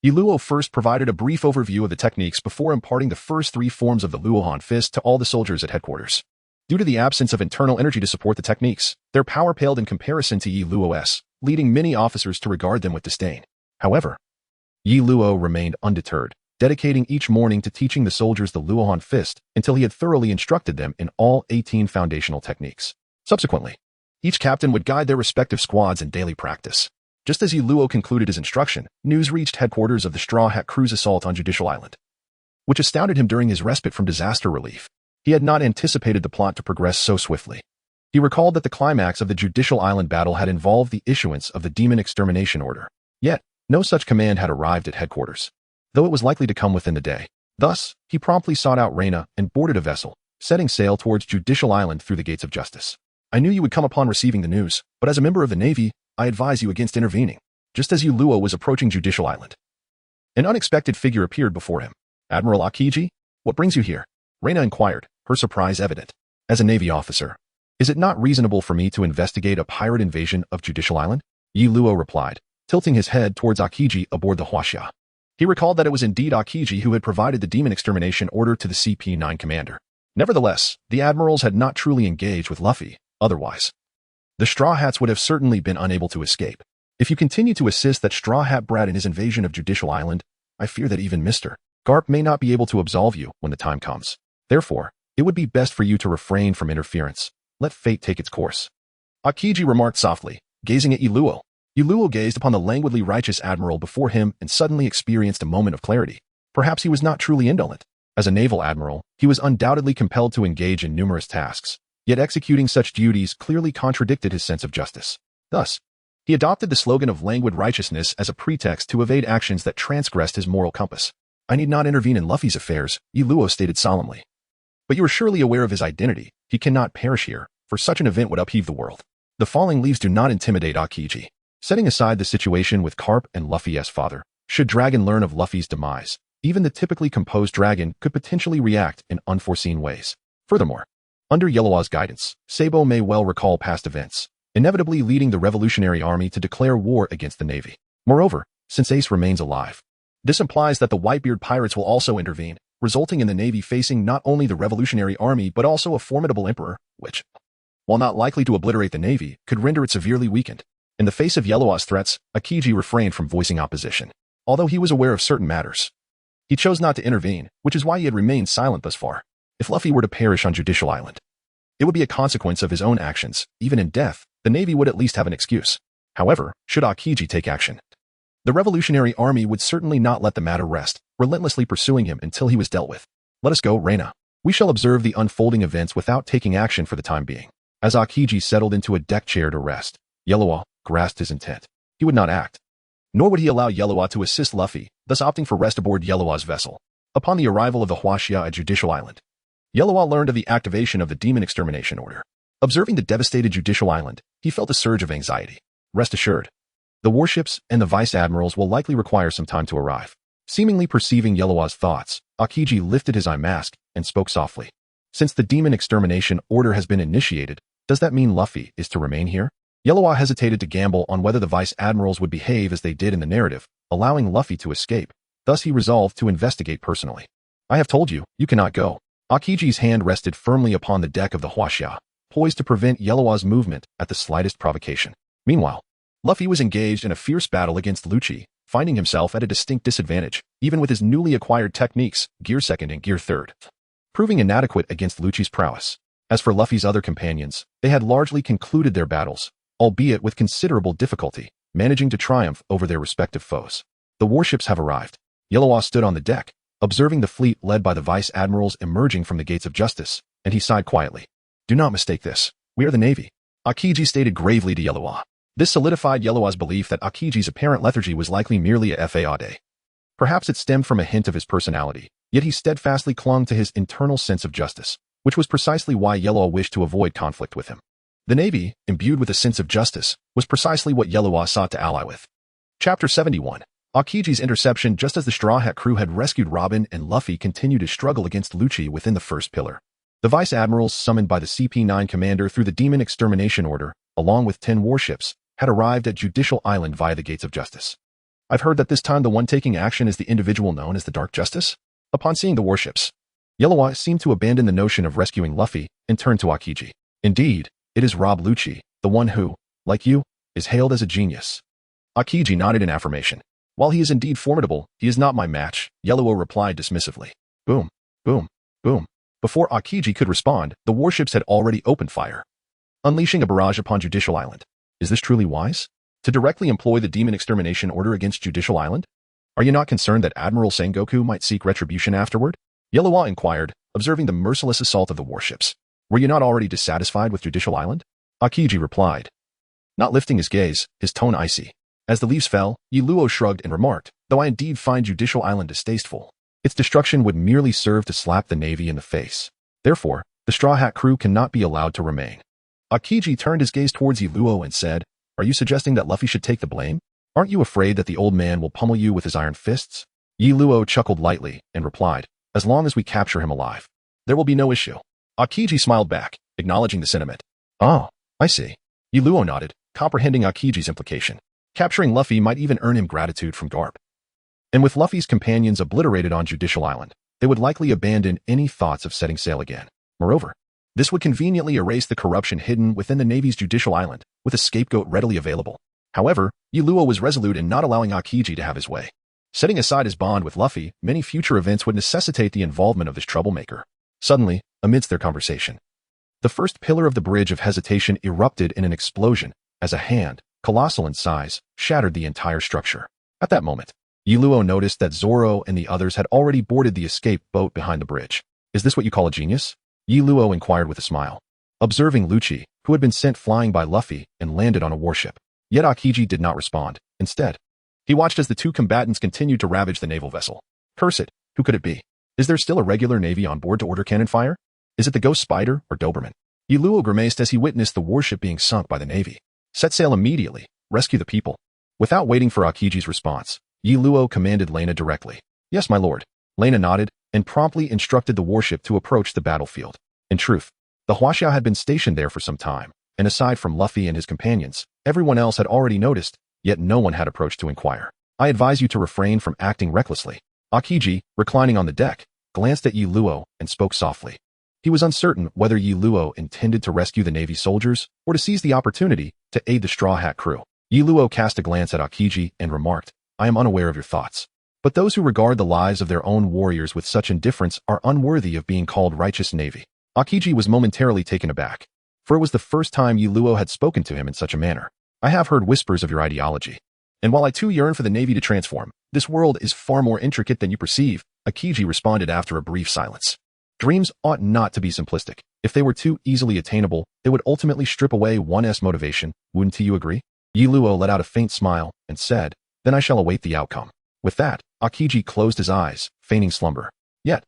Yi Luo first provided a brief overview of the techniques before imparting the first three forms of the Luohan fist to all the soldiers at headquarters. Due to the absence of internal energy to support the techniques, their power paled in comparison to Yi Luo's, leading many officers to regard them with disdain. However, Yi Luo remained undeterred, dedicating each morning to teaching the soldiers the Luohan fist until he had thoroughly instructed them in all 18 foundational techniques. Subsequently, each captain would guide their respective squads in daily practice. Just as Luo concluded his instruction, news reached headquarters of the Straw Hat Crew's assault on Judicial Island, which astounded him during his respite from disaster relief. He had not anticipated the plot to progress so swiftly. He recalled that the climax of the Judicial Island battle had involved the issuance of the Demon Extermination Order. Yet, no such command had arrived at headquarters, though it was likely to come within the day. Thus, he promptly sought out Reyna and boarded a vessel, setting sail towards Judicial Island through the gates of justice. I knew you would come upon receiving the news, but as a member of the Navy, I advise you against intervening. Just as Luo was approaching Judicial Island, an unexpected figure appeared before him. Admiral Akiji, what brings you here? Reyna inquired, her surprise evident. As a Navy officer, is it not reasonable for me to investigate a pirate invasion of Judicial Island? Luo replied, tilting his head towards Akiji aboard the Huaxia. He recalled that it was indeed Akiji who had provided the demon extermination order to the CP-9 commander. Nevertheless, the admirals had not truly engaged with Luffy, otherwise the Straw Hats would have certainly been unable to escape. If you continue to assist that Straw Hat brat in his invasion of Judicial Island, I fear that even Mr. Garp may not be able to absolve you when the time comes. Therefore, it would be best for you to refrain from interference. Let fate take its course. Akiji remarked softly, gazing at Luo. Luo gazed upon the languidly righteous admiral before him and suddenly experienced a moment of clarity. Perhaps he was not truly indolent. As a naval admiral, he was undoubtedly compelled to engage in numerous tasks, yet executing such duties clearly contradicted his sense of justice. Thus, he adopted the slogan of languid righteousness as a pretext to evade actions that transgressed his moral compass. I need not intervene in Luffy's affairs, Luo stated solemnly. But you are surely aware of his identity. He cannot perish here, for such an event would upheave the world. The falling leaves do not intimidate Akiji. Setting aside the situation with Carp and Luffy's father, should Dragon learn of Luffy's demise, even the typically composed dragon could potentially react in unforeseen ways. Furthermore, under Yellowaw's guidance, Sabo may well recall past events, inevitably leading the Revolutionary Army to declare war against the Navy. Moreover, since Ace remains alive, this implies that the Whitebeard pirates will also intervene, resulting in the Navy facing not only the Revolutionary Army but also a formidable emperor, which, while not likely to obliterate the Navy, could render it severely weakened. In the face of Yellowaw's threats, Akiji refrained from voicing opposition. Although he was aware of certain matters, he chose not to intervene, which is why he had remained silent thus far. If Luffy were to perish on Judicial Island, it would be a consequence of his own actions. Even in death, the Navy would at least have an excuse. However, should Akiji take action, the Revolutionary Army would certainly not let the matter rest, relentlessly pursuing him until he was dealt with. Let us go, Reyna. We shall observe the unfolding events without taking action for the time being. As Akiji settled into a deck chair to rest, Yellowaw grasped his intent. He would not act, nor would he allow Yellowaw to assist Luffy, thus opting for rest aboard Yellowaw's vessel. Upon the arrival of the Huaxia at Judicial Island, Yellowaw learned of the activation of the Demon Extermination Order. Observing the devastated Judicial Island, he felt a surge of anxiety. Rest assured, the warships and the vice admirals will likely require some time to arrive. Seemingly perceiving Yellowaw's thoughts, Akiji lifted his eye mask and spoke softly. Since the Demon Extermination Order has been initiated, does that mean Luffy is to remain here? Yellowwaw hesitated to gamble on whether the vice admirals would behave as they did in the narrative, allowing Luffy to escape. Thus he resolved to investigate personally. I have told you, you cannot go. Akiji's hand rested firmly upon the deck of the Huaxia, poised to prevent Yellowaw's movement at the slightest provocation. Meanwhile, Luffy was engaged in a fierce battle against Lucci, finding himself at a distinct disadvantage, even with his newly acquired techniques, Gear Second and Gear Third, proving inadequate against Lucci's prowess. As for Luffy's other companions, they had largely concluded their battles, albeit with considerable difficulty, managing to triumph over their respective foes. The warships have arrived. Yellowwaw stood on the deck, observing the fleet led by the vice admirals emerging from the gates of justice, and he sighed quietly. Do not mistake this. We are the Navy, Akiji stated gravely to Yellowwaw. This solidified Yellowaw's belief that Akiji's apparent lethargy was likely merely a fade. Perhaps it stemmed from a hint of his personality, yet he steadfastly clung to his internal sense of justice, which was precisely why Yellowwaw wished to avoid conflict with him. The Navy, imbued with a sense of justice, was precisely what Yellowwaw sought to ally with. Chapter 71. Akiji's interception. Just as the Straw Hat crew had rescued Robin and Luffy continued to struggle against Lucci within the first pillar, the vice admirals summoned by the CP-9 commander through the Demon Extermination Order, along with 10 warships, had arrived at Judicial Island via the Gates of Justice. I've heard that this time the one taking action is the individual known as the Dark Justice. Upon seeing the warships, Yellowwaw seemed to abandon the notion of rescuing Luffy and turned to Akiji. Indeed, it is Rob Lucci, the one who, like you, is hailed as a genius. Akiji nodded in affirmation. While he is indeed formidable, he is not my match, Yellowwaw replied dismissively. Boom, boom, boom. Before Akiji could respond, the warships had already opened fire, unleashing a barrage upon Judicial Island. Is this truly wise? To directly employ the demon extermination order against Judicial Island? Are you not concerned that Admiral Sengoku might seek retribution afterward? Yellowwa inquired, observing the merciless assault of the warships. Were you not already dissatisfied with Judicial Island? Akiji replied, not lifting his gaze, his tone icy. As the leaves fell, Yiluo shrugged and remarked, though I indeed find Judicial Island distasteful. Its destruction would merely serve to slap the Navy in the face. Therefore, the Straw Hat crew cannot be allowed to remain. Akiji turned his gaze towards Yiluo and said, are you suggesting that Luffy should take the blame? Aren't you afraid that the old man will pummel you with his iron fists? Yiluo chuckled lightly and replied, as long as we capture him alive, there will be no issue. Akiji smiled back, acknowledging the sentiment. Oh, I see. Yiluo nodded, comprehending Akiji's implication. Capturing Luffy might even earn him gratitude from Garp. And with Luffy's companions obliterated on Judicial Island, they would likely abandon any thoughts of setting sail again. Moreover, this would conveniently erase the corruption hidden within the Navy's Judicial Island, with a scapegoat readily available. However, Yiluo was resolute in not allowing Akiji to have his way. Setting aside his bond with Luffy, many future events would necessitate the involvement of this troublemaker. Suddenly, amidst their conversation, the first pillar of the Bridge of Hesitation erupted in an explosion, as a hand, colossal in size, shattered the entire structure. At that moment, Yiluo noticed that Zoro and the others had already boarded the escape boat behind the bridge. Is this what you call a genius? Yiluo inquired with a smile, observing Lucci, who had been sent flying by Luffy and landed on a warship. Yet Akiji did not respond. Instead, he watched as the two combatants continued to ravage the naval vessel. Curse it, who could it be? Is there still a regular navy on board to order cannon fire? Is it the Ghost Spider or Doberman? Yiluo grimaced as he witnessed the warship being sunk by the navy. Set sail immediately. Rescue the people. Without waiting for Akiji's response, Yiluo commanded Lena directly. Yes, my lord. Lena nodded and promptly instructed the warship to approach the battlefield. In truth, the Huaxia had been stationed there for some time, and aside from Luffy and his companions, everyone else had already noticed, yet no one had approached to inquire. I advise you to refrain from acting recklessly. Akiji, reclining on the deck, glanced at Yiluo and spoke softly. He was uncertain whether Yiluo intended to rescue the Navy soldiers or to seize the opportunity to aid the Straw Hat crew. Yiluo cast a glance at Akiji and remarked, I am unaware of your thoughts. But those who regard the lives of their own warriors with such indifference are unworthy of being called righteous Navy. Akiji was momentarily taken aback, for it was the first time Yiluo had spoken to him in such a manner. I have heard whispers of your ideology. And while I too yearn for the Navy to transform, this world is far more intricate than you perceive, Akiji responded after a brief silence. Dreams ought not to be simplistic. If they were too easily attainable, they would ultimately strip away one's motivation. Wouldn't you agree? Yiluo let out a faint smile and said, then I shall await the outcome. With that, Akiji closed his eyes, feigning slumber. Yet,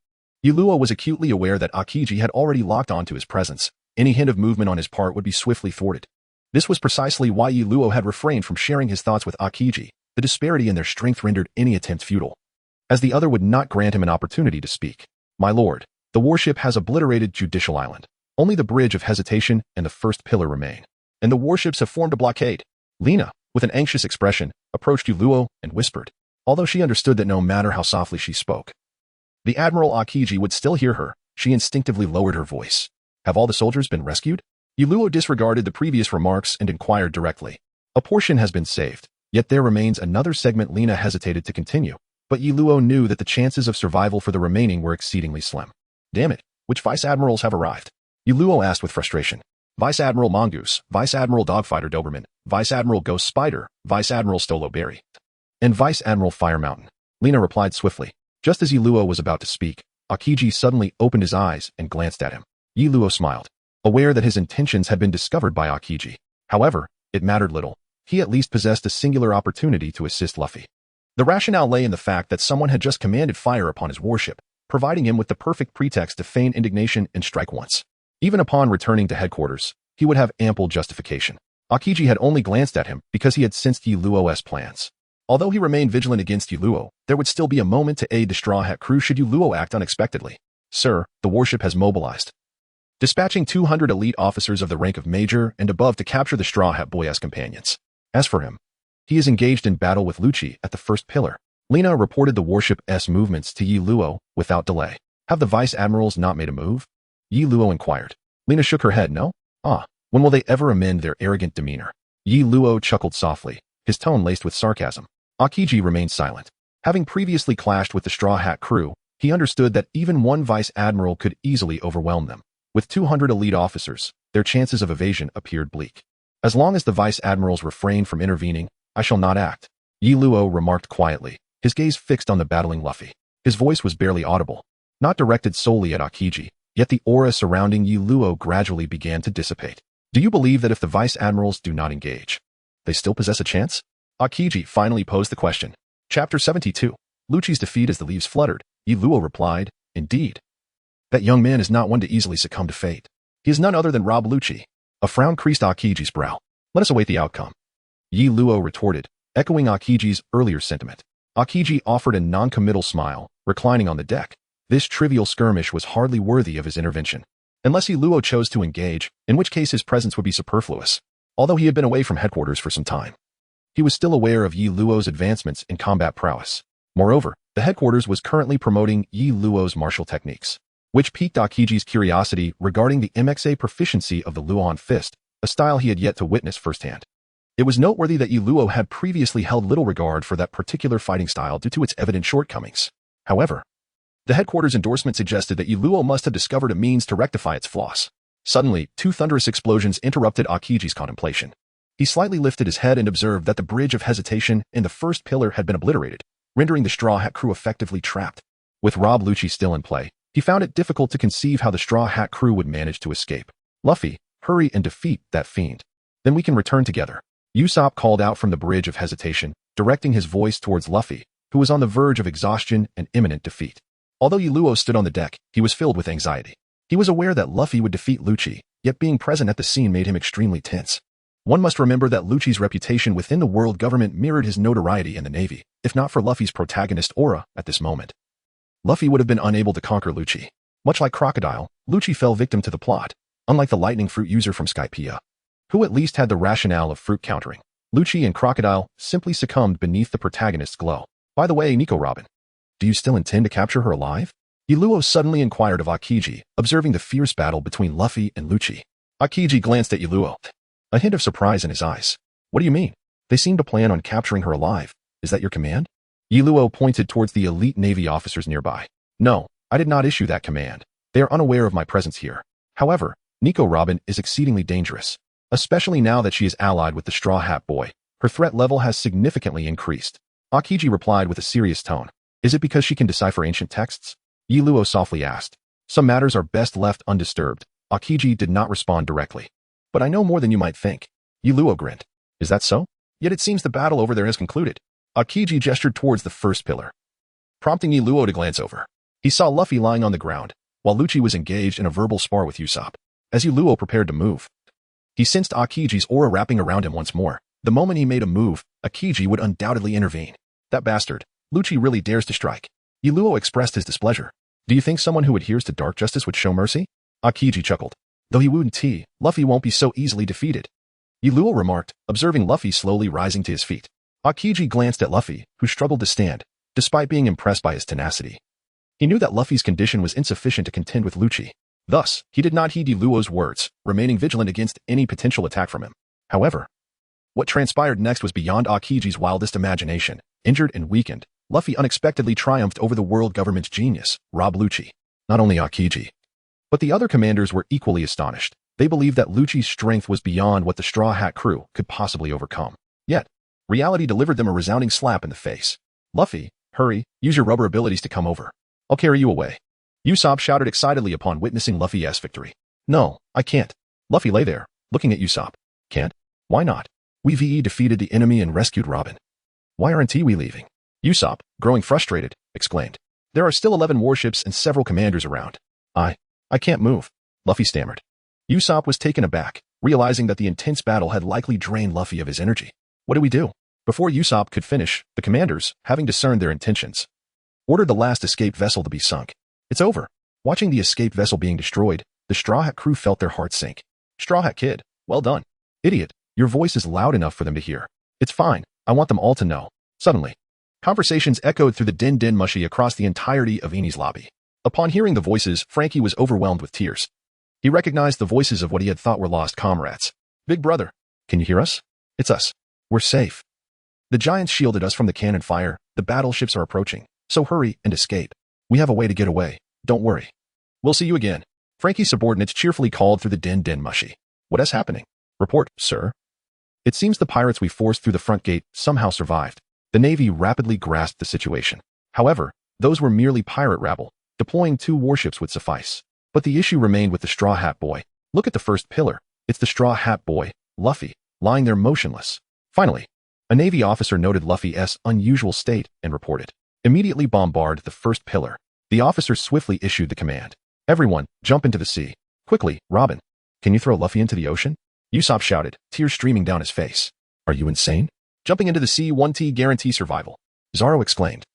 Yiluo was acutely aware that Akiji had already locked onto his presence. Any hint of movement on his part would be swiftly thwarted. This was precisely why Yiluo had refrained from sharing his thoughts with Akiji. The disparity in their strength rendered any attempt futile, as the other would not grant him an opportunity to speak. My lord, the warship has obliterated Judicial Island. Only the Bridge of Hesitation and the first pillar remain. And the warships have formed a blockade. Lena, with an anxious expression, approached Yiluo and whispered, although she understood that no matter how softly she spoke, the Admiral Akiji would still hear her. She instinctively lowered her voice. Have all the soldiers been rescued? Yiluo disregarded the previous remarks and inquired directly. A portion has been saved, yet there remains another segment. Lena hesitated to continue, but Yiluo knew that the chances of survival for the remaining were exceedingly slim. Damn it, which Vice Admirals have arrived? Yiluo asked with frustration. Vice Admiral Mongoose, Vice Admiral Dogfighter Doberman, Vice Admiral Ghost Spider, Vice Admiral Stolo Berry, and Vice Admiral Fire Mountain. Lena replied swiftly. Just as Yiluo was about to speak, Akiji suddenly opened his eyes and glanced at him. Yiluo smiled, aware that his intentions had been discovered by Akiji. However, it mattered little. He at least possessed a singular opportunity to assist Luffy. The rationale lay in the fact that someone had just commanded fire upon his warship, providing him with the perfect pretext to feign indignation and strike once. Even upon returning to headquarters, he would have ample justification. Akiji had only glanced at him because he had sensed Yiluo's plans. Although he remained vigilant against Yiluo, there would still be a moment to aid the Straw Hat crew should Yiluo act unexpectedly. Sir, the warship has mobilized, dispatching 200 elite officers of the rank of Major and above to capture the Straw Hat Boy's companions. As for him, he is engaged in battle with Lucci at the first pillar. Lena reported the warship's movements to Yiluo without delay. Have the Vice Admirals not made a move? Yiluo inquired. Lena shook her head. No? When will they ever amend their arrogant demeanor? Yiluo chuckled softly, his tone laced with sarcasm. Akiji remained silent. Having previously clashed with the Straw Hat crew, he understood that even one Vice Admiral could easily overwhelm them. With 200 elite officers, their chances of evasion appeared bleak. As long as the vice admirals refrain from intervening, I shall not act, Yi Luo remarked quietly, his gaze fixed on the battling Luffy. His voice was barely audible, not directed solely at Aokiji, yet the aura surrounding Yi Luo gradually began to dissipate. Do you believe that if the vice admirals do not engage, they still possess a chance? Aokiji finally posed the question. Chapter 72. Lucci's defeat as the leaves fluttered. Yi Luo replied, indeed. That young man is not one to easily succumb to fate. He is none other than Rob Lucci. A frown creased Aokiji's brow. Let us await the outcome. Yi Luo retorted, echoing Aokiji's earlier sentiment. Aokiji offered a non-committal smile, reclining on the deck. This trivial skirmish was hardly worthy of his intervention. Unless Yi Luo chose to engage, in which case his presence would be superfluous. Although he had been away from headquarters for some time, he was still aware of Yi Luo's advancements in combat prowess. Moreover, the headquarters was currently promoting Yi Luo's martial techniques, which piqued Aokiji's curiosity regarding the MXA proficiency of the Luon Fist, a style he had yet to witness firsthand. It was noteworthy that Yi Luo had previously held little regard for that particular fighting style due to its evident shortcomings. However, the headquarters endorsement suggested that Yi Luo must have discovered a means to rectify its flaws. Suddenly, two thunderous explosions interrupted Aokiji's contemplation. He slightly lifted his head and observed that the bridge of hesitation in the first pillar had been obliterated, rendering the Straw Hat crew effectively trapped. With Rob Lucci still in play, he found it difficult to conceive how the Straw Hat crew would manage to escape. Luffy, hurry and defeat that fiend. Then we can return together. Usopp called out from the bridge of hesitation, directing his voice towards Luffy, who was on the verge of exhaustion and imminent defeat. Although Yi Luo stood on the deck, he was filled with anxiety. He was aware that Luffy would defeat Lucci, yet being present at the scene made him extremely tense. One must remember that Lucci's reputation within the world government mirrored his notoriety in the Navy, if not for Luffy's protagonist aura at this moment. Luffy would have been unable to conquer Lucci. Much like Crocodile, Lucci fell victim to the plot, unlike the lightning fruit user from Skypiea, who at least had the rationale of fruit countering. Lucci and Crocodile simply succumbed beneath the protagonist's glow. By the way, Nico Robin, do you still intend to capture her alive? Yi Luo suddenly inquired of Aokiji, observing the fierce battle between Luffy and Lucci. Aokiji glanced at Yi Luo, a hint of surprise in his eyes. What do you mean? They seem to plan on capturing her alive. Is that your command? Yi Luo pointed towards the elite Navy officers nearby. No, I did not issue that command. They are unaware of my presence here. However, Nico Robin is exceedingly dangerous, especially now that she is allied with the Straw Hat Boy. Her threat level has significantly increased. Aokiji replied with a serious tone. Is it because she can decipher ancient texts? Yi Luo softly asked. Some matters are best left undisturbed. Aokiji did not respond directly. But I know more than you might think. Yi Luo grinned. Is that so? Yet it seems the battle over there has concluded. Aokiji gestured towards the first pillar, prompting Yi Luo to glance over. He saw Luffy lying on the ground, while Lucci was engaged in a verbal spar with Usopp. As Yi Luo prepared to move, he sensed Aokiji's aura wrapping around him once more. The moment he made a move, Aokiji would undoubtedly intervene. That bastard, Lucci really dares to strike. Yi Luo expressed his displeasure. Do you think someone who adheres to dark justice would show mercy? Aokiji chuckled. Though he wouldn't, Luffy won't be so easily defeated. Yi Luo remarked, observing Luffy slowly rising to his feet. Aokiji glanced at Luffy, who struggled to stand, despite being impressed by his tenacity. He knew that Luffy's condition was insufficient to contend with Lucci. Thus, he did not heed Yi Luo's words, remaining vigilant against any potential attack from him. However, what transpired next was beyond Aokiji's wildest imagination. Injured and weakened, Luffy unexpectedly triumphed over the world government's genius, Rob Lucci. Not only Aokiji, but the other commanders were equally astonished. They believed that Lucci's strength was beyond what the Straw Hat crew could possibly overcome. Yet, reality delivered them a resounding slap in the face. Luffy, hurry, use your rubber abilities to come over. I'll carry you away. Usopp shouted excitedly upon witnessing Luffy's victory. No, I can't. Luffy lay there, looking at Usopp. Can't? Why not? We VE defeated the enemy and rescued Robin. Why aren't we leaving? Usopp, growing frustrated, exclaimed. There are still 11 warships and several commanders around. I can't move. Luffy stammered. Usopp was taken aback, realizing that the intense battle had likely drained Luffy of his energy. What do we do? Before Usopp could finish, the commanders, having discerned their intentions, ordered the last escaped vessel to be sunk. It's over. Watching the escaped vessel being destroyed, the Straw Hat crew felt their hearts sink. Straw Hat Kid, well done. Idiot, your voice is loud enough for them to hear. It's fine. I want them all to know. Suddenly, conversations echoed through the din mushy across the entirety of Eni's lobby. Upon hearing the voices, Frankie was overwhelmed with tears. He recognized the voices of what he had thought were lost comrades. Big brother, can you hear us? It's us. We're safe. The giants shielded us from the cannon fire. The battleships are approaching. So hurry and escape. We have a way to get away. Don't worry. We'll see you again. Frankie's subordinates cheerfully called through the din mushy. What is happening? Report, sir. It seems the pirates we forced through the front gate somehow survived. The Navy rapidly grasped the situation. However, those were merely pirate rabble. Deploying 2 warships would suffice. But the issue remained with the Straw Hat Boy. Look at the first pillar. It's the Straw Hat Boy, Luffy, lying there motionless. Finally, a Navy officer noted Luffy's unusual state and reported. Immediately bombard the first pillar. The officer swiftly issued the command. Everyone, jump into the sea. Quickly, Robin. Can you throw Luffy into the ocean? Usopp shouted, tears streaming down his face. Are you insane? Jumping into the sea won't guarantee survival. Zoro exclaimed,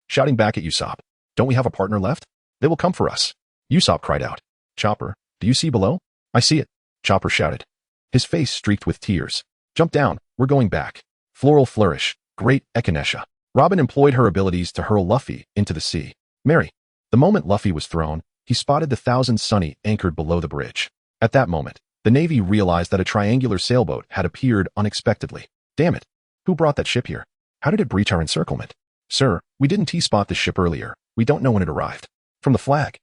shouting back at Usopp. Don't we have a partner left? They will come for us. Usopp cried out. Chopper, do you see below? I see it. Chopper shouted. His face streaked with tears. Jump down, we're going back. Floral flourish, great echinacea. Robin employed her abilities to hurl Luffy into the sea. Mary. The moment Luffy was thrown, he spotted the Thousand Sunny anchored below the bridge. At that moment, the Navy realized that a triangular sailboat had appeared unexpectedly. Damn it. Who brought that ship here? How did it breach our encirclement? Sir, we didn't T-spot this ship earlier. We don't know when it arrived. From the flag.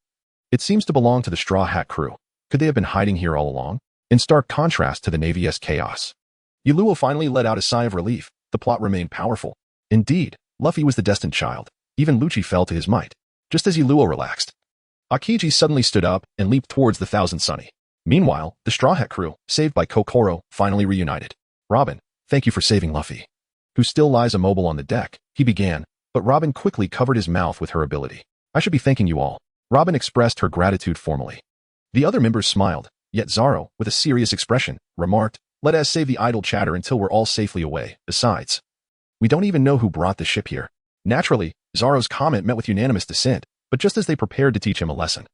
It seems to belong to the Straw Hat crew. Could they have been hiding here all along? In stark contrast to the Navy's chaos. Yuluo finally let out a sigh of relief. The plot remained powerful. Indeed, Luffy was the destined child. Even Lucci fell to his might. Just as Yuluo relaxed, Akiji suddenly stood up and leaped towards the Thousand Sunny. Meanwhile, the Straw Hat crew, saved by Kokoro, finally reunited. Robin, thank you for saving Luffy, who still lies immobile on the deck, he began, but Robin quickly covered his mouth with her ability. I should be thanking you all. Robin expressed her gratitude formally. The other members smiled, yet Zoro, with a serious expression, remarked, let us save the idle chatter until we're all safely away. Besides, we don't even know who brought the ship here. Naturally, Zoro's comment met with unanimous dissent, but just as they prepared to teach him a lesson,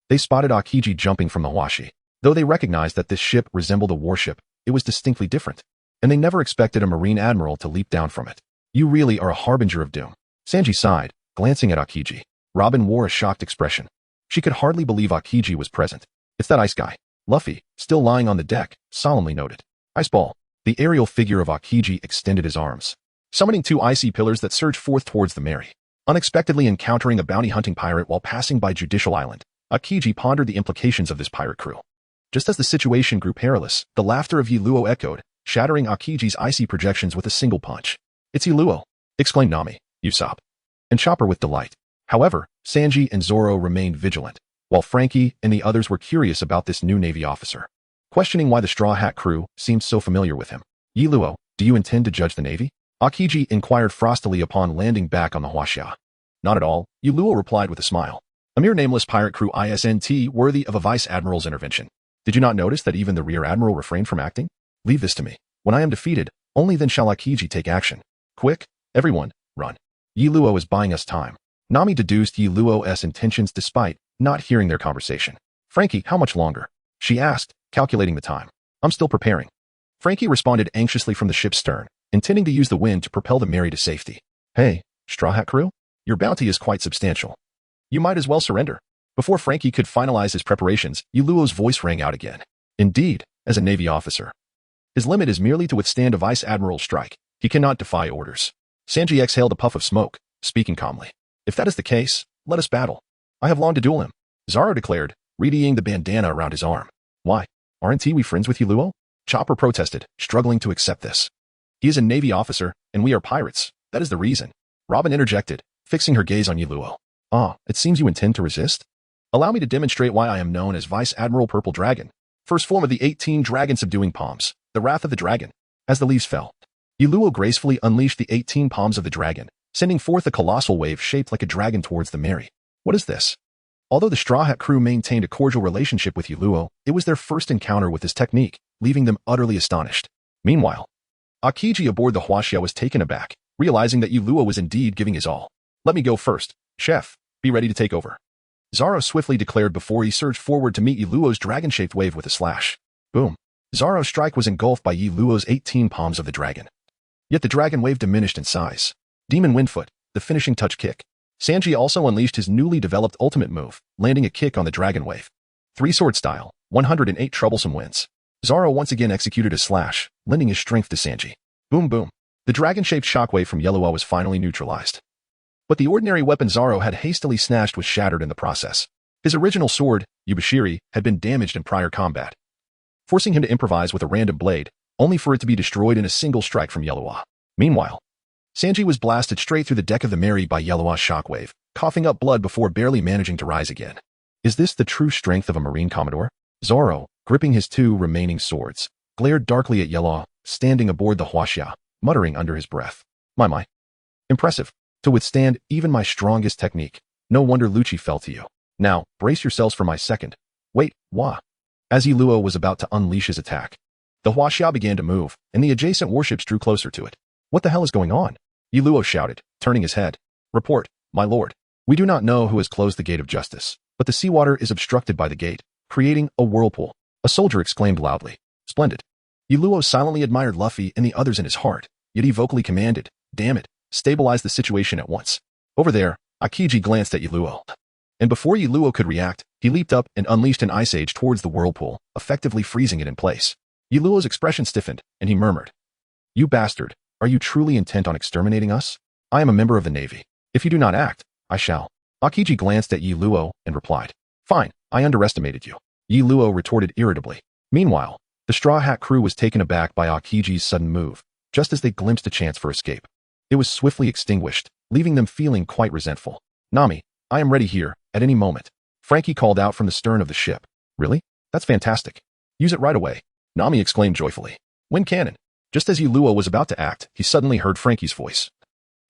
they spotted Akiji jumping from the washi. Though they recognized that this ship resembled a warship, it was distinctly different, and they never expected a marine admiral to leap down from it. You really are a harbinger of doom. Sanji sighed, glancing at Akiji. Robin wore a shocked expression. She could hardly believe Akiji was present. It's that ice guy. Luffy, still lying on the deck, solemnly noted. Ice ball. The aerial figure of Akiji extended his arms, summoning 2 icy pillars that surged forth towards the Mary. Unexpectedly encountering a bounty-hunting pirate while passing by Judicial Island, Akiji pondered the implications of this pirate crew. Just as the situation grew perilous, the laughter of Yuluo echoed, shattering Akiji's icy projections with a single punch. It's Yuluo, exclaimed Nami, Usopp, and Chopper with delight. However, Sanji and Zoro remained vigilant, while Frankie and the others were curious about this new Navy officer, questioning why the Straw Hat crew seemed so familiar with him. Yuluo, do you intend to judge the Navy? Akiji inquired frostily upon landing back on the Huaxia. Not at all, Yuluo replied with a smile. A mere nameless pirate crew isn't worthy of a vice admiral's intervention. Did you not notice that even the rear admiral refrained from acting? Leave this to me. When I am defeated, only then shall Akiji take action. Quick, everyone, run. Yuluo is buying us time. Nami deduced Yuluo's intentions despite not hearing their conversation. Frankie, how much longer? She asked, calculating the time. I'm still preparing. Frankie responded anxiously from the ship's stern, intending to use the wind to propel the Mary to safety. Hey, Straw Hat crew? Your bounty is quite substantial. You might as well surrender. Before Frankie could finalize his preparations, Yuluo's voice rang out again. Indeed, as a Navy officer, his limit is merely to withstand a vice admiral's strike. He cannot defy orders. Sanji exhaled a puff of smoke, speaking calmly. If that is the case, let us battle. I have longed to duel him, Zoro declared, readying the bandana around his arm. Why? Aren't we friends with Yuluo? Chopper protested, struggling to accept this. He is a Navy officer, and we are pirates. That is the reason. Robin interjected, fixing her gaze on Yuluo. Ah, it seems you intend to resist? Allow me to demonstrate why I am known as Vice Admiral Purple Dragon, first form of the 18 Dragon-Subduing Palms, the Wrath of the Dragon. As the leaves fell, Yuluo gracefully unleashed the 18 palms of the dragon, sending forth a colossal wave shaped like a dragon towards the Mary. What is this? Although the Straw Hat crew maintained a cordial relationship with Yuluo, it was their first encounter with this technique, leaving them utterly astonished. Meanwhile, Akiji aboard the Huaxia was taken aback, realizing that Yuluo was indeed giving his all. Let me go first, chef. Be ready to take over. Zoro swiftly declared before he surged forward to meet Yuluo's dragon-shaped wave with a slash. Boom. Zoro's strike was engulfed by Yuluo's 18 palms of the dragon. Yet the dragon wave diminished in size. Demon Windfoot, the finishing touch kick. Sanji also unleashed his newly developed ultimate move, landing a kick on the dragon wave. 3-sword style, 108 troublesome winds. Zoro once again executed a slash, lending his strength to Sanji. Boom boom. The dragon-shaped shockwave from Yellowell was finally neutralized. But the ordinary weapon Zoro had hastily snatched was shattered in the process. His original sword, Yubashiri, had been damaged in prior combat, forcing him to improvise with a random blade, only for it to be destroyed in a single strike from Yellowa. Meanwhile, Sanji was blasted straight through the deck of the Mary by Yellowa's shockwave, coughing up blood before barely managing to rise again. Is this the true strength of a Marine Commodore? Zoro, gripping his two remaining swords, glared darkly at Yellowa, standing aboard the Huaxia, muttering under his breath. My. Impressive. To withstand even my strongest technique. No wonder Lucci fell to you. Now, brace yourselves for my second. Wait, Hua. As Luo was about to unleash his attack, the Huaxia began to move, and the adjacent warships drew closer to it. What the hell is going on? Luo shouted, turning his head. Report, my lord. We do not know who has closed the gate of justice, but the seawater is obstructed by the gate, creating a whirlpool. A soldier exclaimed loudly. Splendid. Luo silently admired Luffy and the others in his heart, yet he vocally commanded, damn it, stabilize the situation at once. Over there, Akiji glanced at Luo. And before Luo could react, he leaped up and unleashed an ice age towards the whirlpool, effectively freezing it in place. Luo's expression stiffened, and he murmured, You bastard, are you truly intent on exterminating us? I am a member of the Navy. If you do not act, I shall. Akiji glanced at Luo and replied, Fine, I underestimated you. Luo retorted irritably. Meanwhile, the Straw Hat crew was taken aback by Akiji's sudden move, just as they glimpsed a chance for escape. It was swiftly extinguished, leaving them feeling quite resentful. Nami, I am ready here, at any moment. Frankie called out from the stern of the ship. Really? That's fantastic. Use it right away. Nami exclaimed joyfully. Wind cannon. Just as Luo was about to act, he suddenly heard Frankie's voice,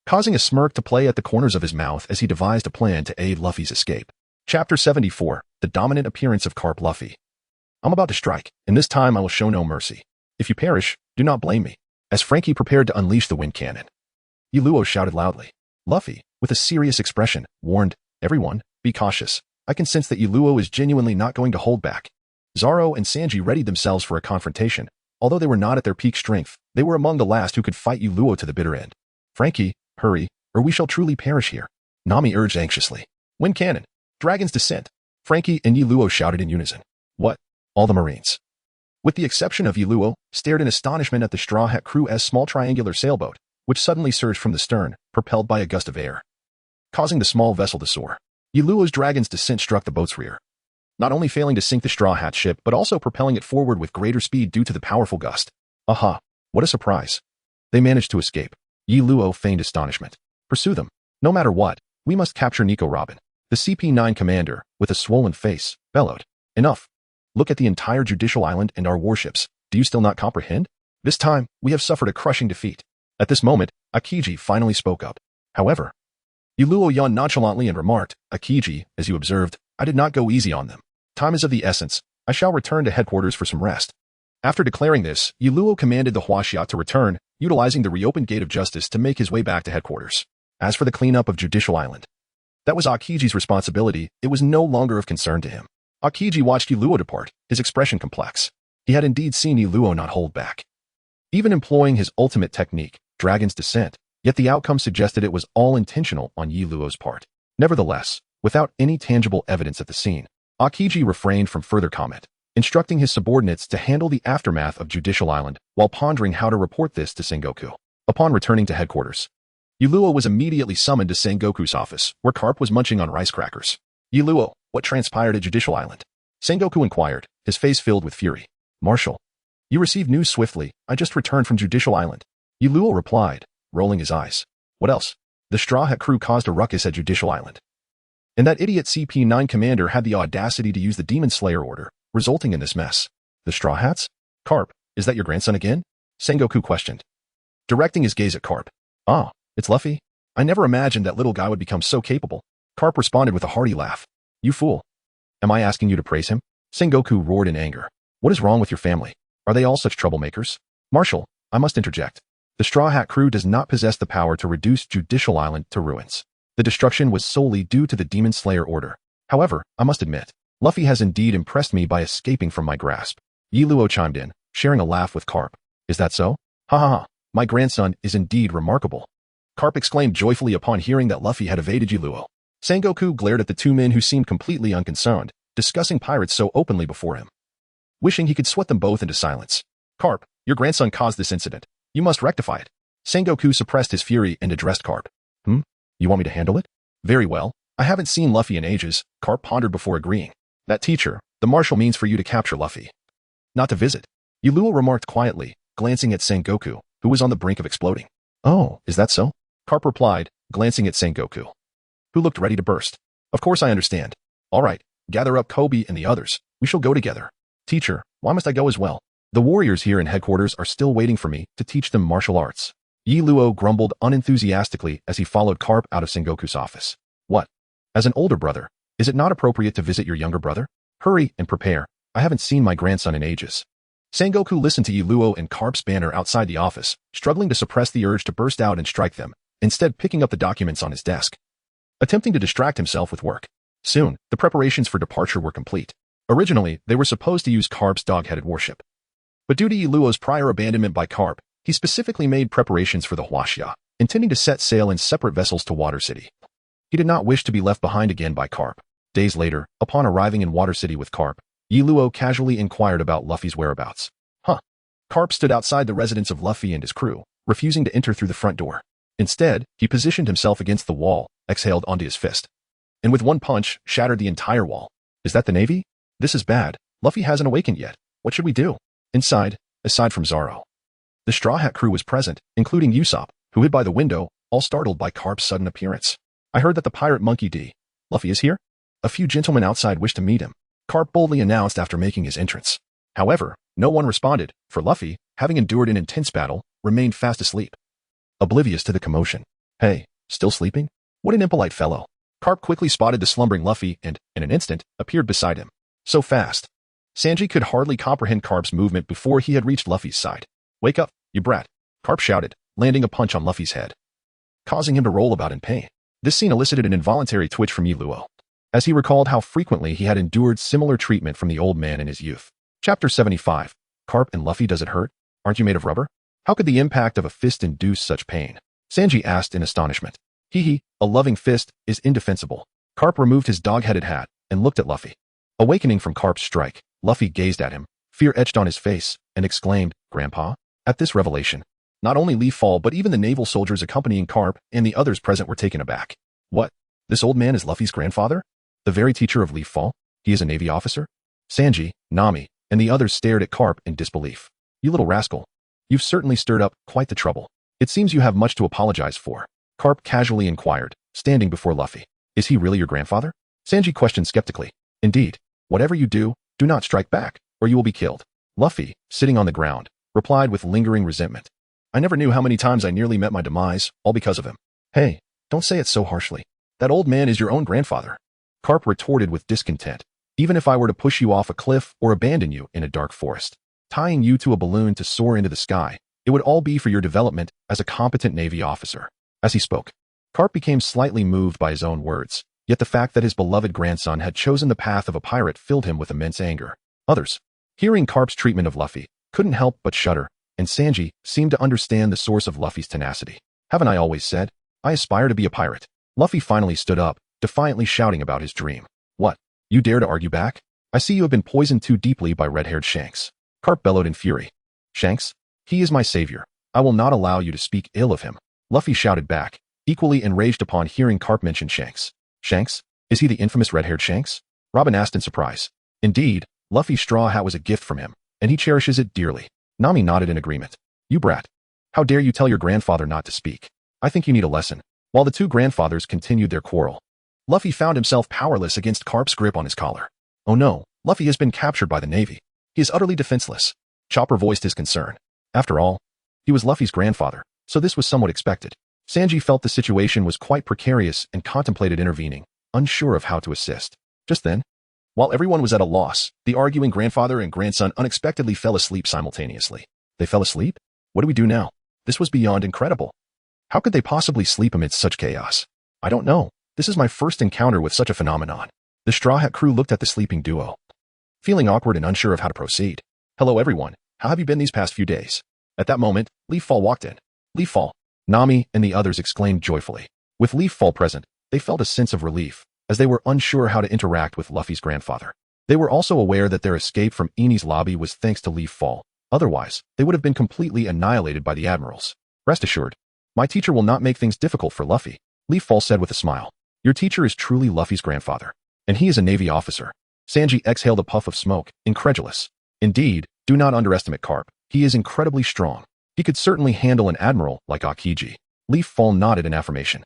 causing a smirk to play at the corners of his mouth as he devised a plan to aid Luffy's escape. Chapter 74, The Dominant Appearance of Carp Luffy. I'm about to strike, and this time I will show no mercy. If you perish, do not blame me. As Frankie prepared to unleash the wind cannon, Luo shouted loudly. Luffy, with a serious expression, warned, Everyone, be cautious. I can sense that Luo is genuinely not going to hold back. Zoro and Sanji readied themselves for a confrontation. Although they were not at their peak strength, they were among the last who could fight Luo to the bitter end. Frankie, hurry, or we shall truly perish here. Nami urged anxiously. Wind cannon. Dragon's descent. Frankie and Luo shouted in unison. What? All the Marines, with the exception of Luo, stared in astonishment at the Straw Hat crew as small triangular sailboat, which suddenly surged from the stern, propelled by a gust of air, causing the small vessel to soar. Luo's dragon's descent struck the boat's rear, not only failing to sink the Straw Hat ship but also propelling it forward with greater speed due to the powerful gust. Aha! What a surprise! They managed to escape. Luo feigned astonishment. Pursue them. No matter what, we must capture Nico Robin. The CP9 commander, with a swollen face, bellowed. Enough! Look at the entire Judicial Island and our warships. Do you still not comprehend? This time, we have suffered a crushing defeat. At this moment, Akiji finally spoke up. However, Luo yawned nonchalantly and remarked, Akiji, as you observed, I did not go easy on them. Time is of the essence. I shall return to headquarters for some rest. After declaring this, Luo commanded the Huaxia to return, utilizing the reopened Gate of Justice to make his way back to headquarters. As for the cleanup of Judicial Island, that was Akiji's responsibility. It was no longer of concern to him. Akiji watched Luo depart, his expression complex. He had indeed seen Luo not hold back, even employing his ultimate technique, Dragon's Descent, yet the outcome suggested it was all intentional on Luo's part. Nevertheless, without any tangible evidence at the scene, Akiji refrained from further comment, instructing his subordinates to handle the aftermath of Judicial Island while pondering how to report this to Sengoku. Upon returning to headquarters, Luo was immediately summoned to Sengoku's office, where Carp was munching on rice crackers. Luo, what transpired at Judicial Island? Sengoku inquired, his face filled with fury. Marshal, you received news swiftly. I just returned from Judicial Island. Luo replied, rolling his eyes. What else? The Straw Hat crew caused a ruckus at Judicial Island, and that idiot CP9 commander had the audacity to use the Demon Slayer order, resulting in this mess. The Straw Hats? Carp, is that your grandson again? Sengoku questioned, directing his gaze at Carp. Ah, it's Luffy. I never imagined that little guy would become so capable. Carp responded with a hearty laugh. You fool. Am I asking you to praise him? Sengoku roared in anger. What is wrong with your family? Are they all such troublemakers? Marshal, I must interject. The Straw Hat crew does not possess the power to reduce Judicial Island to ruins. The destruction was solely due to the Demon Slayer order. However, I must admit, Luffy has indeed impressed me by escaping from my grasp. Luo chimed in, sharing a laugh with Carp. Is that so? Ha ha ha. My grandson is indeed remarkable. Carp exclaimed joyfully upon hearing that Luffy had evaded Luo. Sengoku glared at the two men who seemed completely unconcerned, discussing pirates so openly before him, wishing he could sweat them both into silence. Carp, your grandson caused this incident. You must rectify it. Sengoku suppressed his fury and addressed Carp. You want me to handle it? Very well. I haven't seen Luffy in ages, Carp pondered before agreeing. That teacher, the marshal means for you to capture Luffy, not to visit. Luo remarked quietly, glancing at Sengoku, who was on the brink of exploding. Oh, is that so? Carp replied, glancing at Sengoku, who looked ready to burst. Of course I understand. All right, gather up Kobe and the others. We shall go together. Teacher, why must I go as well? The warriors here in headquarters are still waiting for me to teach them martial arts. Yi Luo grumbled unenthusiastically as he followed Carp out of Sengoku's office. What? As an older brother, is it not appropriate to visit your younger brother? Hurry and prepare. I haven't seen my grandson in ages. Sengoku listened to Yi Luo and Carp's banter outside the office, struggling to suppress the urge to burst out and strike them, instead picking up the documents on his desk, attempting to distract himself with work. Soon, the preparations for departure were complete. Originally, they were supposed to use Carp's dog-headed warship. But due to Yi Luo's prior abandonment by Carp, he specifically made preparations for the Huaxia, intending to set sail in separate vessels to Water City. He did not wish to be left behind again by Carp. Days later, upon arriving in Water City with Carp, Yi Luo casually inquired about Luffy's whereabouts. Carp stood outside the residence of Luffy and his crew, refusing to enter through the front door. Instead, he positioned himself against the wall, exhaled onto his fist, and with one punch, shattered the entire wall. Is that the Navy? This is bad. Luffy hasn't awakened yet. What should we do? Inside, aside from Zoro, the Straw Hat crew was present, including Usopp, who hid by the window, all startled by Carp's sudden appearance. I heard that the pirate monkey D. Luffy is here? A few gentlemen outside wish to meet him, Carp boldly announced after making his entrance. However, no one responded, for Luffy, having endured an intense battle, remained fast asleep, oblivious to the commotion. Hey, still sleeping? What an impolite fellow. Carp quickly spotted the slumbering Luffy and, in an instant, appeared beside him. So fast. Sanji could hardly comprehend Carp's movement before he had reached Luffy's side. Wake up, you brat, Carp shouted, landing a punch on Luffy's head, causing him to roll about in pain. This scene elicited an involuntary twitch from Yi Luo, as he recalled how frequently he had endured similar treatment from the old man in his youth. Chapter 75. Carp and Luffy, does it hurt? Aren't you made of rubber? How could the impact of a fist induce such pain? Sanji asked in astonishment. Hee, a loving fist is indefensible. Carp removed his dog-headed hat and looked at Luffy. Awakening from Carp's strike, Luffy gazed at him, fear etched on his face, and exclaimed, Grandpa? At this revelation, not only Leaf Fall but even the naval soldiers accompanying Carp and the others present were taken aback. What? This old man is Luffy's grandfather? The very teacher of Leaf Fall? He is a Navy officer? Sanji, Nami, and the others stared at Carp in disbelief. You little rascal. You've certainly stirred up quite the trouble. It seems you have much to apologize for. Carp casually inquired, standing before Luffy. Is he really your grandfather? Sanji questioned skeptically. Indeed. Whatever you do, do not strike back, or you will be killed. Luffy, sitting on the ground, replied with lingering resentment. I never knew how many times I nearly met my demise, all because of him. Hey, don't say it so harshly. That old man is your own grandfather. Carp retorted with discontent. Even if I were to push you off a cliff or abandon you in a dark forest, tying you to a balloon to soar into the sky, it would all be for your development as a competent Navy officer. As he spoke, Carp became slightly moved by his own words, yet the fact that his beloved grandson had chosen the path of a pirate filled him with immense anger. Others, hearing Carp's treatment of Luffy, couldn't help but shudder, and Sanji seemed to understand the source of Luffy's tenacity. Haven't I always said, I aspire to be a pirate? Luffy finally stood up, defiantly shouting about his dream. What? You dare to argue back? I see you have been poisoned too deeply by red-haired Shanks. Carp bellowed in fury. Shanks? He is my savior. I will not allow you to speak ill of him. Luffy shouted back, equally enraged upon hearing Carp mention Shanks. Shanks? Is he the infamous red-haired Shanks? Robin asked in surprise. Indeed, Luffy's straw hat was a gift from him, and he cherishes it dearly. Nami nodded in agreement. You brat. How dare you tell your grandfather not to speak? I think you need a lesson. While the two grandfathers continued their quarrel, Luffy found himself powerless against Carp's grip on his collar. Oh no, Luffy has been captured by the Navy. He is utterly defenseless. Chopper voiced his concern. After all, he was Luffy's grandfather, so this was somewhat expected. Sanji felt the situation was quite precarious and contemplated intervening, unsure of how to assist. Just then, while everyone was at a loss, the arguing grandfather and grandson unexpectedly fell asleep simultaneously. They fell asleep? What do we do now? This was beyond incredible. How could they possibly sleep amidst such chaos? I don't know. This is my first encounter with such a phenomenon. The Straw Hat crew looked at the sleeping duo, feeling awkward and unsure of how to proceed. Hello everyone, how have you been these past few days? At that moment, Leaf Fall walked in. Leaf Fall, Nami and the others exclaimed joyfully. With Leaf Fall present, they felt a sense of relief, as they were unsure how to interact with Luffy's grandfather. They were also aware that their escape from Eni's lobby was thanks to Leaf Fall. Otherwise, they would have been completely annihilated by the admirals. Rest assured, my teacher will not make things difficult for Luffy, Leaf Fall said with a smile. Your teacher is truly Luffy's grandfather, and he is a Navy officer. Sanji exhaled a puff of smoke, incredulous. Indeed, do not underestimate Carp. He is incredibly strong. He could certainly handle an admiral like Akiji. Leaf Fall nodded in affirmation.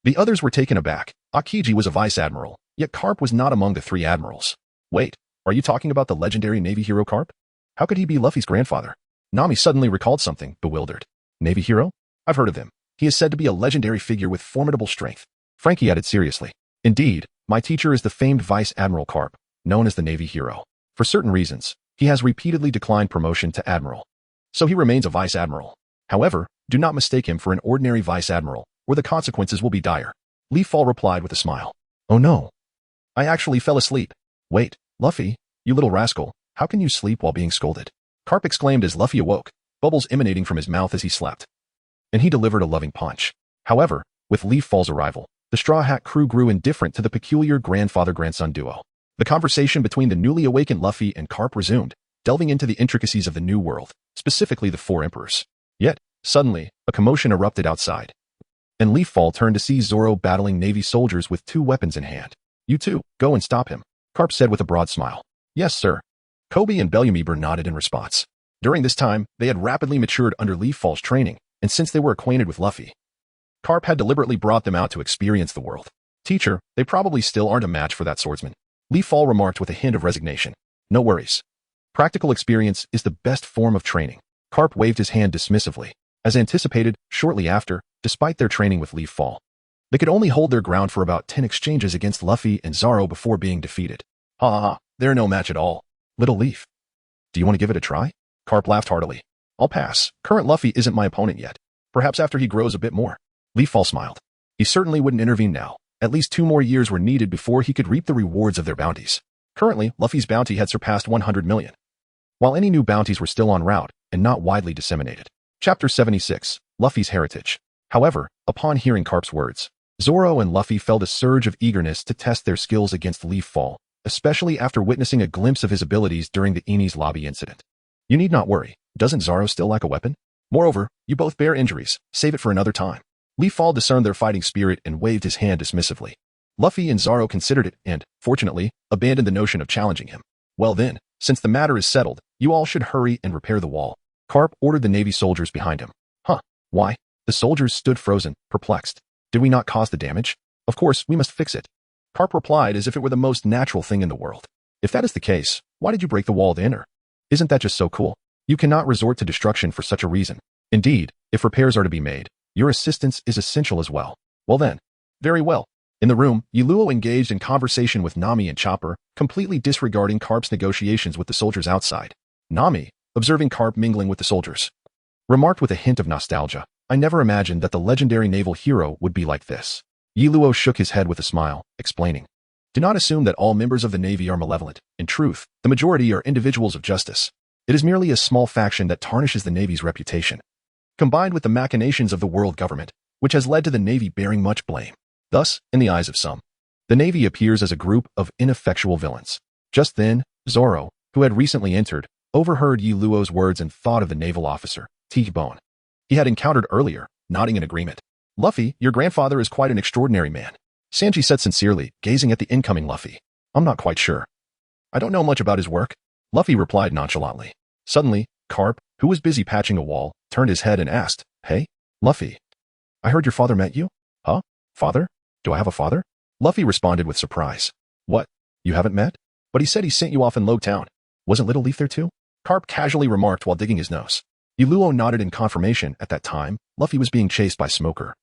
The others were taken aback. Akiji was a vice admiral, yet Carp was not among the 3 admirals. Wait, are you talking about the legendary Navy hero Carp? How could he be Luffy's grandfather? Nami suddenly recalled something, bewildered. Navy hero? I've heard of him. He is said to be a legendary figure with formidable strength. Frankie added seriously. Indeed, my teacher is the famed Vice Admiral Carp, known as the Navy hero. For certain reasons, he has repeatedly declined promotion to admiral. So he remains a vice admiral. However, do not mistake him for an ordinary vice admiral, or the consequences will be dire. Leaf Fall replied with a smile. Oh no. I actually fell asleep. Wait, Luffy, you little rascal, how can you sleep while being scolded? Carp exclaimed as Luffy awoke, bubbles emanating from his mouth as he slept. And he delivered a loving punch. However, with Leaf Fall's arrival, the Straw Hat crew grew indifferent to the peculiar grandfather-grandson duo. The conversation between the newly awakened Luffy and Carp resumed, delving into the intricacies of the new world, specifically the 4 emperors. Yet, suddenly, a commotion erupted outside. And Leaf Fall turned to see Zoro battling Navy soldiers with 2 weapons in hand. You two, go and stop him, Carp said with a broad smile. Yes, sir. Kobe and Belumibur nodded in response. During this time, they had rapidly matured under Leaf Fall's training, and since they were acquainted with Luffy, Carp had deliberately brought them out to experience the world. Teacher, they probably still aren't a match for that swordsman. Leaf Fall remarked with a hint of resignation. No worries. Practical experience is the best form of training. Carp waved his hand dismissively. As anticipated, shortly after, despite their training with Leaf Fall, they could only hold their ground for about 10 exchanges against Luffy and Zoro before being defeated. Ha ha ha, they're no match at all. Little Leaf. Do you want to give it a try? Carp laughed heartily. I'll pass. Current Luffy isn't my opponent yet. Perhaps after he grows a bit more. Leaf Fall smiled. He certainly wouldn't intervene now. At least 2 more years were needed before he could reap the rewards of their bounties. Currently, Luffy's bounty had surpassed 100 million. While any new bounties were still en route and not widely disseminated. Chapter 76, Luffy's Heritage. However, upon hearing Carp's words, Zoro and Luffy felt a surge of eagerness to test their skills against Leaf Fall, especially after witnessing a glimpse of his abilities during the Enies lobby incident. You need not worry. Doesn't Zoro still lack a weapon? Moreover, you both bear injuries. Save it for another time. Leaf Fall discerned their fighting spirit and waved his hand dismissively. Luffy and Zoro considered it and, fortunately, abandoned the notion of challenging him. Well then, since the matter is settled, you all should hurry and repair the wall. Carp ordered the Navy soldiers behind him. Huh? Why? The soldiers stood frozen, perplexed. Did we not cause the damage? Of course, we must fix it. Carp replied as if it were the most natural thing in the world. If that is the case, why did you break the wall to enter? Isn't that just so cool? You cannot resort to destruction for such a reason. Indeed, if repairs are to be made, your assistance is essential as well. Well then. Very well. In the room, Yuluo engaged in conversation with Nami and Chopper, completely disregarding Carp's negotiations with the soldiers outside. Nami, observing Carp mingling with the soldiers, remarked with a hint of nostalgia, I never imagined that the legendary naval hero would be like this. Yuluo shook his head with a smile, explaining, do not assume that all members of the Navy are malevolent. In truth, the majority are individuals of justice. It is merely a small faction that tarnishes the Navy's reputation, combined with the machinations of the world government, which has led to the Navy bearing much blame. Thus, in the eyes of some, the Navy appears as a group of ineffectual villains. Just then, Zoro, who had recently entered, overheard Yuluo's words and thought of the naval officer, T-Bone, he had encountered earlier, nodding in agreement. Luffy, your grandfather is quite an extraordinary man, Sanji said sincerely, gazing at the incoming Luffy. I'm not quite sure. I don't know much about his work, Luffy replied nonchalantly. Suddenly, Carp, who was busy patching a wall, turned his head and asked, Hey, Luffy, I heard your father met you? Huh? Father? Do I have a father? Luffy responded with surprise. What? You haven't met? But he said he sent you off in Low Town. Wasn't Little Leaf there too? Carp casually remarked while digging his nose. Yuluo nodded in confirmation. At that time, Luffy was being chased by Smoker.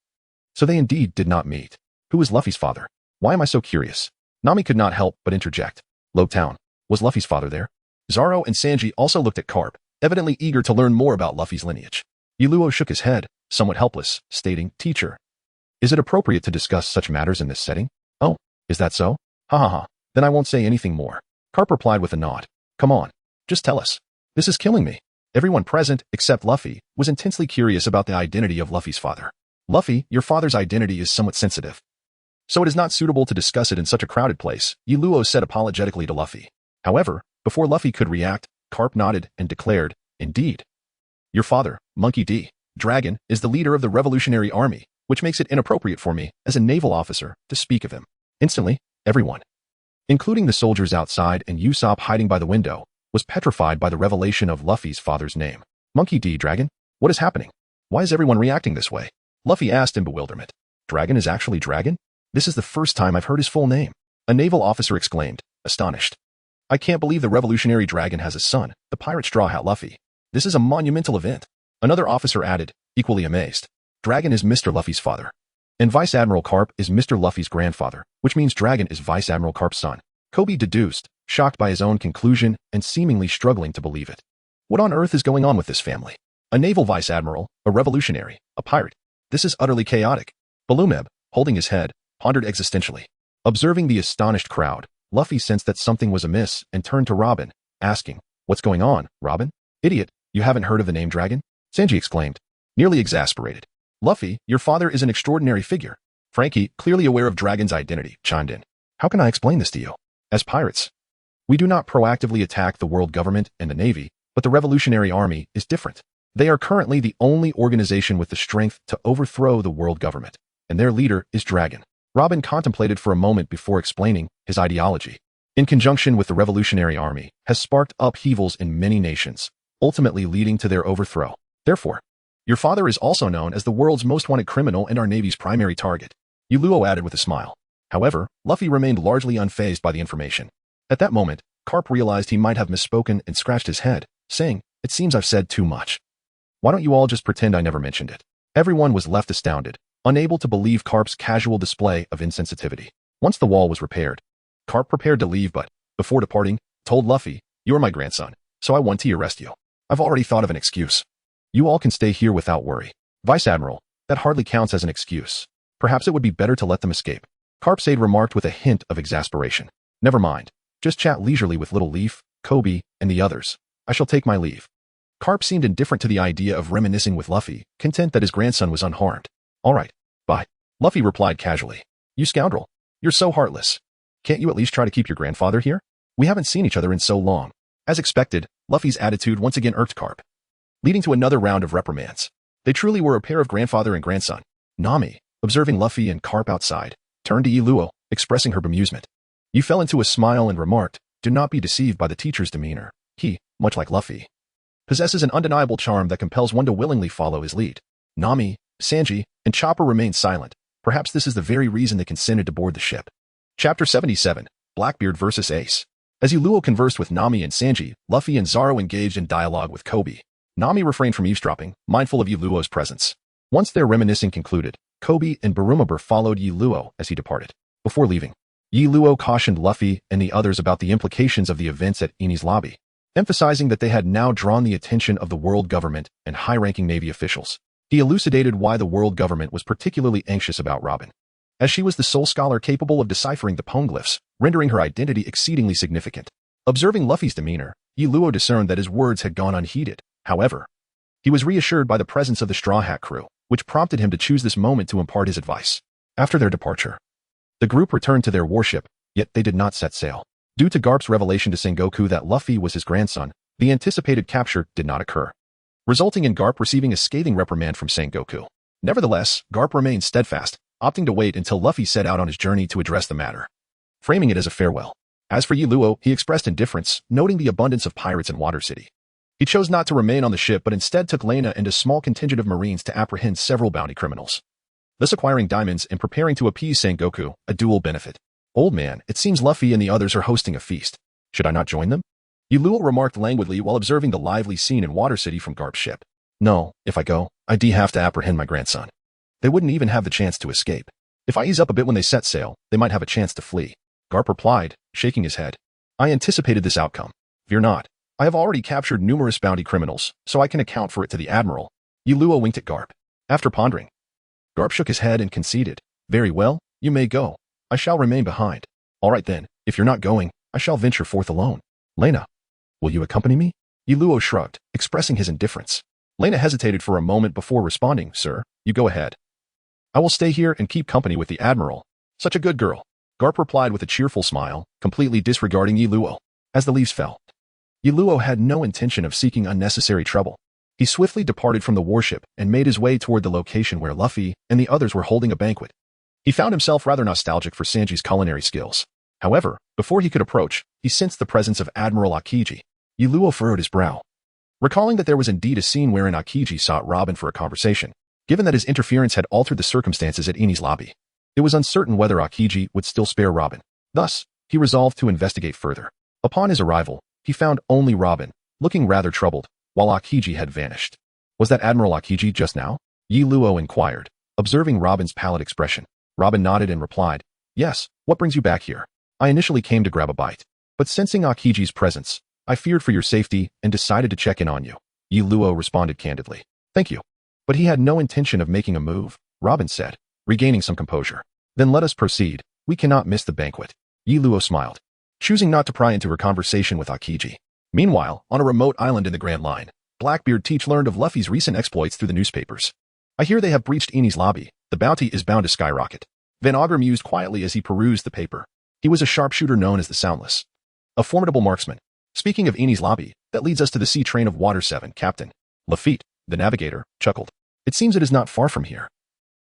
So they indeed did not meet. Who was Luffy's father? Why am I so curious? Nami could not help but interject. Low Town. Was Luffy's father there? Zoro and Sanji also looked at Carp, evidently eager to learn more about Luffy's lineage. Yuluo shook his head, somewhat helpless, stating, Teacher, is it appropriate to discuss such matters in this setting? Oh, is that so? Ha ha ha, then I won't say anything more. Carp replied with a nod. Come on, just tell us. This is killing me. Everyone present, except Luffy, was intensely curious about the identity of Luffy's father. Luffy, your father's identity is somewhat sensitive, so it is not suitable to discuss it in such a crowded place, Yuluo said apologetically to Luffy. However, before Luffy could react, Carp nodded and declared, Indeed. Your father, Monkey D. Dragon, is the leader of the Revolutionary Army, which makes it inappropriate for me, as a naval officer, to speak of him. Instantly, everyone, including the soldiers outside and Usopp hiding by the window, was petrified by the revelation of Luffy's father's name. Monkey D. Dragon? What is happening? Why is everyone reacting this way? Luffy asked in bewilderment. Dragon is actually Dragon? This is the first time I've heard his full name. A naval officer exclaimed, astonished. I can't believe the revolutionary dragon has a son, the pirate Straw Hat Luffy. This is a monumental event. Another officer added, equally amazed. Dragon is Mr. Luffy's father. And Vice Admiral Carp is Mr. Luffy's grandfather, which means Dragon is Vice Admiral Carp's son. Kobe deduced, shocked by his own conclusion and seemingly struggling to believe it. What on earth is going on with this family? A naval vice admiral, a revolutionary, a pirate. This is utterly chaotic. Balumeb, holding his head, pondered existentially. Observing the astonished crowd, Luffy sensed that something was amiss and turned to Robin, asking, What's going on, Robin? Idiot, you haven't heard of the name Dragon? Sanji exclaimed, nearly exasperated. Luffy, your father is an extraordinary figure. Frankie, clearly aware of Dragon's identity, chimed in. How can I explain this to you? As pirates, we do not proactively attack the world government and the Navy, but the Revolutionary Army is different. They are currently the only organization with the strength to overthrow the world government, and their leader is Dragon. Robin contemplated for a moment before explaining his ideology. In conjunction with the Revolutionary Army, has sparked upheavals in many nations, ultimately leading to their overthrow. Therefore, your father is also known as the world's most wanted criminal and our Navy's primary target. Yuluo added with a smile. However, Luffy remained largely unfazed by the information. At that moment, Carp realized he might have misspoken and scratched his head, saying, It seems I've said too much. Why don't you all just pretend I never mentioned it? Everyone was left astounded, unable to believe Carp's casual display of insensitivity. Once the wall was repaired, Carp prepared to leave but, before departing, told Luffy, You're my grandson, so I want to arrest you. I've already thought of an excuse. You all can stay here without worry. Vice Admiral, that hardly counts as an excuse. Perhaps it would be better to let them escape. Carp's aide remarked with a hint of exasperation. Never mind. Just chat leisurely with Little Leaf, Kobe, and the others. I shall take my leave. Carp seemed indifferent to the idea of reminiscing with Luffy, content that his grandson was unharmed. All right, bye. Luffy replied casually. You scoundrel. You're so heartless. Can't you at least try to keep your grandfather here? We haven't seen each other in so long. As expected, Luffy's attitude once again irked Carp, leading to another round of reprimands. They truly were a pair of grandfather and grandson. Nami, observing Luffy and Carp outside, turned to Yuluo, expressing her bemusement. You fell into a smile and remarked, Do not be deceived by the teacher's demeanor. He, much like Luffy, possesses an undeniable charm that compels one to willingly follow his lead. Nami, Sanji, and Chopper remained silent. Perhaps this is the very reason they consented to board the ship. Chapter 77, Blackbeard vs. Ace. As Yuluo conversed with Nami and Sanji, Luffy and Zoro engaged in dialogue with Kobe. Nami refrained from eavesdropping, mindful of Yuluo's presence. Once their reminiscing concluded, Kobe and Barumabur followed Yuluo as he departed. Before leaving, Yuluo cautioned Luffy and the others about the implications of the events at Eni's lobby, emphasizing that they had now drawn the attention of the world government and high-ranking Navy officials. He elucidated why the world government was particularly anxious about Robin, as she was the sole scholar capable of deciphering the poneglyphs, rendering her identity exceedingly significant. Observing Luffy's demeanor, Yuluo discerned that his words had gone unheeded. However, he was reassured by the presence of the Straw Hat crew, which prompted him to choose this moment to impart his advice. After their departure, the group returned to their warship, yet they did not set sail. Due to Garp's revelation to Sengoku that Luffy was his grandson, the anticipated capture did not occur, resulting in Garp receiving a scathing reprimand from Sengoku. Nevertheless, Garp remained steadfast, opting to wait until Luffy set out on his journey to address the matter, framing it as a farewell. As for Yuluo, he expressed indifference, noting the abundance of pirates in Water City. He chose not to remain on the ship but instead took Lena and a small contingent of Marines to apprehend several bounty criminals, thus acquiring diamonds and preparing to appease Sengoku, a dual benefit. Old man, it seems Luffy and the others are hosting a feast. Should I not join them? Yuluo remarked languidly while observing the lively scene in Water City from Garp's ship. No, if I go, I'd have to apprehend my grandson. They wouldn't even have the chance to escape. If I ease up a bit when they set sail, they might have a chance to flee. Garp replied, shaking his head. I anticipated this outcome. Fear not. I have already captured numerous bounty criminals, so I can account for it to the Admiral. Yuluo winked at Garp. After pondering, Garp shook his head and conceded. Very well, you may go. I shall remain behind. All right then, if you're not going, I shall venture forth alone. Lena, will you accompany me? Yuluo shrugged, expressing his indifference. Lena hesitated for a moment before responding, Sir, you go ahead. I will stay here and keep company with the Admiral. Such a good girl. Garp replied with a cheerful smile, completely disregarding Yuluo. As the leaves fell, Yuluo had no intention of seeking unnecessary trouble. He swiftly departed from the warship and made his way toward the location where Luffy and the others were holding a banquet. He found himself rather nostalgic for Sanji's culinary skills. However, before he could approach, he sensed the presence of Admiral Akiji. Yuluo furrowed his brow. Recalling that there was indeed a scene wherein Akiji sought Robin for a conversation, given that his interference had altered the circumstances at Eni's lobby, it was uncertain whether Akiji would still spare Robin. Thus, he resolved to investigate further. Upon his arrival, he found only Robin, looking rather troubled, while Akiji had vanished. Was that Admiral Akiji just now? Yi Luo inquired, observing Robin's pallid expression. Robin nodded and replied, "Yes, what brings you back here? I initially came to grab a bite, but sensing Akiji's presence, I feared for your safety and decided to check in on you." Yi Luo responded candidly. "Thank you." But he had no intention of making a move, Robin said, regaining some composure. "Then let us proceed. We cannot miss the banquet." Yi Luo smiled, choosing not to pry into her conversation with Akiji. Meanwhile, on a remote island in the Grand Line, Blackbeard Teach learned of Luffy's recent exploits through the newspapers. "I hear they have breached Eni's lobby. The bounty is bound to skyrocket." Van Augur mused quietly as he perused the paper. He was a sharpshooter known as the Soundless, a formidable marksman. "Speaking of Eni's lobby, that leads us to the sea train of Water 7, Captain." Lafitte, the navigator, chuckled. "It seems it is not far from here."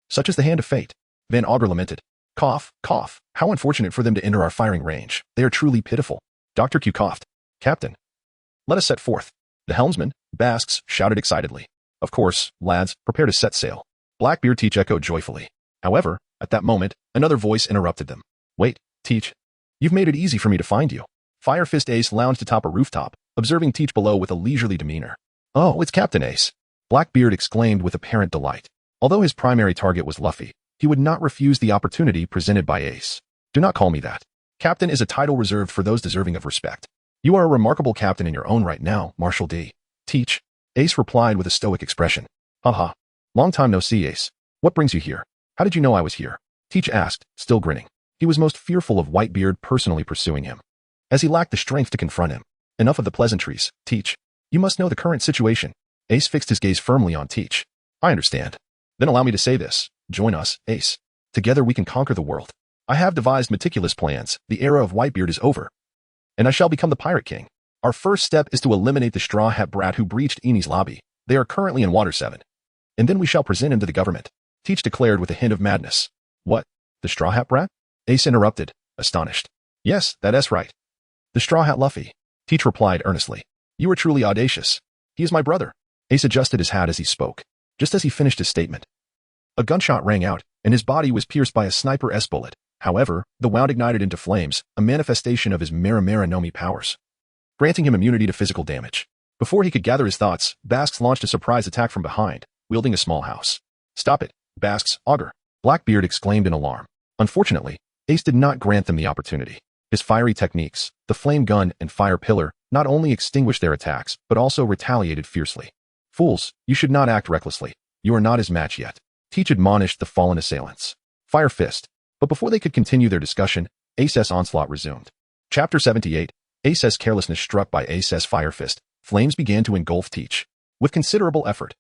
"Such is the hand of fate," Van Augur lamented. "Cough, cough. How unfortunate for them to enter our firing range. They are truly pitiful." Dr. Q coughed. "Captain, let us set forth." The helmsman, Basques, shouted excitedly. "Of course, lads, prepare to set sail." Blackbeard Teach echoed joyfully. However, at that moment, another voice interrupted them. "Wait, Teach. You've made it easy for me to find you." Fire Fist Ace lounged atop a rooftop, observing Teach below with a leisurely demeanor. "Oh, it's Captain Ace," Blackbeard exclaimed with apparent delight. Although his primary target was Luffy, he would not refuse the opportunity presented by Ace. "Do not call me that. Captain is a title reserved for those deserving of respect. You are a remarkable captain in your own right now, Marshal D." "Teach," Ace replied with a stoic expression. "Haha. Long time no see, Ace. What brings you here? How did you know I was here?" Teach asked, still grinning. He was most fearful of Whitebeard personally pursuing him, as he lacked the strength to confront him. "Enough of the pleasantries, Teach. You must know the current situation." Ace fixed his gaze firmly on Teach. "I understand. Then allow me to say this. Join us, Ace. Together we can conquer the world. I have devised meticulous plans. The era of Whitebeard is over, and I shall become the Pirate King. Our first step is to eliminate the Straw Hat Brat who breached Eni's lobby. They are currently in Water 7. And then we shall present him to the government," Teach declared with a hint of madness. "What? The Straw Hat Brat?" Ace interrupted, astonished. "Yes, that's right. The Straw Hat Luffy," Teach replied earnestly. "You are truly audacious. He is my brother." Ace adjusted his hat as he spoke. Just as he finished his statement, a gunshot rang out, and his body was pierced by a sniper S bullet. However, the wound ignited into flames, a manifestation of his Marimara no Mi powers, granting him immunity to physical damage. Before he could gather his thoughts, Basques launched a surprise attack from behind, wielding a small house. "Stop it, Basques, Augur!" Blackbeard exclaimed in alarm. Unfortunately, Ace did not grant them the opportunity. His fiery techniques, the flame gun and fire pillar, not only extinguished their attacks, but also retaliated fiercely. "Fools, you should not act recklessly. You are not his match yet," Teach admonished the fallen assailants. Fire Fist. But before they could continue their discussion, Ace's onslaught resumed. Chapter 78. Ace's carelessness struck by Ace's Fire Fist. Flames began to engulf Teach. With considerable effort,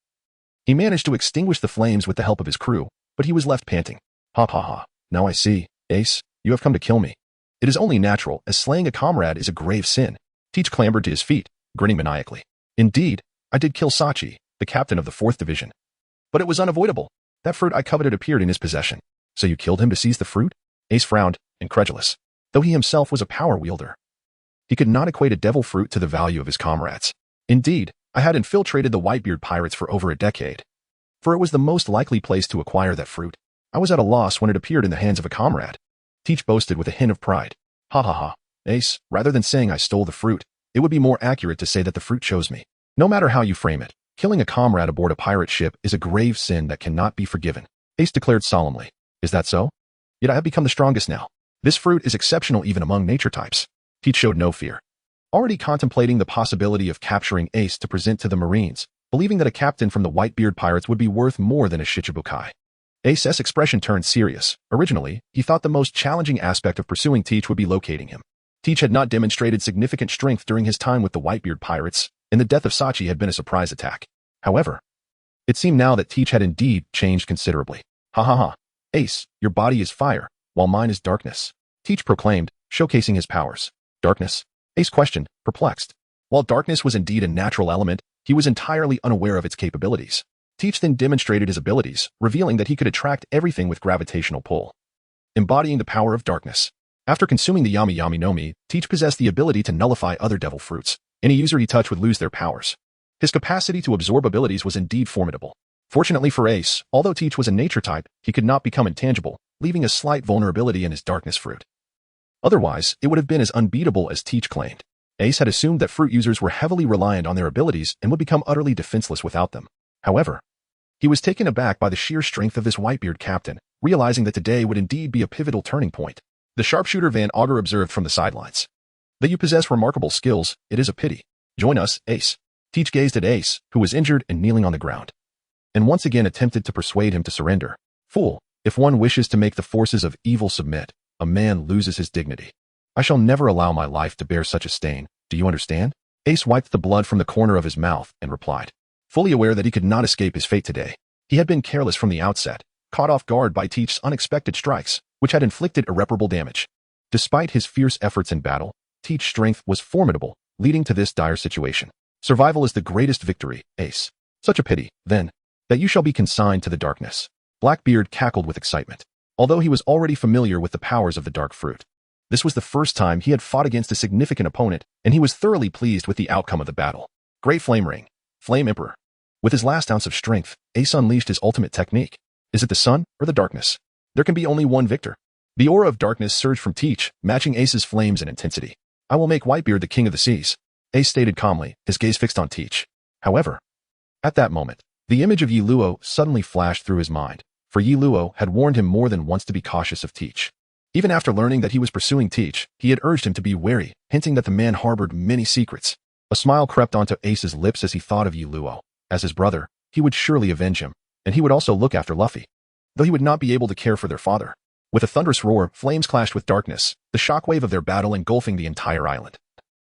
he managed to extinguish the flames with the help of his crew, but he was left panting. "Ha ha ha. Now I see. Ace, you have come to kill me. It is only natural, as slaying a comrade is a grave sin." Teach clambered to his feet, grinning maniacally. "Indeed, I did kill Sachi, the captain of the 4th Division. But it was unavoidable. That fruit I coveted appeared in his possession." "So you killed him to seize the fruit?" Ace frowned, incredulous. Though he himself was a power wielder, he could not equate a devil fruit to the value of his comrades. "Indeed, I had infiltrated the Whitebeard pirates for over a decade, for it was the most likely place to acquire that fruit. I was at a loss when it appeared in the hands of a comrade." Teach boasted with a hint of pride. "Ha ha ha. Ace, rather than saying I stole the fruit, it would be more accurate to say that the fruit chose me. No matter how you frame it, killing a comrade aboard a pirate ship is a grave sin that cannot be forgiven," Ace declared solemnly. "Is that so? Yet I have become the strongest now. This fruit is exceptional even among nature types." Teach showed no fear, already contemplating the possibility of capturing Ace to present to the Marines, believing that a captain from the Whitebeard pirates would be worth more than a Shichibukai. Ace's expression turned serious. Originally, he thought the most challenging aspect of pursuing Teach would be locating him. Teach had not demonstrated significant strength during his time with the Whitebeard pirates, and the death of Sachi had been a surprise attack. However, it seemed now that Teach had indeed changed considerably. "Ha ha ha. Ace, your body is fire, while mine is darkness," Teach proclaimed, showcasing his powers. "Darkness?" Ace questioned, perplexed. While darkness was indeed a natural element, he was entirely unaware of its capabilities. Teach then demonstrated his abilities, revealing that he could attract everything with gravitational pull, embodying the power of darkness. After consuming the Yami Yami no Mi, Teach possessed the ability to nullify other devil fruits. Any user he touched would lose their powers. His capacity to absorb abilities was indeed formidable. Fortunately for Ace, although Teach was a nature type, he could not become intangible, leaving a slight vulnerability in his darkness fruit. Otherwise, it would have been as unbeatable as Teach claimed. Ace had assumed that fruit users were heavily reliant on their abilities and would become utterly defenseless without them. However, he was taken aback by the sheer strength of this Whitebeard captain, realizing that today would indeed be a pivotal turning point. The sharpshooter Van Augur observed from the sidelines. "That you possess remarkable skills, it is a pity. Join us, Ace." Teach gazed at Ace, who was injured and kneeling on the ground, and once again attempted to persuade him to surrender. "Fool, if one wishes to make the forces of evil submit, a man loses his dignity. I shall never allow my life to bear such a stain, do you understand?" Ace wiped the blood from the corner of his mouth and replied, fully aware that he could not escape his fate today. He had been careless from the outset, caught off guard by Teach's unexpected strikes, which had inflicted irreparable damage. Despite his fierce efforts in battle, Teach's strength was formidable, leading to this dire situation. "Survival is the greatest victory, Ace. Such a pity, then, that you shall be consigned to the darkness." Blackbeard cackled with excitement. Although he was already familiar with the powers of the dark fruit, this was the first time he had fought against a significant opponent, and he was thoroughly pleased with the outcome of the battle. Great Flame Ring. Flame Emperor. With his last ounce of strength, Ace unleashed his ultimate technique. Is it the sun or the darkness? There can be only one victor. The aura of darkness surged from Teach, matching Ace's flames in intensity. "I will make Whitebeard the king of the seas," Ace stated calmly, his gaze fixed on Teach. However, at that moment, the image of Yi Luo suddenly flashed through his mind, for Yi Luo had warned him more than once to be cautious of Teach. Even after learning that he was pursuing Teach, he had urged him to be wary, hinting that the man harbored many secrets. A smile crept onto Ace's lips as he thought of Yi Luo. As his brother, he would surely avenge him, and he would also look after Luffy, though he would not be able to care for their father. With a thunderous roar, flames clashed with darkness, the shockwave of their battle engulfing the entire island,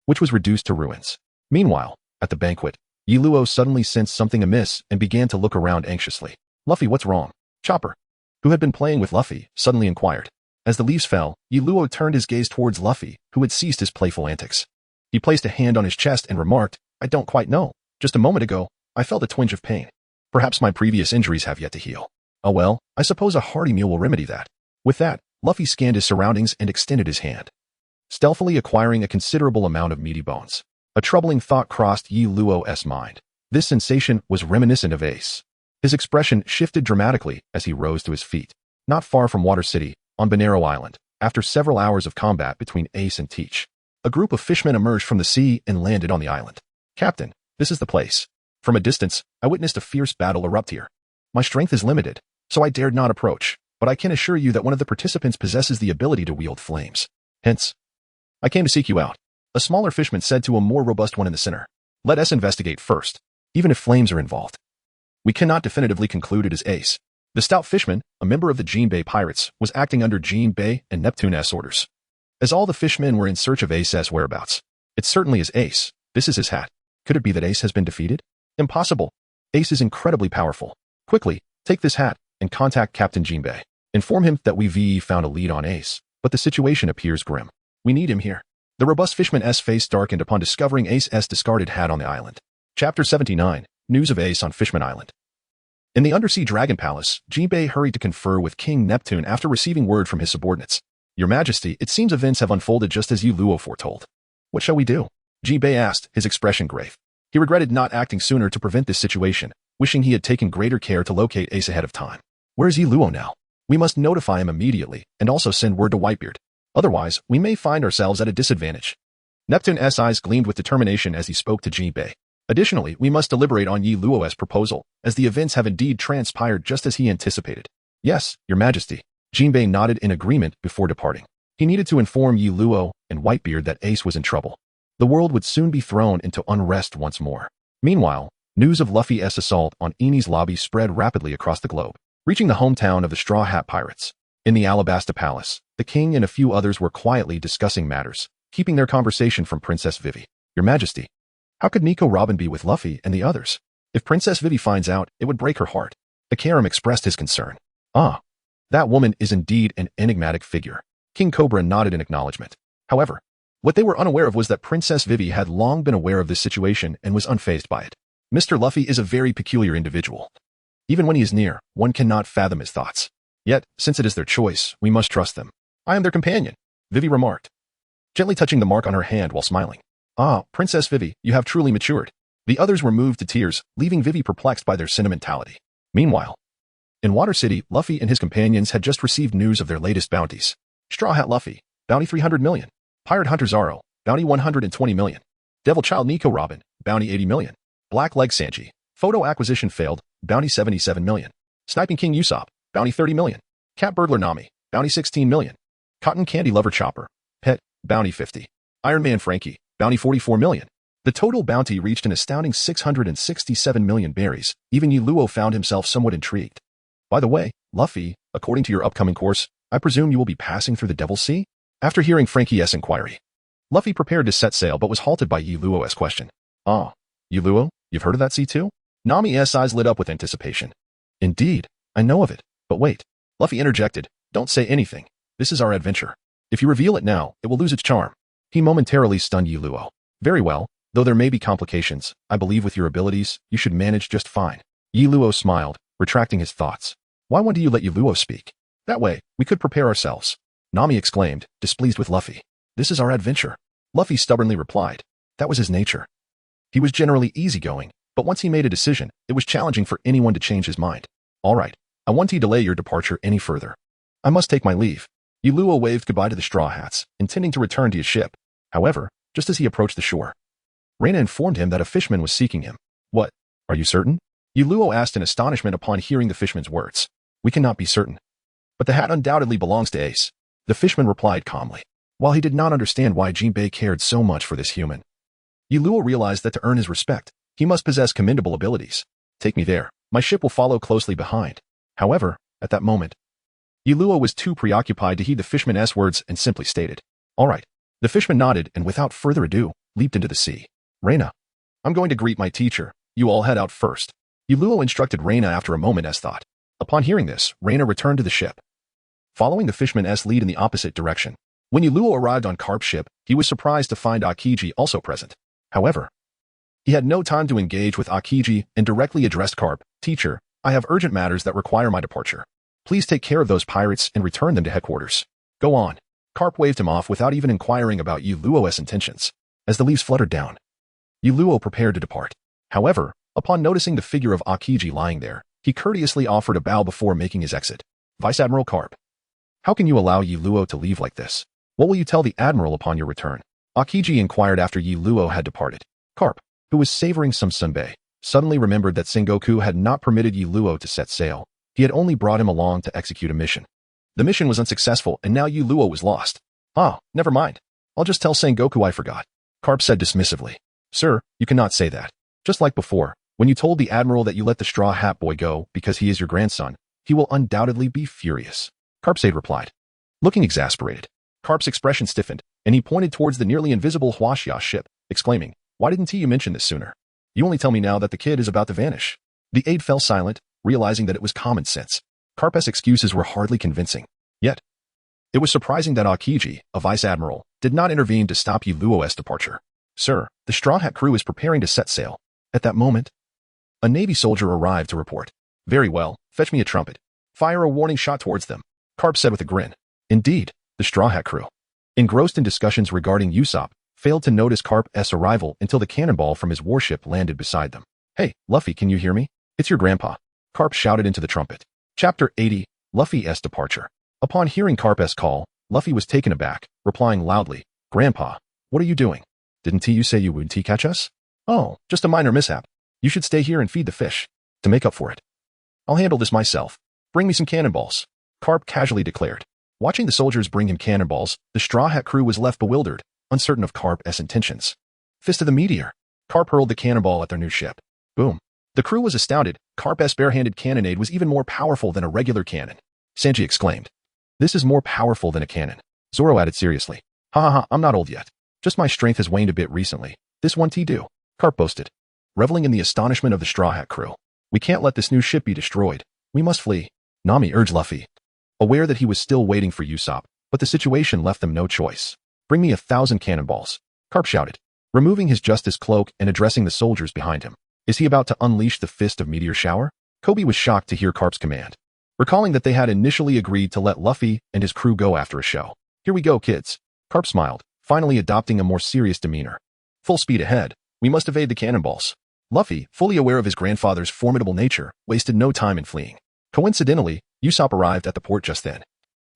which was reduced to ruins. Meanwhile, at the banquet, Yi Luo suddenly sensed something amiss and began to look around anxiously. "Luffy, what's wrong?" Chopper, who had been playing with Luffy, suddenly inquired. As the leaves fell, Yi Luo turned his gaze towards Luffy, who had ceased his playful antics. He placed a hand on his chest and remarked, "I don't quite know. Just a moment ago, I felt a twinge of pain. Perhaps my previous injuries have yet to heal. Oh well, I suppose a hearty meal will remedy that." With that, Luffy scanned his surroundings and extended his hand, stealthily acquiring a considerable amount of meaty bones. A troubling thought crossed Yi Luo's mind. This sensation was reminiscent of Ace. His expression shifted dramatically as he rose to his feet. Not far from Water City, on Bonero Island, after several hours of combat between Ace and Teach, a group of fishmen emerged from the sea and landed on the island. "Captain, this is the place. From a distance, I witnessed a fierce battle erupt here. My strength is limited, so I dared not approach, but I can assure you that one of the participants possesses the ability to wield flames. Hence, I came to seek you out," a smaller fishman said to a more robust one in the center. "Let us investigate first, even if flames are involved. We cannot definitively conclude it is Ace." The stout fishman, a member of the Jinbei pirates, was acting under Jinbei and Neptune's orders. As all the fishmen were in search of Ace's whereabouts. "It certainly is Ace. This is his hat. Could it be that Ace has been defeated?" "Impossible. Ace is incredibly powerful. Quickly, take this hat and contact Captain Jinbei. Inform him that we've found a lead on Ace, but the situation appears grim. We need him here." The robust fishman's face darkened upon discovering Ace's discarded hat on the island. Chapter 79, News of Ace on Fishman Island. In the Undersea Dragon Palace, Jinbei hurried to confer with King Neptune after receiving word from his subordinates. "Your Majesty, it seems events have unfolded just as Yi Luo foretold. What shall we do?" Jinbei asked, his expression grave. He regretted not acting sooner to prevent this situation, wishing he had taken greater care to locate Ace ahead of time. "Where is Yi Luo now? We must notify him immediately and also send word to Whitebeard. Otherwise, we may find ourselves at a disadvantage." Neptune's eyes gleamed with determination as he spoke to Jinbei. "Additionally, we must deliberate on Yi Luo's proposal, as the events have indeed transpired just as he anticipated." "Yes, Your Majesty." Jinbei nodded in agreement before departing. He needed to inform Yi Luo and Whitebeard that Ace was in trouble. The world would soon be thrown into unrest once more. Meanwhile, news of Luffy's assault on Eni's lobby spread rapidly across the globe, reaching the hometown of the Straw Hat Pirates. In the Alabasta Palace, the king and a few others were quietly discussing matters, keeping their conversation from Princess Vivi. "Your Majesty, how could Nico Robin be with Luffy and the others? If Princess Vivi finds out, it would break her heart." Akaram expressed his concern. "Ah, that woman is indeed an enigmatic figure." King Cobra nodded in acknowledgement. However, what they were unaware of was that Princess Vivi had long been aware of this situation and was unfazed by it. Mr. Luffy is a very peculiar individual. Even when he is near, one cannot fathom his thoughts. Yet, since it is their choice, we must trust them. "I am their companion," Vivi remarked, gently touching the mark on her hand while smiling. "Ah, Princess Vivi, you have truly matured. The others were moved to tears, leaving Vivi perplexed by their sentimentality. Meanwhile, in Water City, Luffy and his companions had just received news of their latest bounties. Straw Hat Luffy, bounty 300 million. Pirate Hunter Zaro, bounty 120 million. Devil Child Nico Robin, bounty 80 million. Black Leg Sanji, photo acquisition failed, bounty 77 million. Sniping King Usopp, bounty 30 million. Cat Burglar Nami, bounty 16 million. Cotton Candy Lover Chopper, pet, bounty 50. Iron Man Frankie, bounty 44 million. The total bounty reached an astounding 667 million berries. Even Luo found himself somewhat intrigued. By the way, Luffy, according to your upcoming course, I presume you will be passing through the Devil's Sea? After hearing Frankie's inquiry, Luffy prepared to set sail but was halted by Luo's question. Ah, Luo, you've heard of that sea too? Nami's eyes lit up with anticipation. Indeed, I know of it, but wait. Luffy interjected, don't say anything. This is our adventure. If you reveal it now, it will lose its charm. He momentarily stunned Luo. Very well, though there may be complications, I believe with your abilities, you should manage just fine. Luo smiled, retracting his thoughts. Why won't you let Luo speak? That way, we could prepare ourselves. Nami exclaimed, displeased with Luffy. This is our adventure. Luffy stubbornly replied. That was his nature. He was generally easygoing, but once he made a decision, it was challenging for anyone to change his mind. All right, I won't delay your departure any further. I must take my leave. Luo waved goodbye to the Straw Hats, intending to return to his ship. However, just as he approached the shore, Reina informed him that a fisherman was seeking him. What? Are you certain? Luo asked in astonishment upon hearing the fisherman's words. We cannot be certain. But the hat undoubtedly belongs to Ace. The fisherman replied calmly. While he did not understand why Jinbei cared so much for this human, Luo realized that to earn his respect, he must possess commendable abilities. Take me there. My ship will follow closely behind. However, at that moment, Luo was too preoccupied to heed the fisherman's words and simply stated, all right. The fisherman nodded and without further ado, leaped into the sea. Reina, I'm going to greet my teacher. You all head out first. Luo instructed Reina after a moment's thought. Upon hearing this, Reina returned to the ship, following the fisherman's lead in the opposite direction. When Luo arrived on Carp's ship, he was surprised to find Akiji also present. However, he had no time to engage with Akiji and directly addressed Carp. Teacher, I have urgent matters that require my departure. Please take care of those pirates and return them to headquarters. Go on. Carp waved him off without even inquiring about Luo's intentions. As the leaves fluttered down, Luo prepared to depart. However, upon noticing the figure of Akiji lying there, he courteously offered a bow before making his exit. Vice Admiral Carp, how can you allow Luo to leave like this? What will you tell the Admiral upon your return? Akiji inquired after Luo had departed. Carp, who was savoring some sunbae, suddenly remembered that Sengoku had not permitted Luo to set sail. He had only brought him along to execute a mission. The mission was unsuccessful and now Luo was lost. Ah, never mind. I'll just tell Sengoku I forgot. Carp said dismissively. Sir, you cannot say that. Just like before, when you told the Admiral that you let the Straw Hat Boy go because he is your grandson, he will undoubtedly be furious. Carpsade replied. Looking exasperated, Carp's expression stiffened, and he pointed towards the nearly invisible Huaxia ship, exclaiming, why didn't you mention this sooner? You only tell me now that the kid is about to vanish. The aide fell silent, realizing that it was common sense. Carp's excuses were hardly convincing. Yet, it was surprising that Akiji, a vice admiral, did not intervene to stop Luo's departure. Sir, the Straw Hat crew is preparing to set sail. At that moment, a Navy soldier arrived to report. Very well, fetch me a trumpet. Fire a warning shot towards them. Carp said with a grin. Indeed, the Straw Hat crew, engrossed in discussions regarding Usopp, failed to notice Carp's arrival until the cannonball from his warship landed beside them. Hey, Luffy, can you hear me? It's your grandpa. Carp shouted into the trumpet. Chapter 80, Luffy's Departure. Upon hearing Carp's call, Luffy was taken aback, replying loudly, Grandpa, what are you doing? Didn't you say you wouldn't catch us? Oh, just a minor mishap. You should stay here and feed the fish. To make up for it, I'll handle this myself. Bring me some cannonballs. Carp casually declared. Watching the soldiers bring him cannonballs, the Straw Hat crew was left bewildered, uncertain of Carp's intentions. Fist of the Meteor. Carp hurled the cannonball at their new ship. Boom. The crew was astounded. Carp's bare-handed cannonade was even more powerful than a regular cannon. Sanji exclaimed. This is more powerful than a cannon. Zoro added seriously. Ha ha ha, I'm not old yet. Just my strength has waned a bit recently. This won't do. Carp boasted, reveling in the astonishment of the Straw Hat crew. We can't let this new ship be destroyed. We must flee. Nami urged Luffy, aware that he was still waiting for Usopp, but the situation left them no choice. Bring me 1,000 cannonballs. Carp shouted, removing his justice cloak and addressing the soldiers behind him. Is he about to unleash the fist of meteor shower? Kobe was shocked to hear Carp's command, recalling that they had initially agreed to let Luffy and his crew go after a show. Here we go, kids. Carp smiled, finally adopting a more serious demeanor. Full speed ahead. We must evade the cannonballs. Luffy, fully aware of his grandfather's formidable nature, wasted no time in fleeing. Coincidentally, Usopp arrived at the port just then.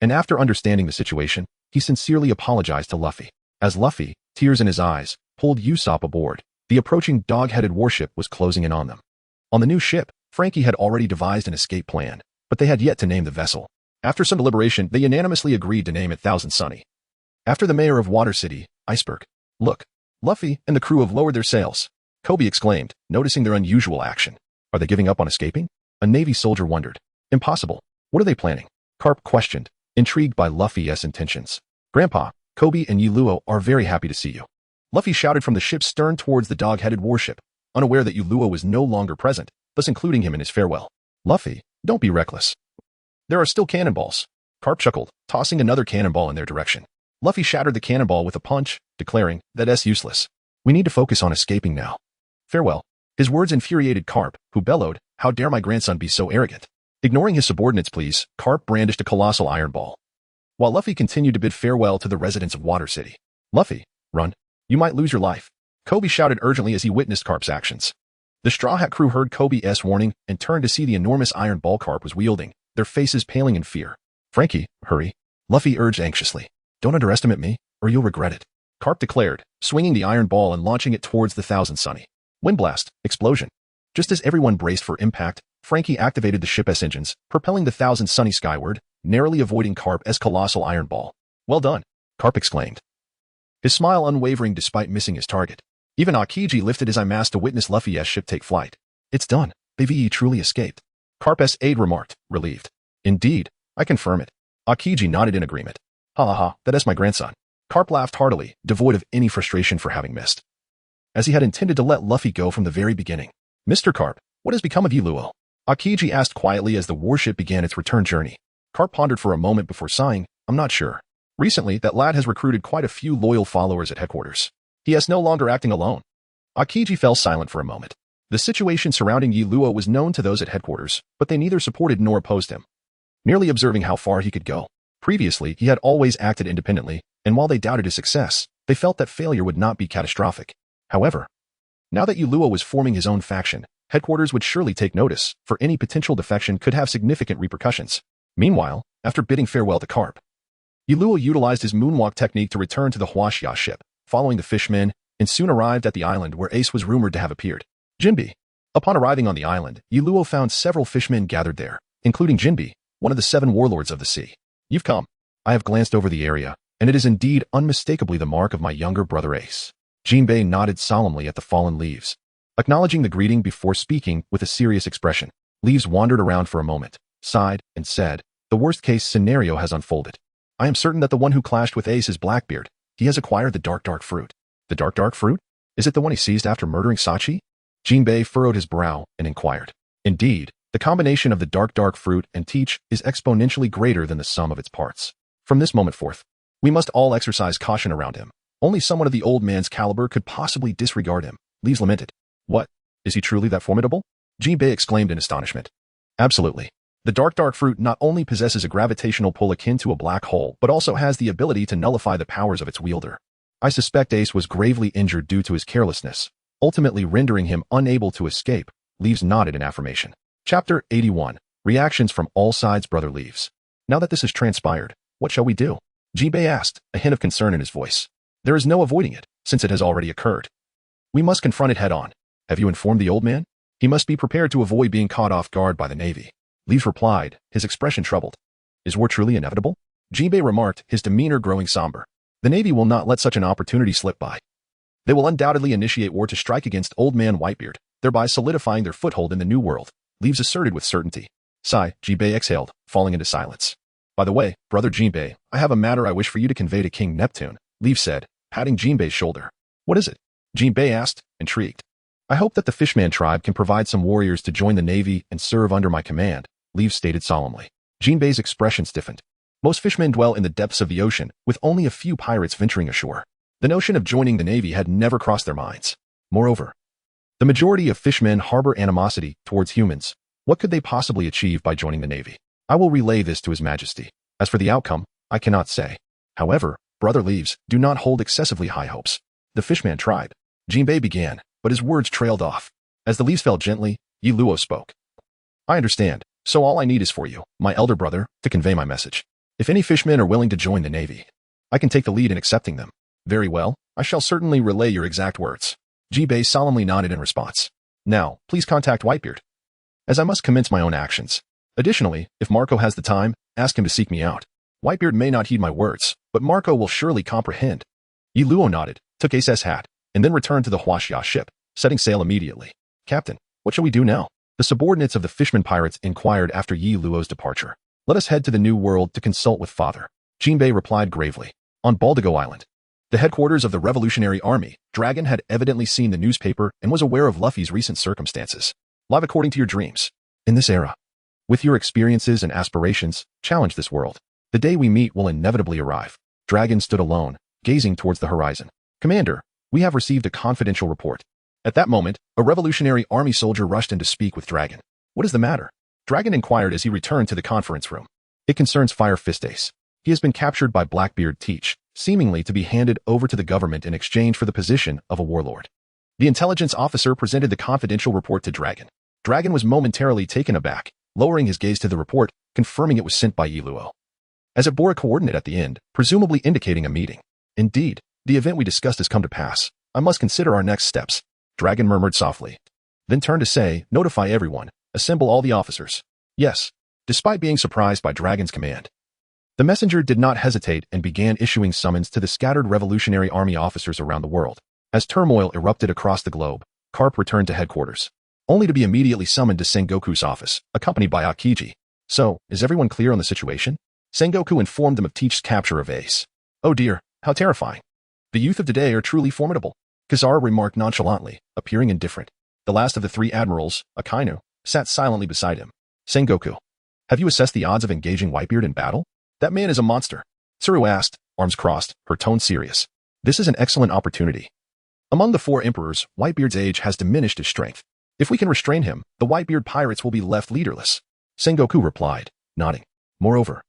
And after understanding the situation, he sincerely apologized to Luffy. As Luffy, tears in his eyes, pulled Usopp aboard, the approaching dog-headed warship was closing in on them. On the new ship, Frankie had already devised an escape plan, but they had yet to name the vessel. After some deliberation, they unanimously agreed to name it Thousand Sunny. After the mayor of Water City, Iceberg, "Look, Luffy and the crew have lowered their sails," Kobe exclaimed, noticing their unusual action. "Are they giving up on escaping?" A Navy soldier wondered. "Impossible. What are they planning?" Carp questioned, intrigued by Luffy's intentions. "Grandpa, Kobe and Yuluo are very happy to see you." Luffy shouted from the ship's stern towards the dog-headed warship, unaware that Yuluo was no longer present, thus including him in his farewell. "Luffy, don't be reckless. There are still cannonballs." Carp chuckled, tossing another cannonball in their direction. Luffy shattered the cannonball with a punch, declaring, "That's useless. We need to focus on escaping now. Farewell." His words infuriated Carp, who bellowed, "How dare my grandson be so arrogant?" Ignoring his subordinates' pleas, Carp brandished a colossal iron ball, while Luffy continued to bid farewell to the residents of Water City. "Luffy, run. You might lose your life," Kobe shouted urgently as he witnessed Carp's actions. The Straw Hat crew heard Kobe's warning and turned to see the enormous iron ball Carp was wielding, their faces paling in fear. "Frankie, hurry," Luffy urged anxiously. "Don't underestimate me, or you'll regret it," Carp declared, swinging the iron ball and launching it towards the Thousand Sunny. Windblast, explosion. Just as everyone braced for impact, Frankie activated the ship's engines, propelling the Thousand Sunny skyward, narrowly avoiding Carp's colossal iron ball. "Well done," Carp exclaimed, his smile unwavering despite missing his target. Even Akiji lifted his eyemask to witness Luffy's ship take flight. "It's done. Baby truly escaped," Carp's aide remarked, relieved. "Indeed, I confirm it." Akiji nodded in agreement. "Ha ha ha, that's my grandson." Carp laughed heartily, devoid of any frustration for having missed, as he had intended to let Luffy go from the very beginning. "Mr. Carp, what has become of you, Luo?" Akiji asked quietly as the warship began its return journey. Carp pondered for a moment before sighing, "I'm not sure. Recently, that lad has recruited quite a few loyal followers at headquarters. He is no longer acting alone." Akiji fell silent for a moment. The situation surrounding Yi Luo was known to those at headquarters, but they neither supported nor opposed him, merely observing how far he could go. Previously, he had always acted independently, and while they doubted his success, they felt that failure would not be catastrophic. However, now that Yi Luo was forming his own faction, headquarters would surely take notice, for any potential defection could have significant repercussions. Meanwhile, after bidding farewell to Carp, Yi Luo utilized his moonwalk technique to return to the Huaxia ship, following the fishmen, and soon arrived at the island where Ace was rumored to have appeared. Jinbe. Upon arriving on the island, Yi Luo found several fishmen gathered there, including Jinbe, one of the 7 warlords of the sea. "You've come." I have glanced over the area, and it is indeed unmistakably the mark of my younger brother Ace. Jinbe nodded solemnly at the fallen leaves, acknowledging the greeting before speaking with a serious expression. Leaves wandered around for a moment, sighed, and said, "The worst-case scenario has unfolded. I am certain that the one who clashed with Ace is Blackbeard. He has acquired the dark fruit." "The dark fruit? Is it the one he seized after murdering Sachi?" Jinbe furrowed his brow and inquired. "Indeed, the combination of the dark fruit and teach is exponentially greater than the sum of its parts. From this moment forth, we must all exercise caution around him. Only someone of the old man's caliber could possibly disregard him." Leaves lamented. "What? Is he truly that formidable?" Jinbe exclaimed in astonishment. "Absolutely. The dark fruit not only possesses a gravitational pull akin to a black hole, but also has the ability to nullify the powers of its wielder. I suspect Ace was gravely injured due to his carelessness, ultimately rendering him unable to escape." Leaves nodded in affirmation. Chapter 81. Reactions from all sides. Brother Leaves. "Now that this has transpired, what shall we do?" Jinbe asked, a hint of concern in his voice. "There is no avoiding it, since it has already occurred. We must confront it head-on. Have you informed the old man? He must be prepared to avoid being caught off guard by the Navy." Leaves replied, his expression troubled. "Is war truly inevitable?" Jinbe remarked, his demeanor growing somber. "The Navy will not let such an opportunity slip by. They will undoubtedly initiate war to strike against Old Man Whitebeard, thereby solidifying their foothold in the New World," Leaves asserted with certainty. Sigh, Jinbe exhaled, falling into silence. "By the way, brother Jinbe, I have a matter I wish for you to convey to King Neptune," Leaves said, patting Jinbe's shoulder. "What is it?" Jinbe asked, intrigued. "I hope that the Fishman tribe can provide some warriors to join the Navy and serve under my command," Leaves stated solemnly. Jinbe's expression stiffened. Most fishmen dwell in the depths of the ocean, with only a few pirates venturing ashore. The notion of joining the Navy had never crossed their minds. Moreover, the majority of fishmen harbor animosity towards humans. What could they possibly achieve by joining the Navy? I will relay this to His Majesty. As for the outcome, I cannot say. However, Brother Leaves, do not hold excessively high hopes. The Fishman tribe. Jinbe began, but his words trailed off. As the leaves fell gently, Yi Luo spoke. I understand, so all I need is for you, my elder brother, to convey my message. If any fishmen are willing to join the Navy, I can take the lead in accepting them. Very well, I shall certainly relay your exact words. Ji-Bei solemnly nodded in response. Now, please contact Whitebeard, as I must commence my own actions. Additionally, if Marco has the time, ask him to seek me out. Whitebeard may not heed my words, but Marco will surely comprehend. Yi Luo nodded, took Ace's hat, and then returned to the Huaxia ship, setting sail immediately. Captain, what shall we do now? The subordinates of the Fishman pirates inquired after Yi Luo's departure. Let us head to the New World to consult with Father. Jinbei replied gravely. On Baldigo Island, the headquarters of the Revolutionary Army, Dragon had evidently seen the newspaper and was aware of Luffy's recent circumstances. Live according to your dreams. In this era, with your experiences and aspirations, challenge this world. The day we meet will inevitably arrive. Dragon stood alone, gazing towards the horizon. Commander, we have received a confidential report. At that moment, a Revolutionary Army soldier rushed in to speak with Dragon. What is the matter? Dragon inquired as he returned to the conference room. It concerns Fire Fist Ace. He has been captured by Blackbeard Teach, seemingly to be handed over to the government in exchange for the position of a warlord. The intelligence officer presented the confidential report to Dragon. Dragon was momentarily taken aback, lowering his gaze to the report, confirming it was sent by Yi Luo, as it bore a coordinate at the end, presumably indicating a meeting. Indeed, the event we discussed has come to pass. I must consider our next steps. Dragon murmured softly. Then turned to say, notify everyone, assemble all the officers. Yes. Despite being surprised by Dragon's command, the messenger did not hesitate and began issuing summons to the scattered Revolutionary Army officers around the world. As turmoil erupted across the globe, Carp returned to headquarters, only to be immediately summoned to Sengoku's office, accompanied by Akiji. So, is everyone clear on the situation? Sengoku informed them of Teach's capture of Ace. Oh dear, how terrifying. The youth of today are truly formidable, Kizaru remarked nonchalantly, appearing indifferent. The last of the three admirals, Akainu, sat silently beside him. Sengoku, have you assessed the odds of engaging Whitebeard in battle? That man is a monster. Tsuru asked, arms crossed, her tone serious. This is an excellent opportunity. Among the four emperors, Whitebeard's age has diminished his strength. If we can restrain him, the Whitebeard pirates will be left leaderless. Sengoku replied, nodding. Moreover,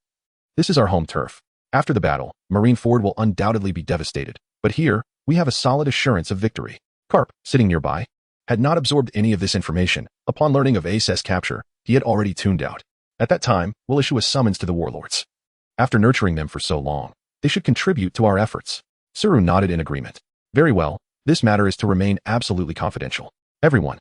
this is our home turf. After the battle, Marineford will undoubtedly be devastated. But here, we have a solid assurance of victory. Carp, sitting nearby, had not absorbed any of this information. Upon learning of Ace's capture, he had already tuned out. At that time, we'll issue a summons to the warlords. After nurturing them for so long, they should contribute to our efforts. Tsuru nodded in agreement. Very well, this matter is to remain absolutely confidential. Everyone,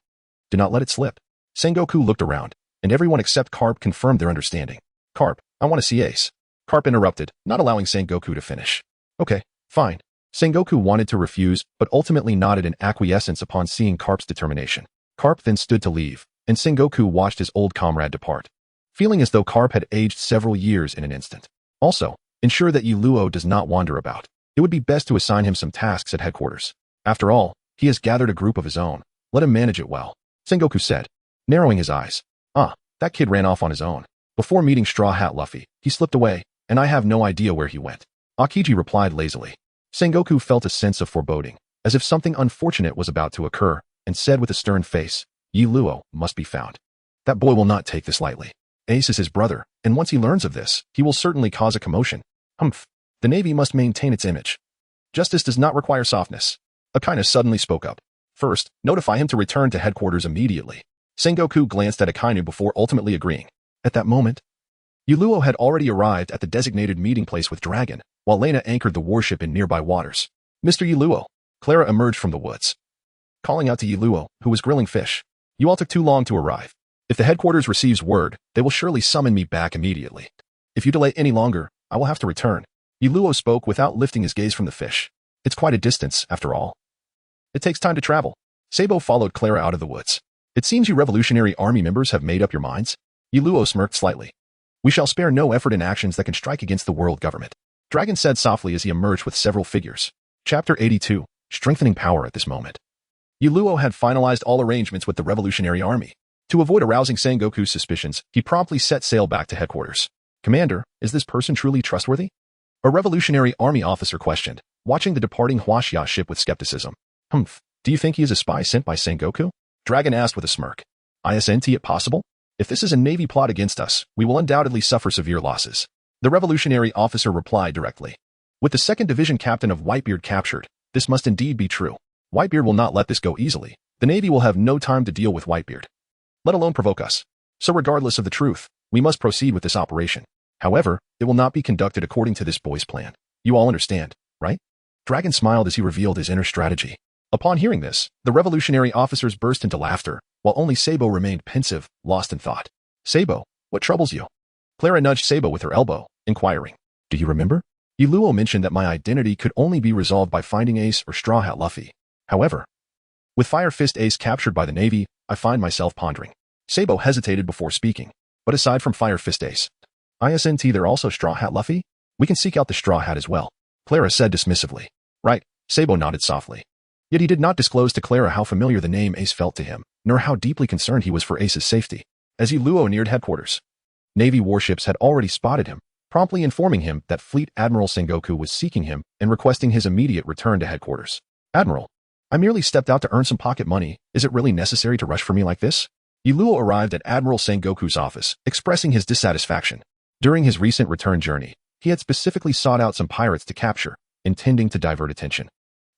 do not let it slip. Sengoku looked around, and everyone except Carp confirmed their understanding. Carp, I want to see Ace. Carp interrupted, not allowing Sengoku to finish. Okay, fine. Sengoku wanted to refuse, but ultimately nodded in acquiescence upon seeing Carp's determination. Carp then stood to leave, and Sengoku watched his old comrade depart, feeling as though Carp had aged several years in an instant. Also, ensure that Yi Luo does not wander about. It would be best to assign him some tasks at headquarters. After all, he has gathered a group of his own. Let him manage it well. Sengoku said, narrowing his eyes. That kid ran off on his own. Before meeting Straw Hat Luffy, he slipped away, and I have no idea where he went. Akiji replied lazily. Sengoku felt a sense of foreboding, as if something unfortunate was about to occur, and said with a stern face, Yi Luo must be found. That boy will not take this lightly. Ace is his brother, and once he learns of this, he will certainly cause a commotion. Humph. The Navy must maintain its image. Justice does not require softness. Akainu suddenly spoke up. First, notify him to return to headquarters immediately. Sengoku glanced at Akainu before ultimately agreeing. At that moment, Yi Luo had already arrived at the designated meeting place with Dragon, while Lena anchored the warship in nearby waters. Mr. Yi Luo. Clara emerged from the woods, calling out to Yi Luo, who was grilling fish. You all took too long to arrive. If the headquarters receives word, they will surely summon me back immediately. If you delay any longer, I will have to return. Yi Luo spoke without lifting his gaze from the fish. It's quite a distance, after all. It takes time to travel. Sabo followed Clara out of the woods. It seems you Revolutionary Army members have made up your minds. Yi Luo smirked slightly. We shall spare no effort in actions that can strike against the world government. Dragon said softly as he emerged with several figures. Chapter 82, Strengthening Power at this moment. Yi Luo had finalized all arrangements with the Revolutionary Army. To avoid arousing Sengoku's suspicions, he promptly set sail back to headquarters. Commander, is this person truly trustworthy? A Revolutionary Army officer questioned, watching the departing Huaxia ship with skepticism. Humph, do you think he is a spy sent by Sengoku? Dragon asked with a smirk. Isn't it possible? If this is a Navy plot against us, we will undoubtedly suffer severe losses. The revolutionary officer replied directly. With the 2nd Division captain of Whitebeard captured, this must indeed be true. Whitebeard will not let this go easily. the Navy will have no time to deal with Whitebeard, let alone provoke us. So regardless of the truth, we must proceed with this operation. However, it will not be conducted according to this boy's plan. You all understand, right? Dragon smiled as he revealed his inner strategy. Upon hearing this, the revolutionary officers burst into laughter, while only Sabo remained pensive, lost in thought. Sabo, what troubles you? Clara nudged Sabo with her elbow, inquiring. Do you remember? Yuluo mentioned that my identity could only be resolved by finding Ace or Straw Hat Luffy. However, with Fire Fist Ace captured by the Navy, I find myself pondering. Sabo hesitated before speaking. But aside from Fire Fist Ace, isn't there also Straw Hat Luffy? We can seek out the Straw Hat as well, Clara said dismissively. Right, Sabo nodded softly. Yet he did not disclose to Clara how familiar the name Ace felt to him, nor how deeply concerned he was for Ace's safety. As Yuluo neared headquarters, Navy warships had already spotted him, promptly informing him that Fleet Admiral Sengoku was seeking him and requesting his immediate return to headquarters. Admiral, I merely stepped out to earn some pocket money. Is it really necessary to rush for me like this? Yuluo arrived at Admiral Sengoku's office, expressing his dissatisfaction. During his recent return journey, he had specifically sought out some pirates to capture, intending to divert attention,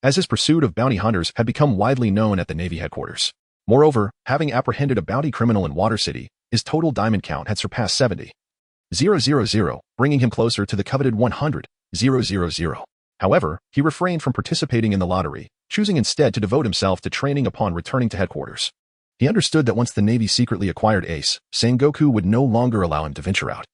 as his pursuit of bounty hunters had become widely known at the Navy headquarters. Moreover, having apprehended a bounty criminal in Water City, his total diamond count had surpassed 70,000, bringing him closer to the coveted 100,000. However, he refrained from participating in the lottery, choosing instead to devote himself to training upon returning to headquarters. He understood that once the Navy secretly acquired Ace, Sengoku would no longer allow him to venture out.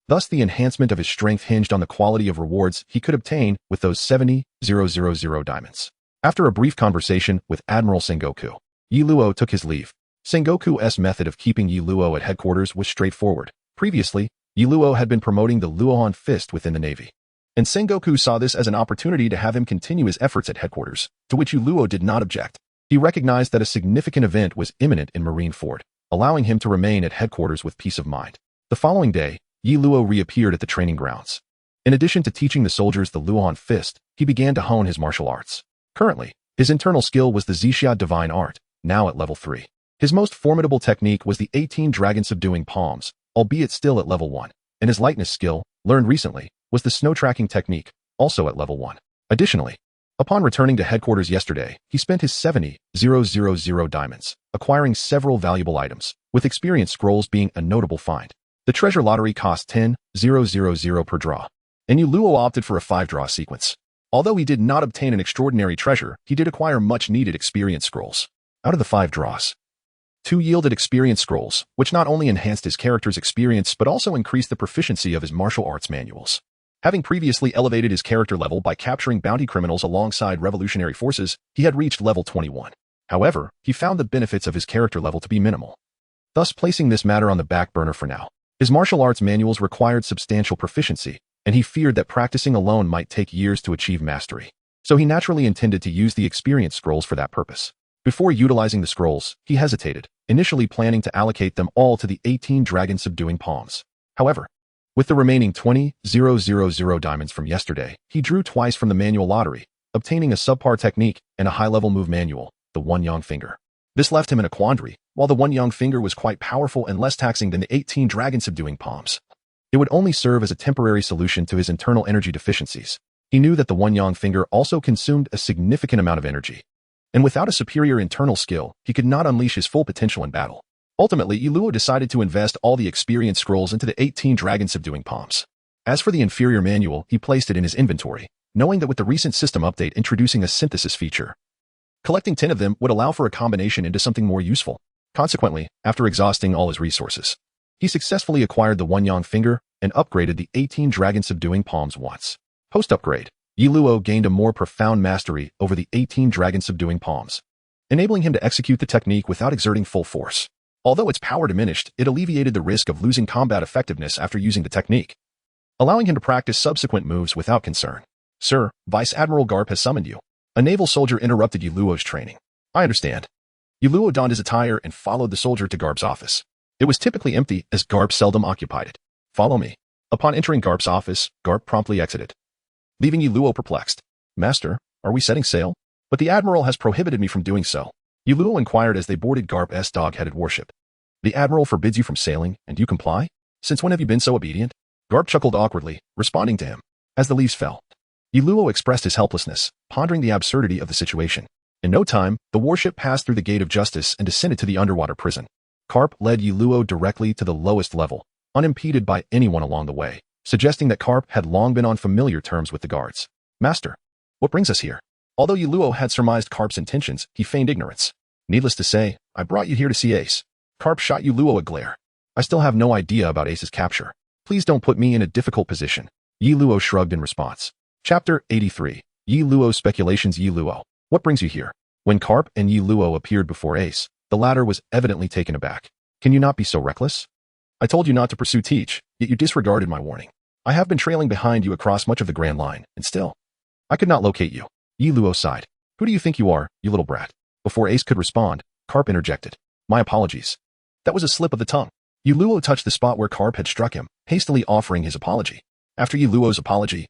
Thus, the enhancement of his strength hinged on the quality of rewards he could obtain with those 70,000 diamonds. After a brief conversation with Admiral Sengoku, Yuluo took his leave. Sengoku's method of keeping Yuluo at headquarters was straightforward. Previously, Yuluo had been promoting the Luohan Fist within the Navy, and Sengoku saw this as an opportunity to have him continue his efforts at headquarters, to which Yuluo did not object. He recognized that a significant event was imminent in Marineford, allowing him to remain at headquarters with peace of mind. The following day, Yuluo reappeared at the training grounds. In addition to teaching the soldiers the Luohan Fist, he began to hone his martial arts. Currently, his internal skill was the Zixia Divine Art, now at level 3. His most formidable technique was the 18 Dragon-Subduing Palms, albeit still at level 1, and his lightness skill, learned recently, was the Snow Tracking Technique, also at level 1. Additionally, upon returning to headquarters yesterday, he spent his 70,000 diamonds, acquiring several valuable items, with experience scrolls being a notable find. The treasure lottery cost 10,000 per draw, and Yuluo opted for a 5-draw sequence. Although he did not obtain an extraordinary treasure, he did acquire much-needed experience scrolls. Out of the 5 draws, 2 yielded experience scrolls, which not only enhanced his character's experience but also increased the proficiency of his martial arts manuals. Having previously elevated his character level by capturing bounty criminals alongside revolutionary forces, he had reached level 21. However, he found the benefits of his character level to be minimal, thus placing this matter on the back burner for now. His martial arts manuals required substantial proficiency, and he feared that practicing alone might take years to achieve mastery. So he naturally intended to use the experience scrolls for that purpose. Before utilizing the scrolls, he hesitated, initially planning to allocate them all to the 18 Dragon-Subduing Palms. However, with the remaining 20,000 diamonds from yesterday, he drew twice from the manual lottery, obtaining a subpar technique and a high-level move manual, the One Yang Finger. This left him in a quandary. While the One Yang Finger was quite powerful and less taxing than the 18 Dragon-Subduing Palms, it would only serve as a temporary solution to his internal energy deficiencies. He knew that the One Yang Finger also consumed a significant amount of energy, and without a superior internal skill, he could not unleash his full potential in battle. Ultimately, Yuluo decided to invest all the experience scrolls into the 18 Dragon-Subduing Palms. As for the inferior manual, he placed it in his inventory, knowing that with the recent system update introducing a synthesis feature, collecting 10 of them would allow for a combination into something more useful. Consequently, after exhausting all his resources, he successfully acquired the One Yang Finger and upgraded the 18 Dragon-Subduing Palms once. Post-upgrade, Yuluo gained a more profound mastery over the 18 Dragon-Subduing Palms, enabling him to execute the technique without exerting full force. Although its power diminished, it alleviated the risk of losing combat effectiveness after using the technique, allowing him to practice subsequent moves without concern. Sir, Vice Admiral Garp has summoned you. A naval soldier interrupted Yuluo's training. I understand. Yuluo donned his attire and followed the soldier to Garp's office. It was typically empty, as Garp seldom occupied it. Follow me. Upon entering Garp's office, Garp promptly exited, leaving Yuluo perplexed. Master, are we setting sail? But the Admiral has prohibited me from doing so. Yuluo inquired as they boarded Garp's dog-headed warship. The Admiral forbids you from sailing, and you comply? Since when have you been so obedient? Garp chuckled awkwardly, responding to him. As the leaves fell, Yuluo expressed his helplessness, pondering the absurdity of the situation. In no time, the warship passed through the gate of justice and descended to the underwater prison. Carp led Yuluo directly to the lowest level, unimpeded by anyone along the way, suggesting that Carp had long been on familiar terms with the guards. Master, what brings us here? Although Yuluo had surmised Carp's intentions, he feigned ignorance. Needless to say, I brought you here to see Ace. Carp shot Yuluo a glare. I still have no idea about Ace's capture. Please don't put me in a difficult position. Yuluo shrugged in response. Chapter 83. Yuluo Speculations. Yuluo, what brings you here? When Carp and Yuluo appeared before Ace, the latter was evidently taken aback. Can you not be so reckless? I told you not to pursue Teach, yet you disregarded my warning. I have been trailing behind you across much of the Grand Line, and still, I could not locate you. Yuluo sighed. Who do you think you are, you little brat? Before Ace could respond, Carp interjected. My apologies. That was a slip of the tongue. Yuluo touched the spot where Carp had struck him, hastily offering his apology. After Yuluo's apology,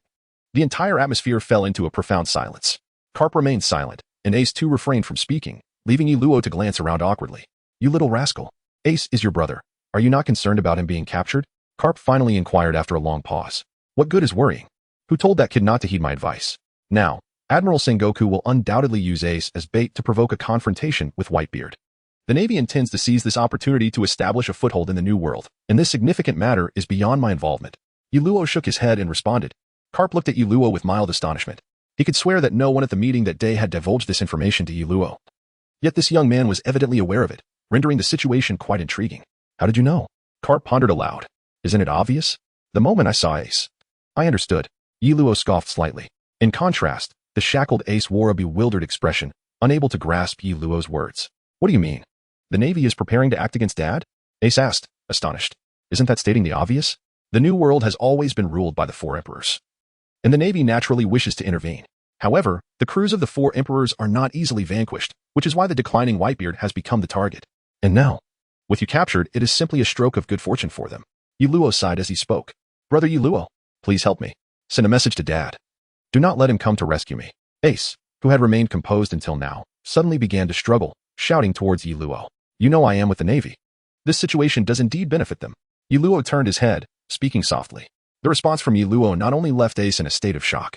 the entire atmosphere fell into a profound silence. Carp remained silent, and Ace too refrained from speaking, leaving Yuluo to glance around awkwardly. You little rascal. Ace is your brother. Are you not concerned about him being captured? Carp finally inquired after a long pause. What good is worrying? Who told that kid not to heed my advice? Now, Admiral Sengoku will undoubtedly use Ace as bait to provoke a confrontation with Whitebeard. The Navy intends to seize this opportunity to establish a foothold in the New World, and this significant matter is beyond my involvement. Yuluo shook his head and responded. Carp looked at Yuluo with mild astonishment. He could swear that no one at the meeting that day had divulged this information to Yuluo. Yet this young man was evidently aware of it, rendering the situation quite intriguing. How did you know? Carp pondered aloud. Isn't it obvious? The moment I saw Ace, I understood. Yuluo scoffed slightly. In contrast, the shackled Ace wore a bewildered expression, unable to grasp Yuluo's words. What do you mean? The Navy is preparing to act against Dad? Ace asked, astonished. Isn't that stating the obvious? The New World has always been ruled by the Four Emperors, and the Navy naturally wishes to intervene. However, the crews of the Four Emperors are not easily vanquished, which is why the declining Whitebeard has become the target. And now, with you captured, it is simply a stroke of good fortune for them. Yuluo sighed as he spoke. Brother Yuluo, please help me. Send a message to Dad. Do not let him come to rescue me. Ace, who had remained composed until now, suddenly began to struggle, shouting towards Yuluo. You know I am with the Navy. This situation does indeed benefit them. Yuluo turned his head, speaking softly. The response from Yuluo not only left Ace in a state of shock,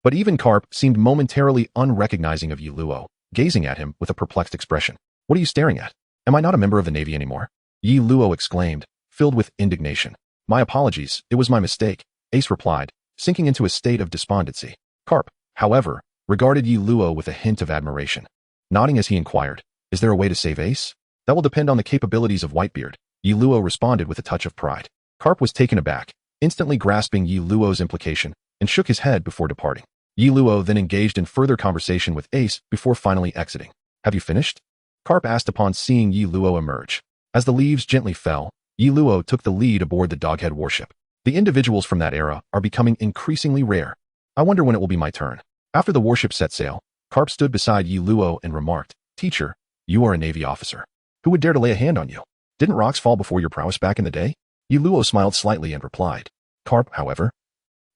but even Carp seemed momentarily unrecognizing of Yuluo, gazing at him with a perplexed expression. What are you staring at? Am I not a member of the Navy anymore? Yuluo exclaimed, filled with indignation. My apologies, it was my mistake, Ace replied, sinking into a state of despondency. Carp, however, regarded Yuluo with a hint of admiration. Nodding as he inquired, is there a way to save Ace? That will depend on the capabilities of Whitebeard. Yuluo responded with a touch of pride. Carp was taken aback, instantly grasping Yuluo's implication, and shook his head before departing. Yuluo then engaged in further conversation with Ace before finally exiting. Have you finished? Carp asked upon seeing Yuluo emerge. As the leaves gently fell, Yuluo took the lead aboard the Doghead warship. The individuals from that era are becoming increasingly rare. I wonder when it will be my turn. After the warship set sail, Carp stood beside Yuluo and remarked, Teacher, you are a Navy officer. Who would dare to lay a hand on you? Didn't rocks fall before your prowess back in the day? Yuluo smiled slightly and replied. Carp, however,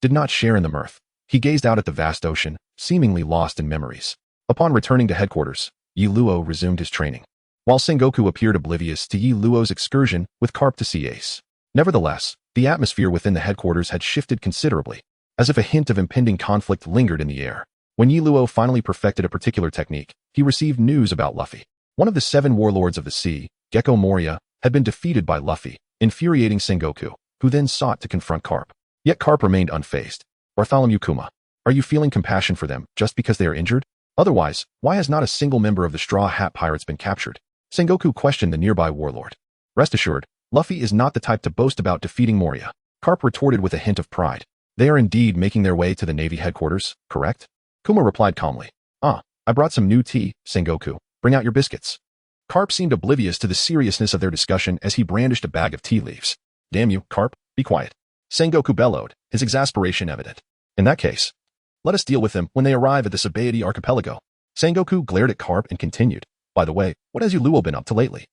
did not share in the mirth. He gazed out at the vast ocean, seemingly lost in memories. Upon returning to headquarters, Yuluo resumed his training, while Sengoku appeared oblivious to Yuluo's excursion with Carp to see Ace. Nevertheless, the atmosphere within the headquarters had shifted considerably, as if a hint of impending conflict lingered in the air. When Yuluo finally perfected a particular technique, he received news about Luffy. One of the 7 warlords of the sea, Gecko Moria, had been defeated by Luffy, infuriating Sengoku, who then sought to confront Carp. Yet Carp remained unfazed. Bartholomew Kuma, are you feeling compassion for them just because they are injured? Otherwise, why has not a single member of the Straw Hat Pirates been captured? Sengoku questioned the nearby warlord. Rest assured, Luffy is not the type to boast about defeating Moria. Carp retorted with a hint of pride. They are indeed making their way to the Navy headquarters, correct? Kuma replied calmly. I brought some new tea, Sengoku. Bring out your biscuits. Carp seemed oblivious to the seriousness of their discussion as he brandished a bag of tea leaves. Damn you, Carp, be quiet. Sengoku bellowed, his exasperation evident. In that case, let us deal with them when they arrive at the Sabaody archipelago. Sengoku glared at Carp and continued. By the way, what has Yuluo been up to lately?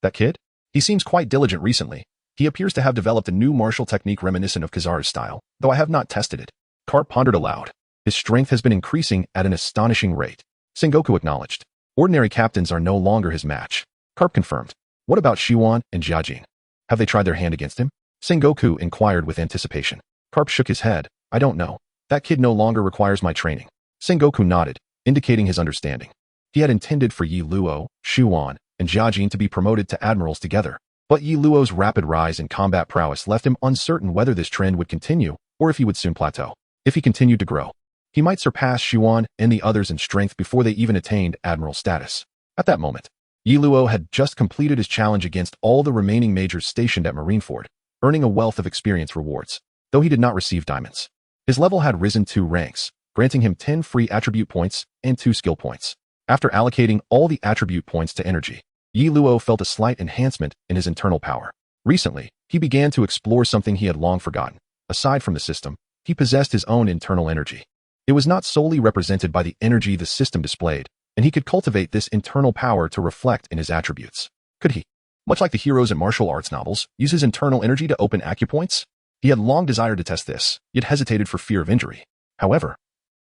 That kid? He seems quite diligent recently. He appears to have developed a new martial technique reminiscent of Kizaru's style, though I have not tested it. Carp pondered aloud. His strength has been increasing at an astonishing rate. Sengoku acknowledged. Ordinary captains are no longer his match. Carp confirmed. What about Shiwan and Jiajing? Have they tried their hand against him? Sengoku inquired with anticipation. Carp shook his head. I don't know. That kid no longer requires my training. Sengoku nodded, indicating his understanding. He had intended for Yi Luo, Xu Wan, and Jiajin to be promoted to admirals together, but Yi Luo's rapid rise in combat prowess left him uncertain whether this trend would continue or if he would soon plateau. If he continued to grow, he might surpass Xu Wan and the others in strength before they even attained admiral status. At that moment, Yi Luo had just completed his challenge against all the remaining majors stationed at Marineford, earning a wealth of experience rewards, though he did not receive diamonds. His level had risen 2 ranks, granting him 10 free attribute points and 2 skill points. After allocating all the attribute points to energy, Yi Luo felt a slight enhancement in his internal power. Recently, he began to explore something he had long forgotten. Aside from the system, he possessed his own internal energy. It was not solely represented by the energy the system displayed, and he could cultivate this internal power to reflect in his attributes. Could he, much like the heroes in martial arts novels, use his internal energy to open acupoints? He had long desired to test this, yet hesitated for fear of injury. However,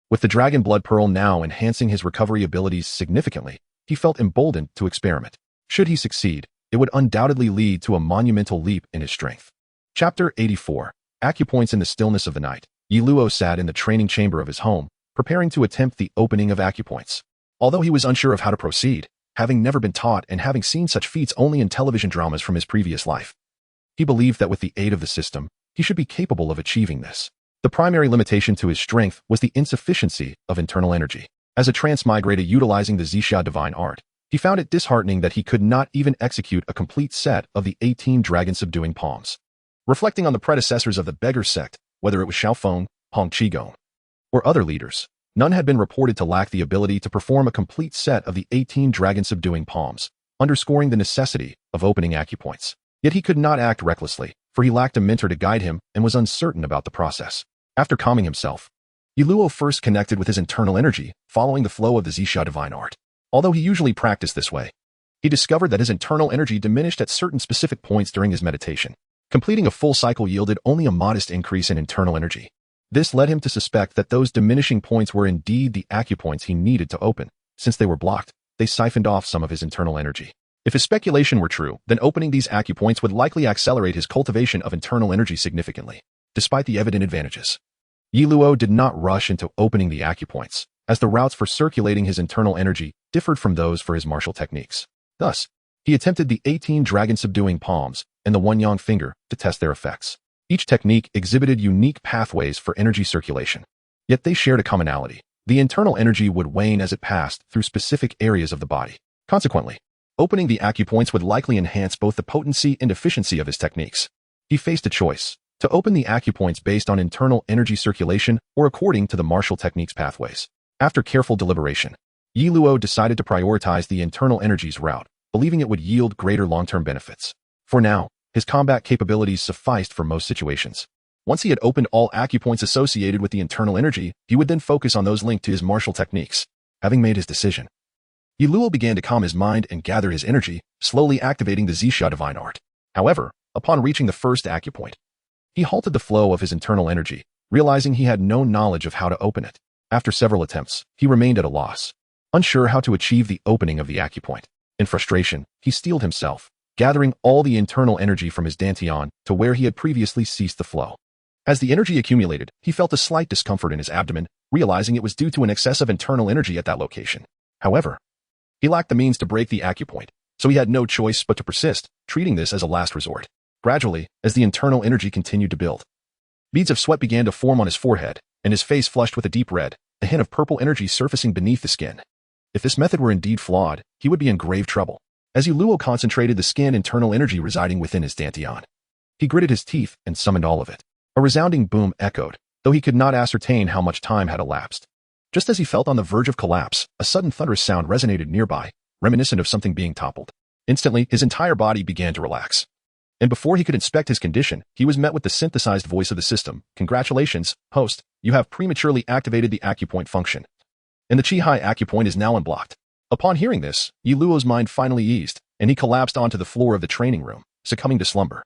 with the Dragon Blood Pearl now enhancing his recovery abilities significantly, he felt emboldened to experiment. Should he succeed, it would undoubtedly lead to a monumental leap in his strength. Chapter 84. Acupoints in the Stillness of the Night. Yi Luo sat in the training chamber of his home, preparing to attempt the opening of acupoints. Although he was unsure of how to proceed, having never been taught and having seen such feats only in television dramas from his previous life, he believed that with the aid of the system, he should be capable of achieving this. The primary limitation to his strength was the insufficiency of internal energy. As a transmigrator utilizing the Zixia divine art, he found it disheartening that he could not even execute a complete set of the 18 Dragon-Subduing Palms. Reflecting on the predecessors of the beggar sect, whether it was Xiaofeng, Hong Qigong, or other leaders, none had been reported to lack the ability to perform a complete set of the 18 Dragon-Subduing Palms, underscoring the necessity of opening acupoints. Yet he could not act recklessly, for he lacked a mentor to guide him and was uncertain about the process. After calming himself, Yi Luo first connected with his internal energy, following the flow of the Zixia divine art. Although he usually practiced this way, he discovered that his internal energy diminished at certain specific points during his meditation. Completing a full cycle yielded only a modest increase in internal energy. This led him to suspect that those diminishing points were indeed the acupoints he needed to open. Since they were blocked, they siphoned off some of his internal energy. If his speculation were true, then opening these acupoints would likely accelerate his cultivation of internal energy significantly. Despite the evident advantages, Yi Luo did not rush into opening the acupoints, as the routes for circulating his internal energy differed from those for his martial techniques. Thus, he attempted the 18 Dragon-Subduing Palms and the One-Yang Finger to test their effects. Each technique exhibited unique pathways for energy circulation, yet they shared a commonality. The internal energy would wane as it passed through specific areas of the body. Consequently, opening the acupoints would likely enhance both the potency and efficiency of his techniques. He faced a choice: to open the acupoints based on internal energy circulation or according to the martial techniques pathways. After careful deliberation, Yi Luo decided to prioritize the internal energies route, believing it would yield greater long-term benefits. For now, his combat capabilities sufficed for most situations. Once he had opened all acupoints associated with the internal energy, he would then focus on those linked to his martial techniques. Having made his decision, Yi Luo began to calm his mind and gather his energy, slowly activating the Zixia divine art. However, upon reaching the first acupoint, he halted the flow of his internal energy, realizing he had no knowledge of how to open it. After several attempts, he remained at a loss, unsure how to achieve the opening of the acupoint. In frustration, he steeled himself, gathering all the internal energy from his dantian to where he had previously ceased the flow. As the energy accumulated, he felt a slight discomfort in his abdomen, realizing it was due to an excess of internal energy at that location. However, he lacked the means to break the acupoint, so he had no choice but to persist, treating this as a last resort. Gradually, as the internal energy continued to build, beads of sweat began to form on his forehead, and his face flushed with a deep red, a hint of purple energy surfacing beneath the skin. If this method were indeed flawed, he would be in grave trouble. As Yi Luo concentrated the skin internal energy residing within his dantian, he gritted his teeth and summoned all of it. A resounding boom echoed, though he could not ascertain how much time had elapsed. Just as he felt on the verge of collapse, a sudden thunderous sound resonated nearby, reminiscent of something being toppled. Instantly, his entire body began to relax. And before he could inspect his condition, he was met with the synthesized voice of the system. "Congratulations, host, you have prematurely activated the acupoint function, and the Qihai acupoint is now unblocked." Upon hearing this, Yi Luo's mind finally eased, and he collapsed onto the floor of the training room, succumbing to slumber.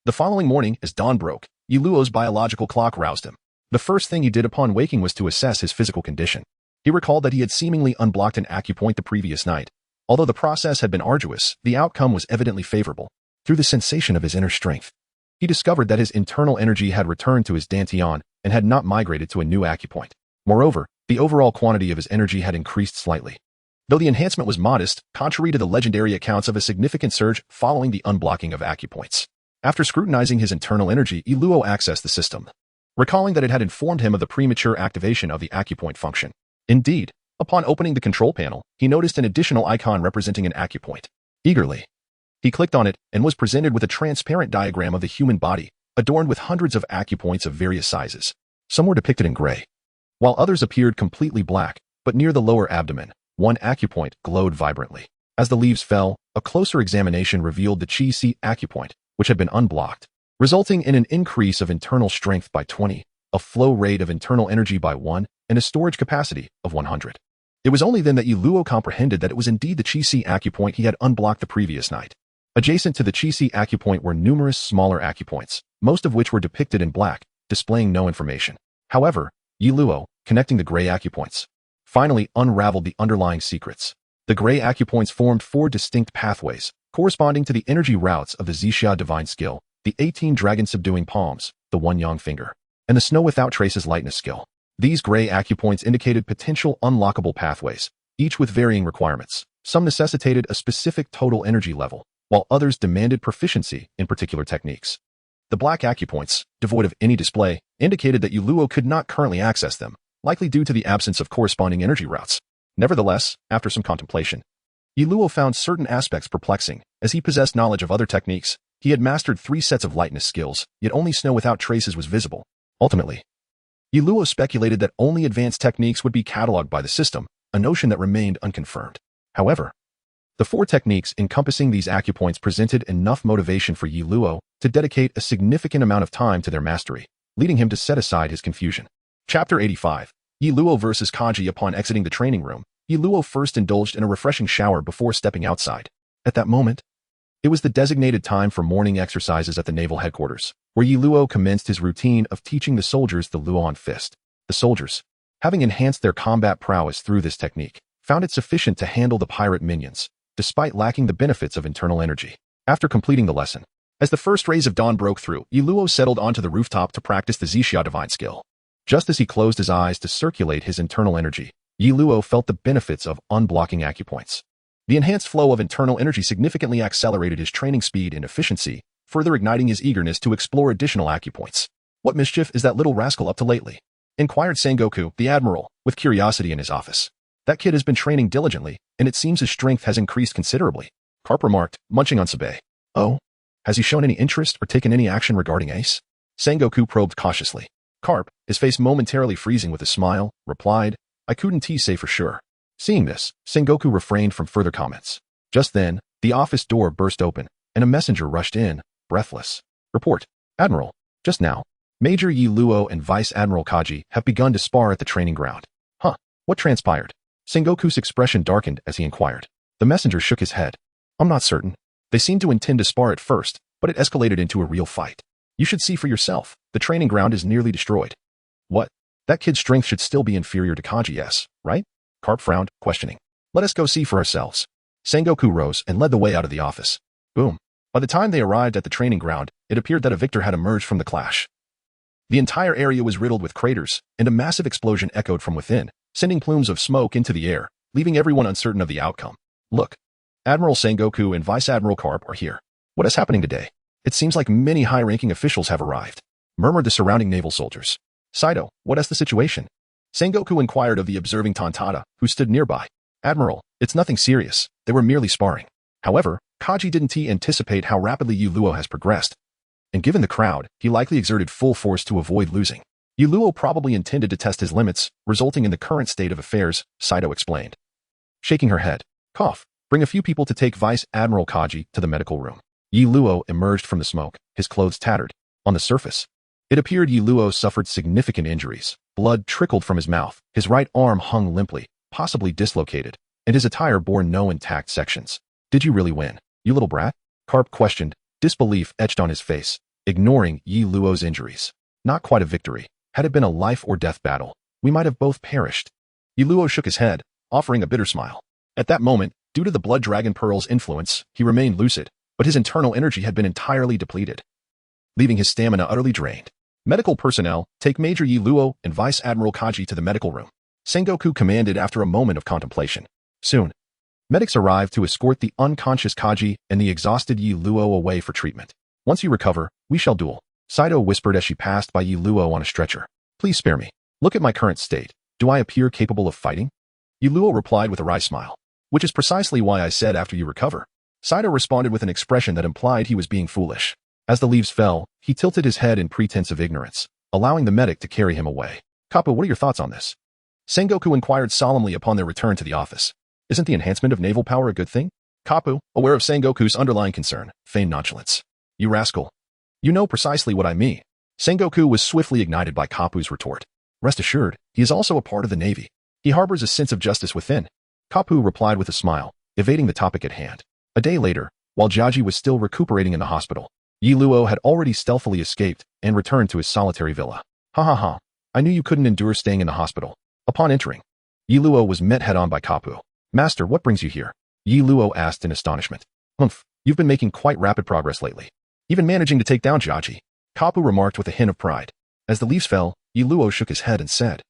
The following morning, as dawn broke, Yi Luo's biological clock roused him. The first thing he did upon waking was to assess his physical condition. He recalled that he had seemingly unblocked an acupoint the previous night. Although the process had been arduous, the outcome was evidently favorable. Through the sensation of his inner strength, he discovered that his internal energy had returned to his dantian and had not migrated to a new acupoint. Moreover, the overall quantity of his energy had increased slightly. though the enhancement was modest, contrary to the legendary accounts of a significant surge following the unblocking of acupoints. After scrutinizing his internal energy, Iluo accessed the system, recalling that it had informed him of the premature activation of the acupoint function. Indeed, upon opening the control panel, he noticed an additional icon representing an acupoint. Eagerly, he clicked on it and was presented with a transparent diagram of the human body, adorned with hundreds of acupoints of various sizes. Some were depicted in gray, while others appeared completely black, but near the lower abdomen, one acupoint glowed vibrantly. As the leaves fell, a closer examination revealed the Qi acupoint, which had been unblocked, resulting in an increase of internal strength by 20, a flow rate of internal energy by 1, and a storage capacity of 100. It was only then that Iluo comprehended that it was indeed the Qi acupoint he had unblocked the previous night. Adjacent to the Qi acupoint were numerous smaller acupoints, most of which were depicted in black, displaying no information. However, Iluo, connecting the gray acupoints, finally unraveled the underlying secrets. The gray acupoints formed 4 distinct pathways, corresponding to the energy routes of the Zixia divine skill, the 18 Dragon-Subduing Palms, the One Yang finger, and the Snow Without Traces lightness skill. These gray acupoints indicated potential unlockable pathways, each with varying requirements. Some necessitated a specific total energy level, while others demanded proficiency in particular techniques. The black acupoints, devoid of any display, indicated that Iluo could not currently access them, likely due to the absence of corresponding energy routes. Nevertheless, after some contemplation, Iluo found certain aspects perplexing. As he possessed knowledge of other techniques, he had mastered 3 sets of lightness skills, yet only Snow Without Traces was visible. Ultimately, Iluo speculated that only advanced techniques would be cataloged by the system, a notion that remained unconfirmed. However, the 4 techniques encompassing these acupoints presented enough motivation for Iluo to dedicate a significant amount of time to their mastery, leading him to set aside his confusion. Chapter 85. Iluo vs. Kaji. Upon exiting the training room, Iluo first indulged in a refreshing shower before stepping outside. At that moment, it was the designated time for morning exercises at the naval headquarters, where Iluo commenced his routine of teaching the soldiers the Luon fist. The soldiers, having enhanced their combat prowess through this technique, found it sufficient to handle the pirate minions, despite lacking the benefits of internal energy. After completing the lesson, as the first rays of dawn broke through, Iluo settled onto the rooftop to practice the Zixia divine skill. Just as he closed his eyes to circulate his internal energy, Iluo felt the benefits of unblocking acupoints. The enhanced flow of internal energy significantly accelerated his training speed and efficiency, further igniting his eagerness to explore additional acupoints. "What mischief is that little rascal up to lately?" inquired Sengoku, the admiral, with curiosity in his office. "That kid has been training diligently, and it seems his strength has increased considerably," Carp remarked, munching on sabe. "Oh? Has he shown any interest or taken any action regarding Ace?" Sengoku probed cautiously. Carp, his face momentarily freezing with a smile, replied, "I couldn't say for sure." Seeing this, Sengoku refrained from further comments. Just then, the office door burst open, and a messenger rushed in, breathless. "Report, Admiral. Just now, Major Iluo and Vice Admiral Kaji have begun to spar at the training ground." "Huh? What transpired?" Sengoku's expression darkened as he inquired. The messenger shook his head. "I'm not certain. They seemed to intend to spar at first, but it escalated into a real fight. You should see for yourself. The training ground is nearly destroyed." "What? That kid's strength should still be inferior to Kaji's, right?" Carp frowned, questioning. "Let us go see for ourselves." Sengoku rose and led the way out of the office. Boom. By the time they arrived at the training ground, it appeared that a victor had emerged from the clash. The entire area was riddled with craters, and a massive explosion echoed from within, sending plumes of smoke into the air, leaving everyone uncertain of the outcome. "Look, Admiral Sengoku and Vice Admiral Carp are here. What is happening today? It seems like many high-ranking officials have arrived," murmured the surrounding naval soldiers. "Saito, what is the situation?" Sengoku inquired of the observing Tontada, who stood nearby. "Admiral, it's nothing serious. They were merely sparring. However, Kaji didn't anticipate how rapidly Iluo has progressed. And given the crowd, he likely exerted full force to avoid losing. Iluo probably intended to test his limits, resulting in the current state of affairs," Saito explained. Shaking her head. "Cough. Bring a few people to take Vice Admiral Kaji to the medical room." Iluo emerged from the smoke, his clothes tattered. On the surface, it appeared Iluo suffered significant injuries. Blood trickled from his mouth, his right arm hung limply, possibly dislocated, and his attire bore no intact sections. "Did you really win, you little brat?" Carp questioned, disbelief etched on his face, ignoring Iluo's injuries. "Not quite a victory. Had it been a life-or-death battle, we might have both perished." Iluo shook his head, offering a bitter smile. At that moment, due to the Blood Dragon Pearl's influence, he remained lucid, but his internal energy had been entirely depleted, leaving his stamina utterly drained. "Medical personnel, take Major Iluo and Vice Admiral Kaji to the medical room," Sengoku commanded after a moment of contemplation. Soon, medics arrived to escort the unconscious Kaji and the exhausted Yi Luo away for treatment. Once you recover, we shall duel, Saito whispered as she passed by Yi Luo on a stretcher. Please spare me. Look at my current state. Do I appear capable of fighting? Yi Luo replied with a wry smile. Which is precisely why I said after you recover. Saito responded with an expression that implied he was being foolish. As the leaves fell, he tilted his head in pretense of ignorance, allowing the medic to carry him away. Kappa, what are your thoughts on this? Sengoku inquired solemnly upon their return to the office. Isn't the enhancement of naval power a good thing? Kapu, aware of Sengoku's underlying concern, feigned nonchalance. You rascal. You know precisely what I mean. Sengoku was swiftly ignited by Kapu's retort. Rest assured, he is also a part of the Navy. He harbors a sense of justice within. Kapu replied with a smile, evading the topic at hand. A day later, while Jaji was still recuperating in the hospital, Yi Luo had already stealthily escaped and returned to his solitary villa. Ha ha ha. I knew you couldn't endure staying in the hospital. Upon entering, Yi Luo was met head-on by Kapu. Master, what brings you here? Yi Luo asked in astonishment. Humph, you've been making quite rapid progress lately. Even managing to take down Jaji. Kapu remarked with a hint of pride. As the leaves fell, Yi Luo shook his head and said,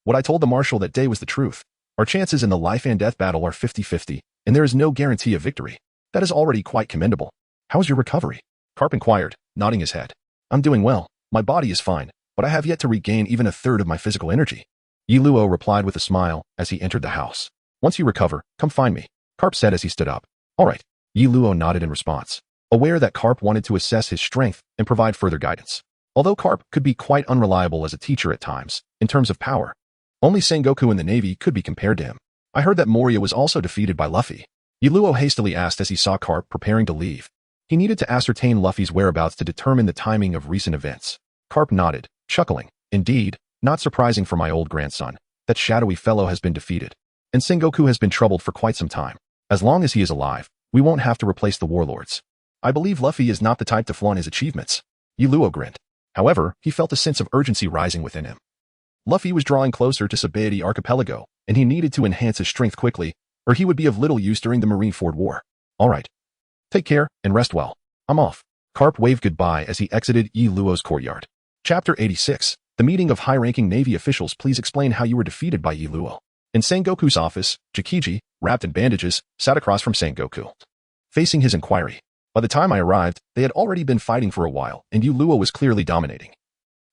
What I told the marshal that day was the truth. Our chances in the life and death battle are 50-50, and there is no guarantee of victory. That is already quite commendable. How is your recovery? Karp inquired, nodding his head. I'm doing well. My body is fine, but I have yet to regain even a third of my physical energy. Yi Luo replied with a smile as he entered the house. Once you recover, come find me, Karp said as he stood up. All right. Yi Luo nodded in response, aware that Karp wanted to assess his strength and provide further guidance. Although Karp could be quite unreliable as a teacher at times, in terms of power, only Sengoku in the Navy could be compared to him. I heard that Moria was also defeated by Luffy. Yi Luo hastily asked as he saw Karp preparing to leave. He needed to ascertain Luffy's whereabouts to determine the timing of recent events. Karp nodded, chuckling. Indeed, not surprising for my old grandson. That shadowy fellow has been defeated. And Sengoku has been troubled for quite some time. As long as he is alive, we won't have to replace the warlords. I believe Luffy is not the type to flaunt his achievements. Yi Luo grinned. However, he felt a sense of urgency rising within him. Luffy was drawing closer to Sabaody Archipelago, and he needed to enhance his strength quickly, or he would be of little use during the Marineford War. All right. Take care and rest well. I'm off. Karp waved goodbye as he exited Yi Luo's courtyard. Chapter 86. The meeting of high-ranking Navy officials. Please explain how you were defeated by Yi Luo. In Sengoku's office, Jikiji, wrapped in bandages, sat across from Sengoku, facing his inquiry. By the time I arrived, they had already been fighting for a while, and Yi Luo was clearly dominating.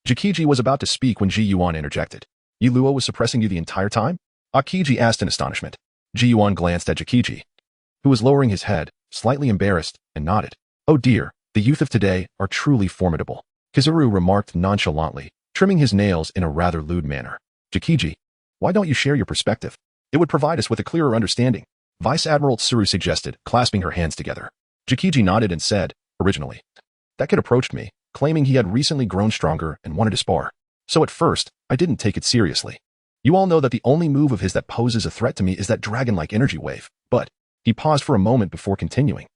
Jikiji was about to speak when Ji Yuan interjected. Yi Luo was suppressing you the entire time? Akiji asked in astonishment. Ji Yuan glanced at Jikiji, who was lowering his head, slightly embarrassed, and nodded. Oh dear, the youth of today are truly formidable, Kizaru remarked nonchalantly, trimming his nails in a rather lewd manner. Jikiji, why don't you share your perspective? It would provide us with a clearer understanding, Vice Admiral Tsuru suggested, clasping her hands together. Jikiji nodded and said, originally, that kid approached me, claiming he had recently grown stronger and wanted to spar. So at first, I didn't take it seriously. You all know that the only move of his that poses a threat to me is that dragon-like energy wave, but he paused for a moment before continuing.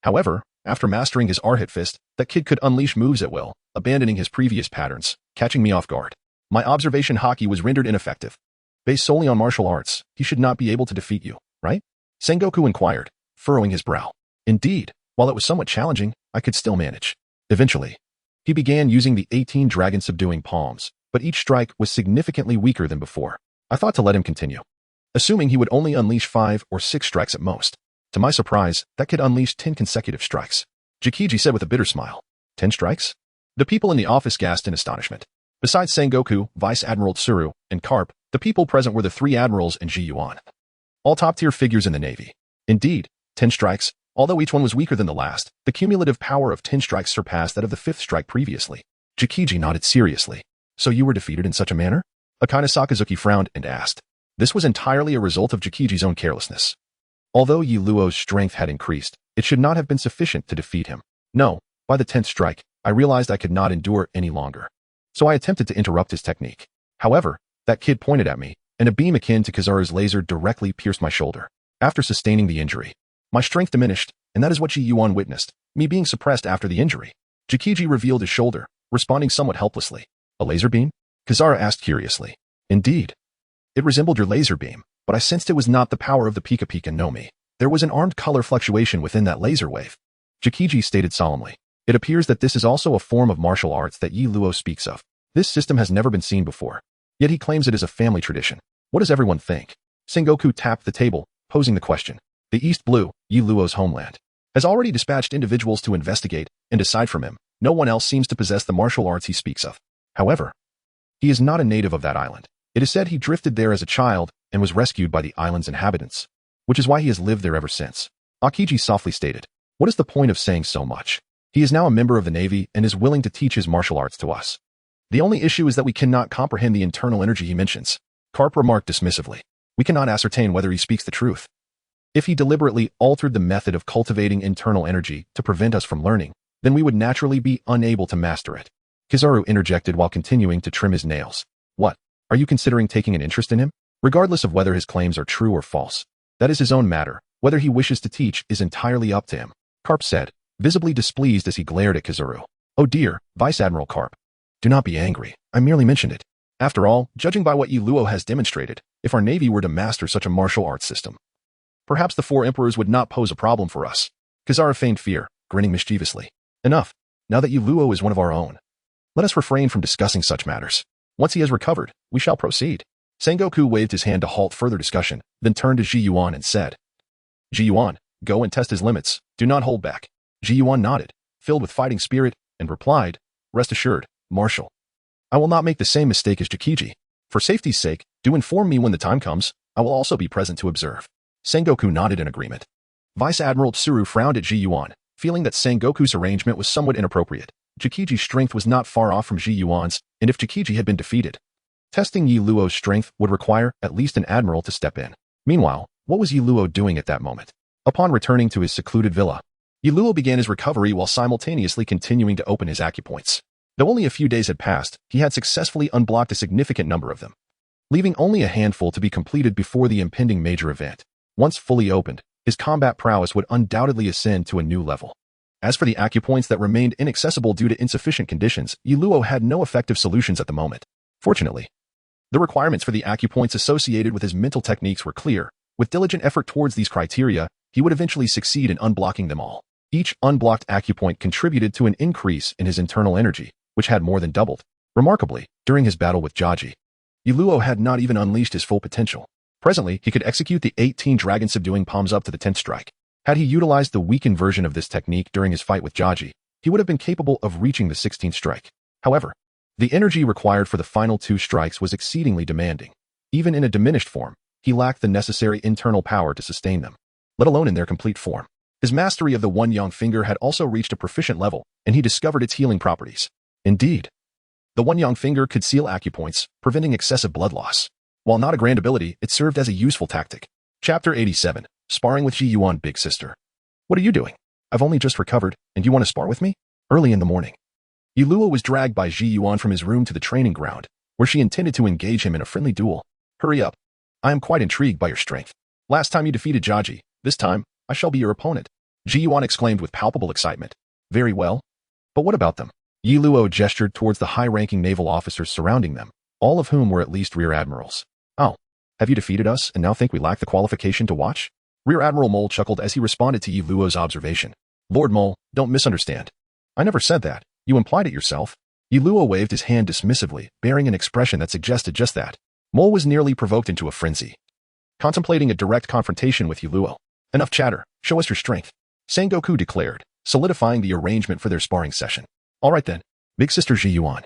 However, after mastering his R-hit fist, that kid could unleash moves at will, abandoning his previous patterns, catching me off guard. My observation haki was rendered ineffective. Based solely on martial arts, he should not be able to defeat you, right? Sengoku inquired, furrowing his brow. Indeed, while it was somewhat challenging, I could still manage. Eventually, he began using the 18 Dragon-Subduing Palms, but each strike was significantly weaker than before. I thought to let him continue, assuming he would only unleash 5 or 6 strikes at most. To my surprise, that kid unleashed 10 consecutive strikes. Jikiji said with a bitter smile. 10 strikes? The people in the office gasped in astonishment. Besides Sengoku, Vice Admiral Tsuru, and Karp, the people present were the 3 admirals and Ji Yuan. All top-tier figures in the Navy. Indeed, 10 strikes. Although each one was weaker than the last, the cumulative power of 10 strikes surpassed that of the 5th strike previously. Jikiji nodded seriously. So you were defeated in such a manner? Akane Sakazuki frowned and asked. This was entirely a result of Jikiji's own carelessness. Although Yi Luo's strength had increased, it should not have been sufficient to defeat him. No, by the 10th strike, I realized I could not endure any longer. So I attempted to interrupt his technique. However, that kid pointed at me, and a beam akin to Kizaru's laser directly pierced my shoulder. After sustaining the injury, my strength diminished, and that is what Ji Yuan witnessed, me being suppressed after the injury. Jikiji revealed his shoulder, responding somewhat helplessly. A laser beam? Kizaru asked curiously. Indeed. It resembled your laser beam, but I sensed it was not the power of the Pika Pika no Mi. There was an armed color fluctuation within that laser wave. Jikiji stated solemnly. It appears that this is also a form of martial arts that Yi Luo speaks of. This system has never been seen before. Yet he claims it is a family tradition. What does everyone think? Sengoku tapped the table, posing the question. The East Blue, Yi Luo's homeland, has already dispatched individuals to investigate, and aside from him, no one else seems to possess the martial arts he speaks of. However, he is not a native of that island. It is said he drifted there as a child and was rescued by the island's inhabitants, which is why he has lived there ever since. Akiji softly stated, "What is the point of saying so much? He is now a member of the Navy and is willing to teach his martial arts to us. The only issue is that we cannot comprehend the internal energy he mentions." Karp remarked dismissively. "We cannot ascertain whether he speaks the truth. If he deliberately altered the method of cultivating internal energy to prevent us from learning, then we would naturally be unable to master it." Kizaru interjected while continuing to trim his nails. "What? Are you considering taking an interest in him? Regardless of whether his claims are true or false, that is his own matter. Whether he wishes to teach is entirely up to him," Karp said, visibly displeased as he glared at Kizaru. "Oh dear, Vice Admiral Karp. Do not be angry. I merely mentioned it. After all, judging by what Yi Luo has demonstrated, if our Navy were to master such a martial arts system, perhaps the four emperors would not pose a problem for us." Kizaru feigned fear, grinning mischievously. "Enough. Now that Yi Luo is one of our own, let us refrain from discussing such matters. Once he has recovered, we shall proceed." Sengoku waved his hand to halt further discussion, then turned to Ji Yuan and said, "Ji Yuan, go and test his limits. Do not hold back." Ji Yuan nodded, filled with fighting spirit, and replied, "Rest assured, Marshal. I will not make the same mistake as Jakiji. For safety's sake, do inform me when the time comes. I will also be present to observe." Sengoku nodded in agreement. Vice Admiral Tsuru frowned at Ji Yuan, feeling that Sengoku's arrangement was somewhat inappropriate. Jakiji's strength was not far off from Ji Yuan's, and if Jakiji had been defeated, testing Yi Luo's strength would require at least an admiral to step in. Meanwhile, what was Yi Luo doing at that moment? Upon returning to his secluded villa, Yi Luo began his recovery while simultaneously continuing to open his acupoints. Though only a few days had passed, he had successfully unblocked a significant number of them, leaving only a handful to be completed before the impending major event. Once fully opened, his combat prowess would undoubtedly ascend to a new level. As for the acupoints that remained inaccessible due to insufficient conditions, Yi Luo had no effective solutions at the moment. Fortunately, the requirements for the acupoints associated with his mental techniques were clear. With diligent effort towards these criteria, he would eventually succeed in unblocking them all. Each unblocked acupoint contributed to an increase in his internal energy, which had more than doubled. Remarkably, during his battle with Jaji, Yi Luo had not even unleashed his full potential. Presently, he could execute the 18 Dragon-Subduing Palms up to the 10th strike. Had he utilized the weakened version of this technique during his fight with Jaji, he would have been capable of reaching the 16th strike. However, the energy required for the final 2 strikes was exceedingly demanding. Even in a diminished form, he lacked the necessary internal power to sustain them, let alone in their complete form. His mastery of the One Yang Finger had also reached a proficient level, and he discovered its healing properties. Indeed, the One Yang Finger could seal acupoints, preventing excessive blood loss. While not a grand ability, it served as a useful tactic. Chapter 87. Sparring with Ji Yuan, Big Sister. "What are you doing? I've only just recovered, and you want to spar with me?" Early in the morning, Yi Luo was dragged by Ji Yuan from his room to the training ground, where she intended to engage him in a friendly duel. "Hurry up. I am quite intrigued by your strength. Last time you defeated Jaji, this time, I shall be your opponent." Ji Yuan exclaimed with palpable excitement. "Very well. But what about them?" Yi Luo gestured towards the high-ranking naval officers surrounding them, all of whom were at least rear admirals. "Oh, have you defeated us and now think we lack the qualification to watch?" Rear Admiral Mole chuckled as he responded to Yi Luo's observation. "Lord Mole, don't misunderstand. I never said that. You implied it yourself." Yi Luo waved his hand dismissively, bearing an expression that suggested just that. Mole was nearly provoked into a frenzy, contemplating a direct confrontation with Yi Luo. "Enough chatter. Show us your strength," Sengoku declared, solidifying the arrangement for their sparring session. "All right then, Big Sister Ji Yuan.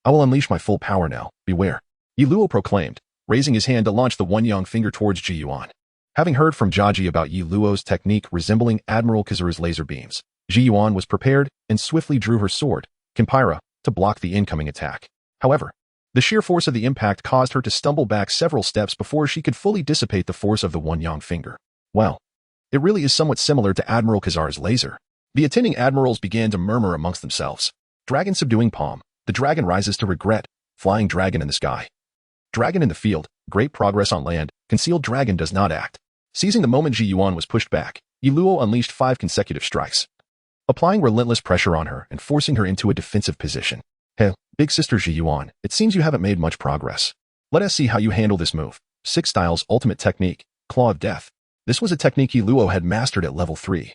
I will unleash my full power now. Beware," Yi Luo proclaimed, raising his hand to launch the One Yang Finger towards Ji Yuan. Having heard from Jaji about Yi Luo's technique resembling Admiral Kizaru's laser beams, Ji Yuan was prepared and swiftly drew her sword, Kenpira, to block the incoming attack. However, the sheer force of the impact caused her to stumble back several steps before she could fully dissipate the force of the One Yang Finger. Well, it really is somewhat similar to Admiral Kizaru's laser. The attending admirals began to murmur amongst themselves. Dragon-Subduing Palm. The dragon rises to regret. Flying dragon in the sky. Dragon in the field. Great progress on land. Concealed dragon does not act. Seizing the moment Ji Yuan was pushed back, Yi Luo unleashed 5 consecutive strikes, applying relentless pressure on her and forcing her into a defensive position. "Hey, Big Sister Ji Yuan, it seems you haven't made much progress. Let us see how you handle this move." Six Styles' ultimate technique, Claw of Death. This was a technique Yi Luo had mastered at level 3.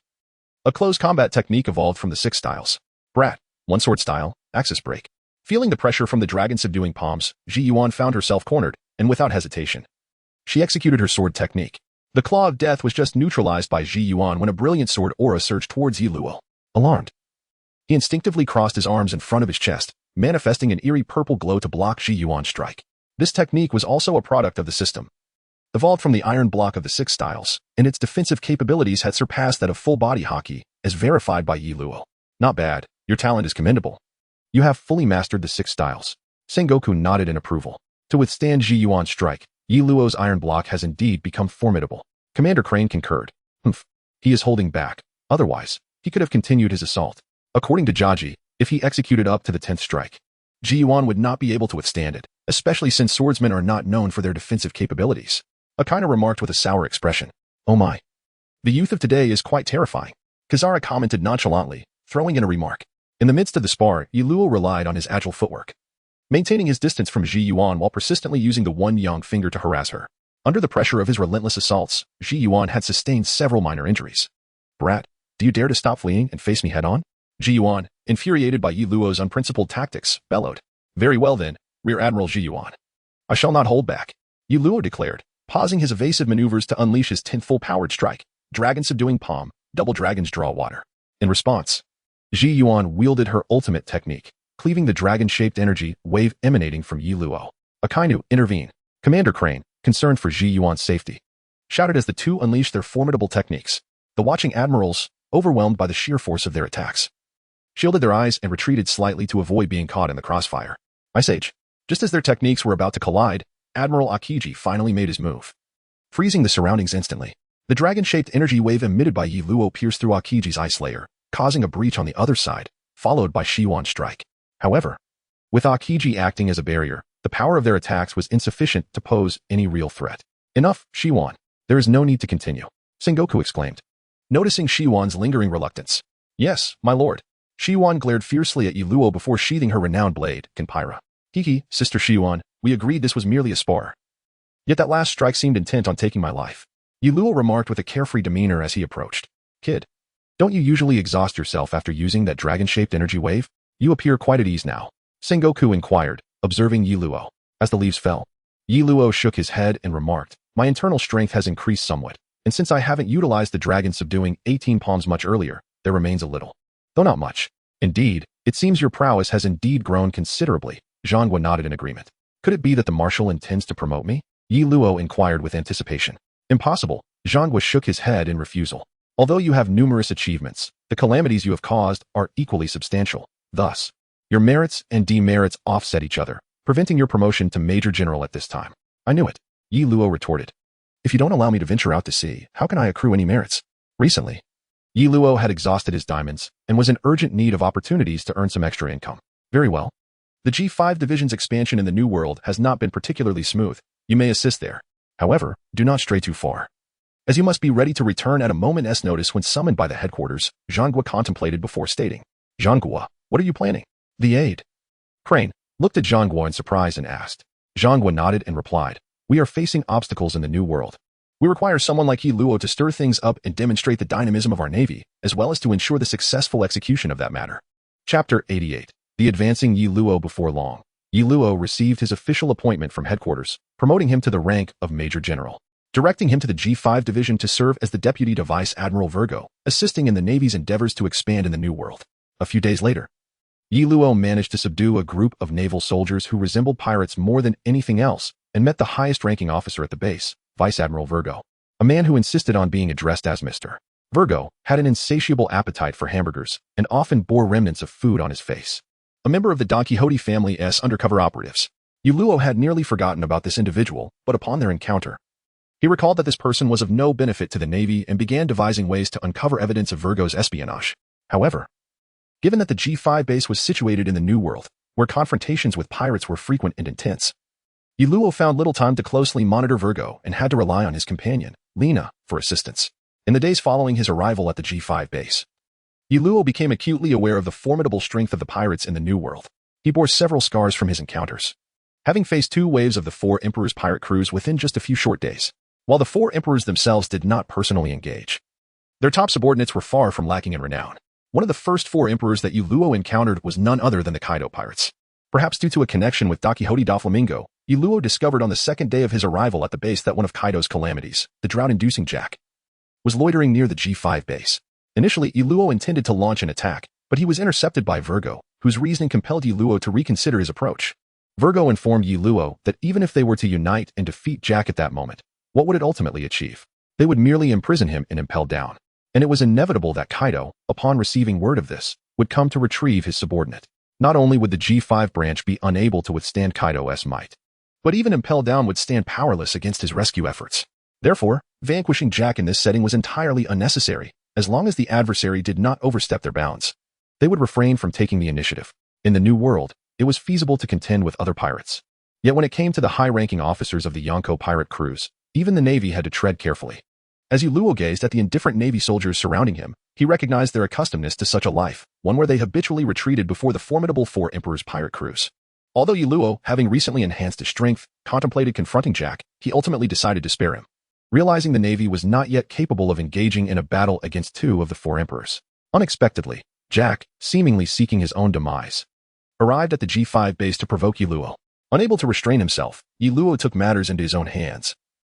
A close combat technique evolved from the 6 styles. Brat, One Sword Style, Axis Break. Feeling the pressure from the Dragon-Subduing Palms, Ji Yuan found herself cornered, and without hesitation, she executed her sword technique. The Claw of Death was just neutralized by Ji Yuan when a brilliant sword aura surged towards Yi Luo. Alarmed, he instinctively crossed his arms in front of his chest, manifesting an eerie purple glow to block Ji Yuan's strike. This technique was also a product of the system, evolved from the iron block of the Six Styles, and its defensive capabilities had surpassed that of full-body Haki, as verified by Yi Luo. Not bad. Your talent is commendable. You have fully mastered the Six Styles. Sengoku nodded in approval. To withstand Ji Yuan's strike, Yi Luo's iron block has indeed become formidable. Commander Crane concurred. He is holding back. Otherwise, he could have continued his assault. According to Jaji, if he executed up to the 10th strike, Ji Yuan would not be able to withstand it, especially since swordsmen are not known for their defensive capabilities. Akaina remarked with a sour expression. Oh my. The youth of today is quite terrifying. Kazara commented nonchalantly, throwing in a remark. In the midst of the spar, Yi Luo relied on his agile footwork, maintaining his distance from Ji Yuan while persistently using the one young finger to harass her. Under the pressure of his relentless assaults, Ji Yuan had sustained several minor injuries. Brat, do you dare to stop fleeing and face me head-on? Ji Yuan, infuriated by Yi Luo's unprincipled tactics, bellowed. Very well then, Rear Admiral Ji Yuan. I shall not hold back, Yi Luo declared, pausing his evasive maneuvers to unleash his 10th full-powered strike, Dragon-Subduing Palm, Double Dragons Draw Water. In response, Ji Yuan wielded her ultimate technique, cleaving the dragon-shaped energy wave emanating from Yi Luo. Akainu intervened. Commander Crane, concerned for Ji Yuan's safety, shouted as the two unleashed their formidable techniques. The watching admirals, overwhelmed by the sheer force of their attacks, shielded their eyes and retreated slightly to avoid being caught in the crossfire. Ice Age. Just as their techniques were about to collide, Admiral Akiji finally made his move, freezing the surroundings instantly. The dragon-shaped energy wave emitted by Yi Luo pierced through Akiji's ice layer, causing a breach on the other side, followed by Shi Yuan's strike. However, with Akiji acting as a barrier, the power of their attacks was insufficient to pose any real threat. Enough, Shi Yuan. There is no need to continue, Sengoku exclaimed, noticing Shi Yuan's lingering reluctance. Yes, my lord. Shi Yuan glared fiercely at Yi Luo before sheathing her renowned blade, Kenpyra. Hiki, Sister Shi Yuan, we agreed this was merely a spar. Yet that last strike seemed intent on taking my life. Yi Luo remarked with a carefree demeanor as he approached. Kid, don't you usually exhaust yourself after using that dragon-shaped energy wave? You appear quite at ease now, Sengoku inquired, observing Yi Luo. As the leaves fell, Yi Luo shook his head and remarked, my internal strength has increased somewhat, and since I haven't utilized the dragon-subduing 18 palms much earlier, there remains a little. Though not much. Indeed, it seems your prowess has indeed grown considerably. Zhanghua nodded in agreement. Could it be that the marshal intends to promote me? Yi Luo inquired with anticipation. Impossible. Zhanghua shook his head in refusal. Although you have numerous achievements, the calamities you have caused are equally substantial. Thus, your merits and demerits offset each other, preventing your promotion to Major General at this time. I knew it, Yi Luo retorted. If you don't allow me to venture out to sea, how can I accrue any merits? Recently, Yi Luo had exhausted his diamonds and was in urgent need of opportunities to earn some extra income. Very well. The G5 Division's expansion in the New World has not been particularly smooth. You may assist there. However, do not stray too far, as you must be ready to return at a moment's notice when summoned by the headquarters, Zhanghua contemplated before stating. Zhanghua, what are you planning? The aid. Crane looked at Zhanghua in surprise and asked. Zhanghua nodded and replied, we are facing obstacles in the New World. We require someone like Yi Luo to stir things up and demonstrate the dynamism of our navy, as well as to ensure the successful execution of that matter. Chapter 88. The advancing Yi Luo before long. Yi Luo received his official appointment from headquarters, promoting him to the rank of Major General, directing him to the G5 Division to serve as the deputy to Vice Admiral Virgo, assisting in the Navy's endeavors to expand in the New World. A few days later, Yi Luo managed to subdue a group of naval soldiers who resembled pirates more than anything else and met the highest-ranking officer at the base, Vice Admiral Virgo. A man who insisted on being addressed as Mr. Virgo had an insatiable appetite for hamburgers and often bore remnants of food on his face. A member of the Don Quixote family's undercover operatives, Yi Luo had nearly forgotten about this individual, but upon their encounter, he recalled that this person was of no benefit to the Navy and began devising ways to uncover evidence of Virgo's espionage. However, given that the G5 base was situated in the New World, where confrontations with pirates were frequent and intense, Yi Luo found little time to closely monitor Virgo and had to rely on his companion, Lena, for assistance. In the days following his arrival at the G5 base, Yi Luo became acutely aware of the formidable strength of the pirates in the New World. He bore several scars from his encounters, having faced 2 waves of the 4 Emperors' pirate crews within just a few short days. While the 4 Emperors themselves did not personally engage, their top subordinates were far from lacking in renown. One of the first 4 Emperors that Yi Luo encountered was none other than the Kaido pirates. Perhaps due to a connection with Don Quixote da Flamingo, Luo discovered on the second day of his arrival at the base that one of Kaido's calamities, the drought-inducing Jack, was loitering near the G5 base. Initially, Luo intended to launch an attack, but he was intercepted by Virgo, whose reasoning compelled Luo to reconsider his approach. Virgo informed Luo that even if they were to unite and defeat Jack at that moment, what would it ultimately achieve? They would merely imprison him and impel down. And it was inevitable that Kaido, upon receiving word of this, would come to retrieve his subordinate. Not only would the G5 branch be unable to withstand Kaido's might, but even impel down would stand powerless against his rescue efforts. Therefore, vanquishing Jack in this setting was entirely unnecessary, as long as the adversary did not overstep their bounds. They would refrain from taking the initiative. In the New World, it was feasible to contend with other pirates. Yet when it came to the high-ranking officers of the Yonko pirate crews, even the Navy had to tread carefully. As Luo gazed at the indifferent Navy soldiers surrounding him, he recognized their accustomedness to such a life, one where they habitually retreated before the formidable four Emperor's pirate crews. Although Luo, having recently enhanced his strength, contemplated confronting Jack, he ultimately decided to spare him, realizing the Navy was not yet capable of engaging in a battle against two of the four Emperors. Unexpectedly, Jack, seemingly seeking his own demise, arrived at the G5 base to provoke Luo. Unable to restrain himself, Luo took matters into his own hands,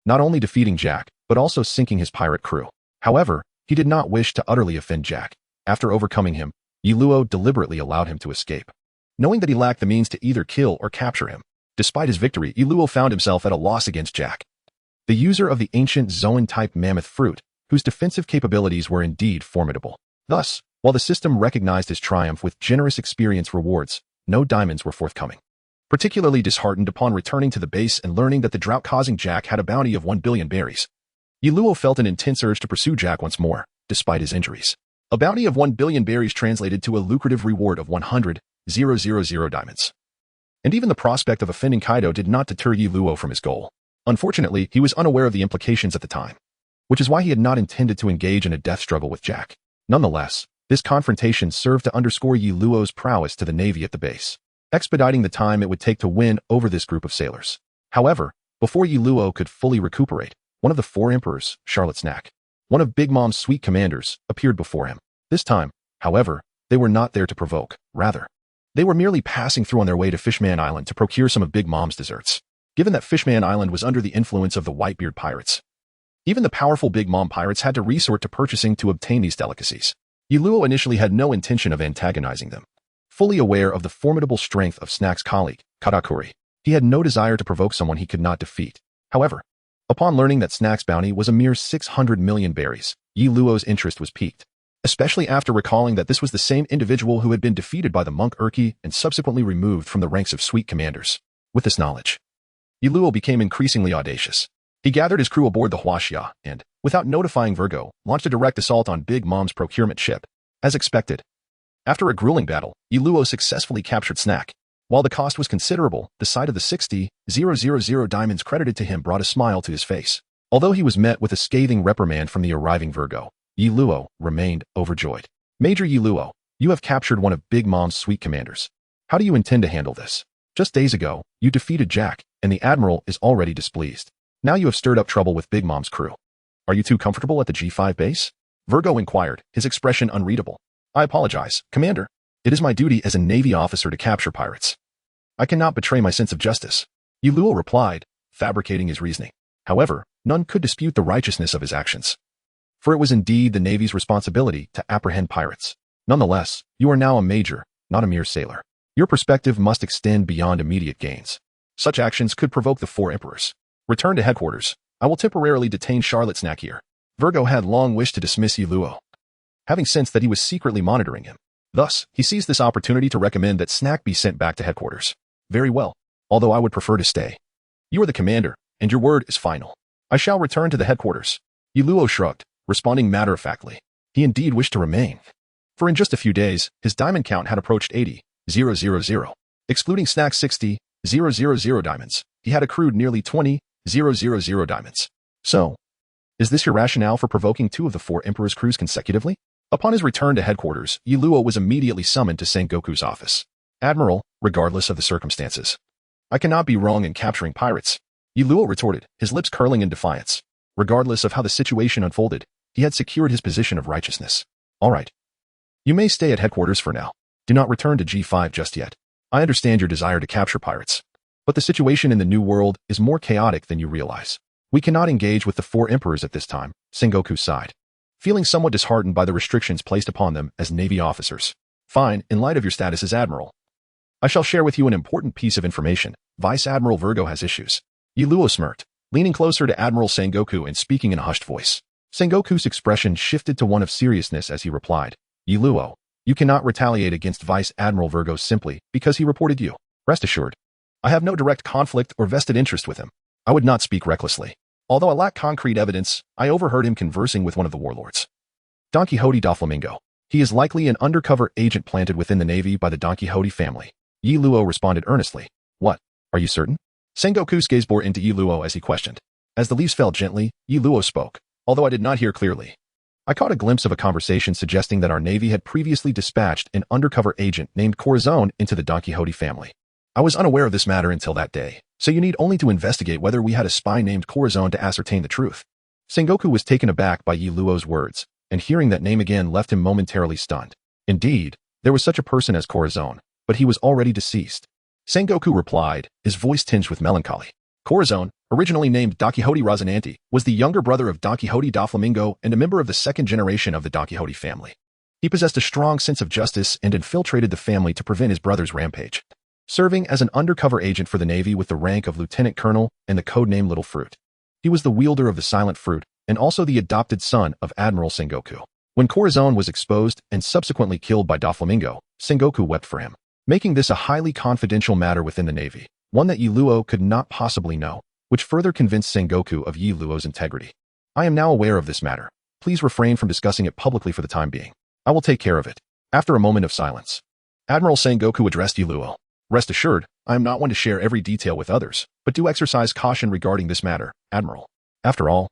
not only defeating Jack, but also sinking his pirate crew. However, he did not wish to utterly offend Jack. After overcoming him, Luo deliberately allowed him to escape, knowing that he lacked the means to either kill or capture him. Despite his victory, Luo found himself at a loss against Jack, the user of the ancient Zoan-type mammoth fruit, whose defensive capabilities were indeed formidable. Thus, while the system recognized his triumph with generous experience rewards, no diamonds were forthcoming. Particularly disheartened upon returning to the base and learning that the drought-causing Jack had a bounty of 1 billion berries, Luo felt an intense urge to pursue Jack once more, despite his injuries. A bounty of 1 billion berries translated to a lucrative reward of 100,000 diamonds. And even the prospect of offending Kaido did not deter Luo from his goal. Unfortunately, he was unaware of the implications at the time, which is why he had not intended to engage in a death struggle with Jack. Nonetheless, this confrontation served to underscore Luo's prowess to the Navy at the base, expediting the time it would take to win over this group of sailors. However, before Luo could fully recuperate, one of the four Emperors, Charlotte Snack, one of Big Mom's sweet commanders, appeared before him. This time, however, they were not there to provoke. Rather, they were merely passing through on their way to Fishman Island to procure some of Big Mom's desserts. Given that Fishman Island was under the influence of the Whitebeard pirates, even the powerful Big Mom pirates had to resort to purchasing to obtain these delicacies. Luo initially had no intention of antagonizing them. Fully aware of the formidable strength of Snack's colleague, Katakuri, he had no desire to provoke someone he could not defeat. However, upon learning that Snack's bounty was a mere 600 million berries, Luo's interest was piqued, especially after recalling that this was the same individual who had been defeated by the monk Urki and subsequently removed from the ranks of sweet commanders. With this knowledge, Luo became increasingly audacious. He gathered his crew aboard the Huaxia and, without notifying Virgo, launched a direct assault on Big Mom's procurement ship. As expected, after a grueling battle, Luo successfully captured Snack. While the cost was considerable, the sight of the 60,000 diamonds credited to him brought a smile to his face. Although he was met with a scathing reprimand from the arriving Virgo, Luo remained overjoyed. Major Luo, you have captured one of Big Mom's sweet commanders. How do you intend to handle this? Just days ago, you defeated Jack, and the Admiral is already displeased. Now you have stirred up trouble with Big Mom's crew. Are you too comfortable at the G5 base? Virgo inquired, his expression unreadable. I apologize, Commander. It is my duty as a Navy officer to capture pirates. I cannot betray my sense of justice. Luo replied, fabricating his reasoning. However, none could dispute the righteousness of his actions, for it was indeed the Navy's responsibility to apprehend pirates. Nonetheless, you are now a major, not a mere sailor. Your perspective must extend beyond immediate gains. Such actions could provoke the four Emperors. Return to headquarters. I will temporarily detain Charlotte Snack here. Virgo had long wished to dismiss Luo, having sensed that he was secretly monitoring him. Thus, he seized this opportunity to recommend that Snack be sent back to headquarters. Very well, although I would prefer to stay. You are the commander, and your word is final. I shall return to the headquarters. Luo shrugged, responding matter-of-factly. He indeed wished to remain, for in just a few days, his diamond count had approached 80,000. Excluding Snack's 60,000 diamonds, he had accrued nearly 20,000 diamonds. So, is this your rationale for provoking two of the four Emperor's crews consecutively? Upon his return to headquarters, Luo was immediately summoned to Sengoku's office. Admiral, regardless of the circumstances, I cannot be wrong in capturing pirates. Luo retorted, his lips curling in defiance. Regardless of how the situation unfolded, he had secured his position of righteousness. All right. You may stay at headquarters for now. Do not return to G5 just yet. I understand your desire to capture pirates, But the situation in the New World is more chaotic than you realize. We cannot engage with the 4 emperors at this time, Sengoku sighed, feeling somewhat disheartened by the restrictions placed upon them as Navy officers. Fine, in light of your status as Admiral, I shall share with you an important piece of information. Vice Admiral Virgo has issues. Yiluo smirked, leaning closer to Admiral Sengoku and speaking in a hushed voice. Sengoku's expression shifted to one of seriousness as he replied, Yiluo, you cannot retaliate against Vice Admiral Virgo simply because he reported you. Rest assured, I have no direct conflict or vested interest with him. I would not speak recklessly. Although I lack concrete evidence, I overheard him conversing with one of the warlords. Don Quixote da Flamingo. He is likely an undercover agent planted within the Navy by the Don Quixote family. Yiluo responded earnestly. What? Are you certain? Sengoku's gaze bore into Yiluo as he questioned. As the leaves fell gently, Yiluo spoke, although I did not hear clearly. I caught a glimpse of a conversation suggesting that our Navy had previously dispatched an undercover agent named Corazon into the Don Quixote family. I was unaware of this matter until that day, so you need only to investigate whether we had a spy named Corazon to ascertain the truth. Sengoku was taken aback by Yiluo's words, and hearing that name again left him momentarily stunned. Indeed, there was such a person as Corazon, but he was already deceased. Sengoku replied, his voice tinged with melancholy. Corazon, originally named Don Quixote Rocinante, was the younger brother of Don Quixote da Flamingo and a member of the 2nd generation of the Don Quixote family. He possessed a strong sense of justice and infiltrated the family to prevent his brother's rampage, serving as an undercover agent for the Navy with the rank of Lieutenant Colonel and the codename Little Fruit. He was the wielder of the Silent Fruit and also the adopted son of Admiral Sengoku. When Corazon was exposed and subsequently killed by Da Flamingo, Sengoku wept for him, making this a highly confidential matter within the Navy, one that Yiluo could not possibly know, which further convinced Sengoku of Yiluo's integrity. I am now aware of this matter. Please refrain from discussing it publicly for the time being. I will take care of it. After a moment of silence, Admiral Sengoku addressed Yiluo. Rest assured, I am not one to share every detail with others, but do exercise caution regarding this matter, Admiral. After all,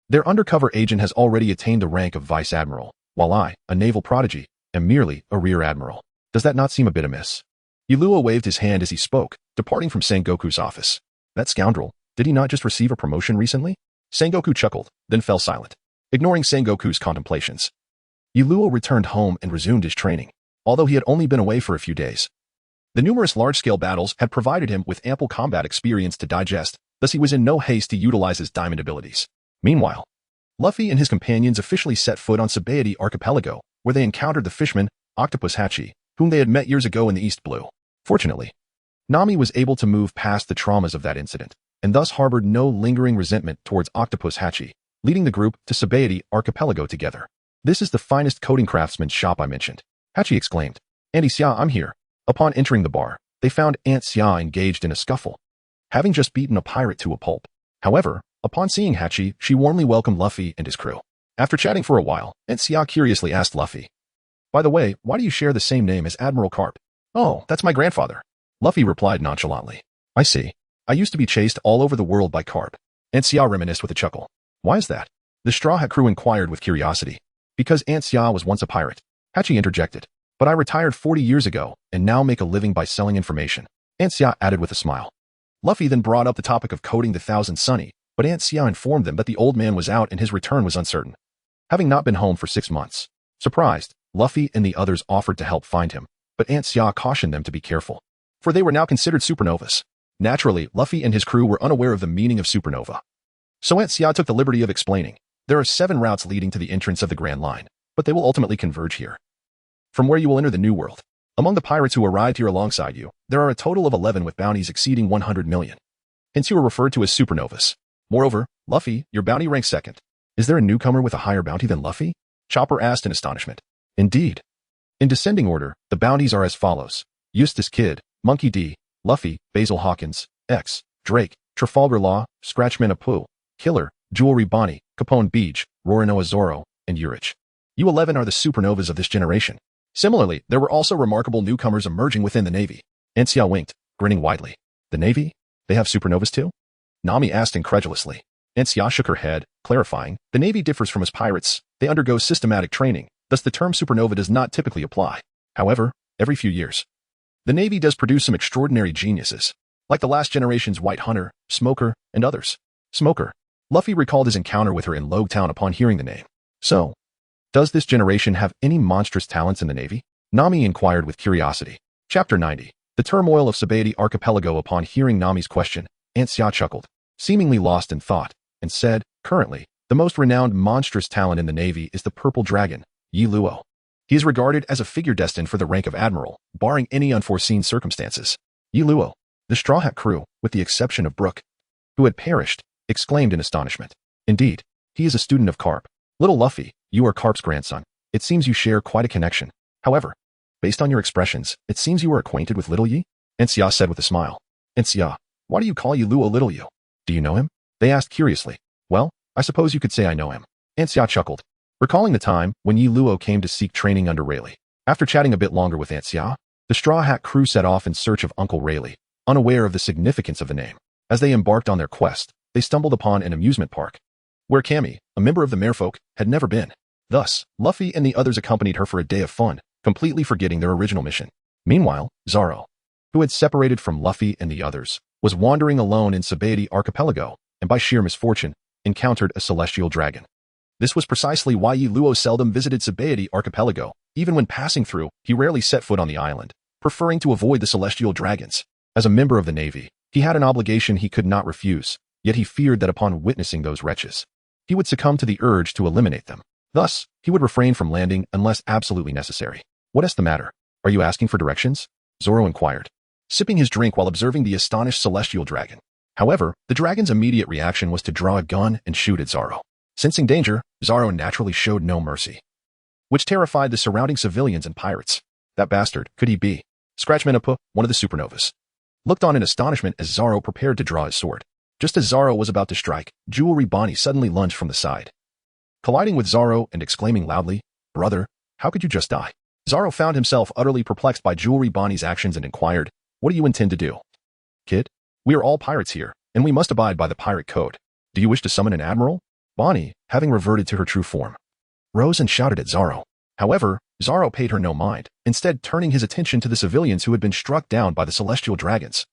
their undercover agent has already attained the rank of Vice Admiral, while I, a naval prodigy, am merely a Rear Admiral. Does that not seem a bit amiss? Yiluo waved his hand as he spoke, departing from Sengoku's office. That scoundrel, did he not just receive a promotion recently? Sengoku chuckled, then fell silent, ignoring Sengoku's contemplations. Yiluo returned home and resumed his training, although he had only been away for a few days. The numerous large-scale battles had provided him with ample combat experience to digest, thus he was in no haste to utilize his diamond abilities. Meanwhile, Luffy and his companions officially set foot on Sabaody Archipelago, where they encountered the fishman, Octopus Hachi, whom they had met years ago in the East Blue. Fortunately, Nami was able to move past the traumas of that incident, and thus harbored no lingering resentment towards Octopus Hachi, leading the group to Sabaody Archipelago together. This is the finest coding craftsman's shop I mentioned, Hachi exclaimed. Auntie Xia, I'm here. Upon entering the bar, they found Aunt Xia engaged in a scuffle, having just beaten a pirate to a pulp. However, upon seeing Hachi, she warmly welcomed Luffy and his crew. After chatting for a while, Aunt Xia curiously asked Luffy, by the way, why do you share the same name as Admiral Carp? Oh, that's my grandfather. Luffy replied nonchalantly. I see. I used to be chased all over the world by Carp. Aunt Xia reminisced with a chuckle. Why is that? The Straw Hat crew inquired with curiosity. Because Aunt Xia was once a pirate. Hachi interjected. But I retired 40 years ago and now make a living by selling information. Aunt Xia added with a smile. Luffy then brought up the topic of coding the Thousand Sunny, but Aunt Xia informed them that the old man was out and his return was uncertain, having not been home for 6 months. Surprised, Luffy and the others offered to help find him, but Aunt Xia cautioned them to be careful, for they were now considered supernovas. Naturally, Luffy and his crew were unaware of the meaning of supernova. So Aunt Xia took the liberty of explaining, there are 7 routes leading to the entrance of the Grand Line, but they will ultimately converge here, from where you will enter the New World. Among the pirates who arrived here alongside you, there are a total of 11 with bounties exceeding 100 million. Hence you are referred to as supernovas. Moreover, Luffy, your bounty ranks 2nd. Is there a newcomer with a higher bounty than Luffy? Chopper asked in astonishment. Indeed. In descending order, the bounties are as follows. Eustace Kid, Monkey D, Luffy, Basil Hawkins, X, Drake, Trafalgar Law, Scratchman Apu, Killer, Jewelry Bonnie, Capone Beach, Rorinoa Zoro, and Urich. You 11 are the supernovas of this generation. Similarly, there were also remarkable newcomers emerging within the Navy. Aunt Xia winked, grinning widely. The Navy? They have supernovas too? Nami asked incredulously. Aunt Xia shook her head, clarifying, the Navy differs from us pirates. They undergo systematic training, thus the term supernova does not typically apply. However, every few years, the Navy does produce some extraordinary geniuses, like the last generation's White Hunter, Smoker, and others. Smoker. Luffy recalled his encounter with her in Logtown upon hearing the name. So, does this generation have any monstrous talents in the Navy? Nami inquired with curiosity. Chapter 90. The turmoil of Sabeti Archipelago. Upon hearing Nami's question, Aunt Xia chuckled, seemingly lost in thought, and said, currently, the most renowned monstrous talent in the Navy is the purple dragon, Yi Luo. He is regarded as a figure destined for the rank of admiral, barring any unforeseen circumstances. Yi Luo, the Straw Hat crew, with the exception of Brooke, who had perished, exclaimed in astonishment. Indeed, he is a student of Carp. Little Luffy, you are Carp's grandson. It seems you share quite a connection. However, based on your expressions, it seems you are acquainted with Little Yi? Aunt Xia said with a smile. Aunt Xia, why do you call Yi Luo Little Yi? Do you know him? They asked curiously. Well, I suppose you could say I know him. Aunt Xia chuckled, recalling the time when Yi Luo came to seek training under Rayleigh. After chatting a bit longer with Aunt Xia, the Straw Hat crew set off in search of Uncle Rayleigh, unaware of the significance of the name. As they embarked on their quest, they stumbled upon an amusement park, where Cammy, a member of the Merfolk, had never been. Thus, Luffy and the others accompanied her for a day of fun, completely forgetting their original mission. Meanwhile, Zoro, who had separated from Luffy and the others, was wandering alone in Sabeti Archipelago, and by sheer misfortune, encountered a celestial dragon. This was precisely why Yi Luo seldom visited Sabeti Archipelago. Even when passing through, he rarely set foot on the island, preferring to avoid the celestial dragons. As a member of the Navy, he had an obligation he could not refuse, yet he feared that upon witnessing those wretches, he would succumb to the urge to eliminate them. Thus, he would refrain from landing unless absolutely necessary. What is the matter? Are you asking for directions? Zoro inquired, sipping his drink while observing the astonished celestial dragon. However, the dragon's immediate reaction was to draw a gun and shoot at Zoro. Sensing danger, Zoro naturally showed no mercy, which terrified the surrounding civilians and pirates. That bastard, could he be? Scratchmanappa, one of the supernovas, looked on in astonishment as Zoro prepared to draw his sword. Just as Zoro was about to strike, Jewelry Bonnie suddenly lunged from the side, colliding with Zoro and exclaiming loudly, "Brother, how could you just die?" Zoro found himself utterly perplexed by Jewelry Bonnie's actions and inquired, "What do you intend to do?" "Kid, we are all pirates here, and we must abide by the pirate code. Do you wish to summon an admiral?" Bonnie, having reverted to her true form, rose and shouted at Zoro. However, Zoro paid her no mind, instead turning his attention to the civilians who had been struck down by the celestial dragons,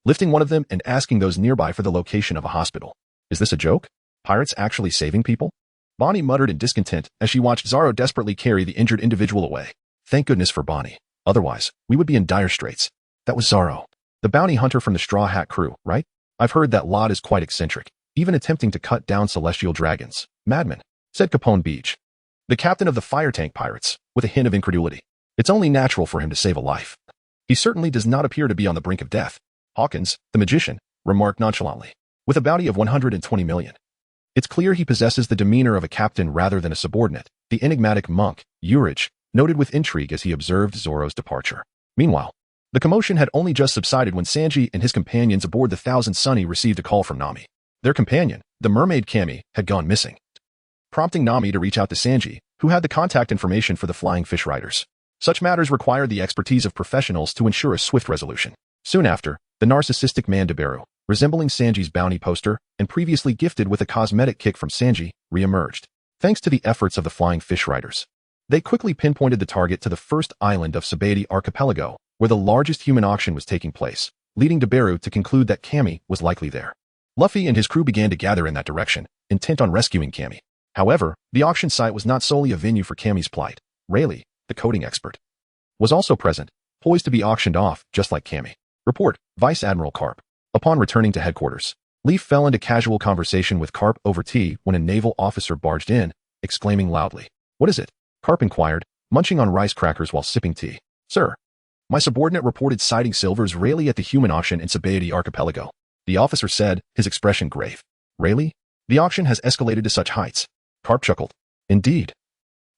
lifting one of them and asking those nearby for the location of a hospital. "Is this a joke? Pirates actually saving people?" Bonnie muttered in discontent as she watched Zoro desperately carry the injured individual away. Thank goodness for Bonnie. Otherwise, we would be in dire straits. That was Zoro, the bounty hunter from the Straw Hat crew, right? I've heard that lot is quite eccentric, even attempting to cut down celestial dragons. Madman, said Capone Beach, the captain of the fire tank pirates, with a hint of incredulity. It's only natural for him to save a life. He certainly does not appear to be on the brink of death. Hawkins, the magician, remarked nonchalantly, with a bounty of 120 million. It's clear he possesses the demeanor of a captain rather than a subordinate. The enigmatic monk, Urich, noted with intrigue as he observed Zoro's departure. Meanwhile, the commotion had only just subsided when Sanji and his companions aboard the Thousand Sunny received a call from Nami. Their companion, the mermaid Cammy, had gone missing, prompting Nami to reach out to Sanji, who had the contact information for the Flying Fish Riders. Such matters required the expertise of professionals to ensure a swift resolution. Soon after, the narcissistic man Deberu, resembling Sanji's bounty poster and previously gifted with a cosmetic kick from Sanji, re-emerged. Thanks to the efforts of the Flying Fish Riders, they quickly pinpointed the target to the first island of Sabeti Archipelago, where the largest human auction was taking place, leading Deberu to conclude that Cammy was likely there. Luffy and his crew began to gather in that direction, intent on rescuing Cammy. However, the auction site was not solely a venue for Cammy's plight. Rayleigh, the coding expert, was also present, poised to be auctioned off, just like Cammy. Report, Vice Admiral Carp. Upon returning to headquarters, Leaf fell into casual conversation with Carp over tea when a naval officer barged in, exclaiming loudly, "What is it?" Carp inquired, munching on rice crackers while sipping tea. "Sir, my subordinate reported sighting Silver's Rayleigh at the human auction in Sabeti Archipelago," the officer said, his expression grave. "Rayleigh? The auction has escalated to such heights." Carp chuckled. "Indeed.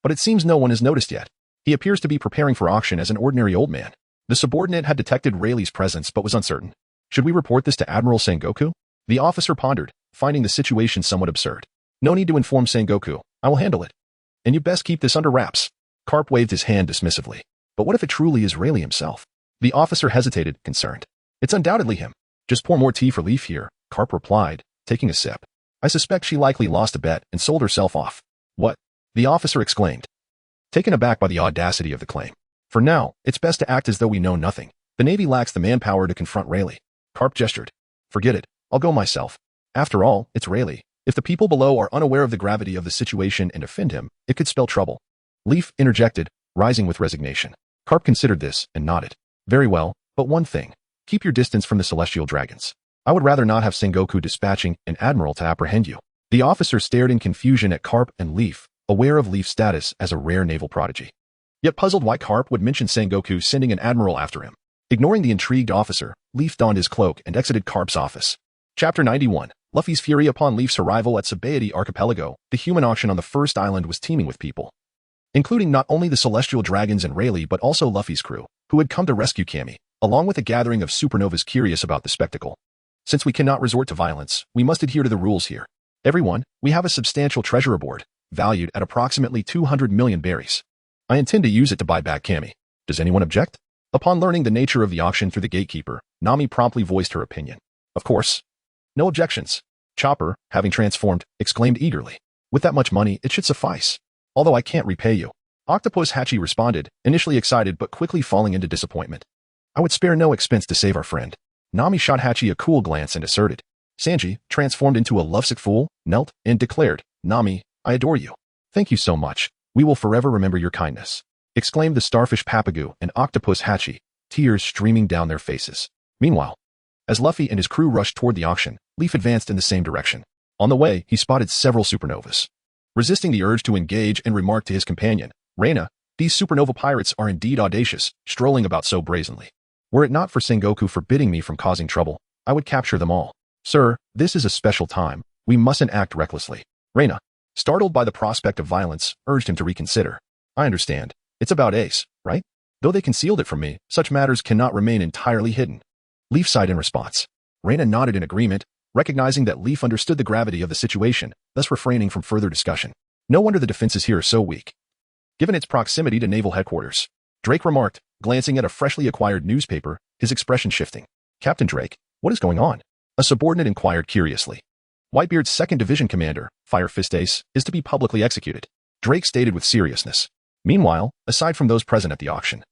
But it seems no one has noticed yet. He appears to be preparing for auction as an ordinary old man." The subordinate had detected Rayleigh's presence but was uncertain. "Should we report this to Admiral Sengoku?" The officer pondered, finding the situation somewhat absurd. "No need to inform Sengoku. I will handle it. And you best keep this under wraps." Carp waved his hand dismissively. "But what if it truly is Rayleigh himself?" The officer hesitated, concerned. "It's undoubtedly him. Just pour more tea for Leaf here," Carp replied, taking a sip. "I suspect she likely lost a bet and sold herself off." "What?" the officer exclaimed, taken aback by the audacity of the claim. "For now, it's best to act as though we know nothing. The Navy lacks the manpower to confront Rayleigh." Carp gestured. "Forget it. I'll go myself. After all, it's Rayleigh. If the people below are unaware of the gravity of the situation and offend him, it could spell trouble." Leaf interjected, rising with resignation. Carp considered this and nodded. "Very well, But one thing, keep your distance from the celestial dragons. I would rather not have Sengoku dispatching an admiral to apprehend you. The officer stared in confusion at Carp and Leaf, aware of Leaf's status as a rare naval prodigy. Yet puzzled why Carp would mention Sengoku sending an admiral after him. Ignoring the intrigued officer, Leaf donned his cloak and exited Carp's office. Chapter 91. Luffy's fury upon Leaf's arrival at Sabaody Archipelago. The human auction on the first island was teeming with people, including not only the celestial dragons and Rayleigh but also Luffy's crew, who had come to rescue Cammy, along with a gathering of supernovas curious about the spectacle. Since we cannot resort to violence, we must adhere to the rules here. Everyone, we have a substantial treasure aboard, valued at approximately 200 million berries. I intend to use it to buy back Cammy. Does anyone object? Upon learning the nature of the auction through the gatekeeper, Nami promptly voiced her opinion. Of course. No objections. Chopper, having transformed, exclaimed eagerly. With that much money, it should suffice. Although I can't repay you. Octopus Hachi responded, initially excited but quickly falling into disappointment. I would spare no expense to save our friend. Nami shot Hachi a cool glance and asserted. Sanji, transformed into a lovesick fool, knelt and declared, Nami, I adore you. Thank you so much. We will forever remember your kindness. Exclaimed the starfish Papagu and Octopus Hachi, tears streaming down their faces. Meanwhile, as Luffy and his crew rushed toward the auction, Leaf advanced in the same direction. On the way, he spotted several supernovas. Resisting the urge to engage and remarked to his companion, Reina, these supernova pirates are indeed audacious, strolling about so brazenly. Were it not for Sengoku forbidding me from causing trouble, I would capture them all. Sir, this is a special time. We mustn't act recklessly. Reina, startled by the prospect of violence, urged him to reconsider. I understand. It's about Ace, right? Though they concealed it from me, such matters cannot remain entirely hidden. Leaf sighed in response. Reina nodded in agreement, recognizing that Leaf understood the gravity of the situation, thus refraining from further discussion. No wonder the defenses here are so weak. Given its proximity to naval headquarters, Drake remarked, glancing at a freshly acquired newspaper, his expression shifting. Captain Drake, what is going on? A subordinate inquired curiously. Whitebeard's 2nd Division commander, Fire Fist Ace, is to be publicly executed. Drake stated with seriousness. Meanwhile, aside from those present at the auction,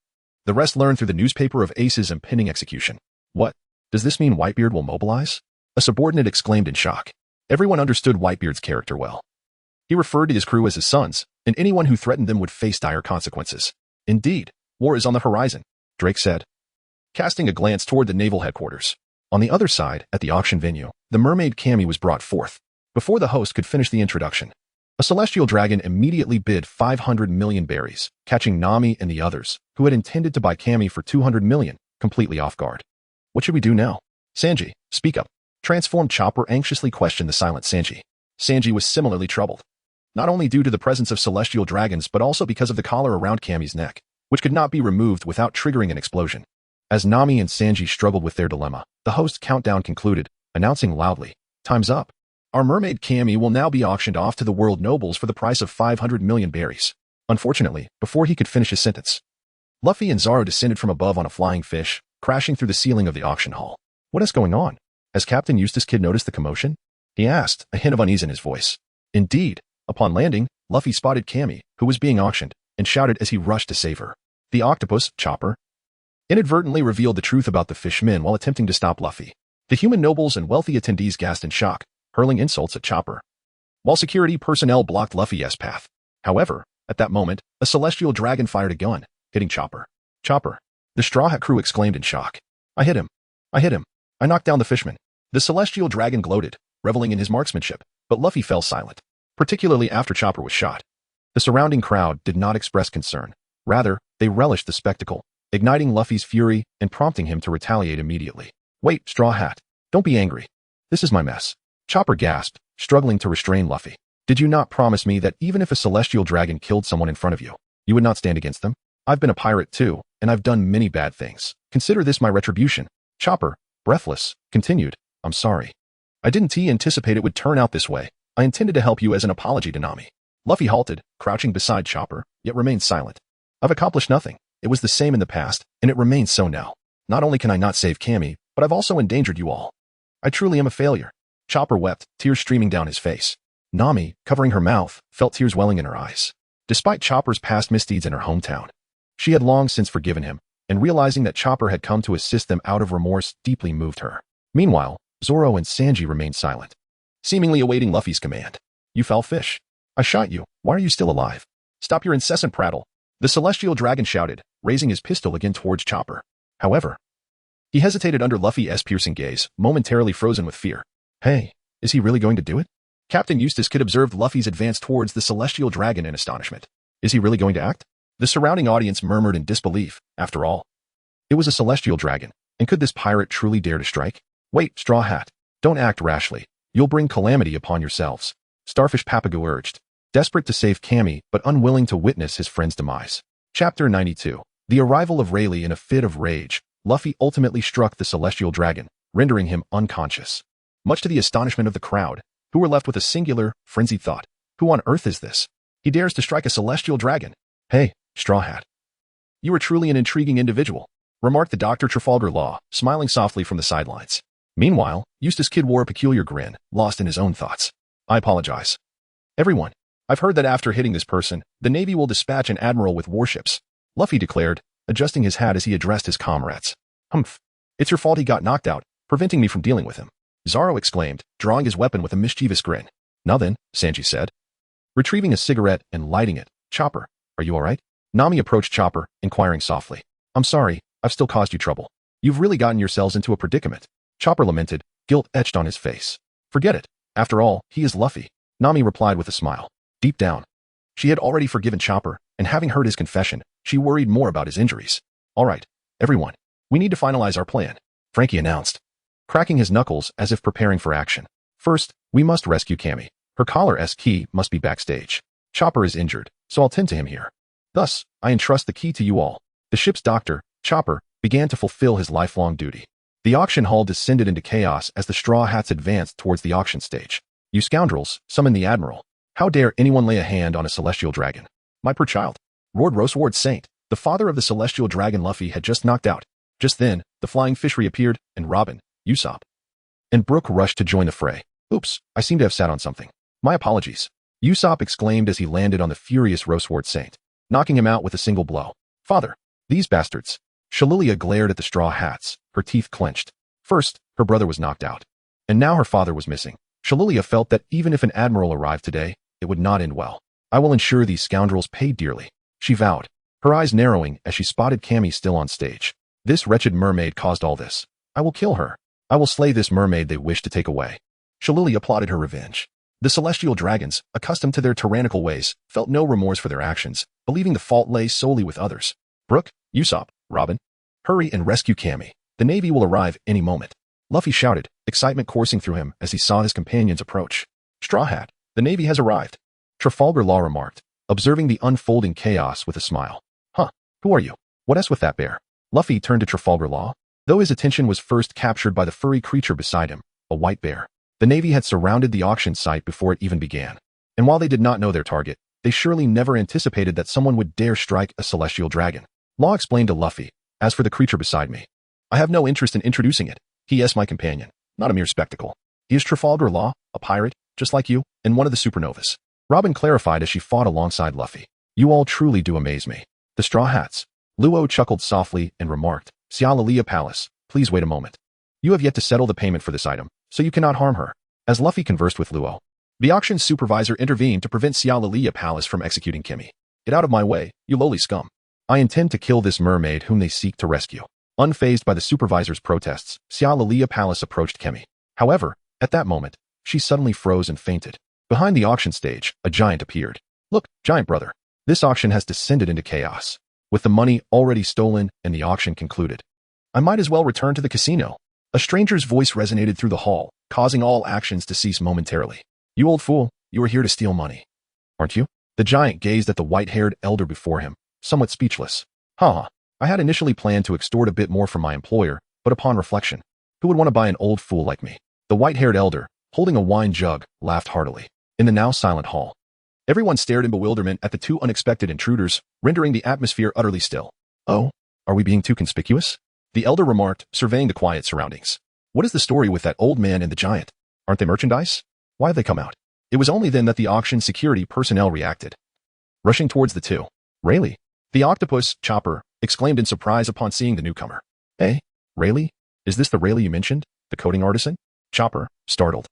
the rest learned through the newspaper of Ace's impending execution. What? Does this mean Whitebeard will mobilize? A subordinate exclaimed in shock. Everyone understood Whitebeard's character well. He referred to his crew as his sons, and anyone who threatened them would face dire consequences. Indeed, war is on the horizon, Drake said, casting a glance toward the naval headquarters. On the other side, at the auction venue, the mermaid Cammy was brought forth. Before the host could finish the introduction, a celestial dragon immediately bid 500 million berries, catching Nami and the others, who had intended to buy Cammy for 200 million, completely off guard. What should we do now? Sanji, speak up. Transformed Chopper anxiously questioned the silent Sanji. Sanji was similarly troubled, not only due to the presence of celestial dragons but also because of the collar around Cammy's neck, which could not be removed without triggering an explosion. As Nami and Sanji struggled with their dilemma, the host's countdown concluded, announcing loudly, Time's up. Our mermaid Cammy will now be auctioned off to the world nobles for the price of 500 million berries. Unfortunately, before he could finish his sentence, Luffy and Zoro descended from above on a flying fish, crashing through the ceiling of the auction hall. What is going on? Has Captain Eustace Kid noticed the commotion? He asked, a hint of unease in his voice. Indeed, upon landing, Luffy spotted Cammy, who was being auctioned, and shouted as he rushed to save her. The octopus, Chopper, inadvertently revealed the truth about the fishmen while attempting to stop Luffy. The human nobles and wealthy attendees gasped in shock, hurling insults at Chopper, while security personnel blocked Luffy's path. However, at that moment, a celestial dragon fired a gun, hitting Chopper. Chopper! The Straw Hat crew exclaimed in shock. I hit him. I hit him. I knocked down the fishman. The celestial dragon gloated, reveling in his marksmanship, but Luffy fell silent, particularly after Chopper was shot. The surrounding crowd did not express concern. Rather, they relished the spectacle, igniting Luffy's fury and prompting him to retaliate immediately. Wait, Straw Hat. Don't be angry. This is my mess. Chopper gasped, struggling to restrain Luffy. Did you not promise me that even if a celestial dragon killed someone in front of you, you would not stand against them? I've been a pirate too, and I've done many bad things. Consider this my retribution. Chopper, breathless, continued, I'm sorry. I didn't anticipate it would turn out this way. I intended to help you as an apology to Nami. Luffy halted, crouching beside Chopper, yet remained silent. I've accomplished nothing. It was the same in the past, and it remains so now. Not only can I not save Cammy, but I've also endangered you all. I truly am a failure. Chopper wept, tears streaming down his face. Nami, covering her mouth, felt tears welling in her eyes. Despite Chopper's past misdeeds in her hometown, she had long since forgiven him, and realizing that Chopper had come to assist them out of remorse deeply moved her. Meanwhile, Zoro and Sanji remained silent, seemingly awaiting Luffy's command. You foul fish. I shot you. Why are you still alive? Stop your incessant prattle. The celestial dragon shouted, raising his pistol again towards Chopper. However, He hesitated under Luffy's piercing gaze, momentarily frozen with fear. Hey, is he really going to do it? Captain Eustace Kid observed Luffy's advance towards the celestial dragon in astonishment. Is he really going to act? The surrounding audience murmured in disbelief. After all, it was a celestial dragon, and could this pirate truly dare to strike? Wait, Straw Hat. Don't act rashly. You'll bring calamity upon yourselves. Starfish Papagoo urged, desperate to save Cammy but unwilling to witness his friend's demise. Chapter 92. The arrival of Rayleigh. In a fit of rage, Luffy ultimately struck the celestial dragon, rendering him unconscious. Much to the astonishment of the crowd, who were left with a singular, frenzied thought. Who on earth is this? He dares to strike a celestial dragon. Hey, Straw Hat. You are truly an intriguing individual, remarked the Dr. Trafalgar Law, smiling softly from the sidelines. Meanwhile, Eustace Kid wore a peculiar grin, lost in his own thoughts. I apologize. Everyone, I've heard that after hitting this person, the Navy will dispatch an admiral with warships, Luffy declared, adjusting his hat as he addressed his comrades. Humph. It's your fault he got knocked out, preventing me from dealing with him. Zoro exclaimed, drawing his weapon with a mischievous grin. Now then, Sanji said, retrieving a cigarette and lighting it. Chopper, are you all right? Nami approached Chopper, inquiring softly. I'm sorry, I've still caused you trouble. You've really gotten yourselves into a predicament. Chopper lamented, guilt etched on his face. Forget it. After all, he is Luffy. Nami replied with a smile. Deep down, she had already forgiven Chopper, and having heard his confession, she worried more about his injuries. All right, everyone, we need to finalize our plan, Frankie announced, cracking his knuckles as if preparing for action. First, we must rescue Cammy. Her collar-esque key must be backstage. Chopper is injured, so I'll tend to him here. Thus, I entrust the key to you all. The ship's doctor, Chopper, began to fulfill his lifelong duty. The auction hall descended into chaos as the Straw Hats advanced towards the auction stage. You scoundrels, summon the admiral. How dare anyone lay a hand on a celestial dragon? My poor child, roared Roseward Saint, the father of the celestial dragon Luffy had just knocked out. Just then, the flying fish reappeared, and Robin, Usopp, and Brook rushed to join the fray. Oops, I seem to have sat on something. My apologies, Usopp exclaimed as he landed on the furious Roseward Saint, knocking him out with a single blow. Father, these bastards. Shalilia glared at the Straw Hats, her teeth clenched. First, her brother was knocked out, and now her father was missing. Shalilia felt that even if an admiral arrived today, it would not end well. I will ensure these scoundrels pay dearly, she vowed, her eyes narrowing as she spotted Cammy still on stage. This wretched mermaid caused all this. I will kill her. I will slay this mermaid they wish to take away. Shalilia plotted her revenge. The celestial dragons, accustomed to their tyrannical ways, felt no remorse for their actions, believing the fault lay solely with others. Brook, Usopp, Robin, hurry and rescue Cammy. The Navy will arrive any moment. Luffy shouted, excitement coursing through him as he saw his companions approach. Straw Hat, the Navy has arrived, Trafalgar Law remarked, observing the unfolding chaos with a smile. Huh, who are you? What's with that bear? Luffy turned to Trafalgar Law, though his attention was first captured by the furry creature beside him, a white bear. The Navy had surrounded the auction site before it even began, and while they did not know their target, they surely never anticipated that someone would dare strike a celestial dragon. Law explained to Luffy, as for the creature beside me, I have no interest in introducing it. He is my companion, not a mere spectacle. He is Trafalgar Law, a pirate, just like you, and one of the supernovas. Robin clarified as she fought alongside Luffy. You all truly do amaze me. The Straw Hats. Luo chuckled softly and remarked, Sialalia Palace, please wait a moment. You have yet to settle the payment for this item, so you cannot harm her. As Luffy conversed with Luo, the auction supervisor intervened to prevent Sialalia Palace from executing Kimmy. Get out of my way, you lowly scum. I intend to kill this mermaid whom they seek to rescue. Unfazed by the supervisor's protests, Sialalia Palace approached Kimmy. However, at that moment, she suddenly froze and fainted. Behind the auction stage, a giant appeared. Look, giant brother. This auction has descended into chaos, with the money already stolen and the auction concluded. I might as well return to the casino. A stranger's voice resonated through the hall, causing all actions to cease momentarily. You old fool, you are here to steal money, aren't you? The giant gazed at the white-haired elder before him, somewhat speechless. I had initially planned to extort a bit more from my employer, but upon reflection, who would want to buy an old fool like me? The white-haired elder, holding a wine jug, laughed heartily. In the now silent hall, everyone stared in bewilderment at the two unexpected intruders, rendering the atmosphere utterly still. Oh, are we being too conspicuous? The elder remarked, surveying the quiet surroundings. What is the story with that old man and the giant? Aren't they merchandise? Why have they come out? It was only then that the auction security personnel reacted, rushing towards the two. Rayleigh, the octopus, Chopper, exclaimed in surprise upon seeing the newcomer. Hey, Rayleigh? Is this the Rayleigh you mentioned, the coding artisan? Chopper, startled,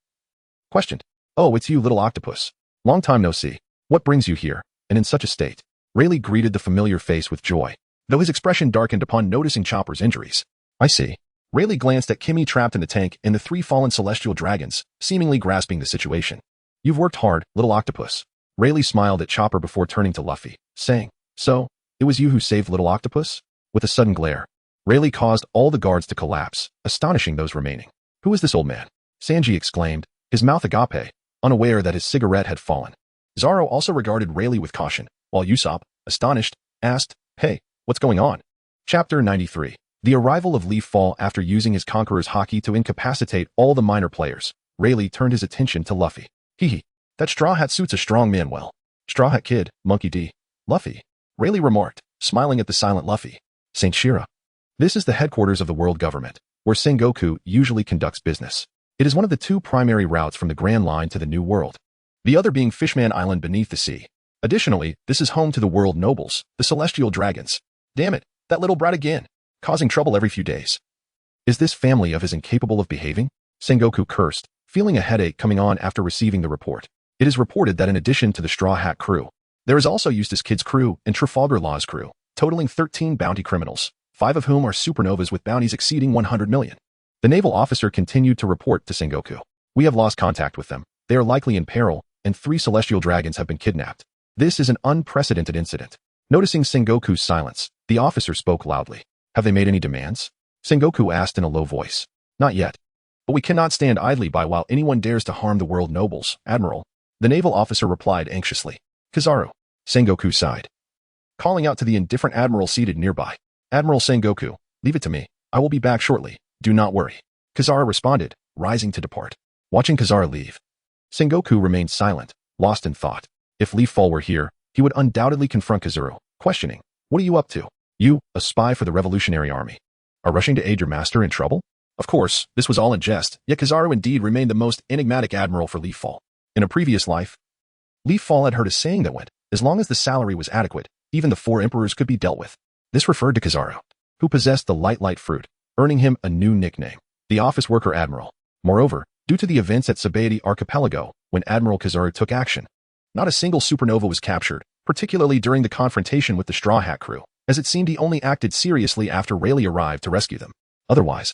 questioned. Oh, it's you, little octopus. Long time no see. What brings you here, and in such a state? Rayleigh greeted the familiar face with joy, though his expression darkened upon noticing Chopper's injuries. I see. Rayleigh glanced at Kimmy trapped in the tank and the three fallen celestial dragons, seemingly grasping the situation. You've worked hard, little octopus. Rayleigh smiled at Chopper before turning to Luffy, saying, So, it was you who saved little octopus? With a sudden glare, Rayleigh caused all the guards to collapse, astonishing those remaining. Who is this old man? Sanji exclaimed, his mouth agape, unaware that his cigarette had fallen. Zoro also regarded Rayleigh with caution, while Usopp, astonished, asked, Hey, what's going on? Chapter 93. The arrival of Leaf Fall. After using his Conqueror's Haki to incapacitate all the minor players, Rayleigh turned his attention to Luffy. Hee, that straw hat suits a strong man well. Straw Hat Kid, Monkey D. Luffy, Rayleigh remarked, smiling at the silent Luffy. Saint Shira. This is the headquarters of the world government, where Sengoku usually conducts business. It is one of the two primary routes from the Grand Line to the New World, the other being Fishman Island beneath the sea. Additionally, this is home to the world nobles, the celestial dragons. Damn it, that little brat again, causing trouble every few days. Is this family of his incapable of behaving? Sengoku cursed, feeling a headache coming on after receiving the report. It is reported that in addition to the Straw Hat crew, there is also Eustace Kid's crew and Trafalgar Law's crew, totaling 13 bounty criminals, 5 of whom are supernovas with bounties exceeding 100 million. The naval officer continued to report to Sengoku. We have lost contact with them. They are likely in peril, and 3 celestial dragons have been kidnapped. This is an unprecedented incident. Noticing Sengoku's silence, the officer spoke loudly. Have they made any demands? Sengoku asked in a low voice. Not yet. But we cannot stand idly by while anyone dares to harm the world nobles, Admiral. The naval officer replied anxiously. Kizaru. Sengoku sighed, calling out to the indifferent admiral seated nearby. Admiral Sengoku, leave it to me. I will be back shortly. Do not worry. Kizaru responded, rising to depart. Watching Kizaru leave, Sengoku remained silent, lost in thought. If Leaf Fall were here, he would undoubtedly confront Kizaru, questioning, What are you up to? You, a spy for the Revolutionary Army, are rushing to aid your master in trouble? Of course, this was all in jest, yet Kizaru indeed remained the most enigmatic admiral for Leaf Fall. In a previous life, Leaf Fall had heard a saying that went, as long as the salary was adequate, even the 4 emperors could be dealt with. This referred to Kizaru, who possessed the light fruit, earning him a new nickname, the Office Worker Admiral. Moreover, due to the events at Sabaody Archipelago, when Admiral Kizaru took action, not a single supernova was captured, particularly during the confrontation with the Straw Hat crew, as it seemed he only acted seriously after Rayleigh arrived to rescue them. Otherwise,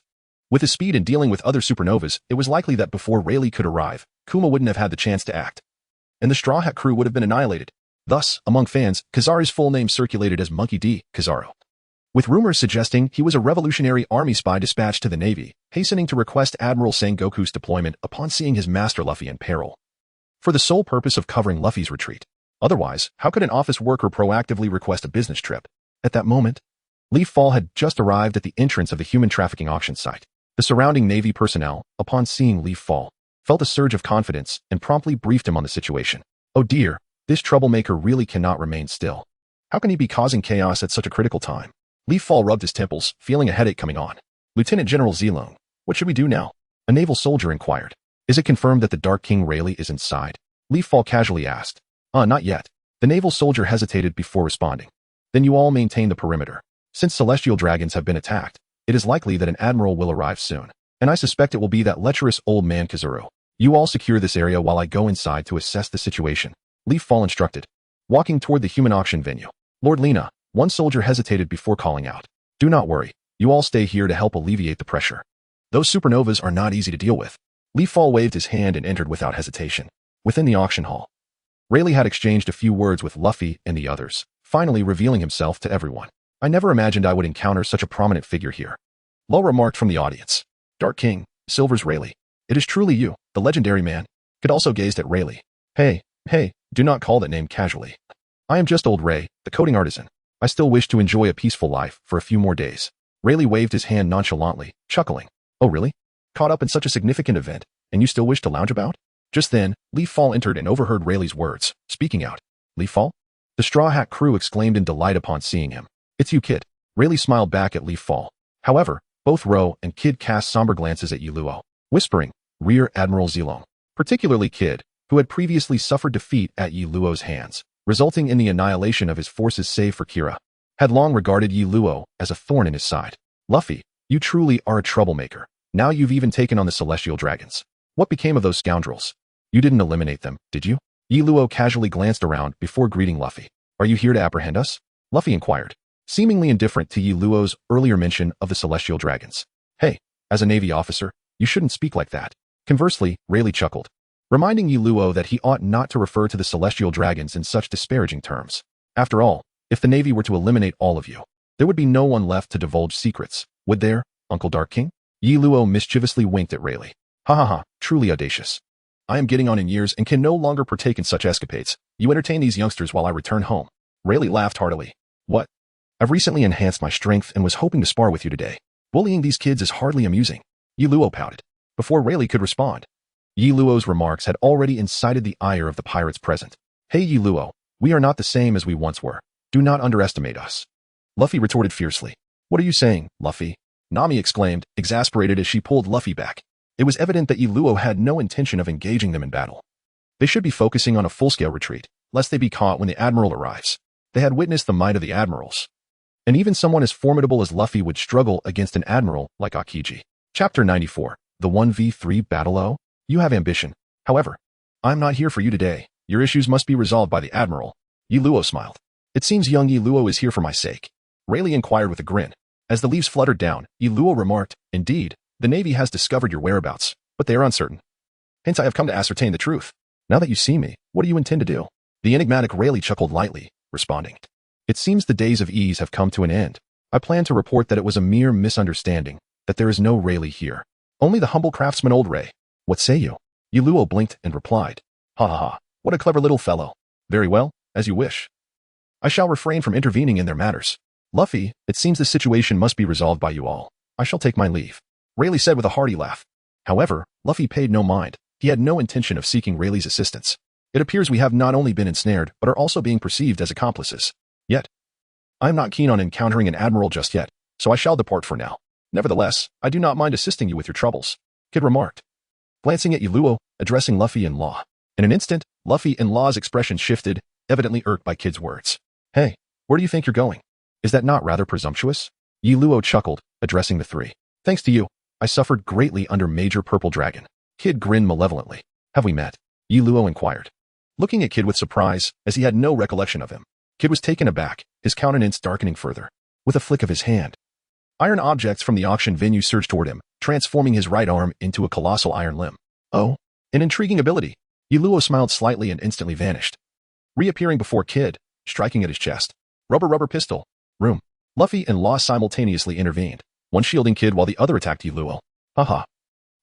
with his speed in dealing with other supernovas, it was likely that before Rayleigh could arrive, Kuma wouldn't have had the chance to act, and the Straw Hat crew would have been annihilated. Thus, among fans, Kizaru's full name circulated as Monkey D. Kizaru, with rumors suggesting he was a Revolutionary Army spy dispatched to the Navy, hastening to request Admiral Sengoku's deployment upon seeing his master Luffy in peril, for the sole purpose of covering Luffy's retreat. Otherwise, how could an office worker proactively request a business trip? At that moment, Leaf Fall had just arrived at the entrance of the human trafficking auction site. The surrounding Navy personnel, upon seeing Leaf Fall, felt a surge of confidence and promptly briefed him on the situation. Oh dear, this troublemaker really cannot remain still. How can he be causing chaos at such a critical time? Leaf Fall rubbed his temples, feeling a headache coming on. Lieutenant General Zilong, what should we do now? A naval soldier inquired. Is it confirmed that the Dark King Rayleigh is inside? Leaf Fall casually asked. Not yet. The naval soldier hesitated before responding. Then you all maintain the perimeter. Since celestial dragons have been attacked, it is likely that an admiral will arrive soon, and I suspect it will be that lecherous old man Kizaru. You all secure this area while I go inside to assess the situation. Leaf Fall instructed, walking toward the human auction venue. Lord Lena, one soldier hesitated before calling out. Do not worry. You all stay here to help alleviate the pressure. Those supernovas are not easy to deal with. Leaf Fall waved his hand and entered without hesitation. Within the auction hall, Rayleigh had exchanged a few words with Luffy and the others, finally revealing himself to everyone. I never imagined I would encounter such a prominent figure here. Lo remarked from the audience. Dark King, Silver's Rayleigh. It is truly you, the legendary man. Kid also gazed at Rayleigh. Hey, do not call that name casually. I am just old Ray, the coding artisan. I still wish to enjoy a peaceful life for a few more days. Rayleigh waved his hand nonchalantly, chuckling. Oh really? Caught up in such a significant event, and you still wish to lounge about? Just then, Leaf Fall entered and overheard Rayleigh's words, speaking out. Leaf Fall? The Straw Hat crew exclaimed in delight upon seeing him. It's you, Kid. Rayleigh smiled back at Leaf Fall. However, both Ro and Kid cast somber glances at Yuluo, whispering, Rear Admiral Zilong. Particularly Kid, who had previously suffered defeat at Yuluo's hands, resulting in the annihilation of his forces save for Kira, had long regarded Yuluo as a thorn in his side. Luffy, you truly are a troublemaker. Now you've even taken on the celestial dragons. What became of those scoundrels? You didn't eliminate them, did you? Yuluo casually glanced around before greeting Luffy. Are you here to apprehend us? Luffy inquired, seemingly indifferent to Yuluo's earlier mention of the celestial dragons. Hey, As a Navy officer, you shouldn't speak like that. Conversely, Rayleigh chuckled, reminding Yi Luo that he ought not to refer to the celestial dragons in such disparaging terms. After all, if the Navy were to eliminate all of you, there would be no one left to divulge secrets, would there, Uncle Dark King? Yi Luo mischievously winked at Rayleigh. Ha ha ha, truly audacious. I am getting on in years and can no longer partake in such escapades. You entertain these youngsters while I return home. Rayleigh laughed heartily. What? I've recently enhanced my strength and was hoping to spar with you today. Bullying these kids is hardly amusing. Yi Luo pouted. Before Rayleigh could respond, Yi Luo's remarks had already incited the ire of the pirates present. Hey Yi Luo, we are not the same as we once were. Do not underestimate us. Luffy retorted fiercely. What are you saying, Luffy? Nami exclaimed, exasperated as she pulled Luffy back. It was evident that Yi Luo had no intention of engaging them in battle. They should be focusing on a full-scale retreat, lest they be caught when the Admiral arrives. They had witnessed the might of the Admirals. And even someone as formidable as Luffy would struggle against an Admiral like Akiji. Chapter 94. The 1v3 Battle-O? You have ambition. However, I'm not here for you today. Your issues must be resolved by the Admiral. Yi Luo smiled. It seems young Yi Luo is here for my sake. Rayleigh inquired with a grin. As the leaves fluttered down, Yi Luo remarked, Indeed, the Navy has discovered your whereabouts, but they are uncertain. Hence I have come to ascertain the truth. Now that you see me, what do you intend to do? The enigmatic Rayleigh chuckled lightly, responding. It seems the days of ease have come to an end. I plan to report that it was a mere misunderstanding, that there is no Rayleigh here. Only the humble craftsman old Ray. What say you? Yi Luo blinked and replied. Ha ha ha, what a clever little fellow. Very well, as you wish. I shall refrain from intervening in their matters. Luffy, it seems the situation must be resolved by you all. I shall take my leave. Rayleigh said with a hearty laugh. However, Luffy paid no mind. He had no intention of seeking Rayleigh's assistance. It appears we have not only been ensnared, but are also being perceived as accomplices. Yet, I am not keen on encountering an admiral just yet, so I shall depart for now. Nevertheless, I do not mind assisting you with your troubles, Kid remarked, glancing at Yi Luo, addressing Luffy and Law. In an instant, Luffy and Law's expression shifted, evidently irked by Kid's words. Hey, where do you think you're going? Is that not rather presumptuous? Yi Luo chuckled, addressing the three. Thanks to you, I suffered greatly under Major Purple Dragon. Kid grinned malevolently. Have we met? Yi Luo inquired, looking at Kid with surprise, as he had no recollection of him. Kid was taken aback, his countenance darkening further. With a flick of his hand, iron objects from the auction venue surged toward him, transforming his right arm into a colossal iron limb. Oh, an intriguing ability. Yi Luo smiled slightly and instantly vanished, reappearing before Kid, striking at his chest. Rubber pistol. Room. Luffy and Law simultaneously intervened, one shielding Kid while the other attacked Yi Luo. Haha.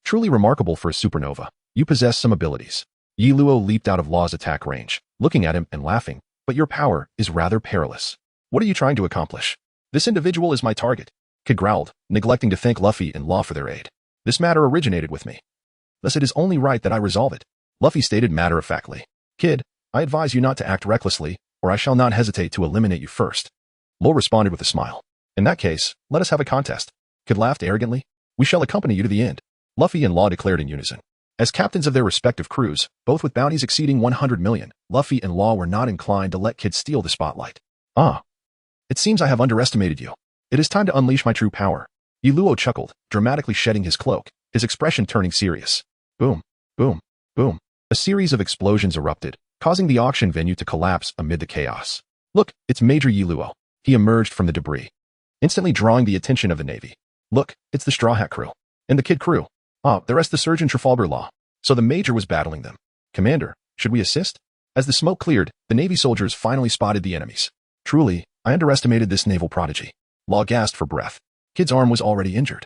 Truly remarkable for a supernova. You possess some abilities. Yi Luo leaped out of Law's attack range, looking at him and laughing, but your power is rather perilous. What are you trying to accomplish? This individual is my target, Kid growled, neglecting to thank Luffy and Law for their aid. This matter originated with me. Thus it is only right that I resolve it, Luffy stated matter-of-factly. Kid, I advise you not to act recklessly, or I shall not hesitate to eliminate you first. Law responded with a smile. In that case, let us have a contest. Kid laughed arrogantly. We shall accompany you to the end, Luffy and Law declared in unison. As captains of their respective crews, both with bounties exceeding 100 million, Luffy and Law were not inclined to let Kid steal the spotlight. Ah. It seems I have underestimated you. It is time to unleash my true power. Yi Luo chuckled, dramatically shedding his cloak, his expression turning serious. Boom, boom, boom. A series of explosions erupted, causing the auction venue to collapse amid the chaos. Look, it's Major Yi Luo. He emerged from the debris, instantly drawing the attention of the Navy. Look, it's the Straw Hat crew. And the Kid crew. Ah, the rest the Surge and Trafalgar Law. So the Major was battling them. Commander, should we assist? As the smoke cleared, the Navy soldiers finally spotted the enemies. Truly, I underestimated this naval prodigy. Law gasped for breath. Kid's arm was already injured,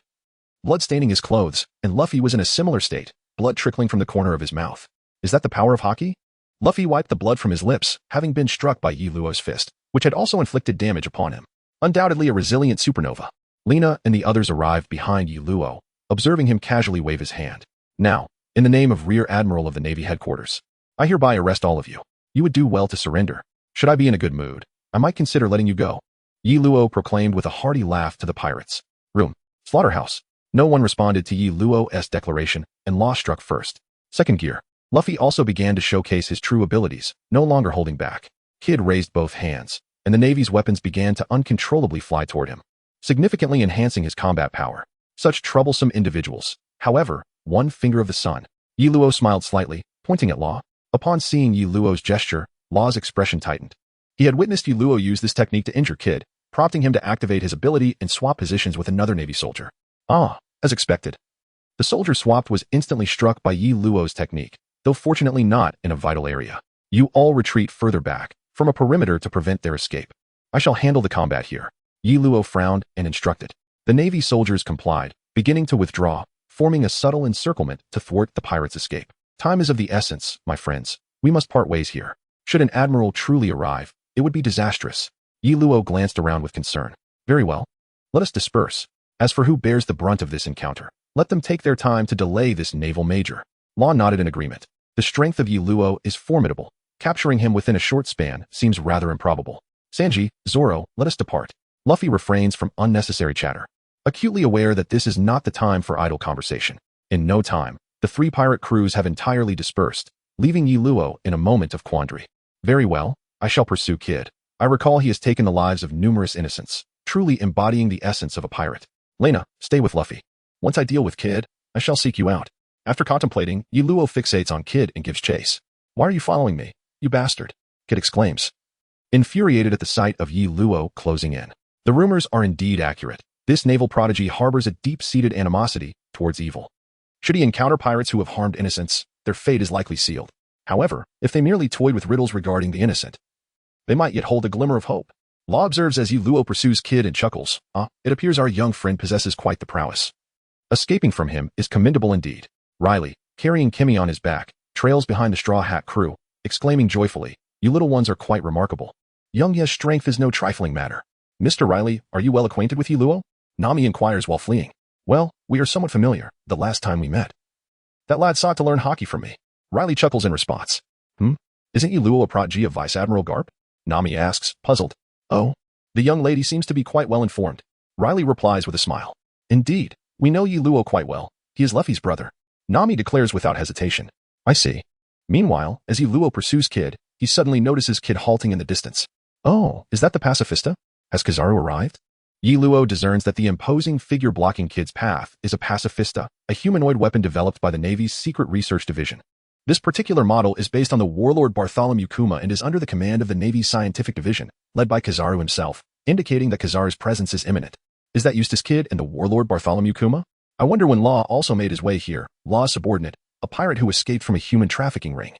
blood staining his clothes, and Luffy was in a similar state, blood trickling from the corner of his mouth. Is that the power of hockey? Luffy wiped the blood from his lips, having been struck by Yi Luo's fist, which had also inflicted damage upon him. Undoubtedly a resilient supernova. Lena and the others arrived behind Yi Luo, observing him casually wave his hand. Now, in the name of Rear Admiral of the Navy Headquarters, I hereby arrest all of you. You would do well to surrender. Should I be in a good mood, I might consider letting you go, Yi Luo proclaimed with a hearty laugh to the pirates. Room. Slaughterhouse. No one responded to Yi Luo's declaration, and Law struck first. Second gear. Luffy also began to showcase his true abilities, no longer holding back. Kid raised both hands, and the Navy's weapons began to uncontrollably fly toward him, significantly enhancing his combat power. Such troublesome individuals. However, one finger of the sun. Yi Luo smiled slightly, pointing at Law. Upon seeing Yi Luo's gesture, Law's expression tightened. He had witnessed Yi Luo use this technique to injure Kid, prompting him to activate his ability and swap positions with another Navy soldier. Ah. As expected, the soldier swapped was instantly struck by Yi Luo's technique, though fortunately not in a vital area. You all retreat further back, from a perimeter to prevent their escape. I shall handle the combat here. Yi Luo frowned and instructed. The Navy soldiers complied, beginning to withdraw, forming a subtle encirclement to thwart the pirates' escape. Time is of the essence, my friends. We must part ways here. Should an admiral truly arrive, it would be disastrous. Yi Luo glanced around with concern. Very well. Let us disperse. As for who bears the brunt of this encounter, let them take their time to delay this naval major. Law nodded in agreement. The strength of Yi Luo is formidable. Capturing him within a short span seems rather improbable. Sanji, Zoro, let us depart. Luffy refrains from unnecessary chatter, acutely aware that this is not the time for idle conversation. In no time, the three pirate crews have entirely dispersed, leaving Yi Luo in a moment of quandary. Very well, I shall pursue Kid. I recall he has taken the lives of numerous innocents, truly embodying the essence of a pirate. Lena, stay with Luffy. Once I deal with Kid, I shall seek you out. After contemplating, Yi Luo fixates on Kid and gives chase. Why are you following me, you bastard? Kid exclaims, infuriated at the sight of Yi Luo closing in. The rumors are indeed accurate. This naval prodigy harbors a deep-seated animosity towards evil. Should he encounter pirates who have harmed innocents, their fate is likely sealed. However, if they merely toyed with riddles regarding the innocent, they might yet hold a glimmer of hope. Law observes as Yi Luo pursues Kid and chuckles. It appears our young friend possesses quite the prowess. Escaping from him is commendable indeed. Riley, carrying Kimmy on his back, trails behind the Straw Hat crew, exclaiming joyfully, you little ones are quite remarkable. Young Ye's strength is no trifling matter. Mr. Riley, are you well acquainted with Yi Luo? Nami inquires while fleeing. Well, we are somewhat familiar, the last time we met. That lad sought to learn hockey from me. Riley chuckles in response. Isn't Yi Luo a protege of Vice Admiral Garp? Nami asks, puzzled. Oh, the young lady seems to be quite well informed. Riley replies with a smile. Indeed, we know Yi Luo quite well. He is Luffy's brother. Nami declares without hesitation. I see. Meanwhile, as Yi Luo pursues Kid, he suddenly notices Kid halting in the distance. Oh, is that the pacifista? Has Kizaru arrived? Yi Luo discerns that the imposing figure blocking Kid's path is a pacifista, a humanoid weapon developed by the Navy's Secret Research Division. This particular model is based on the warlord Bartholomew Kuma and is under the command of the Navy's Scientific Division, led by Kizaru himself, indicating that Kizaru's presence is imminent. Is that Eustace Kid and the warlord Bartholomew Kuma? I wonder when Law also made his way here. Law's subordinate, a pirate who escaped from a human trafficking ring,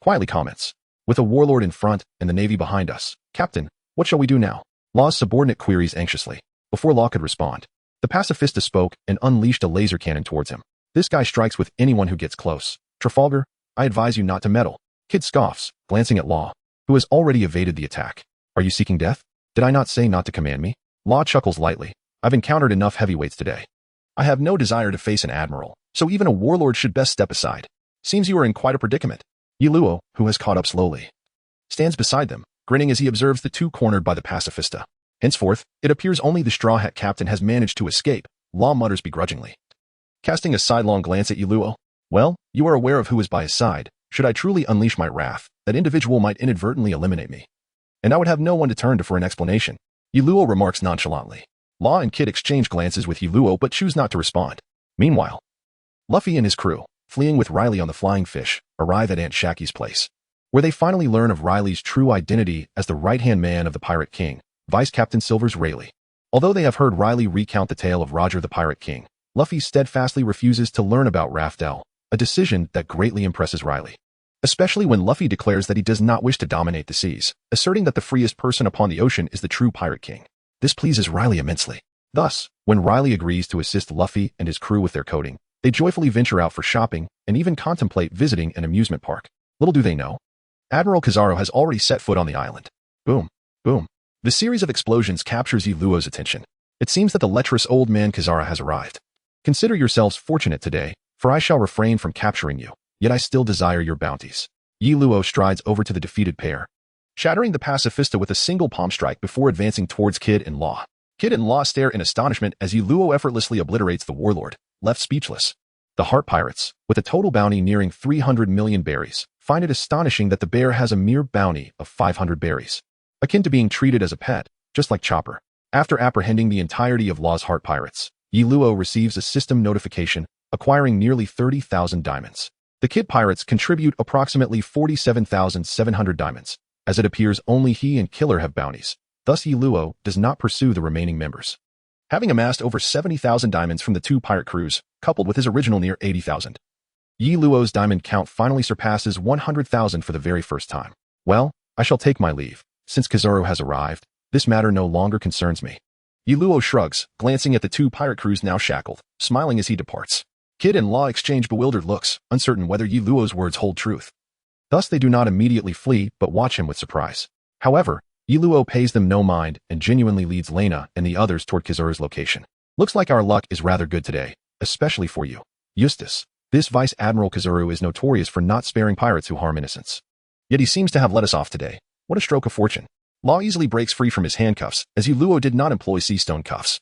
quietly comments. With a warlord in front and the Navy behind us, Captain, what shall we do now? Law's subordinate queries anxiously. Before Law could respond, the pacifista spoke and unleashed a laser cannon towards him. This guy strikes with anyone who gets close. Trafalgar, I advise you not to meddle. Kid scoffs, glancing at Law, who has already evaded the attack. Are you seeking death? Did I not say not to command me? Law chuckles lightly. I've encountered enough heavyweights today. I have no desire to face an admiral, so even a warlord should best step aside. Seems you are in quite a predicament. Yi Luo, who has caught up slowly, stands beside them, grinning as he observes the two cornered by the pacifista. Henceforth, it appears only the Straw Hat captain has managed to escape. Law mutters begrudgingly, casting a sidelong glance at Yi Luo. Well, you are aware of who is by his side. Should I truly unleash my wrath, that individual might inadvertently eliminate me, and I would have no one to turn to for an explanation. Yi Luo remarks nonchalantly. Law and Kid exchange glances with Yi Luo but choose not to respond. Meanwhile, Luffy and his crew, fleeing with Riley on the Flying Fish, arrive at Aunt Shacky's place, where they finally learn of Riley's true identity as the right-hand man of the Pirate King, Vice Captain Silvers Rayleigh. Although they have heard Riley recount the tale of Roger the Pirate King, Luffy steadfastly refuses to learn about Raftel, a decision that greatly impresses Riley, especially when Luffy declares that he does not wish to dominate the seas, asserting that the freest person upon the ocean is the true Pirate King. This pleases Riley immensely. Thus, when Riley agrees to assist Luffy and his crew with their coding, they joyfully venture out for shopping and even contemplate visiting an amusement park. Little do they know, Admiral Kizaru has already set foot on the island. Boom, boom. The series of explosions captures Yi Luo's attention. It seems that the lecherous old man Kizaru has arrived. Consider yourselves fortunate today, for I shall refrain from capturing you, yet I still desire your bounties. Yi Luo strides over to the defeated pair, shattering the pacifista with a single palm strike before advancing towards Kid and Law. Kid and Law stare in astonishment as Yi Luo effortlessly obliterates the warlord, left speechless. The Heart Pirates, with a total bounty nearing 300 million berries, find it astonishing that the bear has a mere bounty of 500 berries, akin to being treated as a pet, just like Chopper. After apprehending the entirety of Law's Heart Pirates, Yi Luo receives a system notification, acquiring nearly 30,000 diamonds. The Kid Pirates contribute approximately 47,700 diamonds, as it appears only he and Killer have bounties. Thus Yi Luo does not pursue the remaining members. having amassed over 70,000 diamonds from the two pirate crews, coupled with his original near 80,000. Yi Luo's diamond count finally surpasses 100,000 for the very first time. Well, I shall take my leave. Since Kizaru has arrived, this matter no longer concerns me. Yi Luo shrugs, glancing at the two pirate crews now shackled, smiling as he departs. Kid and Law exchange bewildered looks, uncertain whether Yi Luo's words hold truth. Thus they do not immediately flee, but watch him with surprise. However, Yi Luo pays them no mind and genuinely leads Lena and the others toward Kizaru's location. Looks like our luck is rather good today, especially for you, Eustace. This Vice Admiral Kizaru is notorious for not sparing pirates who harm innocents. Yet he seems to have let us off today. What a stroke of fortune. Law easily breaks free from his handcuffs, as Yi Luo did not employ sea-stone cuffs,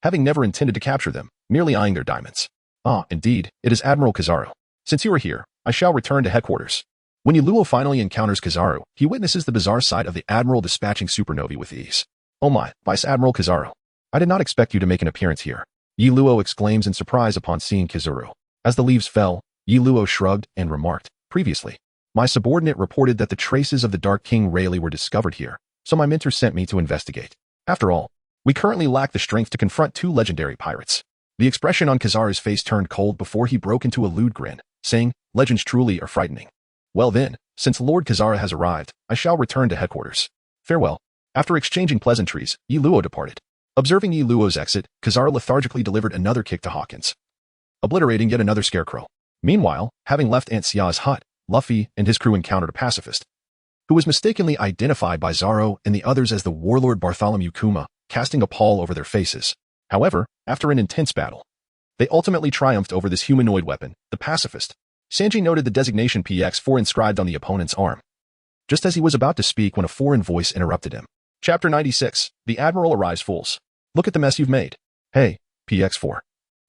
having never intended to capture them, merely eyeing their diamonds. Ah, indeed, it is Admiral Kizaru. Since you are here, I shall return to headquarters. When Yi Luo finally encounters Kizaru, he witnesses the bizarre sight of the Admiral dispatching supernovae with ease. Oh my, Vice Admiral Kizaru. I did not expect you to make an appearance here. Yi Luo exclaims in surprise upon seeing Kizaru. As the leaves fell, Yi Luo shrugged and remarked, previously, my subordinate reported that the traces of the Dark King Rayleigh were discovered here, so my mentor sent me to investigate. After all, we currently lack the strength to confront two legendary pirates. The expression on Kizaru's face turned cold before he broke into a lewd grin, saying, legends truly are frightening. Well then, since Lord Kizaru has arrived, I shall return to headquarters. Farewell. After exchanging pleasantries, Yi Luo departed. Observing Yi Luo's exit, Kizaru lethargically delivered another kick to Hawkins, obliterating yet another scarecrow. Meanwhile, having left Aunt Sia's hut, Luffy and his crew encountered a pacifist, who was mistakenly identified by Zoro and the others as the warlord Bartholomew Kuma, casting a pall over their faces. However, after an intense battle, they ultimately triumphed over this humanoid weapon, the pacifist. Sanji noted the designation PX4 inscribed on the opponent's arm, just as he was about to speak when a foreign voice interrupted him. Chapter 96, The Admiral Arrives Fools. Look at the mess you've made. Hey, PX4.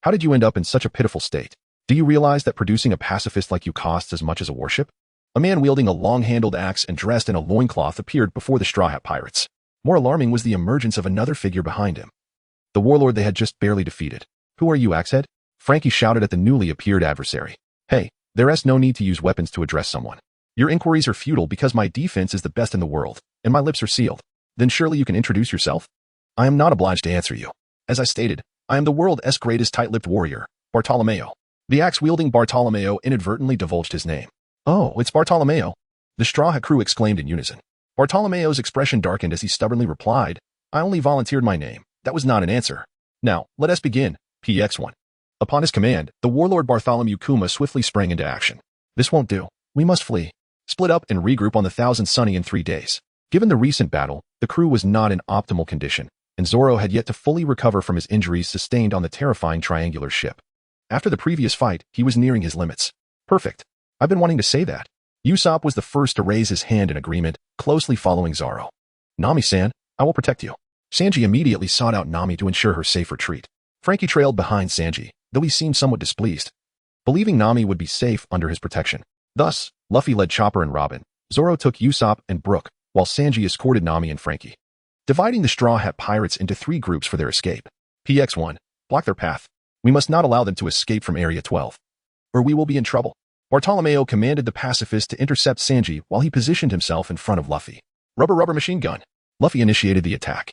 How did you end up in such a pitiful state? Do you realize that producing a pacifist like you costs as much as a warship? A man wielding a long-handled axe and dressed in a loincloth appeared before the Straw Hat Pirates. More alarming was the emergence of another figure behind him, the warlord they had just barely defeated. Who are you, Axehead? Frankie shouted at the newly appeared adversary. Hey, there's no need to use weapons to address someone. Your inquiries are futile because my defense is the best in the world, and my lips are sealed. Then surely you can introduce yourself? I am not obliged to answer you. As I stated, I am the world's greatest tight-lipped warrior, Bartolomeo. The axe-wielding Bartolomeo inadvertently divulged his name. Oh, it's Bartolomeo. The Straw Hat crew exclaimed in unison. Bartolomeo's expression darkened as he stubbornly replied, I only volunteered my name. That was not an answer. Now, let us begin, PX1. Upon his command, the warlord Bartholomew Kuma swiftly sprang into action. This won't do. We must flee. Split up and regroup on the Thousand Sunny in 3 days. Given the recent battle, the crew was not in optimal condition, and Zoro had yet to fully recover from his injuries sustained on the terrifying triangular ship. After the previous fight, he was nearing his limits. Perfect. I've been wanting to say that. Usopp was the first to raise his hand in agreement, closely following Zoro. Nami-san, I will protect you. Sanji immediately sought out Nami to ensure her safe retreat. Frankie trailed behind Sanji, though he seemed somewhat displeased, believing Nami would be safe under his protection. Thus, Luffy led Chopper and Robin. Zoro took Usopp and Brook, while Sanji escorted Nami and Frankie, dividing the Straw Hat Pirates into 3 groups for their escape. PX1. Block their path. We must not allow them to escape from Area 12, or we will be in trouble. Bartolomeo commanded the pacifist to intercept Sanji while he positioned himself in front of Luffy. Rubber machine gun. Luffy initiated the attack,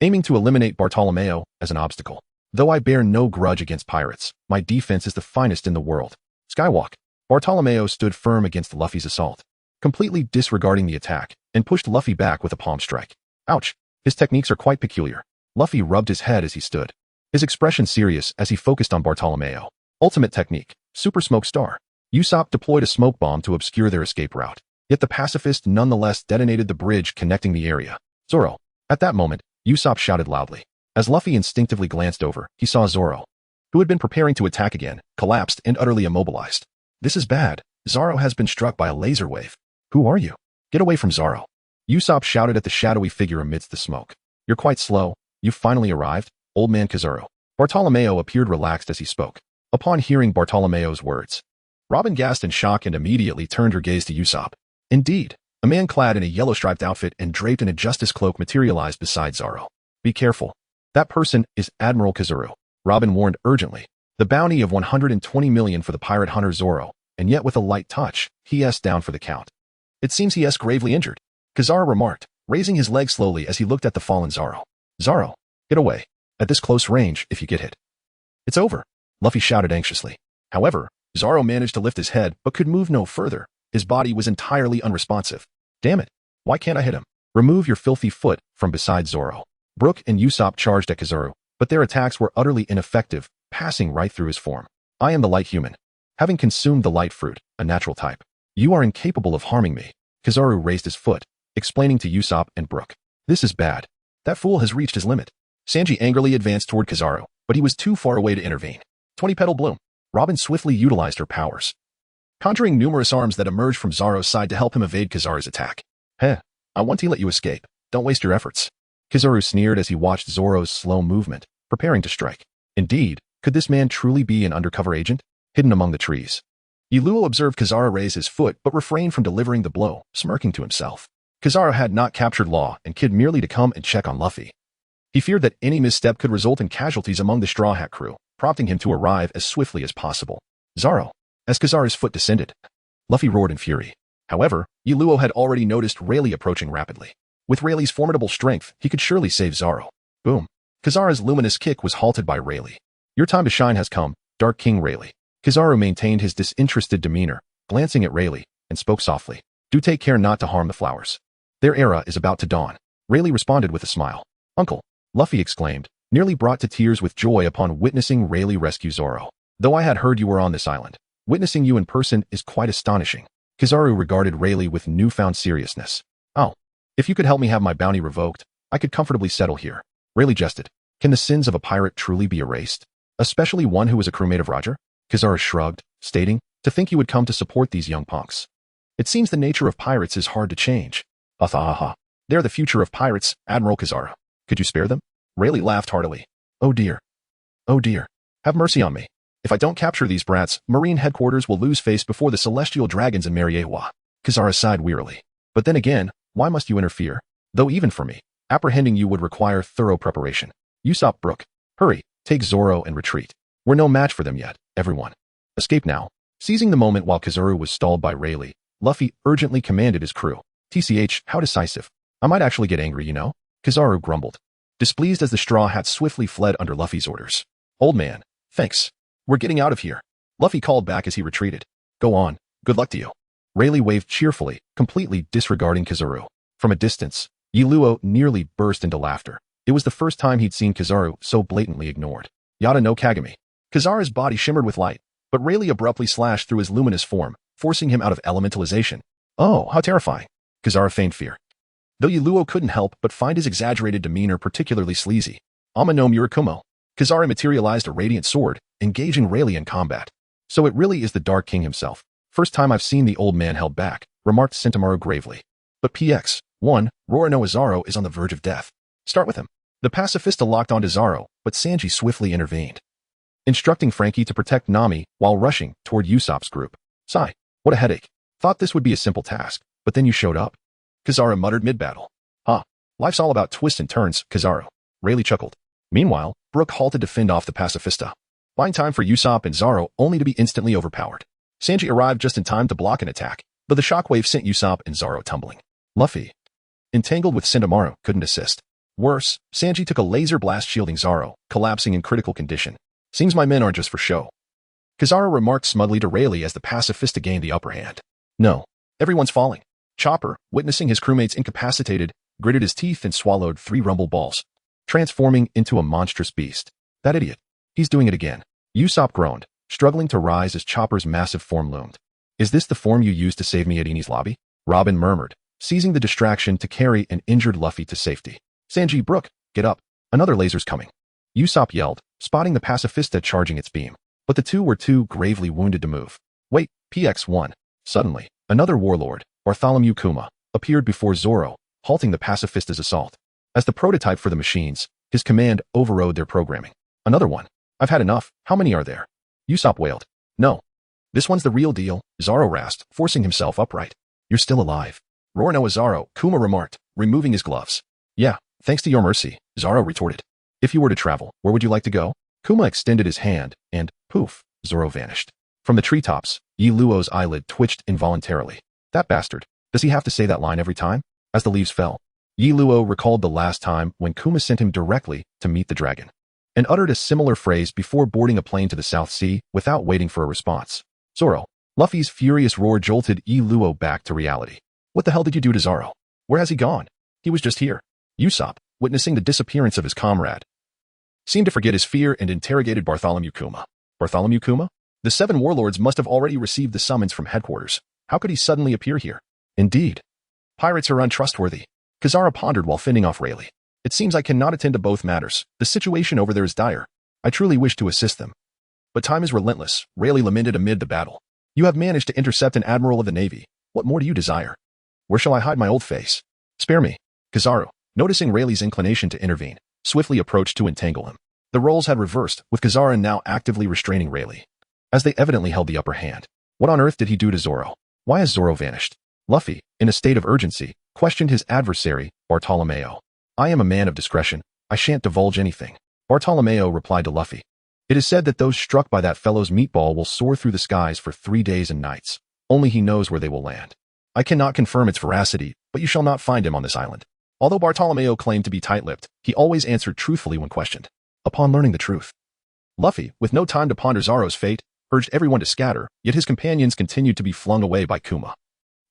aiming to eliminate Bartolomeo as an obstacle. Though I bear no grudge against pirates, my defense is the finest in the world. Skywalk. Bartolomeo stood firm against Luffy's assault, completely disregarding the attack, and pushed Luffy back with a palm strike. Ouch. His techniques are quite peculiar. Luffy rubbed his head as he stood, his expression serious as he focused on Bartolomeo. Ultimate technique. Super Smoke Star. Usopp deployed a smoke bomb to obscure their escape route, yet the pacifist nonetheless detonated the bridge connecting the area. Zoro. At that moment, Usopp shouted loudly. As Luffy instinctively glanced over, he saw Zoro, who had been preparing to attack again, collapsed and utterly immobilized. This is bad. Zoro has been struck by a laser wave. Who are you? Get away from Zoro. Usopp shouted at the shadowy figure amidst the smoke. You're quite slow. You've finally arrived, old man Kizaru. Bartolomeo appeared relaxed as he spoke. Upon hearing Bartolomeo's words, Robin gasped in shock and immediately turned her gaze to Usopp. Indeed, a man clad in a yellow-striped outfit and draped in a justice cloak materialized beside Zoro. Be careful. That person is Admiral Kizaru. Robin warned urgently. The bounty of 120 million for the pirate hunter Zoro, and yet with a light touch, he asked down for the count. It seems he is gravely injured, Kizaru remarked, raising his leg slowly as he looked at the fallen Zoro. Zoro, get away. At this close range, if you get hit, it's over, Luffy shouted anxiously. However, Zoro managed to lift his head but could move no further. His body was entirely unresponsive. Damn it, why can't I hit him? Remove your filthy foot from beside Zoro. Brook and Usopp charged at Kizaru, but their attacks were utterly ineffective, passing right through his form. I am the light human. Having consumed the light fruit, a natural type, you are incapable of harming me. Kizaru raised his foot, explaining to Usopp and Brook. This is bad. That fool has reached his limit. Sanji angrily advanced toward Kizaru, but he was too far away to intervene. 20-petal bloom. Robin swiftly utilized her powers, conjuring numerous arms that emerged from Zoro's side to help him evade Kizaru's attack. Heh, I want to let you escape. Don't waste your efforts. Kizaru sneered as he watched Zoro's slow movement, preparing to strike. Indeed, could this man truly be an undercover agent, hidden among the trees? Iluo observed Kizaru raise his foot but refrained from delivering the blow, smirking to himself. Kizaru had not captured Law and Kid merely to come and check on Luffy. He feared that any misstep could result in casualties among the Straw Hat crew, prompting him to arrive as swiftly as possible. Zoro. As Kizaru's foot descended, Luffy roared in fury. However, Iluo had already noticed Rayleigh approaching rapidly. With Rayleigh's formidable strength, he could surely save Zoro. Boom. Kizaru's luminous kick was halted by Rayleigh. Your time to shine has come, Dark King Rayleigh. Kizaru maintained his disinterested demeanor, glancing at Rayleigh, and spoke softly. Do take care not to harm the flowers. Their era is about to dawn. Rayleigh responded with a smile. Uncle, Luffy exclaimed, nearly brought to tears with joy upon witnessing Rayleigh rescue Zoro. Though I had heard you were on this island, witnessing you in person is quite astonishing. Kizaru regarded Rayleigh with newfound seriousness. Oh, if you could help me have my bounty revoked, I could comfortably settle here. Rayleigh jested. Can the sins of a pirate truly be erased? Especially one who was a crewmate of Roger? Kizaru shrugged, stating, to think you would come to support these young punks. It seems the nature of pirates is hard to change. They're the future of pirates, Admiral Kizaru. Could you spare them? Rayleigh laughed heartily. Oh dear. Oh dear. Have mercy on me. If I don't capture these brats, Marine headquarters will lose face before the celestial dragons in Mariewa. Kizaru sighed wearily. But then again, why must you interfere? Though even for me, apprehending you would require thorough preparation. Usopp Brook. Hurry, take Zoro and retreat. We're no match for them yet, everyone. Escape now. Seizing the moment while Kizaru was stalled by Rayleigh, Luffy urgently commanded his crew. TCH, how decisive. I might actually get angry, you know? Kizaru grumbled, displeased as the Straw Hats swiftly fled under Luffy's orders. Old man, thanks. We're getting out of here. Luffy called back as he retreated. Go on. Good luck to you. Rayleigh waved cheerfully, completely disregarding Kizaru. From a distance, Iluo nearly burst into laughter. It was the first time he'd seen Kizaru so blatantly ignored. Yada no Kagami. Kizaru's body shimmered with light, but Rayleigh abruptly slashed through his luminous form, forcing him out of elementalization. Oh, how terrifying. Kizaru feigned fear. Though Iluo couldn't help but find his exaggerated demeanor particularly sleazy. Ama no Murakumo. Kizaru materialized a radiant sword, engaging Rayleigh in combat. So it really is the Dark King himself. First time I've seen the old man held back, remarked Sentomaru gravely. But PX1, Roronoa Zoro is on the verge of death. Start with him. The pacifista locked onto Zoro, but Sanji swiftly intervened, instructing Frankie to protect Nami while rushing toward Usopp's group. Sigh, what a headache. Thought this would be a simple task, but then you showed up. Kizaru muttered mid-battle. Life's all about twists and turns, Kizaru. Rayleigh chuckled. Meanwhile, Brook halted to fend off the pacifista, buying time for Usopp and Zoro only to be instantly overpowered. Sanji arrived just in time to block an attack, but the shockwave sent Usopp and Zoro tumbling. Luffy, entangled with Sentomaru, couldn't assist. Worse, Sanji took a laser blast shielding Zoro, collapsing in critical condition. Seems my men aren't just for show. Kizaru remarked smugly to Rayleigh as the pacifista gained the upper hand. No, everyone's falling. Chopper, witnessing his crewmates incapacitated, gritted his teeth and swallowed 3 rumble balls, transforming into a monstrous beast. That idiot. He's doing it again. Usopp groaned, struggling to rise as Chopper's massive form loomed. Is this the form you used to save me at Eni's lobby? Robin murmured, seizing the distraction to carry an injured Luffy to safety. Sanji, Brook, get up. Another laser's coming. Usopp yelled, spotting the pacifista charging its beam. But the two were too gravely wounded to move. Wait, PX1. Suddenly, another warlord, Bartholomew Kuma, appeared before Zoro, halting the pacifista's assault. As the prototype for the machines, his command overrode their programming. Another one. I've had enough. How many are there? Usopp wailed. No. This one's the real deal, Zoro rasped, forcing himself upright. You're still alive. Roronoa Zoro, Kuma remarked, removing his gloves. Yeah, thanks to your mercy, Zoro retorted. If you were to travel, where would you like to go? Kuma extended his hand, and, poof, Zoro vanished. From the treetops, Iluo's eyelid twitched involuntarily. That bastard. Does he have to say that line every time? As the leaves fell, Iluo recalled the last time when Kuma sent him directly to meet the dragon. and uttered a similar phrase before boarding a plane to the South Sea without waiting for a response. Zoro. Luffy's furious roar jolted Luo back to reality. What the hell did you do to Zoro? Where has he gone? He was just here. Usopp, witnessing the disappearance of his comrade, seemed to forget his fear and interrogated Bartholomew Kuma. Bartholomew Kuma? The 7 warlords must have already received the summons from headquarters. How could he suddenly appear here? Indeed. Pirates are untrustworthy. Kizaru pondered while fending off Rayleigh. It seems I cannot attend to both matters. The situation over there is dire. I truly wish to assist them. But time is relentless, Rayleigh lamented amid the battle. You have managed to intercept an admiral of the Navy. What more do you desire? Where shall I hide my old face? Spare me. Kizaru, noticing Rayleigh's inclination to intervene, swiftly approached to entangle him. The roles had reversed, with Kizaru now actively restraining Rayleigh, as they evidently held the upper hand. What on earth did he do to Zoro? Why has Zoro vanished? Luffy, in a state of urgency, questioned his adversary, Bartolomeo. I am a man of discretion. I shan't divulge anything. Bartolomeo replied to Luffy. It is said that those struck by that fellow's meatball will soar through the skies for 3 days and nights. Only he knows where they will land. I cannot confirm its veracity, but you shall not find him on this island. Although Bartolomeo claimed to be tight-lipped, he always answered truthfully when questioned. Upon learning the truth, Luffy, with no time to ponder Zoro's fate, urged everyone to scatter, yet his companions continued to be flung away by Kuma.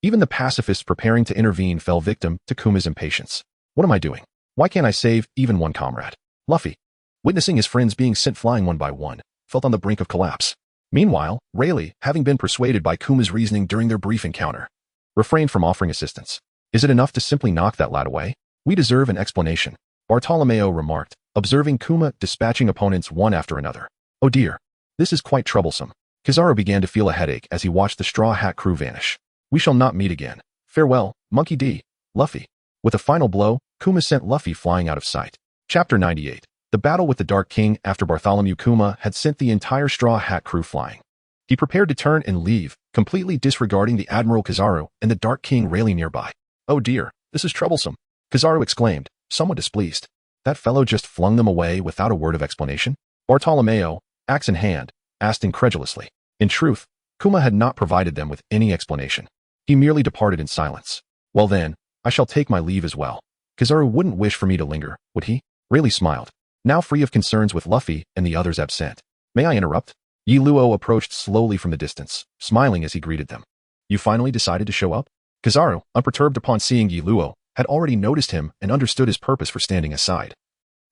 Even the pacifists preparing to intervene fell victim to Kuma's impatience. What am I doing? Why can't I save even one comrade? Luffy, witnessing his friends being sent flying one by one, felt on the brink of collapse. Meanwhile, Rayleigh, having been persuaded by Kuma's reasoning during their brief encounter, refrained from offering assistance. Is it enough to simply knock that lad away? We deserve an explanation, Bartolomeo remarked, observing Kuma dispatching opponents one after another. Oh dear. This is quite troublesome. Kizaru began to feel a headache as he watched the Straw Hat crew vanish. We shall not meet again. Farewell, Monkey D. Luffy. With a final blow, Kuma sent Luffy flying out of sight. Chapter 98. The battle with the Dark King. After Bartholomew Kuma had sent the entire Straw Hat crew flying, he prepared to turn and leave, completely disregarding the Admiral Kizaru and the Dark King Rayleigh nearby. Oh dear, this is troublesome, Kizaru exclaimed, somewhat displeased. That fellow just flung them away without a word of explanation? Bartolomeo, axe in hand, asked incredulously. In truth, Kuma had not provided them with any explanation. He merely departed in silence. Well then, I shall take my leave as well. Kizaru wouldn't wish for me to linger, would he? Rayleigh smiled, now free of concerns with Luffy and the others absent. May I interrupt? Luo approached slowly from the distance, smiling as he greeted them. You finally decided to show up? Kizaru, unperturbed upon seeing Luo, had already noticed him and understood his purpose for standing aside.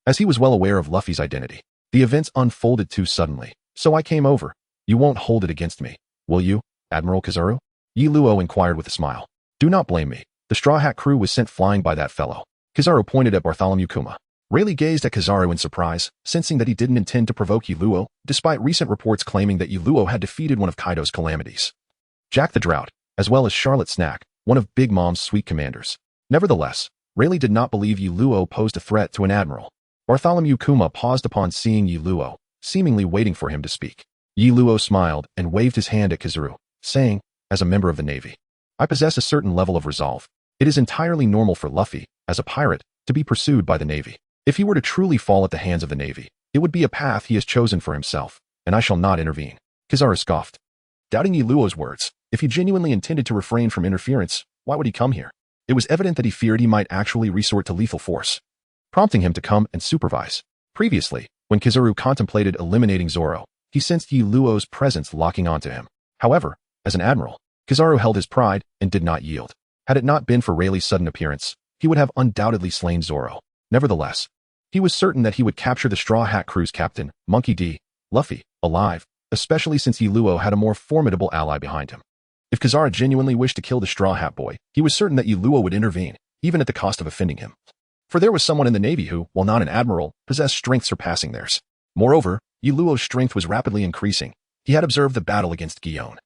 As he was well aware of Luffy's identity, the events unfolded too suddenly, so I came over. You won't hold it against me, will you, Admiral Kizaru? Luo inquired with a smile. Do not blame me. The Straw Hat crew was sent flying by that fellow. Kizaru pointed at Bartholomew Kuma. Rayleigh gazed at Kizaru in surprise, sensing that he didn't intend to provoke Luo, despite recent reports claiming that Luo had defeated one of Kaido's calamities, Jack the Drought, as well as Charlotte Snack, one of Big Mom's sweet commanders. Nevertheless, Rayleigh did not believe Luo posed a threat to an admiral. Bartholomew Kuma paused upon seeing Luo, seemingly waiting for him to speak. Luo smiled and waved his hand at Kizaru, saying, as a member of the Navy, I possess a certain level of resolve. It is entirely normal for Luffy, as a pirate, to be pursued by the Navy. If he were to truly fall at the hands of the Navy, it would be a path he has chosen for himself, and I shall not intervene. Kizaru scoffed, doubting Luo's words. If he genuinely intended to refrain from interference, why would he come here? It was evident that he feared he might actually resort to lethal force, prompting him to come and supervise. Previously, when Kizaru contemplated eliminating Zoro, he sensed Luo's presence locking onto him. However, as an admiral, Kizaru held his pride and did not yield. Had it not been for Rayleigh's sudden appearance, he would have undoubtedly slain Zoro. Nevertheless, he was certain that he would capture the Straw Hat crew's captain, Monkey D. Luffy, alive, especially since Luo had a more formidable ally behind him. If Kizaru genuinely wished to kill the Straw Hat boy, he was certain that Luo would intervene, even at the cost of offending him. For there was someone in the Navy who, while not an admiral, possessed strength surpassing theirs. Moreover, Luo's strength was rapidly increasing. He had observed the battle against Gion,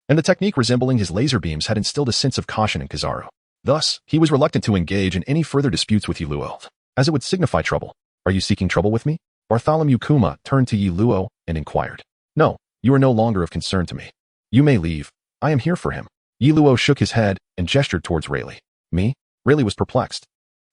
and the technique resembling his laser beams had instilled a sense of caution in Kizaru. Thus, he was reluctant to engage in any further disputes with Luo, as it would signify trouble. Are you seeking trouble with me? Bartholomew Kuma turned to Luo and inquired. No, you are no longer of concern to me. You may leave. I am here for him. Luo shook his head and gestured towards Rayleigh. Me? Rayleigh was perplexed.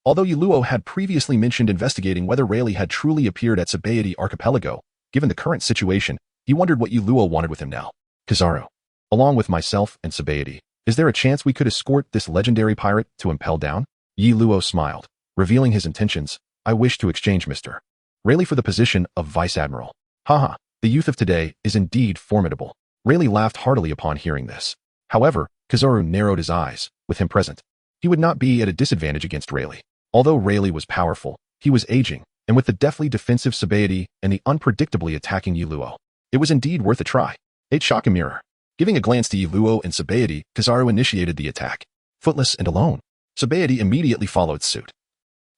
Although Luo had previously mentioned investigating whether Rayleigh had truly appeared at Sabaody Archipelago, given the current situation, he wondered what Luo wanted with him now. Kizaru, along with myself and Sabaody, is there a chance we could escort this legendary pirate to Impel Down? Luo smiled, revealing his intentions. I wish to exchange Mr. Rayleigh for the position of Vice Admiral. Haha, the youth of today is indeed formidable. Rayleigh laughed heartily upon hearing this. However, Kizaru narrowed his eyes, with him present. He would not be at a disadvantage against Rayleigh. Although Rayleigh was powerful, he was aging, and with the deftly defensive Sabaody and the unpredictably attacking Yiluo, it was indeed worth a try. 8 Shock and Mirror. Giving a glance to Yiluo and Sabaody, Kizaru initiated the attack. Footless and alone, Sabaody immediately followed suit,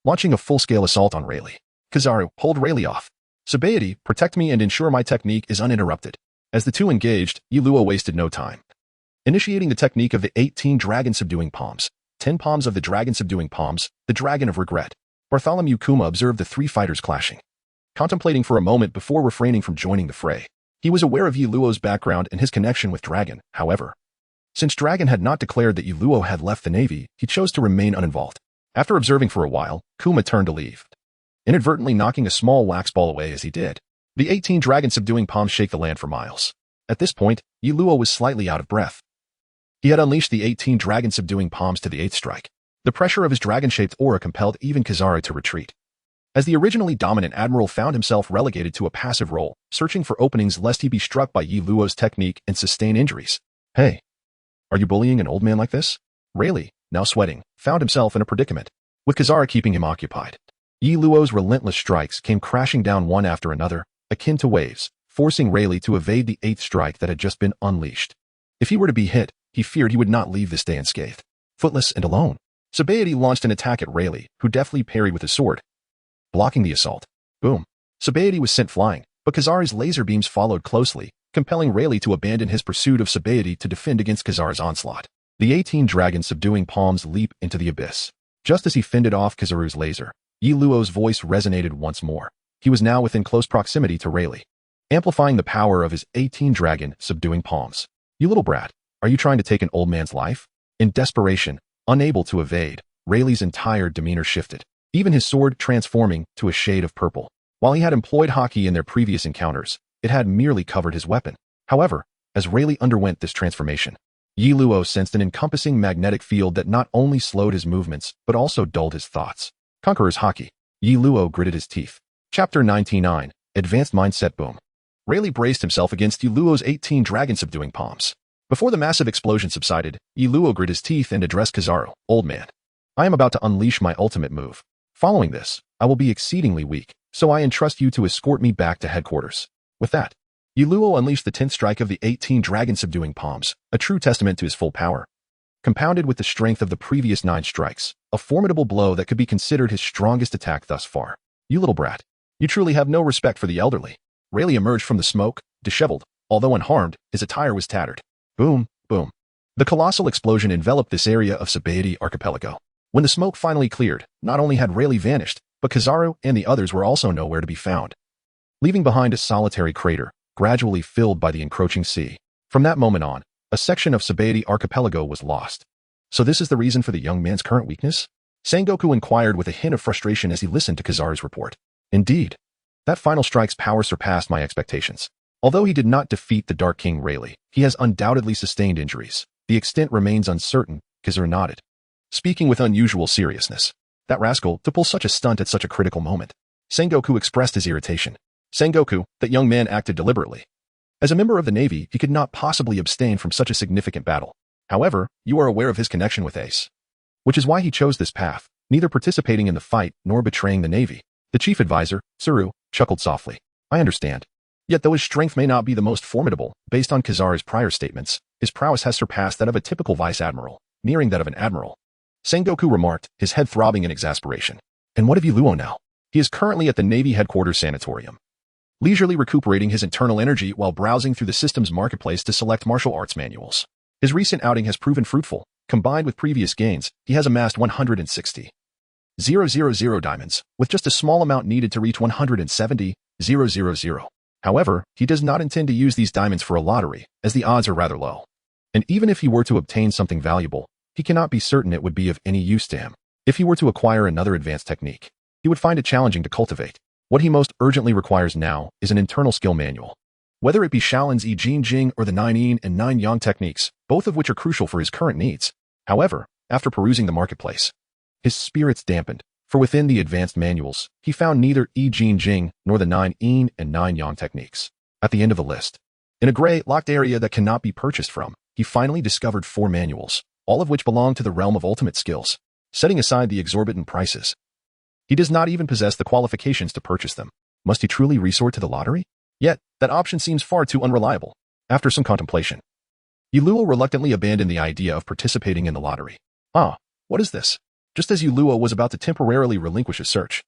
launching a full-scale assault on Rayleigh. Kizaru, hold Rayleigh off. Sabaody, protect me and ensure my technique is uninterrupted. As the two engaged, Yiluo wasted no time, initiating the technique of the 18 Dragon-Subduing Palms. 10 palms of the Dragon-Subduing Palms, the Dragon of Regret. Bartholomew Kuma observed the 3 fighters clashing, contemplating for a moment before refraining from joining the fray. He was aware of Yiluo's background and his connection with Dragon, however. Since Dragon had not declared that Yiluo had left the Navy, he chose to remain uninvolved. After observing for a while, Kuma turned to leave, inadvertently knocking a small wax ball away as he did. The 18 Dragon-Subduing Palms shake the land for miles. At this point, Yiluo was slightly out of breath. He had unleashed the 18 Dragon-Subduing Palms to the 8th strike. The pressure of his dragon-shaped aura compelled even Kizaru to retreat, as the originally dominant admiral found himself relegated to a passive role, searching for openings lest he be struck by Yiluo's technique and sustain injuries. Hey, are you bullying an old man like this? Rayleigh, now sweating, found himself in a predicament, with Kizaru keeping him occupied. Yiluo's relentless strikes came crashing down one after another, akin to waves, forcing Rayleigh to evade the 8th strike that had just been unleashed. If he were to be hit, he feared he would not leave this day unscathed. Footless and alone, Sabaody launched an attack at Rayleigh, who deftly parried with his sword, blocking the assault. Boom. Sabaody was sent flying, but Kizaru's laser beams followed closely, compelling Rayleigh to abandon his pursuit of Sabaody to defend against Kizaru's onslaught. The 18 Dragon-Subduing Palms leap into the abyss. Just as he fended off Kizaru's laser, Yiluo's voice resonated once more. He was now within close proximity to Rayleigh, amplifying the power of his 18 Dragon-Subduing Palms. You little brat, are you trying to take an old man's life? In desperation, unable to evade, Rayleigh's entire demeanor shifted, even his sword transforming to a shade of purple. While he had employed Haki in their previous encounters, it had merely covered his weapon. However, as Rayleigh underwent this transformation, Yiluo sensed an encompassing magnetic field that not only slowed his movements, but also dulled his thoughts. Conqueror's Haki. Yiluo gritted his teeth. Chapter 99, Advanced Mindset. Boom. Rayleigh braced himself against Yiluo's 18 Dragon-Subduing Palms. Before the massive explosion subsided, Yiluo grit his teeth and addressed Kizaru. Old man, I am about to unleash my ultimate move. Following this, I will be exceedingly weak, so I entrust you to escort me back to headquarters. With that, Yiluo unleashed the 10th strike of the 18 Dragon-Subduing Palms, a true testament to his full power. Compounded with the strength of the previous 9 strikes, a formidable blow that could be considered his strongest attack thus far. You little brat, you truly have no respect for the elderly. Rayleigh emerged from the smoke, disheveled. Although unharmed, his attire was tattered. Boom, boom. The colossal explosion enveloped this area of Sabaody archipelago. When the smoke finally cleared, not only had Rayleigh vanished, but Kizaru and the others were also nowhere to be found, leaving behind a solitary crater, gradually filled by the encroaching sea. From that moment on, a section of Sabaody archipelago was lost. So this is the reason for the young man's current weakness? Sengoku inquired with a hint of frustration as he listened to Kizaru's report. Indeed, that final strike's power surpassed my expectations. Although he did not defeat the Dark King Rayleigh, he has undoubtedly sustained injuries. The extent remains uncertain. Kizaru nodded, speaking with unusual seriousness. That rascal, to pull such a stunt at such a critical moment. Sengoku expressed his irritation. Sengoku, that young man acted deliberately. As a member of the Navy, he could not possibly abstain from such a significant battle. However, you are aware of his connection with Ace, which is why he chose this path, neither participating in the fight nor betraying the Navy. The chief advisor, Tsuru, chuckled softly. I understand. Yet though his strength may not be the most formidable, based on Kizaru's prior statements, his prowess has surpassed that of a typical vice admiral, nearing that of an admiral. Sengoku remarked, his head throbbing in exasperation. And what of Yiluo now? He is currently at the Navy headquarters sanatorium, leisurely recuperating his internal energy while browsing through the system's marketplace to select martial arts manuals. His recent outing has proven fruitful. Combined with previous gains, he has amassed 160,000 diamonds, with just a small amount needed to reach 170,000. However, he does not intend to use these diamonds for a lottery, as the odds are rather low. And even if he were to obtain something valuable, he cannot be certain it would be of any use to him. If he were to acquire another advanced technique, he would find it challenging to cultivate. What he most urgently requires now is an internal skill manual. Whether it be Shaolin's I Jing Jing or the 9 Yin and 9 Yang techniques, both of which are crucial for his current needs. However, after perusing the marketplace, his spirits dampened, For within the advanced manuals, he found neither Yi Jin Jing nor the 9 Yin and 9 Yang techniques. At the end of the list, in a gray, locked area that cannot be purchased from, he finally discovered 4 manuals, all of which belong to the realm of ultimate skills. Setting aside the exorbitant prices, he does not even possess the qualifications to purchase them. Must he truly resort to the lottery? Yet, that option seems far too unreliable. After some contemplation, Yuluo reluctantly abandoned the idea of participating in the lottery. Ah, what is this? Just as Yuluo was about to temporarily relinquish his search,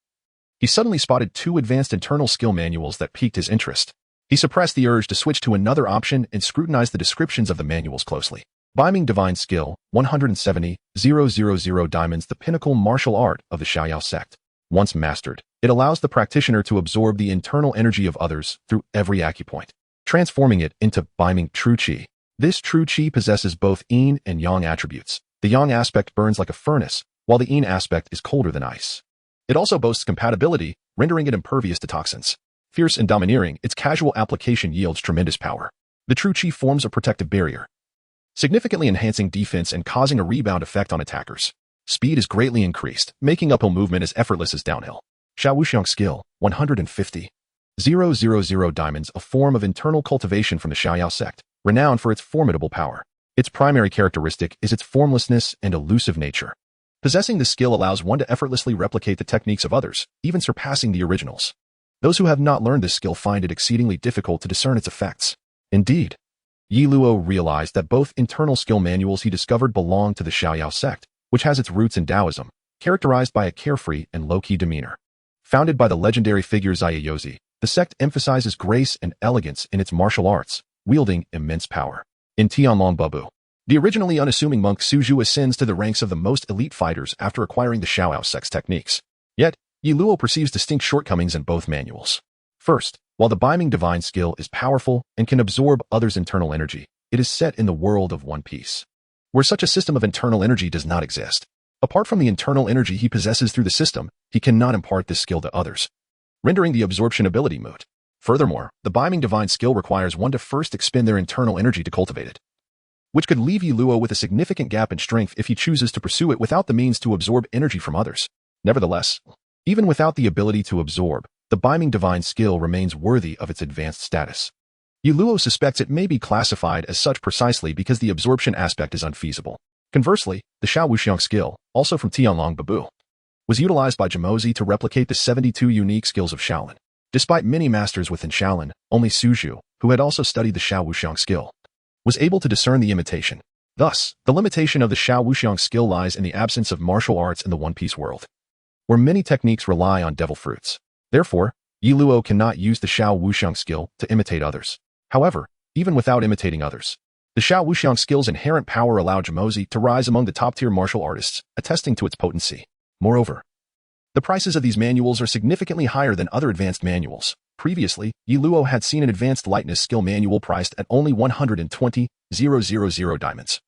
he suddenly spotted 2 advanced internal skill manuals that piqued his interest. He suppressed the urge to switch to another option and scrutinized the descriptions of the manuals closely. Biming Divine Skill, 170,000 diamonds, the pinnacle martial art of the Xiaoyao sect. Once mastered, it allows the practitioner to absorb the internal energy of others through every acupoint, transforming it into Biming True Qi. This True Qi possesses both Yin and Yang attributes. The Yang aspect burns like a furnace, while the Yin aspect is colder than ice. It also boasts compatibility, rendering it impervious to toxins. Fierce and domineering, its casual application yields tremendous power. The True Qi forms a protective barrier, significantly enhancing defense and causing a rebound effect on attackers. Speed is greatly increased, making uphill movement as effortless as downhill. Xiaowuxiang Skill, 150,000 diamonds, a form of internal cultivation from the Xiaoyao sect, renowned for its formidable power. Its primary characteristic is its formlessness and elusive nature. Possessing this skill allows one to effortlessly replicate the techniques of others, even surpassing the originals. Those who have not learned this skill find it exceedingly difficult to discern its effects. Indeed, Yuluo realized that both internal skill manuals he discovered belonged to the Xiaoyao sect, which has its roots in Taoism, characterized by a carefree and low-key demeanor. Founded by the legendary figure Zaiyozi, the sect emphasizes grace and elegance in its martial arts, wielding immense power. In Tianlong Babu, the originally unassuming monk Suzhu ascends to the ranks of the most elite fighters after acquiring the Xiaoyao sect's techniques. Yet, Yuluo perceives distinct shortcomings in both manuals. First, while the Biming Divine Skill is powerful and can absorb others' internal energy, it is set in the world of One Piece, where such a system of internal energy does not exist. Apart from the internal energy he possesses through the system, he cannot impart this skill to others, rendering the absorption ability moot. Furthermore, the Biming Divine Skill requires one to first expend their internal energy to cultivate it, which could leave Yuluo with a significant gap in strength if he chooses to pursue it without the means to absorb energy from others. Nevertheless, even without the ability to absorb, the Biming Divine Skill remains worthy of its advanced status. Yuluo suspects it may be classified as such precisely because the absorption aspect is unfeasible. Conversely, the Xiaowuxiang Skill, also from Tianlong Babu, was utilized by Jamozi to replicate the 72 unique skills of Shaolin. Despite many masters within Shaolin, only Suzhu, who had also studied the Xiaowuxiang Skill, was able to discern the imitation. Thus, the limitation of the Xiaowuxiang Skill lies in the absence of martial arts in the One Piece world, where many techniques rely on devil fruits. Therefore, Yuluo cannot use the Xiaowuxiang Skill to imitate others. However, even without imitating others, the Xiaowuxiang Skill's inherent power allowed Jamozi to rise among the top-tier martial artists, attesting to its potency. Moreover, the prices of these manuals are significantly higher than other advanced manuals. Previously, Yuluo had seen an advanced lightness skill manual priced at only 120,000 diamonds.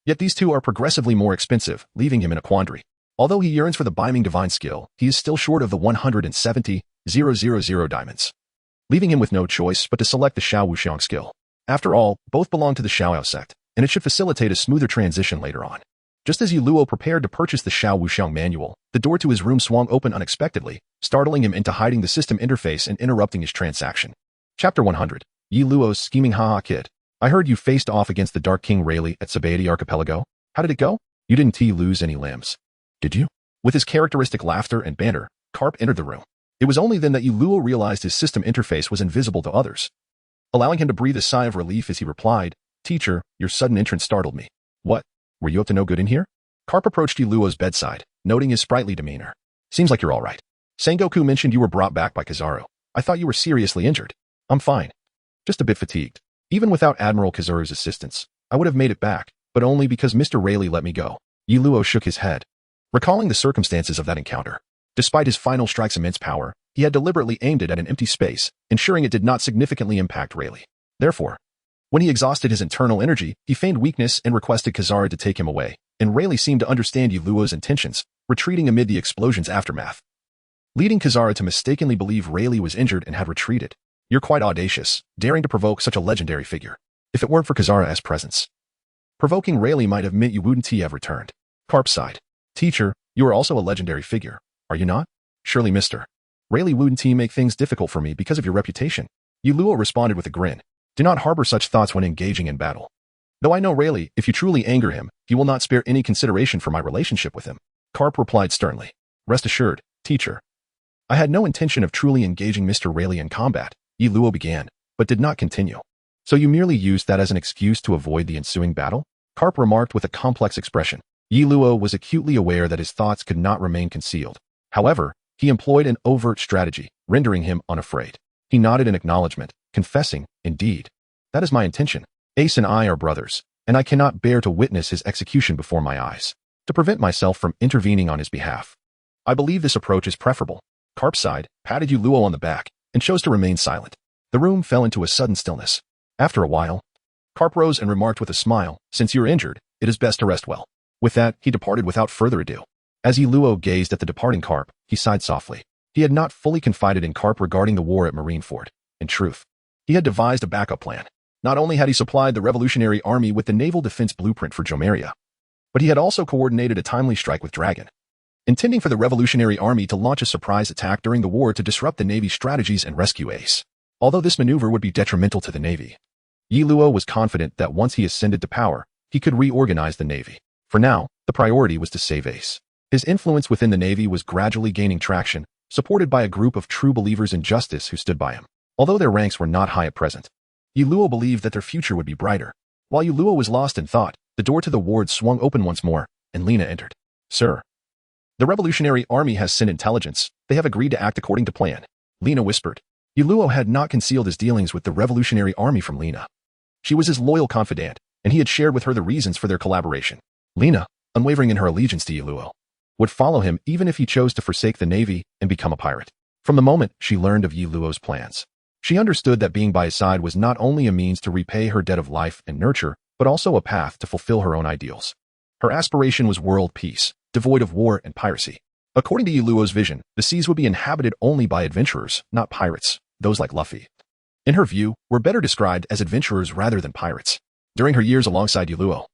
Yet these two are progressively more expensive, leaving him in a quandary. Although he yearns for the Biming Divine Skill, he is still short of the 170,000 diamonds, leaving him with no choice but to select the Xiaowuxiang Skill. After all, both belong to the Xiaoyao sect, and it should facilitate a smoother transition later on. Just as Yuluo prepared to purchase the Xiaowuxiang manual, the door to his room swung open unexpectedly, startling him into hiding the system interface and interrupting his transaction. Chapter 100. Yuluo's Scheming Haha Kid. I heard you faced off against the Dark King Rayleigh at Sabaody Archipelago. How did it go? You didn't lose any limbs, did you? With his characteristic laughter and banter, Carp entered the room. It was only then that Yuluo realized his system interface was invisible to others, allowing him to breathe a sigh of relief as he replied, Teacher, your sudden entrance startled me. What? Were you up to no good in here? Carp approached Yuluo's bedside, noting his sprightly demeanor. Seems like you're all right. Sengoku mentioned you were brought back by Kizaru. I thought you were seriously injured. I'm fine. Just a bit fatigued. Even without Admiral Kizaru's assistance, I would have made it back, but only because Mr. Rayleigh let me go. Yuluo shook his head, recalling the circumstances of that encounter. Despite his final strike's immense power, he had deliberately aimed it at an empty space, ensuring it did not significantly impact Rayleigh. Therefore, when he exhausted his internal energy, he feigned weakness and requested Kizaru to take him away, and Rayleigh seemed to understand Yuluo's intentions, retreating amid the explosion's aftermath, leading Kizaru to mistakenly believe Rayleigh was injured and had retreated. You're quite audacious, daring to provoke such a legendary figure. If it weren't for Kizaru's presence, provoking Rayleigh might have meant you wouldn't have returned. Carp sighed. Teacher, you are also a legendary figure. are you not? Surely, Mr. Rayleigh wouldn't he make things difficult for me because of your reputation? Yi Luo responded with a grin. Do not harbor such thoughts when engaging in battle. Though I know Rayleigh, if you truly anger him, he will not spare any consideration for my relationship with him. Karp replied sternly. Rest assured, teacher. I had no intention of truly engaging Mr. Rayleigh in combat, Yi Luo began, but did not continue. So you merely used that as an excuse to avoid the ensuing battle? Karp remarked with a complex expression. Yi Luo was acutely aware that his thoughts could not remain concealed. However, he employed an overt strategy, rendering him unafraid. He nodded in acknowledgement, confessing, indeed. That is my intention. Ace and I are brothers, and I cannot bear to witness his execution before my eyes. To prevent myself from intervening on his behalf. I believe this approach is preferable. Karp sighed, patted Yi Luo on the back, and chose to remain silent. The room fell into a sudden stillness. After a while, Karp rose and remarked with a smile, since you're injured, it is best to rest well. With that, he departed without further ado. As Yi Luo gazed at the departing Karp, he sighed softly. He had not fully confided in Karp regarding the war at Marineford. In truth, he had devised a backup plan. Not only had he supplied the Revolutionary Army with the naval defense blueprint for Jomeria, but he had also coordinated a timely strike with Dragon, intending for the Revolutionary Army to launch a surprise attack during the war to disrupt the Navy's strategies and rescue Ace. Although this maneuver would be detrimental to the Navy, Yi Luo was confident that once he ascended to power, he could reorganize the Navy. For now, the priority was to save Ace. His influence within the Navy was gradually gaining traction, supported by a group of true believers in justice who stood by him. Although their ranks were not high at present, Yi Luo believed that their future would be brighter. While Yi Luo was lost in thought, the door to the ward swung open once more, and Lena entered. Sir. The Revolutionary Army has sent intelligence. They have agreed to act according to plan. Lena whispered. Yi Luo had not concealed his dealings with the Revolutionary Army from Lena. She was his loyal confidant, and he had shared with her the reasons for their collaboration. Lena, unwavering in her allegiance to Yi Luo, would follow him even if he chose to forsake the Navy and become a pirate. From the moment she learned of Yi Luo's plans, she understood that being by his side was not only a means to repay her debt of life and nurture, but also a path to fulfill her own ideals. Her aspiration was world peace, devoid of war and piracy. According to Yi Luo's vision, the seas would be inhabited only by adventurers, not pirates, those like Luffy. In her view, were better described as adventurers rather than pirates. During her years alongside Yi Luo,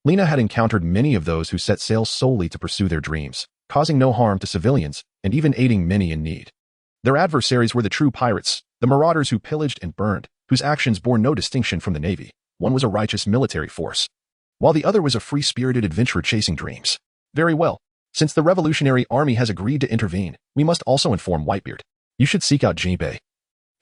Lena had encountered many of those who set sail solely to pursue their dreams, causing no harm to civilians and even aiding many in need. Their adversaries were the true pirates, the marauders who pillaged and burned, whose actions bore no distinction from the Navy. One was a righteous military force, while the other was a free-spirited adventurer chasing dreams. Very well. Since the Revolutionary Army has agreed to intervene, we must also inform Whitebeard. You should seek out Jinbei.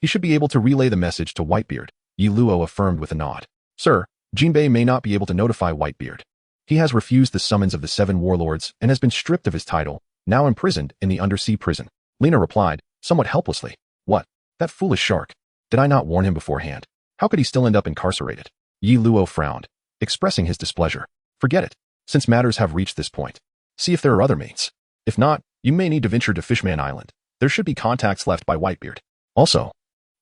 He should be able to relay the message to Whitebeard, Yi Luo affirmed with a nod. Sir, Jinbei may not be able to notify Whitebeard. He has refused the summons of the 7 warlords and has been stripped of his title, now imprisoned in the undersea prison. Lena replied, somewhat helplessly. What? That foolish shark. Did I not warn him beforehand? How could he still end up incarcerated? Yi Luo frowned, expressing his displeasure. Forget it. Since matters have reached this point, see if there are other means. If not, you may need to venture to Fishman Island. There should be contacts left by Whitebeard. Also,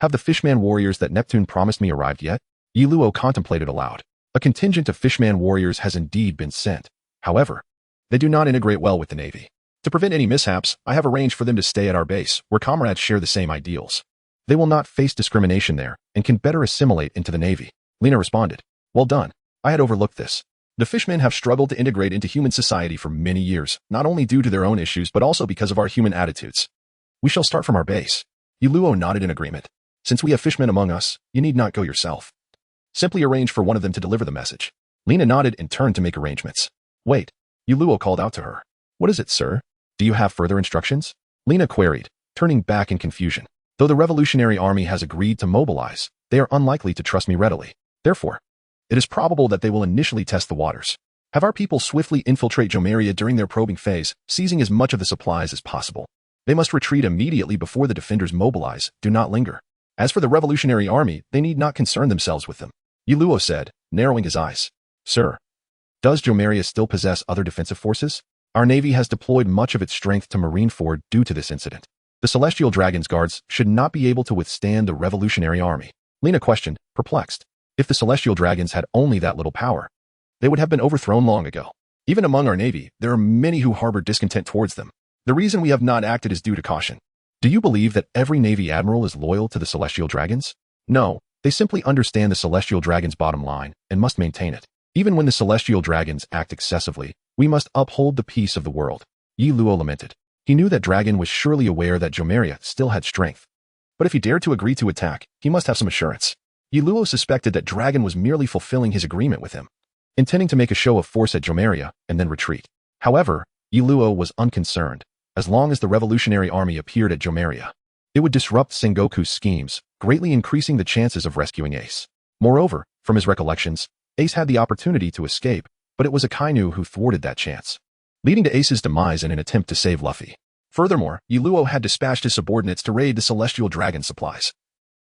have the Fishman warriors that Neptune promised me arrived yet? Yi Luo contemplated aloud. A contingent of Fishman warriors has indeed been sent. However, they do not integrate well with the Navy. To prevent any mishaps, I have arranged for them to stay at our base, where comrades share the same ideals. They will not face discrimination there and can better assimilate into the Navy. Lena responded. Well done. I had overlooked this. The fishmen have struggled to integrate into human society for many years, not only due to their own issues but also because of our human attitudes. We shall start from our base. Yi Luo nodded in agreement. Since we have fishmen among us, you need not go yourself. Simply arrange for one of them to deliver the message. Lena nodded and turned to make arrangements. Wait. Yi Luo called out to her. What is it, sir? Do you have further instructions? Lena queried, turning back in confusion. Though the Revolutionary Army has agreed to mobilize, they are unlikely to trust me readily. Therefore, it is probable that they will initially test the waters. Have our people swiftly infiltrate Jomeria during their probing phase, seizing as much of the supplies as possible. They must retreat immediately before the defenders mobilize. Do not linger. As for the Revolutionary Army, they need not concern themselves with them. Yi Luo said, narrowing his eyes. Sir, does Jomeria still possess other defensive forces? Our Navy has deployed much of its strength to Marineford due to this incident. The Celestial Dragon's guards should not be able to withstand the Revolutionary Army. Lena questioned, perplexed. If the Celestial Dragons had only that little power, they would have been overthrown long ago. Even among our Navy, there are many who harbor discontent towards them. The reason we have not acted is due to caution. Do you believe that every Navy admiral is loyal to the Celestial Dragons? No, they simply understand the Celestial Dragon's bottom line and must maintain it. Even when the Celestial Dragons act excessively, we must uphold the peace of the world. Yi Luo lamented. He knew that Dragon was surely aware that Jomeria still had strength. But if he dared to agree to attack, he must have some assurance. Yiluo suspected that Dragon was merely fulfilling his agreement with him, intending to make a show of force at Jomeria and then retreat. However, Yiluo was unconcerned. As long as the revolutionary army appeared at Jomeria, it would disrupt Sengoku's schemes, greatly increasing the chances of rescuing Ace. Moreover, from his recollections, Ace had the opportunity to escape, but it was Akainu who thwarted that chance, leading to Ace's demise in an attempt to save Luffy. Furthermore, Yiluo had dispatched his subordinates to raid the Celestial Dragon supplies,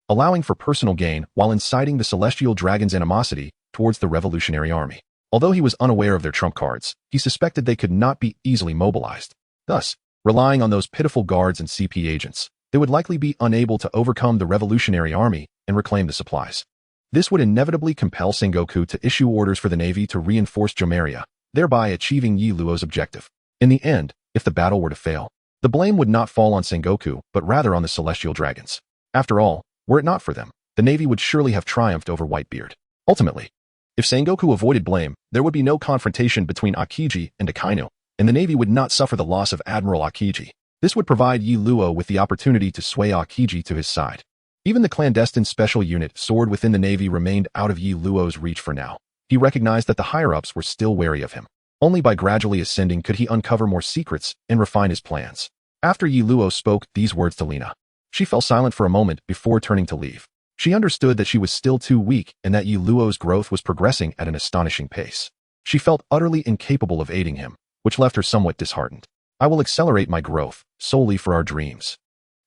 allowing for personal gain while inciting the Celestial Dragon's animosity towards the revolutionary army. Although he was unaware of their trump cards, he suspected they could not be easily mobilized. Thus, relying on those pitiful guards and CP agents, they would likely be unable to overcome the revolutionary army and reclaim the supplies. This would inevitably compel Sengoku to issue orders for the Navy to reinforce Jomeria, thereby achieving Yiluo's objective. In the end, if the battle were to fail, the blame would not fall on Sengoku, but rather on the Celestial Dragons. After all, were it not for them, the Navy would surely have triumphed over Whitebeard. Ultimately, if Sengoku avoided blame, there would be no confrontation between Akiji and Akainu, and the Navy would not suffer the loss of Admiral Akiji. This would provide Yiluo with the opportunity to sway Akiji to his side. Even the clandestine special unit Sword within the Navy remained out of Yiluo's reach for now. He recognized that the higher-ups were still wary of him. Only by gradually ascending could he uncover more secrets and refine his plans. After Yiluo spoke these words to Lina, she fell silent for a moment before turning to leave. She understood that she was still too weak and that Yiluo's growth was progressing at an astonishing pace. She felt utterly incapable of aiding him, which left her somewhat disheartened. I will accelerate my growth, solely for our dreams.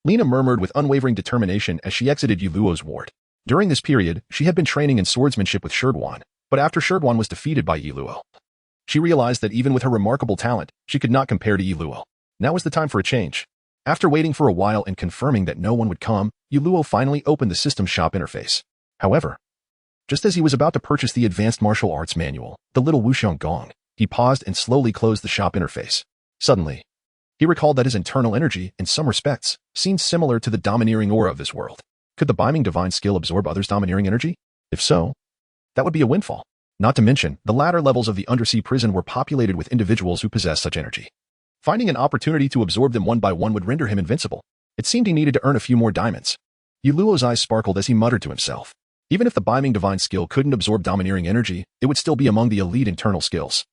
Lina murmured with unwavering determination as she exited Yiluo's ward. During this period, she had been training in swordsmanship with Sherdwan, but after Sherdwan was defeated by Yiluo, she realized that even with her remarkable talent, she could not compare to Yiluo. Now was the time for a change. After waiting for a while and confirming that no one would come, Yiluo finally opened the system shop interface. However, just as he was about to purchase the Advanced Martial Arts Manual, the little Wuxiong Gong, he paused and slowly closed the shop interface. Suddenly, he recalled that his internal energy, in some respects, seemed similar to the domineering aura of this world. Could the Biming Divine skill absorb others' domineering energy? If so, that would be a windfall. Not to mention, the latter levels of the undersea prison were populated with individuals who possessed such energy. Finding an opportunity to absorb them one by one would render him invincible. It seemed he needed to earn a few more diamonds. Yiluo's eyes sparkled as he muttered to himself. Even if the Biming Divine skill couldn't absorb domineering energy, it would still be among the elite internal skills.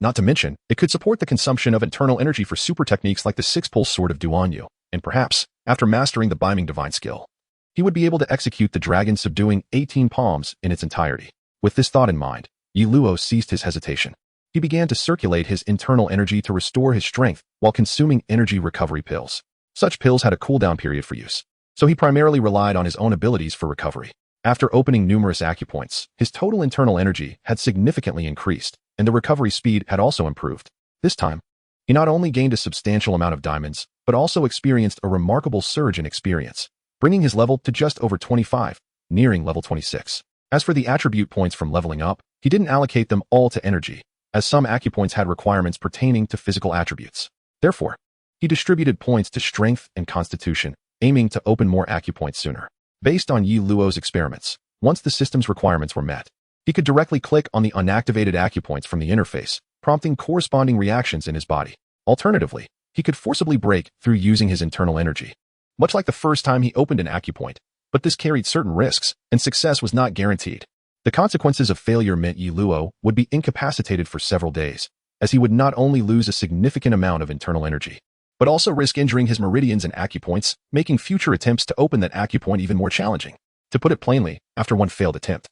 Not to mention, it could support the consumption of internal energy for super techniques like the Six-Pulse Sword of Duanyu, and perhaps, after mastering the Biming Divine skill, he would be able to execute the Dragon-Subduing 18 Palms in its entirety. With this thought in mind, Yiluo ceased his hesitation. He began to circulate his internal energy to restore his strength while consuming energy recovery pills. Such pills had a cooldown period for use, so he primarily relied on his own abilities for recovery. After opening numerous acupoints, his total internal energy had significantly increased, and the recovery speed had also improved. This time, he not only gained a substantial amount of diamonds, but also experienced a remarkable surge in experience, bringing his level to just over 25, nearing level 26. As for the attribute points from leveling up, he didn't allocate them all to energy, as some acupoints had requirements pertaining to physical attributes. Therefore, he distributed points to strength and constitution, aiming to open more acupoints sooner. Based on Yiluo's experiments, once the system's requirements were met, he could directly click on the unactivated acupoints from the interface, prompting corresponding reactions in his body. Alternatively, he could forcibly break through using his internal energy. Much like the first time he opened an acupoint, but this carried certain risks, and success was not guaranteed. The consequences of failure meant Yiluo would be incapacitated for several days, as he would not only lose a significant amount of internal energy, but also risk injuring his meridians and acupoints, making future attempts to open that acupoint even more challenging. To put it plainly, after one failed attempt,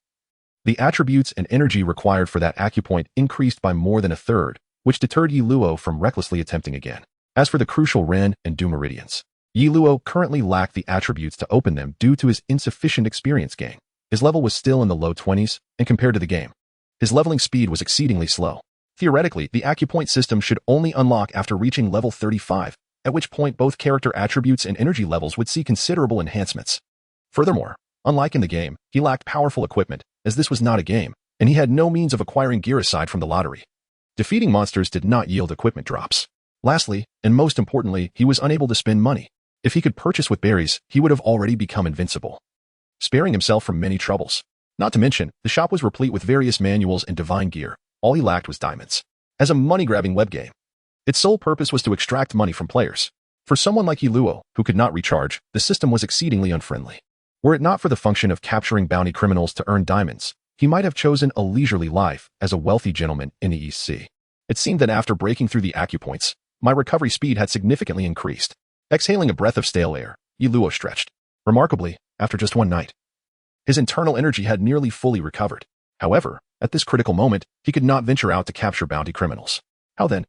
the attributes and energy required for that acupoint increased by more than a third, which deterred Yiluo from recklessly attempting again. As for the crucial Ren and Du meridians, Yiluo currently lacked the attributes to open them due to his insufficient experience gain. His level was still in the low 20s, and compared to the game, his leveling speed was exceedingly slow. Theoretically, the acupoint system should only unlock after reaching level 35, at which point both character attributes and energy levels would see considerable enhancements. Furthermore, unlike in the game, he lacked powerful equipment, as this was not a game, and he had no means of acquiring gear aside from the lottery. Defeating monsters did not yield equipment drops. Lastly, and most importantly, he was unable to spend money. If he could purchase with berries, he would have already become invincible, sparing himself from many troubles. Not to mention, the shop was replete with various manuals and divine gear. All he lacked was diamonds. As a money-grabbing web game, its sole purpose was to extract money from players. For someone like Yi Luo, who could not recharge, the system was exceedingly unfriendly. Were it not for the function of capturing bounty criminals to earn diamonds, he might have chosen a leisurely life as a wealthy gentleman in the East Sea. It seemed that after breaking through the acupoints, my recovery speed had significantly increased. Exhaling a breath of stale air, Yi Luo stretched. Remarkably, after just one night, his internal energy had nearly fully recovered. However, at this critical moment, he could not venture out to capture bounty criminals. How then?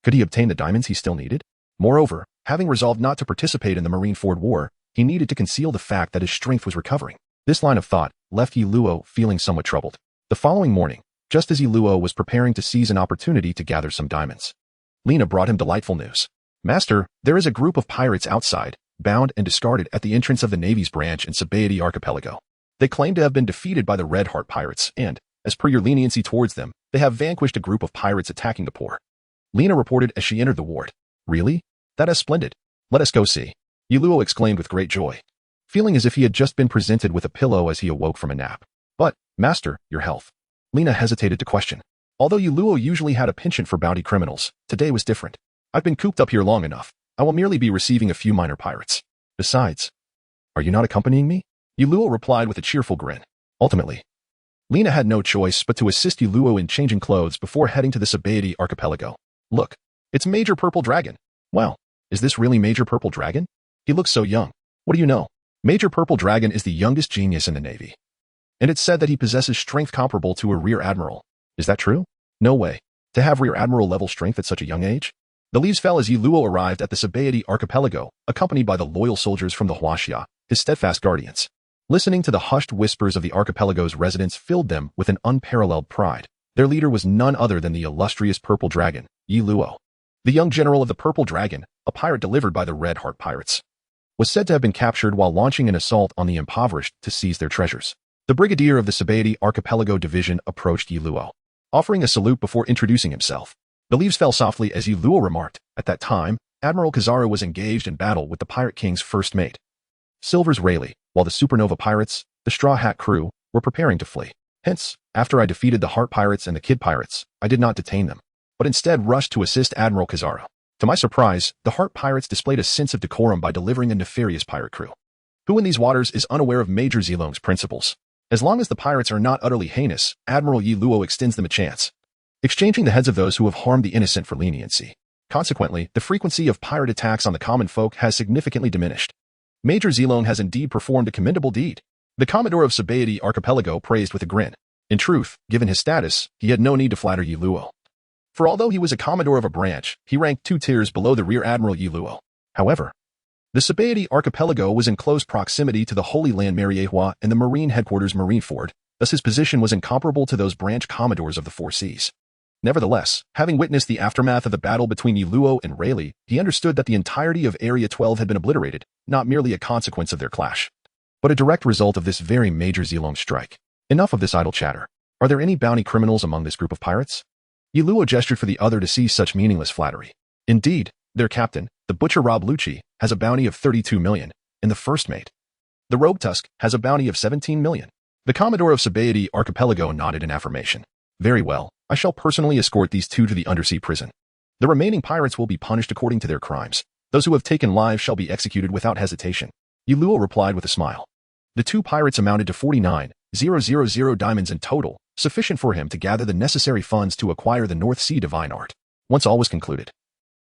Could he obtain the diamonds he still needed? Moreover, having resolved not to participate in the Marineford War, he needed to conceal the fact that his strength was recovering. This line of thought left Yi Luo feeling somewhat troubled. The following morning, just as Yi Luo was preparing to seize an opportunity to gather some diamonds, Lena brought him delightful news. Master, there is a group of pirates outside, bound and discarded at the entrance of the Navy's branch in Sabaody Archipelago. They claim to have been defeated by the Red Heart pirates and, as per your leniency towards them, they have vanquished a group of pirates attacking the poor. Lena reported as she entered the ward. Really? That is splendid. Let us go see. Yi Luo exclaimed with great joy, feeling as if he had just been presented with a pillow as he awoke from a nap. But, Master, your health. Lena hesitated to question. Although Yi Luo usually had a penchant for bounty criminals, today was different. I've been cooped up here long enough. I will merely be receiving a few minor pirates. Besides, are you not accompanying me? Yi Luo replied with a cheerful grin. Ultimately, Lena had no choice but to assist Yi Luo in changing clothes before heading to the Sabaody Archipelago. Look, it's Major Purple Dragon. Wow, is this really Major Purple Dragon? He looks so young. What do you know? Major Purple Dragon is the youngest genius in the Navy. And it's said that he possesses strength comparable to a Rear Admiral. Is that true? No way. To have Rear Admiral level strength at such a young age? The leaves fell as Yi Luo arrived at the Sabaody Archipelago, accompanied by the loyal soldiers from the Huaxia, his steadfast guardians. Listening to the hushed whispers of the archipelago's residents filled them with an unparalleled pride. Their leader was none other than the illustrious Purple Dragon, Yi Luo. The young general of the Purple Dragon, a pirate delivered by the Red Heart pirates, was said to have been captured while launching an assault on the impoverished to seize their treasures. The brigadier of the Sabaody Archipelago division approached Yi Luo, offering a salute before introducing himself. The leaves fell softly as Yi Luo remarked. At that time, Admiral Kizaru was engaged in battle with the Pirate King's first mate, Silvers Rayleigh, while the Supernova Pirates, the Straw Hat crew, were preparing to flee. Hence, after I defeated the Heart Pirates and the Kid Pirates, I did not detain them, but instead rushed to assist Admiral Kizaru. To my surprise, the Heart Pirates displayed a sense of decorum by delivering a nefarious pirate crew. Who in these waters is unaware of Major Zilong's principles? As long as the pirates are not utterly heinous, Admiral Yi Luo extends them a chance, exchanging the heads of those who have harmed the innocent for leniency. Consequently, the frequency of pirate attacks on the common folk has significantly diminished. Major Zilong has indeed performed a commendable deed. The Commodore of Sabaody Archipelago praised with a grin. In truth, given his status, he had no need to flatter Yi Luo. For although he was a Commodore of a branch, he ranked 2 tiers below the Rear Admiral Yi Luo. However, the Sabaody Archipelago was in close proximity to the Holy Land Mariehua and the Marine Headquarters Marineford, thus his position was incomparable to those branch commodores of the Four Seas. Nevertheless, having witnessed the aftermath of the battle between Yi Luo and Rayleigh, he understood that the entirety of Area 12 had been obliterated, not merely a consequence of their clash, but a direct result of this very Major Zilong strike. Enough of this idle chatter. Are there any bounty criminals among this group of pirates? Yi Luo gestured for the other to cease such meaningless flattery. Indeed, their captain, the butcher Rob Lucci, has a bounty of 32 million, and the first mate, the Rogue Tusk, has a bounty of 17 million. The Commodore of Sabaody Archipelago nodded in affirmation. Very well, I shall personally escort these 2 to the undersea prison. The remaining pirates will be punished according to their crimes. Those who have taken lives shall be executed without hesitation. Yi Luo replied with a smile. The 2 pirates amounted to 49,000 diamonds in total, sufficient for him to gather the necessary funds to acquire the North Sea Divine Art. Once all was concluded,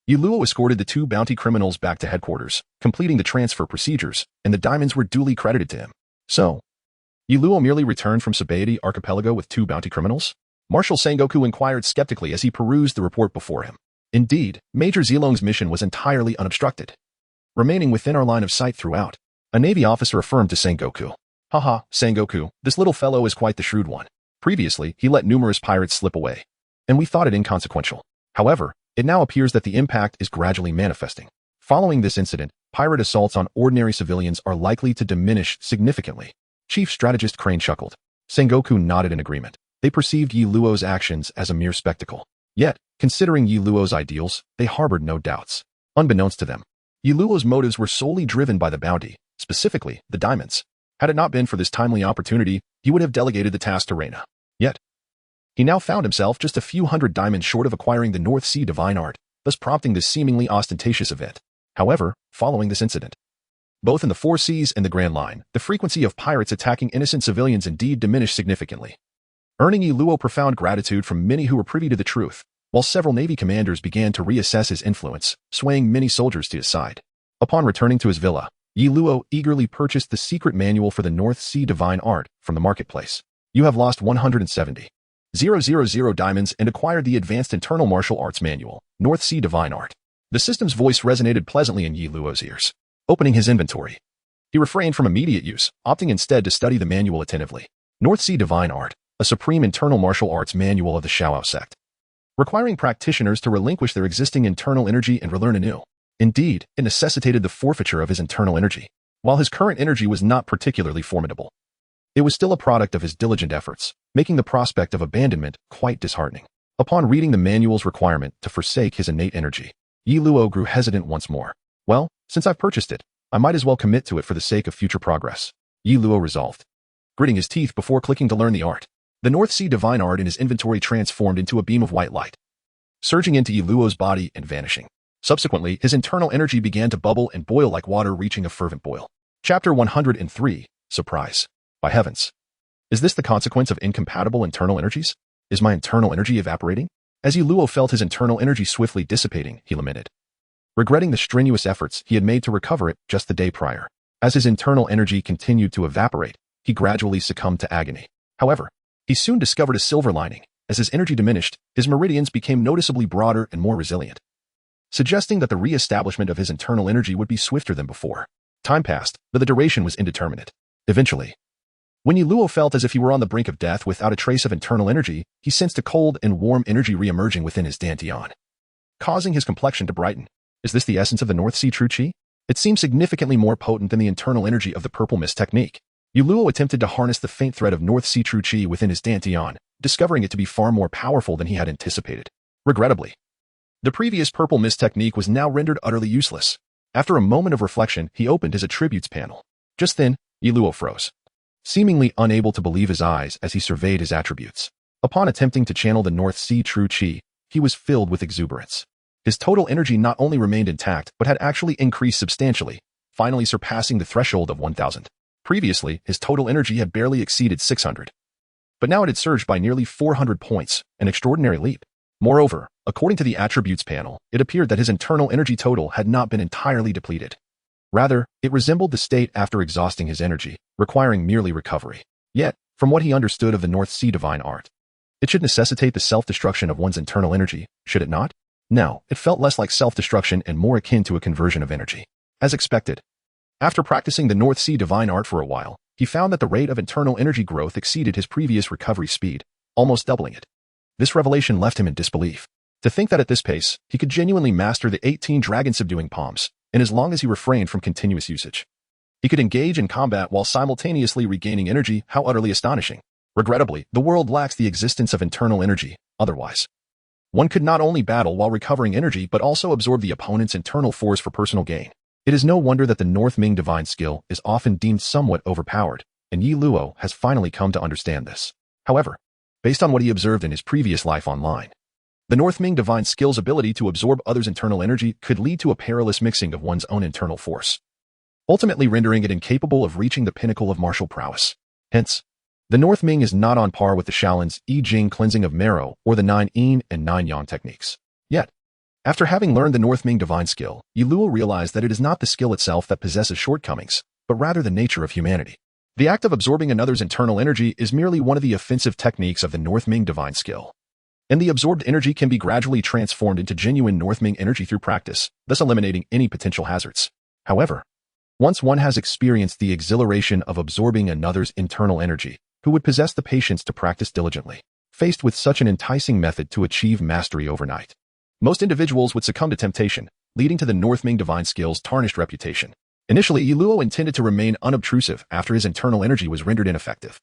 Yi Luo escorted the 2 bounty criminals back to headquarters, completing the transfer procedures, and the diamonds were duly credited to him. So, Yi Luo merely returned from Sabaody Archipelago with 2 bounty criminals? Marshal Sengoku inquired skeptically as he perused the report before him. Indeed, Major Zilong's mission was entirely unobstructed, remaining within our line of sight throughout. A Navy officer affirmed to Sengoku. Haha, Sengoku, this little fellow is quite the shrewd one. Previously, he let numerous pirates slip away, and we thought it inconsequential. However, it now appears that the impact is gradually manifesting. Following this incident, pirate assaults on ordinary civilians are likely to diminish significantly. Chief Strategist Crane chuckled. Sengoku nodded in agreement. They perceived Yi Luo's actions as a mere spectacle. Yet, considering Yi Luo's ideals, they harbored no doubts. Unbeknownst to them, Yi Luo's motives were solely driven by the bounty, specifically the diamonds. Had it not been for this timely opportunity, he would have delegated the task to Reina. Yet, he now found himself just a few hundred diamonds short of acquiring the North Sea Divine Art, thus prompting this seemingly ostentatious event. However, following this incident, both in the Four Seas and the Grand Line, the frequency of pirates attacking innocent civilians indeed diminished significantly, earning Yi Luo profound gratitude from many who were privy to the truth, while several Navy commanders began to reassess his influence, swaying many soldiers to his side. Upon returning to his villa, Yi Luo eagerly purchased the secret manual for the North Sea Divine Art from the marketplace. You have lost 170,000 diamonds and acquired the Advanced Internal Martial Arts Manual, North Sea Divine Art. The system's voice resonated pleasantly in Yi Luo's ears. Opening his inventory, he refrained from immediate use, opting instead to study the manual attentively. North Sea Divine Art, a supreme internal martial arts manual of the Shaoao sect, requiring practitioners to relinquish their existing internal energy and relearn anew. Indeed, it necessitated the forfeiture of his internal energy. While his current energy was not particularly formidable, it was still a product of his diligent efforts, making the prospect of abandonment quite disheartening. Upon reading the manual's requirement to forsake his innate energy, Yi Luo grew hesitant once more. Well, since I've purchased it, I might as well commit to it for the sake of future progress, Yi Luo resolved, gritting his teeth before clicking to learn the art. The North Sea Divine Art in his inventory transformed into a beam of white light, surging into Yi Luo's body and vanishing. Subsequently, his internal energy began to bubble and boil like water reaching a fervent boil. Chapter 103, Surprise. By heavens! Is this the consequence of incompatible internal energies? Is my internal energy evaporating? As Yi Luo felt his internal energy swiftly dissipating, he lamented, regretting the strenuous efforts he had made to recover it just the day prior. As his internal energy continued to evaporate, he gradually succumbed to agony. However, he soon discovered a silver lining. As his energy diminished, his meridians became noticeably broader and more resilient, suggesting that the re-establishment of his internal energy would be swifter than before. Time passed, but the duration was indeterminate. Eventually, when Yi Luo felt as if he were on the brink of death without a trace of internal energy, he sensed a cold and warm energy re-emerging within his dantian, causing his complexion to brighten. Is this the essence of the North Sea True Qi? It seems significantly more potent than the internal energy of the Purple Mist technique. Yi Luo attempted to harness the faint thread of North Sea True Qi within his dantian, discovering it to be far more powerful than he had anticipated. Regrettably, the previous Purple Mist technique was now rendered utterly useless. After a moment of reflection, he opened his attributes panel. Just then, Yi Luo froze, seemingly unable to believe his eyes as he surveyed his attributes. Upon attempting to channel the North Sea True Qi, he was filled with exuberance. His total energy not only remained intact but had actually increased substantially, finally surpassing the threshold of 1,000. Previously, his total energy had barely exceeded 600. But now it had surged by nearly 400 points, an extraordinary leap. Moreover, according to the attributes panel, it appeared that his internal energy total had not been entirely depleted. Rather, it resembled the state after exhausting his energy, requiring merely recovery. Yet, from what he understood of the North Sea Divine Art, it should necessitate the self-destruction of one's internal energy, should it not? No, it felt less like self-destruction and more akin to a conversion of energy. As expected, after practicing the North Sea Divine Art for a while, he found that the rate of internal energy growth exceeded his previous recovery speed, almost doubling it. This revelation left him in disbelief. To think that at this pace, he could genuinely master the 18 Dragon-Subduing Palms, and as long as he refrained from continuous usage, he could engage in combat while simultaneously regaining energy. How utterly astonishing. Regrettably, the world lacks the existence of internal energy. Otherwise, one could not only battle while recovering energy but also absorb the opponent's internal force for personal gain. It is no wonder that the North Ming divine skill is often deemed somewhat overpowered, and Yi Luo has finally come to understand this. However, based on what he observed in his previous life online, the North Ming divine skill's ability to absorb others' internal energy could lead to a perilous mixing of one's own internal force, ultimately rendering it incapable of reaching the pinnacle of martial prowess. Hence, the North Ming is not on par with the Shaolin's I Ching cleansing of marrow or the 9 Yin and 9 Yang techniques. Yet, after having learned the North Ming divine skill, Yi Luo realized that it is not the skill itself that possesses shortcomings, but rather the nature of humanity. The act of absorbing another's internal energy is merely one of the offensive techniques of the North Ming divine skill, and the absorbed energy can be gradually transformed into genuine North Ming energy through practice, thus eliminating any potential hazards. However, once one has experienced the exhilaration of absorbing another's internal energy, who would possess the patience to practice diligently, faced with such an enticing method to achieve mastery overnight? Most individuals would succumb to temptation, leading to the North Ming divine skill's tarnished reputation. Initially, Yi Luo intended to remain unobtrusive after his internal energy was rendered ineffective.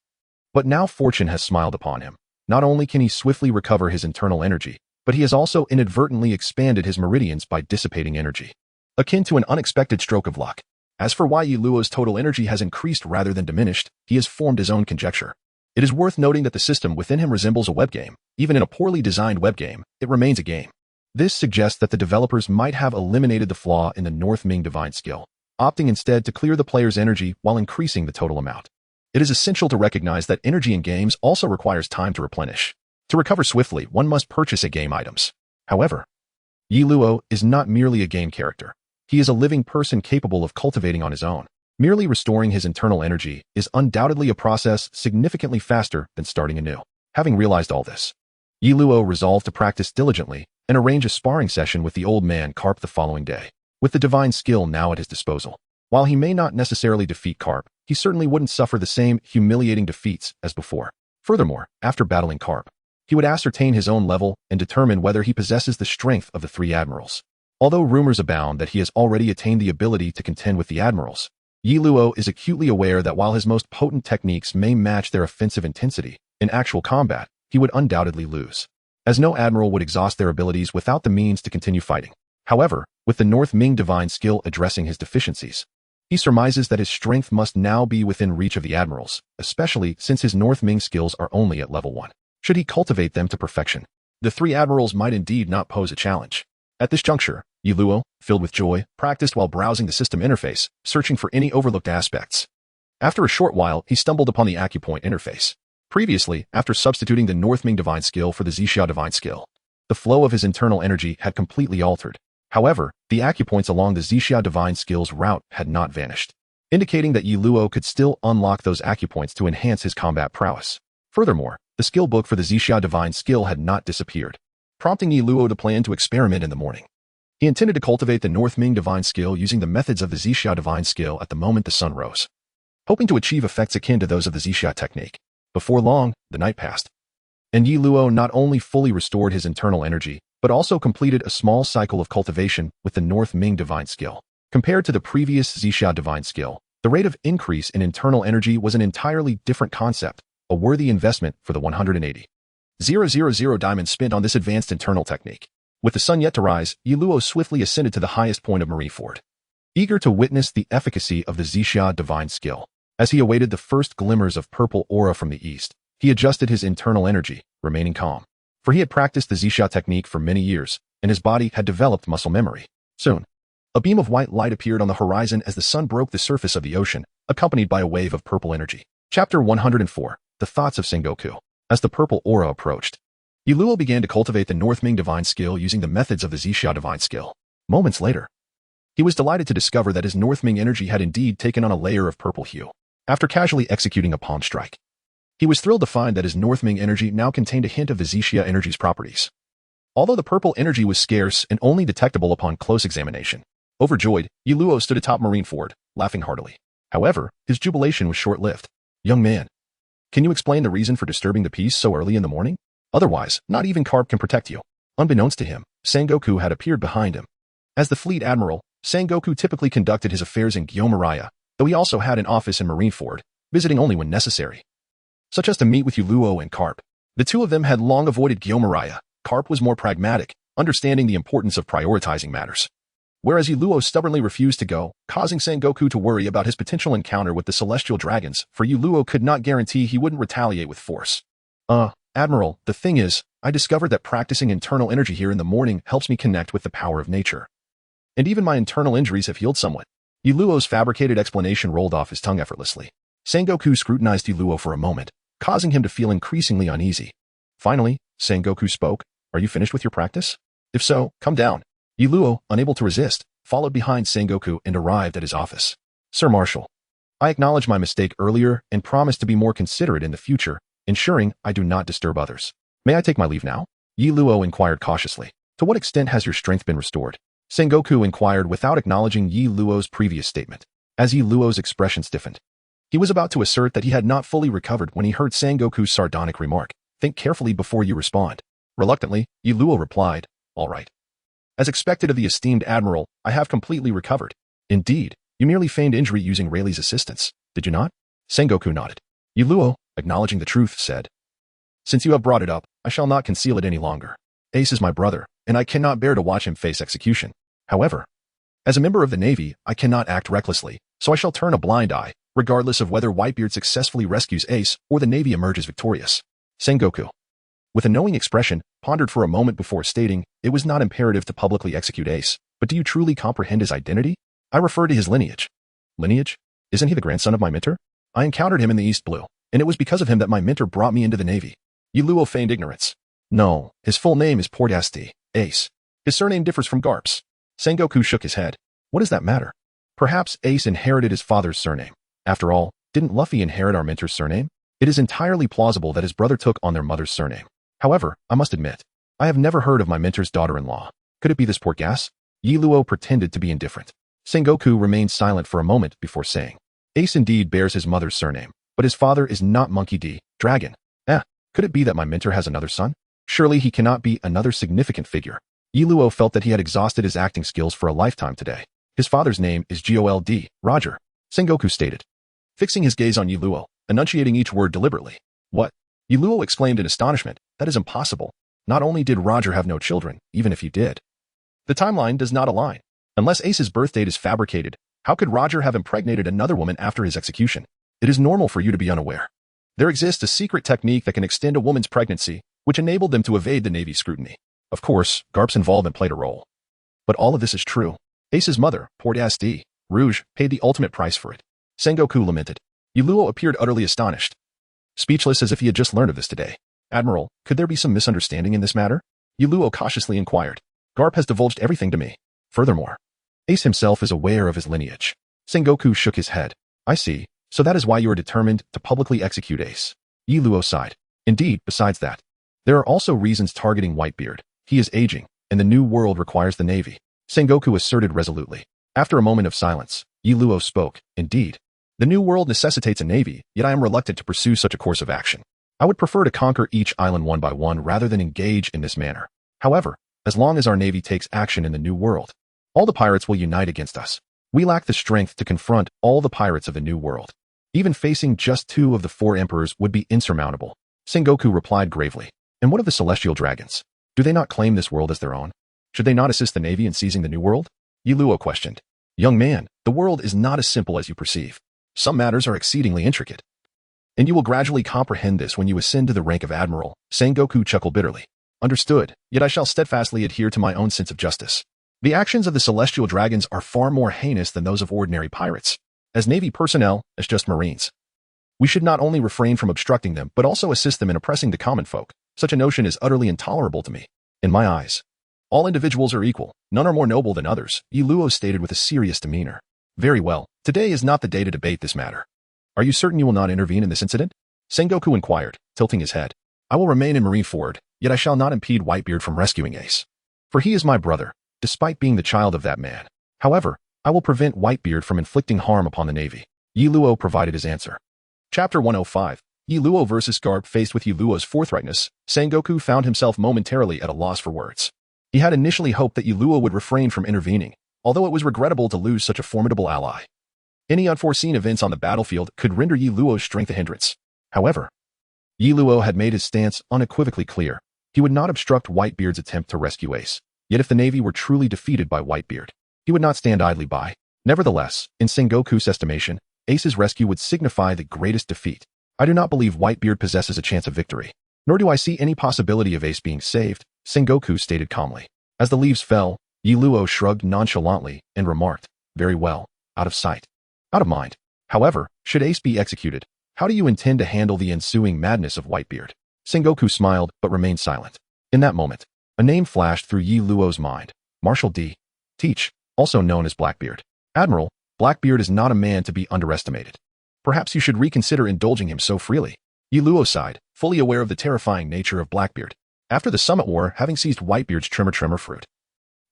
But now fortune has smiled upon him. Not only can he swiftly recover his internal energy, but he has also inadvertently expanded his meridians by dissipating energy, akin to an unexpected stroke of luck. As for why Yi Luo's total energy has increased rather than diminished, he has formed his own conjecture. It is worth noting that the system within him resembles a web game. Even in a poorly designed web game, it remains a game. This suggests that the developers might have eliminated the flaw in the North Ming divine skill, opting instead to clear the player's energy while increasing the total amount. It is essential to recognize that energy in games also requires time to replenish. To recover swiftly, one must purchase game items. However, Yi Luo is not merely a game character. He is a living person capable of cultivating on his own. Merely restoring his internal energy is undoubtedly a process significantly faster than starting anew. Having realized all this, Yi Luo resolved to practice diligently and arrange a sparring session with the old man Carp the following day. With the divine skill now at his disposal, while he may not necessarily defeat Carp, he certainly wouldn't suffer the same humiliating defeats as before. Furthermore, after battling Carp, he would ascertain his own level and determine whether he possesses the strength of the three admirals. Although rumors abound that he has already attained the ability to contend with the admirals, Yi Luo is acutely aware that while his most potent techniques may match their offensive intensity, in actual combat, he would undoubtedly lose, as no admiral would exhaust their abilities without the means to continue fighting. However, with the North Ming divine skill addressing his deficiencies, he surmises that his strength must now be within reach of the admirals, especially since his North Ming skills are only at level 1. Should he cultivate them to perfection, the three admirals might indeed not pose a challenge. At this juncture, Yi Luo, filled with joy, practiced while browsing the system interface, searching for any overlooked aspects. After a short while, he stumbled upon the acupoint interface. Previously, after substituting the North Ming divine skill for the Zixia divine skill, the flow of his internal energy had completely altered. However, the acupoints along the Zixia divine skill's route had not vanished, indicating that Yi Luo could still unlock those acupoints to enhance his combat prowess. Furthermore, the skill book for the Zixia divine skill had not disappeared, prompting Yi Luo to plan to experiment in the morning. He intended to cultivate the North Ming divine skill using the methods of the Zixia divine skill at the moment the sun rose, hoping to achieve effects akin to those of the Zixia technique. Before long, the night passed, and Yi Luo not only fully restored his internal energy, but also completed a small cycle of cultivation with the North Ming divine skill. Compared to the previous Zixia divine skill, the rate of increase in internal energy was an entirely different concept, a worthy investment for the 180,000 diamonds spent on this advanced internal technique. With the sun yet to rise, Yi Luo swiftly ascended to the highest point of Marineford, eager to witness the efficacy of the Zixia divine skill. As he awaited the first glimmers of purple aura from the east, he adjusted his internal energy, remaining calm. For he had practiced the Zixia technique for many years, and his body had developed muscle memory. Soon, a beam of white light appeared on the horizon as the sun broke the surface of the ocean, accompanied by a wave of purple energy. Chapter 104. The Thoughts of Sengoku. As the purple aura approached, Yi Luo began to cultivate the North Ming divine skill using the methods of the Zixia divine skill. Moments later, he was delighted to discover that his North Ming energy had indeed taken on a layer of purple hue. After casually executing a palm strike, he was thrilled to find that his North Ming energy now contained a hint of the Zixia energy's properties. Although the purple energy was scarce and only detectable upon close examination, overjoyed, Yi Luo stood atop Marineford, laughing heartily. However, his jubilation was short-lived. Young man, can you explain the reason for disturbing the peace so early in the morning? Otherwise, not even Carp can protect you. Unbeknownst to him, Sengoku had appeared behind him. As the fleet admiral, Sengoku typically conducted his affairs in Gyomaraya, though he also had an office in Marineford, visiting only when necessary, such as to meet with Yi Luo and Carp. The two of them had long avoided Gyomaraya. Carp was more pragmatic, understanding the importance of prioritizing matters, whereas Yi Luo stubbornly refused to go, causing Sengoku to worry about his potential encounter with the celestial dragons, for Yi Luo could not guarantee he wouldn't retaliate with force. Admiral, the thing is, I discovered that practicing internal energy here in the morning helps me connect with the power of nature. And even my internal injuries have healed somewhat. Yi Luo's fabricated explanation rolled off his tongue effortlessly. Sengoku scrutinized Yi Luo for a moment, causing him to feel increasingly uneasy. Finally, Sengoku spoke. Are you finished with your practice? If so, come down. Yi Luo, unable to resist, followed behind Sengoku and arrived at his office. Sir Marshal, I acknowledge my mistake earlier and promise to be more considerate in the future, ensuring I do not disturb others. May I take my leave now? Yi Luo inquired cautiously. To what extent has your strength been restored? Sengoku inquired without acknowledging Yi Luo's previous statement. As Yi Luo's expression stiffened, he was about to assert that he had not fully recovered when he heard Sengoku's sardonic remark. Think carefully before you respond. Reluctantly, Yi Luo replied, all right. As expected of the esteemed admiral, I have completely recovered. Indeed, you merely feigned injury using Rayleigh's assistance, did you not? Sengoku nodded. Yi Luo, acknowledging the truth, said, since you have brought it up, I shall not conceal it any longer. Ace is my brother, and I cannot bear to watch him face execution. However, as a member of the Navy, I cannot act recklessly, so I shall turn a blind eye, regardless of whether Whitebeard successfully rescues Ace or the Navy emerges victorious. Sengoku, With a knowing expression, pondered for a moment before stating, it was not imperative to publicly execute Ace, but do you truly comprehend his identity? I refer to his lineage. Lineage? Isn't he the grandson of my mentor? I encountered him in the East Blue, and it was because of him that my mentor brought me into the Navy. Yi Luo feigned ignorance. No, his full name is Pordasti, Ace. His surname differs from Garp's. Sengoku shook his head. What does that matter? Perhaps Ace inherited his father's surname. After all, didn't Luffy inherit our mentor's surname? It is entirely plausible that his brother took on their mother's surname. However, I must admit, I have never heard of my mentor's daughter-in-law. Could it be this Portgas? Yi Luo pretended to be indifferent. Sengoku remained silent for a moment before saying, Ace indeed bears his mother's surname, but his father is not Monkey D. Dragon. Could it be that my mentor has another son? Surely he cannot be another significant figure. Yi Luo felt that he had exhausted his acting skills for a lifetime today. His father's name is Gold, Roger, Sengoku stated, fixing his gaze on Yi Luo, enunciating each word deliberately. What? Yi Luo exclaimed in astonishment. That is impossible. Not only did Roger have no children, even if he did. The timeline does not align. Unless Ace's birth date is fabricated, how could Roger have impregnated another woman after his execution? It is normal for you to be unaware. There exists a secret technique that can extend a woman's pregnancy, which enabled them to evade the Navy's scrutiny. Of course, Garp's involvement played a role. But all of this is true. Ace's mother, Pordasti, Rouge, paid the ultimate price for it. Sengoku lamented. Yi Luo appeared utterly astonished, speechless as if he had just learned of this today. Admiral, could there be some misunderstanding in this matter? Yi Luo cautiously inquired. Garp has divulged everything to me. Furthermore, Ace himself is aware of his lineage. Sengoku shook his head. I see. So that is why you are determined to publicly execute Ace. Yi Luo sighed. Indeed, besides that, there are also reasons targeting Whitebeard. He is aging, and the new world requires the Navy. Sengoku asserted resolutely. After a moment of silence, Yi Luo spoke. Indeed, the new world necessitates a Navy, yet I am reluctant to pursue such a course of action. I would prefer to conquer each island one by one rather than engage in this manner. However, as long as our Navy takes action in the new world, all the pirates will unite against us. We lack the strength to confront all the pirates of the new world. Even facing just 2 of the 4 emperors would be insurmountable. Sengoku replied gravely. And what of the celestial dragons? Do they not claim this world as their own? Should they not assist the Navy in seizing the new world? Yi Luo questioned. Young man, the world is not as simple as you perceive. Some matters are exceedingly intricate. And you will gradually comprehend this when you ascend to the rank of admiral. Sengoku chuckled bitterly. Understood, yet I shall steadfastly adhere to my own sense of justice. The actions of the celestial dragons are far more heinous than those of ordinary pirates. As Navy personnel, as just Marines, we should not only refrain from obstructing them, but also assist them in oppressing the common folk. Such a notion is utterly intolerable to me. In my eyes, all individuals are equal. None are more noble than others, Yi Luo stated with a serious demeanor. Very well, today is not the day to debate this matter. Are you certain you will not intervene in this incident? Sengoku inquired, tilting his head. I will remain in Marineford, yet I shall not impede Whitebeard from rescuing Ace. For he is my brother, despite being the child of that man. However, I will prevent Whitebeard from inflicting harm upon the Navy. Yi Luo provided his answer. Chapter 105. Yi Luo versus Garp. Faced with Yi Luo's forthrightness, Sengoku found himself momentarily at a loss for words. He had initially hoped that Yi Luo would refrain from intervening, although it was regrettable to lose such a formidable ally. Any unforeseen events on the battlefield could render Yi Luo's strength a hindrance. However, Yi Luo had made his stance unequivocally clear. He would not obstruct Whitebeard's attempt to rescue Ace. Yet if the Navy were truly defeated by Whitebeard, he would not stand idly by. Nevertheless, in Sengoku's estimation, Ace's rescue would signify the greatest defeat. I do not believe Whitebeard possesses a chance of victory, nor do I see any possibility of Ace being saved, Sengoku stated calmly. As the leaves fell, Yi Luo shrugged nonchalantly and remarked, very well, out of sight, out of mind. However, should Ace be executed, how do you intend to handle the ensuing madness of Whitebeard? Sengoku smiled but remained silent. In that moment, a name flashed through Yi Luo's mind. Marshal D. Teach, also known as Blackbeard. Admiral, Blackbeard is not a man to be underestimated. Perhaps you should reconsider indulging him so freely. Yi Luo sighed, fully aware of the terrifying nature of Blackbeard. After the Summit War, having seized Whitebeard's Tremor fruit,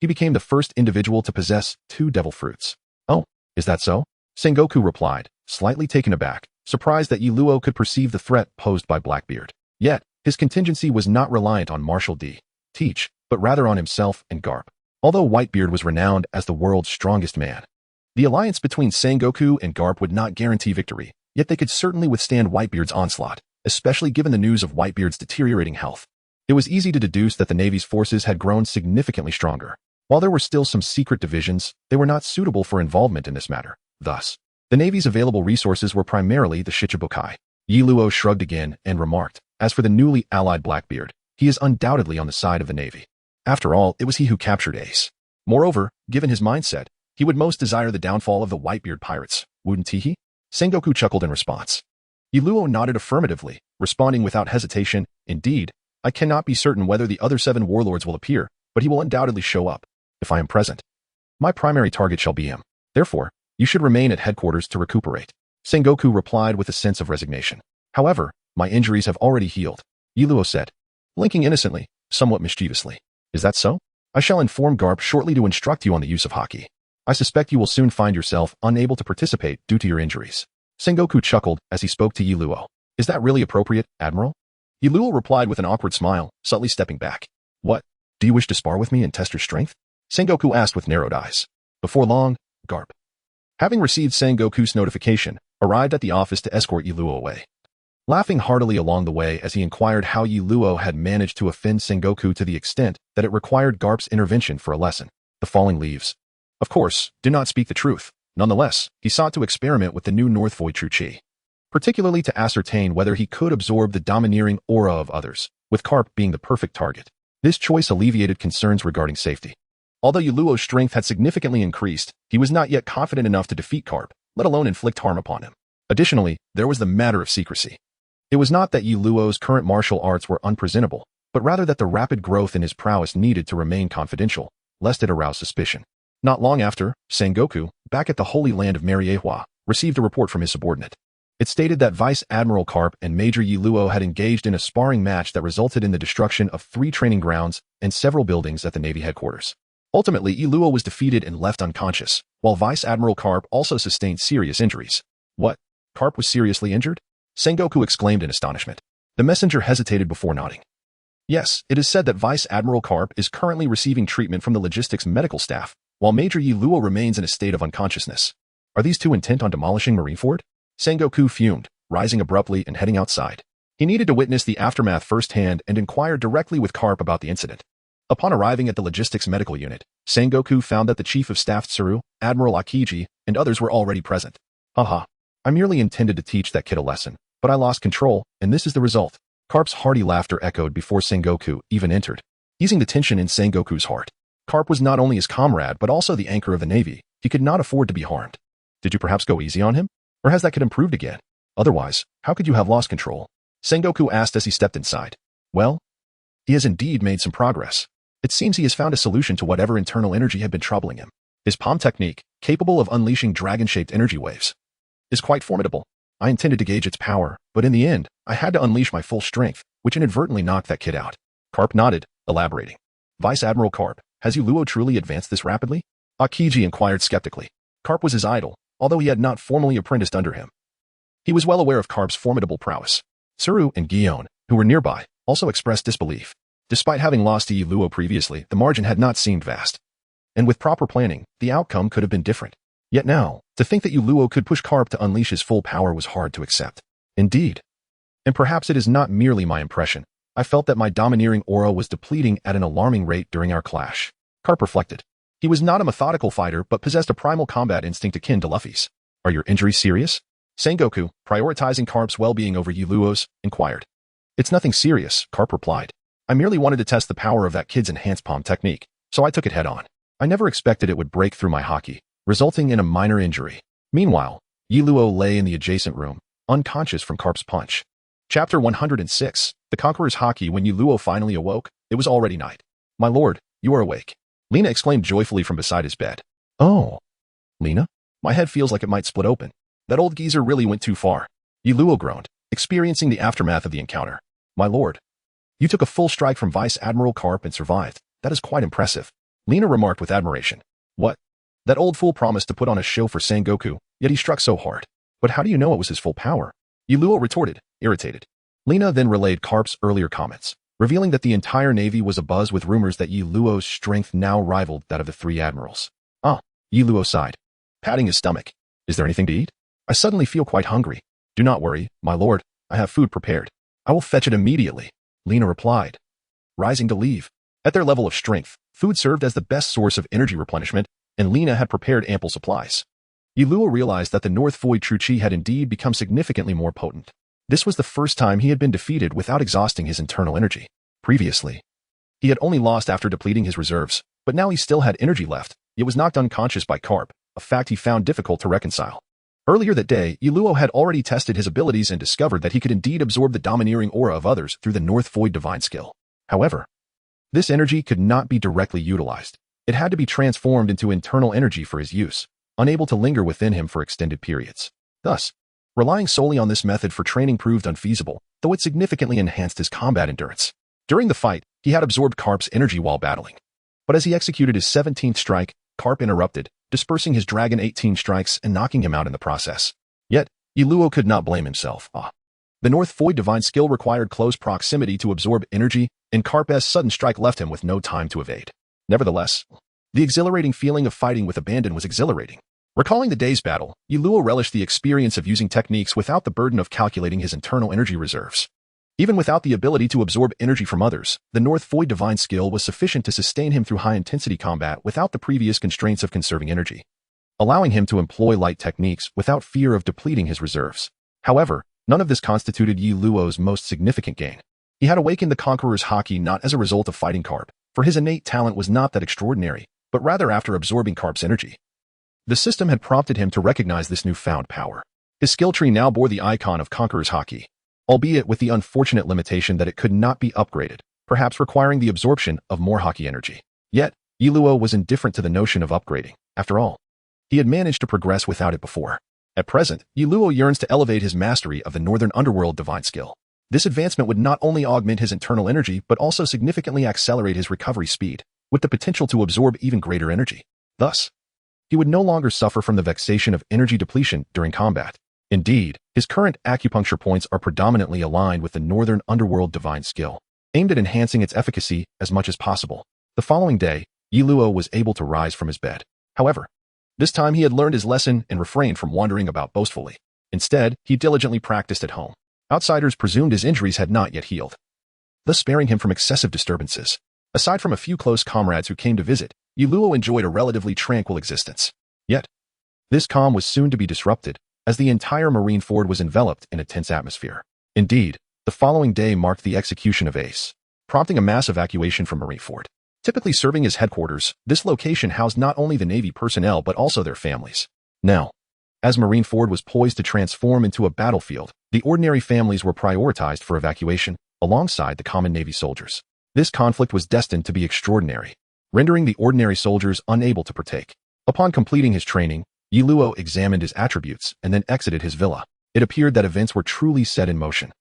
he became the first individual to possess 2 devil fruits. Oh, is that so? Sengoku replied, slightly taken aback, surprised that Yi Luo could perceive the threat posed by Blackbeard. Yet, his contingency was not reliant on Marshal D. Teach, but rather on himself and Garp. Although Whitebeard was renowned as the world's strongest man, the alliance between Sengoku and Garp would not guarantee victory, yet they could certainly withstand Whitebeard's onslaught, especially given the news of Whitebeard's deteriorating health. It was easy to deduce that the Navy's forces had grown significantly stronger. While there were still some secret divisions, they were not suitable for involvement in this matter. Thus, the Navy's available resources were primarily the Shichibukai. Yi Luo shrugged again and remarked, as for the newly allied Blackbeard, He is undoubtedly on the side of the Navy. After all, it was he who captured Ace. Moreover, given his mindset, he would most desire the downfall of the Whitebeard pirates, wouldn't he? Sengoku chuckled in response. Iluo nodded affirmatively, responding without hesitation, "Indeed, I cannot be certain whether the other 7 warlords will appear, but he will undoubtedly show up, if I am present. My primary target shall be him. Therefore, you should remain at headquarters to recuperate." Sengoku replied with a sense of resignation. "However, my injuries have already healed," Iluo said, blinking innocently, somewhat mischievously. "Is that so? I shall inform Garp shortly to instruct you on the use of haki. I suspect you will soon find yourself unable to participate due to your injuries." Sengoku chuckled as he spoke to Iluo. "Is that really appropriate, Admiral?" Iluo replied with an awkward smile, subtly stepping back. "What? Do you wish to spar with me and test your strength?" Sengoku asked with narrowed eyes. Before long, Garp, having received Sengoku's notification, arrived at the office to escort Iluo away. Laughing heartily along the way as he inquired how Iluo had managed to offend Sengoku to the extent that it required Garp's intervention for a lesson. The falling leaves, of course, do not speak the truth. Nonetheless, he sought to experiment with the new North Void True Chi, particularly to ascertain whether he could absorb the domineering aura of others, with Garp being the perfect target. This choice alleviated concerns regarding safety. Although Iluo's strength had significantly increased, he was not yet confident enough to defeat Garp, let alone inflict harm upon him. Additionally, there was the matter of secrecy. It was not that Iluo's current martial arts were unpresentable, but rather that the rapid growth in his prowess needed to remain confidential, lest it arouse suspicion. Not long after, Sengoku, back at the Holy Land of Mariehua, received a report from his subordinate. It stated that Vice Admiral Garp and Major Iluo had engaged in a sparring match that resulted in the destruction of 3 training grounds and several buildings at the Navy headquarters. Ultimately, Iluo was defeated and left unconscious, while Vice Admiral Garp also sustained serious injuries. "What? Garp was seriously injured?" Sengoku exclaimed in astonishment. The messenger hesitated before nodding. "Yes, it is said that Vice Admiral Garp is currently receiving treatment from the logistics medical staff, while Major Iluo remains in a state of unconsciousness. Are these 2 intent on demolishing Marineford?" Sengoku fumed, rising abruptly and heading outside. He needed to witness the aftermath firsthand and inquired directly with Garp about the incident. Upon arriving at the logistics medical unit, Sengoku found that the Chief of Staff Tsuru, Admiral Akiji, and others were already present. "Haha, I merely intended to teach that kid a lesson, but I lost control, and this is the result." Garp's hearty laughter echoed before Sengoku even entered, easing the tension in Sengoku's heart. Garp was not only his comrade but also the anchor of the Navy. He could not afford to be harmed. "Did you perhaps go easy on him? Or has that kid improved again? Otherwise, how could you have lost control?" Sengoku asked as he stepped inside. "Well, he has indeed made some progress. It seems he has found a solution to whatever internal energy had been troubling him. His palm technique, capable of unleashing dragon-shaped energy waves, is quite formidable. I intended to gauge its power, but in the end, I had to unleash my full strength, which inadvertently knocked that kid out." Garp nodded, elaborating. "Vice Admiral Garp, has Iluo truly advanced this rapidly?" Akiji inquired skeptically. Garp was his idol, although he had not formally apprenticed under him. He was well aware of Garp's formidable prowess. Tsuru and Gion, who were nearby, also expressed disbelief. Despite having lost to Iluo previously, the margin had not seemed vast. And with proper planning, the outcome could have been different. Yet now, to think that Iluo could push Garp to unleash his full power was hard to accept. Indeed. And perhaps it is not merely my impression. I felt that my domineering aura was depleting at an alarming rate during our clash. Garp reflected. He was not a methodical fighter but possessed a primal combat instinct akin to Luffy's. "Are your injuries serious?" Sengoku, prioritizing Garp's well-being over Iluo's, inquired. "It's nothing serious," Garp replied. "I merely wanted to test the power of that kid's enhanced palm technique, so I took it head-on. I never expected it would break through my haki, resulting in a minor injury." Meanwhile, Iluo lay in the adjacent room, unconscious from Garp's punch. Chapter 106, The Conqueror's Haki. When Iluo finally awoke, it was already night. "My lord, you are awake," Lena exclaimed joyfully from beside his bed. "Oh, Lena? My head feels like it might split open. That old geezer really went too far." Iluo groaned, experiencing the aftermath of the encounter. "My lord, you took a full strike from Vice Admiral Garp and survived. That is quite impressive," Lena remarked with admiration. "What? That old fool promised to put on a show for Sengoku, yet he struck so hard. But how do you know it was his full power?" Iluo retorted, irritated. Lena then relayed Garp's earlier comments, revealing that the entire Navy was abuzz with rumors that Iluo's strength now rivaled that of the 3 admirals. "Ah," Iluo sighed, patting his stomach. "Is there anything to eat? I suddenly feel quite hungry." "Do not worry, my lord, I have food prepared. I will fetch it immediately," Lena replied, rising to leave. At their level of strength, food served as the best source of energy replenishment, and Lena had prepared ample supplies. Iluo realized that the North Void True Chi had indeed become significantly more potent. This was the first time he had been defeated without exhausting his internal energy. Previously, he had only lost after depleting his reserves, but now he still had energy left, yet was knocked unconscious by Carp, a fact he found difficult to reconcile. Earlier that day, Yiluo had already tested his abilities and discovered that he could indeed absorb the domineering aura of others through the North Void Divine skill. However, this energy could not be directly utilized. It had to be transformed into internal energy for his use, unable to linger within him for extended periods. Thus, relying solely on this method for training proved unfeasible, though it significantly enhanced his combat endurance. During the fight, he had absorbed Carp's energy while battling. But as he executed his 17th strike, Carp interrupted, dispersing his Dragon 18 strikes and knocking him out in the process. Yet, Yiluo could not blame himself. The North Void Divine skill required close proximity to absorb energy, and Carp's sudden strike left him with no time to evade. Nevertheless, the exhilarating feeling of fighting with abandon was exhilarating. Recalling the day's battle, Yiluo relished the experience of using techniques without the burden of calculating his internal energy reserves. Even without the ability to absorb energy from others, the North Void Divine skill was sufficient to sustain him through high-intensity combat without the previous constraints of conserving energy, allowing him to employ light techniques without fear of depleting his reserves. However, none of this constituted Yiluo's most significant gain. He had awakened the Conqueror's Haki not as a result of fighting Carp, for his innate talent was not that extraordinary, but rather after absorbing Carp's energy. The system had prompted him to recognize this newfound power. His skill tree now bore the icon of Conqueror's Haki, albeit with the unfortunate limitation that it could not be upgraded, perhaps requiring the absorption of more Haki energy. Yet, Yiluo was indifferent to the notion of upgrading. After all, he had managed to progress without it before. At present, Yiluo yearns to elevate his mastery of the Northern Underworld Divine skill. This advancement would not only augment his internal energy but also significantly accelerate his recovery speed, with the potential to absorb even greater energy. Thus, he would no longer suffer from the vexation of energy depletion during combat. Indeed, his current acupuncture points are predominantly aligned with the Northern Underworld Divine skill, aimed at enhancing its efficacy as much as possible. The following day, Yiluo was able to rise from his bed. However, this time he had learned his lesson and refrained from wandering about boastfully. Instead, he diligently practiced at home. Outsiders presumed his injuries had not yet healed, thus sparing him from excessive disturbances. Aside from a few close comrades who came to visit, Yiluo enjoyed a relatively tranquil existence. Yet, this calm was soon to be disrupted, as the entire Marineford was enveloped in a tense atmosphere. Indeed, the following day marked the execution of Ace, prompting a mass evacuation from Marineford. Typically serving as headquarters, this location housed not only the Navy personnel but also their families. Now, as Marineford was poised to transform into a battlefield, the ordinary families were prioritized for evacuation, alongside the common Navy soldiers. This conflict was destined to be extraordinary, rendering the ordinary soldiers unable to partake. Upon completing his training, Yiluo examined his attributes and then exited his villa. It appeared that events were truly set in motion.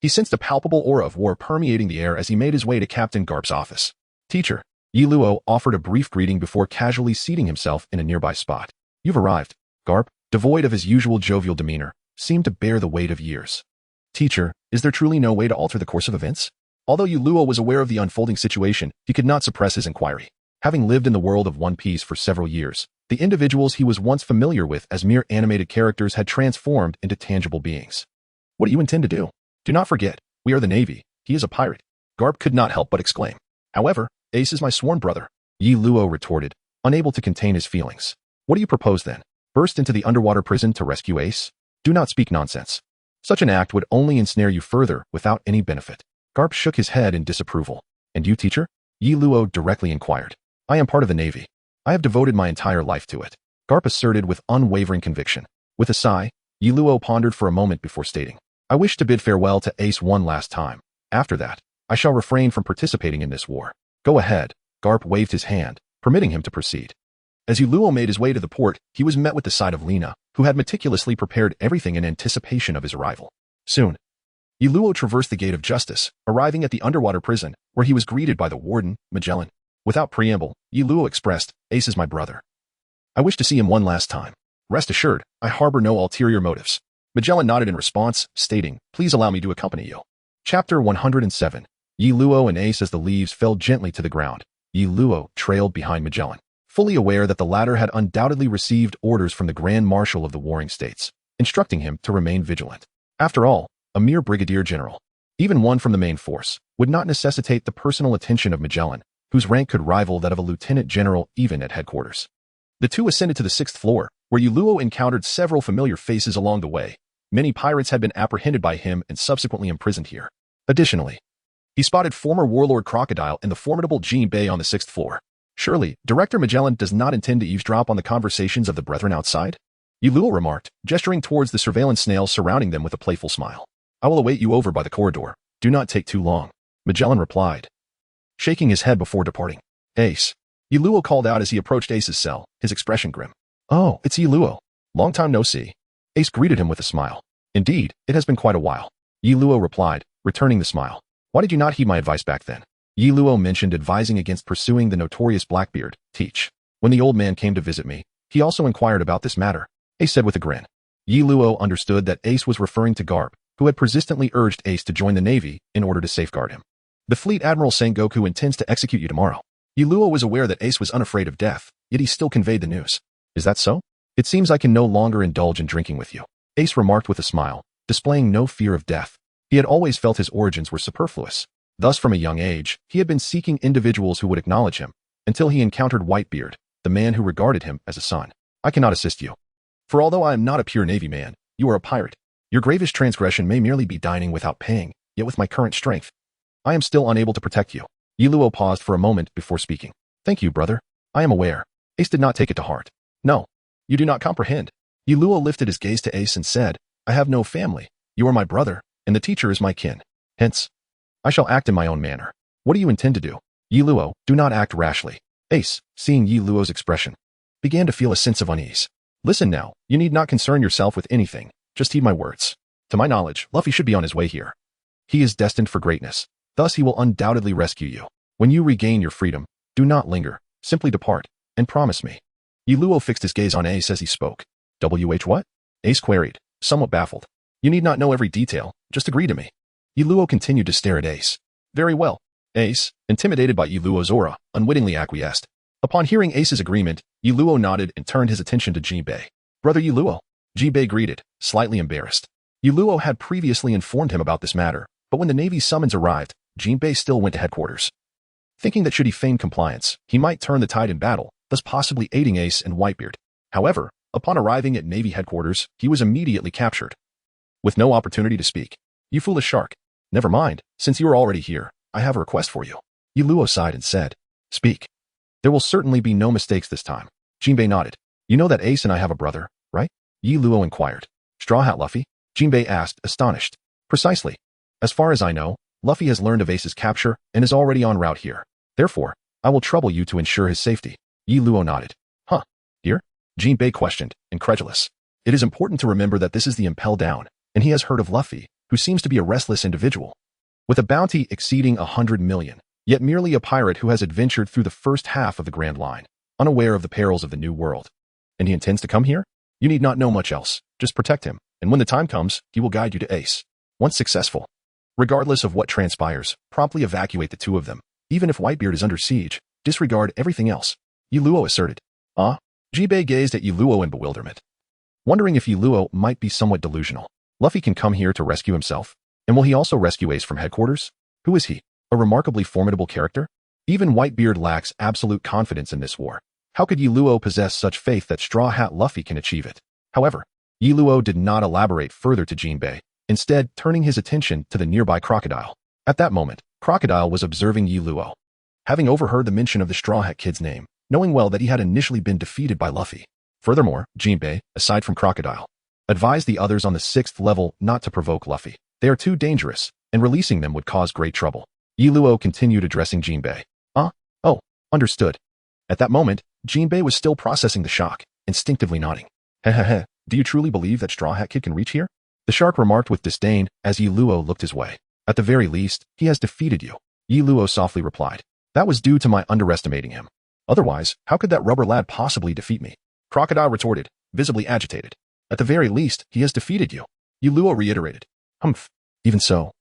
He sensed a palpable aura of war permeating the air as he made his way to Captain Garp's office. "Teacher," Yiluo offered a brief greeting before casually seating himself in a nearby spot. "You've arrived." Garp, devoid of his usual jovial demeanor, seemed to bear the weight of years. "Teacher, is there truly no way to alter the course of events?" Although Yiluo was aware of the unfolding situation, he could not suppress his inquiry. Having lived in the world of One Piece for several years, the individuals he was once familiar with as mere animated characters had transformed into tangible beings. "What do you intend to do?" "Do not forget, we are the Navy. He is a pirate." Garp could not help but exclaim. "However, Ace is my sworn brother," Yiluo retorted, unable to contain his feelings. "What do you propose then? Burst into the underwater prison to rescue Ace? Do not speak nonsense. Such an act would only ensnare you further without any benefit." Garp shook his head in disapproval. "And you, teacher?" Yiluo directly inquired. "I am part of the Navy. I have devoted my entire life to it," Garp asserted with unwavering conviction. With a sigh, Yiluo pondered for a moment before stating, "I wish to bid farewell to Ace one last time. After that, I shall refrain from participating in this war." "Go ahead." Garp waved his hand, permitting him to proceed. As Yiluo made his way to the port, he was met with the sight of Lena, who had meticulously prepared everything in anticipation of his arrival. Soon, Yiluo traversed the Gate of Justice, arriving at the underwater prison, where he was greeted by the warden, Magellan. Without preamble, Yiluo expressed, "Ace is my brother. I wish to see him one last time. Rest assured, I harbor no ulterior motives." Magellan nodded in response, stating, "Please allow me to accompany you." Chapter 107. Yiluo and Ace. As the leaves fell gently to the ground, Yiluo trailed behind Magellan, fully aware that the latter had undoubtedly received orders from the Grand Marshal of the Warring States, instructing him to remain vigilant. After all, a mere brigadier general, even one from the main force, would not necessitate the personal attention of Magellan, whose rank could rival that of a lieutenant general even at headquarters. The two ascended to the 6th floor, where Yiluo encountered several familiar faces along the way. Many pirates had been apprehended by him and subsequently imprisoned here. Additionally, he spotted former warlord Crocodile and the formidable Jinbei on the 6th floor. Surely, Director Magellan does not intend to eavesdrop on the conversations of the brethren outside? Yuluo remarked, gesturing towards the surveillance snails surrounding them with a playful smile. I will await you over by the corridor. Do not take too long. Magellan replied, shaking his head before departing. Ace. Yuluo called out as he approached Ace's cell, his expression grim. Oh, it's Yuluo. Long time no see. Ace greeted him with a smile. Indeed, it has been quite a while. Yuluo replied, returning the smile. Why did you not heed my advice back then? Yuluo mentioned advising against pursuing the notorious Blackbeard, Teach. When the old man came to visit me, he also inquired about this matter. Ace said with a grin. Yuluo understood that Ace was referring to Garb, who had persistently urged Ace to join the Navy in order to safeguard him. The Fleet Admiral Sengoku intends to execute you tomorrow. Yuluo was aware that Ace was unafraid of death, yet he still conveyed the news. Is that so? It seems I can no longer indulge in drinking with you. Ace remarked with a smile, displaying no fear of death. He had always felt his origins were superfluous. Thus, from a young age, he had been seeking individuals who would acknowledge him, until he encountered Whitebeard, the man who regarded him as a son. I cannot assist you. For although I am not a pure Navy man, you are a pirate. Your gravest transgression may merely be dining without paying, yet with my current strength, I am still unable to protect you. Yuluo paused for a moment before speaking. Thank you, brother. I am aware. Ace did not take it to heart. No, you do not comprehend. Yuluo lifted his gaze to Ace and said, I have no family. You are my brother, and the teacher is my kin. Hence, I shall act in my own manner. What do you intend to do? Yuluo, do not act rashly. Ace, seeing Yuluo's expression, began to feel a sense of unease. Listen now, you need not concern yourself with anything. Just heed my words. To my knowledge, Luffy should be on his way here. He is destined for greatness. Thus he will undoubtedly rescue you. When you regain your freedom, do not linger. Simply depart, and promise me. Yuluo fixed his gaze on Ace as he spoke. WH what? Ace queried, somewhat baffled. You need not know every detail, just agree to me. Yuluo continued to stare at Ace. Very well. Ace, intimidated by Yuluo's aura, unwittingly acquiesced. Upon hearing Ace's agreement, Yuluo nodded and turned his attention to Jinbei. Brother Yuluo. Jinbei greeted, slightly embarrassed. Yuluo had previously informed him about this matter, but when the Navy's summons arrived, Jinbei still went to headquarters. Thinking that should he feign compliance, he might turn the tide in battle, thus possibly aiding Ace and Whitebeard. However, upon arriving at Navy headquarters, he was immediately captured. With no opportunity to speak. You foolish shark. Never mind, since you are already here, I have a request for you. Yuluo sighed and said, Speak. There will certainly be no mistakes this time. Jinbei nodded. You know that Ace and I have a brother, right? Yuluo inquired. Straw Hat Luffy? Jinbei asked, astonished. Precisely. As far as I know, Luffy has learned of Ace's capture and is already en route here. Therefore, I will trouble you to ensure his safety. Yuluo nodded. Huh? Here? Jinbei questioned, incredulous. It is important to remember that this is the Impel Down, and he has heard of Luffy, who seems to be a restless individual. With a bounty exceeding 100 million, yet merely a pirate who has adventured through the first half of the Grand Line, unaware of the perils of the New World. And he intends to come here? You need not know much else. Just protect him, and when the time comes, he will guide you to Ace. Once successful, regardless of what transpires, promptly evacuate the two of them. Even if Whitebeard is under siege, disregard everything else. Yuluo asserted. Jinbei gazed at Yuluo in bewilderment, wondering if Yuluo might be somewhat delusional. Luffy can come here to rescue himself. And will he also rescue Ace from headquarters? Who is he? A remarkably formidable character? Even Whitebeard lacks absolute confidence in this war. How could Yuluo possess such faith that Straw Hat Luffy can achieve it? However, Yuluo did not elaborate further to Jinbei, instead turning his attention to the nearby Crocodile. At that moment, Crocodile was observing Yuluo. Having overheard the mention of the Straw Hat Kid's name, knowing well that he had initially been defeated by Luffy. Furthermore, Jinbei, aside from Crocodile, advised the others on the 6th level not to provoke Luffy. They are too dangerous, and releasing them would cause great trouble. Yuluo continued addressing Jinbei. Oh, understood. At that moment, Jinbei was still processing the shock, instinctively nodding. Hehehe, do you truly believe that Straw Hat Kid can reach here? The shark remarked with disdain as Yuluo looked his way. At the very least, he has defeated you. Yuluo softly replied. That was due to my underestimating him. Otherwise, how could that rubber lad possibly defeat me? Crocodile retorted, visibly agitated. At the very least, he has defeated you. Yuluo reiterated. Humph. Even so.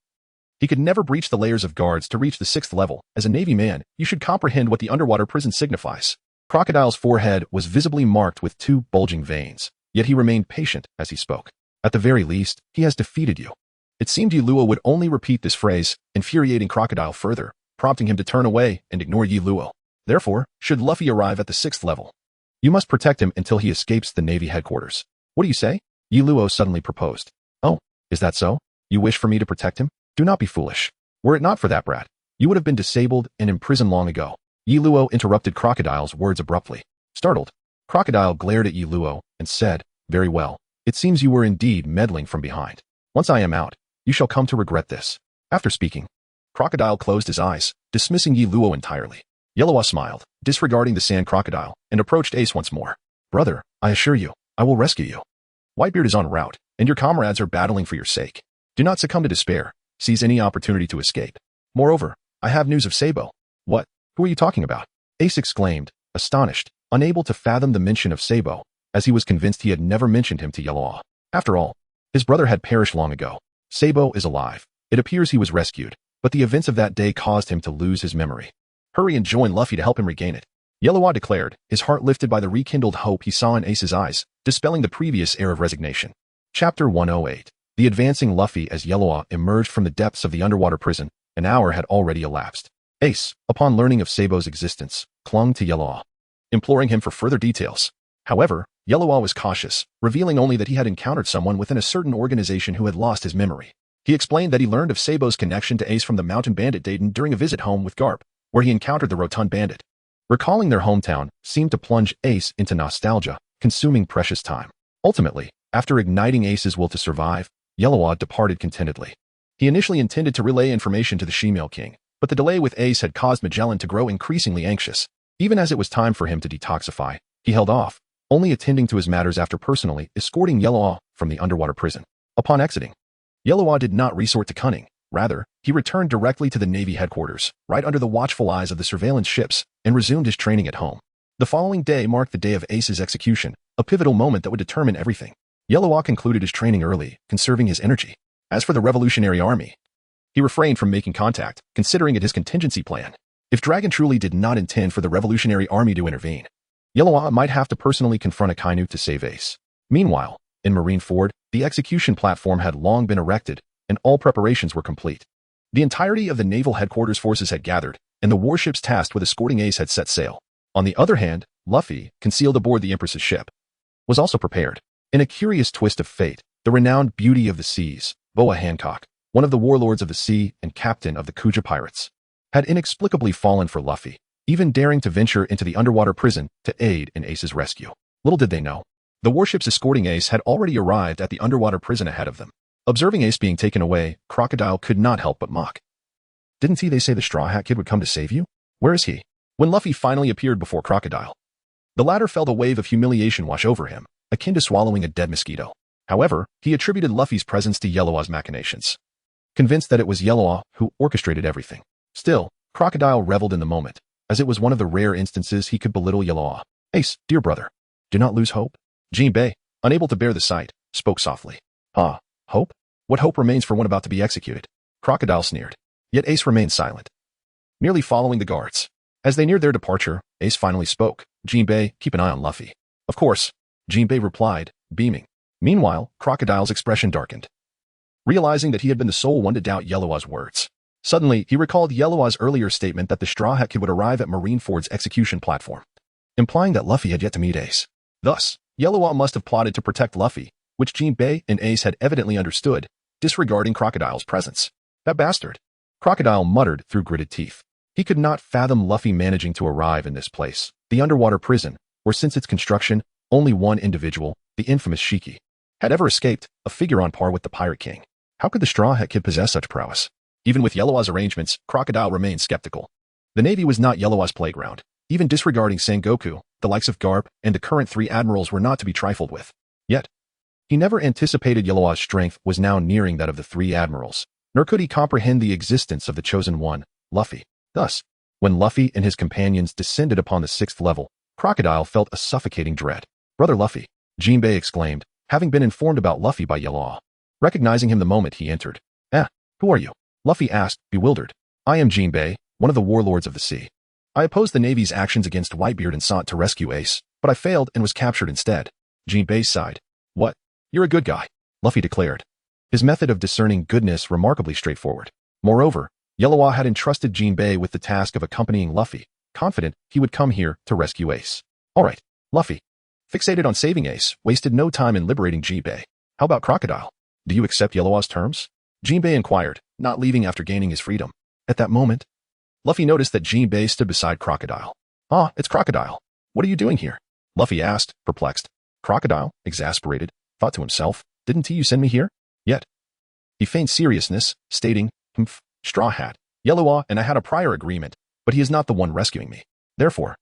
He could never breach the layers of guards to reach the 6th level. As a Navy man, you should comprehend what the underwater prison signifies. Crocodile's forehead was visibly marked with 2 bulging veins, yet he remained patient as he spoke. At the very least, he has defeated you. It seemed Yuluo would only repeat this phrase, infuriating Crocodile further, prompting him to turn away and ignore Yuluo. Therefore, should Luffy arrive at the 6th level, you must protect him until he escapes the Navy headquarters. What do you say? Yuluo suddenly proposed. Oh, is that so? You wish for me to protect him? Do not be foolish. Were it not for that brat, you would have been disabled and imprisoned long ago. Yi Luo interrupted Crocodile's words abruptly. Startled, Crocodile glared at Yi Luo and said, "Very well. It seems you were indeed meddling from behind. Once I am out, you shall come to regret this." After speaking, Crocodile closed his eyes, dismissing Yi Luo entirely. Yellowa smiled, disregarding the sand crocodile, and approached Ace once more. "Brother, I assure you, I will rescue you. Whitebeard is en route, and your comrades are battling for your sake. Do not succumb to despair. Seize any opportunity to escape. Moreover, I have news of Sabo." "What? Who are you talking about?" Ace exclaimed, astonished, unable to fathom the mention of Sabo, as he was convinced he had never mentioned him to Yellowa. After all, his brother had perished long ago. Sabo is alive. It appears he was rescued, but the events of that day caused him to lose his memory. Hurry and join Luffy to help him regain it, Yellowa declared, his heart lifted by the rekindled hope he saw in Ace's eyes, dispelling the previous air of resignation. Chapter 108. The advancing Luffy. As Yellowa emerged from the depths of the underwater prison, an hour had already elapsed. Ace, upon learning of Sabo's existence, clung to Yellowa, imploring him for further details. However, Yellowa was cautious, revealing only that he had encountered someone within a certain organization who had lost his memory. He explained that he learned of Sabo's connection to Ace from the mountain bandit Dayton during a visit home with Garp, where he encountered the rotund bandit. Recalling their hometown seemed to plunge Ace into nostalgia, consuming precious time. Ultimately, after igniting Ace's will to survive, Yellowa departed contentedly. He initially intended to relay information to the Shemale King, but the delay with Ace had caused Magellan to grow increasingly anxious. Even as it was time for him to detoxify, he held off, only attending to his matters after personally escorting Yellowa from the underwater prison. Upon exiting, Yellowa did not resort to cunning. Rather, he returned directly to the Navy headquarters, right under the watchful eyes of the surveillance ships, and resumed his training at home. The following day marked the day of Ace's execution, a pivotal moment that would determine everything. Yellowa concluded his training early, conserving his energy. As for the Revolutionary Army, he refrained from making contact, considering it his contingency plan. If Dragon truly did not intend for the Revolutionary Army to intervene, Yellowa might have to personally confront Akainu to save Ace. Meanwhile, in Marineford, the execution platform had long been erected, and all preparations were complete. The entirety of the naval headquarters forces had gathered, and the warships tasked with escorting Ace had set sail. On the other hand, Luffy, concealed aboard the Empress's ship, was also prepared. In a curious twist of fate, the renowned beauty of the seas, Boa Hancock, one of the warlords of the sea and captain of the Kuja pirates, had inexplicably fallen for Luffy, even daring to venture into the underwater prison to aid in Ace's rescue. Little did they know, the warships escorting Ace had already arrived at the underwater prison ahead of them. Observing Ace being taken away, Crocodile could not help but mock. "Didn't they say the Straw Hat Kid would come to save you? Where is he?" When Luffy finally appeared before Crocodile, the latter felt a wave of humiliation wash over him, akin to swallowing a dead mosquito. However, he attributed Luffy's presence to Yellowa's machinations, convinced that it was Yellowa who orchestrated everything. Still, Crocodile reveled in the moment, as it was one of the rare instances he could belittle Yellowa. "Ace, dear brother, do not lose hope." Jinbei, unable to bear the sight, spoke softly. "Ah, hope? What hope remains for one about to be executed?" Crocodile sneered. Yet Ace remained silent, merely following the guards. As they neared their departure, Ace finally spoke. "Jinbei, keep an eye on Luffy." "Of course," Jinbei replied, beaming. Meanwhile, Crocodile's expression darkened, realizing that he had been the sole one to doubt Yellowa's words. Suddenly, he recalled Yellowa's earlier statement that the Straw Hat Kid would arrive at Marineford's execution platform, implying that Luffy had yet to meet Ace. Thus, Yellowa must have plotted to protect Luffy, which Jinbei and Ace had evidently understood, disregarding Crocodile's presence. "That bastard," Crocodile muttered through gritted teeth. He could not fathom Luffy managing to arrive in this place, the underwater prison, where since its construction, only one individual, the infamous Shiki, had ever escaped, a figure on par with the Pirate King. How could the Straw Hat Kid possess such prowess? Even with Yellowa's arrangements, Crocodile remained skeptical. The Navy was not Yellowa's playground. Even disregarding Sengoku, the likes of Garp and the current 3 admirals were not to be trifled with. Yet, he never anticipated Yellowa's strength was now nearing that of the 3 admirals, nor could he comprehend the existence of the chosen one, Luffy. Thus, when Luffy and his companions descended upon the 6th level, Crocodile felt a suffocating dread. "Brother Luffy," Jinbei exclaimed, having been informed about Luffy by Yellowa. Recognizing him the moment he entered. Who are you?" Luffy asked, bewildered. "I am Jinbei, one of the warlords of the sea. I opposed the Navy's actions against Whitebeard and sought to rescue Ace, but I failed and was captured instead." Jinbei sighed. "What? You're a good guy," Luffy declared, his method of discerning goodness remarkably straightforward. Moreover, Yellowa had entrusted Jinbei with the task of accompanying Luffy, confident he would come here to rescue Ace. All right, Luffy, fixated on saving Ace, wasted no time in liberating Jinbei. "How about Crocodile? Do you accept Yellowa's terms?" Jinbei inquired, not leaving after gaining his freedom. At that moment, Luffy noticed that Jinbei stood beside Crocodile. "Ah, it's Crocodile. What are you doing here?" Luffy asked, perplexed. Crocodile, exasperated, thought to himself, "Didn't you send me here?" Yet, he feigned seriousness, stating, "Humph, Straw Hat, Yellow, and I had a prior agreement, but he is not the one rescuing me. Therefore,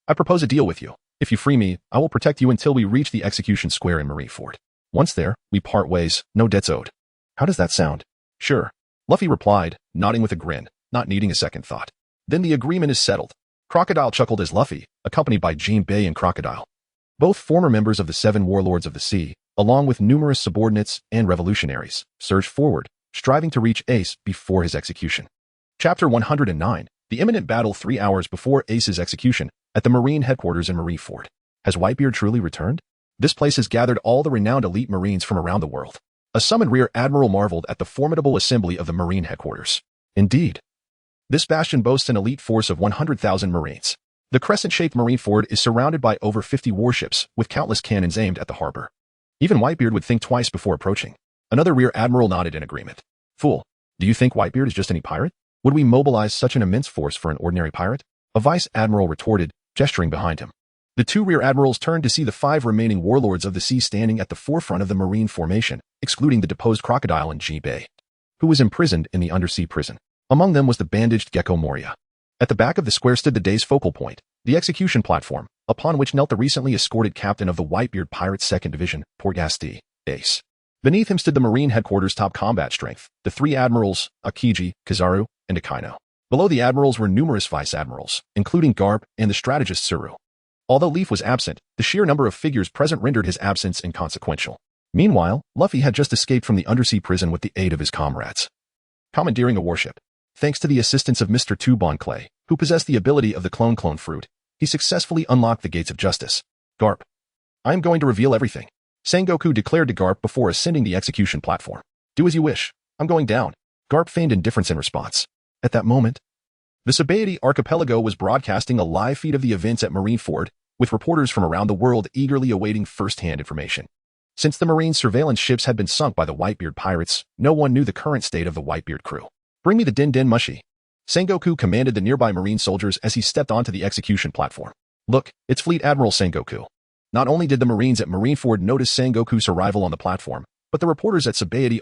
I propose a deal with you. If you free me, I will protect you until we reach the execution square in Marineford. Once there, we part ways, no debts owed." How does that sound? Sure, Luffy replied, nodding with a grin, not needing a second thought. Then the agreement is settled. Crocodile chuckled as Luffy, accompanied by Jinbei and Crocodile, both former members of the 7 Warlords of the Sea, along with numerous subordinates and revolutionaries, surged forward, striving to reach Ace before his execution. Chapter 109, the imminent battle 3 hours before Ace's execution at the Marine headquarters in Marineford. Has Whitebeard truly returned? This place has gathered all the renowned elite Marines from around the world. A summoned Rear Admiral marveled at the formidable assembly of the Marine headquarters. Indeed, this bastion boasts an elite force of 100,000 Marines. The crescent-shaped Marineford is surrounded by over 50 warships, with countless cannons aimed at the harbor. Even Whitebeard would think twice before approaching. Another Rear Admiral nodded in agreement. "Fool, do you think Whitebeard is just any pirate? Would we mobilize such an immense force for an ordinary pirate?" A Vice Admiral retorted, gesturing behind him. The 2 Rear Admirals turned to see the 5 remaining Warlords of the Sea standing at the forefront of the Marine formation, excluding the deposed Crocodile and Jinbei, who was imprisoned in the undersea prison. Among them was the bandaged Gecko Moria. At the back of the square stood the day's focal point, the execution platform, upon which knelt the recently escorted captain of the Whitebeard Pirates 2nd Division, Portgasti, Ace. Beneath him stood the Marine headquarters' top combat strength, the 3 admirals, Akiji, Kizaru, and Akaino. Below the admirals were numerous vice admirals, including Garp and the strategist Tsuru. Although Leaf was absent, the sheer number of figures present rendered his absence inconsequential. Meanwhile, Luffy had just escaped from the undersea prison with the aid of his comrades, commandeering a warship. Thanks to the assistance of Mr. Tubon Clay, who possessed the ability of the clone fruit, he successfully unlocked the gates of justice. "Garp, I am going to reveal everything," Sengoku declared to Garp before ascending the execution platform. "Do as you wish. I'm going down." Garp feigned indifference in response. At that moment, the Sabaody archipelago was broadcasting a live feed of the events at Marineford, with reporters from around the world eagerly awaiting first-hand information. Since the Marine surveillance ships had been sunk by the Whitebeard pirates, no one knew the current state of the Whitebeard crew. "Bring me the Din Din Mushi," Sengoku commanded the nearby Marine soldiers as he stepped onto the execution platform. "Look, it's Fleet Admiral Sengoku." Not only did the Marines at Marineford notice Sengoku's arrival on the platform, but the reporters at Sabaody